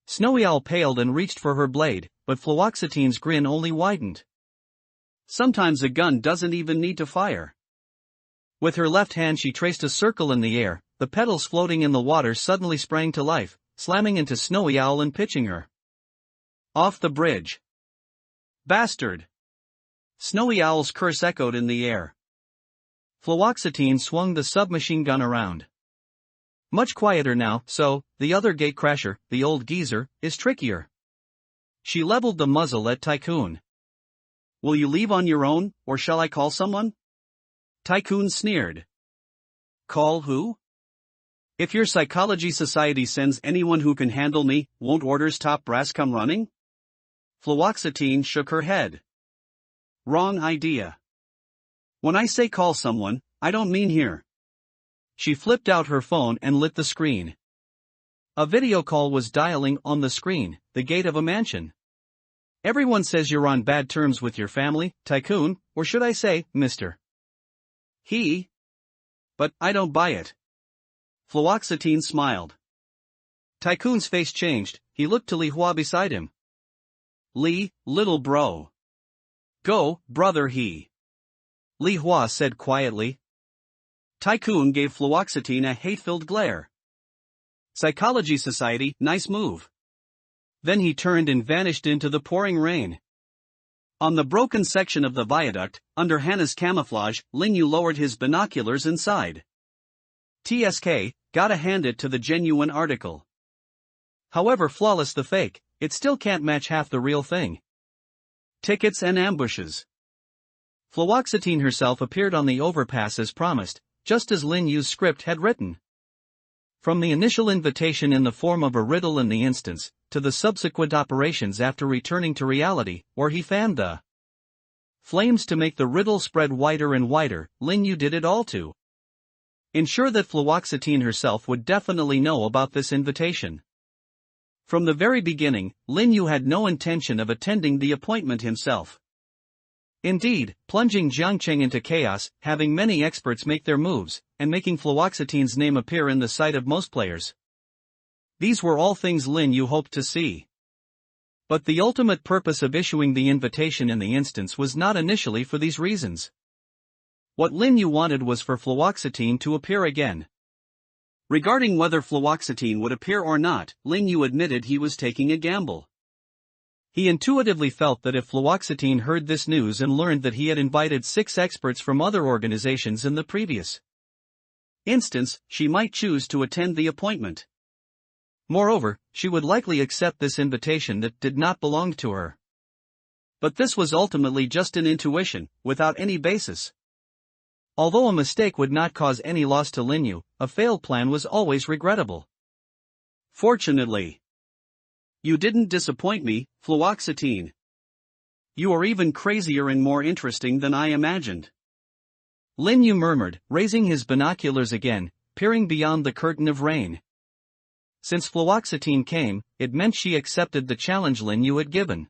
Snowy Owl paled and reached for her blade, but Fluoxetine's grin only widened. Sometimes a gun doesn't even need to fire. With her left hand she traced a circle in the air, the petals floating in the water suddenly sprang to life, slamming into Snowy Owl and pitching her off the bridge. Bastard! Snowy Owl's curse echoed in the air. Fluoxetine swung the submachine gun around. Much quieter now, so, the other gatecrasher, the old geezer, is trickier. She leveled the muzzle at Tycoon. Will you leave on your own, or shall I call someone? Tycoon sneered. Call who? If your psychology society sends anyone who can handle me, won't orders top brass come running? Fluoxetine shook her head. Wrong idea. When I say call someone, I don't mean here. She flipped out her phone and lit the screen. A video call was dialing on the screen, the gate of a mansion. Everyone says you're on bad terms with your family, Tycoon, or should I say, Mr. He? But I don't buy it. Fluoxetine smiled. Tycoon's face changed, he looked to Li Hua beside him. Li, little bro. Go, brother he. Li Hua said quietly. Tycoon gave Fluoxetine a hate-filled glare. Psychology Society, nice move. Then he turned and vanished into the pouring rain. On the broken section of the viaduct, under Hannah's camouflage, Lin Yu lowered his binoculars and sighed. TSK, gotta hand it to the genuine article. However flawless the fake, it still can't match half the real thing. Tickets and ambushes. Fluoxetine herself appeared on the overpass as promised, just as Lin Yu's script had written. From the initial invitation in the form of a riddle in the instance, to the subsequent operations after returning to reality, where he fanned the flames to make the riddle spread wider and wider, Lin Yu did it all to ensure that Fluoxetine herself would definitely know about this invitation. From the very beginning, Lin Yu had no intention of attending the appointment himself. Indeed, plunging Jiangcheng into chaos, having many experts make their moves, and making Fluoxetine's name appear in the sight of most players. These were all things Lin Yu hoped to see. But the ultimate purpose of issuing the invitation in the instance was not initially for these reasons. What Lin Yu wanted was for Fluoxetine to appear again. Regarding whether Fluoxetine would appear or not, Lin Yu admitted he was taking a gamble. He intuitively felt that if Fluoxetine heard this news and learned that he had invited 6 experts from other organizations in the previous instance, she might choose to attend the appointment. Moreover, she would likely accept this invitation that did not belong to her. But this was ultimately just an intuition, without any basis. Although a mistake would not cause any loss to Lin Yu, a failed plan was always regrettable. Fortunately, you didn't disappoint me, Fluoxetine. You are even crazier and more interesting than I imagined. Lin Yu murmured, raising his binoculars again, peering beyond the curtain of rain. Since Fluoxetine came, it meant she accepted the challenge Lin Yu had given.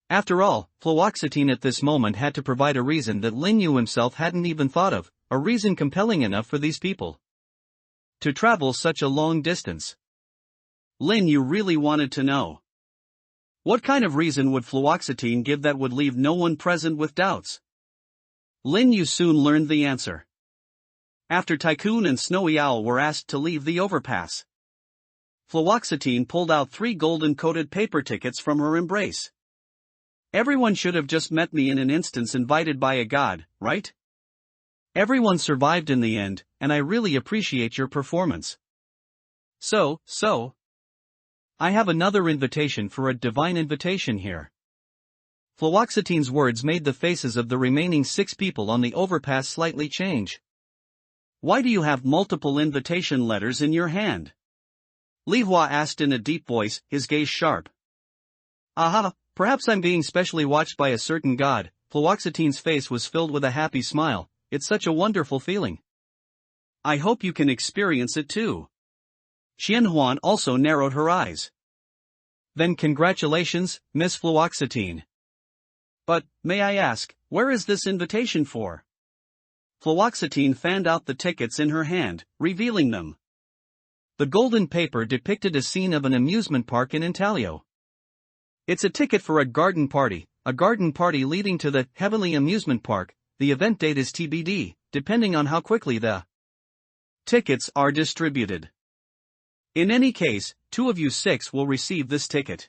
After all, Fluoxetine at this moment had to provide a reason that Lin Yu himself hadn't even thought of, a reason compelling enough for these people to travel such a long distance. Lin Yu really wanted to know. What kind of reason would Fluoxetine give that would leave no one present with doubts? Lin Yu soon learned the answer. After Tycoon and Snowy Owl were asked to leave the overpass, Fluoxetine pulled out 3 golden-coated paper tickets from her embrace. Everyone should have just met me in an instance invited by a god, right? Everyone survived in the end, and I really appreciate your performance. So, I have another invitation for a divine invitation here. Fluoxetine's words made the faces of the remaining 6 people on the overpass slightly change. Why do you have multiple invitation letters in your hand? Li Hua asked in a deep voice, his gaze sharp. Aha, perhaps I'm being specially watched by a certain god. Fluoxetine's face was filled with a happy smile. It's such a wonderful feeling. I hope you can experience it too. Xianhuan also narrowed her eyes. Then congratulations, Miss Fluoxetine. But, may I ask, where is this invitation for? Fluoxetine fanned out the tickets in her hand, revealing them. The golden paper depicted a scene of an amusement park in Intalio. It's a ticket for a garden party leading to the Heavenly Amusement Park. The event date is TBD, depending on how quickly the tickets are distributed. In any case, 2 of you 6 will receive this ticket.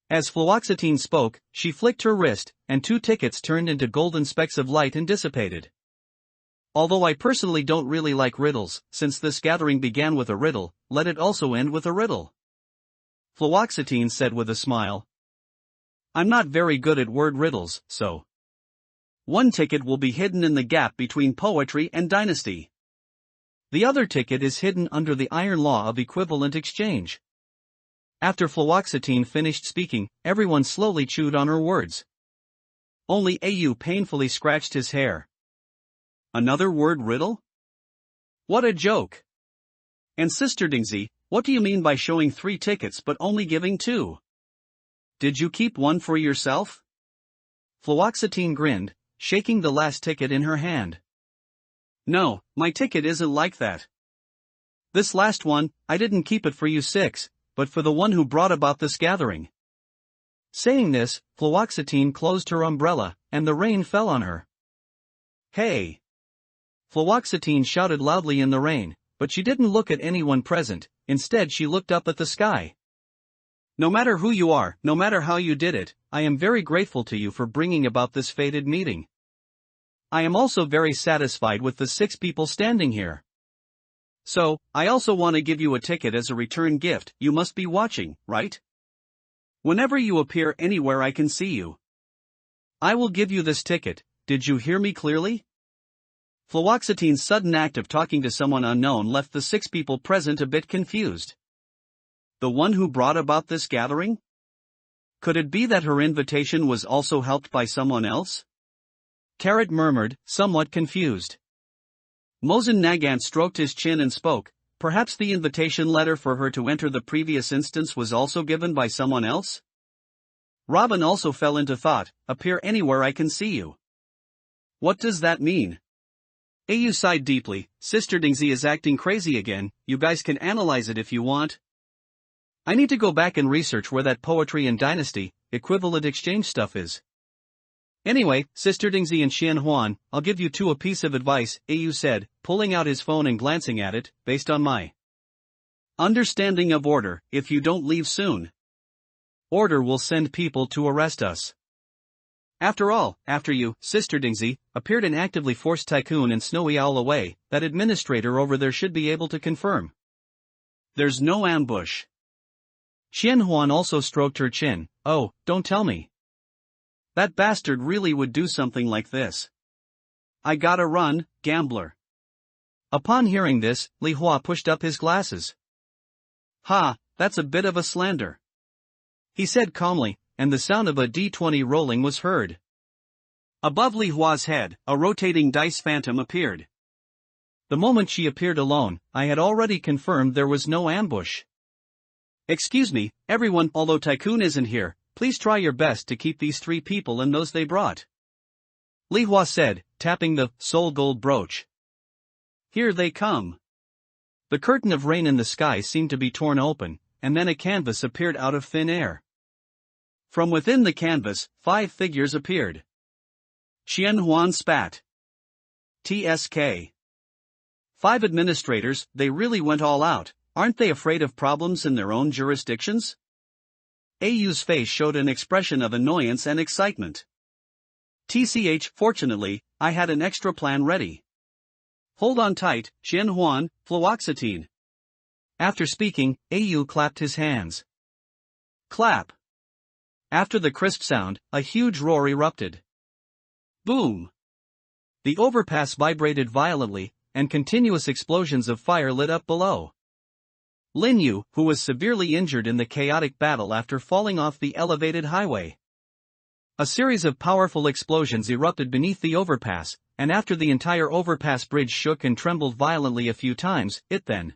As Fluoxetine spoke, she flicked her wrist, and 2 tickets turned into golden specks of light and dissipated. Although I personally don't really like riddles, since this gathering began with a riddle, let it also end with a riddle. Fluoxetine said with a smile. I'm not very good at word riddles, so 1 ticket will be hidden in the gap between poetry and dynasty. The other ticket is hidden under the iron law of equivalent exchange. After Fluoxetine finished speaking, everyone slowly chewed on her words. Only Au painfully scratched his hair. Another word riddle? What a joke! And Sister Dingzi, What do you mean by showing 3 tickets but only giving 2? Did you keep one for yourself? Fluoxetine grinned, shaking the last ticket in her hand. No, my ticket isn't like that. This last one, I didn't keep it for you 6, but for the one who brought about this gathering. Saying this, Fluoxetine closed her umbrella, and the rain fell on her. Hey! Fluoxetine shouted loudly in the rain, but she didn't look at anyone present, instead she looked up at the sky. No matter who you are, no matter how you did it, I am very grateful to you for bringing about this fated meeting. I am also very satisfied with the 6 people standing here. So, I also want to give you a ticket as a return gift. You must be watching, right? Whenever you appear anywhere I can see you. I will give you this ticket. Did you hear me clearly? Fluoxetine's sudden act of talking to someone unknown left the 6 people present a bit confused. The one who brought about this gathering? Could it be that her invitation was also helped by someone else? Carrot murmured, somewhat confused. Mosin Nagant stroked his chin and spoke, perhaps the invitation letter for her to enter the previous instance was also given by someone else? Robin also fell into thought, appear anywhere I can see you. What does that mean? Au sighed deeply, Sister Dingsy is acting crazy again, you guys can analyze it if you want. I need to go back and research where that poetry and dynasty, equivalent exchange stuff is. Anyway, Sister Dingsy and Xian Huan, I'll give you 2 a piece of advice, Au said, pulling out his phone and glancing at it, based on my understanding of order, if you don't leave soon. Order will send people to arrest us. After all, after you, Sister Dingsy, appeared and actively forced Tycoon and Snowy Owl away, that administrator over there should be able to confirm. There's no ambush. Xian Huan also stroked her chin, oh, don't tell me. That bastard really would do something like this. I gotta run, gambler. Upon hearing this, Li Hua pushed up his glasses. Ha, that's a bit of a slander. He said calmly, and the sound of a D20 rolling was heard. Above Li Hua's head, a rotating dice phantom appeared. The moment she appeared alone, I had already confirmed there was no ambush. Excuse me, everyone, although Tycoon isn't here, please try your best to keep these 3 people and those they brought. Li Hua said, tapping the soul gold brooch. Here they come. The curtain of rain in the sky seemed to be torn open, and then a canvas appeared out of thin air. From within the canvas, 5 figures appeared. Xian Huan spat. TSK. 5 administrators, they really went all out, aren't they afraid of problems in their own jurisdictions? Au's face showed an expression of annoyance and excitement. TCH, fortunately, I had an extra plan ready. Hold on tight, Xian Huan, Fluoxetine. After speaking, Au clapped his hands. Clap. After the crisp sound, a huge roar erupted. Boom! The overpass vibrated violently, and continuous explosions of fire lit up below. Lin Yu, who was severely injured in the chaotic battle after falling off the elevated highway. A series of powerful explosions erupted beneath the overpass, and after the entire overpass bridge shook and trembled violently a few times, it then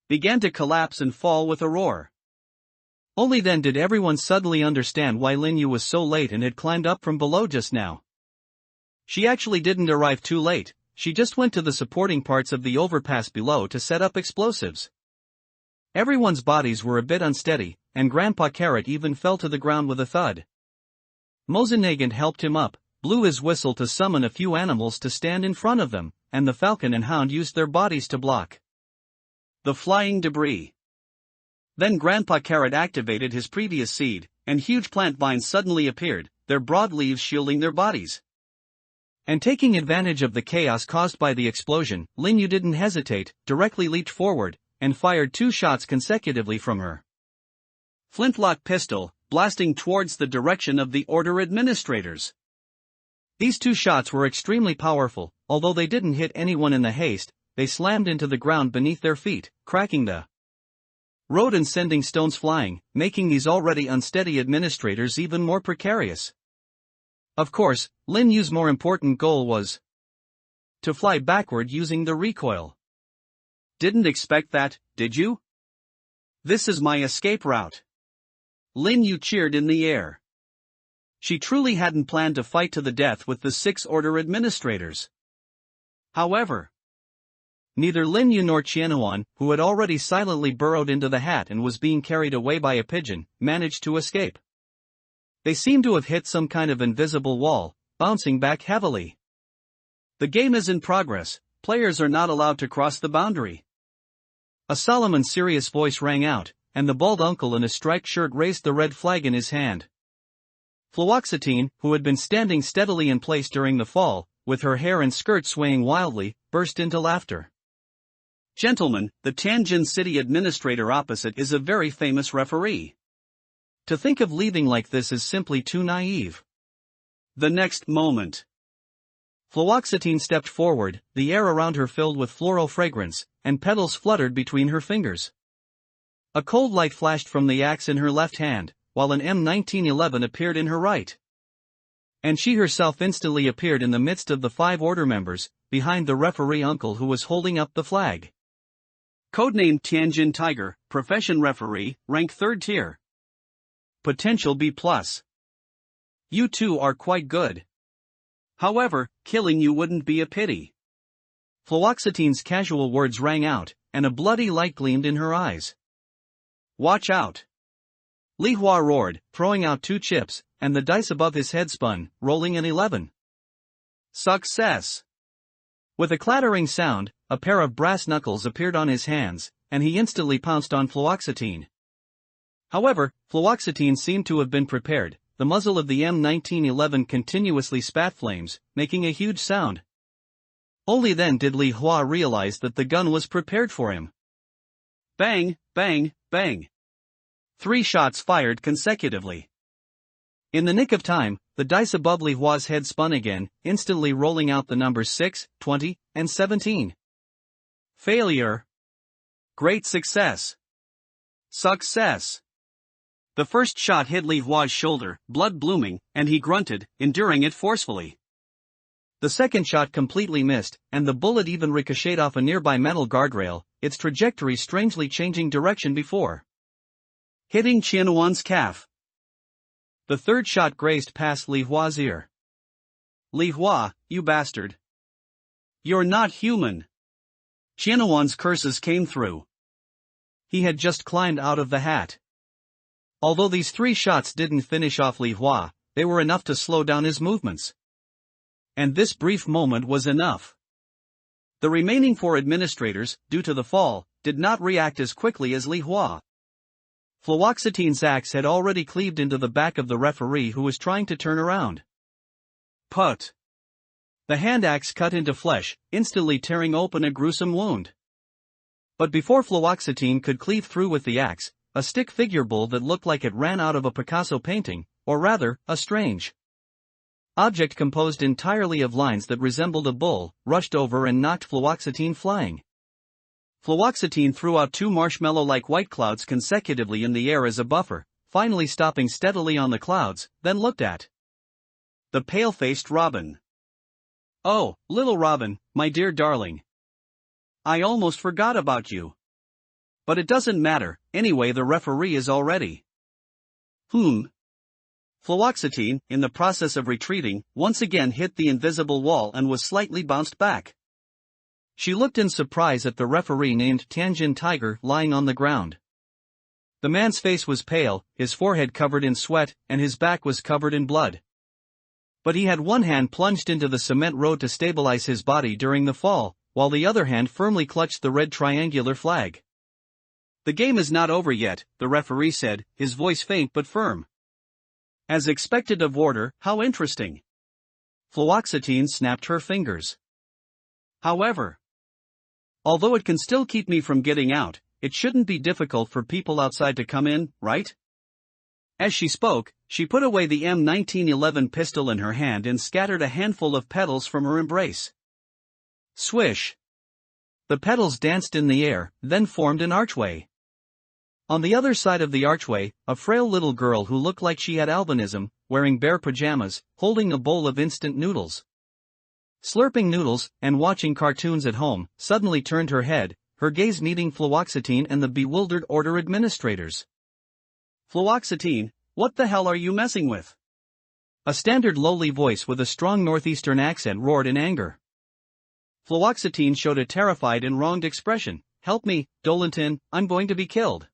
began to collapse and fall with a roar. Only then did everyone suddenly understand why Lin Yu was so late and had climbed up from below just now. She actually didn't arrive too late, she just went to the supporting parts of the overpass below to set up explosives. Everyone's bodies were a bit unsteady, and Grandpa Carrot even fell to the ground with a thud. Mosinagant helped him up, blew his whistle to summon a few animals to stand in front of them, and the falcon and hound used their bodies to block the flying debris. Then Grandpa Carrot activated his previous seed, and huge plant vines suddenly appeared, their broad leaves shielding their bodies. And taking advantage of the chaos caused by the explosion, Lin Yu didn't hesitate, directly leaped forward, and fired 2 shots consecutively from her flintlock pistol, blasting towards the direction of the order administrators. These 2 shots were extremely powerful, although they didn't hit anyone in the haste, they slammed into the ground beneath their feet, cracking the road and sending stones flying, making these already unsteady administrators even more precarious. Of course, Lin Yu's more important goal was to fly backward using the recoil. Didn't expect that, did you? This is my escape route. Lin Yu cheered in the air. She truly hadn't planned to fight to the death with the Six Order administrators. However, neither Lin Yu nor Qianhuan, who had already silently burrowed into the hat and was being carried away by a pigeon, managed to escape. They seemed to have hit some kind of invisible wall, bouncing back heavily. The game is in progress, players are not allowed to cross the boundary. A solemn and serious voice rang out, and the bald uncle in a striped shirt raised the red flag in his hand. Fluoxetine, who had been standing steadily in place during the fall, with her hair and skirt swaying wildly, burst into laughter. Gentlemen, the Tianjin city administrator opposite is a very famous referee. To think of leaving like this is simply too naive. The next moment, Fluoxetine stepped forward, the air around her filled with floral fragrance, and petals fluttered between her fingers. A cold light flashed from the axe in her left hand, while an M1911 appeared in her right. And she herself instantly appeared in the midst of the 5 order members, behind the referee uncle who was holding up the flag. Codenamed Tianjin Tiger, profession referee, rank 3rd tier. Potential B+. You two are quite good. However, killing you wouldn't be a pity. Fluoxetine's casual words rang out, and a bloody light gleamed in her eyes. Watch out! Li Hua roared, throwing out 2 chips, and the dice above his head spun, rolling an 11. Success! With a clattering sound, a pair of brass knuckles appeared on his hands, and he instantly pounced on Fluoxetine. However, Fluoxetine seemed to have been prepared. The muzzle of the M1911 continuously spat flames, making a huge sound. Only then did Li Hua realize that the gun was prepared for him. Bang, bang, bang. 3 shots fired consecutively. In the nick of time, the dice above Li Hua's head spun again, instantly rolling out the numbers 6, 20, and 17. Failure. Great success. Success. The first shot hit Li Hua's shoulder, blood blooming, and he grunted, enduring it forcefully. The second shot completely missed, and the bullet even ricocheted off a nearby metal guardrail, its trajectory strangely changing direction before hitting Qianhuan's calf. The third shot grazed past Li Hua's ear. Li Hua, you bastard. You're not human. Qianhuan's curses came through. He had just climbed out of the hat. Although these 3 shots didn't finish off Li Hua, they were enough to slow down his movements. And this brief moment was enough. The remaining 4 administrators, due to the fall, did not react as quickly as Li Hua. Fluoxetine's axe had already cleaved into the back of the referee who was trying to turn around. Put! The hand axe cut into flesh, instantly tearing open a gruesome wound. But before Fluoxetine could cleave through with the axe, a stick figure bull that looked like it ran out of a Picasso painting, or rather, a strange object composed entirely of lines that resembled a bull, rushed over and knocked Fluoxetine flying. Fluoxetine threw out 2 marshmallow-like white clouds consecutively in the air as a buffer, finally stopping steadily on the clouds, then looked at the pale-faced Robin. Oh, little Robin, my dear darling. I almost forgot about you. But it doesn't matter, anyway the referee is all ready. Fluoxetine, in the process of retreating, once again hit the invisible wall and was slightly bounced back. She looked in surprise at the referee named Tianjin Tiger lying on the ground. The man's face was pale, his forehead covered in sweat, and his back was covered in blood. But he had one hand plunged into the cement road to stabilize his body during the fall, while the other hand firmly clutched the red triangular flag. The game is not over yet, the referee said, his voice faint but firm. As expected of order, how interesting. Fluoxetine snapped her fingers. However, although it can still keep me from getting out, it shouldn't be difficult for people outside to come in, right? As she spoke, she put away the M1911 pistol in her hand and scattered a handful of petals from her embrace. Swish! The petals danced in the air, then formed an archway. On the other side of the archway, a frail little girl who looked like she had albinism, wearing bare pajamas, holding a bowl of instant noodles. Slurping noodles, and watching cartoons at home, suddenly turned her head, her gaze meeting fluoxetine and the bewildered order administrators. "Fluoxetine, what the hell are you messing with?" A standard lowly voice with a strong northeastern accent roared in anger. Fluoxetine showed a terrified and wronged expression. "Help me, Dolentin, I'm going to be killed."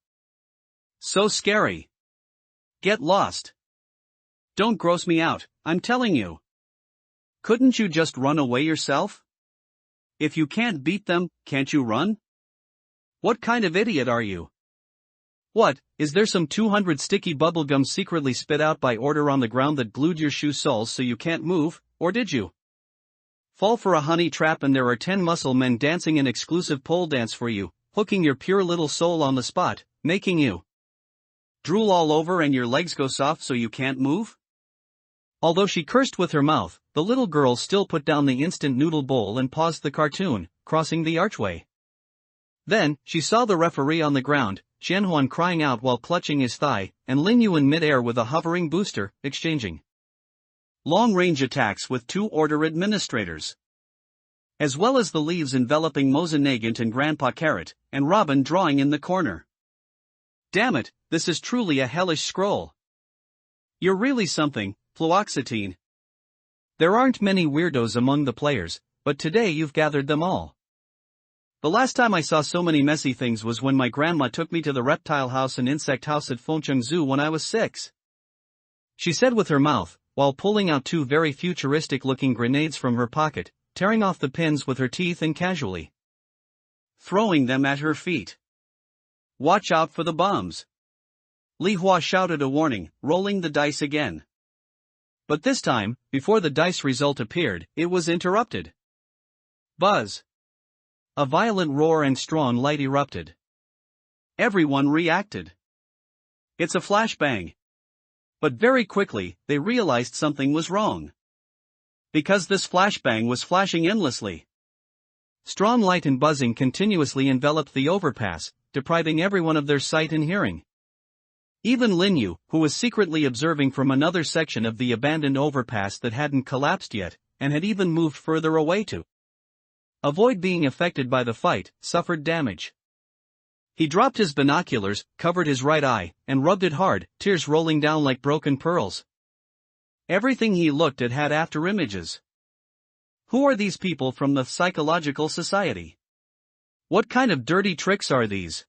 "So scary. Get lost. Don't gross me out, I'm telling you. Couldn't you just run away yourself? If you can't beat them, can't you run? What kind of idiot are you? What, is there some 200 sticky bubblegum secretly spit out by order on the ground that glued your shoe soles so you can't move, or did you fall for a honey trap and there are 10 muscle men dancing an exclusive pole dance for you, hooking your pure little soul on the spot, making you drool all over and your legs go soft so you can't move?" Although she cursed with her mouth, the little girl still put down the instant noodle bowl and paused the cartoon, crossing the archway. Then, she saw the referee on the ground, Jianhuan crying out while clutching his thigh, and Lin Yu in mid-air with a hovering booster, exchanging long-range attacks with 2 order administrators. As well as the leaves enveloping Mozenagant and Grandpa Carrot, and Robin drawing in the corner. "Damn it, this is truly a hellish scroll. You're really something, Fluoxetine. There aren't many weirdos among the players, but today you've gathered them all. The last time I saw so many messy things was when my grandma took me to the reptile house and insect house at Fengcheng Zoo when I was 6. She said with her mouth, while pulling out 2 very futuristic-looking grenades from her pocket, tearing off the pins with her teeth and casually throwing them at her feet. "Watch out for the bombs." Li Hua shouted a warning, rolling the dice again. But this time, before the dice result appeared, it was interrupted. Buzz. A violent roar and strong light erupted. Everyone reacted. "It's a flashbang." But very quickly, they realized something was wrong. Because this flashbang was flashing endlessly. Strong light and buzzing continuously enveloped the overpass, depriving everyone of their sight and hearing. Even Lin Yu, who was secretly observing from another section of the abandoned overpass that hadn't collapsed yet, and had even moved further away to avoid being affected by the fight, suffered damage. He dropped his binoculars, covered his right eye, and rubbed it hard, tears rolling down like broken pearls. Everything he looked at had after-images. Who are these people from the Psychological Society? What kind of dirty tricks are these?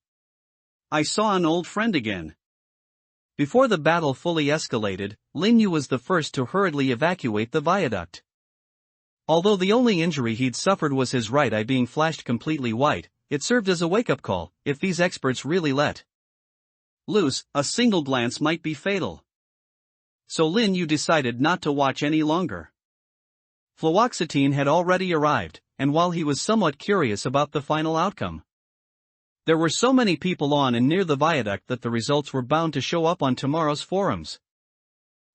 I saw an old friend again. Before the battle fully escalated, Lin Yu was the first to hurriedly evacuate the viaduct. Although the only injury he'd suffered was his right eye being flashed completely white, it served as a wake-up call. If these experts really let loose, a single glance might be fatal. So Lin Yu decided not to watch any longer. Fluoxetine had already arrived, and while he was somewhat curious about the final outcome, there were so many people on and near the viaduct that the results were bound to show up on tomorrow's forums.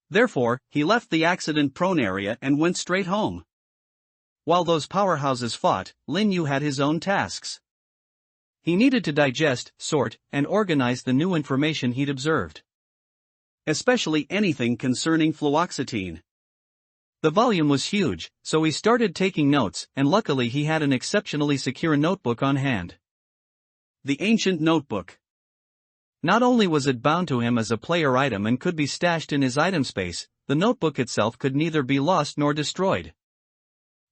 Therefore, he left the accident-prone area and went straight home. While those powerhouses fought, Lin Yu had his own tasks. He needed to digest, sort, and organize the new information he'd observed. Especially anything concerning fluoxetine. The volume was huge, so he started taking notes, and luckily he had an exceptionally secure notebook on hand. The ancient notebook. Not only was it bound to him as a player item and could be stashed in his item space, the notebook itself could neither be lost nor destroyed.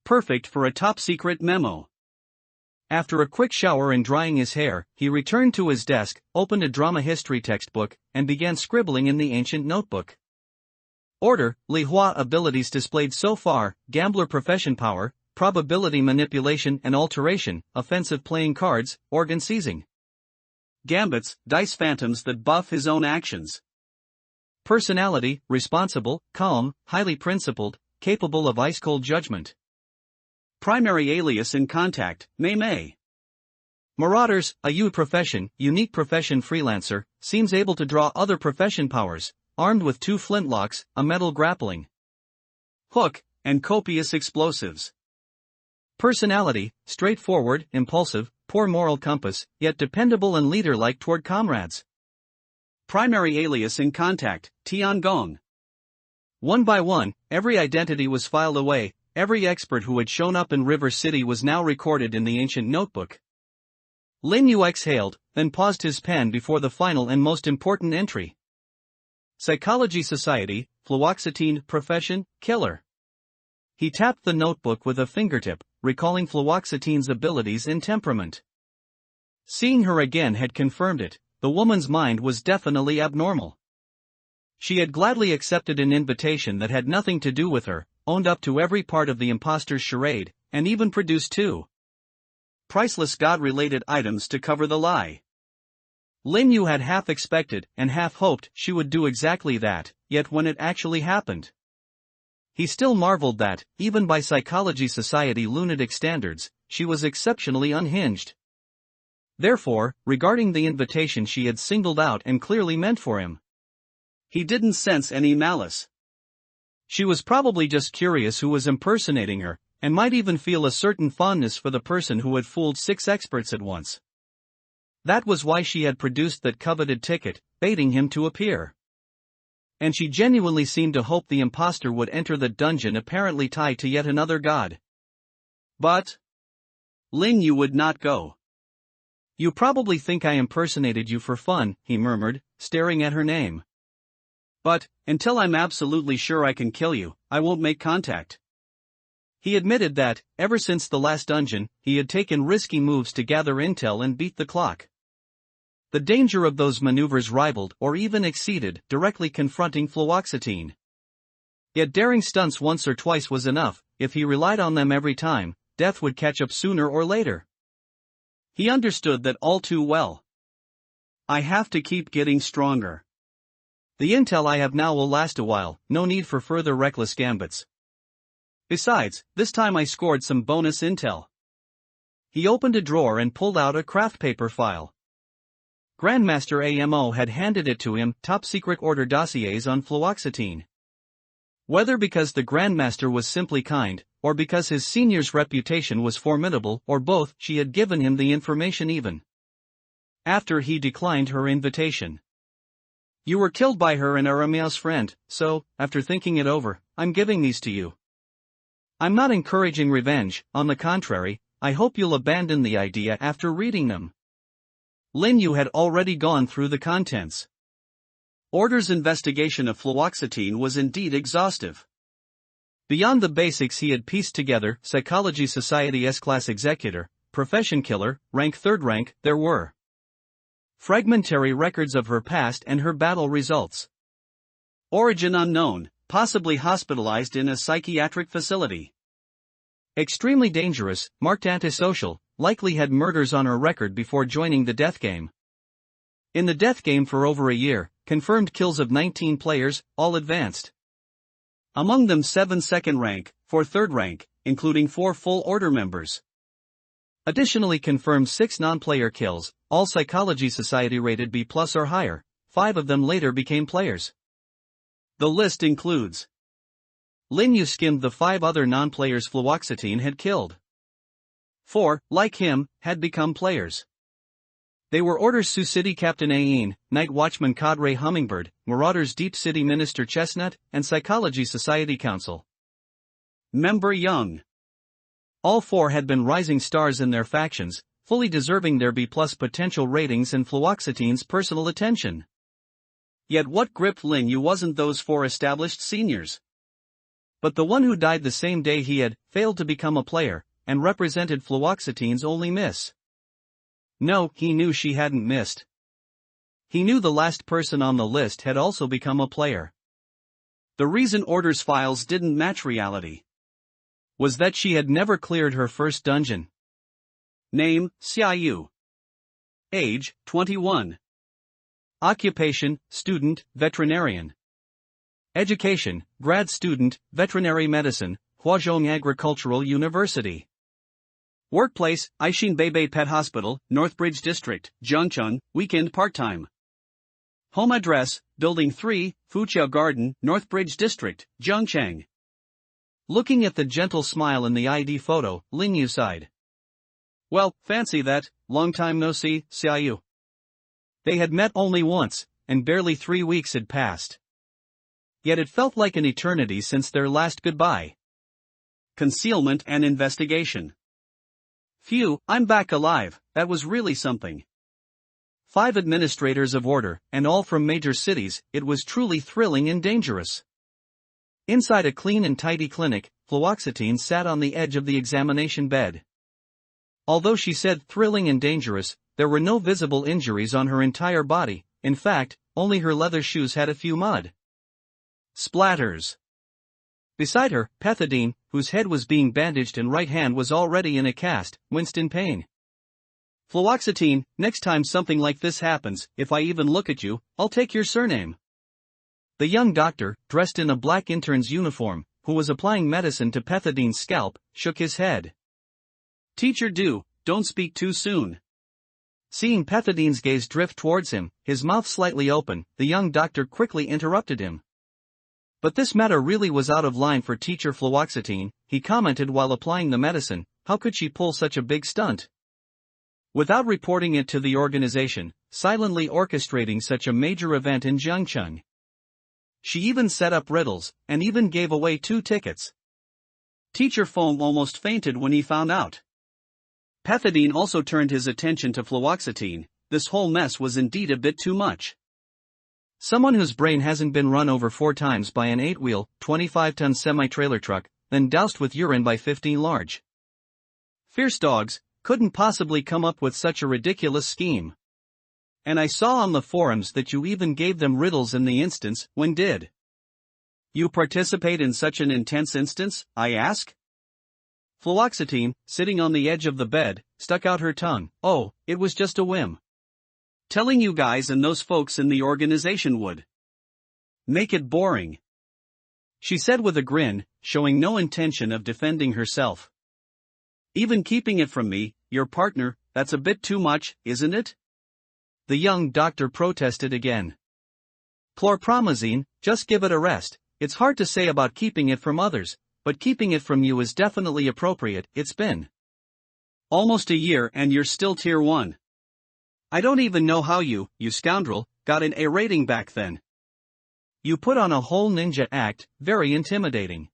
Perfect for a top-secret memo. After a quick shower and drying his hair, he returned to his desk, opened a drama history textbook, and began scribbling in the ancient notebook. Order, Li Hua abilities displayed so far: gambler profession power, probability manipulation and alteration, offensive playing cards, organ seizing. Gambits, dice phantoms that buff his own actions. Personality, responsible, calm, highly principled, capable of ice-cold judgment. Primary alias in contact, Mei. Marauders, a unique profession freelancer, seems able to draw other profession powers, armed with 2 flintlocks, a metal grappling hook, and copious explosives. Personality, straightforward, impulsive, poor moral compass, yet dependable and leader-like toward comrades. Primary alias in contact, Tiangong. One by one, every identity was filed away. Every expert who had shown up in River City was now recorded in the ancient notebook. Lin Yu exhaled, then paused his pen before the final and most important entry. Psychology Society, fluoxetine, profession, killer. He tapped the notebook with a fingertip, recalling fluoxetine's abilities and temperament. Seeing her again had confirmed it. The woman's mind was definitely abnormal. She had gladly accepted an invitation that had nothing to do with her, owned up to every part of the imposter's charade, and even produced two priceless God-related items to cover the lie. Lin Yu had half expected and half hoped she would do exactly that, yet when it actually happened, he still marveled that, even by Psychology Society lunatic standards, she was exceptionally unhinged. Therefore, regarding the invitation she had singled out and clearly meant for him, he didn't sense any malice. She was probably just curious who was impersonating her, and might even feel a certain fondness for the person who had fooled 6 experts at once. That was why she had produced that coveted ticket, baiting him to appear. And she genuinely seemed to hope the imposter would enter the dungeon apparently tied to yet another god. But Lin Yu would not go. "You probably think I impersonated you for fun," he murmured, staring at her name. "But, until I'm absolutely sure I can kill you, I won't make contact." He admitted that, ever since the last dungeon, he had taken risky moves to gather intel and beat the clock. The danger of those maneuvers rivaled or even exceeded directly confronting fluoxetine. Yet daring stunts once or twice was enough. If he relied on them every time, death would catch up sooner or later. He understood that all too well. "I have to keep getting stronger. The intel I have now will last a while, no need for further reckless gambits. Besides, this time I scored some bonus intel." He opened a drawer and pulled out a craft paper file. Grandmaster AMO had handed it to him, top-secret order dossiers on fluoxetine. Whether because the Grandmaster was simply kind, or because his senior's reputation was formidable, or both, she had given him the information even after he declined her invitation. "You were killed by her and Arameo's friend, so, after thinking it over, I'm giving these to you. I'm not encouraging revenge, on the contrary, I hope you'll abandon the idea after reading them." Lin Yu had already gone through the contents. Order's investigation of fluoxetine was indeed exhaustive. Beyond the basics he had pieced together, Psychology Society S-Class Executor, Profession Killer, Rank 3rd Rank, there were fragmentary records of her past and her battle results. Origin unknown, possibly hospitalized in a psychiatric facility. Extremely dangerous, marked antisocial, likely had murders on her record before joining the death game. In the death game for over a year, confirmed kills of 19 players, all advanced. Among them 7 second rank, 4 third rank, including 4 full order members. Additionally confirmed 6 non-player kills, all Psychology Society rated B+ or higher, 5 of them later became players. The list includes Lin Yu skimmed the 5 other non-players fluoxetine had killed. 4, like him, had become players. They were Order's Sioux City Captain Ain, Night Watchman Cadre Hummingbird, Marauders Deep City Minister Chestnut, and Psychology Society Council member Young. All 4 had been rising stars in their factions, fully deserving their B+ potential ratings and fluoxetine's personal attention. Yet what gripped Lin Yu wasn't those 4 established seniors, but the one who died the same day he had failed to become a player, and represented fluoxetine's only miss. No, he knew she hadn't missed. He knew the last person on the list had also become a player. The reason Order's files didn't match reality was that she had never cleared her first dungeon. Name, Xia Yu. Age, 21. Occupation, student, veterinarian. Education, grad student, veterinary medicine, Huazhong Agricultural University. Workplace, Aishin Beibei Pet Hospital, Northbridge District, Zhengcheng, weekend part-time. Home address, Building 3, Fuqiao Garden, Northbridge District, Zhengcheng. Looking at the gentle smile in the ID photo, Lin Yu sighed. Well, fancy that, long time no see, Xia Yu. They had met only once, and barely 3 weeks had passed. Yet it felt like an eternity since their last goodbye. Concealment and investigation. Phew, I'm back alive, that was really something. 5 administrators of order, and all from major cities, it was truly thrilling and dangerous. Inside a clean and tidy clinic, Fluoxetine sat on the edge of the examination bed. Although she said thrilling and dangerous, there were no visible injuries on her entire body. In fact, only her leather shoes had a few mud splatters. Beside her, Pethidine, whose head was being bandaged and right hand was already in a cast, winced in pain. Fluoxetine, next time something like this happens, if I even look at you, I'll take your surname. The young doctor, dressed in a black intern's uniform, who was applying medicine to Pethidine's scalp, shook his head. Teacher, don't speak too soon. Seeing Pethidine's gaze drift towards him, his mouth slightly open, the young doctor quickly interrupted him. But this matter really was out of line for Teacher Fluoxetine, he commented while applying the medicine. How could she pull such a big stunt? Without reporting it to the organization, silently orchestrating such a major event in Jiangcheng. She even set up riddles, and even gave away 2 tickets. Teacher Foam almost fainted when he found out. Pethidine also turned his attention to Fluoxetine. This whole mess was indeed a bit too much. Someone whose brain hasn't been run over 4 times by an 8-wheel, 25-ton semi-trailer truck, then doused with urine by 15 large fierce dogs, couldn't possibly come up with such a ridiculous scheme. And I saw on the forums that you even gave them riddles in the instance. When did you participate in such an intense instance, I ask? Fluoxetine, sitting on the edge of the bed, stuck out her tongue. Oh, it was just a whim. Telling you guys and those folks in the organization would make it boring, she said with a grin, showing no intention of defending herself. Even keeping it from me, your partner, that's a bit too much, isn't it? The young doctor protested again. Chlorpromazine, just give it a rest. It's hard to say about keeping it from others, but keeping it from you is definitely appropriate. It's been almost a year and you're still tier 1. I don't even know how you scoundrel, got an A rating back then. You put on a whole ninja act, very intimidating.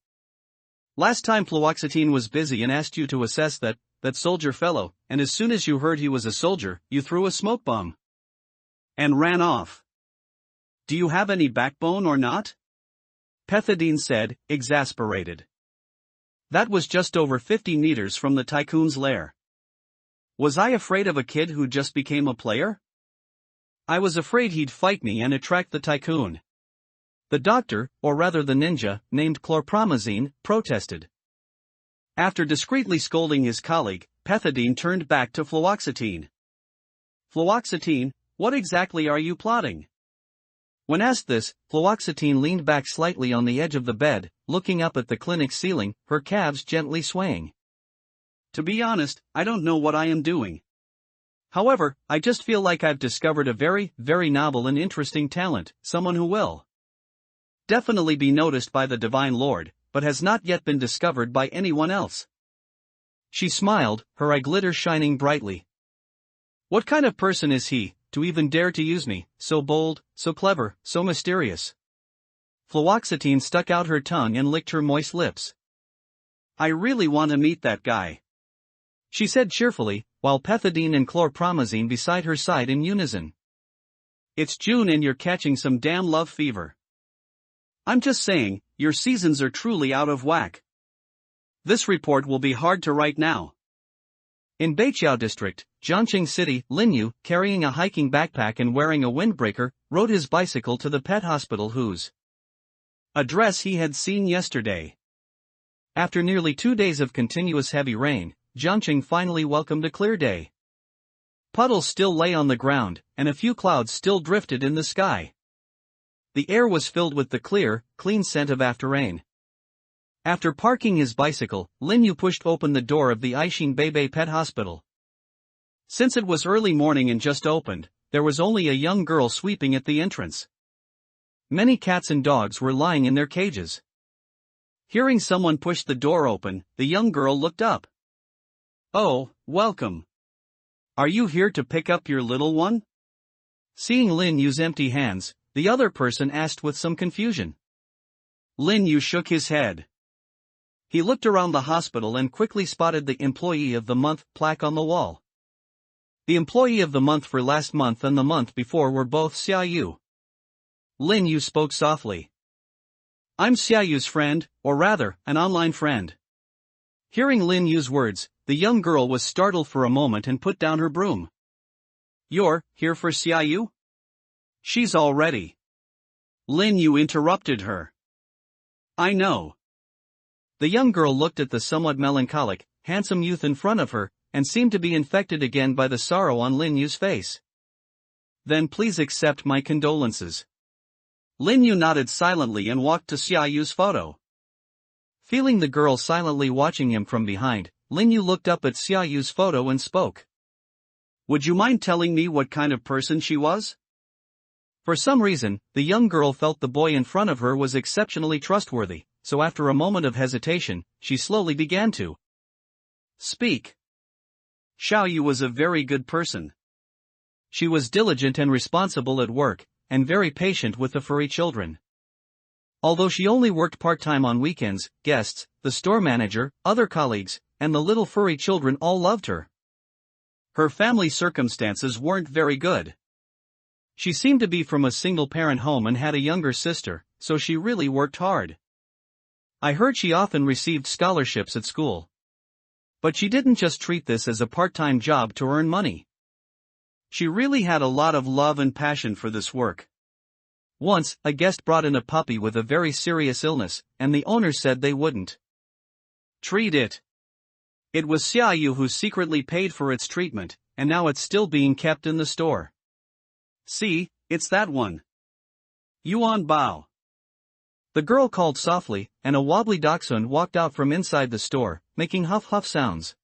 Last time Fluoxetine was busy and asked you to assess that soldier fellow, and as soon as you heard he was a soldier, you threw a smoke bomb and ran off. Do you have any backbone or not? Pethidine said, exasperated. That was just over 50 meters from the tycoon's lair. Was I afraid of a kid who just became a player? I was afraid he'd fight me and attract the tycoon. The doctor, or rather the ninja, named Chlorpromazine, protested. After discreetly scolding his colleague, Pethidine turned back to Fluoxetine. Fluoxetine, what exactly are you plotting? When asked this, Fluoxetine leaned back slightly on the edge of the bed, looking up at the clinic ceiling, her calves gently swaying. To be honest, I don't know what I am doing. However, I just feel like I've discovered a very, very novel and interesting talent, someone who will definitely be noticed by the Divine Lord, but has not yet been discovered by anyone else. She smiled, her eye glitter shining brightly. What kind of person is he, to even dare to use me, so bold, so clever, so mysterious? Fluoxetine stuck out her tongue and licked her moist lips. I really want to meet that guy, she said cheerfully, while Pethidine and Chlorpromazine beside her sighed in unison. It's June and you're catching some damn love fever. I'm just saying, your seasons are truly out of whack. This report will be hard to write now. In Beiqiao District, Jiangcheng City, Lin Yu, carrying a hiking backpack and wearing a windbreaker, rode his bicycle to the pet hospital whose address he had seen yesterday. After nearly 2 days of continuous heavy rain, Jiangcheng finally welcomed a clear day. Puddles still lay on the ground, and a few clouds still drifted in the sky. The air was filled with the clear, clean scent of after rain. After parking his bicycle, Lin Yu pushed open the door of the Aishin Beibei Pet Hospital. Since it was early morning and just opened, there was only a young girl sweeping at the entrance. Many cats and dogs were lying in their cages. Hearing someone push the door open, the young girl looked up. Oh, welcome. Are you here to pick up your little one? Seeing Lin Yu's empty hands, the other person asked with some confusion. Lin Yu shook his head. He looked around the hospital and quickly spotted the Employee of the Month plaque on the wall. The Employee of the Month for last month and the month before were both Xia Yu. Lin Yu spoke softly. I'm Xia Yu's friend, or rather, an online friend. Hearing Lin Yu's words, the young girl was startled for a moment and put down her broom. You're here for Xia Yu? She's all ready. Lin Yu interrupted her. I know. The young girl looked at the somewhat melancholic, handsome youth in front of her, and seemed to be infected again by the sorrow on Lin Yu's face. Then please accept my condolences. Lin Yu nodded silently and walked to Xia Yu's photo. Feeling the girl silently watching him from behind, Lin Yu looked up at Xia Yu's photo and spoke. Would you mind telling me what kind of person she was? For some reason, the young girl felt the boy in front of her was exceptionally trustworthy, so after a moment of hesitation, she slowly began to speak. Xiao Yu was a very good person. She was diligent and responsible at work, and very patient with the furry children. Although she only worked part-time on weekends, guests, the store manager, other colleagues, and the little furry children all loved her. Her family circumstances weren't very good. She seemed to be from a single-parent home and had a younger sister, so she really worked hard. I heard she often received scholarships at school. But she didn't just treat this as a part-time job to earn money. She really had a lot of love and passion for this work. Once, a guest brought in a puppy with a very serious illness, and the owner said they wouldn't treat it. It was Xia Yu who secretly paid for its treatment, and now it's still being kept in the store. See, it's that one. Yuan Bao. The girl called softly, and a wobbly dachshund walked out from inside the store, making huff-huff sounds.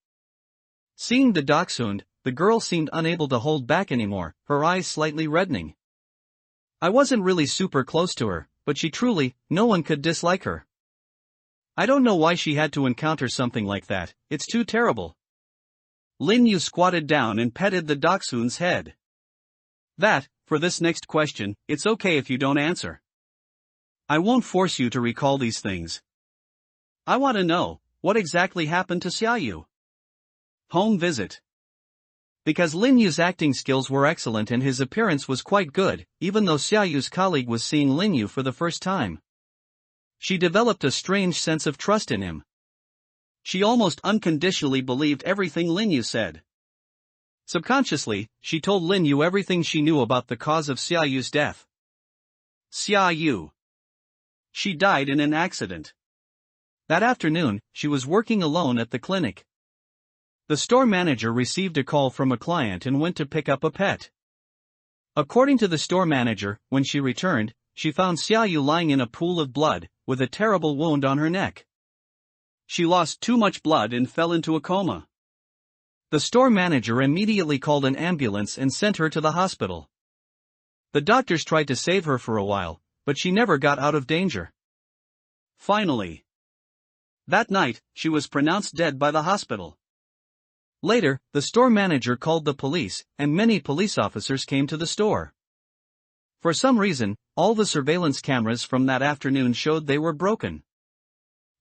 Seeing the dachshund, the girl seemed unable to hold back anymore, her eyes slightly reddening. I wasn't really super close to her, but no one could dislike her. I don't know why she had to encounter something like that, it's too terrible. Lin Yu squatted down and petted the dachshund's head. For this next question, it's okay if you don't answer. I won't force you to recall these things. I want to know, what exactly happened to Xia Yu? Home visit. Because Lin Yu's acting skills were excellent and his appearance was quite good, even though Xia Yu's colleague was seeing Lin Yu for the first time. She developed a strange sense of trust in him. She almost unconditionally believed everything Lin Yu said. Subconsciously, she told Lin Yu everything she knew about the cause of Xia Yu's death. Xia Yu. She died in an accident. That afternoon, she was working alone at the clinic. The store manager received a call from a client and went to pick up a pet. According to the store manager, when she returned, she found Xia Yu lying in a pool of blood, with a terrible wound on her neck. She lost too much blood and fell into a coma. The store manager immediately called an ambulance and sent her to the hospital. The doctors tried to save her for a while, but she never got out of danger. Finally, that night, she was pronounced dead by the hospital. Later, the store manager called the police, and many police officers came to the store. For some reason, all the surveillance cameras from that afternoon showed they were broken.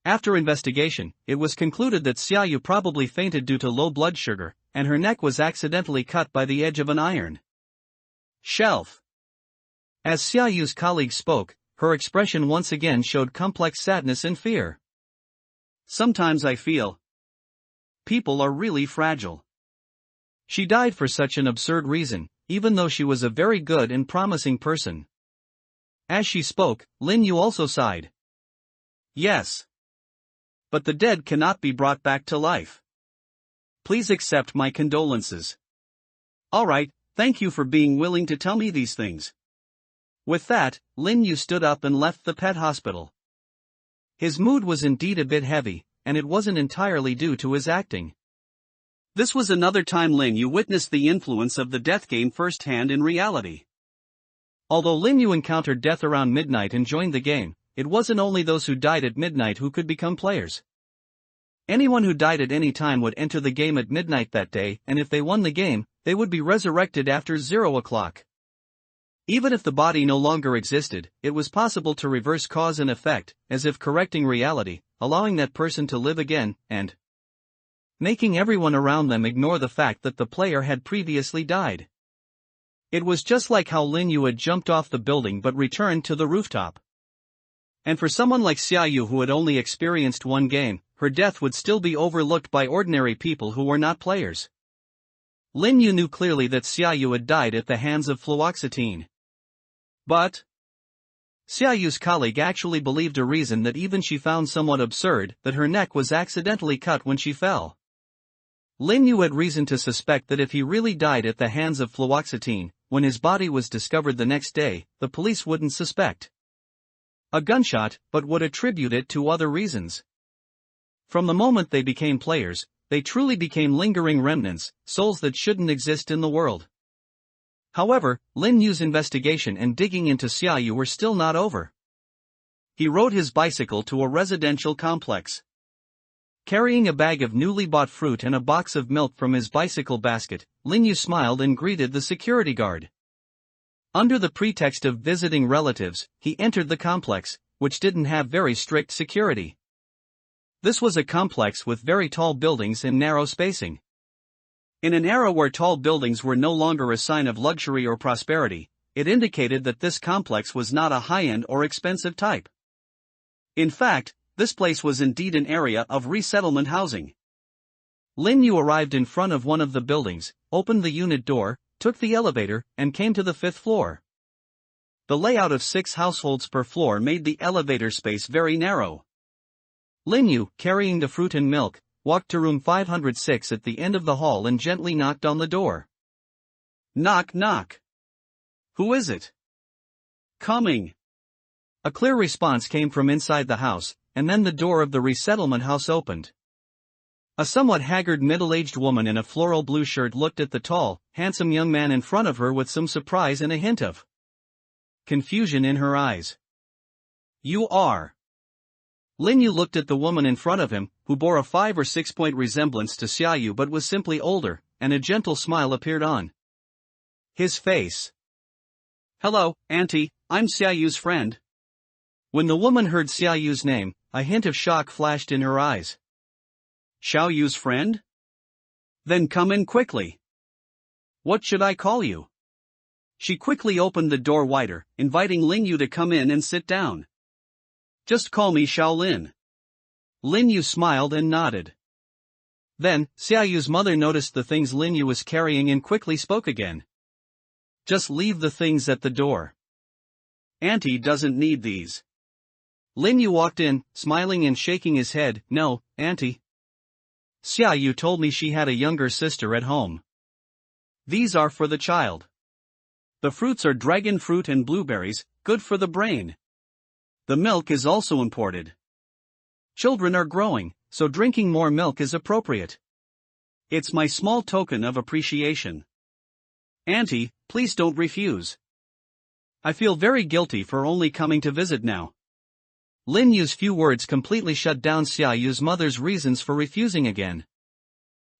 After investigation, it was concluded that Xia Yu probably fainted due to low blood sugar, and her neck was accidentally cut by the edge of an iron shelf. As Xia Yu's colleague spoke, her expression once again showed complex sadness and fear. Sometimes I feel people are really fragile. She died for such an absurd reason, even though she was a very good and promising person. As she spoke, Lin Yu also sighed. Yes. But the dead cannot be brought back to life. Please accept my condolences. Alright, thank you for being willing to tell me these things. With that, Lin Yu stood up and left the pet hospital. His mood was indeed a bit heavy, and it wasn't entirely due to his acting. This was another time Lin Yu witnessed the influence of the death game firsthand in reality. Although Lin Yu encountered death around midnight and joined the game, it wasn't only those who died at midnight who could become players. Anyone who died at any time would enter the game at midnight that day, and if they won the game, they would be resurrected after 0 o'clock. Even if the body no longer existed, it was possible to reverse cause and effect, as if correcting reality, allowing that person to live again, and making everyone around them ignore the fact that the player had previously died. It was just like how Lin Yu had jumped off the building but returned to the rooftop. And for someone like Xia Yu who had only experienced one game, her death would still be overlooked by ordinary people who were not players. Lin Yu knew clearly that Xia Yu had died at the hands of fluoxetine. But Xia Yu's colleague actually believed a reason that even she found somewhat absurd, that her neck was accidentally cut when she fell. Lin Yu had reason to suspect that if he really died at the hands of fluoxetine, when his body was discovered the next day, the police wouldn't suspect a gunshot, but would attribute it to other reasons. From the moment they became players, they truly became lingering remnants, souls that shouldn't exist in the world. However, Lin Yu's investigation and digging into Xia Yu were still not over. He rode his bicycle to a residential complex. Carrying a bag of newly bought fruit and a box of milk from his bicycle basket, Lin Yu smiled and greeted the security guard. Under the pretext of visiting relatives, he entered the complex, which didn't have very strict security. This was a complex with very tall buildings and narrow spacing. In an era where tall buildings were no longer a sign of luxury or prosperity, it indicated that this complex was not a high-end or expensive type. In fact, this place was indeed an area of resettlement housing. Lin Yu arrived in front of one of the buildings, opened the unit door, took the elevator, and came to the 5th floor. The layout of 6 households per floor made the elevator space very narrow. Lin Yu, carrying the fruit and milk, walked to room 506 at the end of the hall and gently knocked on the door. Knock knock. Who is it? Coming. A clear response came from inside the house, and then the door of the resettlement house opened. A somewhat haggard middle-aged woman in a floral blue shirt looked at the tall, handsome young man in front of her with some surprise and a hint of confusion in her eyes. You are. Lin Yu looked at the woman in front of him, who bore a 5 or 6 point resemblance to Xia Yu but was simply older, and a gentle smile appeared on his face. Hello, Auntie, I'm Xia Yu's friend. When the woman heard Xia Yu's name, a hint of shock flashed in her eyes. Xiao Yu's friend? Then come in quickly. What should I call you? She quickly opened the door wider, inviting Lin Yu to come in and sit down. Just call me Shaolin. Lin Yu smiled and nodded. Then, Xia Yu's mother noticed the things Lin Yu was carrying and quickly spoke again. Just leave the things at the door. Auntie doesn't need these. Lin Yu walked in, smiling and shaking his head. No, Auntie. Xia Yu told me she had a younger sister at home. These are for the child. The fruits are dragon fruit and blueberries, good for the brain. The milk is also imported. Children are growing, so drinking more milk is appropriate. It's my small token of appreciation. Auntie, please don't refuse. I feel very guilty for only coming to visit now. Lin Yu's few words completely shut down Xia Yu's mother's reasons for refusing again.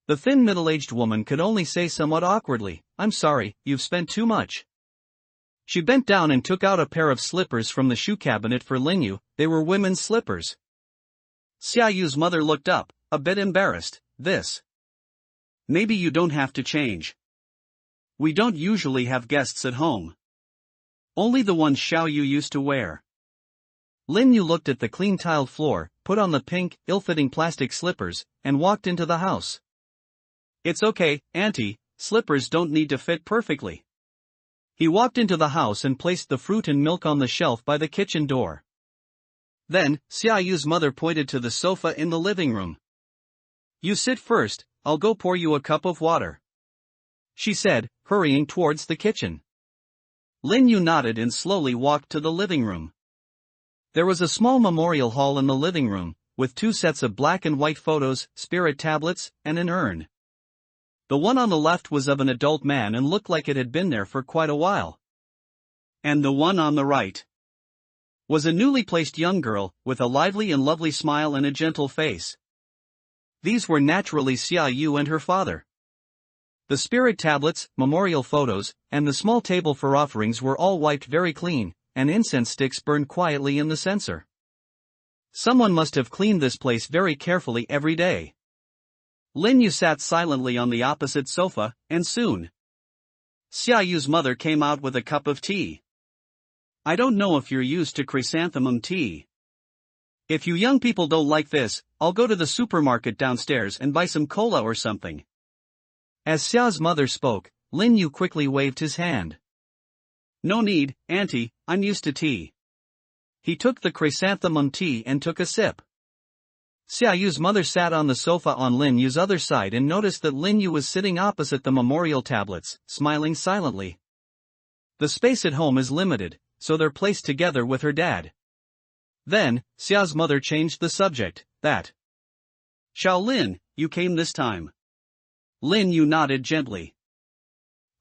The thin middle-aged woman could only say somewhat awkwardly, I'm sorry, you've spent too much. She bent down and took out a pair of slippers from the shoe cabinet for Lin Yu. They were women's slippers. Xia Yu's mother looked up, a bit embarrassed. This. Maybe you don't have to change. We don't usually have guests at home. Only the ones Xiao Yu used to wear. Lin Yu looked at the clean tiled floor, put on the pink, ill-fitting plastic slippers, and walked into the house. It's okay, Auntie, slippers don't need to fit perfectly. He walked into the house and placed the fruit and milk on the shelf by the kitchen door. Then, Xia Yu's mother pointed to the sofa in the living room. You sit first, I'll go pour you a cup of water. She said, hurrying towards the kitchen. Lin Yu nodded and slowly walked to the living room. There was a small memorial hall in the living room, with 2 sets of black and white photos, spirit tablets, and an urn. The one on the left was of an adult man and looked like it had been there for quite a while. And the one on the right was a newly placed young girl, with a lively and lovely smile and a gentle face. These were naturally Xia Yu and her father. The spirit tablets, memorial photos, and the small table for offerings were all wiped very clean, and incense sticks burned quietly in the censer. Someone must have cleaned this place very carefully every day. Lin Yu sat silently on the opposite sofa, and soon Xia Yu's mother came out with a cup of tea. I don't know if you're used to chrysanthemum tea. If you young people don't like this, I'll go to the supermarket downstairs and buy some cola or something. As Xia's mother spoke, Lin Yu quickly waved his hand. No need, auntie, I'm used to tea. He took the chrysanthemum tea and took a sip. Xia Yu's mother sat on the sofa on Lin Yu's other side and noticed that Lin Yu was sitting opposite the memorial tablets, smiling silently. The space at home is limited, so they're placed together with her dad. Then, Xia's mother changed the subject, that. Shaolin, you came this time. Lin Yu nodded gently.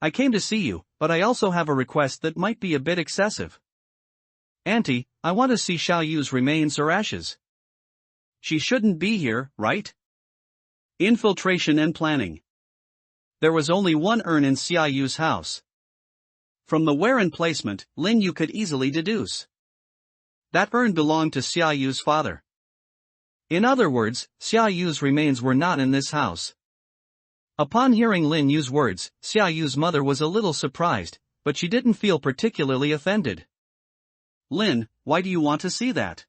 I came to see you, but I also have a request that might be a bit excessive. Auntie, I want to see Xiao Yu's remains or ashes. She shouldn't be here, right? Infiltration and planning. There was only one urn in Xia Yu's house. From the where and placement, Lin Yu could easily deduce. That urn belonged to Xia Yu's father. In other words, Xia Yu's remains were not in this house. Upon hearing Lin Yu's words, Xia Yu's mother was a little surprised, but she didn't feel particularly offended. Lin, why do you want to see that?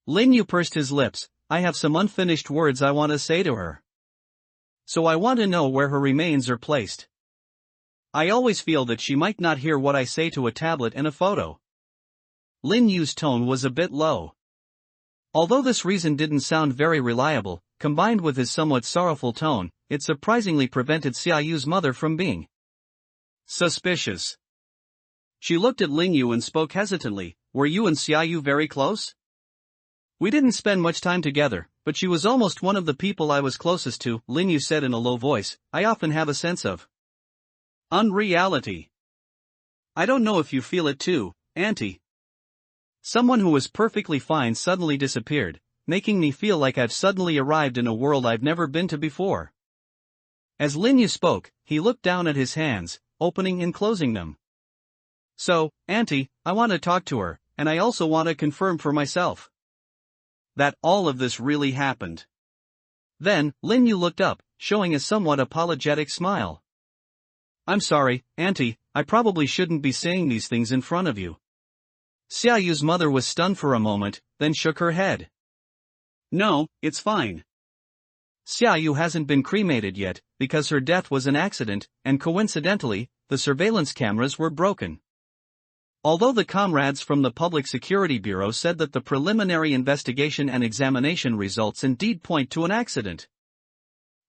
Lin Yu pursed his lips. I have some unfinished words I want to say to her. So I want to know where her remains are placed. I always feel that she might not hear what I say to a tablet and a photo. Lin Yu's tone was a bit low. Although this reason didn't sound very reliable, combined with his somewhat sorrowful tone, it surprisingly prevented Xia Yu's mother from being suspicious. She looked at Lin Yu and spoke hesitantly. Were you and Xia Yu very close? We didn't spend much time together, but she was almost one of the people I was closest to, Lin Yu said in a low voice. I often have a sense of unreality. I don't know if you feel it too, auntie. Someone who was perfectly fine suddenly disappeared, making me feel like I've suddenly arrived in a world I've never been to before. As Lin Yu spoke, he looked down at his hands, opening and closing them. So, auntie, I want to talk to her, and I also want to confirm for myself that all of this really happened. Then, Lin Yu looked up, showing a somewhat apologetic smile. I'm sorry, auntie, I probably shouldn't be saying these things in front of you. Xia Yu's mother was stunned for a moment, then shook her head. No, it's fine. Xia Yu hasn't been cremated yet, because her death was an accident, and coincidentally, the surveillance cameras were broken. Although the comrades from the Public Security Bureau said that the preliminary investigation and examination results indeed point to an accident,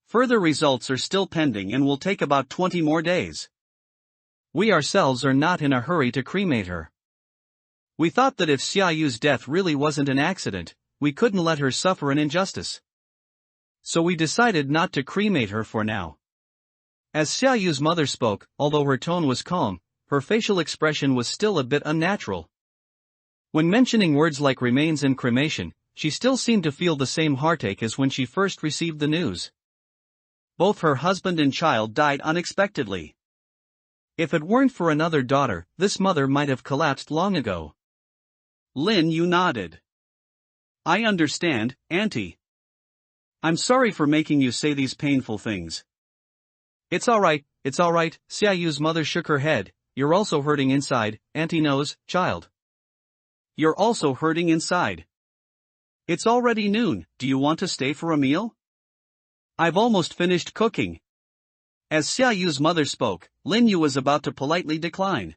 further results are still pending and will take about 20 more days. We ourselves are not in a hurry to cremate her. We thought that if Xia Yu's death really wasn't an accident, we couldn't let her suffer an injustice. So we decided not to cremate her for now. As Xia Yu's mother spoke, although her tone was calm, her facial expression was still a bit unnatural. When mentioning words like remains and cremation, she still seemed to feel the same heartache as when she first received the news. Both her husband and child died unexpectedly. If it weren't for another daughter, this mother might have collapsed long ago. Lin Yu nodded. I understand, auntie. I'm sorry for making you say these painful things. It's alright, Xia Yu's mother shook her head. You're also hurting inside, auntie knows, child. You're also hurting inside. It's already noon, do you want to stay for a meal? I've almost finished cooking. As Xia Yu's mother spoke, Lin Yu was about to politely decline.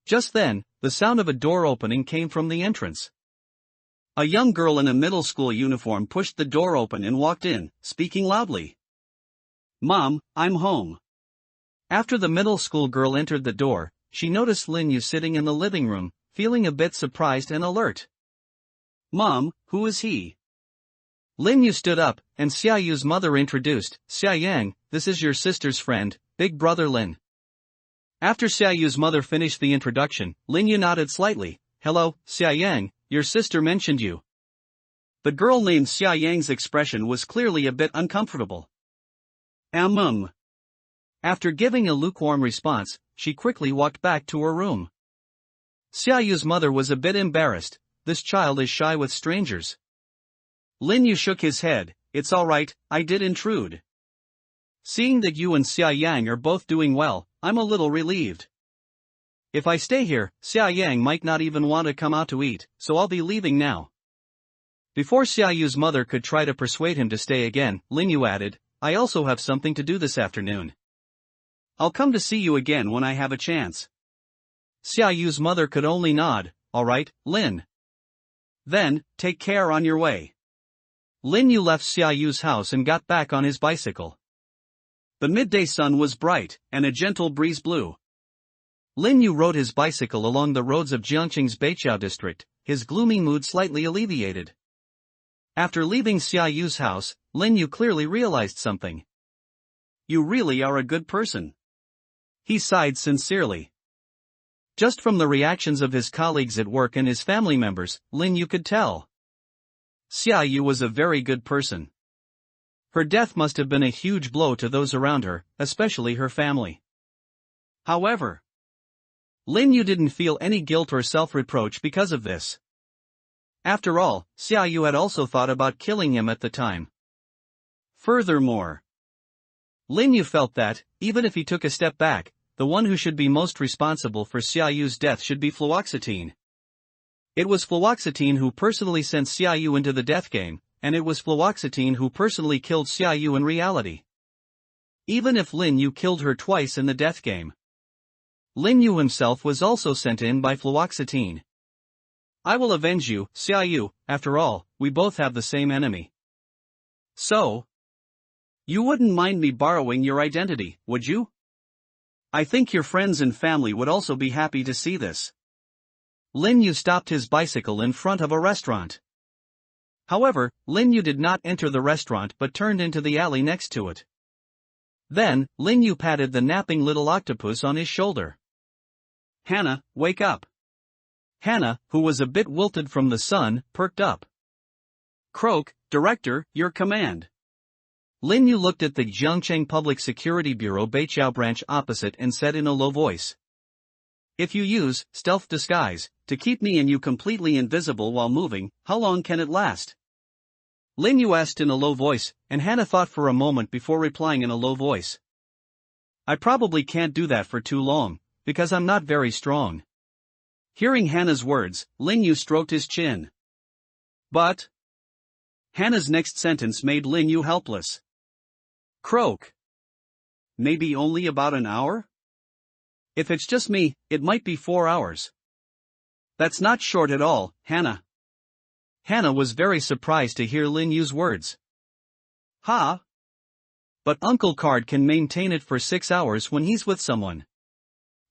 Just then, the sound of a door opening came from the entrance. A young girl in a middle school uniform pushed the door open and walked in, speaking loudly. Mom, I'm home. After the middle school girl entered the door, she noticed Lin Yu sitting in the living room, feeling a bit surprised and alert. Mom, who is he? Lin Yu stood up, and Xia Yu's mother introduced, Xia Yang, this is your sister's friend, Big Brother Lin. After Xia Yu's mother finished the introduction, Lin Yu nodded slightly. Hello, Xia Yang, your sister mentioned you. The girl named Xia Yang's expression was clearly a bit uncomfortable. After giving a lukewarm response, she quickly walked back to her room. Xiaoyu's mother was a bit embarrassed. This child is shy with strangers. Lin Yu shook his head. It's alright, I did intrude. Seeing that you and Xia Yang are both doing well, I'm a little relieved. If I stay here, Xia Yang might not even want to come out to eat, so I'll be leaving now. Before Xiaoyu's mother could try to persuade him to stay again, Lin Yu added, I also have something to do this afternoon. I'll come to see you again when I have a chance. Xiaoyu's mother could only nod. Alright, Lin. Then, take care on your way. Lin Yu left Xiaoyu's house and got back on his bicycle. The midday sun was bright, and a gentle breeze blew. Lin Yu rode his bicycle along the roads of Jiangqing's Beiqiao district, his gloomy mood slightly alleviated. After leaving Xiaoyu's house, Lin Yu clearly realized something. You really are a good person. He sighed sincerely. Just from the reactions of his colleagues at work and his family members, Lin Yu could tell. Xiaoyu was a very good person. Her death must have been a huge blow to those around her, especially her family. However, Lin Yu didn't feel any guilt or self-reproach because of this. After all, Xiaoyu had also thought about killing him at the time. Furthermore, Lin Yu felt that, even if he took a step back, the one who should be most responsible for Xiaoyu's death should be fluoxetine. It was fluoxetine who personally sent Xiaoyu into the death game, and it was fluoxetine who personally killed Xiaoyu in reality. Even if Lin Yu killed her twice in the death game, Lin Yu himself was also sent in by fluoxetine. I will avenge you, Xiaoyu, after all, we both have the same enemy. So, you wouldn't mind me borrowing your identity, would you? I think your friends and family would also be happy to see this. Lin Yu stopped his bicycle in front of a restaurant. However, Lin Yu did not enter the restaurant but turned into the alley next to it. Then, Lin Yu patted the napping little octopus on his shoulder. Hannah, wake up. Hannah, who was a bit wilted from the sun, perked up. Croak, Director, your command. Lin Yu looked at the Jiangcheng Public Security Bureau Beiqiao branch opposite and said in a low voice. If you use stealth disguise to keep me and you completely invisible while moving, how long can it last? Lin Yu asked in a low voice, and Hannah thought for a moment before replying in a low voice. I probably can't do that for too long, because I'm not very strong. Hearing Hannah's words, Lin Yu stroked his chin. But Hannah's next sentence made Lin Yu helpless. Croak. Maybe only about an hour? If it's just me, it might be 4 hours. That's not short at all, Hannah. Hannah was very surprised to hear Lin Yu's words. Ha! But Uncle Card can maintain it for 6 hours when he's with someone.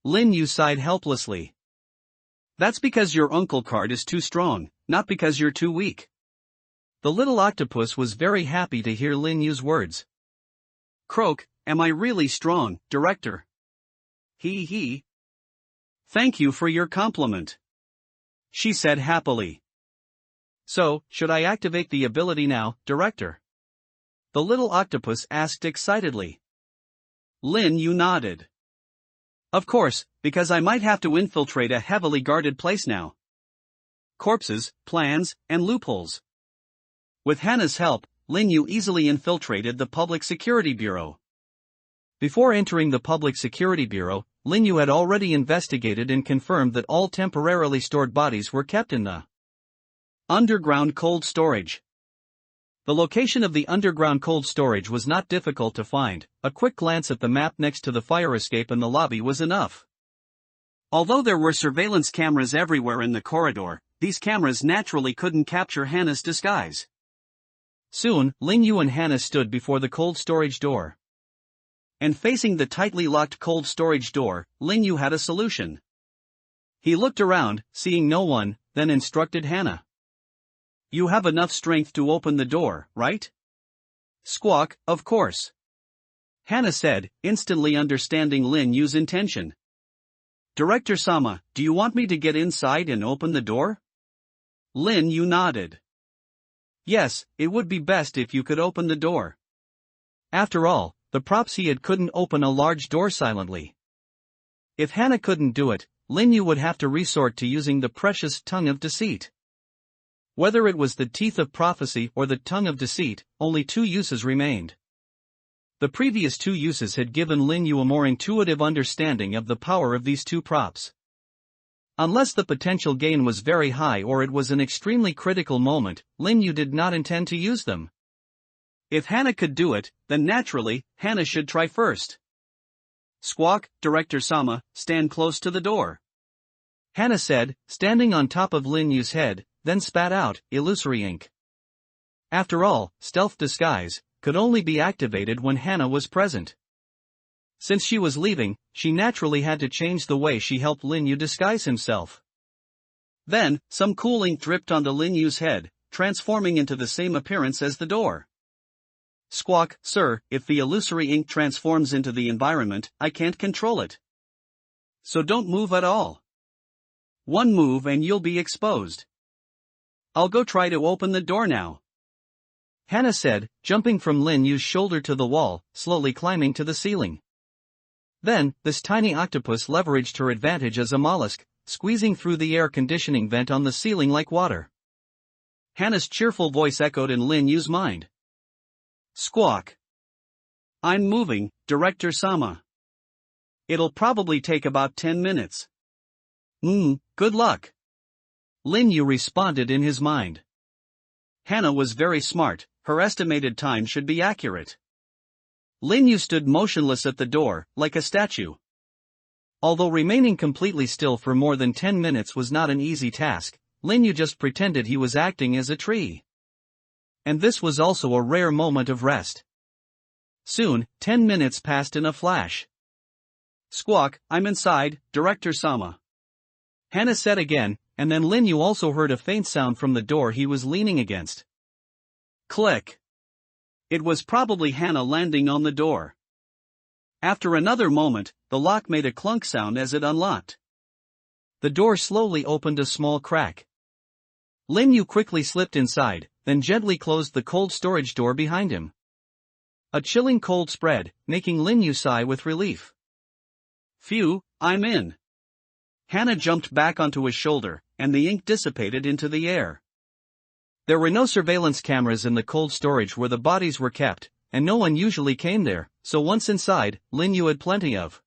Lin Yu sighed helplessly. That's because your Uncle Card is too strong, not because you're too weak. The little octopus was very happy to hear Lin Yu's words. Croak, am I really strong, Director? He. Thank you for your compliment. She said happily. So, should I activate the ability now, Director? The little octopus asked excitedly. Lin Yu nodded. Of course, because I might have to infiltrate a heavily guarded place now. Corpses, plans, and loopholes. With Hannah's help, Lin Yu easily infiltrated the Public Security Bureau. Before entering the Public Security Bureau, Lin Yu had already investigated and confirmed that all temporarily stored bodies were kept in the underground cold storage. The location of the underground cold storage was not difficult to find. A quick glance at the map next to the fire escape in the lobby was enough. Although there were surveillance cameras everywhere in the corridor, these cameras naturally couldn't capture Hannah's disguise. Soon, Lin Yu and Hannah stood before the cold storage door. And facing the tightly locked cold storage door, Lin Yu had a solution. He looked around, seeing no one, then instructed Hannah. You have enough strength to open the door, right? Squawk, of course. Hannah said, instantly understanding Lin Yu's intention. Director Sama, do you want me to get inside and open the door? Lin Yu nodded. Yes, it would be best if you could open the door. After all, the props he had couldn't open a large door silently. If Hannah couldn't do it, Lin Yu would have to resort to using the precious tongue of deceit. Whether it was the teeth of prophecy or the tongue of deceit, only two uses remained. The previous two uses had given Lin Yu a more intuitive understanding of the power of these two props. Unless the potential gain was very high or it was an extremely critical moment, Lin Yu did not intend to use them. If Hannah could do it, then naturally, Hannah should try first. Squawk, Director Sama, stand close to the door. Hannah said, standing on top of Lin Yu's head, then spat out illusory ink. After all, stealth disguise could only be activated when Hannah was present. Since she was leaving, she naturally had to change the way she helped Lin Yu disguise himself. Then, some cool ink dripped onto Lin Yu's head, transforming into the same appearance as the door. Squawk, sir, if the illusory ink transforms into the environment, I can't control it. So don't move at all. One move and you'll be exposed. I'll go try to open the door now. Hannah said, jumping from Lin Yu's shoulder to the wall, slowly climbing to the ceiling. Then, this tiny octopus leveraged her advantage as a mollusk, squeezing through the air conditioning vent on the ceiling like water. Hannah's cheerful voice echoed in Lin Yu's mind. Squawk. I'm moving, Director Sama. It'll probably take about 10 minutes. Good luck. Lin Yu responded in his mind. Hannah was very smart, her estimated time should be accurate. Lin Yu stood motionless at the door, like a statue. Although remaining completely still for more than 10 minutes was not an easy task, Lin Yu just pretended he was acting as a tree. And this was also a rare moment of rest. Soon, 10 minutes passed in a flash. Squawk, I'm inside, Director Sama. Hannah said again, and then Lin Yu also heard a faint sound from the door he was leaning against. Click. It was probably Hannah landing on the door. After another moment, the lock made a clunk sound as it unlocked. The door slowly opened a small crack. Lin Yu quickly slipped inside, then gently closed the cold storage door behind him. A chilling cold spread, making Lin Yu sigh with relief. Phew, I'm in. Hannah jumped back onto his shoulder, and the ink dissipated into the air. There were no surveillance cameras in the cold storage where the bodies were kept, and no one usually came there, so once inside, Lin Yu had plenty of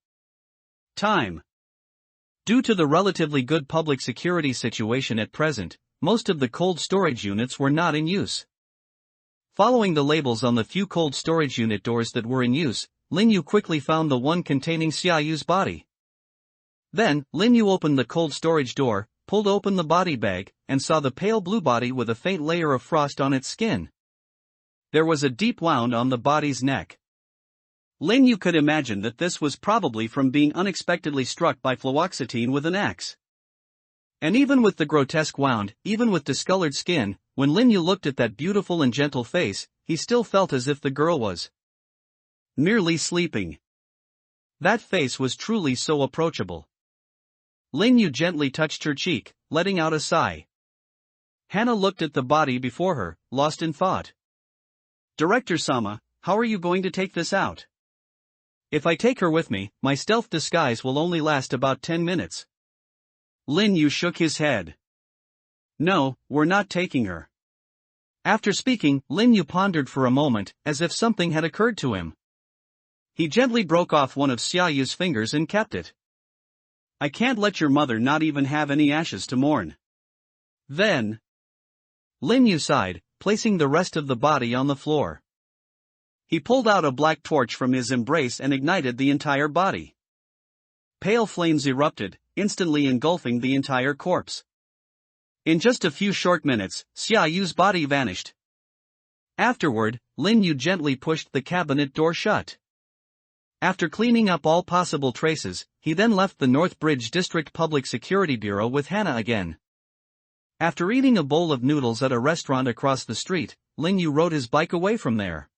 time. Due to the relatively good public security situation at present, most of the cold storage units were not in use. Following the labels on the few cold storage unit doors that were in use, Lin Yu quickly found the one containing Xia Yu's body. Then, Lin Yu opened the cold storage door, pulled open the body bag, and saw the pale blue body with a faint layer of frost on its skin. There was a deep wound on the body's neck. Lin Yu could imagine that this was probably from being unexpectedly struck by fluoxetine with an axe. And even with the grotesque wound, even with discolored skin, when Lin Yu looked at that beautiful and gentle face, he still felt as if the girl was merely sleeping. That face was truly so approachable. Lin Yu gently touched her cheek, letting out a sigh. Hannah looked at the body before her, lost in thought. Director Sama, how are you going to take this out? If I take her with me, my stealth disguise will only last about 10 minutes. Lin Yu shook his head. No, we're not taking her. After speaking, Lin Yu pondered for a moment, as if something had occurred to him. He gently broke off one of Xia Yu's fingers and kept it. I can't let your mother not even have any ashes to mourn. Then, Lin Yu sighed, placing the rest of the body on the floor. He pulled out a black torch from his embrace and ignited the entire body. Pale flames erupted, instantly engulfing the entire corpse. In just a few short minutes, Xia Yu's body vanished. Afterward, Lin Yu gently pushed the cabinet door shut. After cleaning up all possible traces, he then left the North Bridge District Public Security Bureau with Hannah again. After eating a bowl of noodles at a restaurant across the street, Lin Yu rode his bike away from there.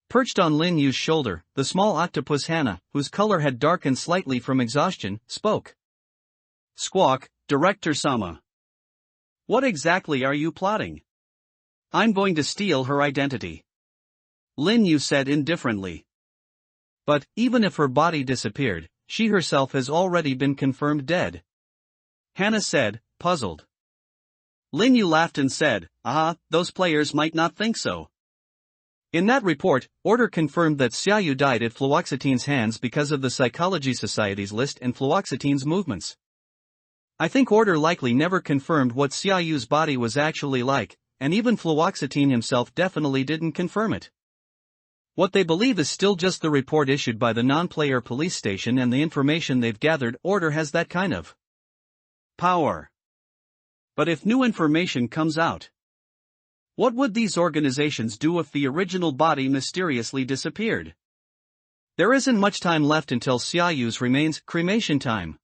Perched on Lin Yu's shoulder, the small octopus Hannah, whose color had darkened slightly from exhaustion, spoke. Squawk, Director Sama. What exactly are you plotting? I'm going to steal her identity. Lin Yu said indifferently. But, even if her body disappeared, she herself has already been confirmed dead. Hannah said, puzzled. Lin Yu laughed and said, those players might not think so. In that report, Order confirmed that Xiaoyu died at Fluoxetine's hands because of the Psychology Society's list and Fluoxetine's movements. I think Order likely never confirmed what Xiaoyu's body was actually like, and even Fluoxetine himself definitely didn't confirm it. What they believe is still just the report issued by the non-player police station and the information they've gathered. Order has that kind of power. But if new information comes out, what would these organizations do if the original body mysteriously disappeared? There isn't much time left until Xiaoyu's remains cremation time.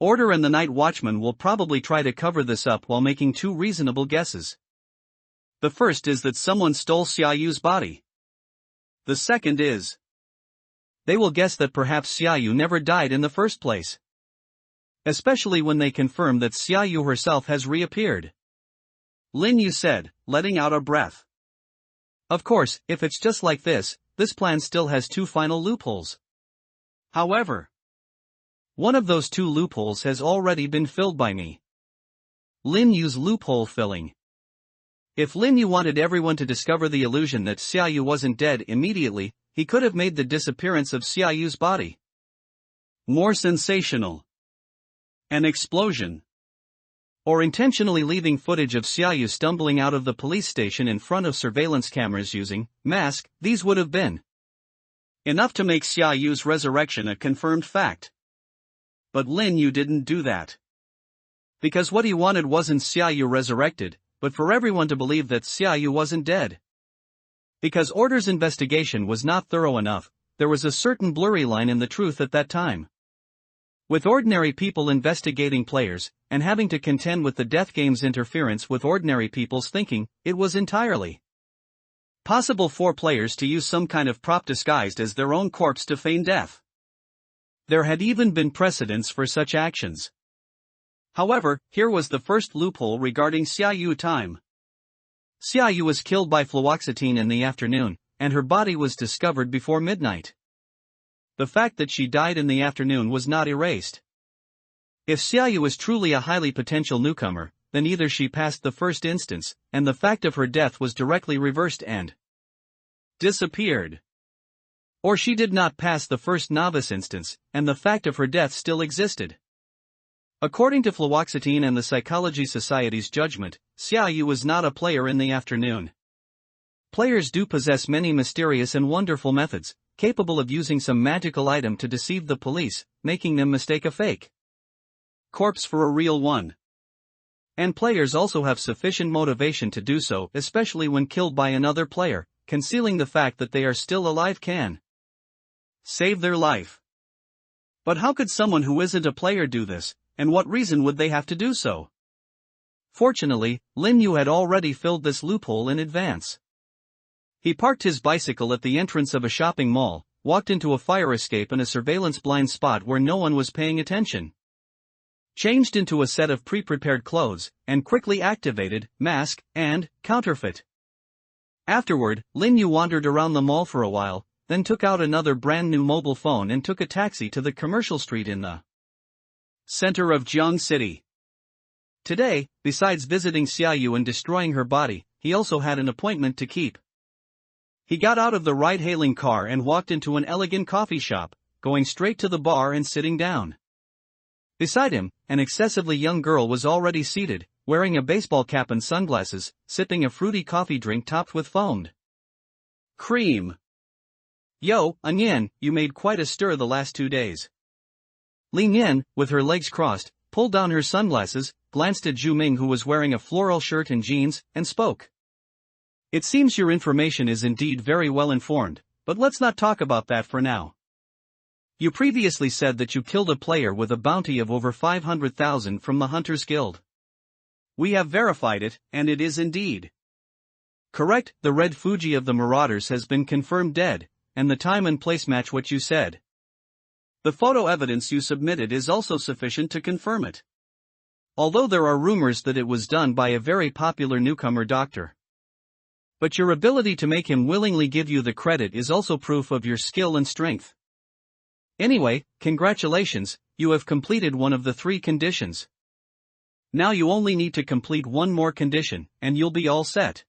Order and the Night Watchman will probably try to cover this up while making two reasonable guesses. The first is that someone stole Xiaoyu's body. The second is, they will guess that perhaps Xiaoyu never died in the first place. Especially when they confirm that Xiaoyu herself has reappeared. Lin Yu said, letting out a breath. Of course, if it's just like this plan still has two final loopholes. However, one of those two loopholes has already been filled by me. Lin Yu's loophole filling. If Lin Yu wanted everyone to discover the illusion that Xiaoyu wasn't dead immediately, he could have made the disappearance of Xiaoyu's body more sensational. An explosion. Or intentionally leaving footage of Xiaoyu stumbling out of the police station in front of surveillance cameras using mask. These would have been enough to make Xiaoyu's resurrection a confirmed fact. But Lin Yu didn't do that. Because what he wanted wasn't Xiaoyu resurrected, but for everyone to believe that Xiaoyu wasn't dead. Because Order's investigation was not thorough enough, there was a certain blurry line in the truth at that time. With ordinary people investigating players, and having to contend with the death game's interference with ordinary people's thinking, it was entirely possible for players to use some kind of prop disguised as their own corpse to feign death. There had even been precedents for such actions. However, here was the first loophole regarding Xiaoyu time. Xiaoyu was killed by fluoxetine in the afternoon, and her body was discovered before midnight. The fact that she died in the afternoon was not erased. If Xiaoyu was truly a highly potential newcomer, then either she passed the first instance, and the fact of her death was directly reversed and disappeared. Or she did not pass the first novice instance, and the fact of her death still existed. According to Fluoxetine and the Psychology Society's judgment, Xiaoyu was not a player in the afternoon. Players do possess many mysterious and wonderful methods, capable of using some magical item to deceive the police, making them mistake a fake corpse for a real one. And players also have sufficient motivation to do so, especially when killed by another player. Concealing the fact that they are still alive can save their life. But how could someone who isn't a player do this, and what reason would they have to do so? Fortunately, Lin Yu had already filled this loophole in advance. He parked his bicycle at the entrance of a shopping mall, walked into a fire escape and a surveillance blind spot where no one was paying attention, changed into a set of pre-prepared clothes, and quickly activated mask and counterfeit. Afterward, Lin Yu wandered around the mall for a while, then took out another brand new mobile phone and took a taxi to the commercial street in the center of Jiang City. Today, besides visiting Xiaoyu and destroying her body, he also had an appointment to keep. He got out of the ride-hailing car and walked into an elegant coffee shop, going straight to the bar and sitting down. Beside him, an excessively young girl was already seated, wearing a baseball cap and sunglasses, sipping a fruity coffee drink topped with foamed cream. Yo, Onion, you made quite a stir the last 2 days. Li Nian, with her legs crossed, pulled down her sunglasses, glanced at Zhu Ming who was wearing a floral shirt and jeans, and spoke. It seems your information is indeed very well informed, but let's not talk about that for now. You previously said that you killed a player with a bounty of over 500,000 from the Hunters Guild. We have verified it, and it is indeed correct. The Red Fuji of the Marauders has been confirmed dead, and the time and place match what you said. The photo evidence you submitted is also sufficient to confirm it. Although there are rumors that it was done by a very popular newcomer doctor. But your ability to make him willingly give you the credit is also proof of your skill and strength. Anyway, congratulations, you have completed one of the 3 conditions. Now you only need to complete one more condition, and you'll be all set.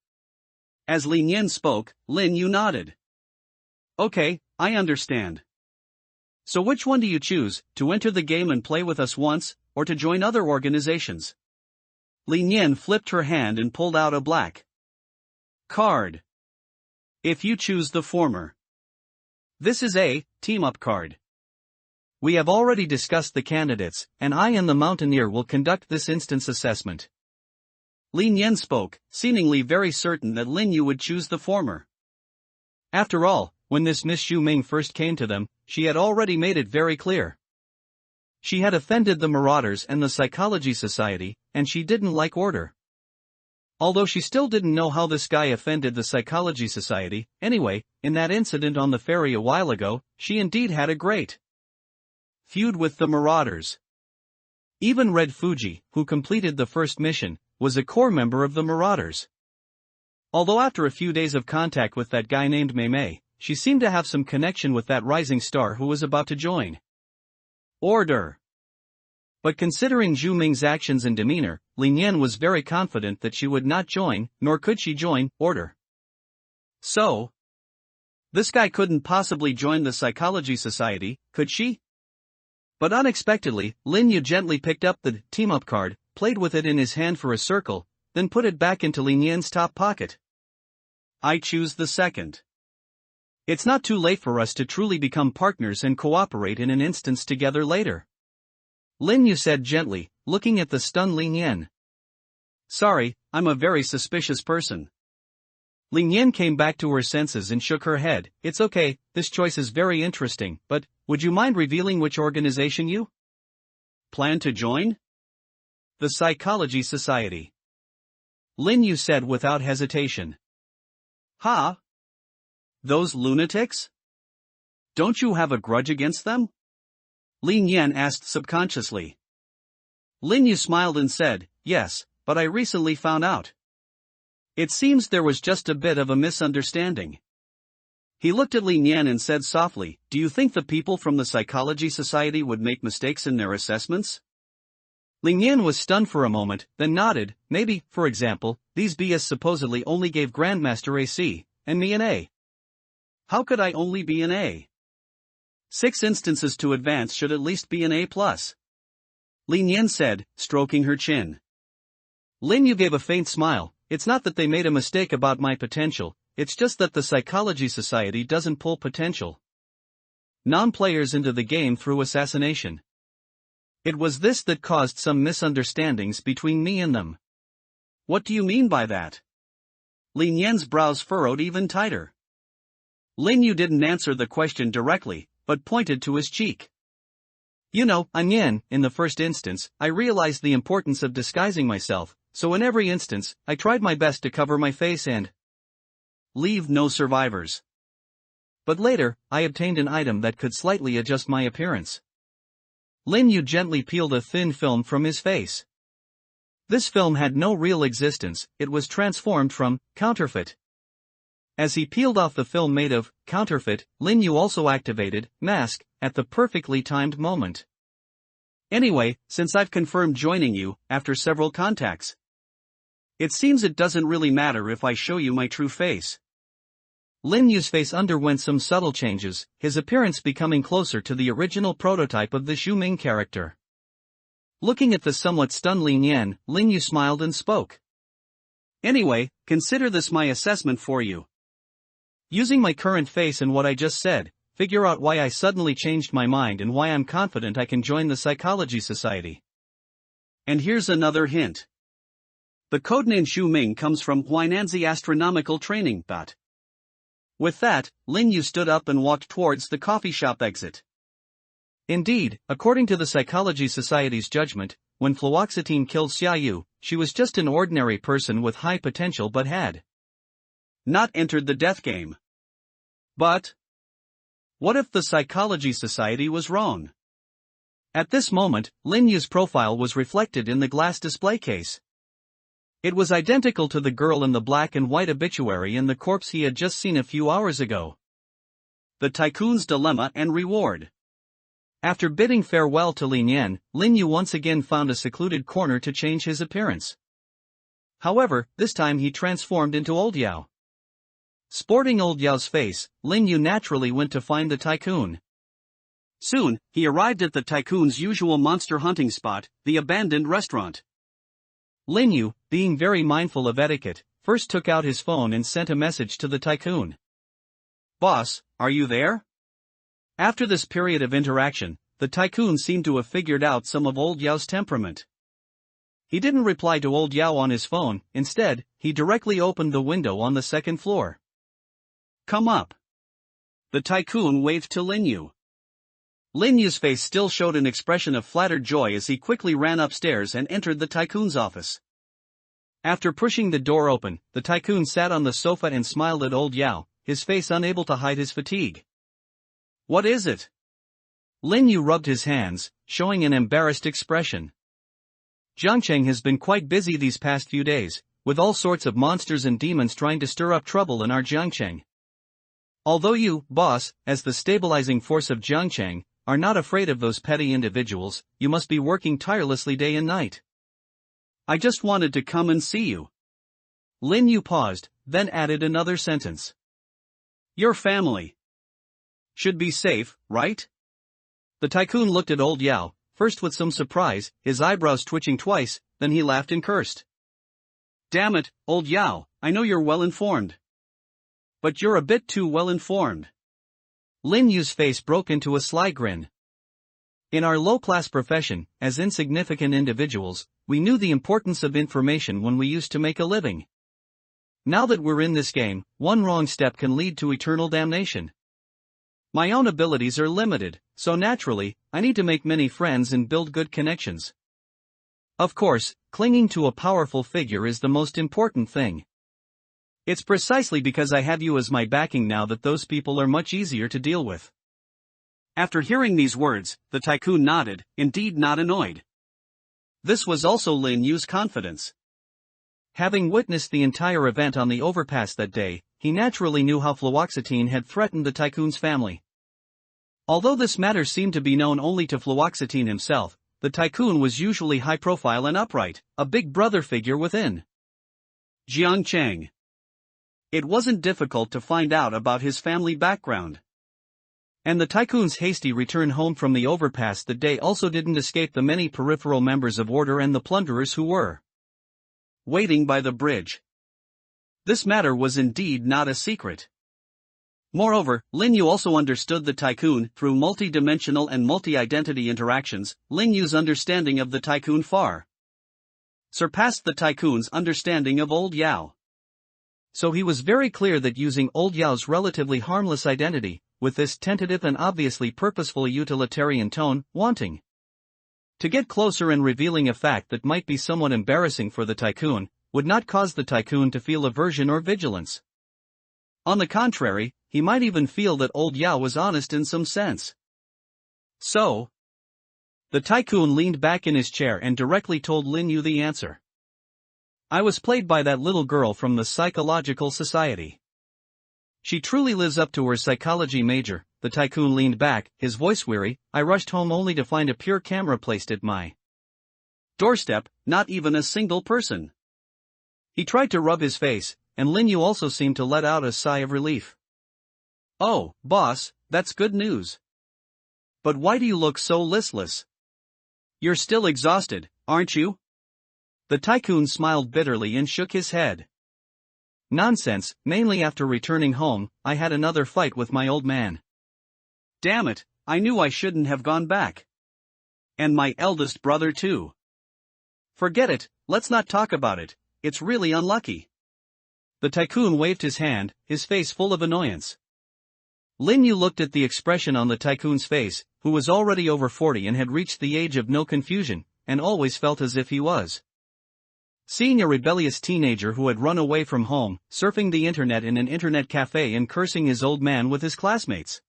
As Lin Yan spoke, Lin Yu nodded. Okay, I understand. So which one do you choose, to enter the game and play with us once, or to join other organizations? Lin Yan flipped her hand and pulled out a black card. If you choose the former. This is a team-up card. We have already discussed the candidates, and I and the Mountaineer will conduct this instance assessment. Lin Yan spoke, seemingly very certain that Lin Yu would choose the former. After all, when this Miss Xu Ming first came to them, she had already made it very clear. She had offended the Marauders and the Psychology Society, and she didn't like order. Although she still didn't know how this guy offended the Psychology Society, anyway, in that incident on the ferry a while ago, she indeed had a great feud with the Marauders. Even Red Fuji, who completed the first mission, was a core member of the Marauders. Although after a few days of contact with that guy named Mei Mei, she seemed to have some connection with that rising star who was about to join order. But considering Zhu Ming's actions and demeanor, Lin Yan was very confident that she would not join, nor could she join, order. So, this guy couldn't possibly join the Psychology Society, could she? But unexpectedly, Lin Yu gently picked up the team-up card, played with it in his hand for a circle, then put it back into Lin Yan's top pocket. I choose the second. It's not too late for us to truly become partners and cooperate in an instance together later. Lin Yu said gently, looking at the stunned Lin Yan. Sorry, I'm a very suspicious person. Lin Yan came back to her senses and shook her head. It's okay, this choice is very interesting, but, would you mind revealing which organization you plan to join? The Psychology Society. Lin Yu said without hesitation. Huh? Those lunatics? Don't you have a grudge against them? Lin Yan asked subconsciously. Lin Yu smiled and said, yes, but I recently found out. It seems there was just a bit of a misunderstanding. He looked at Lin Yan and said softly, do you think the people from the Psychology Society would make mistakes in their assessments? Lin Yan was stunned for a moment, then nodded. Maybe, for example, these BS supposedly only gave Grandmaster a C, and me an A. How could I only be an A? 6 instances to advance should at least be an A+. Lin Yan said, stroking her chin. Lin Yu gave a faint smile. It's not that they made a mistake about my potential, it's just that the Psychology Society doesn't pull potential non-players into the game through assassination. It was this that caused some misunderstandings between me and them. What do you mean by that? Lin Yan's brows furrowed even tighter. Lin Yu didn't answer the question directly, but pointed to his cheek. You know, Yan, in the first instance, I realized the importance of disguising myself, so in every instance, I tried my best to cover my face and leave no survivors. But later, I obtained an item that could slightly adjust my appearance. Lin Yu gently peeled a thin film from his face. This film had no real existence, it was transformed from counterfeit. As he peeled off the film made of counterfeit, Lin Yu also activated mask at the perfectly timed moment. Anyway, since I've confirmed joining you, after several contacts, it seems it doesn't really matter if I show you my true face. Lin Yu's face underwent some subtle changes, his appearance becoming closer to the original prototype of the Xu Ming character. Looking at the somewhat stunned Lin Yan, Lin Yu smiled and spoke. Anyway, consider this my assessment for you. Using my current face and what I just said, figure out why I suddenly changed my mind and why I'm confident I can join the Psychology Society. And here's another hint. The codename Xu Ming comes from Huainanzi Astronomical Training. With that, Lin Yu stood up and walked towards the coffee shop exit. Indeed, according to the Psychology Society's judgment, when fluoxetine killed Xia Yu, she was just an ordinary person with high potential but had not entered the death game. But what if the Psychology Society was wrong? At this moment, Lin Yu's profile was reflected in the glass display case. It was identical to the girl in the black and white obituary and the corpse he had just seen a few hours ago. The Tycoon's Dilemma and Reward. After bidding farewell to Lin Yan, Lin Yu once again found a secluded corner to change his appearance. However, this time he transformed into Old Yao. Sporting Old Yao's face, Lin Yu naturally went to find the Tycoon. Soon, he arrived at the Tycoon's usual monster hunting spot, the abandoned restaurant. Lin Yu, being very mindful of etiquette, first took out his phone and sent a message to the Tycoon. "Boss, are you there?" After this period of interaction, the Tycoon seemed to have figured out some of Old Yao's temperament. He didn't reply to Old Yao on his phone. Instead, he directly opened the window on the second floor. "Come up." The Tycoon waved to Lin Yu. Lin Yu's face still showed an expression of flattered joy as he quickly ran upstairs and entered the Tycoon's office. After pushing the door open, the Tycoon sat on the sofa and smiled at Old Yao, his face unable to hide his fatigue. "What is it?" Lin Yu rubbed his hands, showing an embarrassed expression. "Jiangcheng has been quite busy these past few days, with all sorts of monsters and demons trying to stir up trouble in our Jiangcheng. Although you, boss, as the stabilizing force of Jiangcheng, are not afraid of those petty individuals, you must be working tirelessly day and night. I just wanted to come and see you." Lin Yu paused, then added another sentence. "Your family should be safe, right?" The Tycoon looked at Old Yao, first with some surprise, his eyebrows twitching twice, then he laughed and cursed. "Damn it, Old Yao, I know you're well informed. But you're a bit too well informed." Lin Yu's face broke into a sly grin. In our low-class profession, as insignificant individuals, we knew the importance of information when we used to make a living. Now that we're in this game, one wrong step can lead to eternal damnation. My own abilities are limited, so naturally, I need to make many friends and build good connections. Of course, clinging to a powerful figure is the most important thing. It's precisely because I have you as my backing now that those people are much easier to deal with." After hearing these words, the Tycoon nodded, indeed not annoyed. This was also Lin Yu's confidence. Having witnessed the entire event on the overpass that day, he naturally knew how fluoxetine had threatened the Tycoon's family. Although this matter seemed to be known only to fluoxetine himself, the Tycoon was usually high-profile and upright, a big brother figure within Jiangcheng. It wasn't difficult to find out about his family background. And the Tycoon's hasty return home from the overpass that day also didn't escape the many peripheral members of order and the plunderers who were waiting by the bridge. This matter was indeed not a secret. Moreover, Lin Yu also understood the Tycoon through multi-dimensional and multi-identity interactions. Lin Yu's understanding of the Tycoon far surpassed the Tycoon's understanding of Old Yao. So he was very clear that using Old Yao's relatively harmless identity, with this tentative and obviously purposefully utilitarian tone, wanting to get closer and revealing a fact that might be somewhat embarrassing for the Tycoon, would not cause the Tycoon to feel aversion or vigilance. On the contrary, he might even feel that Old Yao was honest in some sense. So, the Tycoon leaned back in his chair and directly told Lin Yu the answer. "I was played by that little girl from the Psychological Society. She truly lives up to her psychology major." The Tycoon leaned back, his voice weary. "I rushed home only to find a pure camera placed at my doorstep, not even a single person." He tried to rub his face, and Lin Yu also seemed to let out a sigh of relief. "Oh, boss, that's good news. But why do you look so listless? You're still exhausted, aren't you?" The Tycoon smiled bitterly and shook his head. "Nonsense, mainly after returning home, I had another fight with my old man. Damn it, I knew I shouldn't have gone back. And my eldest brother too. Forget it, let's not talk about it, it's really unlucky." The Tycoon waved his hand, his face full of annoyance. Lin Yu looked at the expression on the Tycoon's face, who was already over 40 and had reached the age of no confusion, and always felt as if he was seeing a rebellious teenager who had run away from home, surfing the internet in an internet cafe and cursing his old man with his classmates.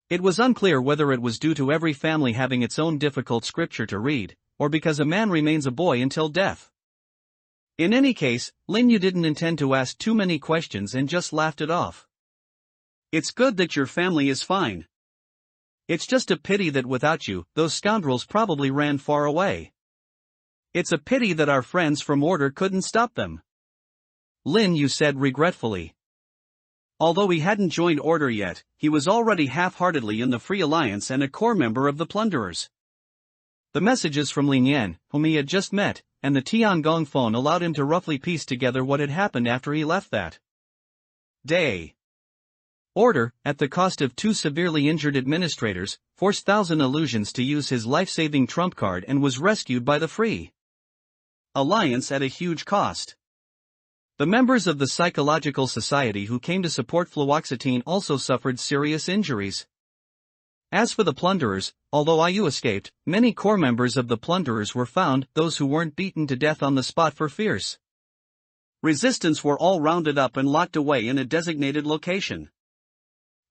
It was unclear whether it was due to every family having its own difficult scripture to read, or because a man remains a boy until death. In any case, Lin Yu didn't intend to ask too many questions and just laughed it off. It's good that your family is fine. It's just a pity that without you, those scoundrels probably ran far away. It's a pity that our friends from Order couldn't stop them. Lin Yu said regretfully. Although he hadn't joined Order yet, he was already half-heartedly in the Free Alliance and a core member of the Plunderers. The messages from Lin Yan, whom he had just met, and the Tiangong phone allowed him to roughly piece together what had happened after he left that day. Order, at the cost of 2 severely injured administrators, forced Thousand Illusions to use his life-saving trump card and was rescued by the Free Alliance at a huge cost. The members of the Psychological Society who came to support fluoxetine also suffered serious injuries. As for the Plunderers, although IU escaped, many core members of the Plunderers were found, those who weren't beaten to death on the spot for fierce resistance were all rounded up and locked away in a designated location.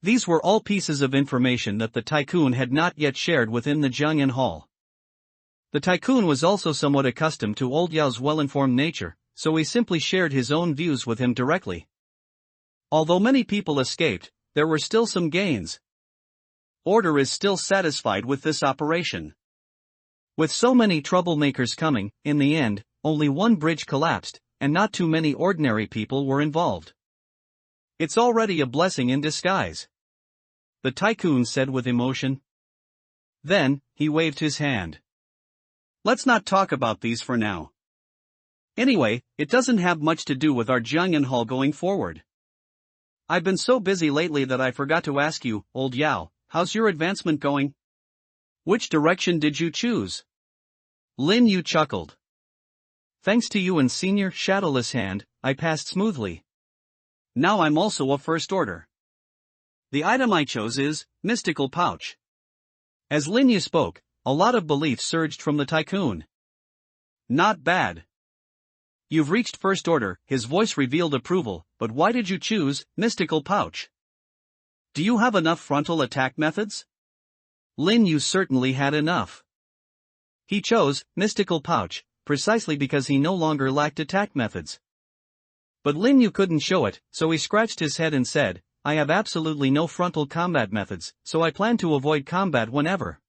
These were all pieces of information that the Tycoon had not yet shared within the Jiangyan Hall. The Tycoon was also somewhat accustomed to Old Yao's well-informed nature, so he simply shared his own views with him directly. Although many people escaped, there were still some gains. Order is still satisfied with this operation. With so many troublemakers coming, in the end, only one bridge collapsed, and not too many ordinary people were involved. It's already a blessing in disguise, the Tycoon said with emotion. Then, he waved his hand. Let's not talk about these for now. Anyway, it doesn't have much to do with our Jiangyan Hall going forward. I've been so busy lately that I forgot to ask you, Old Yao, how's your advancement going? Which direction did you choose? Lin Yu chuckled. Thanks to you and Senior Shadowless Hand, I passed smoothly. Now I'm also a First Order. The item I chose is Mystical Pouch. As Lin Yu spoke, a lot of belief surged from the Tycoon. Not bad. You've reached First Order, his voice revealed approval, but why did you choose Mystical Pouch? Do you have enough frontal attack methods? Lin Yu certainly had enough. He chose Mystical Pouch, precisely because he no longer lacked attack methods. But Lin Yu couldn't show it, so he scratched his head and said, I have absolutely no frontal combat methods, so I plan to avoid combat whenever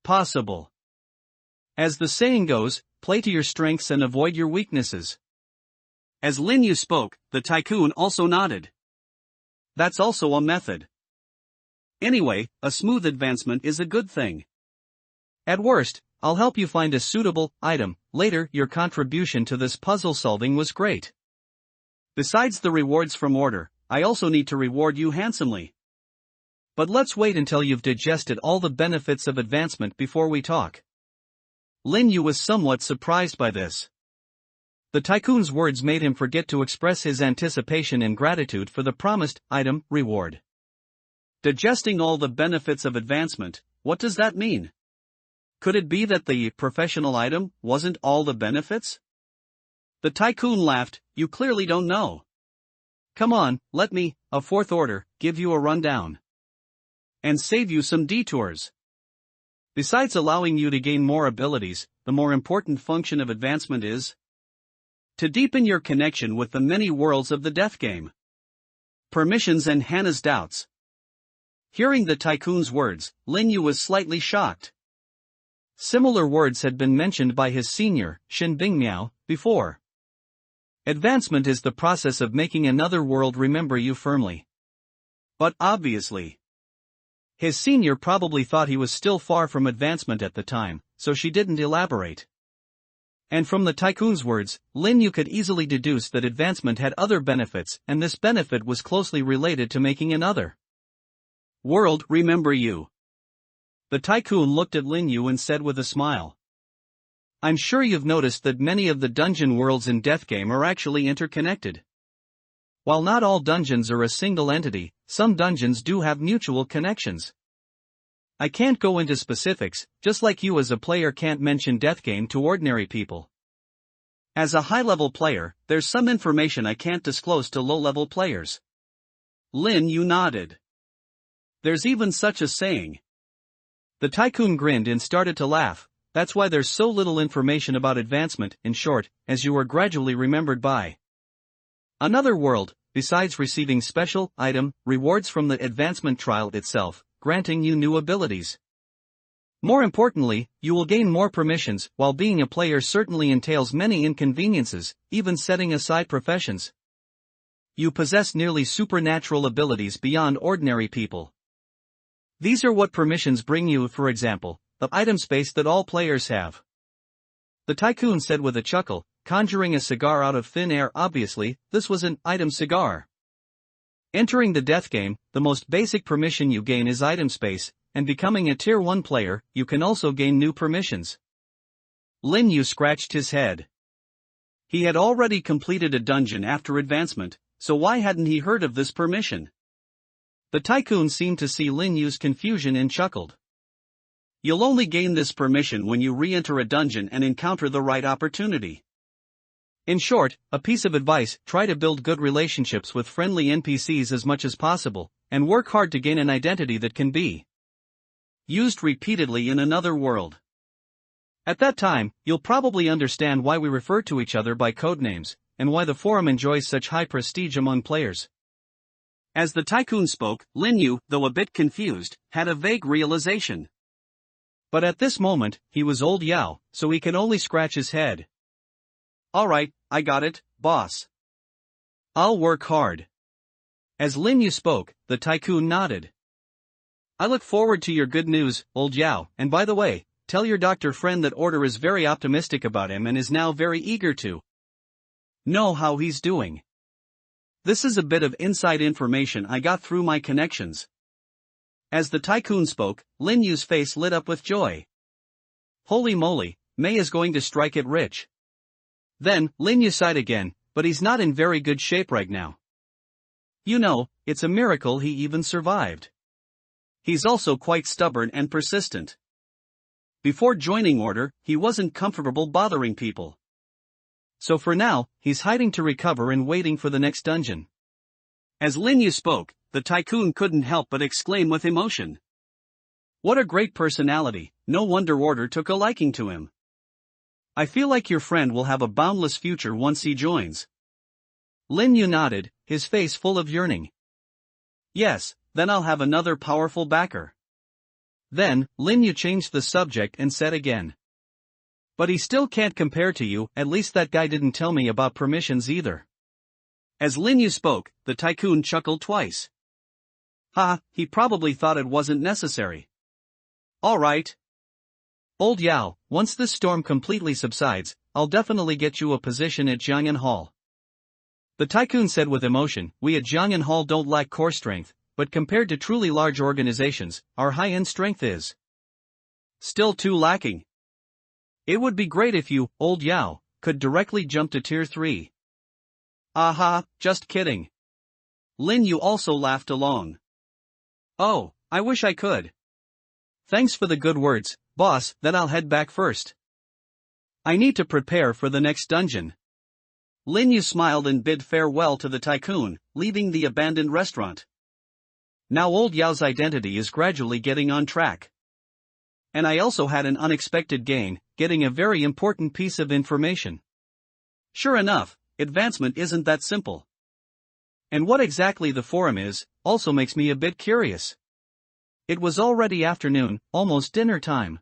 possible. As the saying goes, play to your strengths and avoid your weaknesses. As Lin Yu spoke, the Tycoon also nodded. That's also a method. Anyway, a smooth advancement is a good thing. At worst, I'll help you find a suitable item. Later, your contribution to this puzzle solving was great. Besides the rewards from Order, I also need to reward you handsomely. But let's wait until you've digested all the benefits of advancement before we talk. Lin Yu was somewhat surprised by this. The Tycoon's words made him forget to express his anticipation and gratitude for the promised item reward. Digesting all the benefits of advancement, what does that mean? Could it be that the professional item wasn't all the benefits? The Tycoon laughed. You clearly don't know. Come on, let me, a Fourth Order, give you a rundown. And save you some detours. Besides allowing you to gain more abilities, the more important function of advancement is to deepen your connection with the many worlds of the death game. Permissions and Hannah's doubts. Hearing the Tycoon's words, Lin Yu was slightly shocked. Similar words had been mentioned by his senior, Shin Bingmiao, before. Advancement is the process of making another world remember you firmly. But obviously, his senior probably thought he was still far from advancement at the time, so she didn't elaborate. And from the Tycoon's words, Lin Yu could easily deduce that advancement had other benefits, and this benefit was closely related to making another world remember you. The Tycoon looked at Lin Yu and said with a smile. I'm sure you've noticed that many of the dungeon worlds in Death Game are actually interconnected. While not all dungeons are a single entity, some dungeons do have mutual connections. I can't go into specifics, just like you as a player can't mention Death Game to ordinary people. As a high-level player, there's some information I can't disclose to low-level players. Lin Yu nodded. There's even such a saying. The Tycoon grinned and started to laugh. that's why there's so little information about advancement, in short, as you are gradually remembered by another world, besides receiving special item rewards from the advancement trial itself, granting you new abilities. More importantly, you will gain more permissions, while being a player certainly entails many inconveniences, even setting aside professions. You possess nearly supernatural abilities beyond ordinary people. These are what permissions bring you, for example, the item space that all players have. The tycoon said with a chuckle, conjuring a cigar out of thin air. Obviously, this was an item cigar. Entering the death game, the most basic permission you gain is item space, and becoming a tier 1 player, you can also gain new permissions. Lin Yu scratched his head. He had already completed a dungeon after advancement, so why hadn't he heard of this permission? The tycoon seemed to see Lin Yu's confusion and chuckled. You'll only gain this permission when you re-enter a dungeon and encounter the right opportunity. In short, a piece of advice: try to build good relationships with friendly NPCs as much as possible, and work hard to gain an identity that can be used repeatedly in another world. At that time, you'll probably understand why we refer to each other by codenames, and why the forum enjoys such high prestige among players. As the tycoon spoke, Lin Yu, though a bit confused, had a vague realization. But at this moment, he was old Yao, so he can only scratch his head. Alright, I got it, boss. I'll work hard. As Lin Yu spoke, the tycoon nodded. I look forward to your good news, old Yao, and by the way, tell your doctor friend that Order is very optimistic about him and is now very eager to know how he's doing. This is a bit of inside information I got through my connections. As the tycoon spoke, Lin Yu's face lit up with joy. Holy moly, May is going to strike it rich. Then, Lin Yu sighed again, but he's not in very good shape right now. You know, it's a miracle he even survived. He's also quite stubborn and persistent. Before joining Order, he wasn't comfortable bothering people. So for now, he's hiding to recover and waiting for the next dungeon. As Lin Yu spoke, the tycoon couldn't help but exclaim with emotion. What a great personality, no wonder Order took a liking to him. I feel like your friend will have a boundless future once he joins. Lin Yu nodded, his face full of yearning. Yes, then I'll have another powerful backer. Then, Lin Yu changed the subject and said again. But he still can't compare to you, at least that guy didn't tell me about permissions either. As Lin Yu spoke, the tycoon chuckled twice. Ha, he probably thought it wasn't necessary. Alright. Old Yao, once this storm completely subsides, I'll definitely get you a position at Jiangyan Hall. The tycoon said with emotion, we at Jiangyan Hall don't lack core strength, but compared to truly large organizations, our high-end strength is still too lacking. It would be great if you, old Yao, could directly jump to tier 3. Aha, just kidding. Lin Yu also laughed along. Oh, I wish I could. Thanks for the good words, boss, then I'll head back first. I need to prepare for the next dungeon. Lin Yu smiled and bid farewell to the tycoon, leaving the abandoned restaurant. Now old Yao's identity is gradually getting on track. And I also had an unexpected gain, getting a very important piece of information. Sure enough, advancement isn't that simple. And what exactly the forum is, also makes me a bit curious. It was already afternoon, almost dinner time.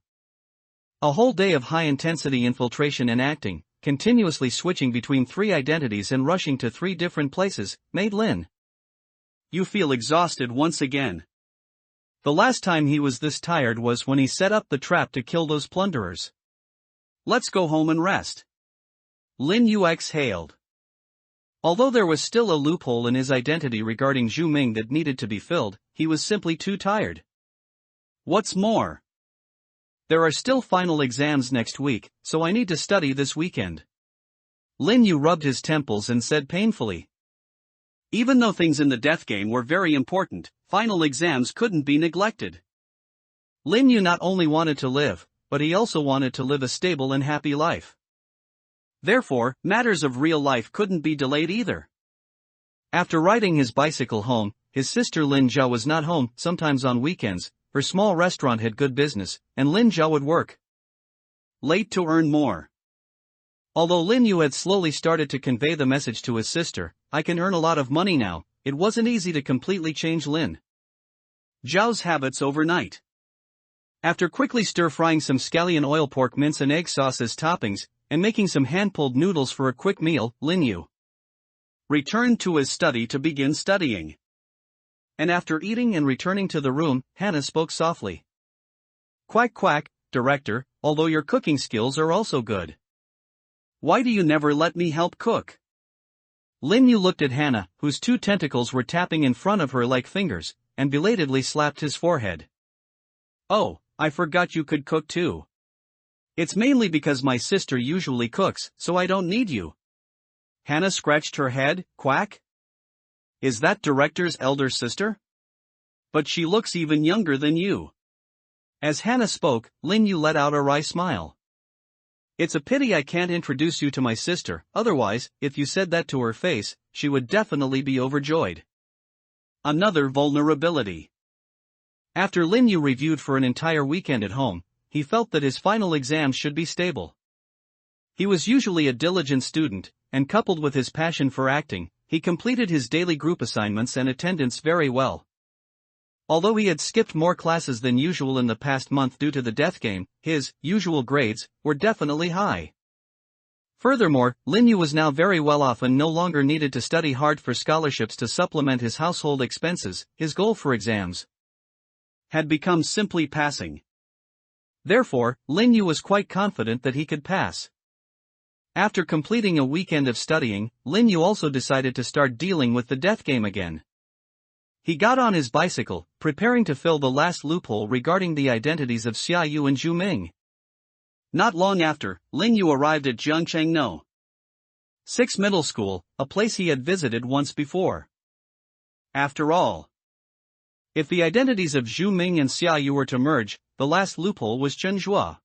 A whole day of high-intensity infiltration and acting, continuously switching between 3 identities and rushing to 3 different places, made Lin Yu feel exhausted once again. The last time he was this tired was when he set up the trap to kill those plunderers. Let's go home and rest. Lin Yu exhaled. Although there was still a loophole in his identity regarding Zhu Ming that needed to be filled, he was simply too tired. What's more, there are still final exams next week, so I need to study this weekend. Lin Yu rubbed his temples and said painfully. Even though things in the death game were very important, final exams couldn't be neglected. Lin Yu not only wanted to live, but he also wanted to live a stable and happy life. Therefore, matters of real life couldn't be delayed either. After riding his bicycle home, his sister Lin Zhao was not home. Sometimes on weekends, her small restaurant had good business, and Lin Zhao would work. Late to earn more. Although Lin Yu had slowly started to convey the message to his sister, I can earn a lot of money now, it wasn't easy to completely change Lin Zhao's habits overnight. After quickly stir-frying some scallion oil pork mince and egg sauce as toppings, and making some hand-pulled noodles for a quick meal, Lin Yu returned to his study to begin studying. And after eating and returning to the room, Hannah spoke softly. Quack quack, director, although your cooking skills are also good. Why do you never let me help cook? Lin Yu looked at Hannah, whose two tentacles were tapping in front of her like fingers, and belatedly slapped his forehead. Oh, I forgot you could cook too. It's mainly because my sister usually cooks, so I don't need you. Hannah scratched her head. Quack? Is that director's elder sister? But she looks even younger than you. As Hannah spoke, Lin Yu let out a wry smile. It's a pity I can't introduce you to my sister, otherwise, if you said that to her face, she would definitely be overjoyed. Another vulnerability. After Lin Yu reviewed for an entire weekend at home, he felt that his final exams should be stable. He was usually a diligent student, and coupled with his passion for acting, he completed his daily group assignments and attendance very well. Although he had skipped more classes than usual in the past month due to the death game, his usual grades were definitely high. Furthermore, Lin Yu was now very well off and no longer needed to study hard for scholarships to supplement his household expenses. His goal for exams had become simply passing. Therefore, Lin Yu was quite confident that he could pass. After completing a weekend of studying, Lin Yu also decided to start dealing with the death game again. He got on his bicycle, preparing to fill the last loophole regarding the identities of Xia Yu and Zhu Ming. Not long after, Lin Yu arrived at Jiangcheng No. 6 Middle School, a place he had visited once before. After all, if the identities of Zhu Ming and Xia Yu were to merge, the last loophole was Chen Zhua.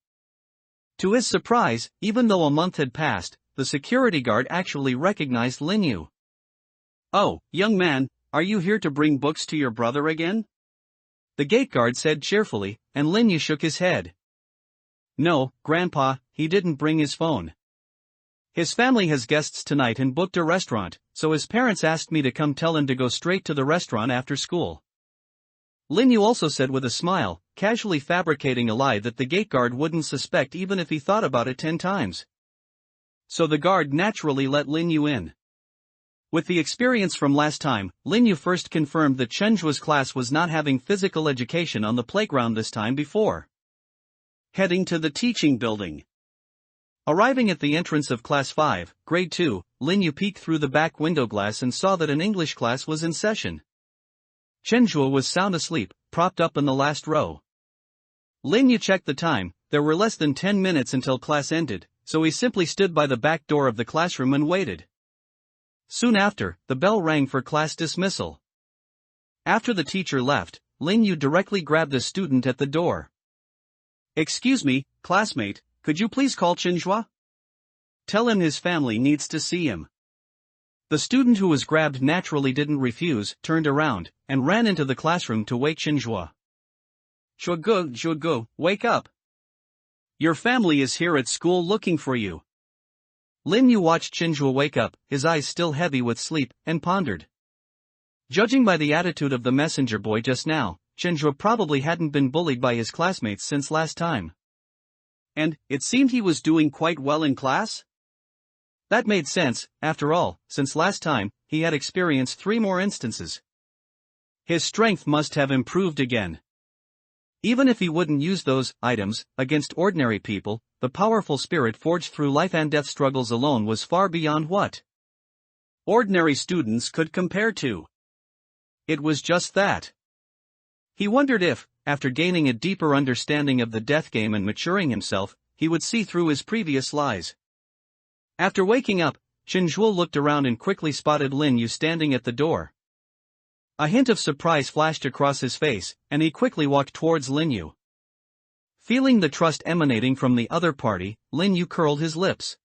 To his surprise, even though a month had passed, the security guard actually recognized Lin Yu. Oh, young man, are you here to bring books to your brother again? The gate guard said cheerfully, and Lin Yu shook his head. No, Grandpa, he didn't bring his phone. His family has guests tonight and booked a restaurant, so his parents asked me to come tell him to go straight to the restaurant after school. Lin Yu also said with a smile, casually fabricating a lie that the gate guard wouldn't suspect even if he thought about it 10 times. So the guard naturally let Lin Yu in. With the experience from last time, Lin Yu first confirmed that Chen Zhua's class was not having physical education on the playground this time before heading to the teaching building. Arriving at the entrance of Class 5, Grade 2, Lin Yu peeked through the back window glass and saw that an English class was in session. Chen Zhua was sound asleep, propped up in the last row. Lin Yu checked the time. There were less than 10 minutes until class ended, so he simply stood by the back door of the classroom and waited. Soon after, the bell rang for class dismissal. After the teacher left, Lin Yu directly grabbed a student at the door. Excuse me, classmate, could you please call Chen Zhua? Tell him his family needs to see him. The student who was grabbed naturally didn't refuse, turned around, and ran into the classroom to wake Chen Zhua. Zhugu, wake up. Your family is here at school looking for you. Lin Yu watched Chen Zhua wake up, his eyes still heavy with sleep, and pondered. Judging by the attitude of the messenger boy just now, Chen Zhua probably hadn't been bullied by his classmates since last time. And, it seemed he was doing quite well in class? That made sense, after all, since last time, he had experienced 3 more instances. His strength must have improved again. Even if he wouldn't use those items against ordinary people, the powerful spirit forged through life and death struggles alone was far beyond what ordinary students could compare to. It was just that. He wondered if, after gaining a deeper understanding of the death game and maturing himself, he would see through his previous lies. After waking up, Chen Zhua looked around and quickly spotted Lin Yu standing at the door. A hint of surprise flashed across his face, and he quickly walked towards Lin Yu. Feeling the trust emanating from the other party, Lin Yu curled his lips.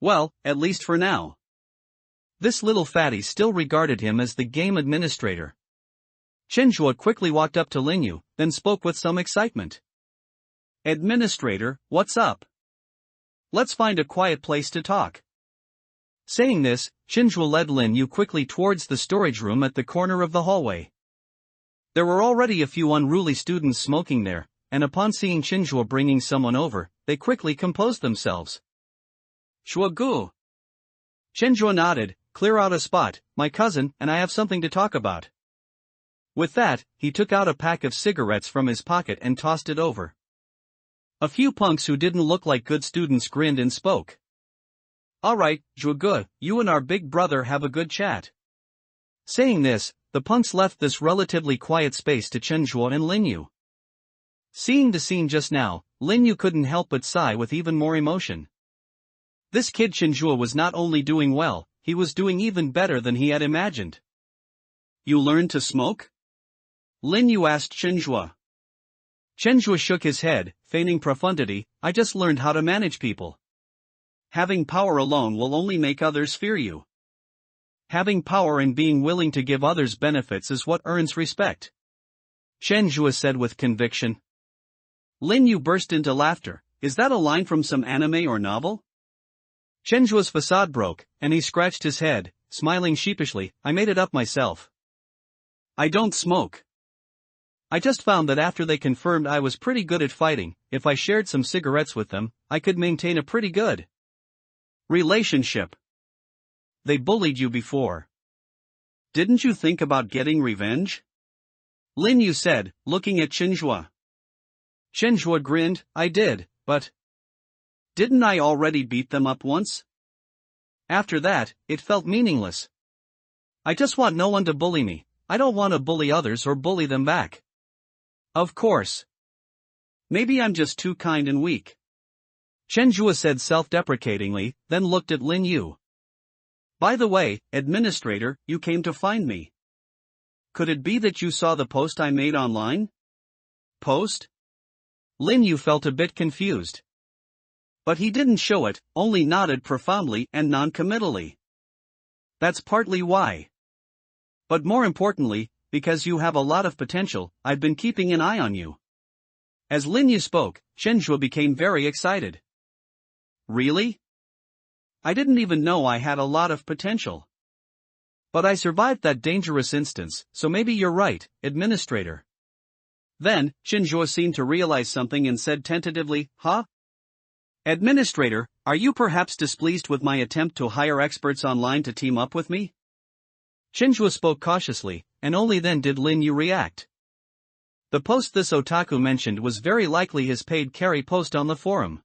Well, at least for now. This little fatty still regarded him as the game administrator. Chen Zhua quickly walked up to Lin Yu, then spoke with some excitement. Administrator, what's up? Let's find a quiet place to talk. Saying this, Chinzhuo led Lin Yu quickly towards the storage room at the corner of the hallway. There were already a few unruly students smoking there, and upon seeing Chinzhuo bringing someone over, they quickly composed themselves. Shuagu. Chinzhuo nodded, clear out a spot, my cousin and I have something to talk about. With that, he took out a pack of cigarettes from his pocket and tossed it over. A few punks who didn't look like good students grinned and spoke. Alright, Zhuge, you and our big brother have a good chat. Saying this, the punks left this relatively quiet space to Chinzhuo and Lin Yu. Seeing the scene just now, Lin Yu couldn't help but sigh with even more emotion. This kid Chinzhuo was not only doing well, he was doing even better than he had imagined. You learned to smoke? Lin Yu asked Chinzhuo. Chinzhuo shook his head, feigning profundity, I just learned how to manage people. Having power alone will only make others fear you. Having power and being willing to give others benefits is what earns respect. Chinzhuo said with conviction. Lin Yu burst into laughter, is that a line from some anime or novel? Chinzhuo's facade broke, and he scratched his head, smiling sheepishly, I made it up myself. I don't smoke. I just found that after they confirmed I was pretty good at fighting, if I shared some cigarettes with them, I could maintain a pretty good relationship. They bullied you before. Didn't you think about getting revenge? Lin Yu said, looking at Chinzhuo. Chinzhuo grinned, I did, but didn't I already beat them up once? After that, it felt meaningless. I just want no one to bully me, I don't want to bully others or bully them back. Of course. Maybe I'm just too kind and weak. Chinzhuo said self-deprecatingly, then looked at Lin Yu. By the way, administrator, you came to find me. Could it be that you saw the post I made online? Post? Lin Yu felt a bit confused. But he didn't show it, only nodded profoundly and non-committally. That's partly why. But more importantly, because you have a lot of potential, I've been keeping an eye on you. As Lin Yu spoke, Chinzhuo became very excited. Really? I didn't even know I had a lot of potential. But I survived that dangerous instance, so maybe you're right, administrator. Then, Chinzhuo seemed to realize something and said tentatively, huh? Administrator, are you perhaps displeased with my attempt to hire experts online to team up with me? Chinzhuo spoke cautiously, and only then did Lin Yu react. The post this otaku mentioned was very likely his paid carry post on the forum.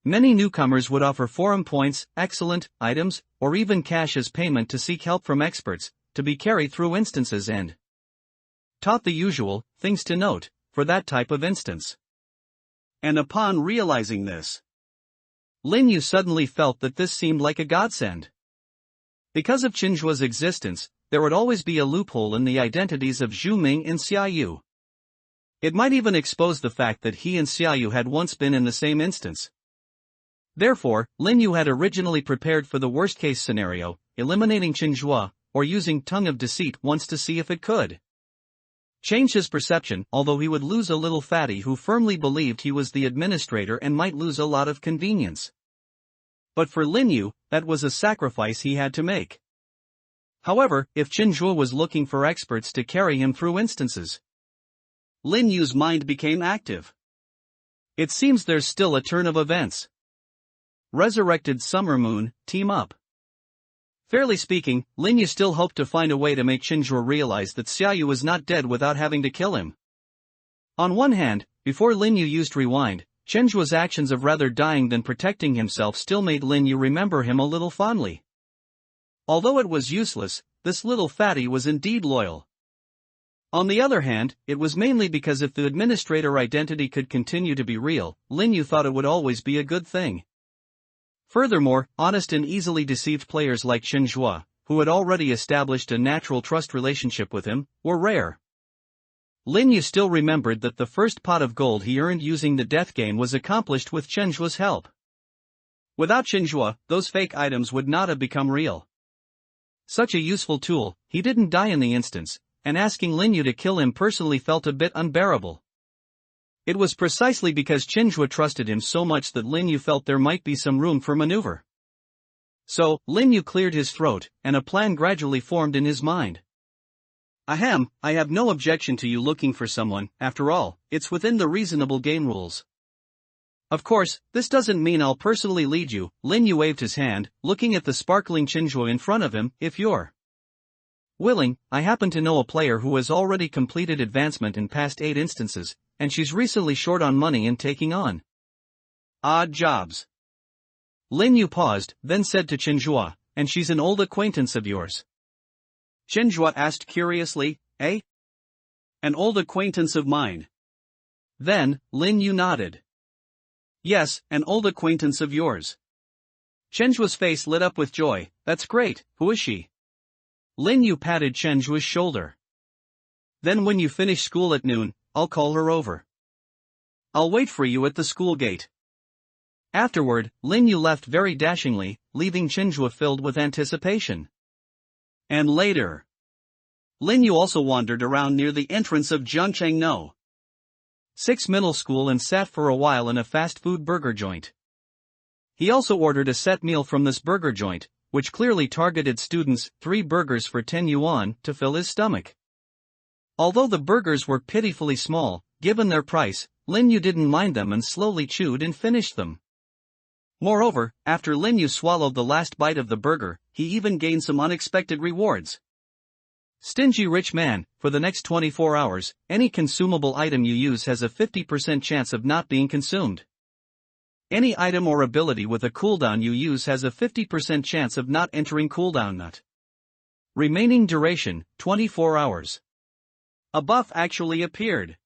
Many newcomers would offer forum points, excellent, items, or even cash as payment to seek help from experts, to be carried through instances and taught the usual things to note for that type of instance. And upon realizing this, Lin Yu suddenly felt that this seemed like a godsend. Because of Chinzhuo's existence, there would always be a loophole in the identities of Zhu Ming and Xiaoyu. It might even expose the fact that he and Xiaoyu had once been in the same instance. Therefore, Lin Yu had originally prepared for the worst-case scenario, eliminating Chinzhuo, or using Tongue of Deceit once to see if it could change his perception, although he would lose a little fatty who firmly believed he was the administrator and might lose a lot of convenience. But for Lin Yu, that was a sacrifice he had to make. However, if Chinzhuo was looking for experts to carry him through instances, Lin Yu's mind became active. It seems there's still a turn of events. Resurrected Summer Moon, team up. Fairly speaking, Lin Yu still hoped to find a way to make Chinzhuo realize that Xiaoyu was not dead without having to kill him. On one hand, before Lin Yu used Rewind, Chinzhuo's actions of rather dying than protecting himself still made Lin Yu remember him a little fondly. Although it was useless, this little fatty was indeed loyal. On the other hand, it was mainly because if the administrator identity could continue to be real, Lin Yu thought it would always be a good thing. Furthermore, honest and easily deceived players like Chinzhuo, who had already established a natural trust relationship with him, were rare. Lin Yu still remembered that the first pot of gold he earned using the death game was accomplished with Chinzhuo's help. Without Chinzhuo, those fake items would not have become real. Such a useful tool, he didn't die in the instance, and asking Lin Yu to kill him personally felt a bit unbearable. It was precisely because Chinjua trusted him so much that Lin Yu felt there might be some room for maneuver. So, Lin Yu cleared his throat, and a plan gradually formed in his mind. Ahem, I have no objection to you looking for someone, after all, it's within the reasonable game rules. Of course, this doesn't mean I'll personally lead you. Lin Yu waved his hand, looking at the sparkling Chinjua in front of him. If you're willing, I happen to know a player who has already completed advancement in past 8 instances, and she's recently short on money and taking on odd jobs. Lin Yu paused, then said to Chinjua, and she's an old acquaintance of yours? Chinjua asked curiously, eh? An old acquaintance of mine. Then, Lin Yu nodded. Yes, an old acquaintance of yours. Chenjua's face lit up with joy. That's great, who is she? Lin Yu patted Chenjua's shoulder. Then when you finish school at noon, I'll call her over. I'll wait for you at the school gate. Afterward, Lin Yu left very dashingly, leaving Chenjua filled with anticipation. And later, Lin Yu also wandered around near the entrance of Jiangcheng No. 6 middle school and sat for a while in a fast food burger joint. He also ordered a set meal from this burger joint, which clearly targeted students, 3 burgers for 10 yuan, to fill his stomach. Although the burgers were pitifully small, given their price, Lin Yu didn't mind them and slowly chewed and finished them. Moreover, after Lin Yu swallowed the last bite of the burger, he even gained some unexpected rewards. Stingy rich man, for the next 24 hours, any consumable item you use has a 50% chance of not being consumed. Any item or ability with a cooldown you use has a 50% chance of not entering cooldown not. Remaining duration, 24 hours. A buff actually appeared.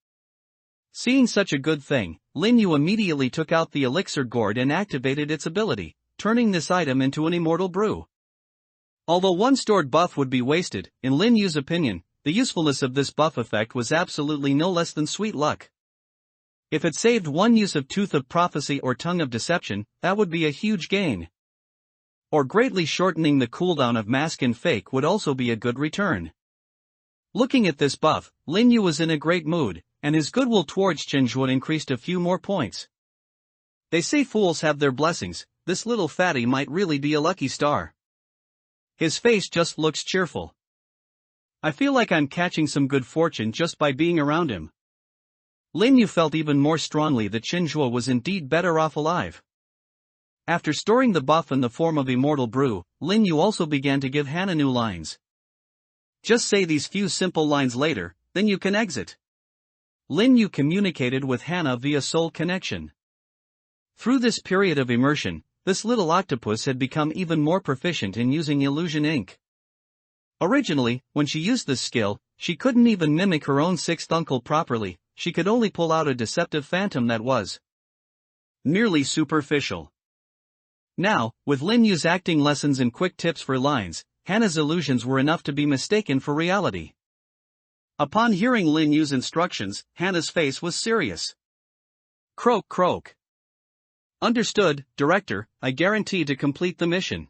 Seeing such a good thing, Lin Yu immediately took out the elixir gourd and activated its ability, turning this item into an immortal brew. Although one stored buff would be wasted, in Lin Yu's opinion, the usefulness of this buff effect was absolutely no less than sweet luck. If it saved one use of Tooth of Prophecy or Tongue of Deception, that would be a huge gain. Or greatly shortening the cooldown of Mask and Fake would also be a good return. Looking at this buff, Lin Yu was in a great mood, and his goodwill towards Chinjua increased a few more points. They say fools have their blessings, this little fatty might really be a lucky star. His face just looks cheerful. I feel like I'm catching some good fortune just by being around him. Lin Yu felt even more strongly that Chinjua was indeed better off alive. After storing the buff in the form of Immortal Brew, Lin Yu also began to give Hannah new lines. Just say these few simple lines later, then you can exit. Lin Yu communicated with Hannah via soul connection. Through this period of immersion, this little octopus had become even more proficient in using illusion ink. Originally, when she used this skill, she couldn't even mimic her own 6th uncle properly, she could only pull out a deceptive phantom that was merely superficial. Now, with Lin Yu's acting lessons and quick tips for lines, Hannah's illusions were enough to be mistaken for reality. Upon hearing Lin Yu's instructions, Hannah's face was serious. Croak croak. Understood, Director, I guarantee to complete the mission.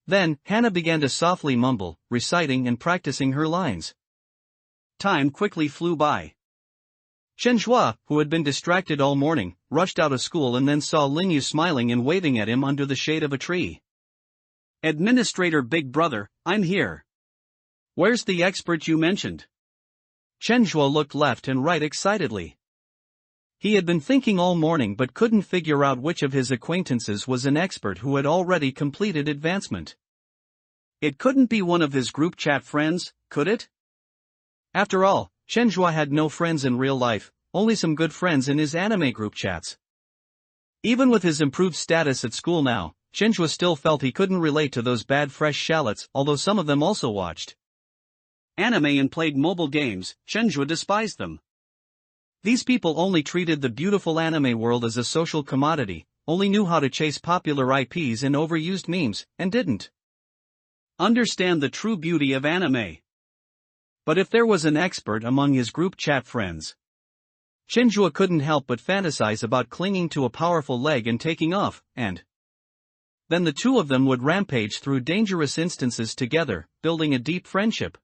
Then, Hannah began to softly mumble, reciting and practicing her lines. Time quickly flew by. Chenjua, who had been distracted all morning, rushed out of school and then saw Lin Yu smiling and waving at him under the shade of a tree. Administrator Big Brother, I'm here. Where's the expert you mentioned? Chenjua looked left and right excitedly. He had been thinking all morning but couldn't figure out which of his acquaintances was an expert who had already completed advancement. It couldn't be one of his group chat friends, could it? After all, Chenjua had no friends in real life, only some good friends in his anime group chats. Even with his improved status at school now, Chenjua still felt he couldn't relate to those bad fresh shallots, although some of them also watched anime and played mobile games. Chenjua despised them. These people only treated the beautiful anime world as a social commodity, only knew how to chase popular IPs and overused memes, and didn't understand the true beauty of anime. But if there was an expert among his group chat friends, Chenjua couldn't help but fantasize about clinging to a powerful leg and taking off, and then the two of them would rampage through dangerous instances together, building a deep friendship.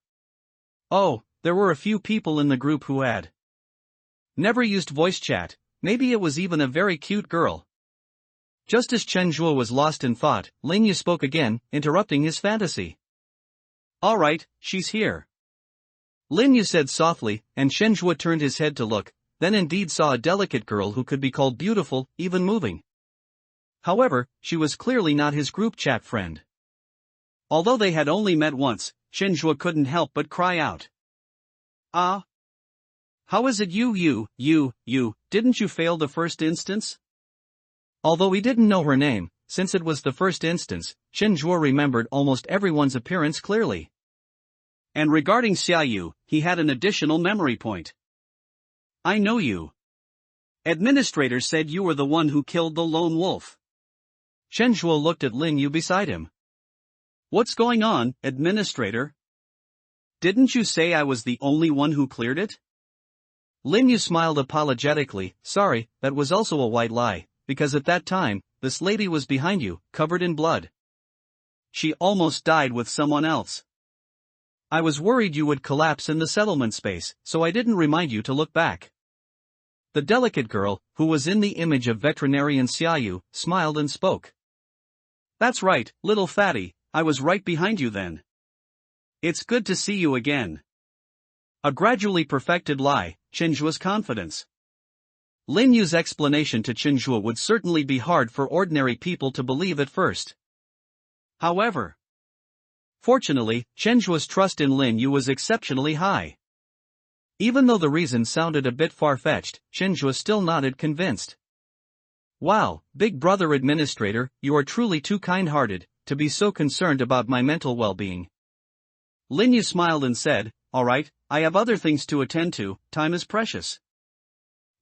Oh, there were a few people in the group who had Never used voice chat, maybe it was even a very cute girl. Just as Chen Zhuo was lost in thought, Lin Yu spoke again, interrupting his fantasy. Alright, she's here. Lin Yu said softly, and Chen Zhuo turned his head to look, then indeed saw a delicate girl who could be called beautiful, even moving. However, she was clearly not his group chat friend. Although they had only met once, Chen Zhuo couldn't help but cry out. Ah! How is it you, didn't you fail the first instance? Although he didn't know her name, since it was the first instance, Chen Zhuo remembered almost everyone's appearance clearly. And regarding Xiaoyu, he had an additional memory point. I know you. Administrator said you were the one who killed the lone wolf. Chen Zhuo looked at Lin Yu beside him. What's going on, Administrator? Didn't you say I was the only one who cleared it? Lin Yu smiled apologetically. Sorry, that was also a white lie, because at that time, this lady was behind you, covered in blood. She almost died with someone else. I was worried you would collapse in the settlement space, so I didn't remind you to look back. The delicate girl, who was in the image of veterinarian Xiaoyu, smiled and spoke. That's right, little fatty, I was right behind you then. It's good to see you again. A gradually perfected lie, Chen Zhuo's confidence. Lin Yu's explanation to Chen Zhuo would certainly be hard for ordinary people to believe at first. However, fortunately, Chen Zhuo's trust in Lin Yu was exceptionally high. Even though the reason sounded a bit far-fetched, Chen Zhuo still nodded convinced. Wow, Big Brother Administrator, you are truly too kind-hearted to be so concerned about my mental well-being. Lin Yu smiled and said, Alright, I have other things to attend to, time is precious.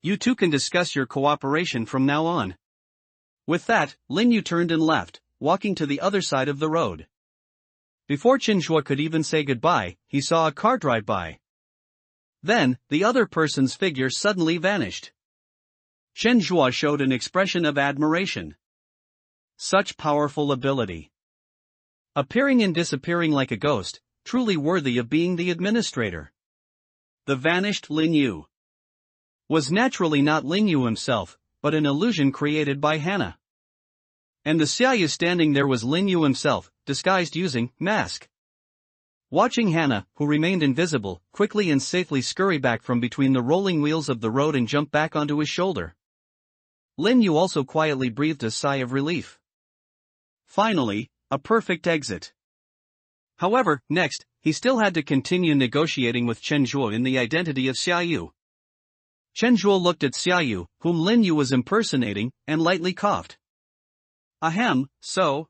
You two can discuss your cooperation from now on. With that, Lin Yu turned and left, walking to the other side of the road. Before Chen Zhuo could even say goodbye, he saw a car drive by. Then, the other person's figure suddenly vanished. Chen Zhuo showed an expression of admiration. Such powerful ability. Appearing and disappearing like a ghost, truly worthy of being the administrator. The vanished Lin Yu was naturally not Lin Yu himself, but an illusion created by Hannah. And the Xiaoyu standing there was Lin Yu himself, disguised using mask. Watching Hannah, who remained invisible, quickly and safely scurry back from between the rolling wheels of the road and jump back onto his shoulder, Lin Yu also quietly breathed a sigh of relief. Finally, a perfect exit. However, next, he still had to continue negotiating with Chen Zhuo in the identity of Xiaoyu. Chen Zhuo looked at Xiaoyu, whom Lin Yu was impersonating, and lightly coughed. Ahem, so?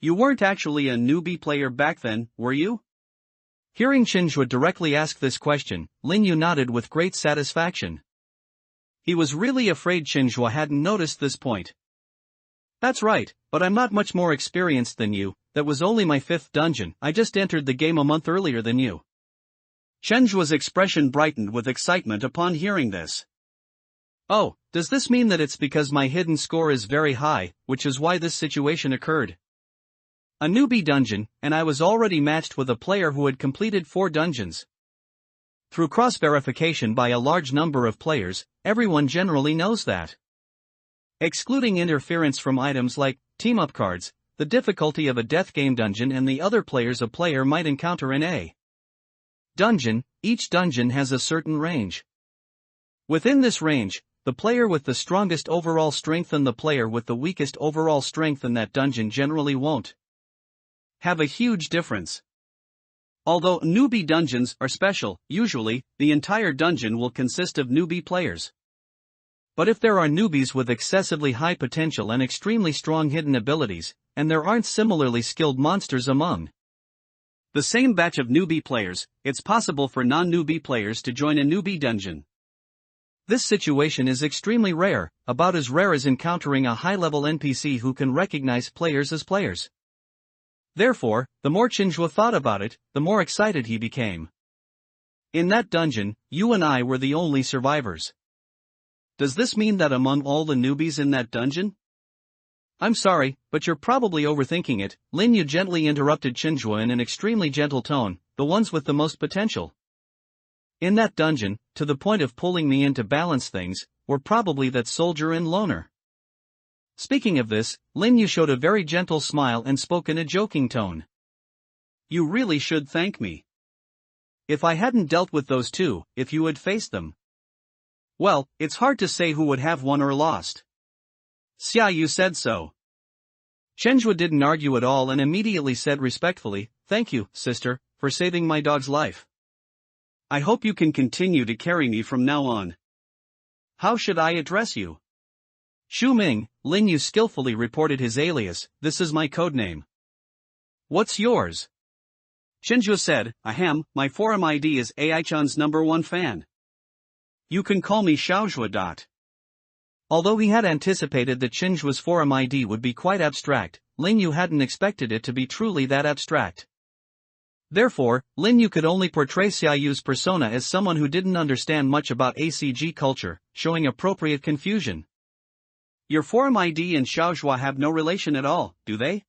You weren't actually a newbie player back then, were you? Hearing Chen Zhuo directly ask this question, Lin Yu nodded with great satisfaction. He was really afraid Chen Zhuo hadn't noticed this point. That's right, but I'm not much more experienced than you, that was only my 5th dungeon, I just entered the game a month earlier than you. Chen Zhuo's expression brightened with excitement upon hearing this. Oh, does this mean that it's because my hidden score is very high, which is why this situation occurred? A newbie dungeon, and I was already matched with a player who had completed 4 dungeons. Through cross-verification by a large number of players, everyone generally knows that. Excluding interference from items like team-up cards, the difficulty of a death game dungeon and the other players a player might encounter in a dungeon, each dungeon has a certain range. Within this range, the player with the strongest overall strength and the player with the weakest overall strength in that dungeon generally won't have a huge difference. Although newbie dungeons are special, usually, the entire dungeon will consist of newbie players. But if there are newbies with excessively high potential and extremely strong hidden abilities, and there aren't similarly skilled monsters among the same batch of newbie players, it's possible for non-newbie players to join a newbie dungeon. This situation is extremely rare, about as rare as encountering a high-level NPC who can recognize players as players. Therefore, the more Chen Zhuo thought about it, the more excited he became. In that dungeon, you and I were the only survivors. Does this mean that among all the newbies in that dungeon? I'm sorry, but you're probably overthinking it, Lin Yu gently interrupted Chen Zhuo in an extremely gentle tone, the ones with the most potential. in that dungeon, to the point of pulling me in to balance things, were probably that soldier and loner. Speaking of this, Lin Yu showed a very gentle smile and spoke in a joking tone. You really should thank me. If I hadn't dealt with those two, if you had faced them. Well, it's hard to say who would have won or lost. Xia Yu said so. Chenjue didn't argue at all and immediately said respectfully, Thank you, sister, for saving my dog's life. I hope you can continue to carry me from now on. How should I address you? Xu Ming, Lin Yu skillfully reported his alias, this is my code name. What's yours? Chenjue said, Ahem, my forum ID is AI-chan's #1 fan. You can call me Xiaozhua. Although he had anticipated that Chenjue's forum ID would be quite abstract, Lin Yu hadn't expected it to be truly that abstract. Therefore, Lin Yu could only portray Xia Yu's persona as someone who didn't understand much about ACG culture, showing appropriate confusion. Your forum ID and Xiaozhua have no relation at all, do they?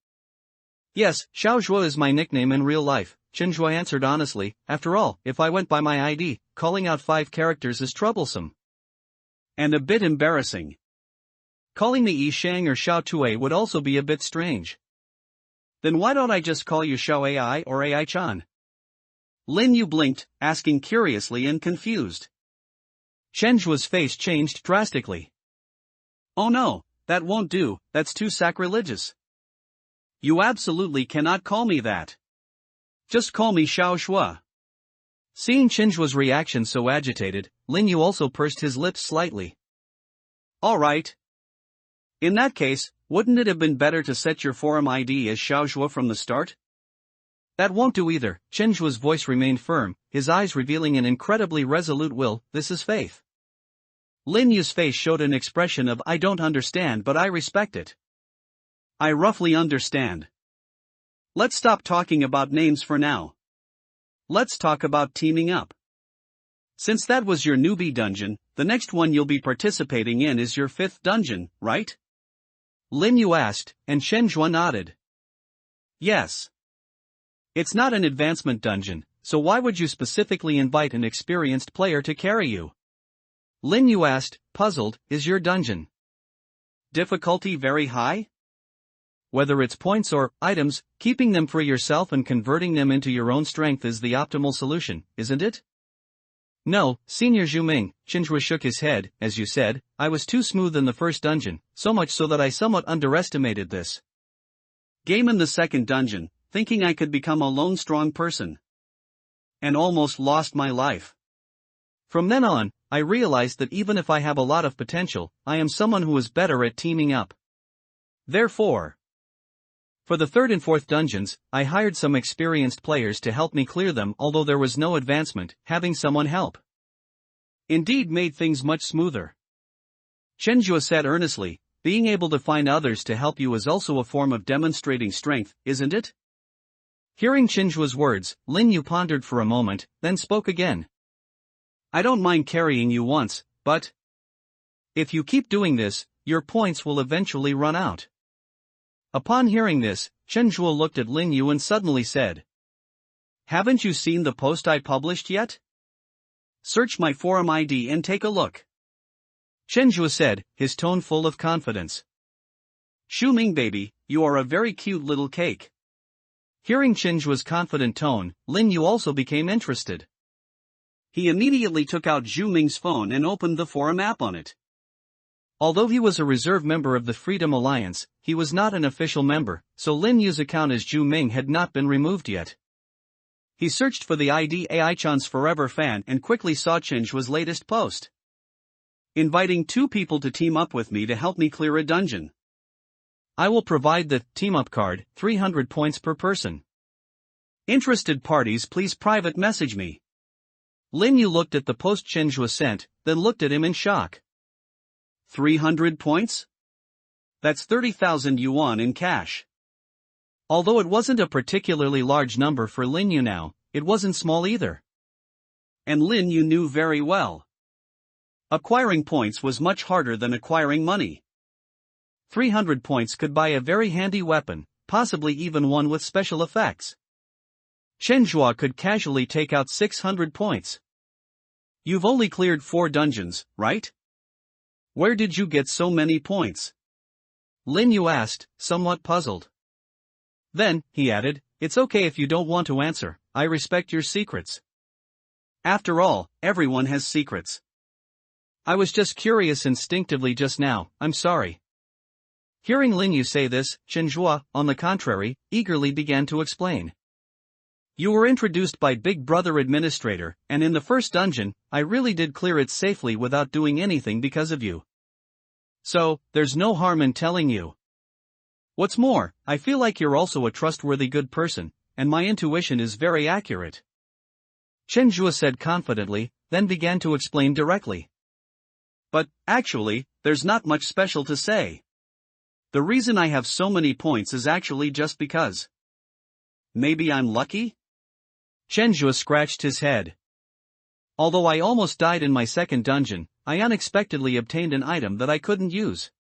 Yes, Xiaozhua is my nickname in real life, Chenjue answered honestly. After all, if I went by my ID, calling out 5 characters is troublesome. And a bit embarrassing. Calling me Yi Shang or Xiao Tue would also be a bit strange. Then why don't I just call you Xiao AI or AI-chan? Lin Yu blinked, asking curiously and confused. Chenjue's face changed drastically. Oh no, that won't do, that's too sacrilegious. You absolutely cannot call me that. Just call me Xiaozhua. Seeing Chenjue's reaction so agitated, Lin Yu also pursed his lips slightly. Alright. In that case, wouldn't it have been better to set your forum ID as Xiaozhua from the start? That won't do either, Chenjue's voice remained firm, his eyes revealing an incredibly resolute will, this is faith. Lin Yu's face showed an expression of I don't understand but I respect it. I roughly understand. Let's stop talking about names for now. Let's talk about teaming up. Since that was your newbie dungeon, the next one you'll be participating in is your 5th dungeon, right? Lin Yu asked, and Chenjue nodded. Yes. It's not an advancement dungeon, so why would you specifically invite an experienced player to carry you? Lin Yu asked, puzzled, is your dungeon difficulty very high? Whether it's points or items, keeping them for yourself and converting them into your own strength is the optimal solution, isn't it? No, Senior Zhu Ming, Chenjue shook his head, as you said, I was too smooth in the first dungeon, so much so that I somewhat underestimated this game in the 2nd dungeon, thinking I could become a lone strong person. And almost lost my life. From then on, I realized that even if I have a lot of potential, I am someone who is better at teaming up. Therefore, for the 3rd and 4th dungeons, I hired some experienced players to help me clear them. Although there was no advancement, having someone help indeed made things much smoother. Chenjue said earnestly, being able to find others to help you is also a form of demonstrating strength, isn't it? Hearing Chenjue's words, Lin Yu pondered for a moment, then spoke again. I don't mind carrying you once, but if you keep doing this, your points will eventually run out. Upon hearing this, Chenjue looked at Lin Yu and suddenly said, Haven't you seen the post I published yet? Search my forum ID and take a look. Chenjue said, his tone full of confidence. Xu Ming baby, you are a very cute little cake. Hearing Chenjue's confident tone, Lin Yu also became interested. He immediately took out Zhu Ming's phone and opened the forum app on it. Although he was a reserve member of the Freedom Alliance, he was not an official member, so Lin Yu's account as Zhu Ming had not been removed yet. He searched for the ID AI-chan's forever fan and quickly saw Chenjue's latest post. Inviting 2 people to team up with me to help me clear a dungeon. I will provide the team-up card, 300 points per person. Interested parties please private message me. Lin Yu looked at the post Chenjue sent, then looked at him in shock. 300 points? That's 30,000 yuan in cash. Although it wasn't a particularly large number for Lin Yu now, it wasn't small either. And Lin Yu knew very well. Acquiring points was much harder than acquiring money. 300 points could buy a very handy weapon, possibly even one with special effects. Chenjue could casually take out 600 points. You've only cleared 4 dungeons, right? Where did you get so many points? Lin Yu asked, somewhat puzzled. Then, he added, it's okay if you don't want to answer, I respect your secrets. After all, everyone has secrets. I was just curious instinctively just now, I'm sorry. Hearing Lin Yu say this, Chenhua, on the contrary, eagerly began to explain. You were introduced by Big Brother Administrator, and in the first dungeon, I really did clear it safely without doing anything because of you. So, there's no harm in telling you. What's more, I feel like you're also a trustworthy good person, and my intuition is very accurate. Chenhua said confidently, then began to explain directly. But, actually, there's not much special to say. The reason I have so many points is actually just because. Maybe I'm lucky? Chenhua scratched his head. Although I almost died in my second dungeon, I unexpectedly obtained an item that I couldn't use.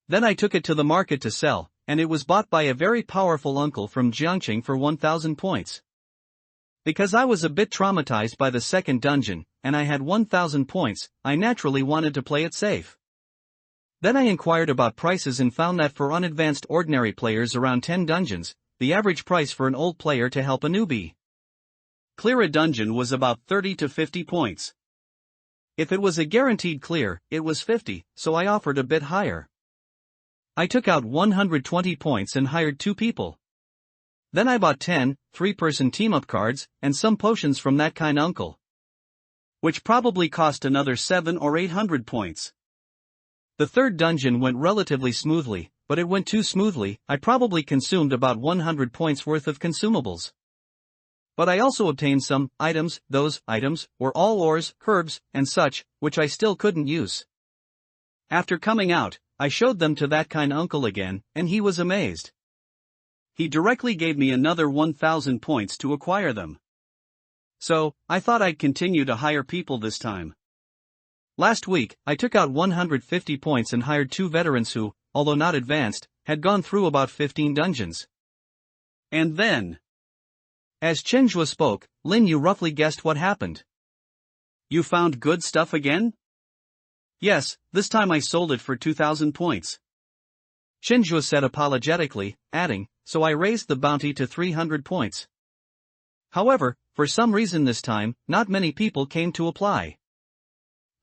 Then I took it to the market to sell, and it was bought by a very powerful uncle from Jiangqing for 1,000 points. Because I was a bit traumatized by the second dungeon, and I had 1,000 points, I naturally wanted to play it safe. Then I inquired about prices and found that for unadvanced ordinary players around 10 dungeons, the average price for an old player to help a newbie clear a dungeon was about 30 to 50 points. If it was a guaranteed clear, it was 50, so I offered a bit higher. I took out 120 points and hired 2 people. Then I bought 10, 3-person team-up cards, and some potions from that kind uncle, which probably cost another 700 or 800 points. The third dungeon went relatively smoothly, but it went too smoothly, I probably consumed about 100 points worth of consumables. But I also obtained some items, those items were all ores, herbs, and such, which I still couldn't use. After coming out, I showed them to that kind uncle again, and he was amazed. He directly gave me another 1,000 points to acquire them. So, I thought I'd continue to hire people this time. Last week, I took out 150 points and hired 2 veterans who, although not advanced, had gone through about 15 dungeons. And then, as Chenhua spoke, Lin Yu roughly guessed what happened. You found good stuff again? Yes, this time I sold it for 2,000 points. Chenhua said apologetically, adding, so I raised the bounty to 300 points. However, for some reason this time, not many people came to apply.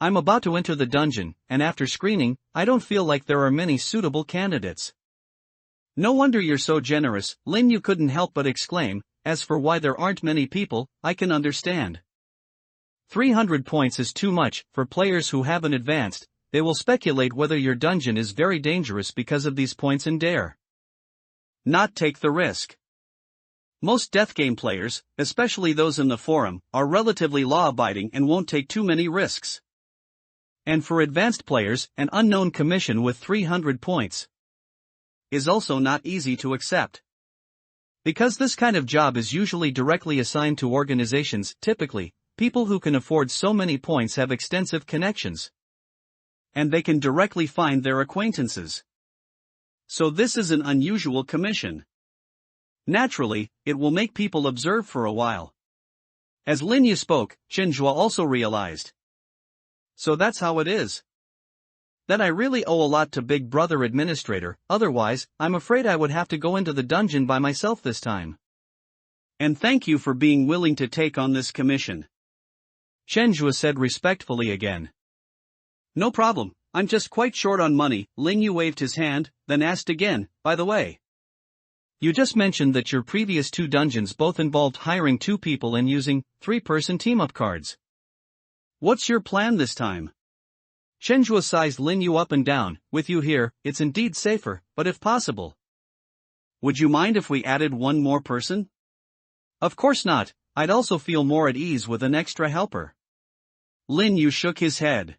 I'm about to enter the dungeon, and after screening, I don't feel like there are many suitable candidates. No wonder you're so generous, Lin Yu couldn't help but exclaim. As for why there aren't many people, I can understand. 300 points is too much. For players who haven't advanced, they will speculate whether your dungeon is very dangerous because of these points and dare not take the risk. Most death game players, especially those in the forum, are relatively law-abiding and won't take too many risks. And for advanced players, an unknown commission with 300 points is also not easy to accept. Because this kind of job is usually directly assigned to organizations, typically, people who can afford so many points have extensive connections. And they can directly find their acquaintances. So this is an unusual commission. Naturally, it will make people observe for a while. As Lin Yu spoke, Chenhua also realized. So that's how it is. Then I really owe a lot to Big Brother Administrator, otherwise, I'm afraid I would have to go into the dungeon by myself this time. And thank you for being willing to take on this commission. Chenhua said respectfully again. No problem, I'm just quite short on money. Lin Yu waved his hand, then asked again, by the way. You just mentioned that your previous 2 dungeons both involved hiring 2 people and using 3-person team-up cards. What's your plan this time? Chenhua sized Lin Yu up and down. With you here, it's indeed safer, but if possible. Would you mind if we added 1 more person? Of course not, I'd also feel more at ease with an extra helper. Lin Yu shook his head.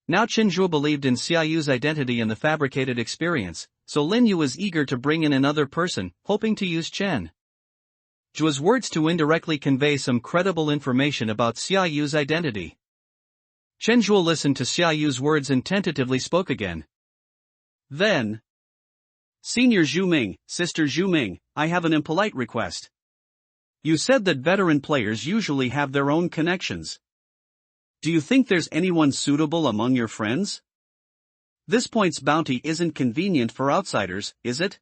Now Chenhua believed in Xiaoyu's identity and the fabricated experience, so Lin Yu was eager to bring in another person, hoping to use Chen Jua's words to indirectly convey some credible information about Xiaoyu's identity. Chenhua listened to Xiaoyu's words and tentatively spoke again. Then, Senior Zhu Ming, Sister Zhu Ming, I have an impolite request. You said that veteran players usually have their own connections. Do you think there's anyone suitable among your friends? This point's bounty isn't convenient for outsiders, is it?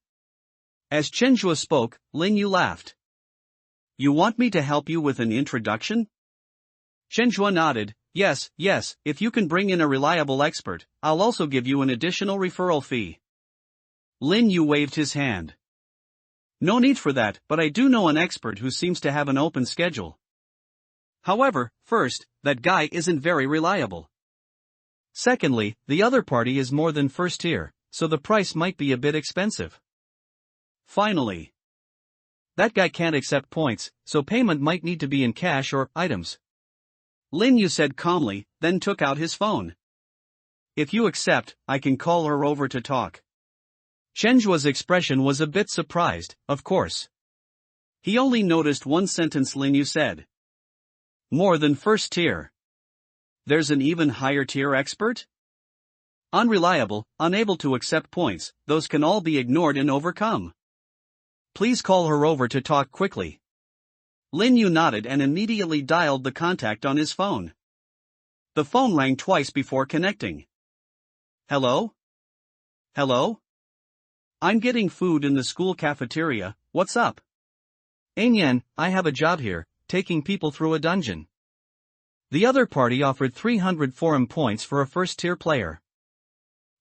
As Chenjua spoke, Lin Yu laughed. You want me to help you with an introduction? Chenjua nodded. Yes, if you can bring in a reliable expert, I'll also give you an additional referral fee. Lin Yu waved his hand. No need for that, but I do know an expert who seems to have an open schedule. However, first, that guy isn't very reliable. Secondly, the other party is more than first tier, so the price might be a bit expensive. Finally, that guy can't accept points, so payment might need to be in cash or items. Lin Yu said calmly, then took out his phone. If you accept, I can call her over to talk. Chenjua's expression was a bit surprised, of course. He only noticed one sentence Lin Yu said. More than first tier. There's an even higher tier expert? Unreliable, unable to accept points, those can all be ignored and overcome. Please call her over to talk quickly. Lin Yu nodded and immediately dialed the contact on his phone. The phone rang twice before connecting. Hello? Hello? I'm getting food in the school cafeteria, what's up? Ainyan, I have a job here, taking people through a dungeon. The other party offered 300 forum points for a first-tier player.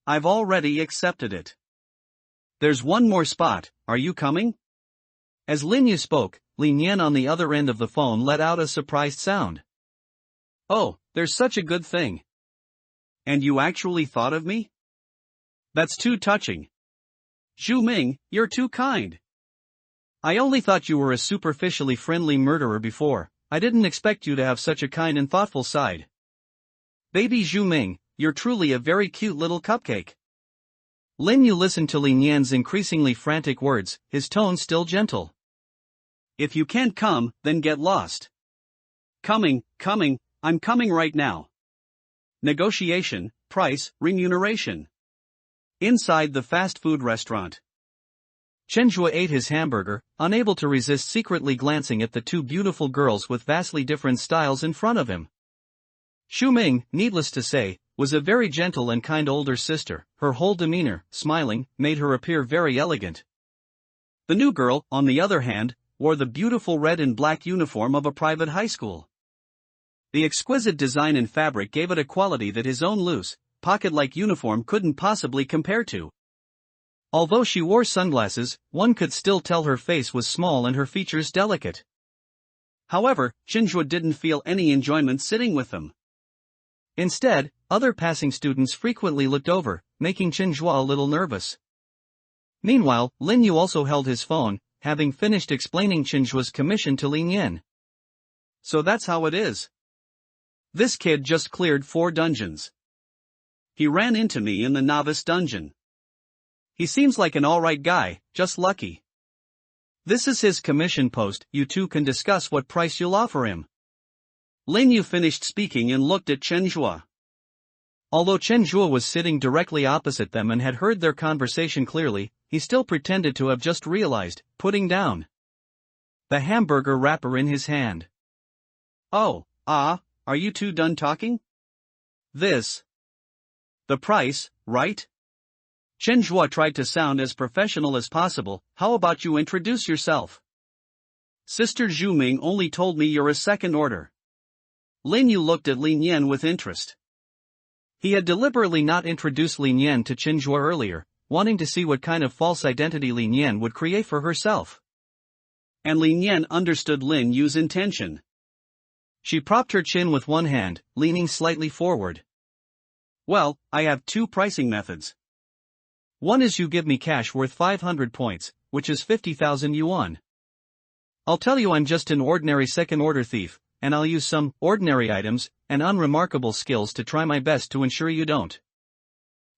I've already accepted it. There's one more spot, are you coming? As Lin Yu spoke, Lin Yan on the other end of the phone let out a surprised sound. Oh, there's such a good thing. And you actually thought of me? That's too touching. Zhu Ming, you're too kind. I only thought you were a superficially friendly murderer before. I didn't expect you to have such a kind and thoughtful side. Baby Zhu Ming, you're truly a very cute little cupcake. Lin Yu listened to Lin Yan's increasingly frantic words, his tone still gentle. If you can't come, then get lost. Coming, I'm coming right now. Negotiation, price, remuneration. Inside the fast food restaurant. Chenjua ate his hamburger, unable to resist secretly glancing at the two beautiful girls with vastly different styles in front of him. Xu Ming, needless to say, was a very gentle and kind older sister. Her whole demeanor, smiling, made her appear very elegant. The new girl, on the other hand, wore the beautiful red and black uniform of a private high school. The exquisite design and fabric gave it a quality that his own loose, pocket-like uniform couldn't possibly compare to. Although she wore sunglasses, one could still tell her face was small and her features delicate. However, Chenjua didn't feel any enjoyment sitting with them. Instead, other passing students frequently looked over, making Chenjua a little nervous. Meanwhile, Lin Yu also held his phone, having finished explaining Chenjua's commission to Lin Yan. So that's how it is. This kid just cleared 4 dungeons. He ran into me in the novice dungeon. He seems like an alright guy, just lucky. This is his commission post, you two can discuss what price you'll offer him. Lin Yu finished speaking and looked at Chenjua. Although Chenjua was sitting directly opposite them and had heard their conversation clearly, he still pretended to have just realized, putting down the hamburger wrapper in his hand. Oh, are you two done talking? The price, right? Chenjua tried to sound as professional as possible. How about you introduce yourself? Sister Zhu Ming only told me you're a second order. Lin Yu looked at Lin Yan with interest. He had deliberately not introduced Lin Yan to Chenjua earlier, wanting to see what kind of false identity Lin Yan would create for herself. And Lin Yan understood Lin Yu's intention. She propped her chin with one hand, leaning slightly forward. Well, I have 2 pricing methods. One is you give me cash worth 500 points, which is 50,000 yuan. I'll tell you I'm just an ordinary second-order thief, and I'll use some ordinary items and unremarkable skills to try my best to ensure you don't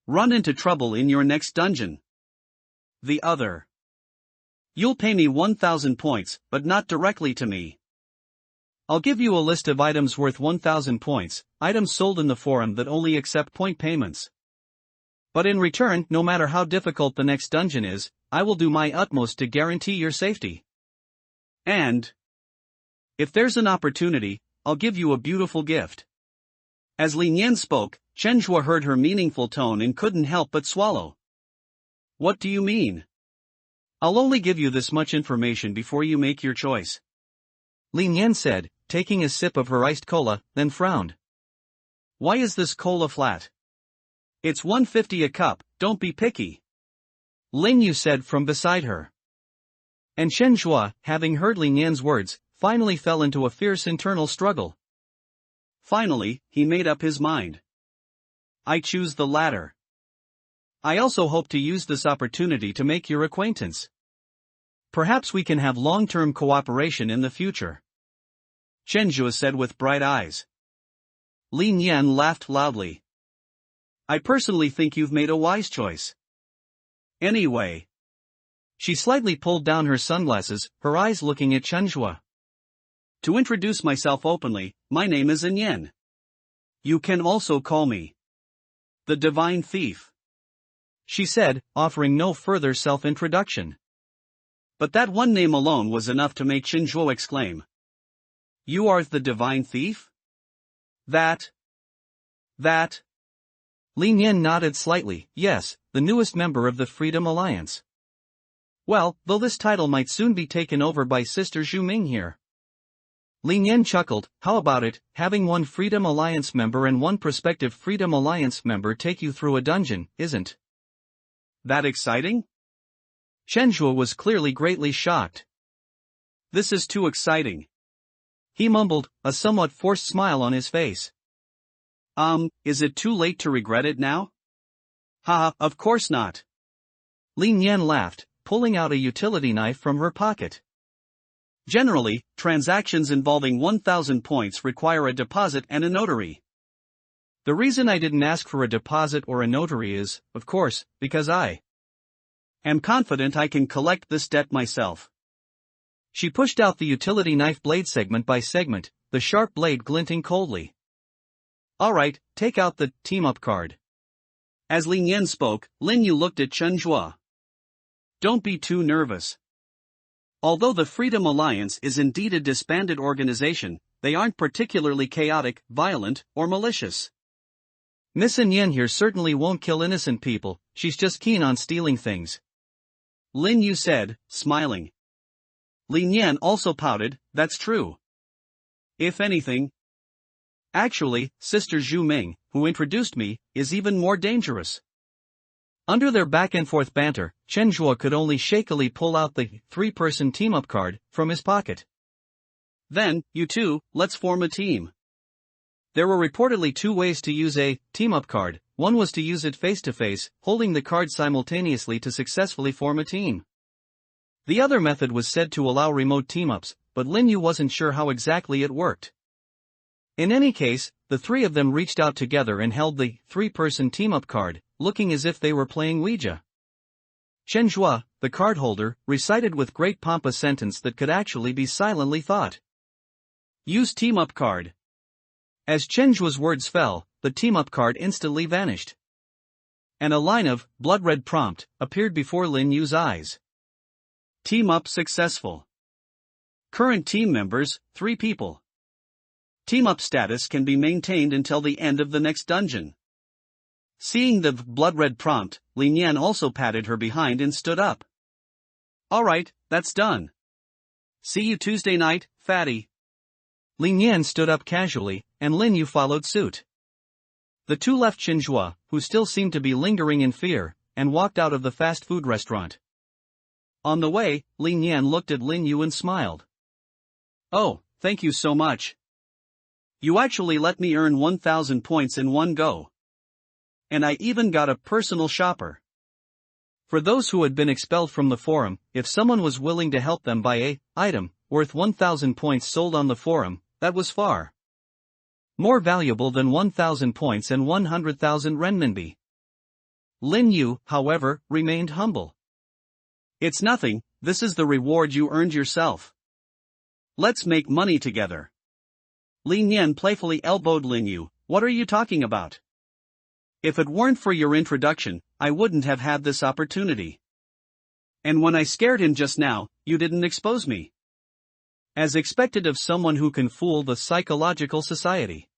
run into trouble in your next dungeon. The other. You'll pay me 1,000 points, but not directly to me. I'll give you a list of items worth 1,000 points, items sold in the forum that only accept point payments. But in return, no matter how difficult the next dungeon is, I will do my utmost to guarantee your safety. And if there's an opportunity, I'll give you a beautiful gift. As Lin Yan spoke, Chen Zhuo heard her meaningful tone and couldn't help but swallow. What do you mean? I'll only give you this much information before you make your choice. Lin Yan said, taking a sip of her iced cola, then frowned. Why is this cola flat? It's 150 a cup, don't be picky. Lin Yu said from beside her. And Chen Zhuo, having heard Lin Yan's words, finally fell into a fierce internal struggle. Finally, he made up his mind. I choose the latter. I also hope to use this opportunity to make your acquaintance. Perhaps we can have long-term cooperation in the future. Chen Zhuo said with bright eyes. Lin Yan laughed loudly. I personally think you've made a wise choice. Anyway. She slightly pulled down her sunglasses, her eyes looking at Chen Zhuo. To introduce myself openly, my name is Yan. You can also call me the Divine Thief, she said, offering no further self-introduction. But that one name alone was enough to make Chen Zhuo exclaim. You are the Divine Thief? That. Lin Yan nodded slightly, yes, the newest member of the Freedom Alliance. Well, though this title might soon be taken over by Sister Zhu Ming here. Lin Yan chuckled, how about it, having one Freedom Alliance member and one prospective Freedom Alliance member take you through a dungeon, isn't that exciting? Chen Zhuo was clearly greatly shocked. This is too exciting. He mumbled, a somewhat forced smile on his face. Is it too late to regret it now? Haha, of course not. Lin Yan laughed, pulling out a utility knife from her pocket. Generally, transactions involving 1,000 points require a deposit and a notary. The reason I didn't ask for a deposit or a notary is, of course, because I am confident I can collect this debt myself. She pushed out the utility knife blade segment by segment, the sharp blade glinting coldly. Alright, take out the team-up card. As Lin Yan spoke, Lin Yu looked at Chen Zhuo. Don't be too nervous. Although the Freedom Alliance is indeed a disbanded organization, they aren't particularly chaotic, violent, or malicious. Miss Yan here certainly won't kill innocent people, she's just keen on stealing things. Lin Yu said, smiling. Lin Yan also pouted, that's true. If anything. Actually, Sister Zhu Ming, who introduced me, is even more dangerous. Under their back-and-forth banter, Chen Zhuo could only shakily pull out the three-person team-up card from his pocket. Then, you two, let's form a team. There were reportedly two ways to use a team-up card. One was to use it face-to-face, holding the card simultaneously to successfully form a team. The other method was said to allow remote team-ups, but Lin Yu wasn't sure how exactly it worked. In any case, the three of them reached out together and held the three-person team-up card, looking as if they were playing Ouija. Chen Zhuo, the card holder, recited with great pomp a sentence that could actually be silently thought. Use team-up card. As Chen Zhuo's words fell, the team-up card instantly vanished. And a line of blood-red prompt appeared before Lin Yu's eyes. Team-up successful. Current team members, 3 people. Team-up status can be maintained until the end of the next dungeon. Seeing the blood-red prompt, Lin Yan also patted her behind and stood up. Alright, that's done. See you Tuesday night, fatty. Lin Yan stood up casually, and Lin Yu followed suit. The two left Chen Zhuo, who still seemed to be lingering in fear, and walked out of the fast food restaurant. On the way, Lin Yan looked at Lin Yu and smiled. Oh, thank you so much. You actually let me earn 1,000 points in one go. And I even got a personal shopper. For those who had been expelled from the forum, if someone was willing to help them buy a item worth 1,000 points sold on the forum, that was far more valuable than 1,000 points and 100,000 renminbi. Lin Yu, however, remained humble. It's nothing, this is the reward you earned yourself. Let's make money together. Lin Yan playfully elbowed Lin Yu, what are you talking about? If it weren't for your introduction, I wouldn't have had this opportunity. And when I scared him just now, you didn't expose me. As expected of someone who can fool the psychological society.